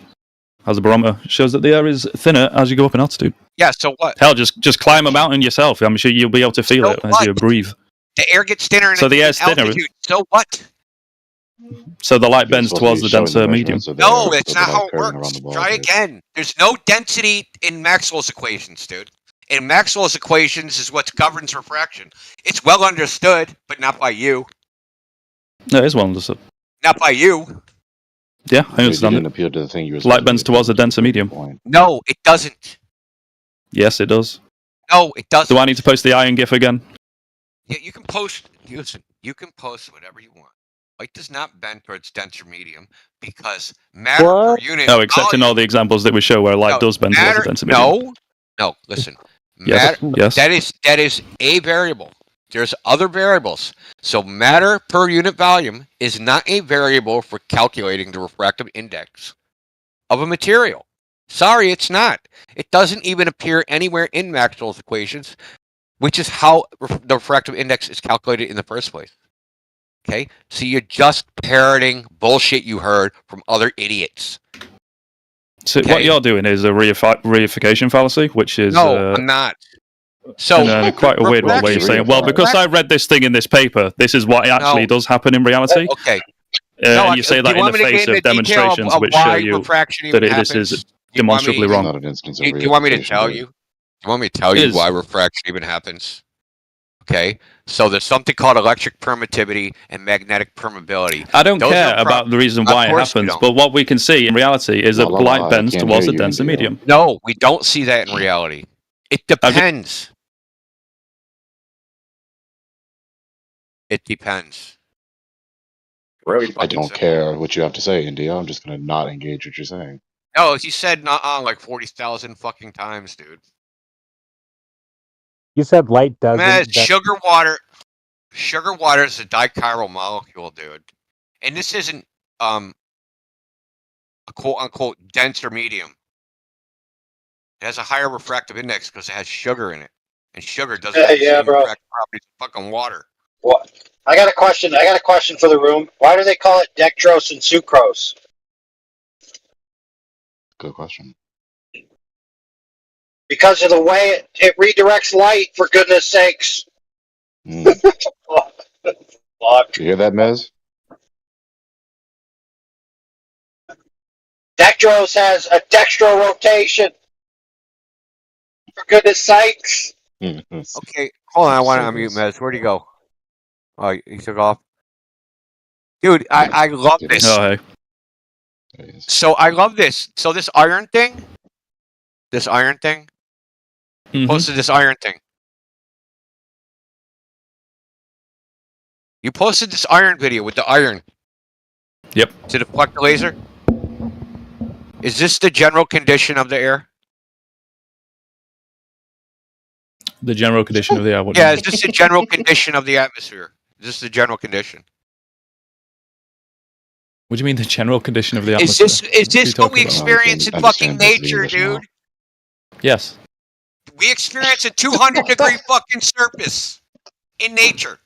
As a barometer shows that the air is thinner as you go up in altitude. Yeah. So what? Hell, just climb a mountain yourself. I'm sure you'll be able to feel it as you breathe. The air gets thinner. So the air's thinner. Altitude. So what? So the light bends towards the denser medium. No, it's not how it works. Try again. There's no density in Maxwell's equations, dude. In Maxwell's equations is what governs refraction. It's well understood, but not by you. No, it is well understood. Not by you. Yeah, I understand it. Light bends towards the denser medium. No, it doesn't. Yes, it does. No, it doesn't. Do I need to post the iron GIF again? Yeah, you can post. Listen, you can post whatever you want. Light does not bend towards denser medium because matter per unit. No, except in all the examples that we show where light does bend towards the denser medium. No. Listen. Yes. That is a variable. There's other variables. So matter per unit volume is not a variable for calculating the refractive index of a material. Sorry, it's not. It doesn't even appear anywhere in Maxwell's equations, which is how the refractive index is calculated in the first place. Okay? So you're just parroting bullshit you heard from other idiots. So what you're doing is a reification fallacy, which is... No, I'm not. So quite a weird one where you're saying, well, because I read this thing in this paper, this is what actually does happen in reality. Okay. And you say that in the face of demonstrations which show you that this is demonstrably wrong. Do you want me to tell you? Do you want me to tell you why refraction even happens? Okay. So there's something called electric permittivity and magnetic permeability. I don't care about the reason why it happens, but what we can see in reality is that light bends towards the denser medium. No, we don't see that in reality. It depends. It depends. I don't care what you have to say, India. I'm just going to not engage what you're saying. No, he said like 40,000 fucking times, dude. You said light doesn't. Man, sugar water is a dichiral molecule, dude. And this isn't a quote-unquote denser medium. It has a higher refractive index because it has sugar in it. and sugar doesn't have the Yeah, same bro. refractive properties of fucking water. What? I got a question. I got a question for the room. Why do they call it dextrose and sucrose? Good question. Because of the way it redirects light, for goodness sakes. You hear that, Mez? Dextrose has a dextro rotation. For goodness sakes. Okay, hold on. I want to unmute Mez. Where'd he go? Oh, he took off. Dude, I love this. Oh, hey. So I love this. So this iron thing, posted this iron thing. You posted this iron video with the iron. Yep. To deflect the laser. Is this the general condition of the air? The general condition of the air. Yeah, is this the general condition of the atmosphere? Is this the general condition? What do you mean the general condition of the Is atmosphere? this what we experience in fucking nature, dude? Yes. We experience a 200-degree fucking surface in nature.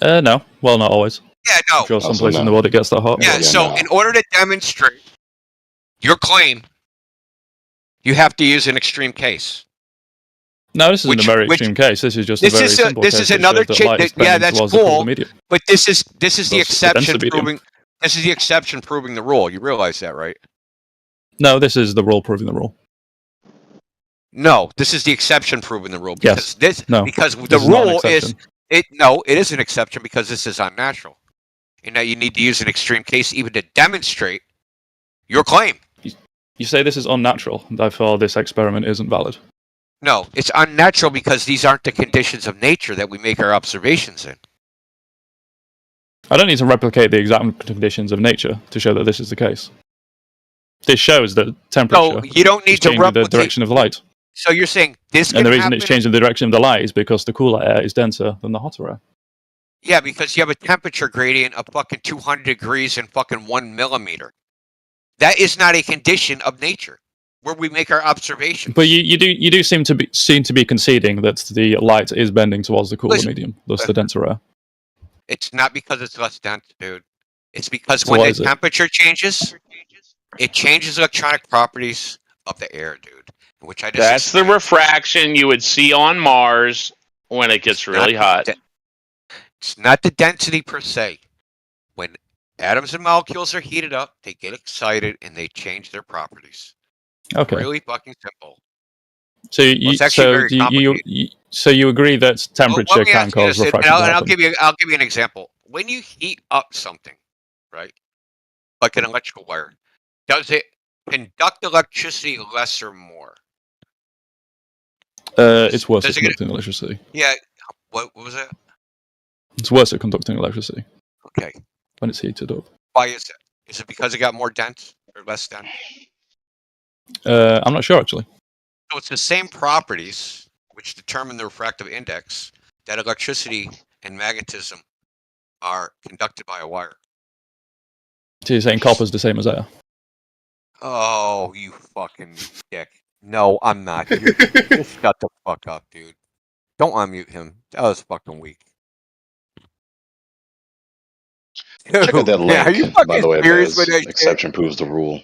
No. Well, not always. Yeah, no. I'm sure some places in the world it gets that hot. Yeah, so in order to demonstrate your claim, you have to use an extreme case. No, this isn't a very extreme case. This is just a very simple case. This is another yeah, that's cool. But this is the exception proving. This is the exception proving the rule. You realize that, right? No, this is the rule proving the rule. No, this is the exception proving the rule. Because yes. Because the rule is it. No, it is an exception because this is unnatural. And now you need to use an extreme case even to demonstrate your claim. You say this is unnatural, therefore this experiment isn't valid. No, it's unnatural because these aren't the conditions of nature that we make our observations in. I don't need to replicate the exact conditions of nature to show that this is the case. This shows that temperature you don't need to replicate the direction of the light. So you're saying this and the reason it's changing the direction of the light is because the cooler air is denser than the hotter air. Yeah, because you have a temperature gradient of fucking 200 degrees and fucking 1 millimeter. That is not a condition of nature where we make our observations. But you do seem to be conceding that the light is bending towards the cooler medium, thus the denser air. It's not because it's less dense, dude. It's because when the temperature changes, it changes electronic properties of the air, dude. Which I just That's the refraction you would see on Mars when it gets really hot. It's not the density per se. When atoms and molecules are heated up, they get excited and they change their properties. Okay. Really fucking simple. So you agree that temperature can cause refraction? And I'll give you an example. When you heat up something, right, like an electrical wire, does it conduct electricity less or more? It's worse at conducting electricity. Yeah. What was it? It's worse at conducting electricity. Okay. When it's heated up. Why is it? Is it because it got more dense or less dense? I'm not sure actually. So it's the same properties which determine the refractive index that electricity and magnetism are conducted by a wire. So you're saying copper's the same as air? Oh, you fucking dick. No, I'm not. Just shut the fuck up, dude. Don't unmute him. That was fucking weak. Check out that link, are you by the way, serious with that exception proves the rule.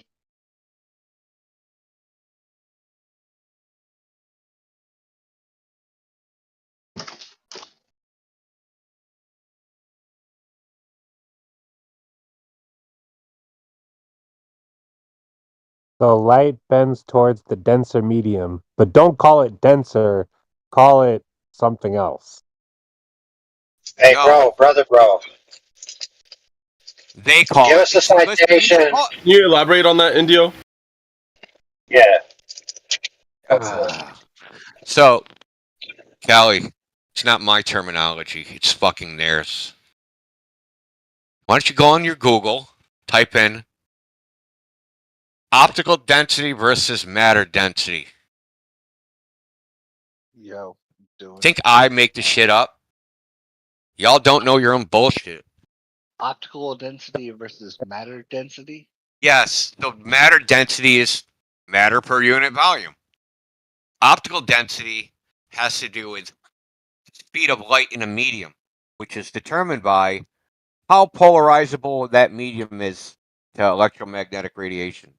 So light bends towards the denser medium, but don't call it denser, call it something else. Hey, brother. They call Give us a citation. Can you elaborate on that, Indio? Yeah. So, Callie, it's not my terminology. It's fucking theirs. Why don't you go on your Google, type in optical density versus matter density. Yo, doing. Think I make the shit up? Y'all don't know your own bullshit. Optical density versus matter density? Yes, so matter density is matter per unit volume. Optical density has to do with speed of light in a medium, which is determined by how polarizable that medium is to electromagnetic radiation.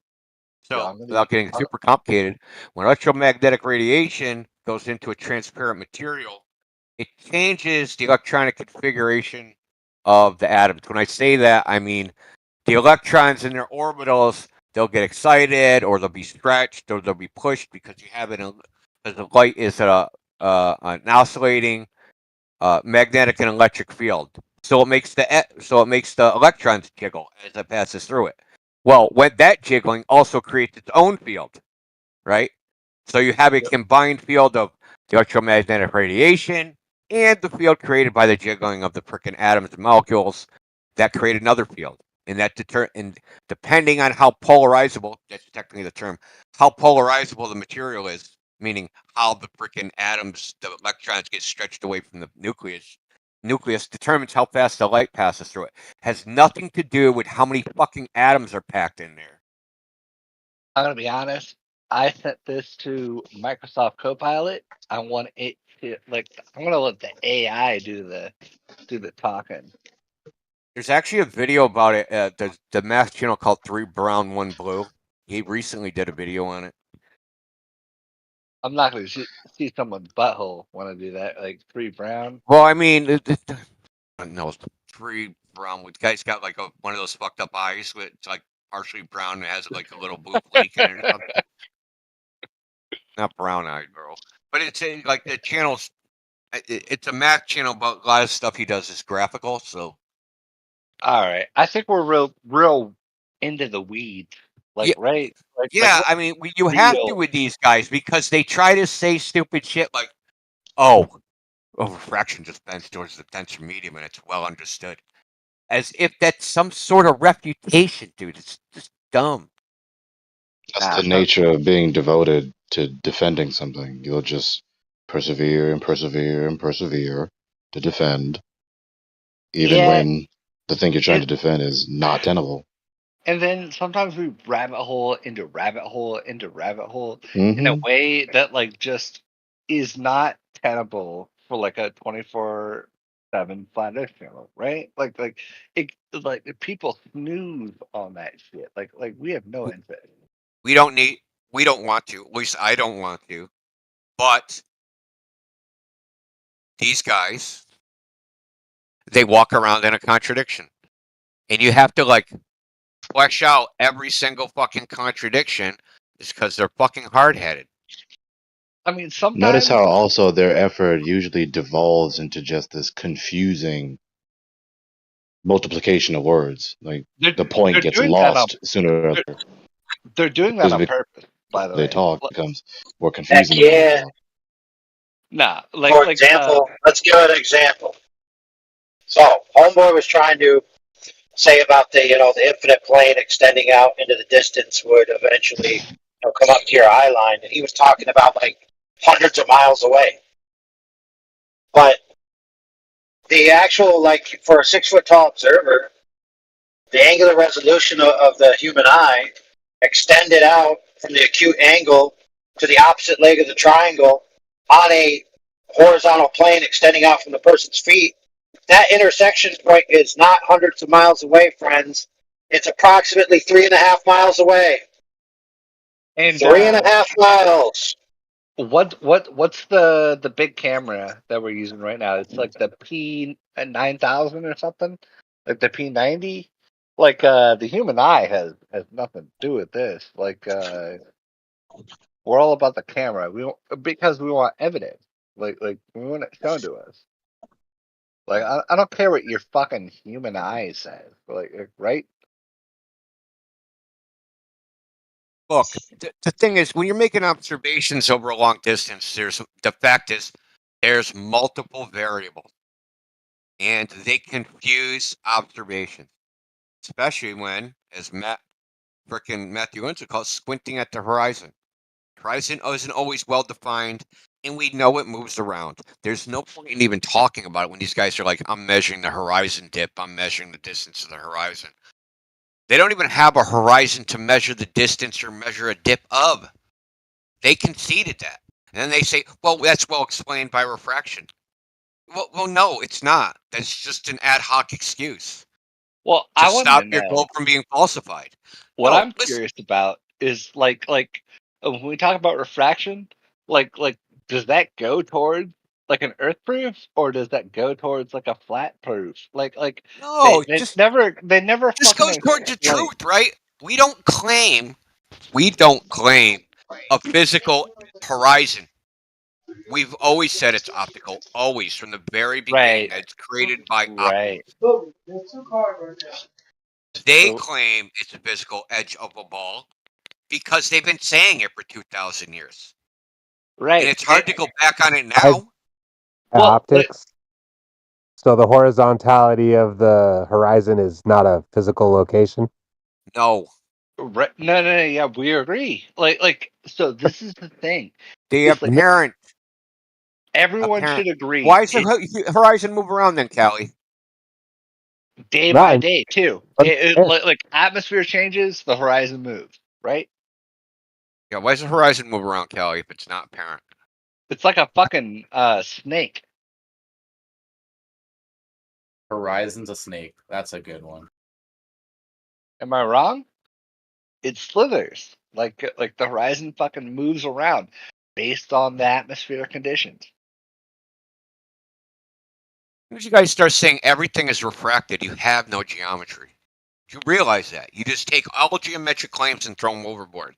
So, without getting super complicated, when electromagnetic radiation goes into a transparent material, it changes the electronic configuration of the atoms. When I say that, I mean the electrons in their orbitals, they'll get excited, or they'll be stretched, or they'll be pushed because you have it. Because the light is an oscillating magnetic and electric field, so it makes the electrons jiggle as it passes through it. Well, when that jiggling also creates its own field, right? So you have a combined field of the electromagnetic radiation and the field created by the jiggling of the frickin' atoms and molecules that create another field. And and depending on how polarizable, that's technically the term, how polarizable the material is, meaning how the frickin' atoms, the electrons get stretched away from the nucleus determines how fast the light passes through it. Has nothing to do with how many fucking atoms are packed in there. I'm gonna be honest. I sent this to Microsoft Copilot. I want it to I'm gonna let the AI do the talking. There's actually a video about it. The math channel called 3 Brown 1 Blue. He recently did a video on it. I'm not gonna see someone's butthole want to do that. Like 3 Brown. Well, I mean, no, 3 Brown. The guy's got like one of those fucked up eyes with it's like partially brown and has like a little blue flake in it or something. Not brown eyed, bro. But it's like the channel's. It's a math channel, but a lot of stuff he does is graphical. So. All right, I think we're real into the weeds, Yeah, right? I mean, you have to with these guys because they try to say stupid shit like, "Oh, refraction just bends towards the denser medium, and it's well understood," as if that's some sort of refutation, dude. It's just dumb. That's the nature of being devoted to defending something. You'll just persevere and persevere and persevere to defend, even when the thing you're trying to defend is not tenable. And then sometimes we rabbit hole into rabbit hole into rabbit hole Mm-hmm. in a way that just is not tenable for like a 24/7 Flat Earth channel, right? Like people snooze on that shit. Like we have no interest. We don't want to. At least I don't want to. But these guys, they walk around in a contradiction, and you have to flesh out every single fucking contradiction, is because they're fucking hard-headed. I mean, sometimes Notice how also their effort usually devolves into just this confusing multiplication of words. Like the point gets lost sooner or later. They're doing that on purpose, by the way. They talk becomes more confusing. Yeah. Nah, for example, let's give an example. So, Homeboy was trying to say about the infinite plane extending out into the distance would eventually come up to your eye line, and he was talking about hundreds of miles away. But the actual for a 6 foot tall observer, the angular resolution of the human eye extended out from the acute angle to the opposite leg of the triangle on a horizontal plane extending out from the person's feet. That intersection point is not hundreds of miles away, friends. It's approximately 3.5 miles away. And 3.5 miles. What's the big camera that we're using right now? It's like the P9000 or something, like the P90. The human eye has nothing to do with this. We're all about the camera. Because we want evidence. We want it shown to us. I don't care what your fucking human eye says. Right? Look, the thing is, when you're making observations over a long distance, there's multiple variables, and they confuse observations, especially when, as Matthew Winter calls, squinting at the horizon. Horizon isn't always well defined, and we know it moves around. There's no point in even talking about it when these guys are like, "I'm measuring the horizon dip. I'm measuring the distance of the horizon." They don't even have a horizon to measure the distance or measure a dip of. They conceded that. And then they say, well, that's well explained by refraction. Well, no, it's not. That's just an ad hoc excuse. Well, to I want stop to your know. globe from being falsified. What No, I'm curious about is like when we talk about refraction, like does that go towards like an Earth proof, or does that go towards like a flat proof? no, they just never just fucking goes towards the explain. truth, right? We don't claim a physical horizon. We've always said it's optical, always from the very beginning. Right. That it's created by Right. optics. They claim it's a physical edge of a ball because they've been saying it for 2,000 years. Right. And it's hard to go back on it I, now. optics. So the horizontality of the horizon is not a physical location. No. Right. No, yeah, we agree. So this is the thing. The It's like apparent. everyone should agree. Why does the horizon move around then, Callie? Day by day too. Like atmosphere changes, the horizon moves, right? Yeah, why does the horizon move around, Callie, if it's not apparent? It's like a fucking snake. Horizon's a snake. That's a good one. Am I wrong? It slithers. Like the horizon fucking moves around based on the atmosphere conditions. As you guys start saying everything is refracted, you have no geometry. You realize that. You just take all geometric claims and throw them overboard.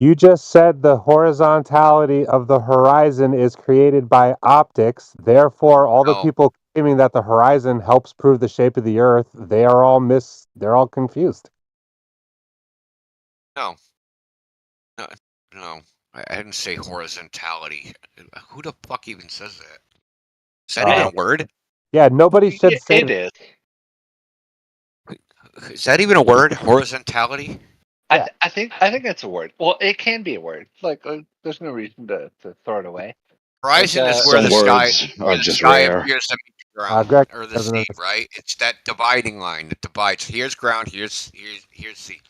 You just said the horizontality of the horizon is created by optics. Therefore, all the people claiming that the horizon helps prove the shape of the Earth, they're all confused. No. No. I didn't say horizontality. Who the fuck even says that? Is that even a word? Yeah, nobody should say it is. Is that even a word? Horizontality? I think it's a word. Well, it can be a word. There's no reason to throw it away. Horizon is where the sky appears to meet the ground Greg or the doesn't sea, right? It's that dividing line that divides. Here's ground. Here's sea.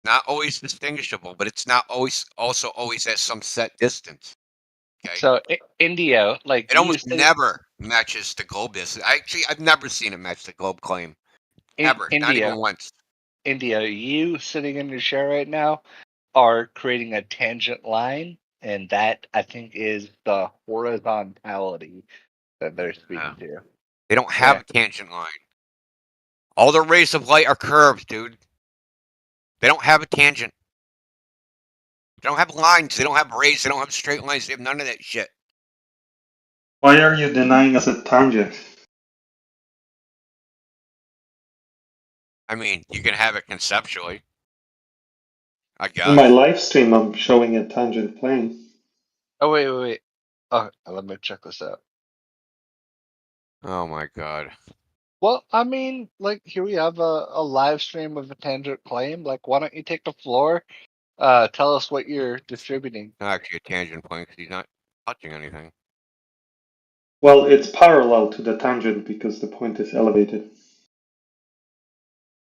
Not always distinguishable, but it's not always at some set distance. Okay. So Indio, it almost never matches the globe distance. I've never seen it match the globe claim. Ever. Not even once. India, you sitting in your chair right now are creating a tangent line, and that I think is the horizontality that they're speaking to. They don't have a tangent line. All the rays of light are curved, dude. They don't have a tangent. They don't have lines. They don't have rays. They don't have straight lines. They have none of that shit. Why are you denying us a tangent? I mean, you can have it conceptually. I guess. In my live stream, I'm showing a tangent plane. Oh, wait. Oh, let me check this out. Oh, my God. Well, I mean, here we have a live stream of a tangent plane. Why don't you take the floor? Tell us what you're distributing. Not actually a tangent plane because he's not touching anything. Well, it's parallel to the tangent because the point is elevated.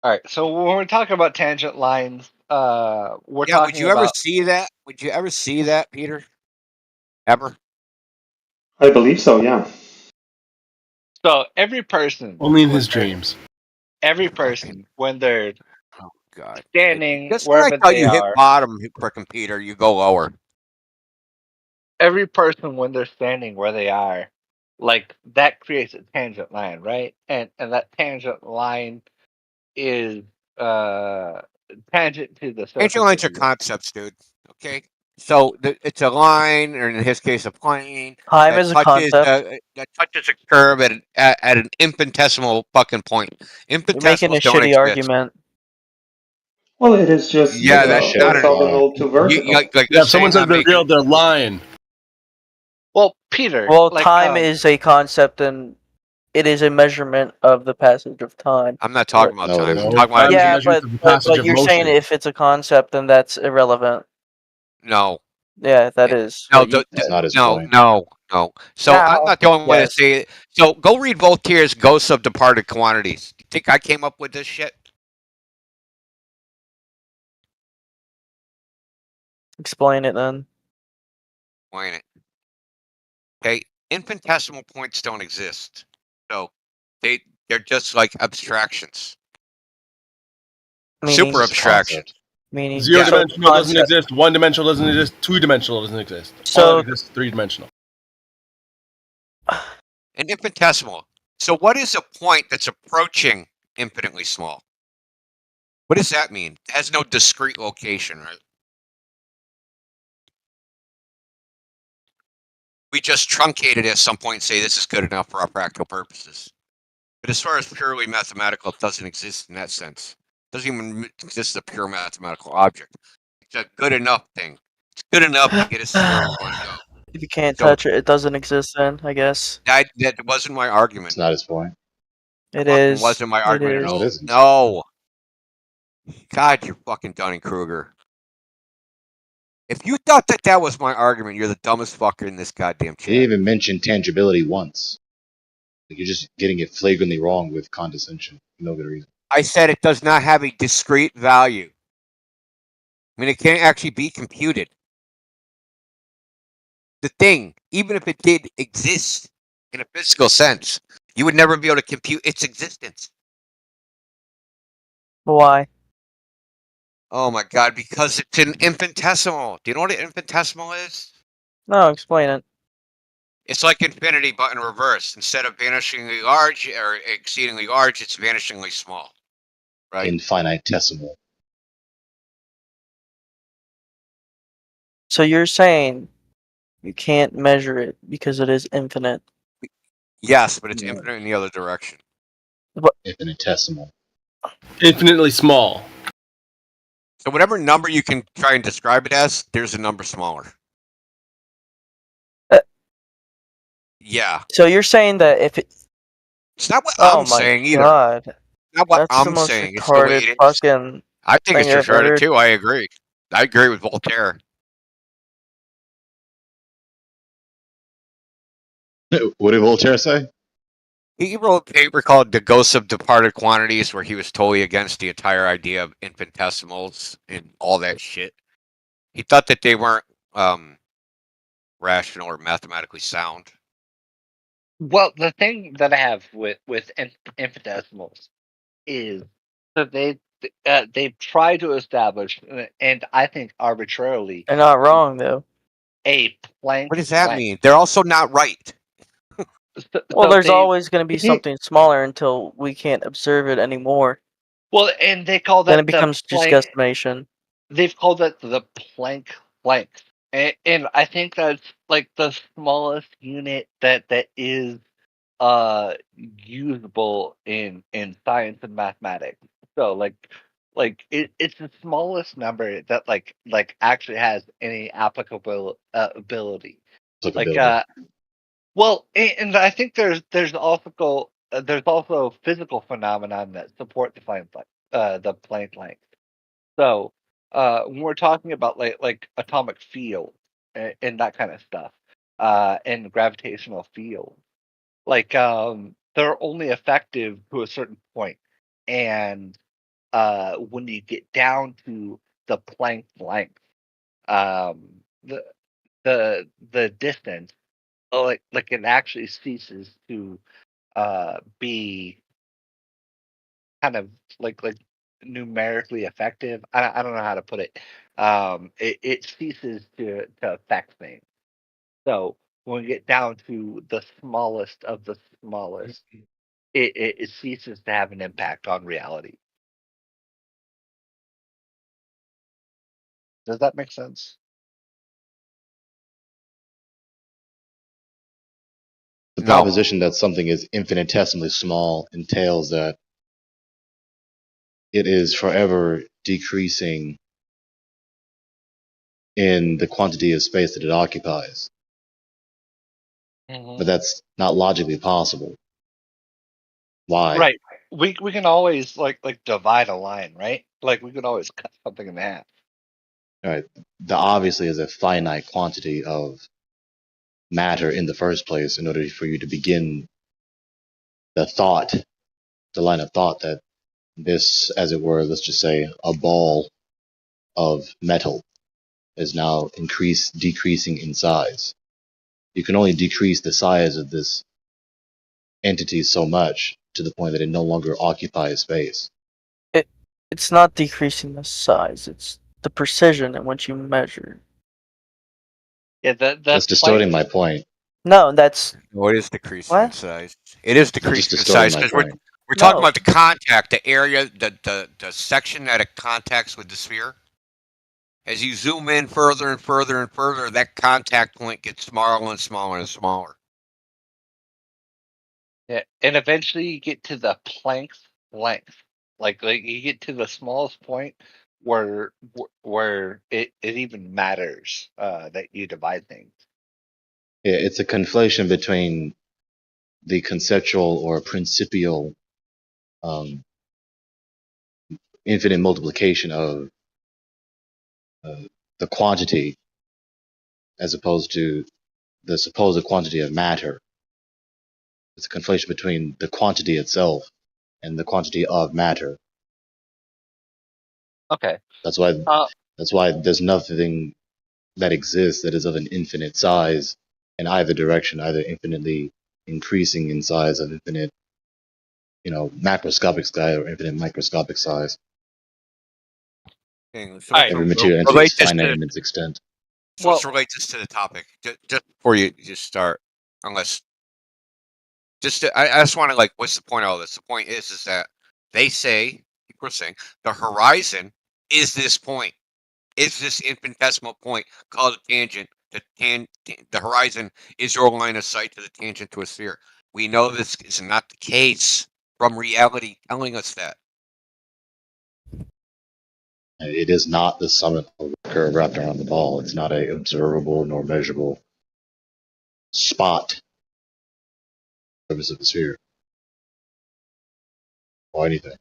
All right, so when we're talking about tangent lines, we're talking about... Would you ever see that? Would you ever see that, Peter? Ever? I believe so, yeah. So every person... Only in his dreams. Every person, when they're standing Just wherever when I thought they you hit are... bottom, frickin' Peter, you go lower. Every person, when they're standing where they are, that creates a tangent line, right? And that tangent line is tangent to the surface. Tangent lines are concepts, dude. Okay? So it's a line, or in his case, a plane. Time is a concept. That touches a curve at an infinitesimal fucking point. Infinitesimals don't shitty exist. argument. Well, it is just that's not orthogonal to vertical. If someone says they're real, they're lying. Well, Peter. Well, time is a concept, and it is a measurement of the passage of time. I'm not talking about time. I'm talking about yeah, but you're saying if it's a concept, then that's irrelevant. No. Yeah, that is. No, no. So I'm not the only one to say it. So go read Voltaire's Ghosts of Departed Quantities. You think I came up with this shit? Explain it then. Explain it. Okay, infinitesimal points don't exist, so they're just like abstractions. Meaning, Super abstraction. Meaning Zero so dimensional doesn't concept. exist. One dimensional doesn't exist. Two dimensional doesn't exist. So- All that exists is 3-dimensional. An infinitesimal. So what is a point that's approaching infinitely small? What does that mean? It has no discrete location, right? We just truncate it at some point and say this is good enough for our practical purposes. But as far as purely mathematical, it doesn't exist in that sense. It doesn't even exist as a pure mathematical object. It's a good enough thing. It's good enough to get us to where we want to go. If you can't So- touch it, it doesn't exist then, I guess. That wasn't my argument. It's not his point. It Fucking is. wasn't my It argument is. at all. No, it isn't. No. God, you're fucking Dunning-Kruger. If you thought that was my argument, you're the dumbest fucker in this goddamn He chat. didn't even mention tangibility once. Like, you're just getting it flagrantly wrong with condescension. No good reason. I said it does not have a discrete value. I mean, it can't actually be computed. The thing, even if it did exist in a physical sense, you would never be able to compute its existence. Why? Oh my god, because it's an infinitesimal. Do you know what an infinitesimal is? No, explain it. It's like infinity, but in reverse. Instead of vanishingly large or exceedingly large, it's vanishingly small. Right? Infinitesimal. So you're saying you can't measure it because it is infinite. Yes, but it's infinite in the other direction. Infinitesimal. Infinitely small. So whatever number you can try and describe it as, there's a number smaller. Yeah. So you're saying that if it... It's not what Oh I'm my saying either. god. Not what That's the I'm most saying. It's the way retarded it is. fucking I think it's thing I've retarded heard. too. I agree. I agree with Voltaire. What did Voltaire say? He wrote a paper called The Ghosts of Departed Quantities, where he was totally against the entire idea of infinitesimals and all that shit. He thought that they weren't rational or mathematically sound. Well, the thing that I have with infinitesimals is that they try to establish, and I think arbitrarily, They're not wrong though. a Planck. What does that mean? They're also not right. Well, there's always going to be something smaller until we can't observe it anymore. Well, and they call that Then it becomes just guesstimation. They've called that the Planck length, and I think that's like the smallest unit that is usable in science and mathematics. So it's the smallest number that like actually has any applicable ability. Well, and I think there's also physical phenomenon that support the Planck length. So when we're talking about like atomic field and that kind of stuff, and gravitational field, like they're only effective to a certain point, and when you get down to the Planck length, the distance, like it actually ceases to be kind of like numerically effective. I don't know how to put it. It ceases to affect things. So when we get down to the smallest of the smallest, it ceases to have an impact on reality. Does that make sense? The proposition that something is infinitesimally small entails that it is forever decreasing in the quantity of space that it occupies. But that's not logically possible. Why? Right. We can always like divide a line, right? Like we can always cut something in half. All right. There obviously is a finite quantity of matter in the first place in order for you to begin the line of thought that this, as it were, let's just say a ball of metal is now decreasing in size. You can only decrease the size of this entity so much to the point that it no longer occupies space. It's not decreasing the size; it's the precision in which you measure. Yeah, That's distorting my point. No, that's No, it is decreasing in size. It is You're just decreasing in distorting size my because point. we're talking No. about the contact, the area, the section that it contacts with the sphere. As you zoom in further and further and further, that contact point gets smaller and smaller and smaller. Yeah, and eventually you get to the Planck's length. Like you get to the smallest point where it even matters that you divide things. Yeah, it's a conflation between the conceptual or principial infinite multiplication of the quantity as opposed to the supposed quantity of matter. It's a conflation between the quantity itself and the quantity of matter. Okay. That's why there's nothing that exists that is of an infinite size in either direction, either infinitely increasing in size of infinite, macroscopic size or infinite microscopic size. Every material entity is finite in its extent. So let's relate this to the topic. Just before you just start, unless I just want to what's the point of all this? The point is that they say, people are saying, the horizon is this point, is this infinitesimal point called a tangent. The horizon is your line of sight to the tangent to a sphere. We know this is not the case from reality telling us that. It is not the summit of the curve wrapped around the ball. It's not a observable nor measurable spot on the surface of the sphere or anything.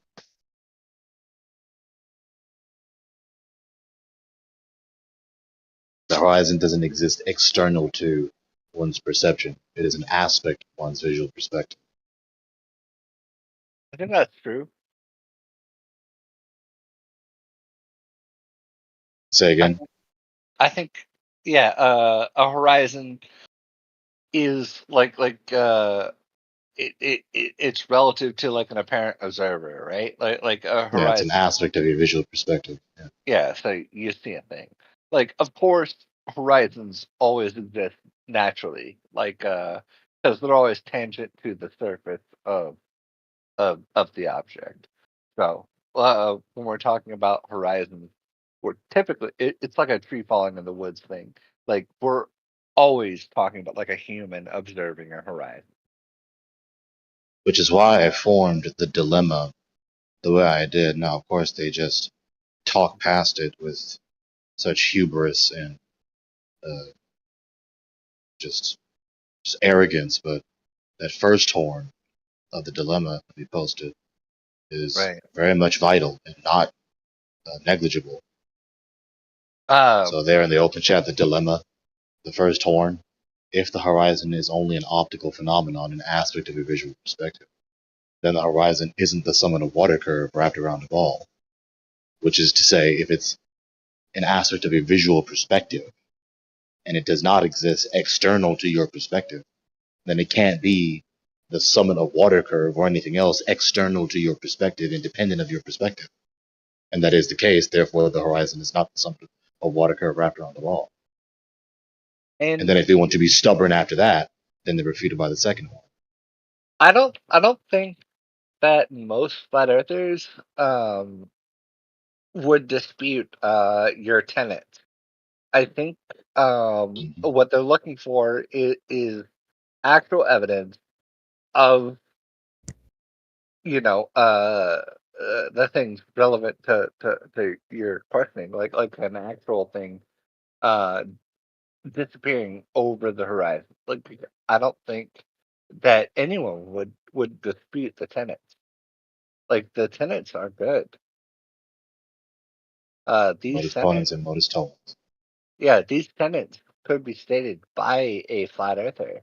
The horizon doesn't exist external to one's perception. It is an aspect of one's visual perspective. I think that's true. Say again? I think yeah, a horizon is it's relative to like an apparent observer, right? Like a Yeah, it's an horizon. aspect of your visual perspective. Yeah. Yeah, so you see a thing. Like, of course, horizons always exist naturally, because they're always tangent to the surface of the object. So, when we're talking about horizons, we're typically it's like a tree falling in the woods thing. Like we're always talking about like a human observing a horizon. Which is why I formed the dilemma the way I did. Now, of course, they just talk past it with such hubris and just arrogance, but that first horn of the dilemma that we posted is Right. very much vital and not negligible. Um, So there in the open chat, the dilemma, the first horn, if the horizon is only an optical phenomenon, an aspect of a visual perspective, then the horizon isn't the sum of a water curve wrapped around a ball. Which is to say, if it's an aspect of a visual perspective, and it does not exist external to your perspective, then it can't be the summit of water curve or anything else external to your perspective, independent of your perspective. And that is the case, therefore the horizon is not the summit of water curve wrapped around the ball. And then if they want to be stubborn after that, then they're refuted by the second one. I don't think that most flat earthers would dispute your tenet. I think what they're looking for is actual evidence of the things relevant to your questioning, like an actual thing uh disappearing over the horizon. Like I don't think that anyone would dispute the tenets. Like the tenets are good. These Modus tenets, ponens and modus tollens. yeah, these tenets could be stated by a flat earther.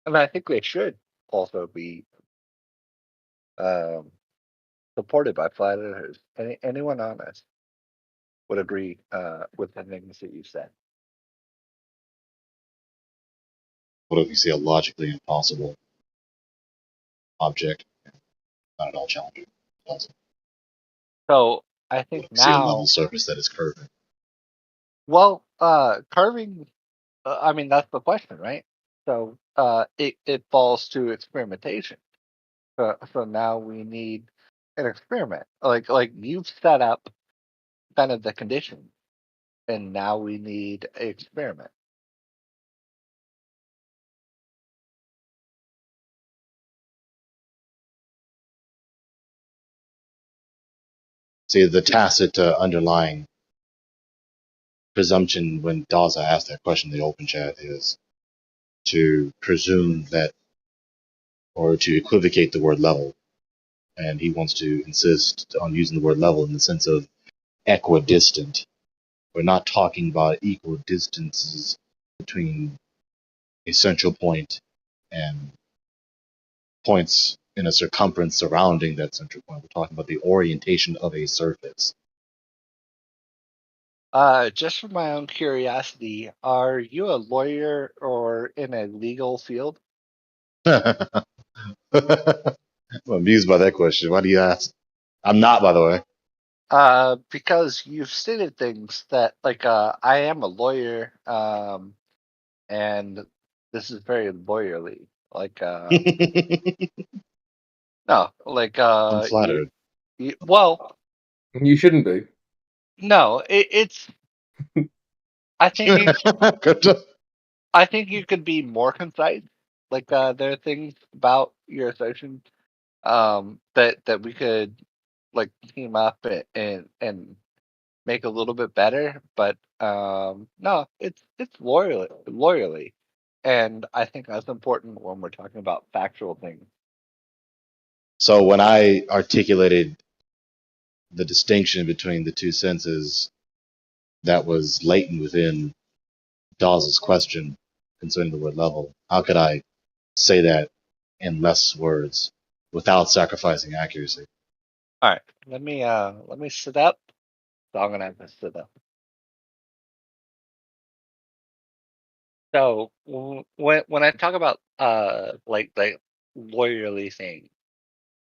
I mean, I think they should also be um, supported by flat earthers. Anyone honest. would agree with the things that you said. What if you see a logically impossible object? Not at all challenging. So I What think if you see a now, level surface that is curving? well, curving. I mean, that's the question, right? So it falls to experimentation. So now we need an experiment. Like you've set up kind of the condition, and now we need an experiment. See, the tacit underlying presumption when Daza asked that question in the open chat is to presume that, or to equivocate the word level. And he wants to insist on using the word level in the sense of equidistant. We're not talking about equal distances between a central point and points in a circumference surrounding that central point. We're talking about the orientation of a surface. Just for my own curiosity, are you a lawyer or in a legal field? I'm amused by that question. Why do you ask? I'm not, by the way. Because you've stated things that I am a lawyer, and this is very lawyerly. No, I'm flattered. well, You shouldn't be. no, it's. I think I think you could be more concise. There are things about your assertion that we could team up and make a little bit better, but no, it's lawyerly, and I think that's important when we're talking about factual things. So when I articulated the distinction between the two senses that was latent within Dawes's question concerning the word level, how could I say that in less words without sacrificing accuracy? All right, let me sit up. So I'm gonna have to sit up. So when I talk about like lawyerly things,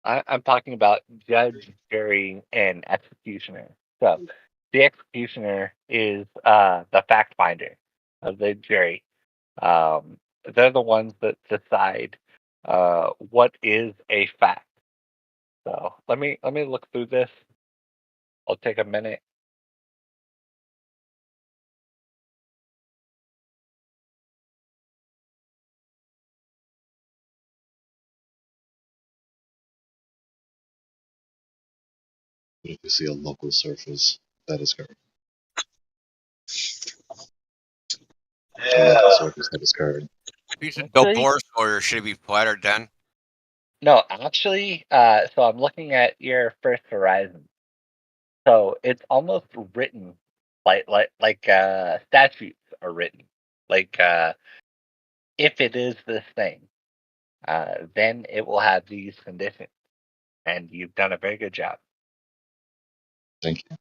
I'm talking about judge, jury, and executioner. So the executioner is the fact finder of the jury. They're the ones that decide what is a fact. So let me look through this. I'll take a minute. But if you see a local surface that is curved, a local surface that is curved. He's a Actually, divorce lawyer. Should he be flattered then? no, actually, so I'm looking at your first horizon. So it's almost written like statutes are written. Like if it is this thing, then it will have these conditions. And you've done a very good job. Thank you.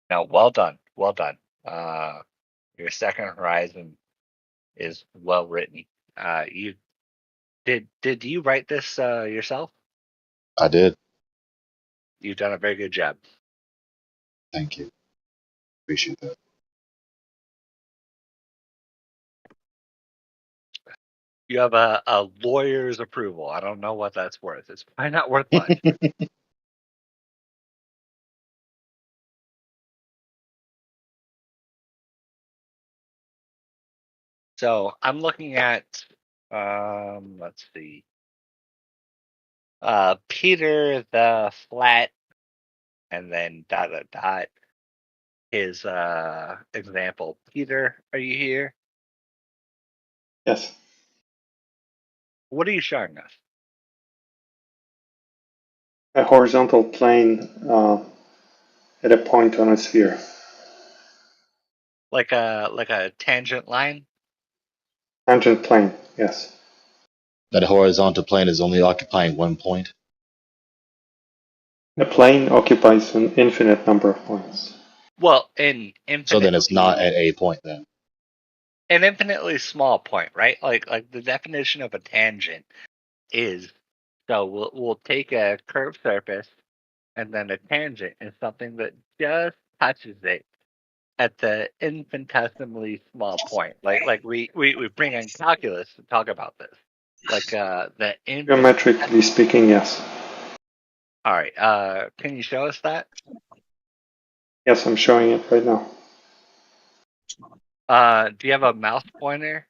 Now, well done, well done. Your second horizon is well written. You did you write this yourself? I did. You've done a very good job. Thank you. Appreciate that. You have a lawyer's approval. I don't know what that's worth. It's probably not worth much. So I'm looking at let's see. Peter the flat and then dot dot dot his example. Peter, are you here? Yes. What are you showing us? A horizontal plane at a point on a sphere. Like a tangent line? Tangent plane, yes. That horizontal plane is only occupying one point. The plane occupies an infinite number of points. Well, an infinitely, So then it's not at a point then. an infinitely small point, right? Like the definition of a tangent is, so we'll take a curved surface, and then a tangent is something that just touches it at the infinitesimally small point. Like we bring in calculus to talk about this. Like the Geometrically speaking, yes. All right. Can you show us that? Yes, I'm showing it right now. Do you have a mouse pointer?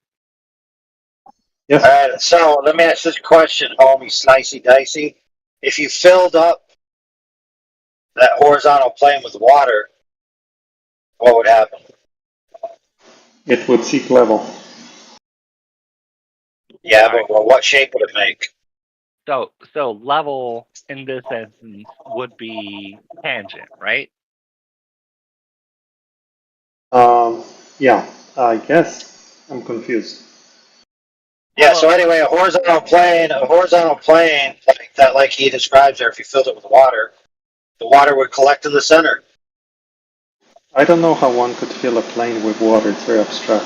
Yes. All right, so let me ask this question, homie Slicey Dicey. If you filled up that horizontal plane with water, what would happen? It would seek level. Yeah, but well, what shape would it make? So level in this instance would be tangent, right? Yeah, I guess I'm confused. Yeah, so anyway, a horizontal plane like that, like he describes there, if you filled it with water, the water would collect in the center. I don't know how one could fill a plane with water. It's very abstract.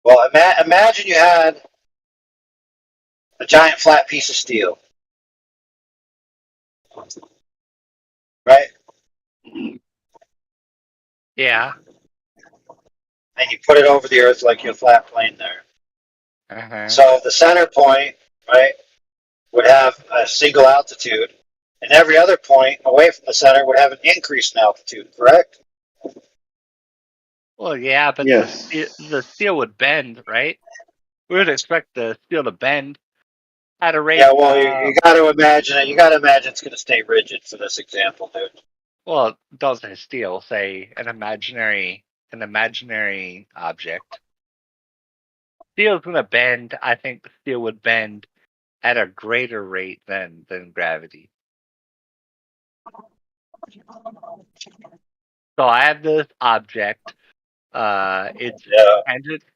Well, imagine you had a giant flat piece of steel, right? Yeah. And you put it over the earth like your flat plane there. Uh-huh. So the center point, right, would have a single altitude, and every other point away from the center would have an increase in altitude, correct? Well, yeah, but yes. the steel would bend, right? We would expect the steel to bend at a rate. Yeah, well, you got to imagine it. You got to imagine it's going to stay rigid for this example, dude. Well, don't say steel. Say an imaginary object. Steel's going to bend. I think the steel would bend at a greater rate than gravity. So I have this object. It's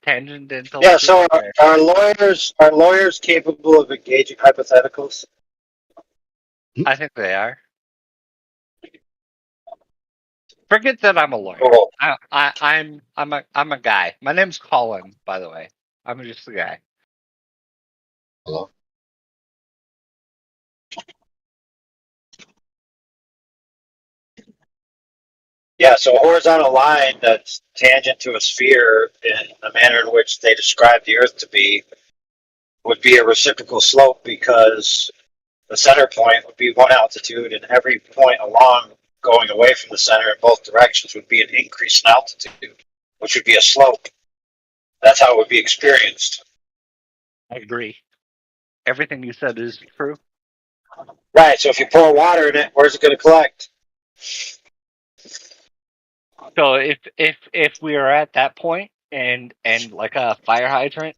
tangential. Yeah. So are lawyers capable of engaging hypotheticals? I think they are. Forget that I'm a lawyer. Cool. I'm a guy. My name's Colin, by the way. I'm just a guy. Hello? Yeah, so a horizontal line that's tangent to a sphere in the manner in which they describe the Earth to be would be a reciprocal slope because the center point would be one altitude, and every point along going away from the center in both directions would be an increase in altitude, which would be a slope. That's how it would be experienced. I agree. Everything you said is true. Right, so if you pour water in it, where's it going to collect? So if we are at that point and like a fire hydrant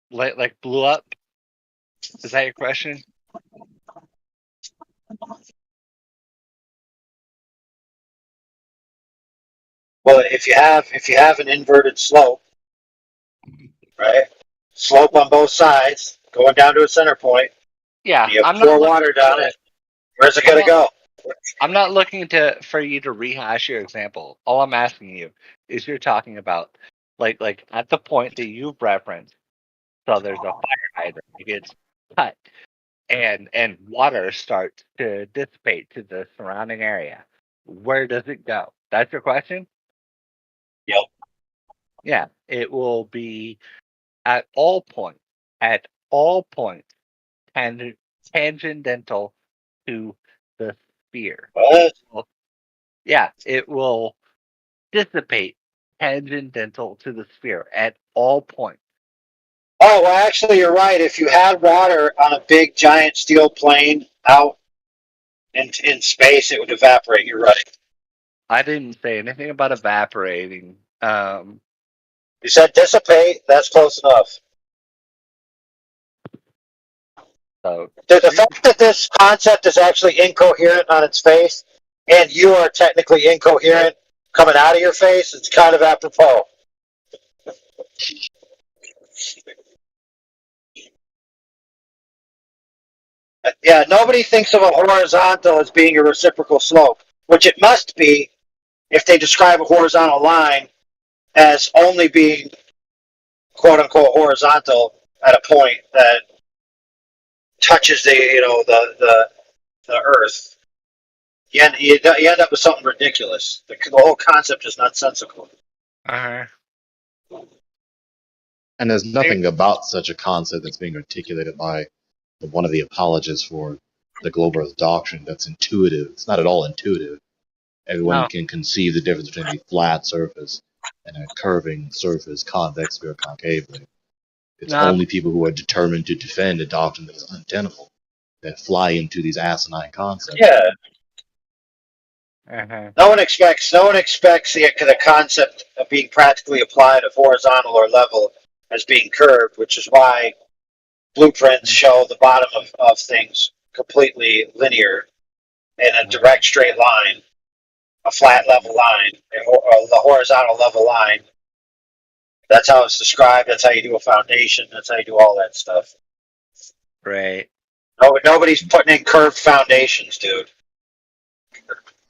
like blew up, is that your question? Well, if you have an inverted slope, right? Slope on both sides, going down to a center point. Yeah, You I'm pour not water down it. Where's it going to go? I'm not looking for you to rehash your example. All I'm asking you is you're talking about like at the point that you've referenced. So there's a fire hydrant. It gets cut, and water starts to dissipate to the surrounding area. Where does it go? That's your question? Yep. Yeah, it will be at all points. At all points, tangential to the sphere. What? Yeah, it will dissipate tangential to the sphere at all points. Oh, well, actually, you're right. If you had water on a big, giant steel plane out in space, it would evaporate. You're right. I didn't say anything about evaporating. You said dissipate. That's close enough. So the fact that this concept is actually incoherent on its face, and you are technically incoherent coming out of your face, it's kind of apropos. Yeah, nobody thinks of a horizontal as being a reciprocal slope, which it must be if they describe a horizontal line as only being quote unquote horizontal at a point that touches the earth. You end up with something ridiculous. The whole concept is nonsensical. And there's nothing about such a concept that's being articulated by one of the apologists for the global Earth doctrine that's intuitive. It's not at all intuitive. Everyone can conceive the difference between a flat surface and a curving surface, convexly or concavely. It's only people who are determined to defend a doctrine that is untenable that fly into these asinine concepts. Yeah. No one expects the concept of being practically applied of horizontal or level as being curved, which is why blueprints show the bottom of things completely linear in a direct straight line, a flat level line, or the horizontal level line. That's how it's described. That's how you do a foundation. That's how you do all that stuff. Right. Nobody's putting in curved foundations, dude.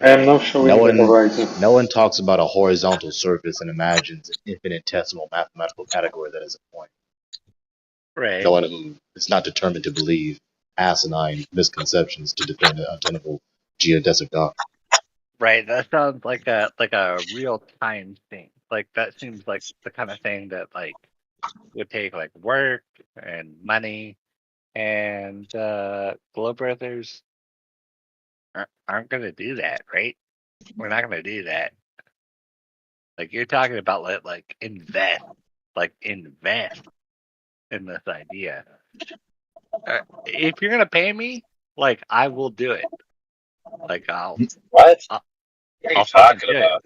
I'm not showing No one talks about a horizontal surface and imagines an infinitesimal mathematical category that is a point. Right. No one who is not determined to believe asinine misconceptions to defend an untenable geodesic doctrine. Right. That sounds like a real time thing. Like that seems like the kind of thing that like would take like work and money, and Globe Brothers aren't going to do that, right? We're not going to do that. Like you're talking about like invest in this idea. If you're gonna pay me, like I will do it. Like I'll what? I'll, What are you I'll talking do about?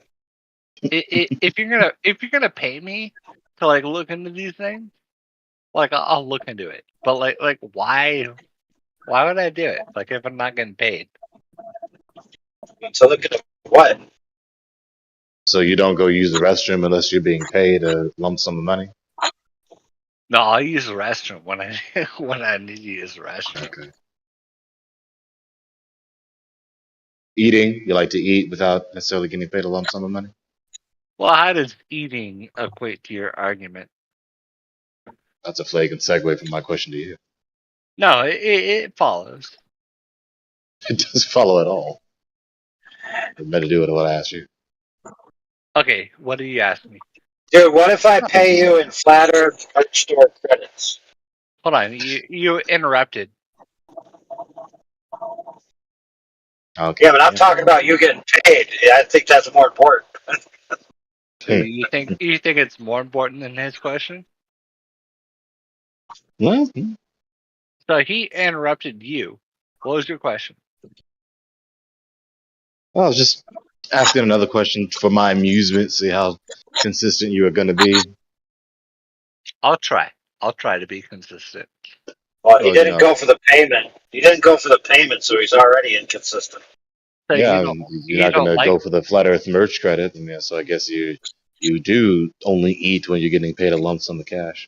it. If you're gonna pay me to like look into these things, like I'll look into it. But like why would I do it? Like if I'm not getting paid. So look at what? So you don't go use the restroom unless you're being paid a lump sum of money? No, I'll use the restroom when I when I need to use the restroom. Okay. Eating, you like to eat without necessarily getting paid a lump sum of money? Well, how does eating equate to your argument? That's a flagrant segue from my question to you. No, it follows. It doesn't follow at all. It better do with what I asked you. Okay, what do you ask me? Dude, what if I pay you in flat Earth store credits? Hold on, you interrupted. Okay. Yeah, but I'm talking about you getting paid. Yeah, I think that's more important. So you think it's more important than his question? Mm-hmm. So he interrupted you. What was your question? Well, I was just asking another question for my amusement, see how consistent you are going to be. I'll try to be consistent. Well, he didn't go for the payment. He didn't go for the payment, so he's already inconsistent. So yeah, you're not going to go for the Flat Earth merch credit, so I guess you do only eat when you're getting paid a lump sum of cash.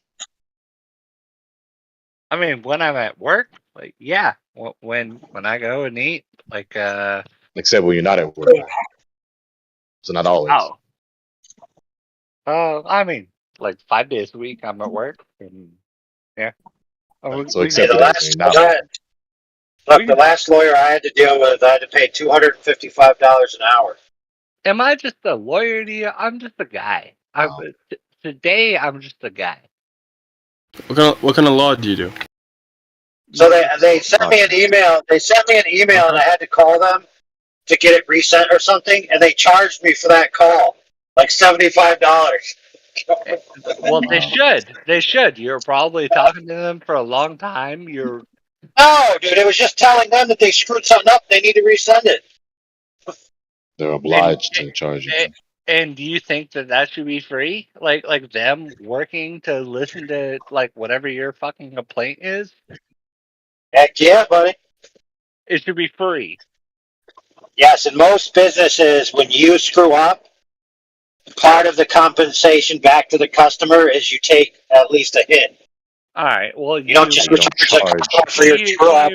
I mean, when I'm at work, like yeah, when I go and eat, like except when you're not at work. So not always. I mean, like 5 days a week I'm at work, and yeah. So except for that, when you're not working. Look, the last lawyer I had to deal with, I had to pay $255 an hour. Am I just a lawyer to you? I'm just a guy. Today I'm just a guy. What kind of law do you do? So they sent me an email. They sent me an email, and I had to call them to get it resent or something, and they charged me for that call like $75. Well, they should. They should. You're probably talking to them for a long time. You're No, dude. It was just telling them that they screwed something up. They need to resend it. They're obliged to charge you. And do you think that should be free? Like them working to listen to like whatever your fucking complaint is? Heck yeah, buddy. It should be free. Yes, in most businesses, when you screw up, part of the compensation back to the customer is you take at least a hit. All right. Well, You don't just charge a customer for your true up.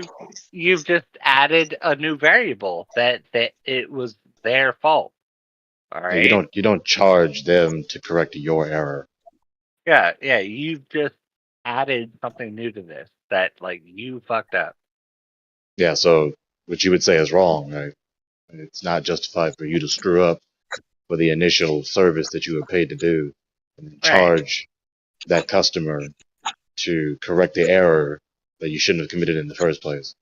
You've just added a new variable that it was their fault. All right. You don't charge them to correct your error. Yeah. You've just added something new to this that like you fucked up. Yeah, so what you would say is wrong, right? It's not justified for you to screw up for the initial service that you were paid to do, and then charge that customer to correct the error that you shouldn't have committed in the first place.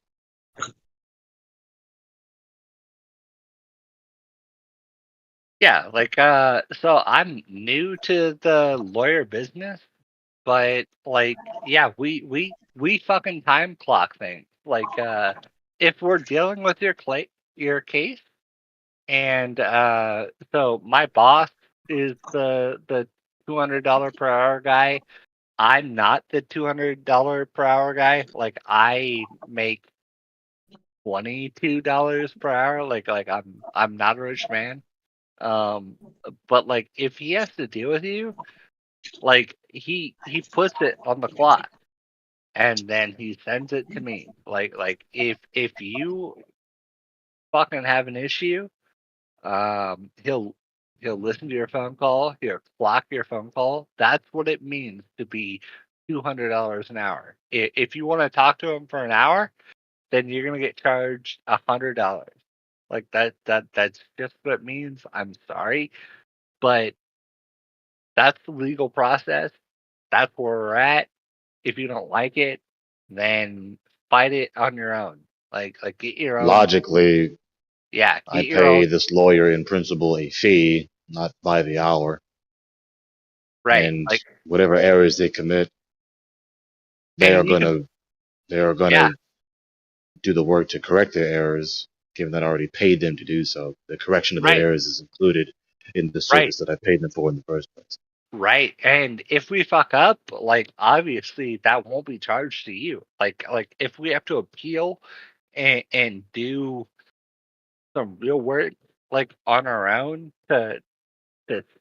Yeah, like so I'm new to the lawyer business, but like yeah, we fucking time clock things. Like if we're dealing with your case and so my boss is the $200 per hour guy. I'm not the $200 per hour guy. Like I make $22 per hour. Like I'm not a rich man. But like if he has to deal with you, like he puts it on the clock and then he sends it to me. Like if you fucking have an issue, he'll listen to your phone call, he'll clock your phone call. That's what it means to be $200 an hour. If you want to talk to him for an hour, then you're gonna get charged $100. Like that's just what it means. I'm sorry, but that's the legal process. That's where we're at. If you don't like it, then fight it on your own. Like get your own. Logically, Yeah, I get your pay own. this lawyer in principle a fee, not by the hour. Right. And Like whatever errors they commit, they are gonna do the work to correct their errors, given that I already paid them to do so. The correction of the errors is included in the service that I paid them for in the first place. Right. And if we fuck up, like obviously that won't be charged to you. Like if we have to appeal and do some real work like on our own to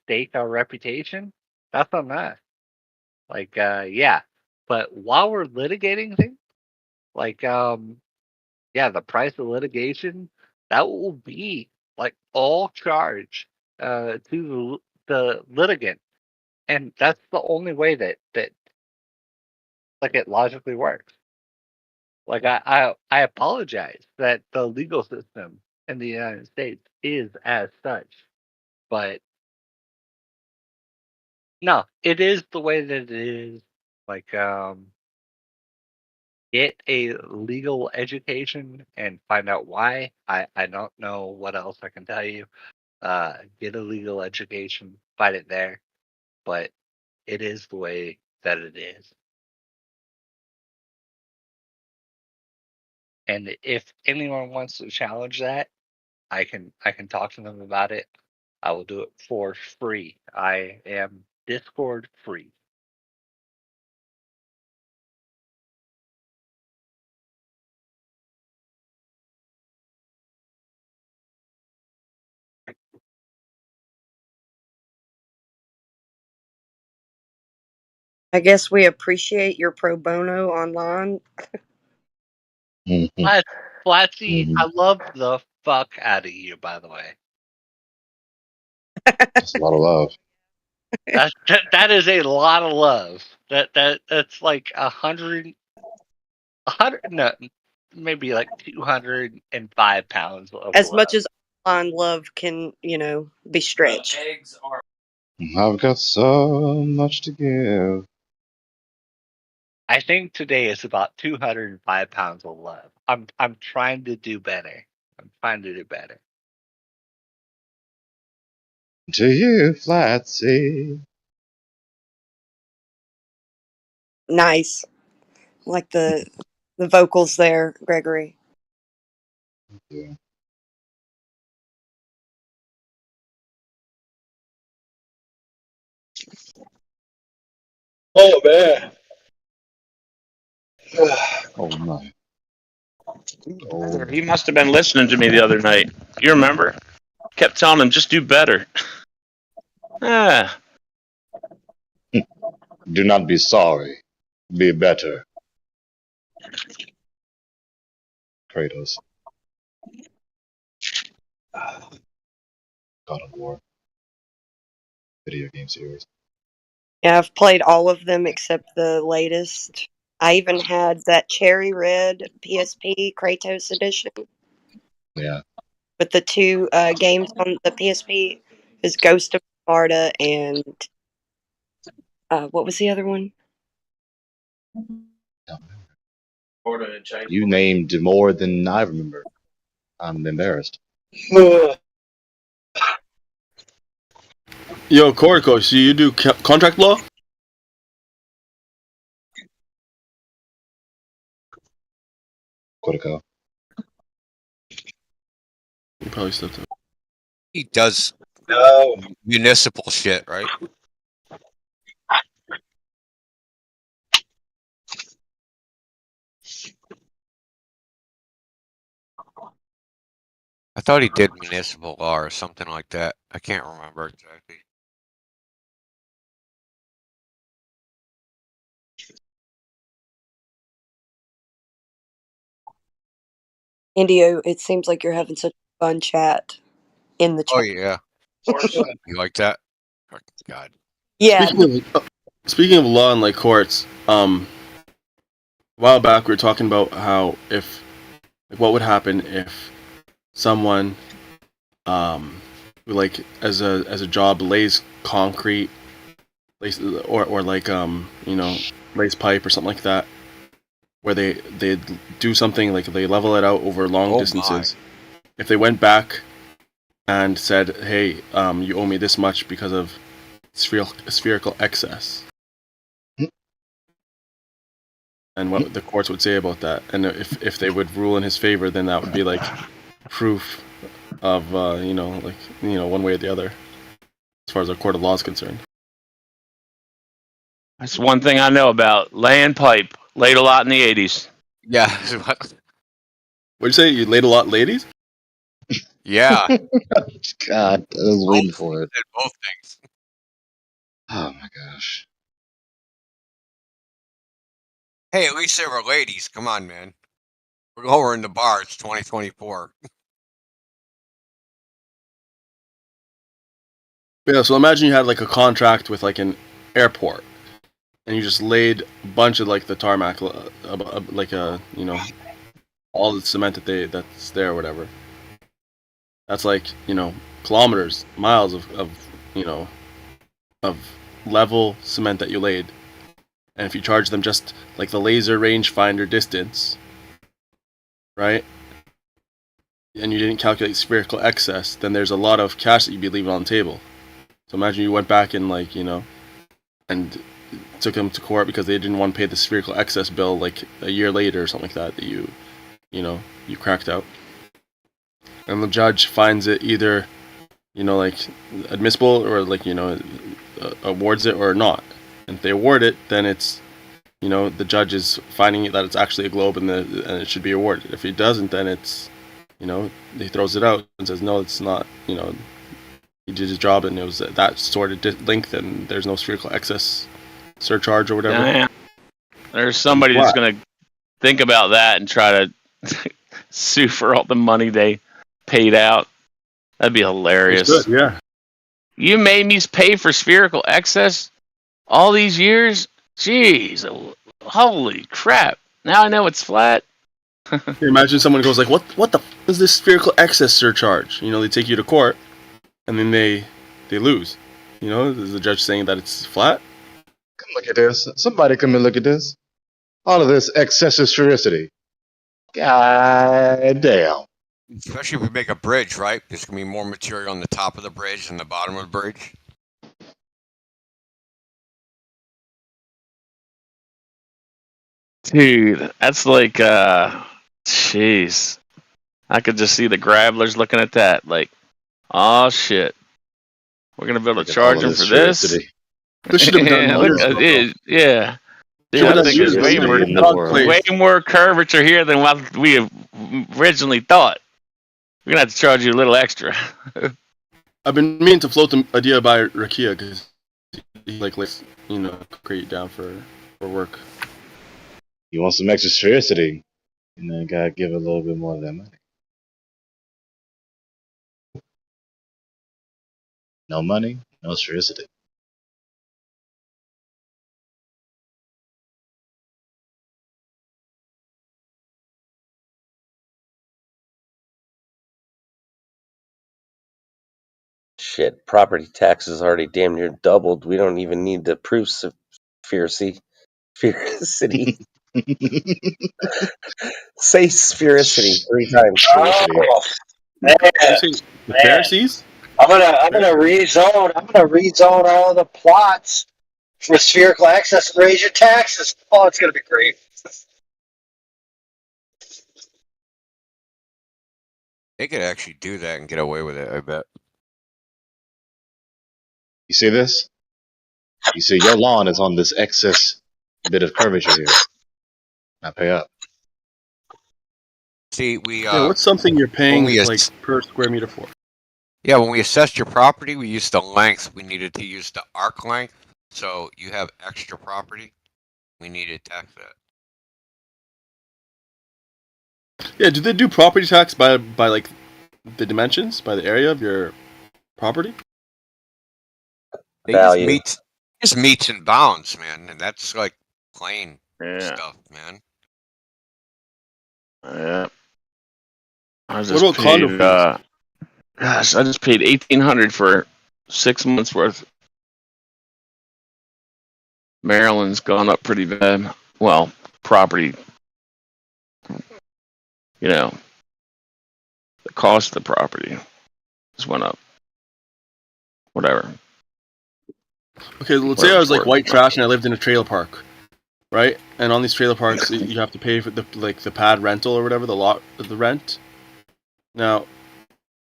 stake our reputation, that's on us. Like yeah. But while we're litigating things, like yeah, the price of litigation, that will be like all charged to the litigant. And that's the only way that like it logically works. Like I apologize that the legal system in the United States is as such, but no, it is the way that it is. Like get a legal education and find out why. I don't know what else I can tell you. Get a legal education, fight it there, but it is the way that it is. And if anyone wants to challenge that, I can talk to them about it. I will do it for free. I am Discord free. I guess we appreciate your pro bono online. Flatsy, I love the fuck out of you, by the way. That's a lot of love. That is a lot of love. That's like 100, no, maybe like 205 pounds of As love. much as online love can, be stretched. I've got so much to give. I think today is about 205 pounds of love. I'm trying to do better. I'm trying to do better. To you, Flatsy. Nice. Like the vocals there, Gregory. Yeah. Oh man. Oh my. He must have been listening to me the other night. You remember? Kept telling him, just do better. Ah. Do not be sorry. Be better. Kratos. God of War. Video game series. Yeah, I've played all of them except the latest. I even had that cherry red PSP Kratos edition. Yeah. But the two games on the PSP is Ghost of Sparta and what was the other one? You named more than I remember. I'm embarrassed. Yo, Corco, so you do contract law? Corco. You probably still do. He does municipal shit, right? I thought he did municipal law or something like that. I can't remember exactly. Indio, it seems like you're having such a fun chat in the chat. Oh yeah. You like that? Oh, God. Yeah. Speaking of law and like courts, a while back we were talking about how what would happen if someone like as a job lays concrete, or like lays pipe or something like that, where they do something like they level it out over long distances. If they went back and said, hey, you owe me this much because of spherical excess, and what the courts would say about that, and if they would rule in his favor, then that would be like proof of one way or the other, as far as a court of law is concerned. That's one thing I know about laying pipe. Laid a lot in the 80s. Yeah. What'd you say? You laid a lot, ladies? Yeah. God, I was waiting for it. Both things. Oh my gosh. Hey, at least they were ladies. Come on, man. We're lowering the bar. It's 2024. Yeah, so imagine you had like a contract with like an airport, and you just laid a bunch of like the tarmac, like all the cement that's there or whatever. That's like kilometers, miles of level cement that you laid. And if you charge them just like the laser rangefinder distance, right? And you didn't calculate spherical excess, then there's a lot of cash that you'd be leaving on the table. So imagine you went back and and took them to court because they didn't want to pay the spherical excess bill like a year later or something like that you cracked out. And the judge finds it either, admissible or awards it or not. And if they award it, then it's, the judge is finding that it's actually a globe and it should be awarded. If he doesn't, then it's, he throws it out and says, no, it's not, he did his job and it was that sort of length and there's no spherical excess surcharge or whatever. Yeah. There's somebody that's going to think about that and try to sue for all the money they paid out. That'd be hilarious. Good, yeah. You made me pay for spherical excess all these years? Jeez, holy crap. Now I know it's flat. Imagine someone goes like, what the f is this spherical excess surcharge? They take you to court and then they lose. Is the judge saying that it's flat? Come look at this. Somebody come and look at this. All of this excessive sphericity. God damn. Especially if we make a bridge, right? There's going to be more material on the top of the bridge than the bottom of the bridge. Dude, that's like, jeez. I could just see the grabblers looking at that, like, oh shit. We're going to be able to charge them for this? This should have done yeah. Dude, I think there's way more curvature here than what we originally thought. We're going to have to charge you a little extra. I've been meaning to float the idea by Rakia because he create down for work. You want some extra sphericity, and then gotta give a little bit more of that money. No money, no sphericity. Shit, property taxes already damn near doubled. We don't even need to prove sphericity. Say sphericity 3 times. Sphericity. Oh, man, The Pharisees? I'm gonna rezone. I'm gonna rezone all the plots for spherical access and raise your taxes. Oh, it's gonna be great. They could actually do that and get away with it, I bet. You see this? You see, your lawn is on this excess bit of curvature here. Now pay up. See, we Yeah, what's something you're paying we like per square meter for? Yeah, when we assessed your property, we used the length. We needed to use the arc length. So you have extra property. We needed to tax that. Yeah, do they do property tax by like the dimensions, by the area of your property? They just meets and bounds, man, and that's like plain stuff, man. Yeah. I What just about condo paid, fees? gosh, I just paid $1,800 for 6 months worth. Maryland's gone up pretty bad. Well, property, the cost of the property just went up. Whatever. Okay, let's say I was like white trash and I lived in a trailer park, right? And on these trailer parks, you have to pay for the pad rental or whatever, the rent. Now,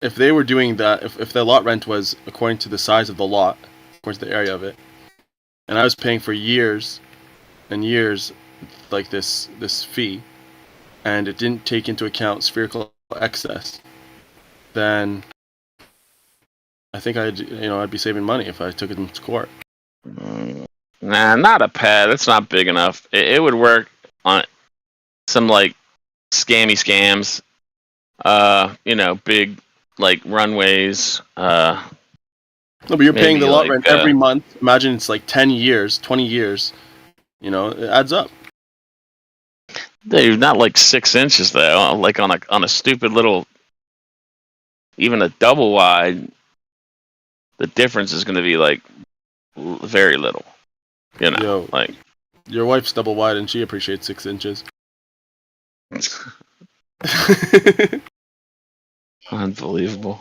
if they were doing that, if the lot rent was according to the size of the lot, according to the area of it, and I was paying for years and years like this fee, and it didn't take into account spherical excess, then I think I'd be saving money if I took it to court. Nah, not a pad. That's not big enough. It would work on some like scams. Big like runways. No, but you're paying the lot like, rent every month. Imagine it's like 10 years, 20 years. It adds up. Dude, not like 6 inches though. Like on a stupid little, even a double wide, the difference is going to be like very little. Like your wife's double wide and she appreciates 6 inches. Unbelievable.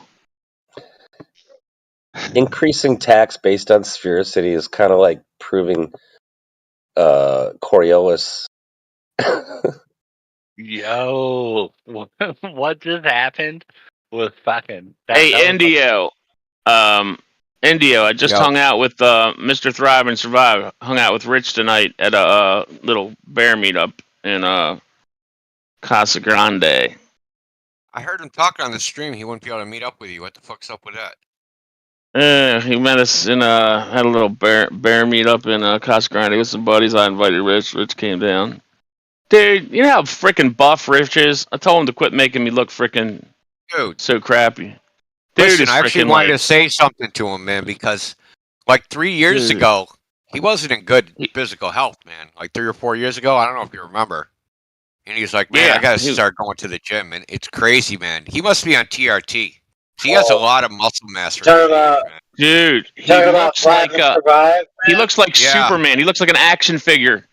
Increasing tax based on sphericity is kind of like proving Coriolis. Yo, what just happened was fucking. Hey, Indio. Indio, I just hung out with Mr. Thrive and Survive. Hung out with Rich tonight at a little bear meetup in Casa Grande. I heard him talking on the stream. He wouldn't be able to meet up with you. What the fuck's up with that? He met us in had a little bear meetup in Casa Grande with some buddies. I invited Rich. Rich came down. Dude, you know how freaking buff Rich is? I told him to quit making me look freaking so crappy. Dude, Listen, I actually wanted to say something to him, man, because like 3 years ago, he wasn't in good physical health, man. Like 3 or 4 years ago, I don't know if you remember. And he was like, man, I got to start going to the gym. And it's crazy, man. He must be on TRT. He has a lot of muscle mass. Dude, he looks like he looks like Superman. He looks like an action figure.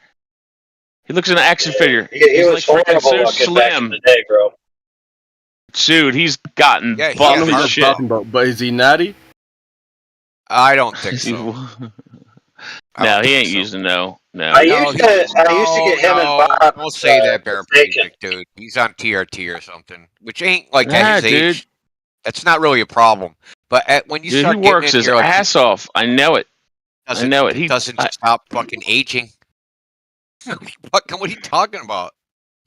He looks like an action figure. He was like horrible so looking back in the day, bro. Dude, he's gotten buff as shit. But is he natty? I don't think so. No, he ain't using no. I used to get him and Bob. Don't say that, Bear dude. He's on TRT or something, which ain't like at his age. That's not really a problem. But when you start, he works his ass off. I know it. I know it. He doesn't stop fucking aging. What are you talking about?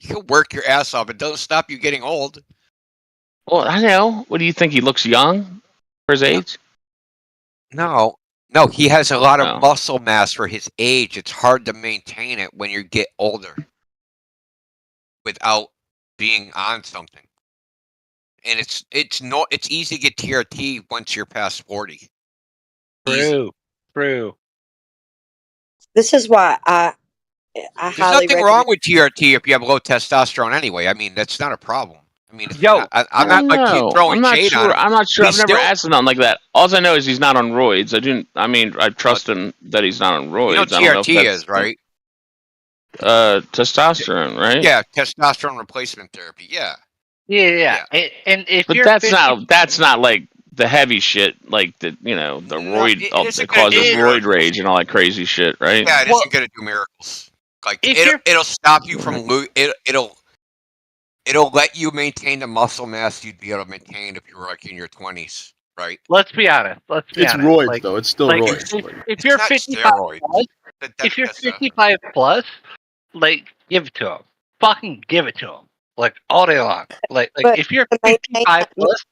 You can work your ass off. It doesn't stop you getting old. Well, I know. What do you think? He looks young for his age? No, no, he has a lot of No. muscle mass for his age. It's hard to maintain it when you get older without being on something. And it's easy to get TRT once you're past 40. Easy. True. This is why I There's highly nothing wrong recommend. with TRT if you have low testosterone anyway. I mean, that's not a problem. I mean, Yo, I'm I not don't like know. throwing I'm not shade on sure. him. I'm not sure. He's I've never still, asked him nothing like that. All I know is he's not on roids. I mean, I trust him that he's not on roids. you know, I don't know if TRT that's is right. testosterone, right? Yeah, testosterone replacement therapy. Yeah. yeah. And if But you're that's 50, not like the heavy shit, like the the No, roid it that isn't gonna causes do roid miracles. rage and all that crazy shit, right? Yeah, it well, isn't gonna do miracles. Like if you're it'll stop you from it'll let you maintain the muscle mass you'd be able to maintain if you were like in your 20s, right? let's be honest. It's roids though. It's still Like roids. if It's you're not 55 steroids. plus, if you're 55 plus, like give it to him. Fucking give it to him. Like all day long. Like But if you're to maintain 55 that, plus,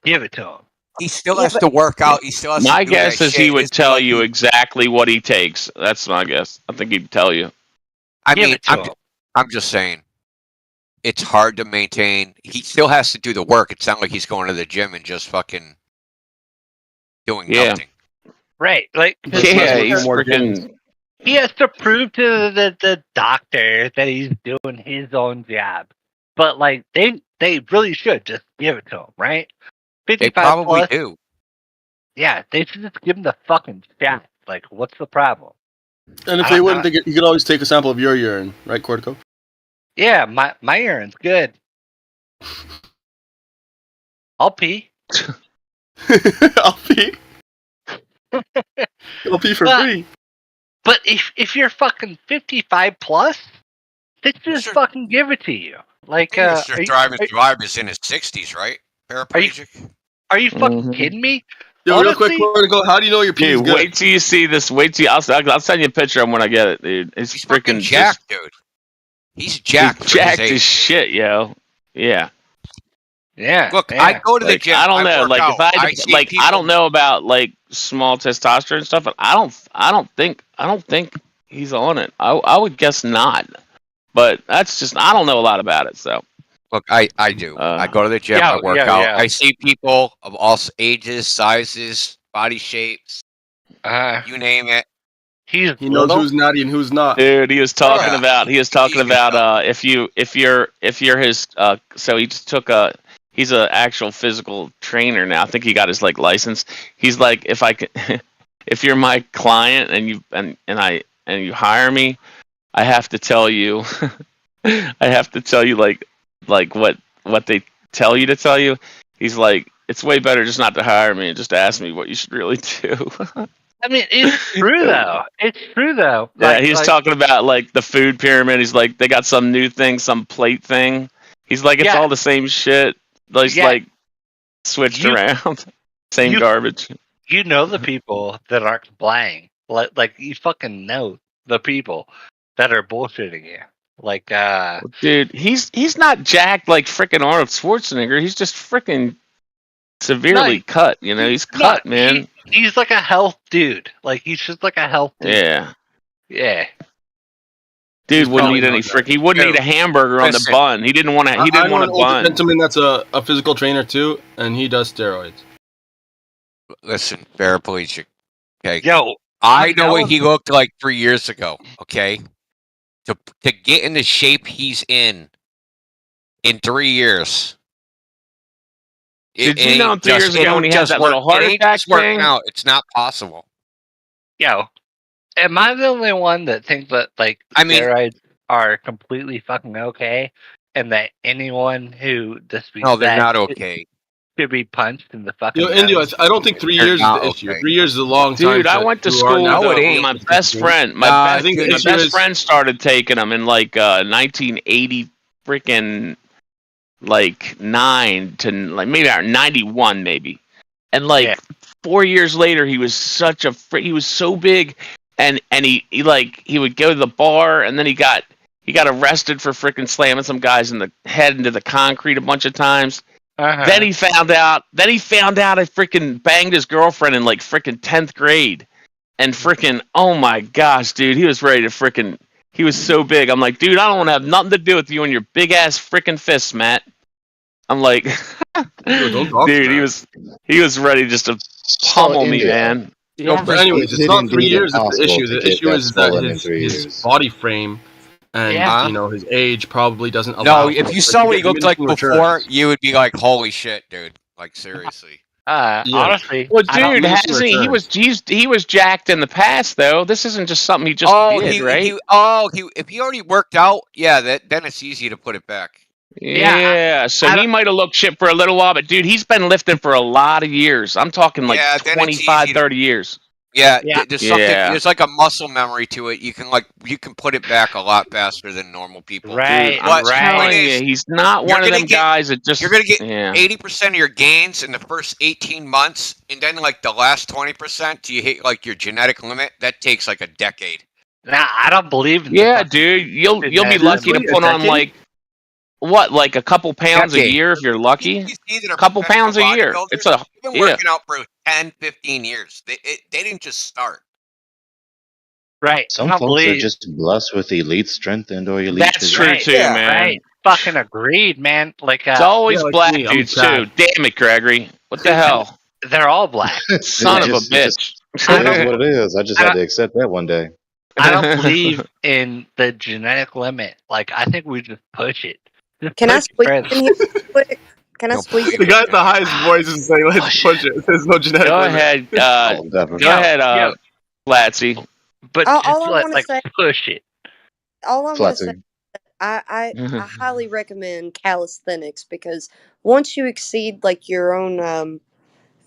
give it to him. He still yeah, has but to work out. He still has My to do that guess is he shit. would It's tell like you exactly what he takes. That's my guess. I think he'd tell you. I Give mean, it to him. I'm just saying, it's hard to maintain. He still has to do the work. It's not like he's going to the gym and just fucking doing Yeah. nothing. Right. Like 'cause Yeah, he has he's to- freaking. he has to prove to the doctor that he's doing his own job. But like they really should just give it to him, right? They 55 probably plus. do. Yeah, they should just give him the fucking shot. Like, what's the problem? And if I they don't- wouldn't, you could always take a sample of your urine, right, Cortico? Yeah, my urine's good. I'll pee. I'll pee. I'll pee for free. But if you're fucking 55 plus, they just fucking give it to you. Like, Mr. Thrive and Survive is in his 60s, right? Paraplegic. Are you fucking kidding me? Yo, real quick, Cortico, how do you know your pee is Dude, good? wait till you see this. Wait till I'll send you a picture of him when I get it, dude. It's He's freaking fucking jacked, dude. He's jacked. He's jacked as shit, yo. Yeah. Yeah. Look, yeah. I go to the Like, gym. I don't know. work Like out. if I had to, see like people, I don't know about like small testosterone stuff, but I don't think he's on it. I would guess not. But that's just I don't know a lot about it, so. Look, I do. I go to the gym. I work out. yeah. I see people of all ages, sizes, body shapes. You name it. He knows who's naughty and who's not. Dude, he was talking Yeah. about if you're his so he just took he's a actual physical trainer now. I think he got his like license. He's like if I can if you're my client and you hire me, I have to tell you like what they tell you to tell you. He's like it's way better just not to hire me and just ask me what you should really do. I mean, it's true though. It's true though. Yeah, Like, he's talking about like the food pyramid. He's like they got some new thing, some plate thing. He's like it's all the same shit. Just like switched around. Same garbage. You know the people that aren't complying. Like you fucking know the people that are bullshitting you. Like dude, he's not jacked like freaking Arnold Schwarzenegger. He's just freaking severely cut. You know, he's cut, man. He's like a health dude. Like he's just like a health dude. Yeah. Yeah. Dude wouldn't probably eat any not that. frick. He wouldn't eat a hamburger on the Listen, bun. He didn't want to. He I didn't know want an a older bun. gentleman that's a physical trainer too, and he does steroids. Listen, paraplegic. Okay. Yo, I know what he looked like 3 years ago. Okay. To get in the shape he's in 3 years. Did you know 3 years ago when he had that little heart attack thing? Out. It's not possible. Yo, am I the only one that thinks that like steroids are completely fucking okay, and that anyone who disputes No, they're that not okay. should be punched in the fucking Yo, Indio, I don't think 3 years is the issue. 3 years is a long time. Dude, I went to school with my best friend. My best friend started taking them in like 1980 freaking like 9 to like maybe 91 maybe. And like 4 years later he was such a he was so big and he would go to the bar and then he got arrested for freaking slamming some guys in the head into the concrete a bunch of times. Then he found out. I freaking banged his girlfriend in like freaking 10th grade, and freaking oh my gosh, dude, he was ready to freaking. He was so big. I'm like, dude, I don't want to have nothing to do with you and your big ass freaking fists, Matt. I'm like, dude, he was ready just to pummel me, man. No, but anyways, it's not 3 years that's the issue. The issue is that in 3 his years. body frame and Yeah. you know his age probably doesn't allow. No, for if it. you Like, saw you what get he looked like diminishing before, returns. you would be like, "Holy shit, dude!" Like seriously. Honestly, Well, dude, hasn't he? He was jacked in the past, though. This isn't just something he just did, right? If he already worked out, yeah, then it's easy to put it back. Yeah, so he might have looked shit for a little while, but dude, he's been lifting for a lot of years. I'm talking like Yeah, then it's 25, easy to- 30 years. Yeah, there's something. Yeah. There's like a muscle memory to it. You can put it back a lot faster than normal people. Dude, I'm telling you, he's not one of them guys that just. You're gonna get yeah. 80% of your gains in the first 18 months, and then like the last 20%, you hit like your genetic limit. That takes like a decade. Nah, I don't believe in. Yeah, dude, you'll be lucky to put on like like a couple pounds a year if you're lucky. A couple pounds a year. It's a They've been working out for 10, 15 years. They didn't just start. Right. Some folks are just blessed with elite strength and or elite. That's true too, man. Right. Fucking agreed, man. Like it's always like black me, I'm dudes sad. too. Damn it, Gregory. What the hell? They're all black. Son of a bitch. It is what it is. I just had to accept that one day. I don't believe in the genetic limit. Like, I think we just push it. Just Can I push squeeze it. in here real quick? Can I squeeze The in? guy at the highest voice is saying, "Let's push it." There's no genetic Go limit. ahead. Go Yeah, ahead, yeah. Flatsy. But All just I want to say, push it. all I want to say, I highly recommend calisthenics because once you exceed like your own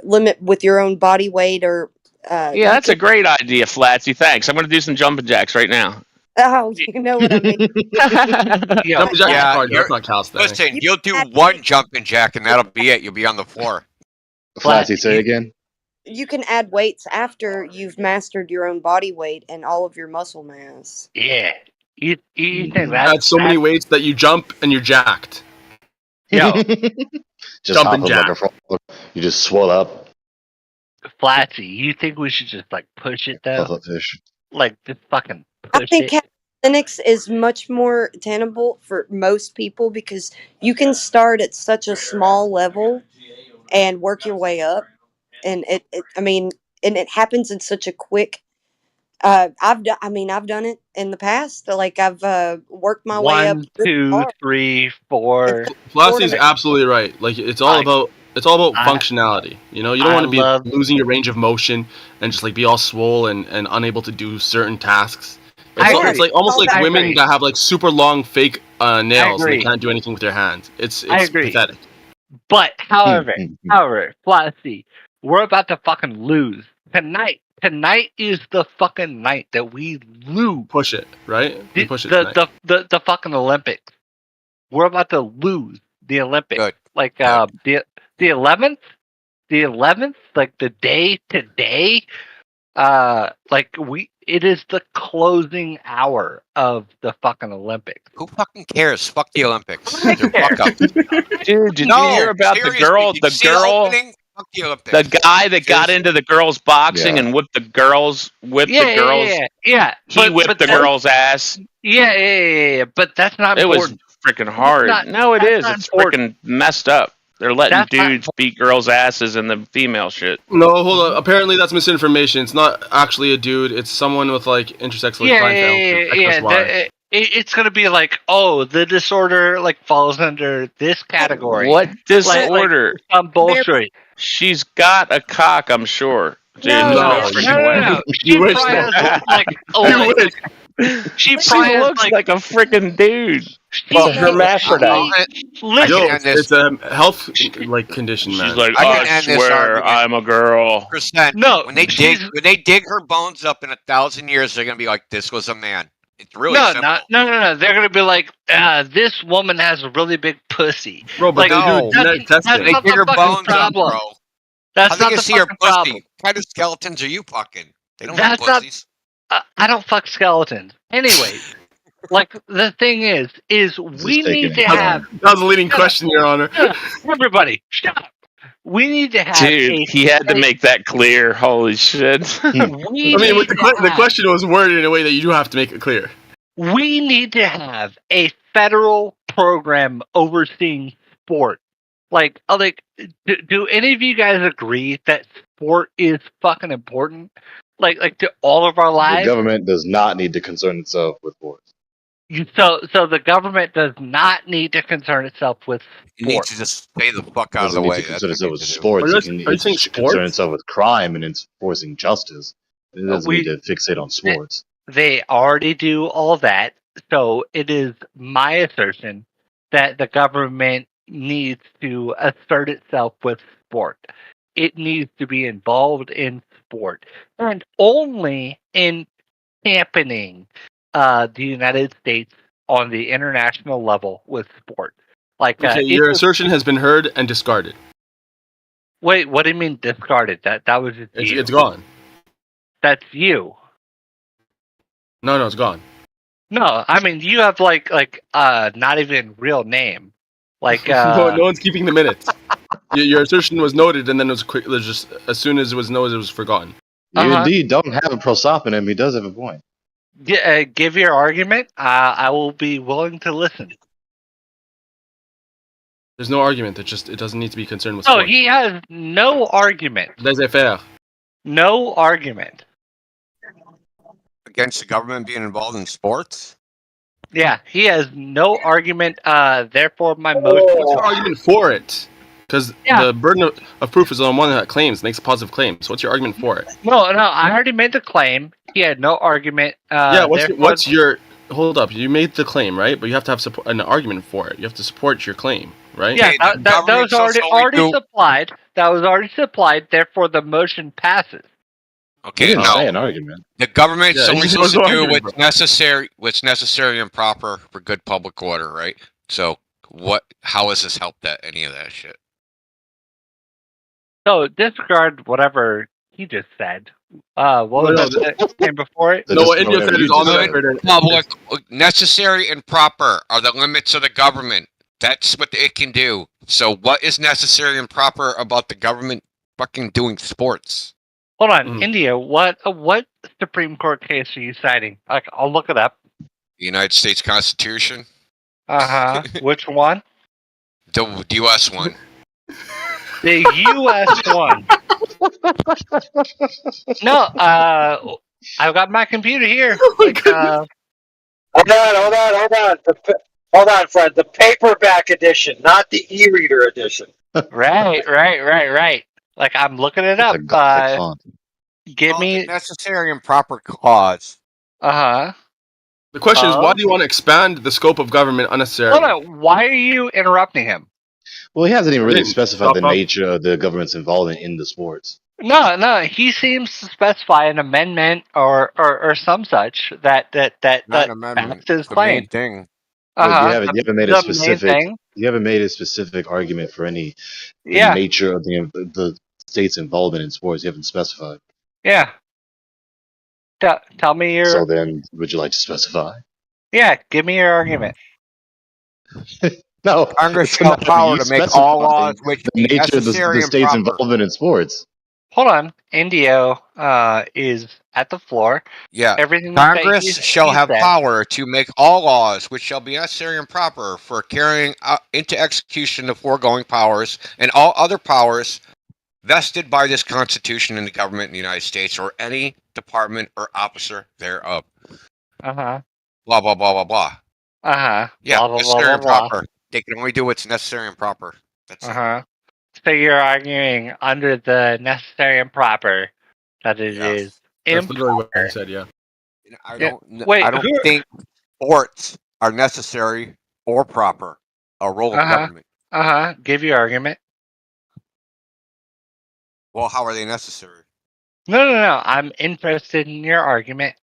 limit with your own body weight or Yeah, you that's a can, great idea, Flatsy. Thanks. I'm gonna do some jumping jacks right now. oh, you know what I mean. Jumping jack is hard. you're- That's not calisthenics. Listen, you'll do one jumping jack, and that'll be it. You'll be on the floor. Flatsy, say again. You can add weights after you've mastered your own body weight and all of your muscle mass. Yeah. You think You add so many weights that you jump and you're jacked. Yo, Just Jumping hop up jack. like a frog. You just swell up. Flatsy, you think we should just like push it though? Puff up fish. Like just fucking I push think it. calisthenics is much more attainable for most people because you can start at such a small level and work your way up, and and it happens in such a quick. I've done it in the past. Like I've worked my way up. 1, 2, 3, 4. Flassy's absolutely right. Like it's all about functionality. You know, you don't I want to be love- losing your range of motion and just like be all swole and unable to do certain tasks. I It's, agree. it's like almost like I women agree. that have like super long fake nails and they agree. can't do anything with their hands. It's I agree. pathetic. But however, Flatsy, we're about to fucking lose tonight. Tonight is the fucking night that we lose. Push it, right? We push it the, tonight. the fucking Olympics. We're about to lose the Olympics. Good. Like the 11th, like the day today. It is the closing hour of the fucking Olympics. Who fucking cares? Fuck the Olympics. They're fuck up. Dude, did No, you hear about seriously, the girl? did you see the opening? Fuck the Olympics. The guy that got into the girls' boxing and whipped the girls. Yeah. He whipped the girl's ass. Yeah. But that's not It was important. freaking hard. That's No, it that's is. not It's important. freaking messed up. They're letting That's not- dudes beat girls' asses in the female shit. No, hold on. Apparently that's misinformation. It's not actually a dude. It's someone with like intersex like Yeah. It's gonna be like, oh, the disorder like falls under this category. What disorder? Like some bullshit. She's got a cock, I'm sure. Dude, No. no freaking way. No. She wish probably so. has, like, she She probably has, looks like a freaking dude. Well, hermaphrodite. Yo, end this. it's a health like condition, man. She's like, I can I end this swear argument. I'm a girl. No, when they dig her bones up in 1,000 years, they're gonna be like, "This was a man." It's really no, simple. no. They're gonna be like, this woman has a really big pussy. Bro, but like, they do genetic testing. They not dig the her fucking bones up, problem. bro. That's How they not gonna the see her fucking pussy? problem. What kind of skeletons are you fucking? They don't That's have not. pussies. I don't fuck skeletons. Anyway, Like the thing is we need to have. That was a leading question, Your Honor. Everybody, shut up. We need to have Dude, a. he had to make that clear. Holy shit! I mean, with the question was worded in a way that you do have to make it clear. We need to have a federal program overseeing sport. Do any of you guys agree that sport is fucking important? Like to all of our The lives. government does not need to concern itself with sports. So the government does not need to concern itself with It needs sport. to just stay the fuck out of Doesn't the need way. to That's concern what itself it with needs to do. sports. Are It you saying can concern sports? itself with crime and enforcing justice. It doesn't need to fixate on sports. They already do all that. So it is my assertion that the government needs to assert itself with sport. It needs to be involved in sport, and only in championing the United States on the international level with sport. Like, Okay, your assertion has been heard and discarded. Wait, what do you mean discarded? That was just you. It's gone. That's you. No, it's gone. No, I mean you have like not even real name. Like no one's keeping the minutes. Your assertion was noted, and then it was quick. It was just as soon as it was noted, it was forgotten. You indeed don't have a prosoponym. He does have a point. Give your argument. I will be willing to listen. There's no argument. It doesn't need to be concerned with. No, sport. he has no argument. Laissez-faire. No argument. Against the government being involved in sports? Yeah, he has no argument. Therefore, my motion. What's your argument for it? Because the burden of proof is on one that claims, makes a positive claim. So what's your argument for it? No, I already made the claim. He had no argument. What's your... Hold up. You made the claim, right? But you have to have an argument for it. You have to support your claim, right? Yeah, that was already supplied. That was already supplied. Therefore, the motion passes. Okay, no. Say an argument. The government's Yeah, only there's supposed no to do argument, what's necessary and proper for good public order, right? So how has this helped any of that shit? So disregard whatever he just said. What was that came before it? No, what India said is on the record. Public, necessary and proper are the limits of the government. That's what it can do. So what is necessary and proper about the government fucking doing sports? Hold on, India. What Supreme Court case are you citing? I'll look it up. The United States Constitution. Which one? The U.S. one. The U.S. one. No, I've got my computer here. Hold on, Fred. The paperback edition, not the e-reader edition. Right. Like I'm looking it up. Give me necessary and proper clause. The question is, why do you want to expand the scope of government unnecessarily? Hold on. Why are you interrupting him? Well, he hasn't even really specified the nature of the government's involvement in the sports. No. He seems to specify an amendment or some such that Not an amendment. his The claim. main thing. You haven't made a The specific. main thing. You haven't made a specific argument for the nature of the state's involvement in sports. You haven't specified. Yeah. Tell me your. So then, would you like to specify? Yeah, give me your argument. No, Congress shall have power to make all laws which the be nature of necessary the and state's proper. involvement in sports. Hold on, Indio is at the floor. Yeah, everything. Congress shall have said. power to make all laws which shall be necessary and proper for carrying into execution the foregoing powers and all other powers vested by this Constitution in the government in the United States or any department or officer thereof. Blah blah blah blah blah. Yeah, blah, necessary blah, and proper. They can only do what's necessary and proper. That's it. So you're arguing under the necessary and proper that it is That's literally what improper. I said. Yeah. I don't think sports are necessary or proper. A role of government. Give your argument. Well, how are they necessary? No. I'm interested in your argument.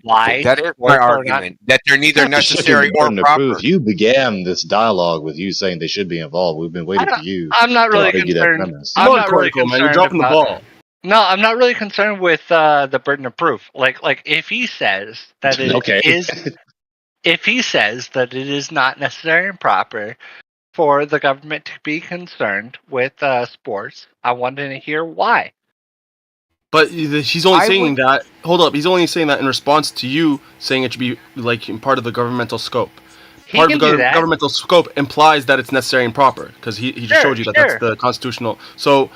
Why? That is my argument. That they're neither necessary or proper. You began this dialogue with you saying they should be involved. We've been waiting for you. I'm not really to argue that concerned. premise. I'm not really concerned. Man, you're dropping the ball. No, I'm not really concerned with the burden of proof. Like if he says that it is if he says that it is not necessary and proper for the government to be concerned with sports, I want to hear why. But he's only saying that. Hold up, he's only saying that in response to you saying it should be like in part of the governmental scope. He Part of can the do that. governmental scope implies that it's necessary and proper because he just showed you that that's the constitutional. So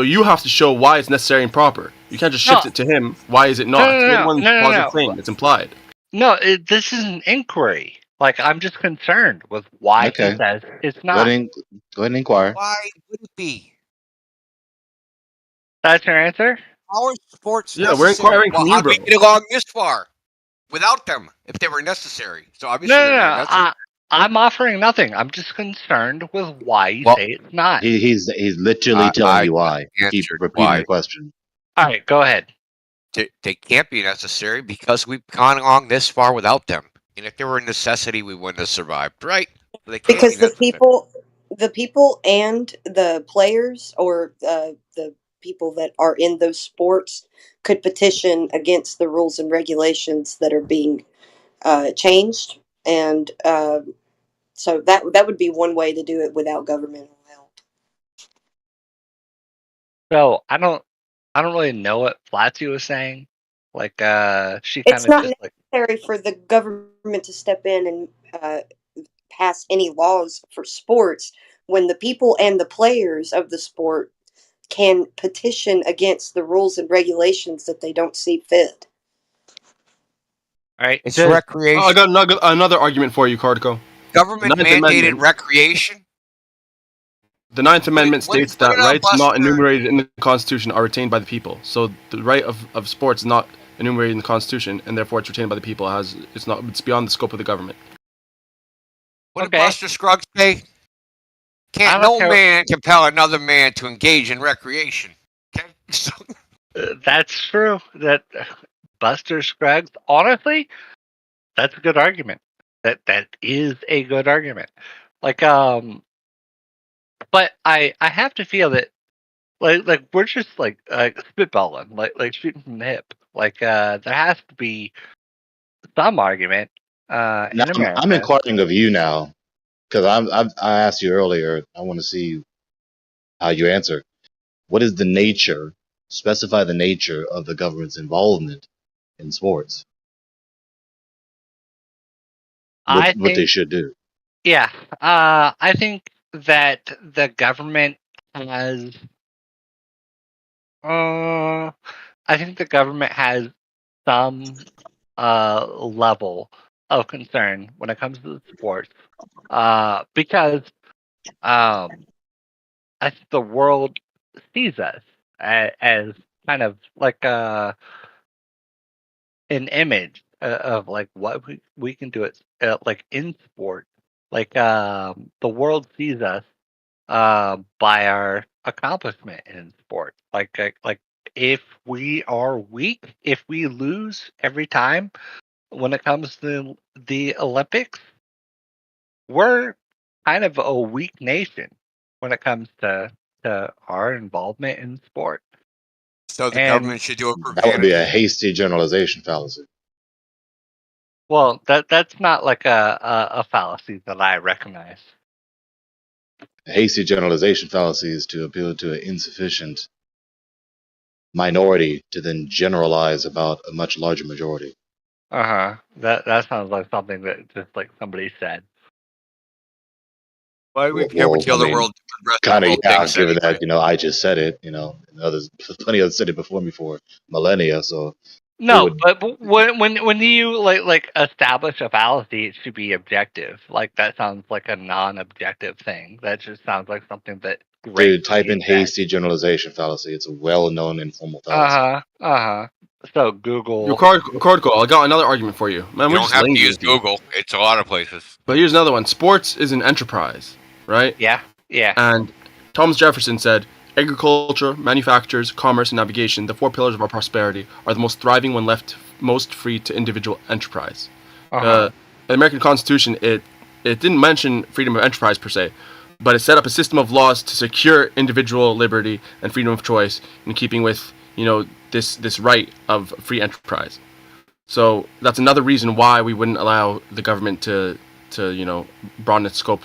you have to show why it's necessary and proper. You can't just shift it to him. Why is it not? You're the one who's positive claim. It's implied. No, this is an inquiry. Like, I'm just concerned with why he says it's not. Go ahead and inquire. Why would it be? That's your answer? How are sports Yeah, necessary? we're inquiring Well, from you, how'd we bro. get along this far without them if they were necessary? So obviously they're not necessary. I'm offering nothing. I'm just concerned with why you say it's not. He's literally telling you why. Keep Answered repeating why. the question. All right, go ahead. They can't be necessary because we've gone along this far without them. And if they were a necessity, we wouldn't have survived, right? They can't Because be the people and the players, or the people that are in those sports, could petition against the rules and regulations that are being changed, and so that would be one way to do it without governmental help. So I don't really know what Flatsy was saying. Like, she kind It's of not just like, necessary for the government to step in and pass any laws for sports when the people and the players of the sport can petition against the rules and regulations that they don't see fit. all right, It's recreation. Oh, I got another argument for you, Cartico. Government mandated recreation. The Ninth Amendment What are you states that putting on, rights not Buster? enumerated in the Constitution are retained by the people. So the right of sports is not enumerated in the Constitution, and therefore it's retained by the people. It's beyond the scope of the government. What did Buster Scruggs say? No man compel another man to engage in recreation. Okay, that's true. That Buster Scruggs, honestly, that's a good argument. That is a good argument. Like, but I have to feel that like we're just like spitballing, like shooting from the hip. Like, there has to be some argument Now, in America. I'm inquiring of you now because I asked you earlier. I want to see how you answer. What is the nature? Specify the nature of the government's involvement in sports. What they should do. Yeah, I think that the government has. I think the government has some level of concern when it comes to the sports, because I think the world sees us as kind of like an image of like what we can do it like in sport. Like, the world sees us by our accomplishment in sport. Like if we are weak, if we lose every time when it comes to the Olympics, we're kind of a weak nation when it comes to our involvement in sport. So the government should do it for That would be a hasty generalization fallacy. Well, that's not like a fallacy that I recognize. A hasty generalization fallacy is to appeal to an insufficient minority to then generalize about a much larger majority. That sounds like something that just like somebody said. Why do we care what the other world? Kind of, yeah. Given that I just said it, and others, plenty others said it before me for millennia. So no, but when you like establish a fallacy, it should be objective. Like, that sounds like a non-objective thing. That just sounds like something that. Dude, type in hasty generalization fallacy. It's a well-known informal fallacy. So Google. Cartico, I got another argument for you. Man, You we're don't just have to lazy use with you. Google. It's a lot of places. But here's another one. Sports is an enterprise, right? Yeah. And Thomas Jefferson said, agriculture, manufactures, commerce, and navigation, the four pillars of our prosperity, are the most thriving when left most free to individual enterprise. The American Constitution, it didn't mention freedom of enterprise per se, but it set up a system of laws to secure individual liberty and freedom of choice in keeping with, this right of free enterprise. So that's another reason why we wouldn't allow the government to broaden its scope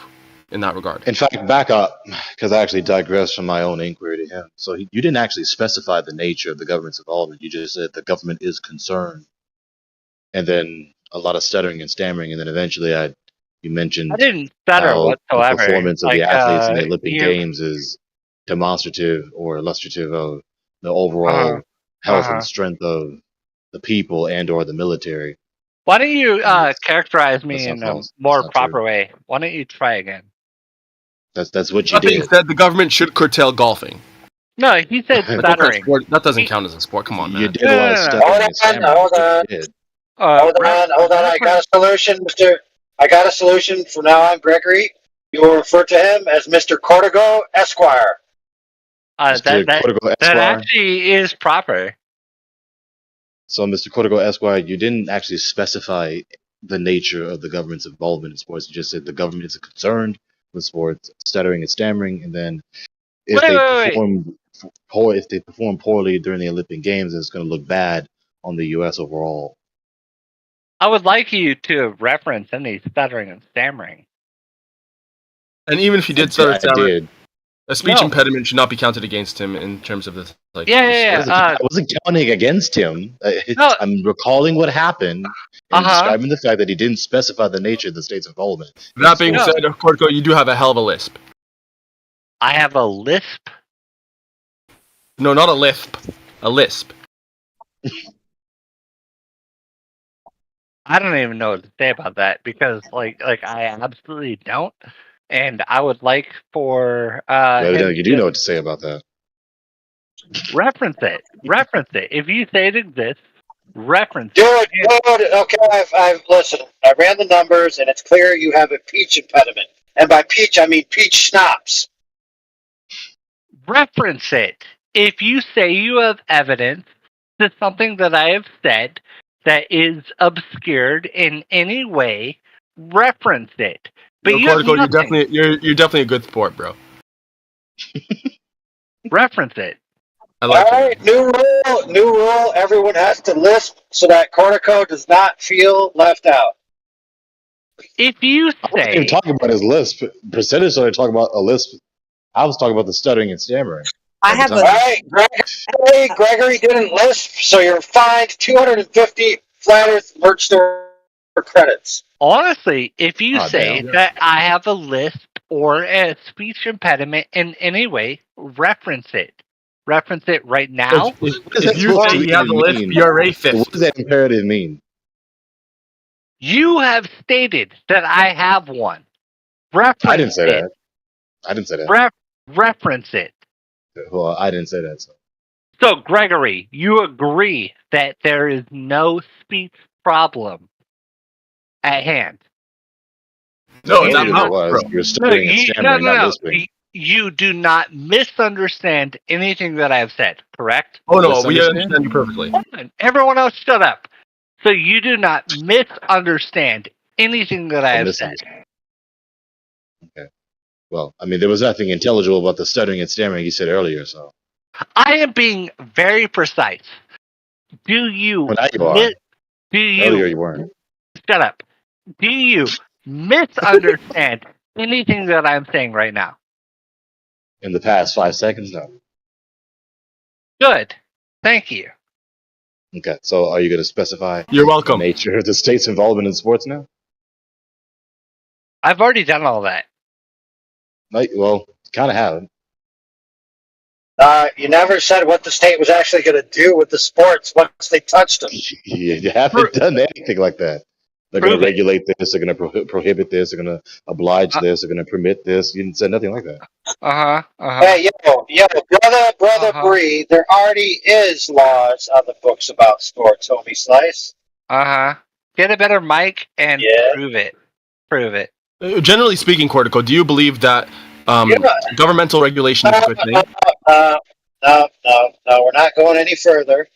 in that regard. In fact, back up, because I actually digressed from my own inquiry to him. So you didn't actually specify the nature of the government's involvement. You just said the government is concerned, and then a lot of stuttering and stammering, and then eventually you mentioned I didn't stutter how the whatsoever. performance of Like, the athletes in the Olympic Games is demonstrative or illustrative of the overall health and strength of the people and or the military. Why don't you characterize me That's not in a false. more That's not proper true. way? Why don't you try again? That's what you That being did. said, the government should curtail golfing. No, he said But stuttering. That doesn't count as a sport. Come on, You man. did a lot of stuttering and stammering. Hold on. Hold on. I got a solution, Mister. I got a solution. From now on, Gregory, you will refer to him as Mr. Cortigo Esquire. Mr. Cortigo That Esquire. actually is proper. So, Mr. Cortigo Esquire, you didn't actually specify the nature of the government's involvement in sports. You just said the government is concerned with sports, stuttering and stammering, and then if they perform poorly during the Olympic Games, it's going to look bad on the U.S. overall. I would like you to reference any stuttering and stammering. And even if he did stutter, I did. A speech impediment should not be counted against him in terms of the I wasn't counting against him. I'm recalling what happened and describing the fact that he didn't specify the nature of the state's involvement. That being said, Cortico, you do have a hell of a lisp. I have a lisp? No, not a lisp. A lisp. I don't even know what to say about that because, like I absolutely don't, and I would like for you do know what to say about that. Reference it. Reference it. If you say it exists, reference it. Dude, okay, I've listened. I ran the numbers, and it's clear you have a peach impediment. And by peach, I mean peach schnapps. Reference it. If you say you have evidence to something that I have said that is obscured in any way, reference it. But Cortico, you're definitely a good sport, bro. Reference it. All right, new rule. Everyone has to lisp so that Cortico does not feel left out. If you say, I wasn't even talking about his lisp. Percentage started talking about a lisp. I was talking about the stuttering and stammering. I have all right, Gregory didn't lisp, so you're fined 250 Flat Earth merch store credits. Honestly, if you say that I have a lisp or a speech impediment in any way, reference it. Reference it right now. If you say you have a lisp, you're racist. What does that imperative mean? You have stated that I have one. Reference I didn't say it. that. I didn't say that. Reference it. Well, I didn't say that. So, Gregory, you agree that there is no speech problem at hand? No, it's not. You're stuttering and stammering, not lisping. You do not misunderstand anything that I have said, correct? Oh, no, we understand you perfectly. Everyone else shut up. So you do not misunderstand anything that I have said. Okay. Well, I mean, there was nothing intelligible about the stuttering and stammering you said earlier, so. I am being very precise. Do you... Well, now you are. Earlier you weren't. Shut up. Do you misunderstand anything that I'm saying right now? In the past 5 seconds, no. Good. Thank you. Okay, so are you going to specify You're welcome. The nature of the state's involvement in sports now? I've already done all that. Well, kind of haven't. You never said what the state was actually going to do with the sports once they touched them. You haven't done anything like that. They're going to regulate this. They're going to prohibit this. They're going to oblige this. They're going to permit this. You didn't say nothing like that. Hey, brother Bree, there already is laws on the books about sports, homie Slice. Get a better mic and prove it. Prove it. Generally speaking, Cortico, do you believe that governmental regulation is a good thing? No, we're not going any further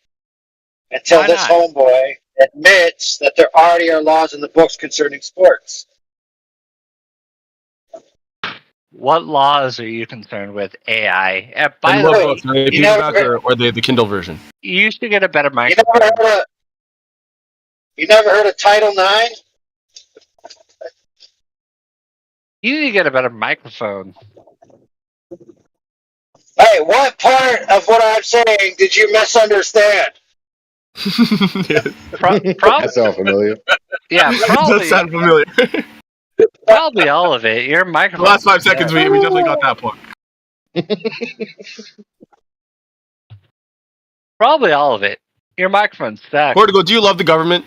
until this homeboy admits that there already are laws in the books concerning sports. What laws are you concerned with AI? By the way, paperback or the Kindle version? You used to get a better mic. You never heard of Title IX? You need to get a better microphone. Hey, what part of what I'm saying did you misunderstand? That sounds familiar. Yeah, It probably. does sound familiar. Probably all of it. Your microphone. The last 5 seconds, we definitely got that point. Probably all of it. Your microphone sucks. Portugal, do you love the government?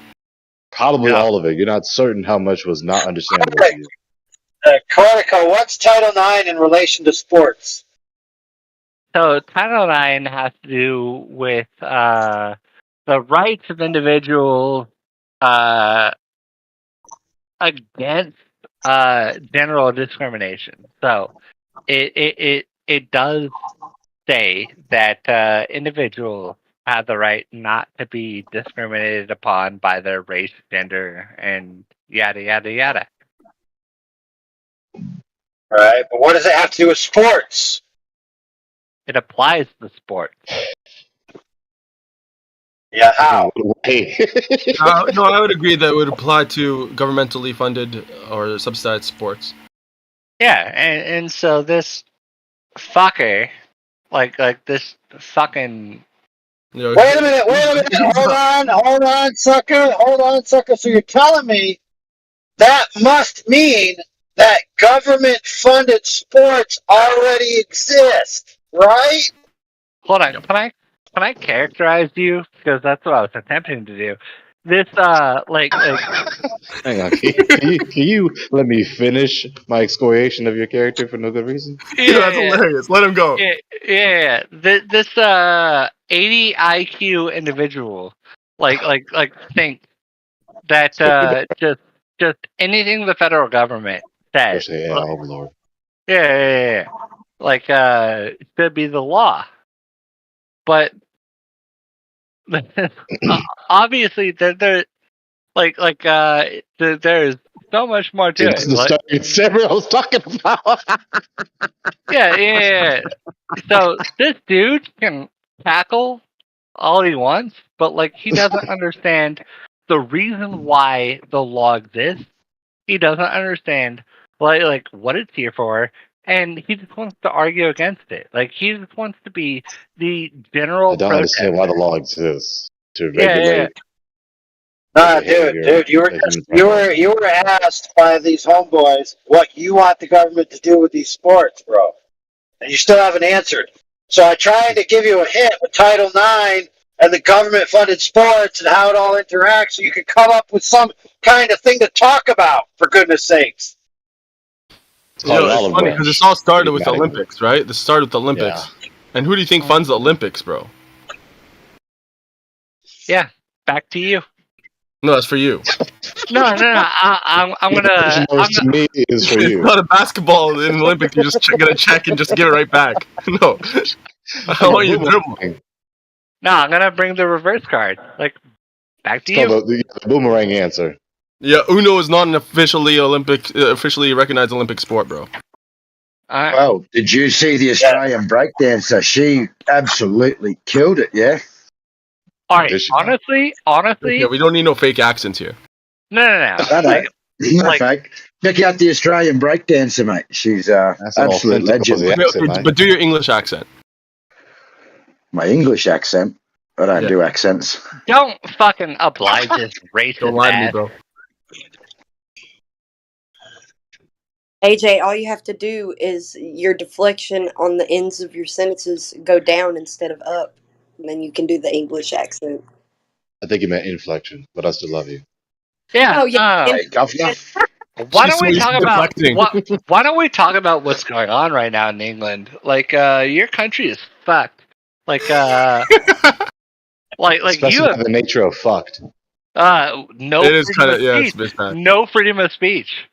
Probably No. all of it. You're not certain how much was not understandable to you. Cortico, what's Title IX in relation to sports? So Title IX has to do with the rights of individuals against general discrimination. So it does say that individuals have the right not to be discriminated upon by their race, gender, and yada yada yada. Right, but what does it have to do with sports? It applies to sports. Yeah, how? No, I would agree that it would apply to governmentally funded or subsidized sports. Yeah, and so this fucker, like this fucking. Wait a minute, hold on, sucker. So you're telling me that must mean that government-funded sports already exist, right? Hold on, can I characterize you, because that's what I was attempting to do. This like Hang on, can you let me finish my excoriation of your character for no good reason? Yeah, that's hilarious. Let him go. Yeah. This 80 IQ individual, like think that just anything the federal government says. Oh Lord. Yeah. Like should be the law, but obviously there's so much more to This it. is the Like, story I was talking about. yeah. So this dude can tackle all he wants, but like he doesn't understand the reason why the law exists. He doesn't understand like what it's here for, and he just wants to argue against it. Like he just wants to be the general I don't protester. understand why the law exists to Yeah. regulate. Nah, dude, you were asked by these homeboys what you want the government to do with these sports, bro, and you still haven't answered. So I tried to give you a hint with Title IX and the government-funded sports and how it all interacts, so you could come up with some kind of thing to talk about. For goodness sakes! You know, it's funny because this all started with the Olympics, right? This started with the Olympics. Yeah. And who do you think funds the Olympics, bro? Yeah, back to you. No, that's for you. No. I'm gonna. To me, is for you. It's not a basketball in the Olympics. You're just gonna check and just give it right back. No, I want you to dribble. No, I'm gonna bring the reverse card. Like, back to you. The boomerang answer. Yeah, Uno is not an officially recognized Olympic sport, bro. Well, did you see the Australian breakdancer? She absolutely killed it, yeah? All right, honestly... Yeah, we don't need no fake accents here. No. Like, fake. Check out the Australian breakdancer, mate. She's absolute legend. But do your English accent. My English accent? I don't do accents. Don't fucking oblige this racist Don't lie to me, bro. AJ, all you have to do is your deflection on the ends of your sentences go down instead of up. And then you can do the English accent. I think you meant inflection, but I still love you. Yeah. Oh, yeah. Why don't we talk about why don't we talk about what's going on right now in England? Like, your country is fucked. Like, Especially you have the nature of fucked. no. It is kind of speech. it's bad. No freedom of speech.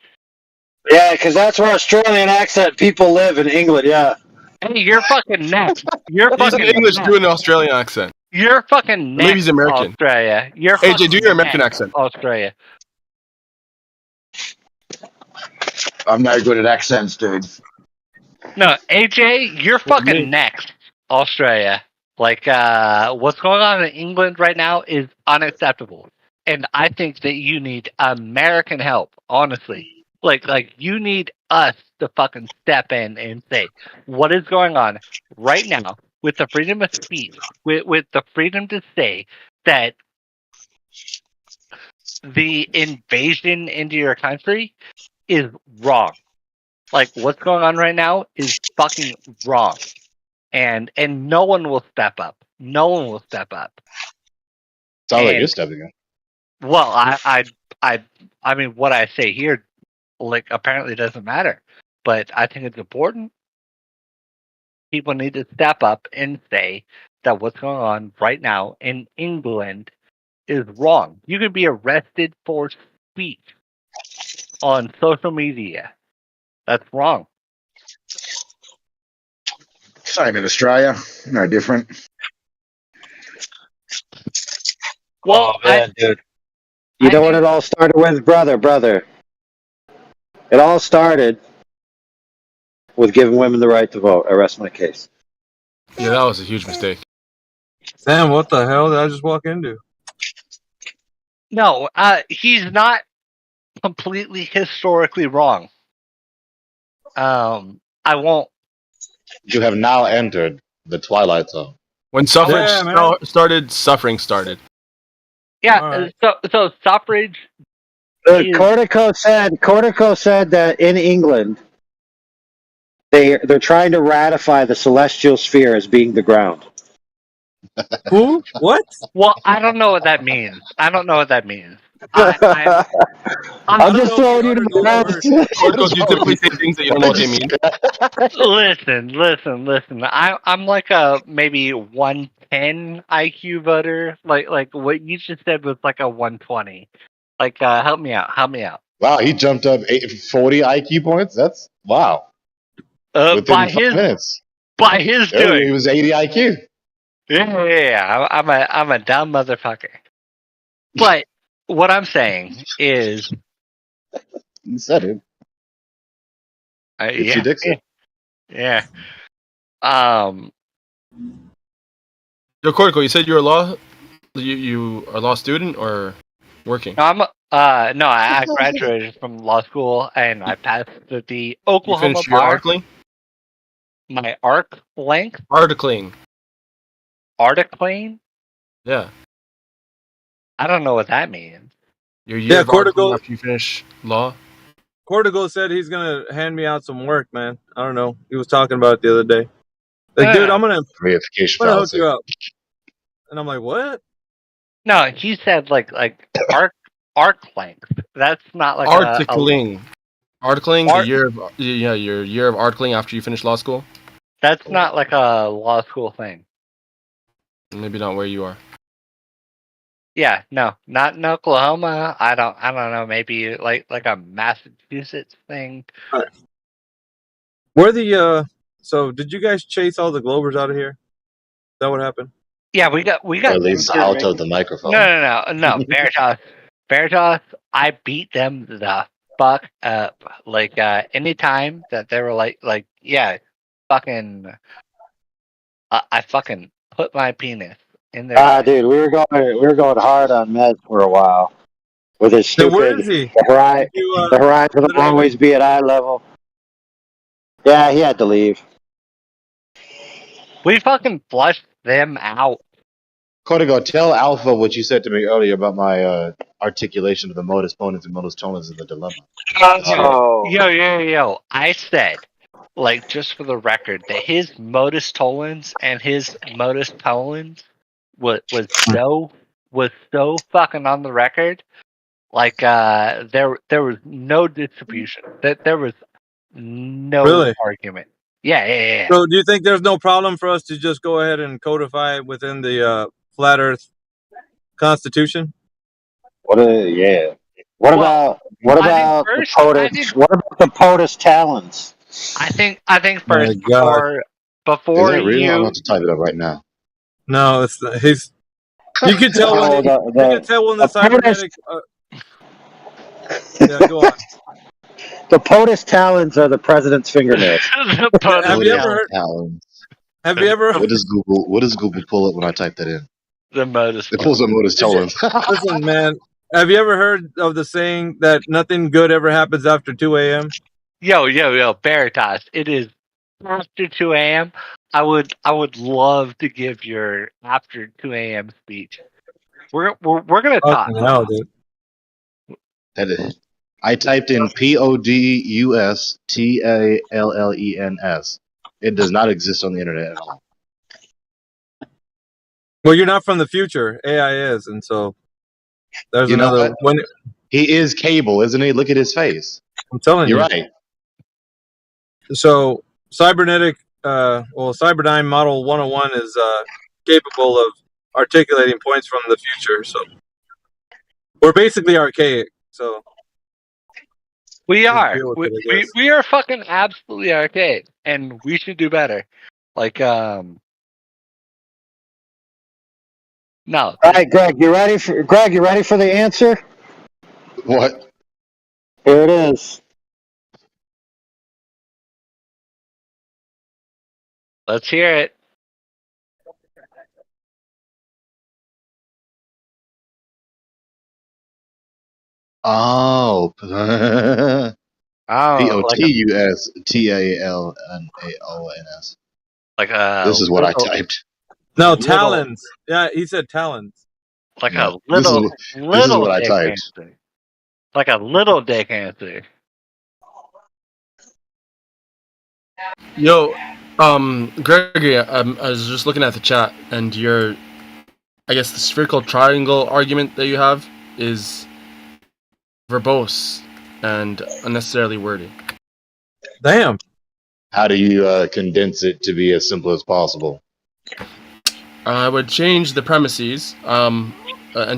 Yeah, because that's where Australian accent people live in England. Yeah. Hey, you're fucking next. You're He's fucking English next. doing an Australian accent. You're fucking next. Maybe he's American. Australia. You're AJ, do your American next, accent. Australia. I'm no good at accents, dude. No, AJ, you're fucking next, Australia. Like, what's going on in England right now is unacceptable. and I think that you need American help, honestly. Like you need us to fucking step in and say what is going on right now with the freedom of speech, with the freedom to say that the invasion into your country is wrong. Like what's going on right now is fucking wrong. And no one will step up. No one will step up. Sounds like you're stepping in. Well, I mean, what I say here, like, apparently doesn't matter, but I think it's important. People need to step up and say that what's going on right now in England is wrong. You could be arrested for speech on social media. That's wrong. Same in Australia, no different. Well, oh man, dude. You know what it all started with, brother? It all started with giving women the right to vote. I rest my case. Yeah, that was a huge mistake. Sam, what the hell did I just walk into? No, he's not completely historically wrong. I won't. You have now entered the Twilight Zone. When suffrage started, suffering started. Yeah, right. so suffrage. Cortico said that in England they're trying to ratify the celestial sphere as being the ground. Who? What? Well, I don't know what that means. I'm just throwing you to the ground. Corticals, you typically say things that you don't know what they mean. Listen. I'm like a maybe 110 IQ voter. Like what you just said was like a 120. Like help me out. Wow, he jumped up 40 IQ points. That's wow. Within By 5 his minutes. By his Earlier, doing. he was 80 IQ. Yeah. I'm a dumb motherfucker. But what I'm saying is, You said it. It's your Dixon. Yeah. Yo, Cortical, you said you're a law. You are a law student or working? No, I graduated from law school and I passed the Oklahoma You finished your bar. arcling? My arc length? Articling. Articling? Yeah. I don't know what that means. Your year of Cortical. after you finish law? Cortical said he's gonna hand me out some work, man. I don't know. He was talking about it the other day. Like, dude, I'm gonna hook you up. And I'm like, what? No, he said like arc length. That's not like articling. Articling, the year of your year of articling after you finish law school? That's not like a law school thing. Maybe not where you are. Yeah, no, not in Oklahoma. I don't know. Maybe like a Massachusetts thing. All right. Where the so did you guys chase all the Globers out of here? Is that what happened? Yeah, we got. Or at least out of the microphone. No. Veritas. I beat them the fuck up. Like anytime that they were like yeah, fucking. I fucking put my penis in there. Dude, we were going hard on Med for a while with his stupid. Where is he? The horizon will always be at eye level. Yeah, he had to leave. We fucking flushed them out. Cortico, tell Alpha what you said to me earlier about my articulation of the modus ponens and modus tollens in the dilemma. Yo. I said, like, just for the record, that his modus tollens and his modus tollens was so fucking on the record. Like, there was no distribution. That there was no argument. Yeah. So do you think there's no problem for us to just go ahead and codify it within the Flat Earth Constitution? What about the POTUS? What about the POTUS talons? I think first before Is that real? you. I'm going to type it up right now. No, it's not. He's. You can tell when. You can tell when the cybernetic. Yeah, go on. The POTUS talons are the president's fingernails. Have you ever heard? Have you ever? What does Google pull up when I type that in? The modus. It pulls up modus tollens. Listen, man. Have you ever heard of the saying that nothing good ever happens after 2 a.m.? Yo, Veritas. It is after 2 a.m. I would love to give your after 2 a.m. speech. We're gonna talk. Fucking hell, dude. That is, I typed in PODUSTALLENS. It does not exist on the internet at all. Well, you're not from the future. AI is, and so there's You know another. what? He is Cable, isn't he? Look at his face. I'm telling You're you. right. So Cyberdyne Model 101 is capable of articulating points from the future. So we're basically archaic. So We are. deal with it, I guess. We are fucking absolutely archaic, and we should do better. Like no. All right, Greg, you ready for the answer? What? Here it is. Let's hear it. Oh. POTUSTALNAONS. Like a. This is what I typed. No, talons. Yeah, he said talons. Like No, a little this is what I dick typed. answer. Like a little dick answer. Yo, Gregory, I was just looking at the chat, and I guess the spherical triangle argument that you have is verbose and unnecessarily wordy. Damn. How do you condense it to be as simple as possible? I would change the premises, and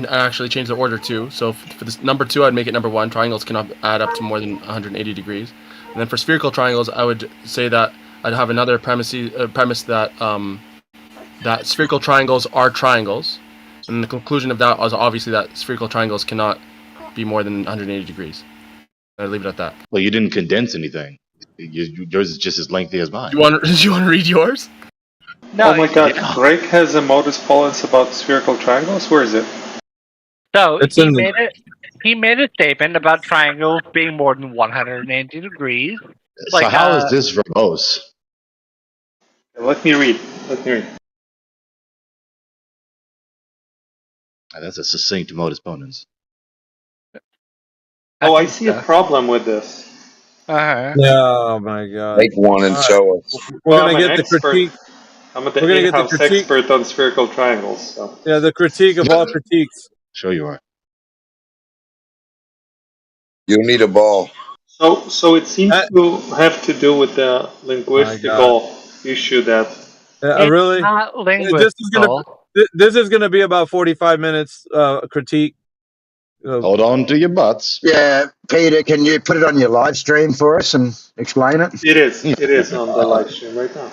actually change the order too. So for this number 2, I'd make it number 1. Triangles cannot add up to more than 180 degrees. And then for spherical triangles, I would say that I'd have another premise that that spherical triangles are triangles, and the conclusion of that is obviously that spherical triangles cannot be more than 180 degrees. I'd leave it at that. Well, you didn't condense anything. Yours is just as lengthy as mine. Do you want to read yours? No, oh my god, Greg has a modus ponens about spherical triangles? Where is it? So he made a statement about triangles being more than 180 degrees. So how is this verbose? Let me read. That's a succinct modus ponens. Oh, I see a problem with this. Oh my god. Make one and show us. We're gonna get the critique. I'm the in-house expert on spherical triangles. So. Yeah, the critique of all critiques. Sure you are. You need a ball. So it seems to have to do with the linguistical issue that. Really? Not linguistical. This is gonna be about 45 minutes critique. Hold on to your butts. Yeah, Peter, can you put it on your live stream for us and explain it? It is on the live stream right now.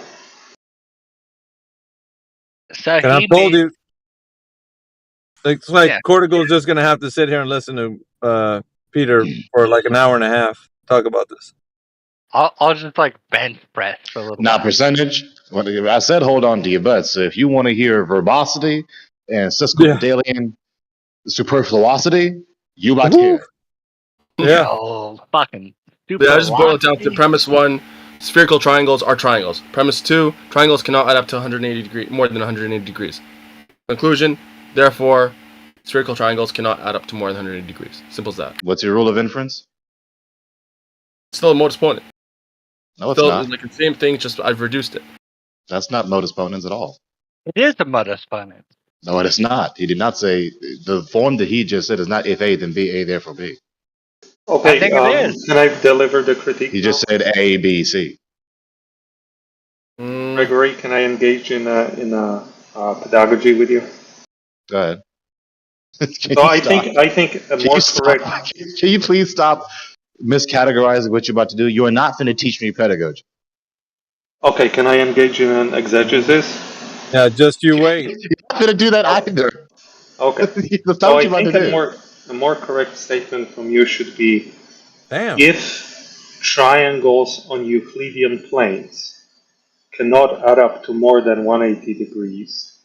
So and I told you, it's like Cortical's just gonna have to sit here and listen to Peter for like an hour and a half talk about this. I'll just like bench press for a little. Now percentage. I said hold on to your butts. So if you want to hear verbosity and sesquipedalian superfluosity, you about to hear it. Yeah. Oh, fucking. Yeah, I just boil it down to premise 1: spherical triangles are triangles. Premise 2: triangles cannot add up to 180 degrees, more than 180 degrees. Conclusion: therefore, spherical triangles cannot add up to more than 180 degrees. Simple as that. What's your rule of inference? Still a modus ponens. No, it's not. Like the same thing, just I've reduced it. That's not modus ponens at all. It is a modus ponens. No, it is not. He did not say the form that he just said is not if A then B, A therefore B. Okay, I think it is. Can I deliver the critique? He just said A, B, C. Gregory, can I engage in pedagogy with you? Go ahead. So I think a more correct. Can you please stop miscategorizing what you're about to do? You are not going to teach me pedagogy. Okay, can I engage in an exegesis? Yeah, just you wait. You're not going to do that either. Okay. That's So what I you're about think to do. a more correct statement from you should be: Damn. If triangles on Euclidean planes cannot add up to more than 180 degrees,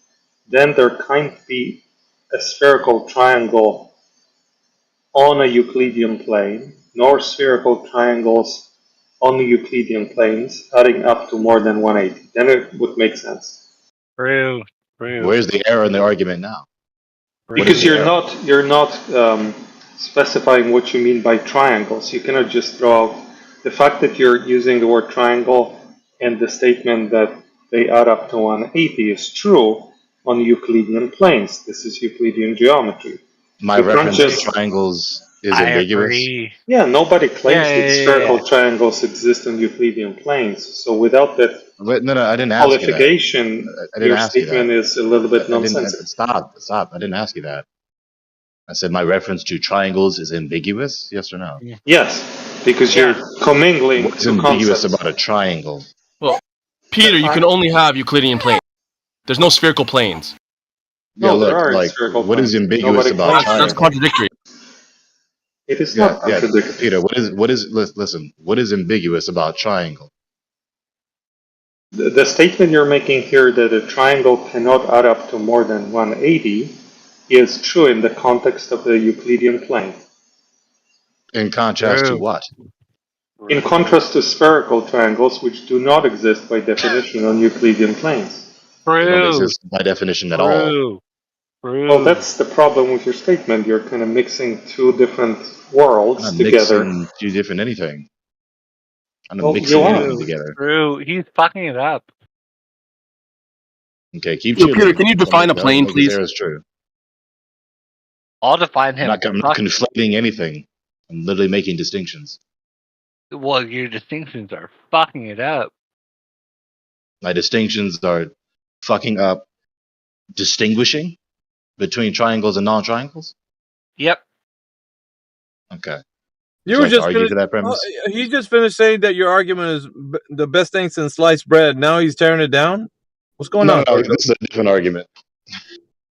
then there can't be a spherical triangle on a Euclidean plane, nor spherical triangles on the Euclidean planes adding up to more than 180. Then it would make sense. True. Where's the error in the argument now? Because you're not specifying what you mean by triangles. You cannot just throw out the fact that you're using the word triangle and the statement that they add up to 180 is true on Euclidean planes. This is Euclidean geometry. My reference to triangles is ambiguous. Yeah, nobody claims that Yeah. spherical triangles exist on Euclidean planes. So without that No, I didn't ask qualification, you that. I didn't your ask you statement that. is a little bit nonsensical. Stop. I didn't ask you that. I said my reference to triangles is ambiguous, yes or no? Yes, because you're commingling What's two ambiguous concepts. about a triangle? Well, Peter, you can only have Euclidean planes. There's no spherical planes. Yeah, No, look, there are like, spherical what is planes. ambiguous Nobody about claims triangles? That's contradictory. It is not contradictory. Peter, what is ambiguous about triangle? The statement you're making here that a triangle cannot add up to more than 180 is true in the context of the Euclidean plane. In contrast to what? In contrast to spherical triangles, which do not exist by definition on Euclidean planes. They don't exist by definition at all. Well, that's the problem with your statement. You're kind of mixing two different worlds I'm not together. mixing two different anything. I'm not Well, mixing you are. anything together. True. He's fucking it up. Okay, keep Yo, cheating. Peter, can you define a plane, This please? error is true. I'll define him. I'm not conflating anything. I'm literally making distinctions. Well, your distinctions are fucking it up. My distinctions are fucking up distinguishing between triangles and non-triangles. Yep. Okay. You Would were like to just argue finished. for that premise? He just finished saying that your argument is the best thing since sliced bread. Now he's tearing it down. What's going on? No, this is a different argument.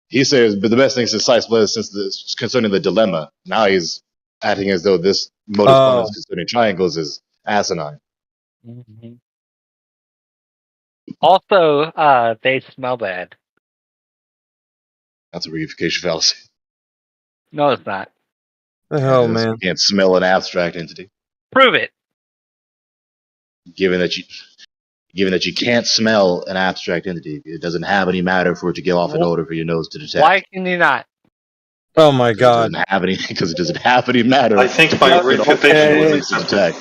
He says, but the best thing since sliced bread is since concerning the dilemma. Now he's acting as though this modus ponens concerning triangles is asinine. Mm-hmm. Also, they smell bad. That's a reification fallacy. No, it's not. The hell, It is. man. You can't smell an abstract entity. Prove it. Given that you can't smell an abstract entity, it doesn't have any matter for it to give off an odor for your nose to detect. Why can you not? Oh my god! Because it doesn't have any matter. I think by refutation to detect.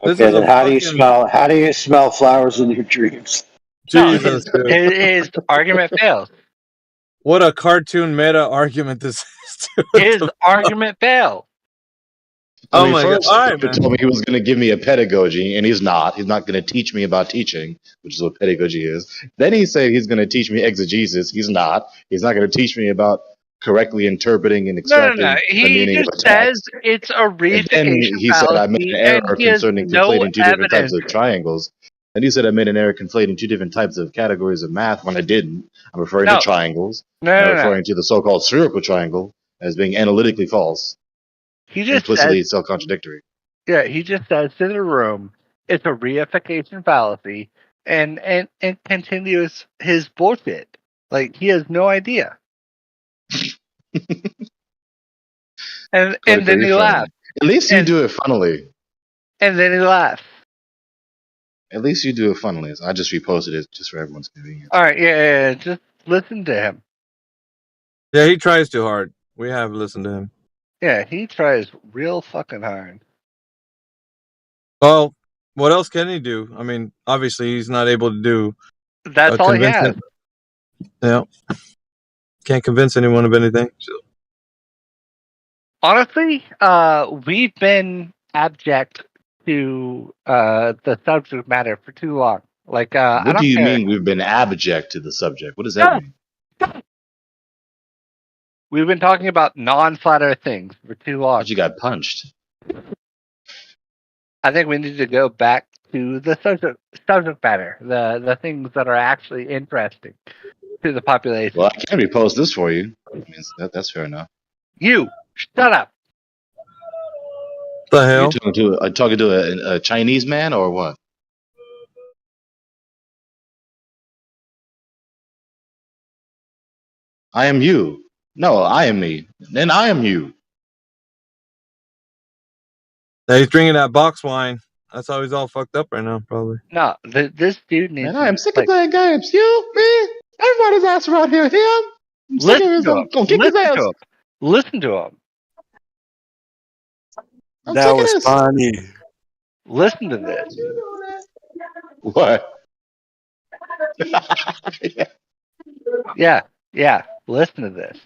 This Okay, is then a how do you fucking- smell? How do you smell flowers in your dreams? Jesus, dude. His argument fails. What a cartoon meta argument this is. Dude. His argument failed. Oh my god! First, All right, he man. told me he was going to give me a pedagogy, and he's not. He's not going to teach me about teaching, which is what pedagogy is. Then he said he's going to teach me exegesis. He's not. He's not going to teach me about correctly interpreting and extracting No. the He meaning of just a says text. it's a And then reification he said I made fallacy, an and error he has concerning no conflating two different types evidence. of triangles. And he said I made an error conflating two different types of categories of math when I didn't. I'm referring to triangles. I'm referring to the so-called spherical triangle as being analytically false, He just implicitly says, self-contradictory. yeah, he just says to the room, it's a reification fallacy, and continues his bullshit. Like, he has no idea. and then he laughs. At least you do it funnily. And then he laughs. At least you do it funnily. I just reposted it just for everyone's convenience. All right, yeah, just listen to him. Yeah, he tries too hard. We have listened to him. Yeah, he tries real fucking hard. Well, what else can he do? I mean, obviously he's not able to do. That's all he has. Yeah, can't convince anyone of anything. So. Honestly, we've been abject to the subject matter for too long. Like, I What don't do you care. mean we've been abject to the subject? What does that mean? We've been talking about non-flat Earth things for too long. But you got punched. I think we need to go back to the subject matter, the things that are actually interesting to the population. Well, I can repost this for you. I mean, that's fair enough. You shut up. The hell? Are you talking to a Chinese man or what? I am you. No, I am me. And I am you. Now he's drinking that box wine. That's how he's all fucked up right now, probably. No, this dude needs. Man, I am sick of playing games. You, me, everybody's ass around here. Him. I'm sick of his. I'm gonna kick his ass. Listen to him. I'm That sick of was this. funny. Listen to this. What? Yeah. Listen to this.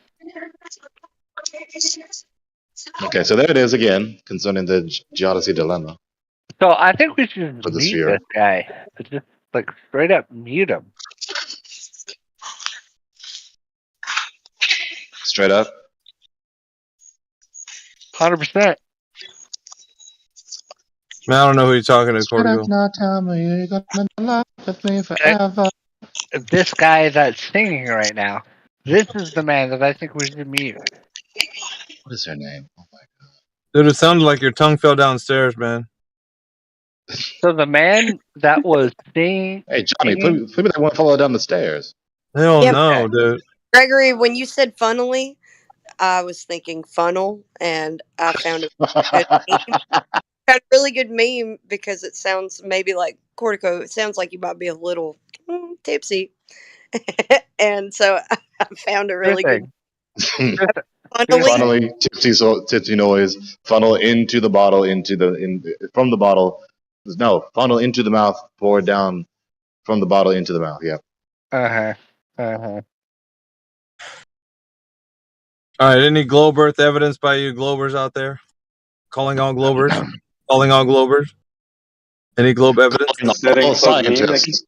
Okay, so there it is again concerning the geodesy dilemma. So I think we should For the mute sphere. this guy. Just like straight up mute him. Straight up. 100%. Man, I don't know who you're talking to, Straight up, Cortico. now tell me you're gonna love with me forever. This guy that's singing right now. This is the man that I think we should mute. What is her name? Oh my Dude, it sounded like your tongue fell downstairs, man. So the man that was singing. Hey, Johnny, put me that one fellow down the stairs. Hell Yeah, no, dude. Gregory, when you said funnily, I was thinking funnel, and I found a good meme. Found a really good meme because it sounds maybe like Cortico. It sounds like you might be a little tipsy, and so I found a really good. Funnily, tipsy noise. Funnel into the bottle, from the bottle. No, funnel into the mouth, pour down from the bottle into the mouth. Yeah. Uh-huh. All right, any globe Earth evidence by you globers out there? Calling all globers? Calling all globers? Any globe evidence? All scientists.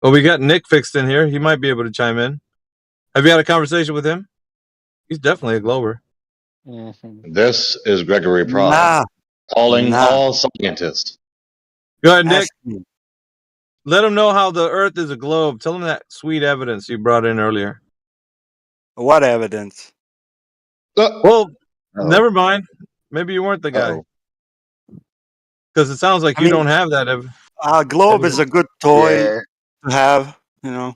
Well, we got Nick fixed in here. He might be able to chime in. Have you had a conversation with him? He's definitely a glober. This is Gregory Prague calling all scientists. Go ahead, Nick. Let him know how the Earth is a globe. Tell him that sweet evidence you brought in earlier. What evidence? Well, never mind. Maybe you weren't the guy. Because it sounds like you don't have that. A globe is a good toy to have, you know.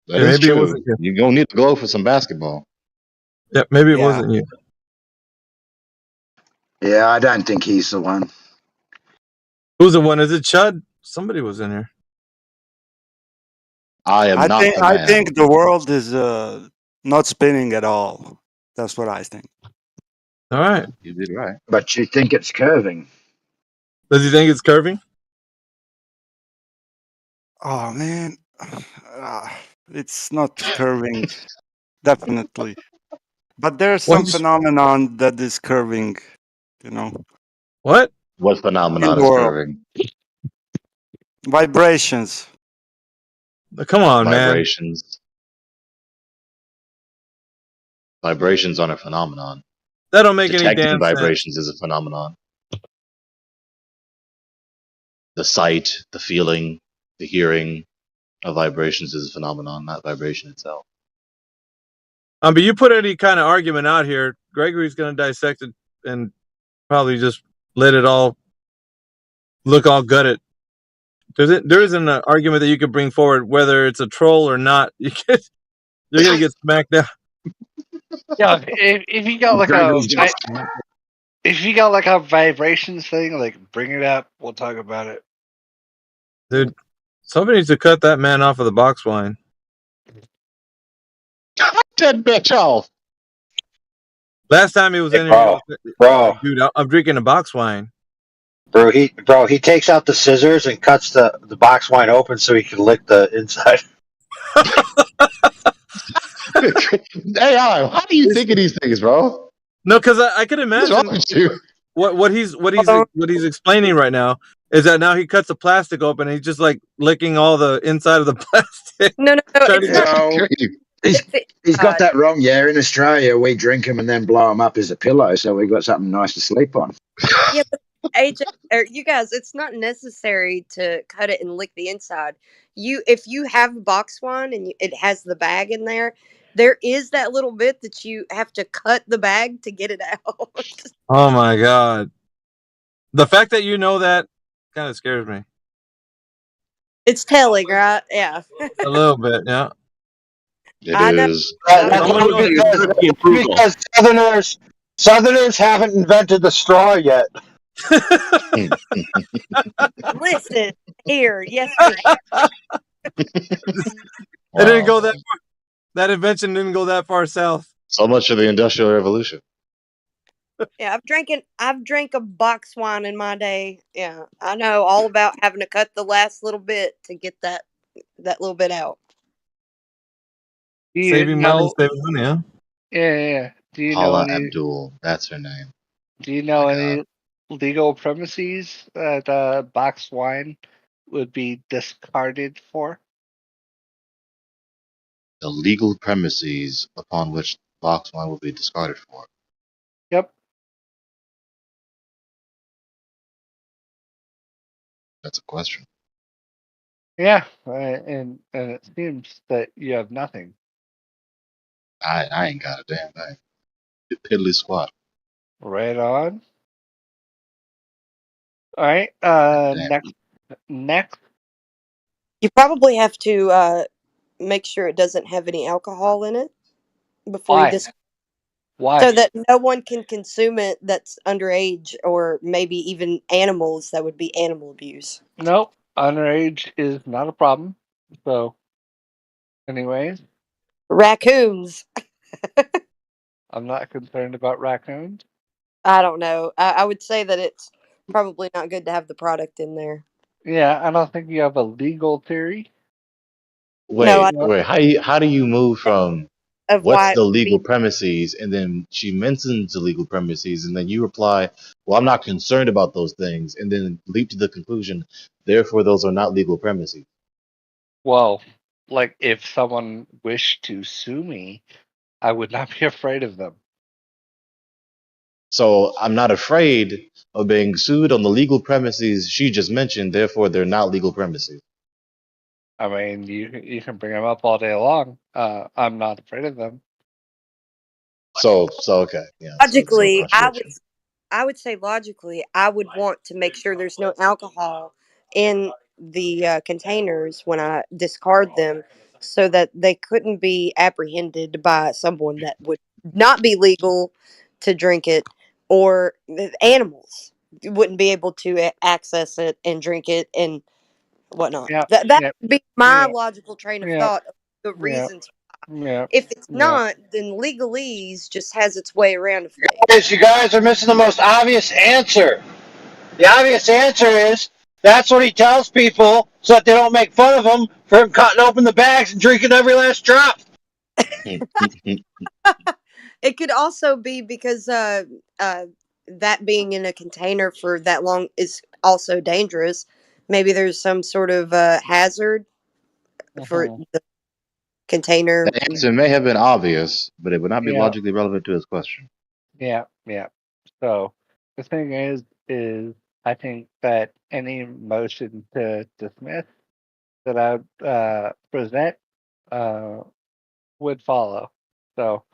That Yeah, is maybe it true. wasn't you. You're gonna need to glow for some basketball. Yeah, maybe it wasn't you. Yeah, I don't think he's the one. Who's the one? Is it Chud? Somebody was in here. I am not the man. I think the world is not spinning at all. That's what I think. All right. You did right. But you think it's curving. Does he think it's curving? Oh man, it's not curving, definitely. But there's some phenomenon that is curving, you know. What? What phenomenon is curving? Vibrations. Come on, Vibrations. Vibrations aren't a phenomenon. That don't make any Detecting damn vibrations is a phenomenon. The sight, the feeling, the hearing of vibrations is a phenomenon, not vibration itself. But you put any kind of argument out here, Gregory's going to dissect it and probably just let it all look all gutted. There isn't an argument that you could bring forward, whether it's a troll or not. You're going to get smacked down. Yeah, if you got like a vibrations thing, like bring it up. We'll talk about it. Dude, somebody needs to cut that man off of the box wine. Dead bitch off. Last time he was in here, dude, I'm drinking a box wine. Bro, he takes out the scissors and cuts the box wine open so he can lick the inside. AI, how do you think of these things, bro? No, because I could imagine what he's explaining right now is that now he cuts the plastic open and he's just like licking all the inside of the plastic. No, He's got that wrong. Yeah, in Australia we drink them and then blow them up as a pillow, so we got something nice to sleep on. Yeah, but AJ, or you guys, it's not necessary to cut it and lick the inside. If you have box wine and it has the bag in there, there is that little bit that you have to cut the bag to get it out. Oh my god, the fact that you know that kind of scares me. It's telling, right? Yeah. A little bit, yeah. It I know. is. That's Someone only knows that you're because Southerners haven't invented the straw yet. Listen here. Yes, we have. It didn't go that Wow. far. That invention didn't go that far south. So much for the Industrial Revolution. Yeah, I've drank a box wine in my day. Yeah, I know all about having to cut the last little bit to get that little bit out. Do you Saving money, know? saving money, huh? Yeah. Do you know Paula any? Abdul. That's her name. Do you My know God. any legal premises that box wine would be discarded for? The legal premises upon which box wine will be discarded for. Yep. That's a question. Yeah, and it seems that you have nothing. I ain't got a damn thing. Piddly squat. Right on. All right. Damn. Next. You probably have to make sure it doesn't have any alcohol in it before you Why? discard, Why? so that no one can consume it that's underage, or maybe even animals. That would be animal abuse. Nope. Underage is not a problem. So, anyways, Raccoons. I'm not concerned about raccoons. I don't know. I would say that it's probably not good to have the product in there. Yeah, I don't think you have a legal theory. No, I Wait, No. wait. How do you move from of what's why it the would be. legal premises, and then she mentions the legal premises, and then you reply, "Well, I'm not concerned about those things," and then leap to the conclusion, therefore, those are not legal premises. Well, like if someone wished to sue me, I would not be afraid of them. So I'm not afraid of being sued on the legal premises she just mentioned. Therefore, they're not legal premises. I mean, you can bring them up all day long. I'm not afraid of them. So okay, yeah. So Logically, contradiction. I would say logically, I would want to make sure there's no alcohol in the containers when I discard them, so that they couldn't be apprehended by someone that would not be legal to drink it, or the animals wouldn't be able to access it and drink it and whatnot. Yep. That Yep. would be my Yep. logical train of Yep. thought of the Yep. reasons. Yep. If it's Yep. not, then legalese just has its way around of Guys, things. you guys are missing the most obvious answer. The obvious answer is that's what he tells people so that they don't make fun of him for him cutting open the bags and drinking every last drop. It could also be because that being in a container for that long is also dangerous. Maybe there's some sort of hazard for Mhm. the container. The answer may have been obvious, but it would not be Yeah. logically relevant to his question. Yeah. Yeah. So the thing is I think that any motion to dismiss that I present uh, would follow. So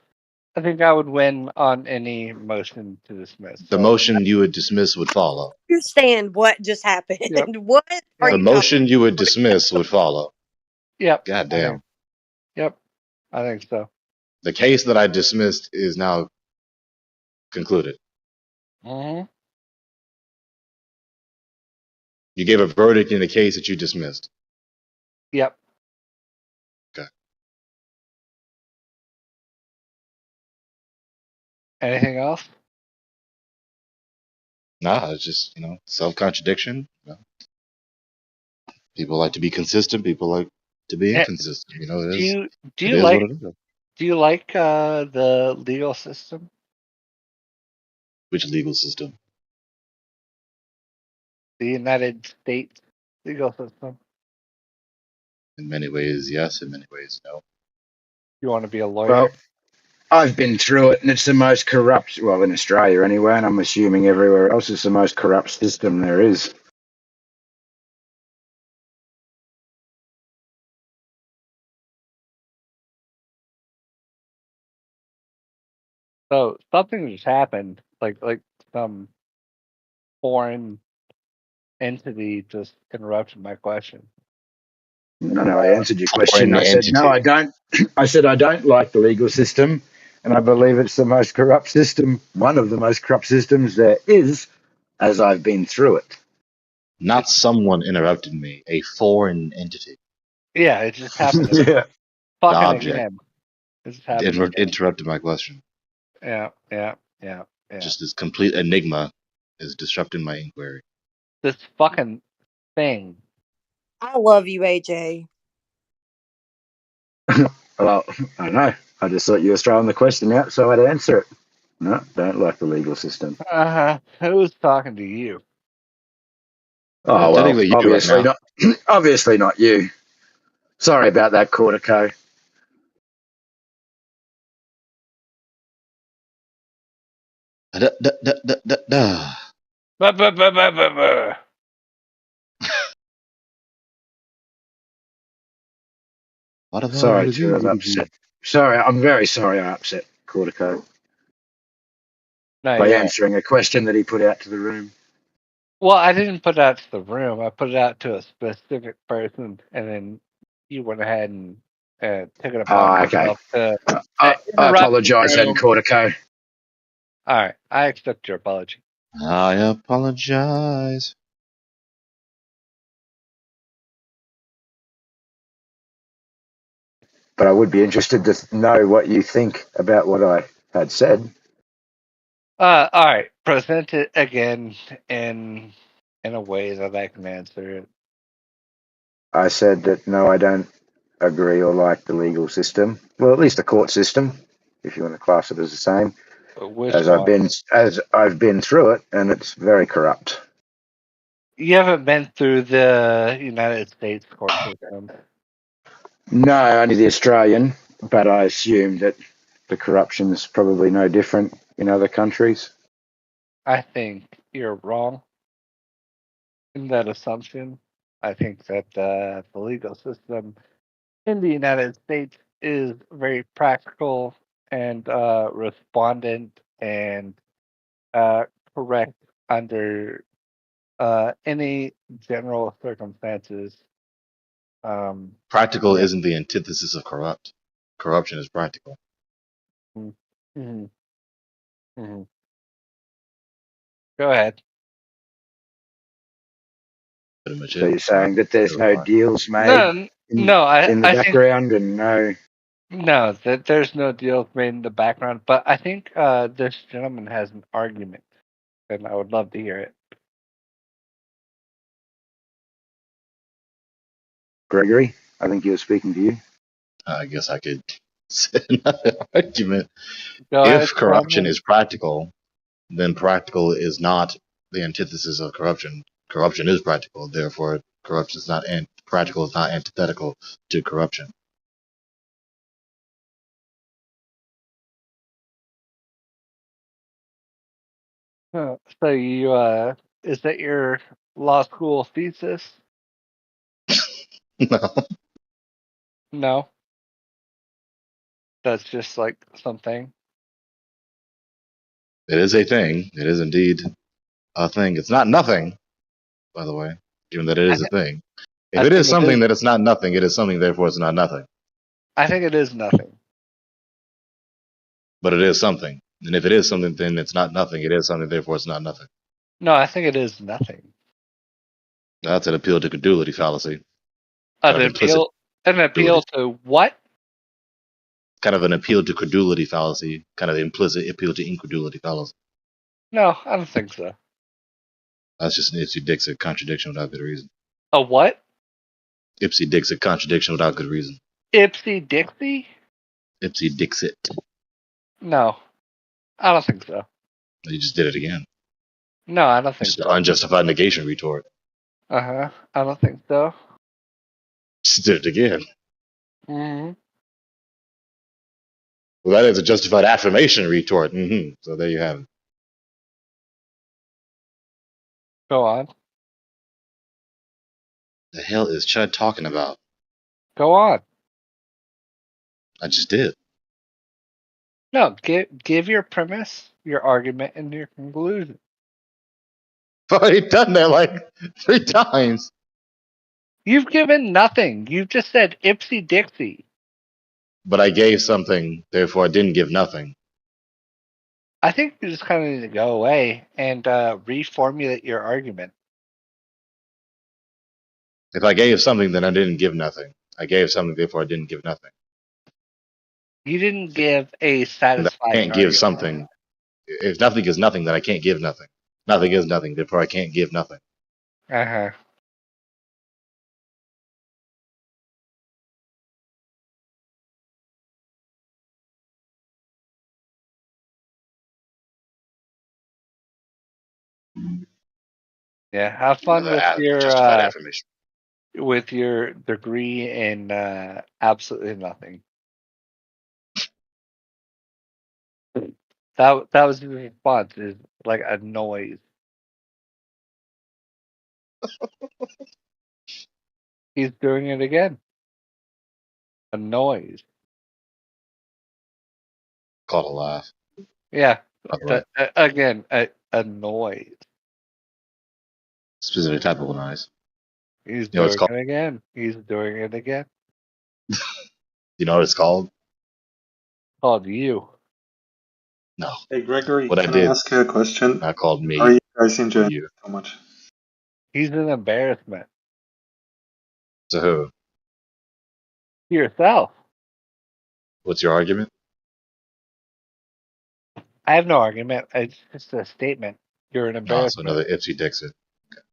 I think I would win on any motion to dismiss. The So motion you would dismiss would follow. Understand what just happened? yep. What are The Yep. you talking? motion you would dismiss would follow. Yep. God I damn. think. Yep. I think so. The case that I dismissed is now concluded. Hmm. You gave a verdict in the case that you dismissed. Yep. Okay. Anything else? Nah, it's just, self contradiction. People like to be consistent. People like to be Eh, inconsistent. Do you do It you is what like it is. do you like the legal system? Which legal system? The United States legal system. In many ways, yes. In many ways, no. You want to be a Well, lawyer? I've been through it, and it's the most corrupt, well, in Australia anyway, and I'm assuming everywhere else it's the most corrupt system there is. So something just happened, like some foreign entity just interrupted my question. No, I answered your question. Foreign I said, no, entity. I don't. I said, I don't like the legal system, and I believe it's the most corrupt system, one of the most corrupt systems there is, as I've been through it. Not someone interrupted me. A foreign entity. Yeah, it just happened. Yeah. The Fucking object again. It just happened again. interrupted my question. Yeah. Just this complete enigma is disrupting my inquiry. This fucking thing. I love you, AJ. Well, I don't know. I just thought you were throwing the question out, so I'd answer it. No, don't like the legal system. Who's talking to you? Oh well, Technically, you right obviously now. not. Obviously not you. Sorry about that, Cortico. Da, da, da, da, da, da. Sorry to have upset. Sorry, I'm very sorry I upset Cortico No, by you're right. answering a question that he put out to the room. Well, I didn't put it out to the room. I put it out to a specific person, and then you went ahead and took it upon Oh, okay. yourself to I interrupt the apologise then, room. Cortico. All right, I accept your apology. I apologize. But I would be interested to know what you think about what I had said. All right, present it again in a way that I can answer it. I said that no, I don't agree or like the legal system. Well, at least the court system, if you want to class it as the same. Which As one? I've been through it, and it's very corrupt. You haven't been through the United States court system. No, only the Australian, but I assume that the corruption's probably no different in other countries. I think you're wrong in that assumption. I think that the legal system in the United States is very practical and respondent and correct under any general circumstances. Practical Yeah. isn't the antithesis of corrupt. Corruption is practical. Mm-hmm. Mm-hmm. Go ahead. Pretty much So it. you're saying that there's no deals made No, in, no. in the I think background and no. no. That there's no deals made in the background, but I think this gentleman has an argument, and I would love to hear it. Gregory, I think he was speaking to you. I guess I could say another argument. Go ahead, If corruption Solomon. is practical, then practical is not the antithesis of corruption. Corruption is practical, therefore corruption is not practical is not antithetical to corruption. So you is that your law school thesis? No, No, that's just like something. it is a thing. It is indeed a thing. It's not nothing, by the way, given that it is a thing. If I it think is it is. something that it's not nothing, it is something, therefore it's not nothing. I think it is nothing. But it is something. And if it is something, then it's not nothing. It is something, therefore it's not nothing. No, I think it is nothing. That's an appeal to credulity fallacy. An Kind of implicit appeal. An appeal credulity. to what? Kind of an appeal to credulity fallacy. Kind of the implicit appeal to incredulity fallacy. No, I don't think so. That's just an Ipsy Dixit contradiction without good reason. A what? Ipsy Dixit contradiction without good reason. Ipsy Dixie? Ipsy Dixit. No, I don't think so. You just did it again. No, I don't think Just so. unjustified negation retort. I don't think so. Just did it again. Mm-hmm. Well, that is a justified affirmation retort. Mm-hmm. So there you have it. Go on. The hell is Chud talking about? Go on. I just did. No, give your premise, your argument, and your conclusion. I've already done that like 3 times. You've given nothing. You've just said Ipsy Dixie. But I gave something, therefore I didn't give nothing. I think you just kind of need to go away and reformulate your argument. If I gave something, then I didn't give nothing. I gave something, therefore I didn't give nothing. You didn't give a And I satisfying can't give argument. something. If nothing is nothing, then I can't give nothing. Nothing is nothing, therefore I can't give nothing. Uh-huh. Yeah, have fun with Justified affirmation. your degree in absolutely nothing. That was the response. Is like a noise. He's doing it again. A noise. Called a laugh. Yeah. Right. Again, a noise. Specific type of noise. He's You know what it's doing called? it again. He's doing it again. You know what it's called? Called you. No. Hey, Gregory, What I can I did, ask you a question? not called me. Are you guys Or enjoying you. it so much? He's an embarrassment To who? to yourself. What's your argument? I have no argument. It's just a statement. You're an No, so embarrassment. another Ipsy Dixit.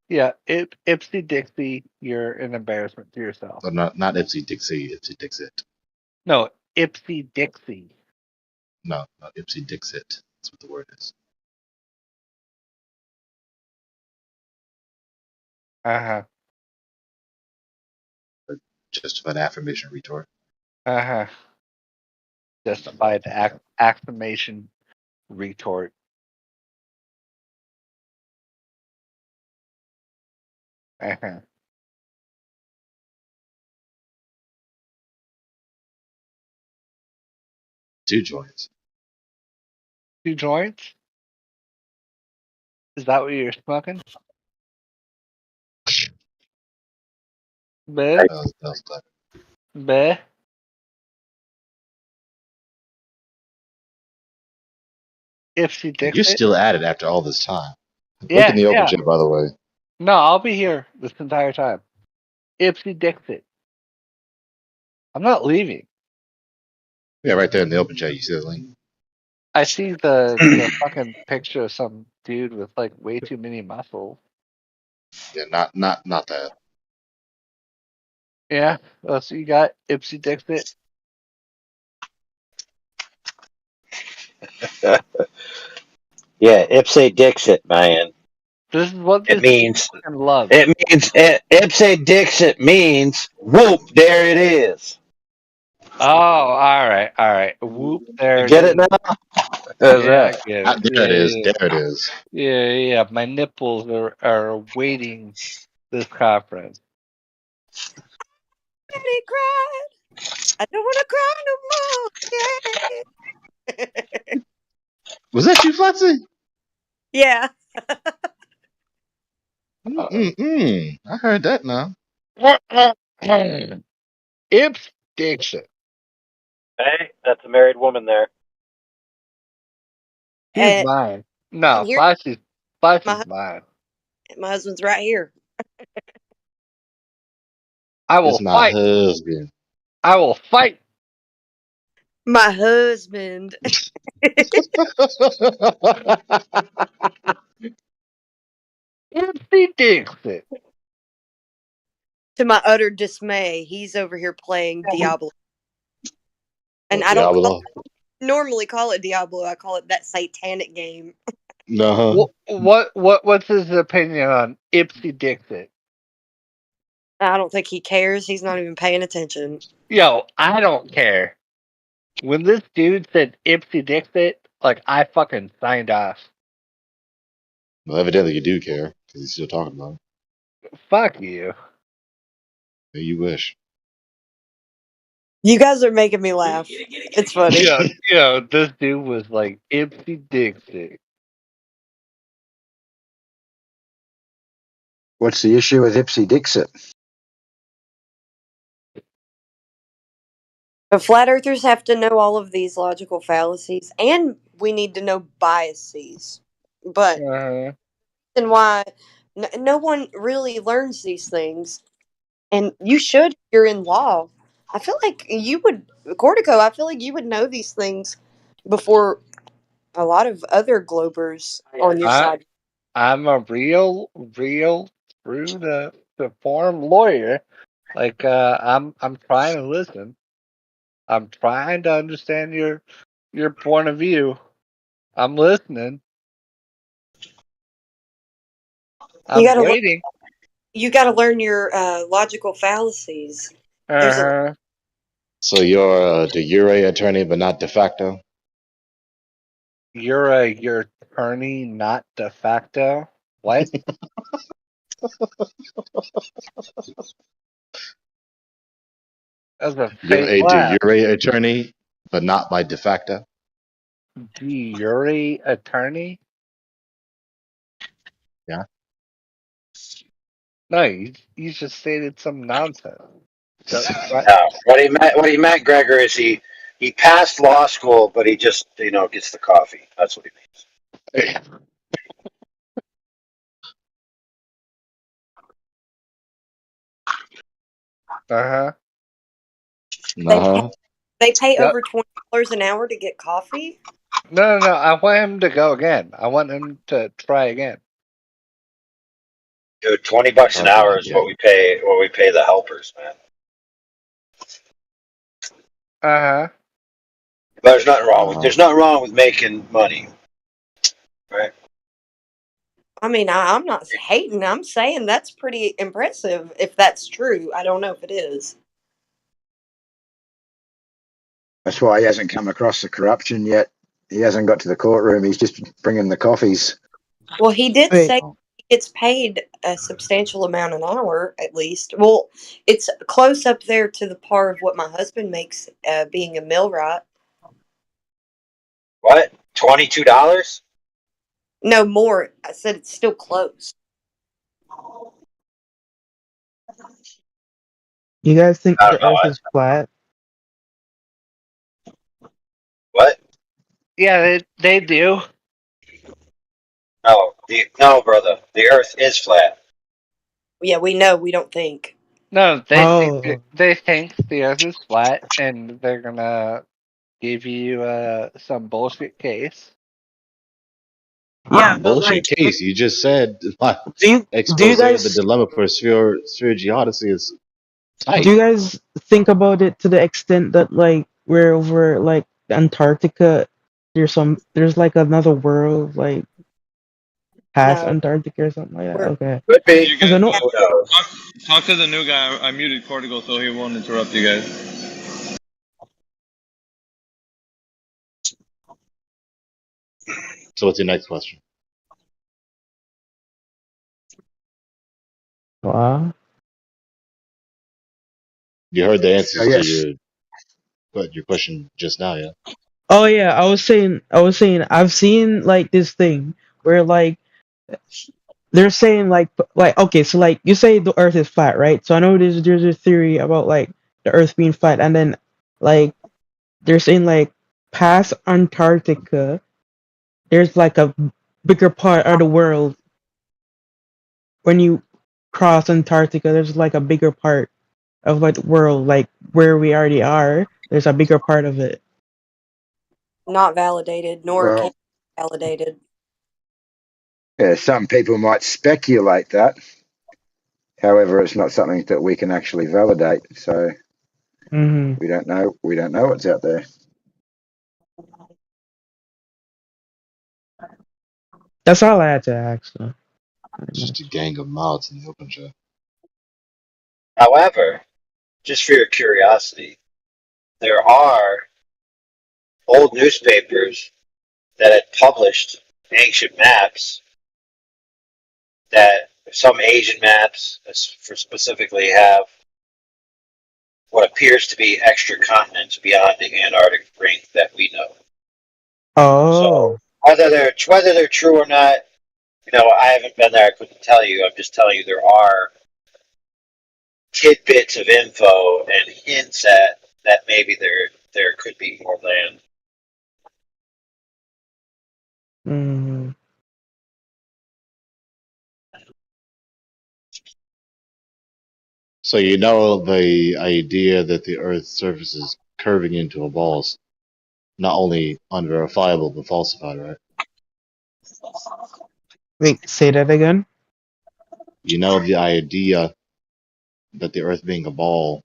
Yeah, Ipsy Dixie, you're an embarrassment to yourself. So not Ipsy Dixie, Ipsy Dixit. No, Ipsy Dixie. No, not Ipsy Dixit. That's what the word is. Uh-huh. Justified affirmation retort. Uh-huh. Justified affirmation retort. Uh-huh. Two joints. 2 joints? Is that what you're smoking? Bleh? That was clever. Bleh? Ipsy And you're Dixit? still at it after all this time. Look in Yeah, the open yeah. chat, by the way. No, I'll be here this entire time. Ipsy Dixit. I'm not leaving. Yeah, right there in the open chat, you see the link? I see the fucking picture of some dude with like way too many muscles. Yeah, not that. Yeah, so you got Ipsy Dixit. Yeah, Ipse Dixit, man. This is what It this means fucking loves. Ipse Dixit means whoop, there it is. Oh, all right. Whoop, there You it get is. it now? Yeah, I get it. There it is. There it is. Yeah. My nipples are awaiting this conference. Daddy cried. I don't want to cry no more. Yeah. Was that you, Foxy? Yeah. I heard that now. Ips Dixit. Hey, that's a married woman there. He's And mine. No, here, Flashy's my mine. my husband's right here. I will It's my fight. husband. I will fight. My husband. Ipsy Dixit. To my utter dismay, he's over here playing Diablo. And I don't Diablo? normally call it Diablo. I call it that satanic game. No. What's his opinion on Ipsy Dixit? I don't think he cares. He's not even paying attention. Yo, I don't care. When this dude said Ipsy Dixit, like I fucking signed off. Well, evidently you do care because he's still talking about it. Fuck you. Yeah, you wish. You guys are making me laugh. It's funny. Yeah, this dude was like Ipsy Dixit. What's the issue with Ipsy Dixit? But flat earthers have to know all of these logical fallacies, and we need to know biases. But and why no one really learns these things, and you should if you're in law. I feel like you would, Cortico. I feel like you would know these things before a lot of other globers on your side. I'm a real through the form lawyer. Like I'm trying to listen. I'm trying to understand your point of view. I'm listening. You I'm gotta learn. waiting. You gotta learn your logical fallacies. There's a Uh-huh. So you're a de jure attorney, but not de facto. You're your attorney, not de facto. What? That's a You're fake a de laugh. jure attorney, but not by de facto. De jure attorney? Yeah. No, you just stated some nonsense. What? No, what he meant, Gregor, is he passed law school, but he just gets the coffee. That's what he means. Uh-huh. they pay, Uh-huh. they pay Yep. over $20 an hour to get coffee. No. I want him to go again. I want him to try again. Dude, $20 an hour is what we pay the helpers, man. Uh-huh. But there's nothing wrong with making money, right? I mean, I'm not hating. I'm saying that's pretty impressive. If that's true, I don't know if it is. That's why he hasn't come across the corruption yet. He hasn't got to the courtroom. He's just bringing the coffees. Well, he did Wait, say he gets paid a substantial amount an hour, at least. Well, it's close up there to the par of what my husband makes being a millwright. What? $22? No more. I said it's still close. you guys think I don't the know. Earth is flat? What? Yeah, they do. No, brother. The Earth is flat. Yeah, we know. We don't think. No, they think Oh, the Earth is flat, and they're gonna give you some bullshit case. yeah, but Bullshit case. You just said my do you do you expose of the guys dilemma for sphere geodesy is do tight. you guys think about it to the extent that like we're over like Antarctica? There's like another world like past No, Antarctica or something like that. we're Okay, Could be. because I know. Who knows? Talk to the new guy. I muted Cortical so he won't interrupt you guys. So what's your next question? Wow. You heard the answers to Yes. your question just now, yeah? Oh yeah, I've seen like this thing where like they're saying like okay, so like you say the Earth is flat, right? So I know there's a theory about like the Earth being flat, and then like they're saying like past Antarctica, there's like a bigger part of the world. When you cross Antarctica, there's like a bigger part of like the world, like where we already are. There's a bigger part of it. not validated, nor can Well, be validated. yeah, some people might speculate that. However, it's not something that we can actually validate. So Mm-hmm. we don't know. We don't know what's out there. That's all I had to ask. So. It's just a gang of mouths in the open chat. However, just for your curiosity, there are old newspapers that had published ancient maps that some Asian maps specifically have what appears to be extra continents beyond the Antarctic ring that we know. Oh. So whether they're true or not, I haven't been there. I couldn't tell you. I'm just telling you there are tidbits of info and hints at that maybe there could be more land. Mm-hmm. So you know the idea that the Earth's surface is curving into a ball is not only unverifiable but falsified, right? Wait, say that again. You know the idea that the Earth being a ball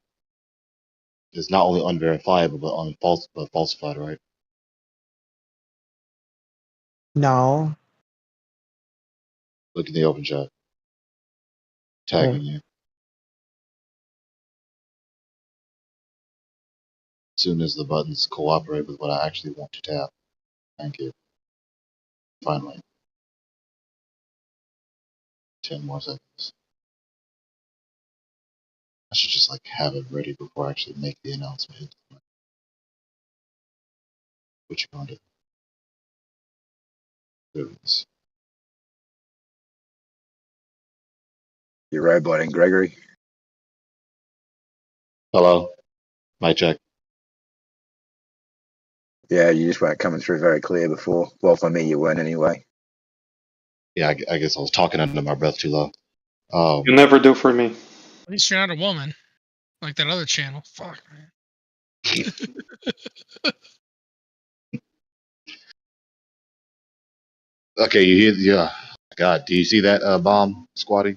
is not only unverifiable but falsified, right? No. Look in the open chat, Okay. tagging you. As soon as the buttons cooperate with what I actually want to tap. Thank you. Finally. 10 more seconds. I should just like have it ready before I actually make the announcement. What you gonna do? Goodness. You're roboting, Gregory. Hello? Mic check. Yeah, you just weren't coming through very clear before. Well, for me, you weren't anyway. Yeah, I guess I was talking under my breath too low. You never do for me. At least you're not a woman, like that other channel. Fuck, man. Okay, you hear? Yeah. God, do you see that bomb, squad?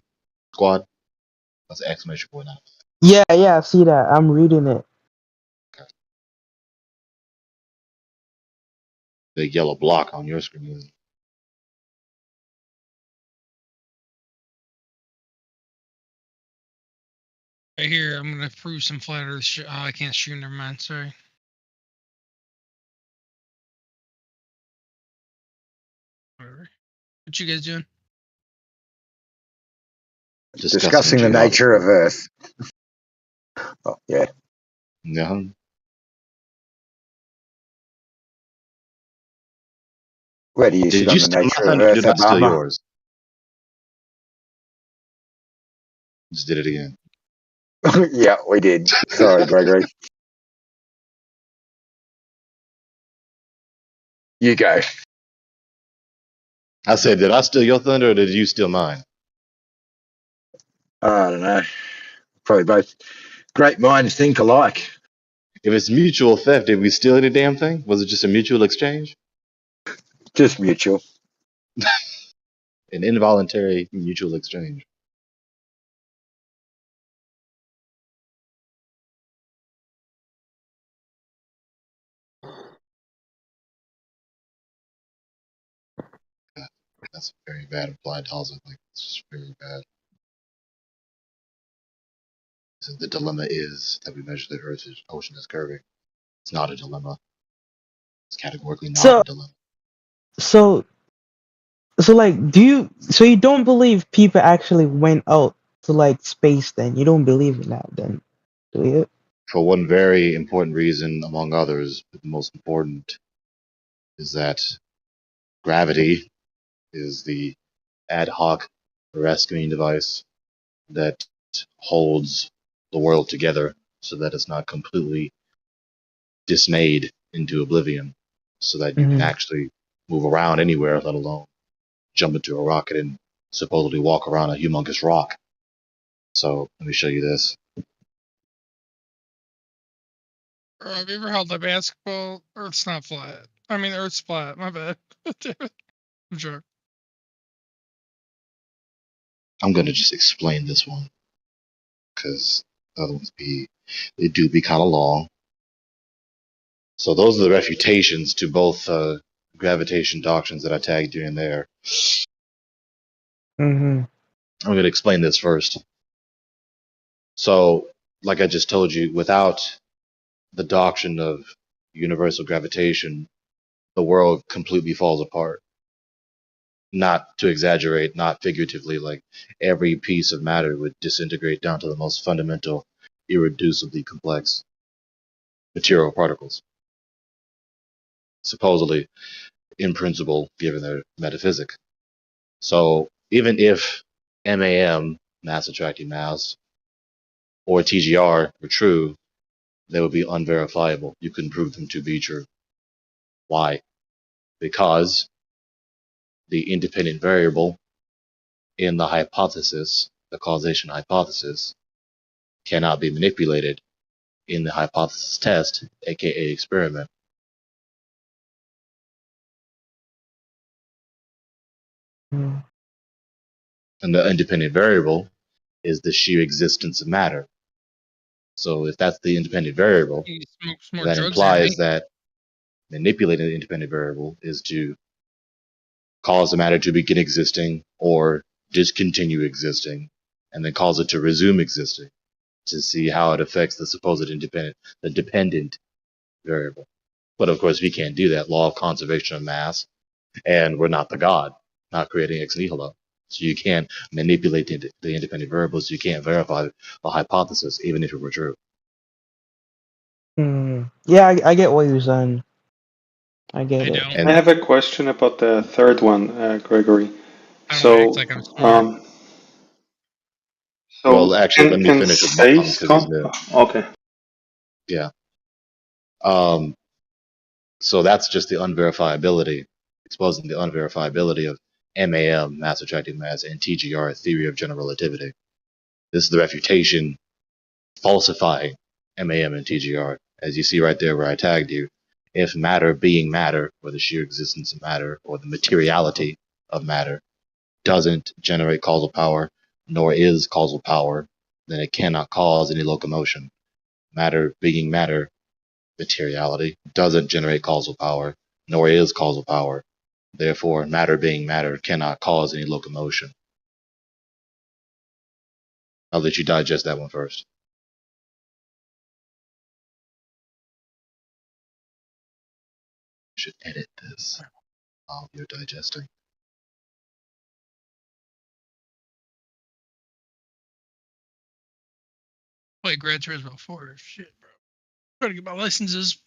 That's an exclamation point now. Yeah, I see that. I'm reading it. The yellow block on your screen. Right here, I'm gonna prove some flat Earth shit. Oh, I can't shoot. Never mind. Sorry. Whatever. What you guys doing? Discussing the nature of Earth. Oh, yeah. Yeah. Where do you sit on the nature of Earth, did I steal Obama? yours? Just did it again. Yeah, we did. Sorry, Gregory. You go. I said, did I steal your thunder or did you steal mine? I don't know. Probably both. Great minds think alike. If it's mutual theft, did we steal any damn thing? Was it just a mutual exchange? Just mutual. An involuntary mutual exchange. That's very bad applied logic. Like, it's just very bad. So the dilemma is that we measure the Earth's ocean as curving. It's not a dilemma. It's categorically not a So, dilemma. so, so, like, so you don't believe people actually went out to like space? Then you don't believe in that, then, do you? For one very important reason, among others, but the most important is that gravity is the ad hoc rescuing device that holds the world together so that it's not completely dismayed into oblivion, so that you can Mm-hmm. actually move around anywhere, let alone jump into a rocket and supposedly walk around a humongous rock. So let me show you this. Have you ever held a basketball? Earth's not flat. I mean, Earth's flat. My bad. Damn it. I'm sure. I'm gonna just explain this one because the other ones they do be kind of long. So those are the refutations to both gravitation doctrines that I tagged you in there. Mm-hmm. I'm going to explain this first. So, like I just told you, without the doctrine of universal gravitation, the world completely falls apart. Not to exaggerate, not figuratively, like every piece of matter would disintegrate down to the most fundamental, irreducibly complex material particles. Supposedly, in principle, given their metaphysic. So even if MAM, mass attracting mass, or TGR were true, they would be unverifiable. You couldn't prove them to be true. Why? Because the independent variable in the hypothesis, the causation hypothesis, cannot be manipulated in the hypothesis test, aka experiment. Mm. And the independent variable is the sheer existence of matter. So if that's the independent variable, You smoke some more that drugs there, implies mate. that manipulating the independent variable is to cause the matter to begin existing or discontinue existing, and then cause it to resume existing to see how it affects the supposed the dependent variable. But of course, we can't do that. Law of conservation of mass, and we're not the God, not creating ex nihilo. So you can't manipulate the independent variables. You can't verify the hypothesis, even if it were true. Yeah, I get what you're saying. I get I it. don't. I And have a question about the third one, Gregory. I don't want to act like I'm smart. well, actually, let me can finish with Bob space because he's come? new. Okay. Yeah. So that's just the unverifiability, exposing the unverifiability of MAM, mass attracting mass, and TGR, theory of general relativity. This is the refutation falsifying MAM and TGR. As you see right there where I tagged you, if matter being matter, or the sheer existence of matter, or the materiality of matter, doesn't generate causal power, nor is causal power, then it cannot cause any locomotion. Matter being matter, materiality, doesn't generate causal power, nor is causal power. Therefore, matter being matter cannot cause any locomotion. I'll let you digest that one first. I should edit this while you're digesting. Play Gran Turismo 4. Shit, bro. Trying to get my licenses.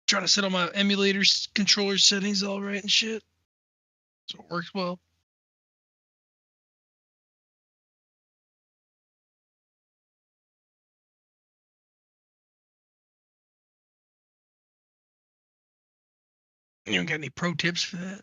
Trying to set all my emulators, controller settings all right and shit. So it works well. You don't got any pro tips for that?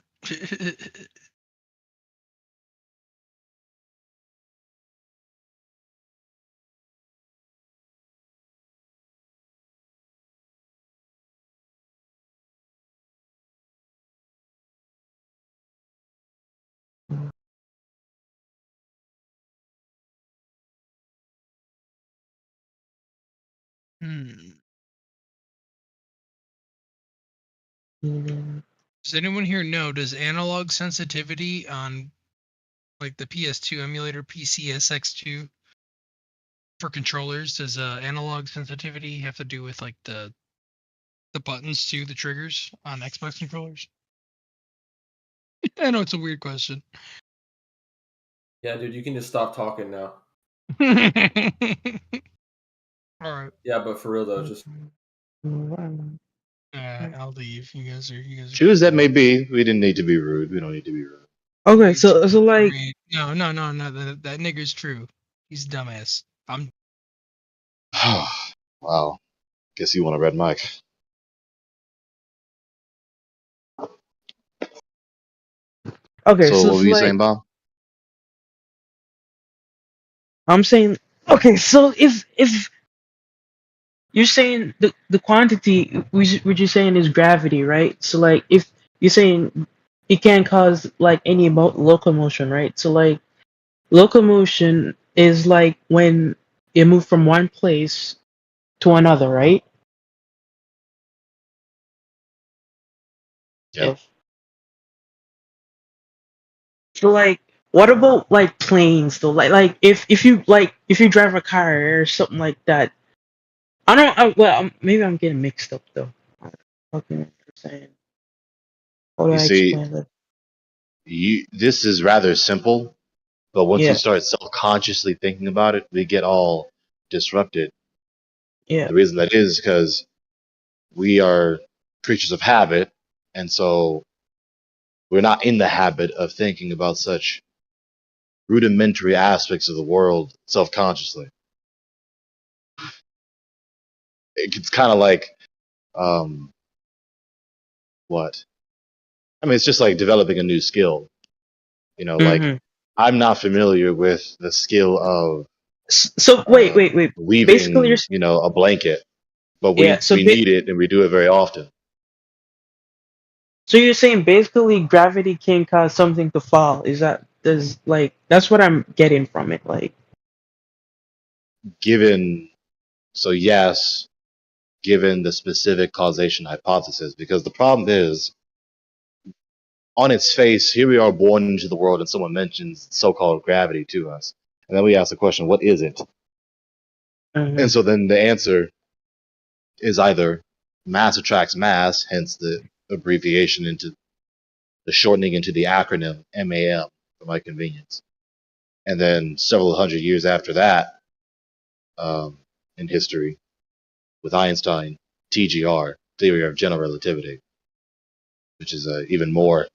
Does anyone here know, does analog sensitivity on like the PS2 emulator PCSX2 for controllers, does analog sensitivity have to do with like the buttons too, the triggers on Xbox controllers? I know it's a weird question. Yeah, dude, you can just stop talking now. All right. Yeah, but for real though, just I'll leave. You guys are True as that may be, we didn't need to be rude. We don't need to be rude. Okay, so like, no, that nigger's true. He's a dumbass. I'm Wow. Guess you want a red mic. okay, So so what it's were you like, saying, Bob? I'm saying, okay, so if you're saying the quantity, what you're saying is gravity, right? So like, if you're saying it can't cause like any locomotion, right? So like, locomotion is like when you move from one place to another, right? Yeah. So like, what about like planes though? Like if you drive a car or something like that. I don't. Maybe I'm getting mixed up though. Okay, what you're saying. How do You I see, explain that? this is rather simple, but once we Yeah, start self-consciously thinking about it, we get all disrupted. yeah. The reason that is because we are creatures of habit, and so we're not in the habit of thinking about such rudimentary aspects of the world self-consciously. it's kind of like what? I mean, it's just like developing a new skill. You know, like Mm-hmm. I'm not familiar with the skill of So wait. Basically, weaving, you know, a blanket, but yeah. we need it and we do it very often. So you're saying basically gravity can cause something to fall? Is that does like that's what I'm getting from it? Like, Given, so yes, given the specific causation hypothesis, because the problem is, on its face, here we are born into the world and someone mentions so-called gravity to us. And then we ask the question, what is it? And so then the answer is either mass attracts mass, hence the abbreviation into the shortening into the acronym MAM for my convenience. And then several hundred years after that, in history, with Einstein, TGR, theory of general relativity, which is even more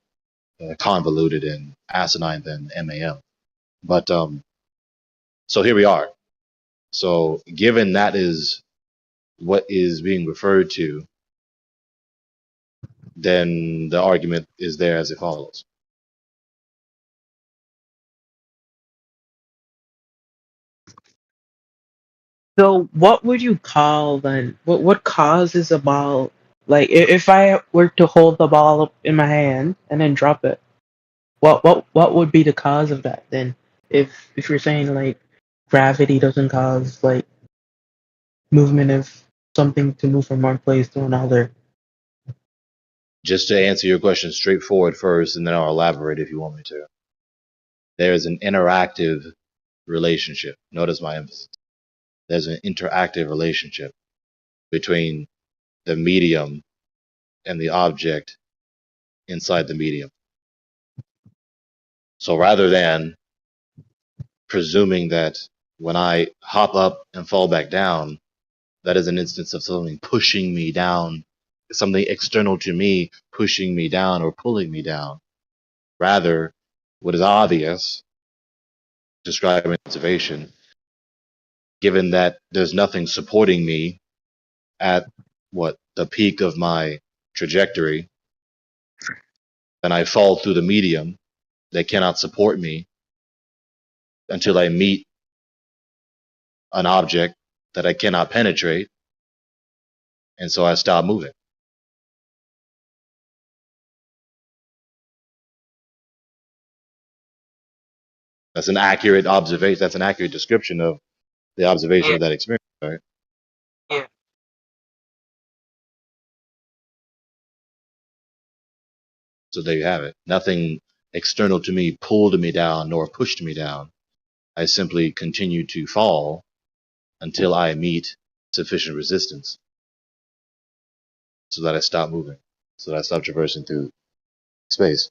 convoluted and asinine than MAM. But so here we are. So given that is what is being referred to, then the argument is there as it follows. so what would you call then? What causes a ball? Like, if I were to hold the ball up in my hand and then drop it, what would be the cause of that then? If you're saying like gravity doesn't cause like movement of something to move from one place to another. Just to answer your question straightforward first, and then I'll elaborate if you want me to. There is an interactive relationship. Notice my emphasis. There's an interactive relationship between the medium and the object inside the medium. So rather than presuming that when I hop up and fall back down, that is an instance of something pushing me down, something external to me pushing me down or pulling me down. Rather, what is obvious, describing observation, given that there's nothing supporting me at the peak of my trajectory, then I fall through the medium. They cannot support me until I meet an object that I cannot penetrate, and so I stop moving. That's an accurate observation. That's an accurate description of the observation of that experience, right? Yeah. So there you have it. Nothing external to me pulled me down nor pushed me down. I simply continue to fall until I meet sufficient resistance so that I stop moving, so that I stop traversing through space.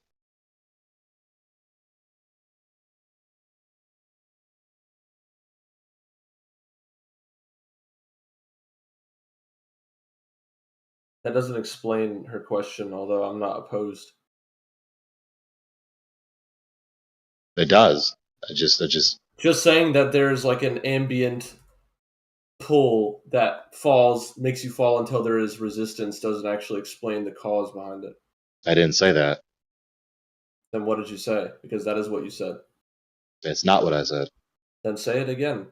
That doesn't explain her question, although I'm not opposed. It does. I just Just saying that there's like an ambient pull that makes you fall until there is resistance doesn't actually explain the cause behind it. I didn't say that. Then what did you say? Because that is what you said. That's not what I said. Then say it again.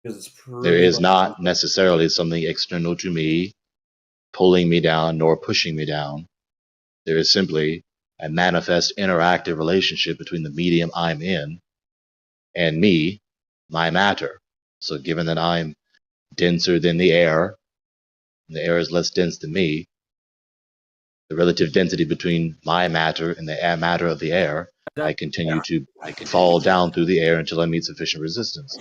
Because it's There pretty is much. not necessarily something external to me pulling me down nor pushing me down. There is simply a manifest interactive relationship between the medium I'm in and me, my matter. So given that I'm denser than the air, and the air is less dense than me, the relative density between my matter and the air matter of the air, I continue to fall down through the air until I meet sufficient resistance.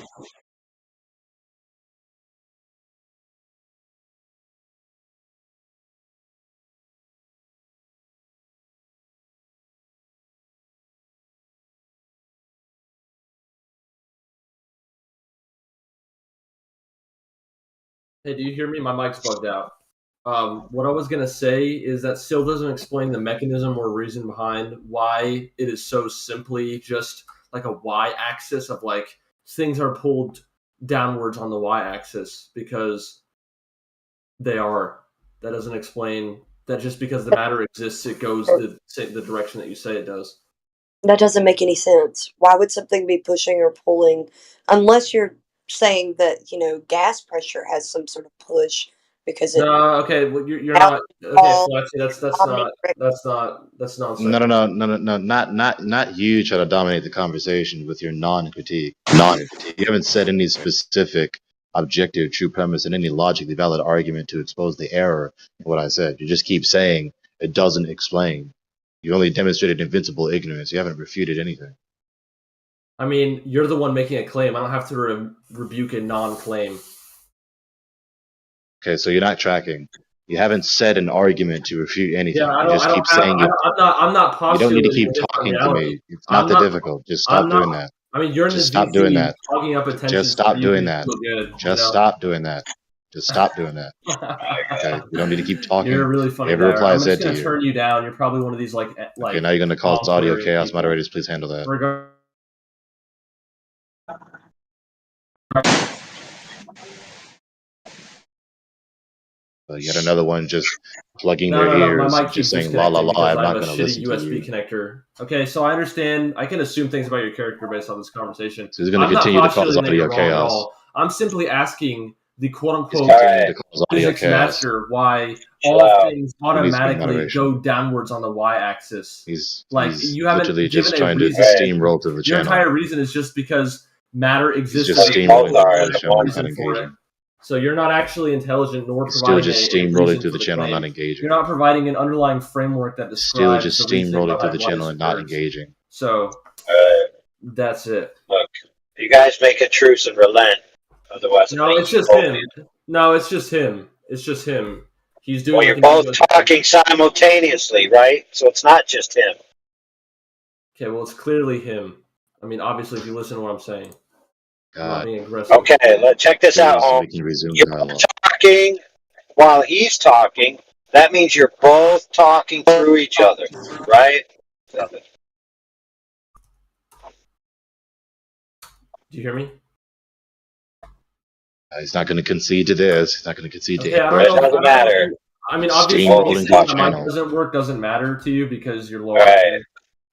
Hey, do you hear me? My mic's bugged out. What I was gonna say is that still doesn't explain the mechanism or reason behind why it is so simply just like a y-axis of like things are pulled downwards on the y-axis because They are. That doesn't explain that just because the matter exists, it goes the direction that you say it does. That doesn't make any sense. Why would something be pushing or pulling unless you're saying that, gas pressure has some sort of push because it No, okay, well, you're not okay. Fletchy, that's nonsense. No. Not you try to dominate the conversation with your non-critique. You haven't said any specific objective true premise and any logically valid argument to expose the error in what I said. You just keep saying it doesn't explain. You only demonstrated invincible ignorance. You haven't refuted anything. I mean, you're the one making a claim. I don't have to rebuke a non-claim. Okay, so you're not tracking. You haven't said an argument to refute anything. Yeah, you just keep saying it. I'm not postulating. You don't need to keep talking to me. It's not that difficult. Just stop doing that. I mean, you're in just the stop doing that. Clogging up attention. Just stop doing that. Good, just stop doing that. Just stop doing that. Okay, you don't need to keep talking. You're a really funny. Every reply I said to you. I'm just gonna turn you down. You're probably one of these like. Okay, now you're gonna cause audio chaos. Moderators, please handle that. Yet another one just plugging their ears, my mic just saying la la la. I'm not going to listen USB to you. Connector. Okay, so I understand. I can assume things about your character based on this conversation. So he's going to continue to cause audio chaos. I'm simply asking the quote unquote physics master why all things automatically go downwards on the y-axis. You haven't literally given just trying to steamroll to the channel. Your entire reason is just because matter exists. He's just steamrolling through the channel, not engaging. So you're not actually intelligent, nor still providing just steamrolling through the channel, not engaging. You're not providing an underlying framework that describes. Still just steamrolling through the channel and not engaging. So that's it. Look, you guys make a truce and relent. Otherwise, no, it's just him. No, it's just him. It's just him. He's doing. Well, you're both talking simultaneously, right? So it's not just him. Okay, well, it's clearly him. I mean, obviously, if you listen to what I'm saying. God. Being aggressive. Okay, let's check this out, Holmes. You're talking while he's talking. That means you're both talking through each other, right? Do you hear me? He's not going to concede to this. He's not going to concede to it. It doesn't matter. I mean, obviously, if the mic doesn't work, doesn't matter to you because you're low. Right.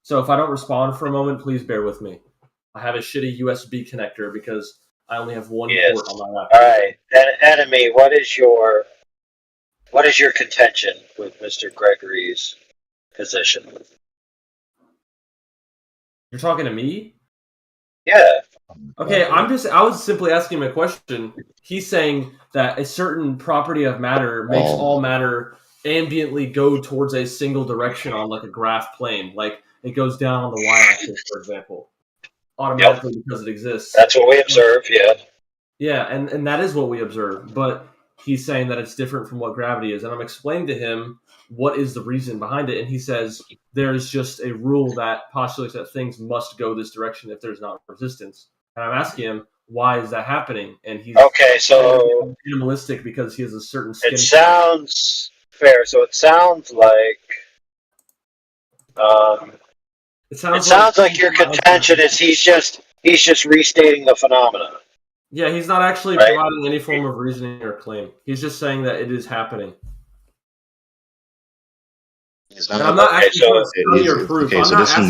So if I don't respond for a moment, please bear with me. I have a shitty USB connector because I only have one port on my laptop. All right, enemy. What is your contention with Mr. Gregory's position? You're talking to me? Yeah. Okay, I was simply asking him a question. He's saying that a certain property of matter makes all matter ambiently go towards a single direction on like a graph plane. Like it goes down on the y-axis, for example. Automatically because it exists. That's what we observe, yeah. Yeah, and that is what we observe. But he's saying that it's different from what gravity is. And I'm explaining to him what is the reason behind it. And he says there's just a rule that postulates that things must go this direction if there's not resistance. And I'm asking him, why is that happening? And he's so minimalistic because he has a certain skin. It sounds fair. So it sounds like it sounds like your contention is he's just restating the phenomena. Yeah, he's not actually providing any form of reasoning or claim. He's just saying that it is happening. And I'm not actually trying to study or proof. I'm not asking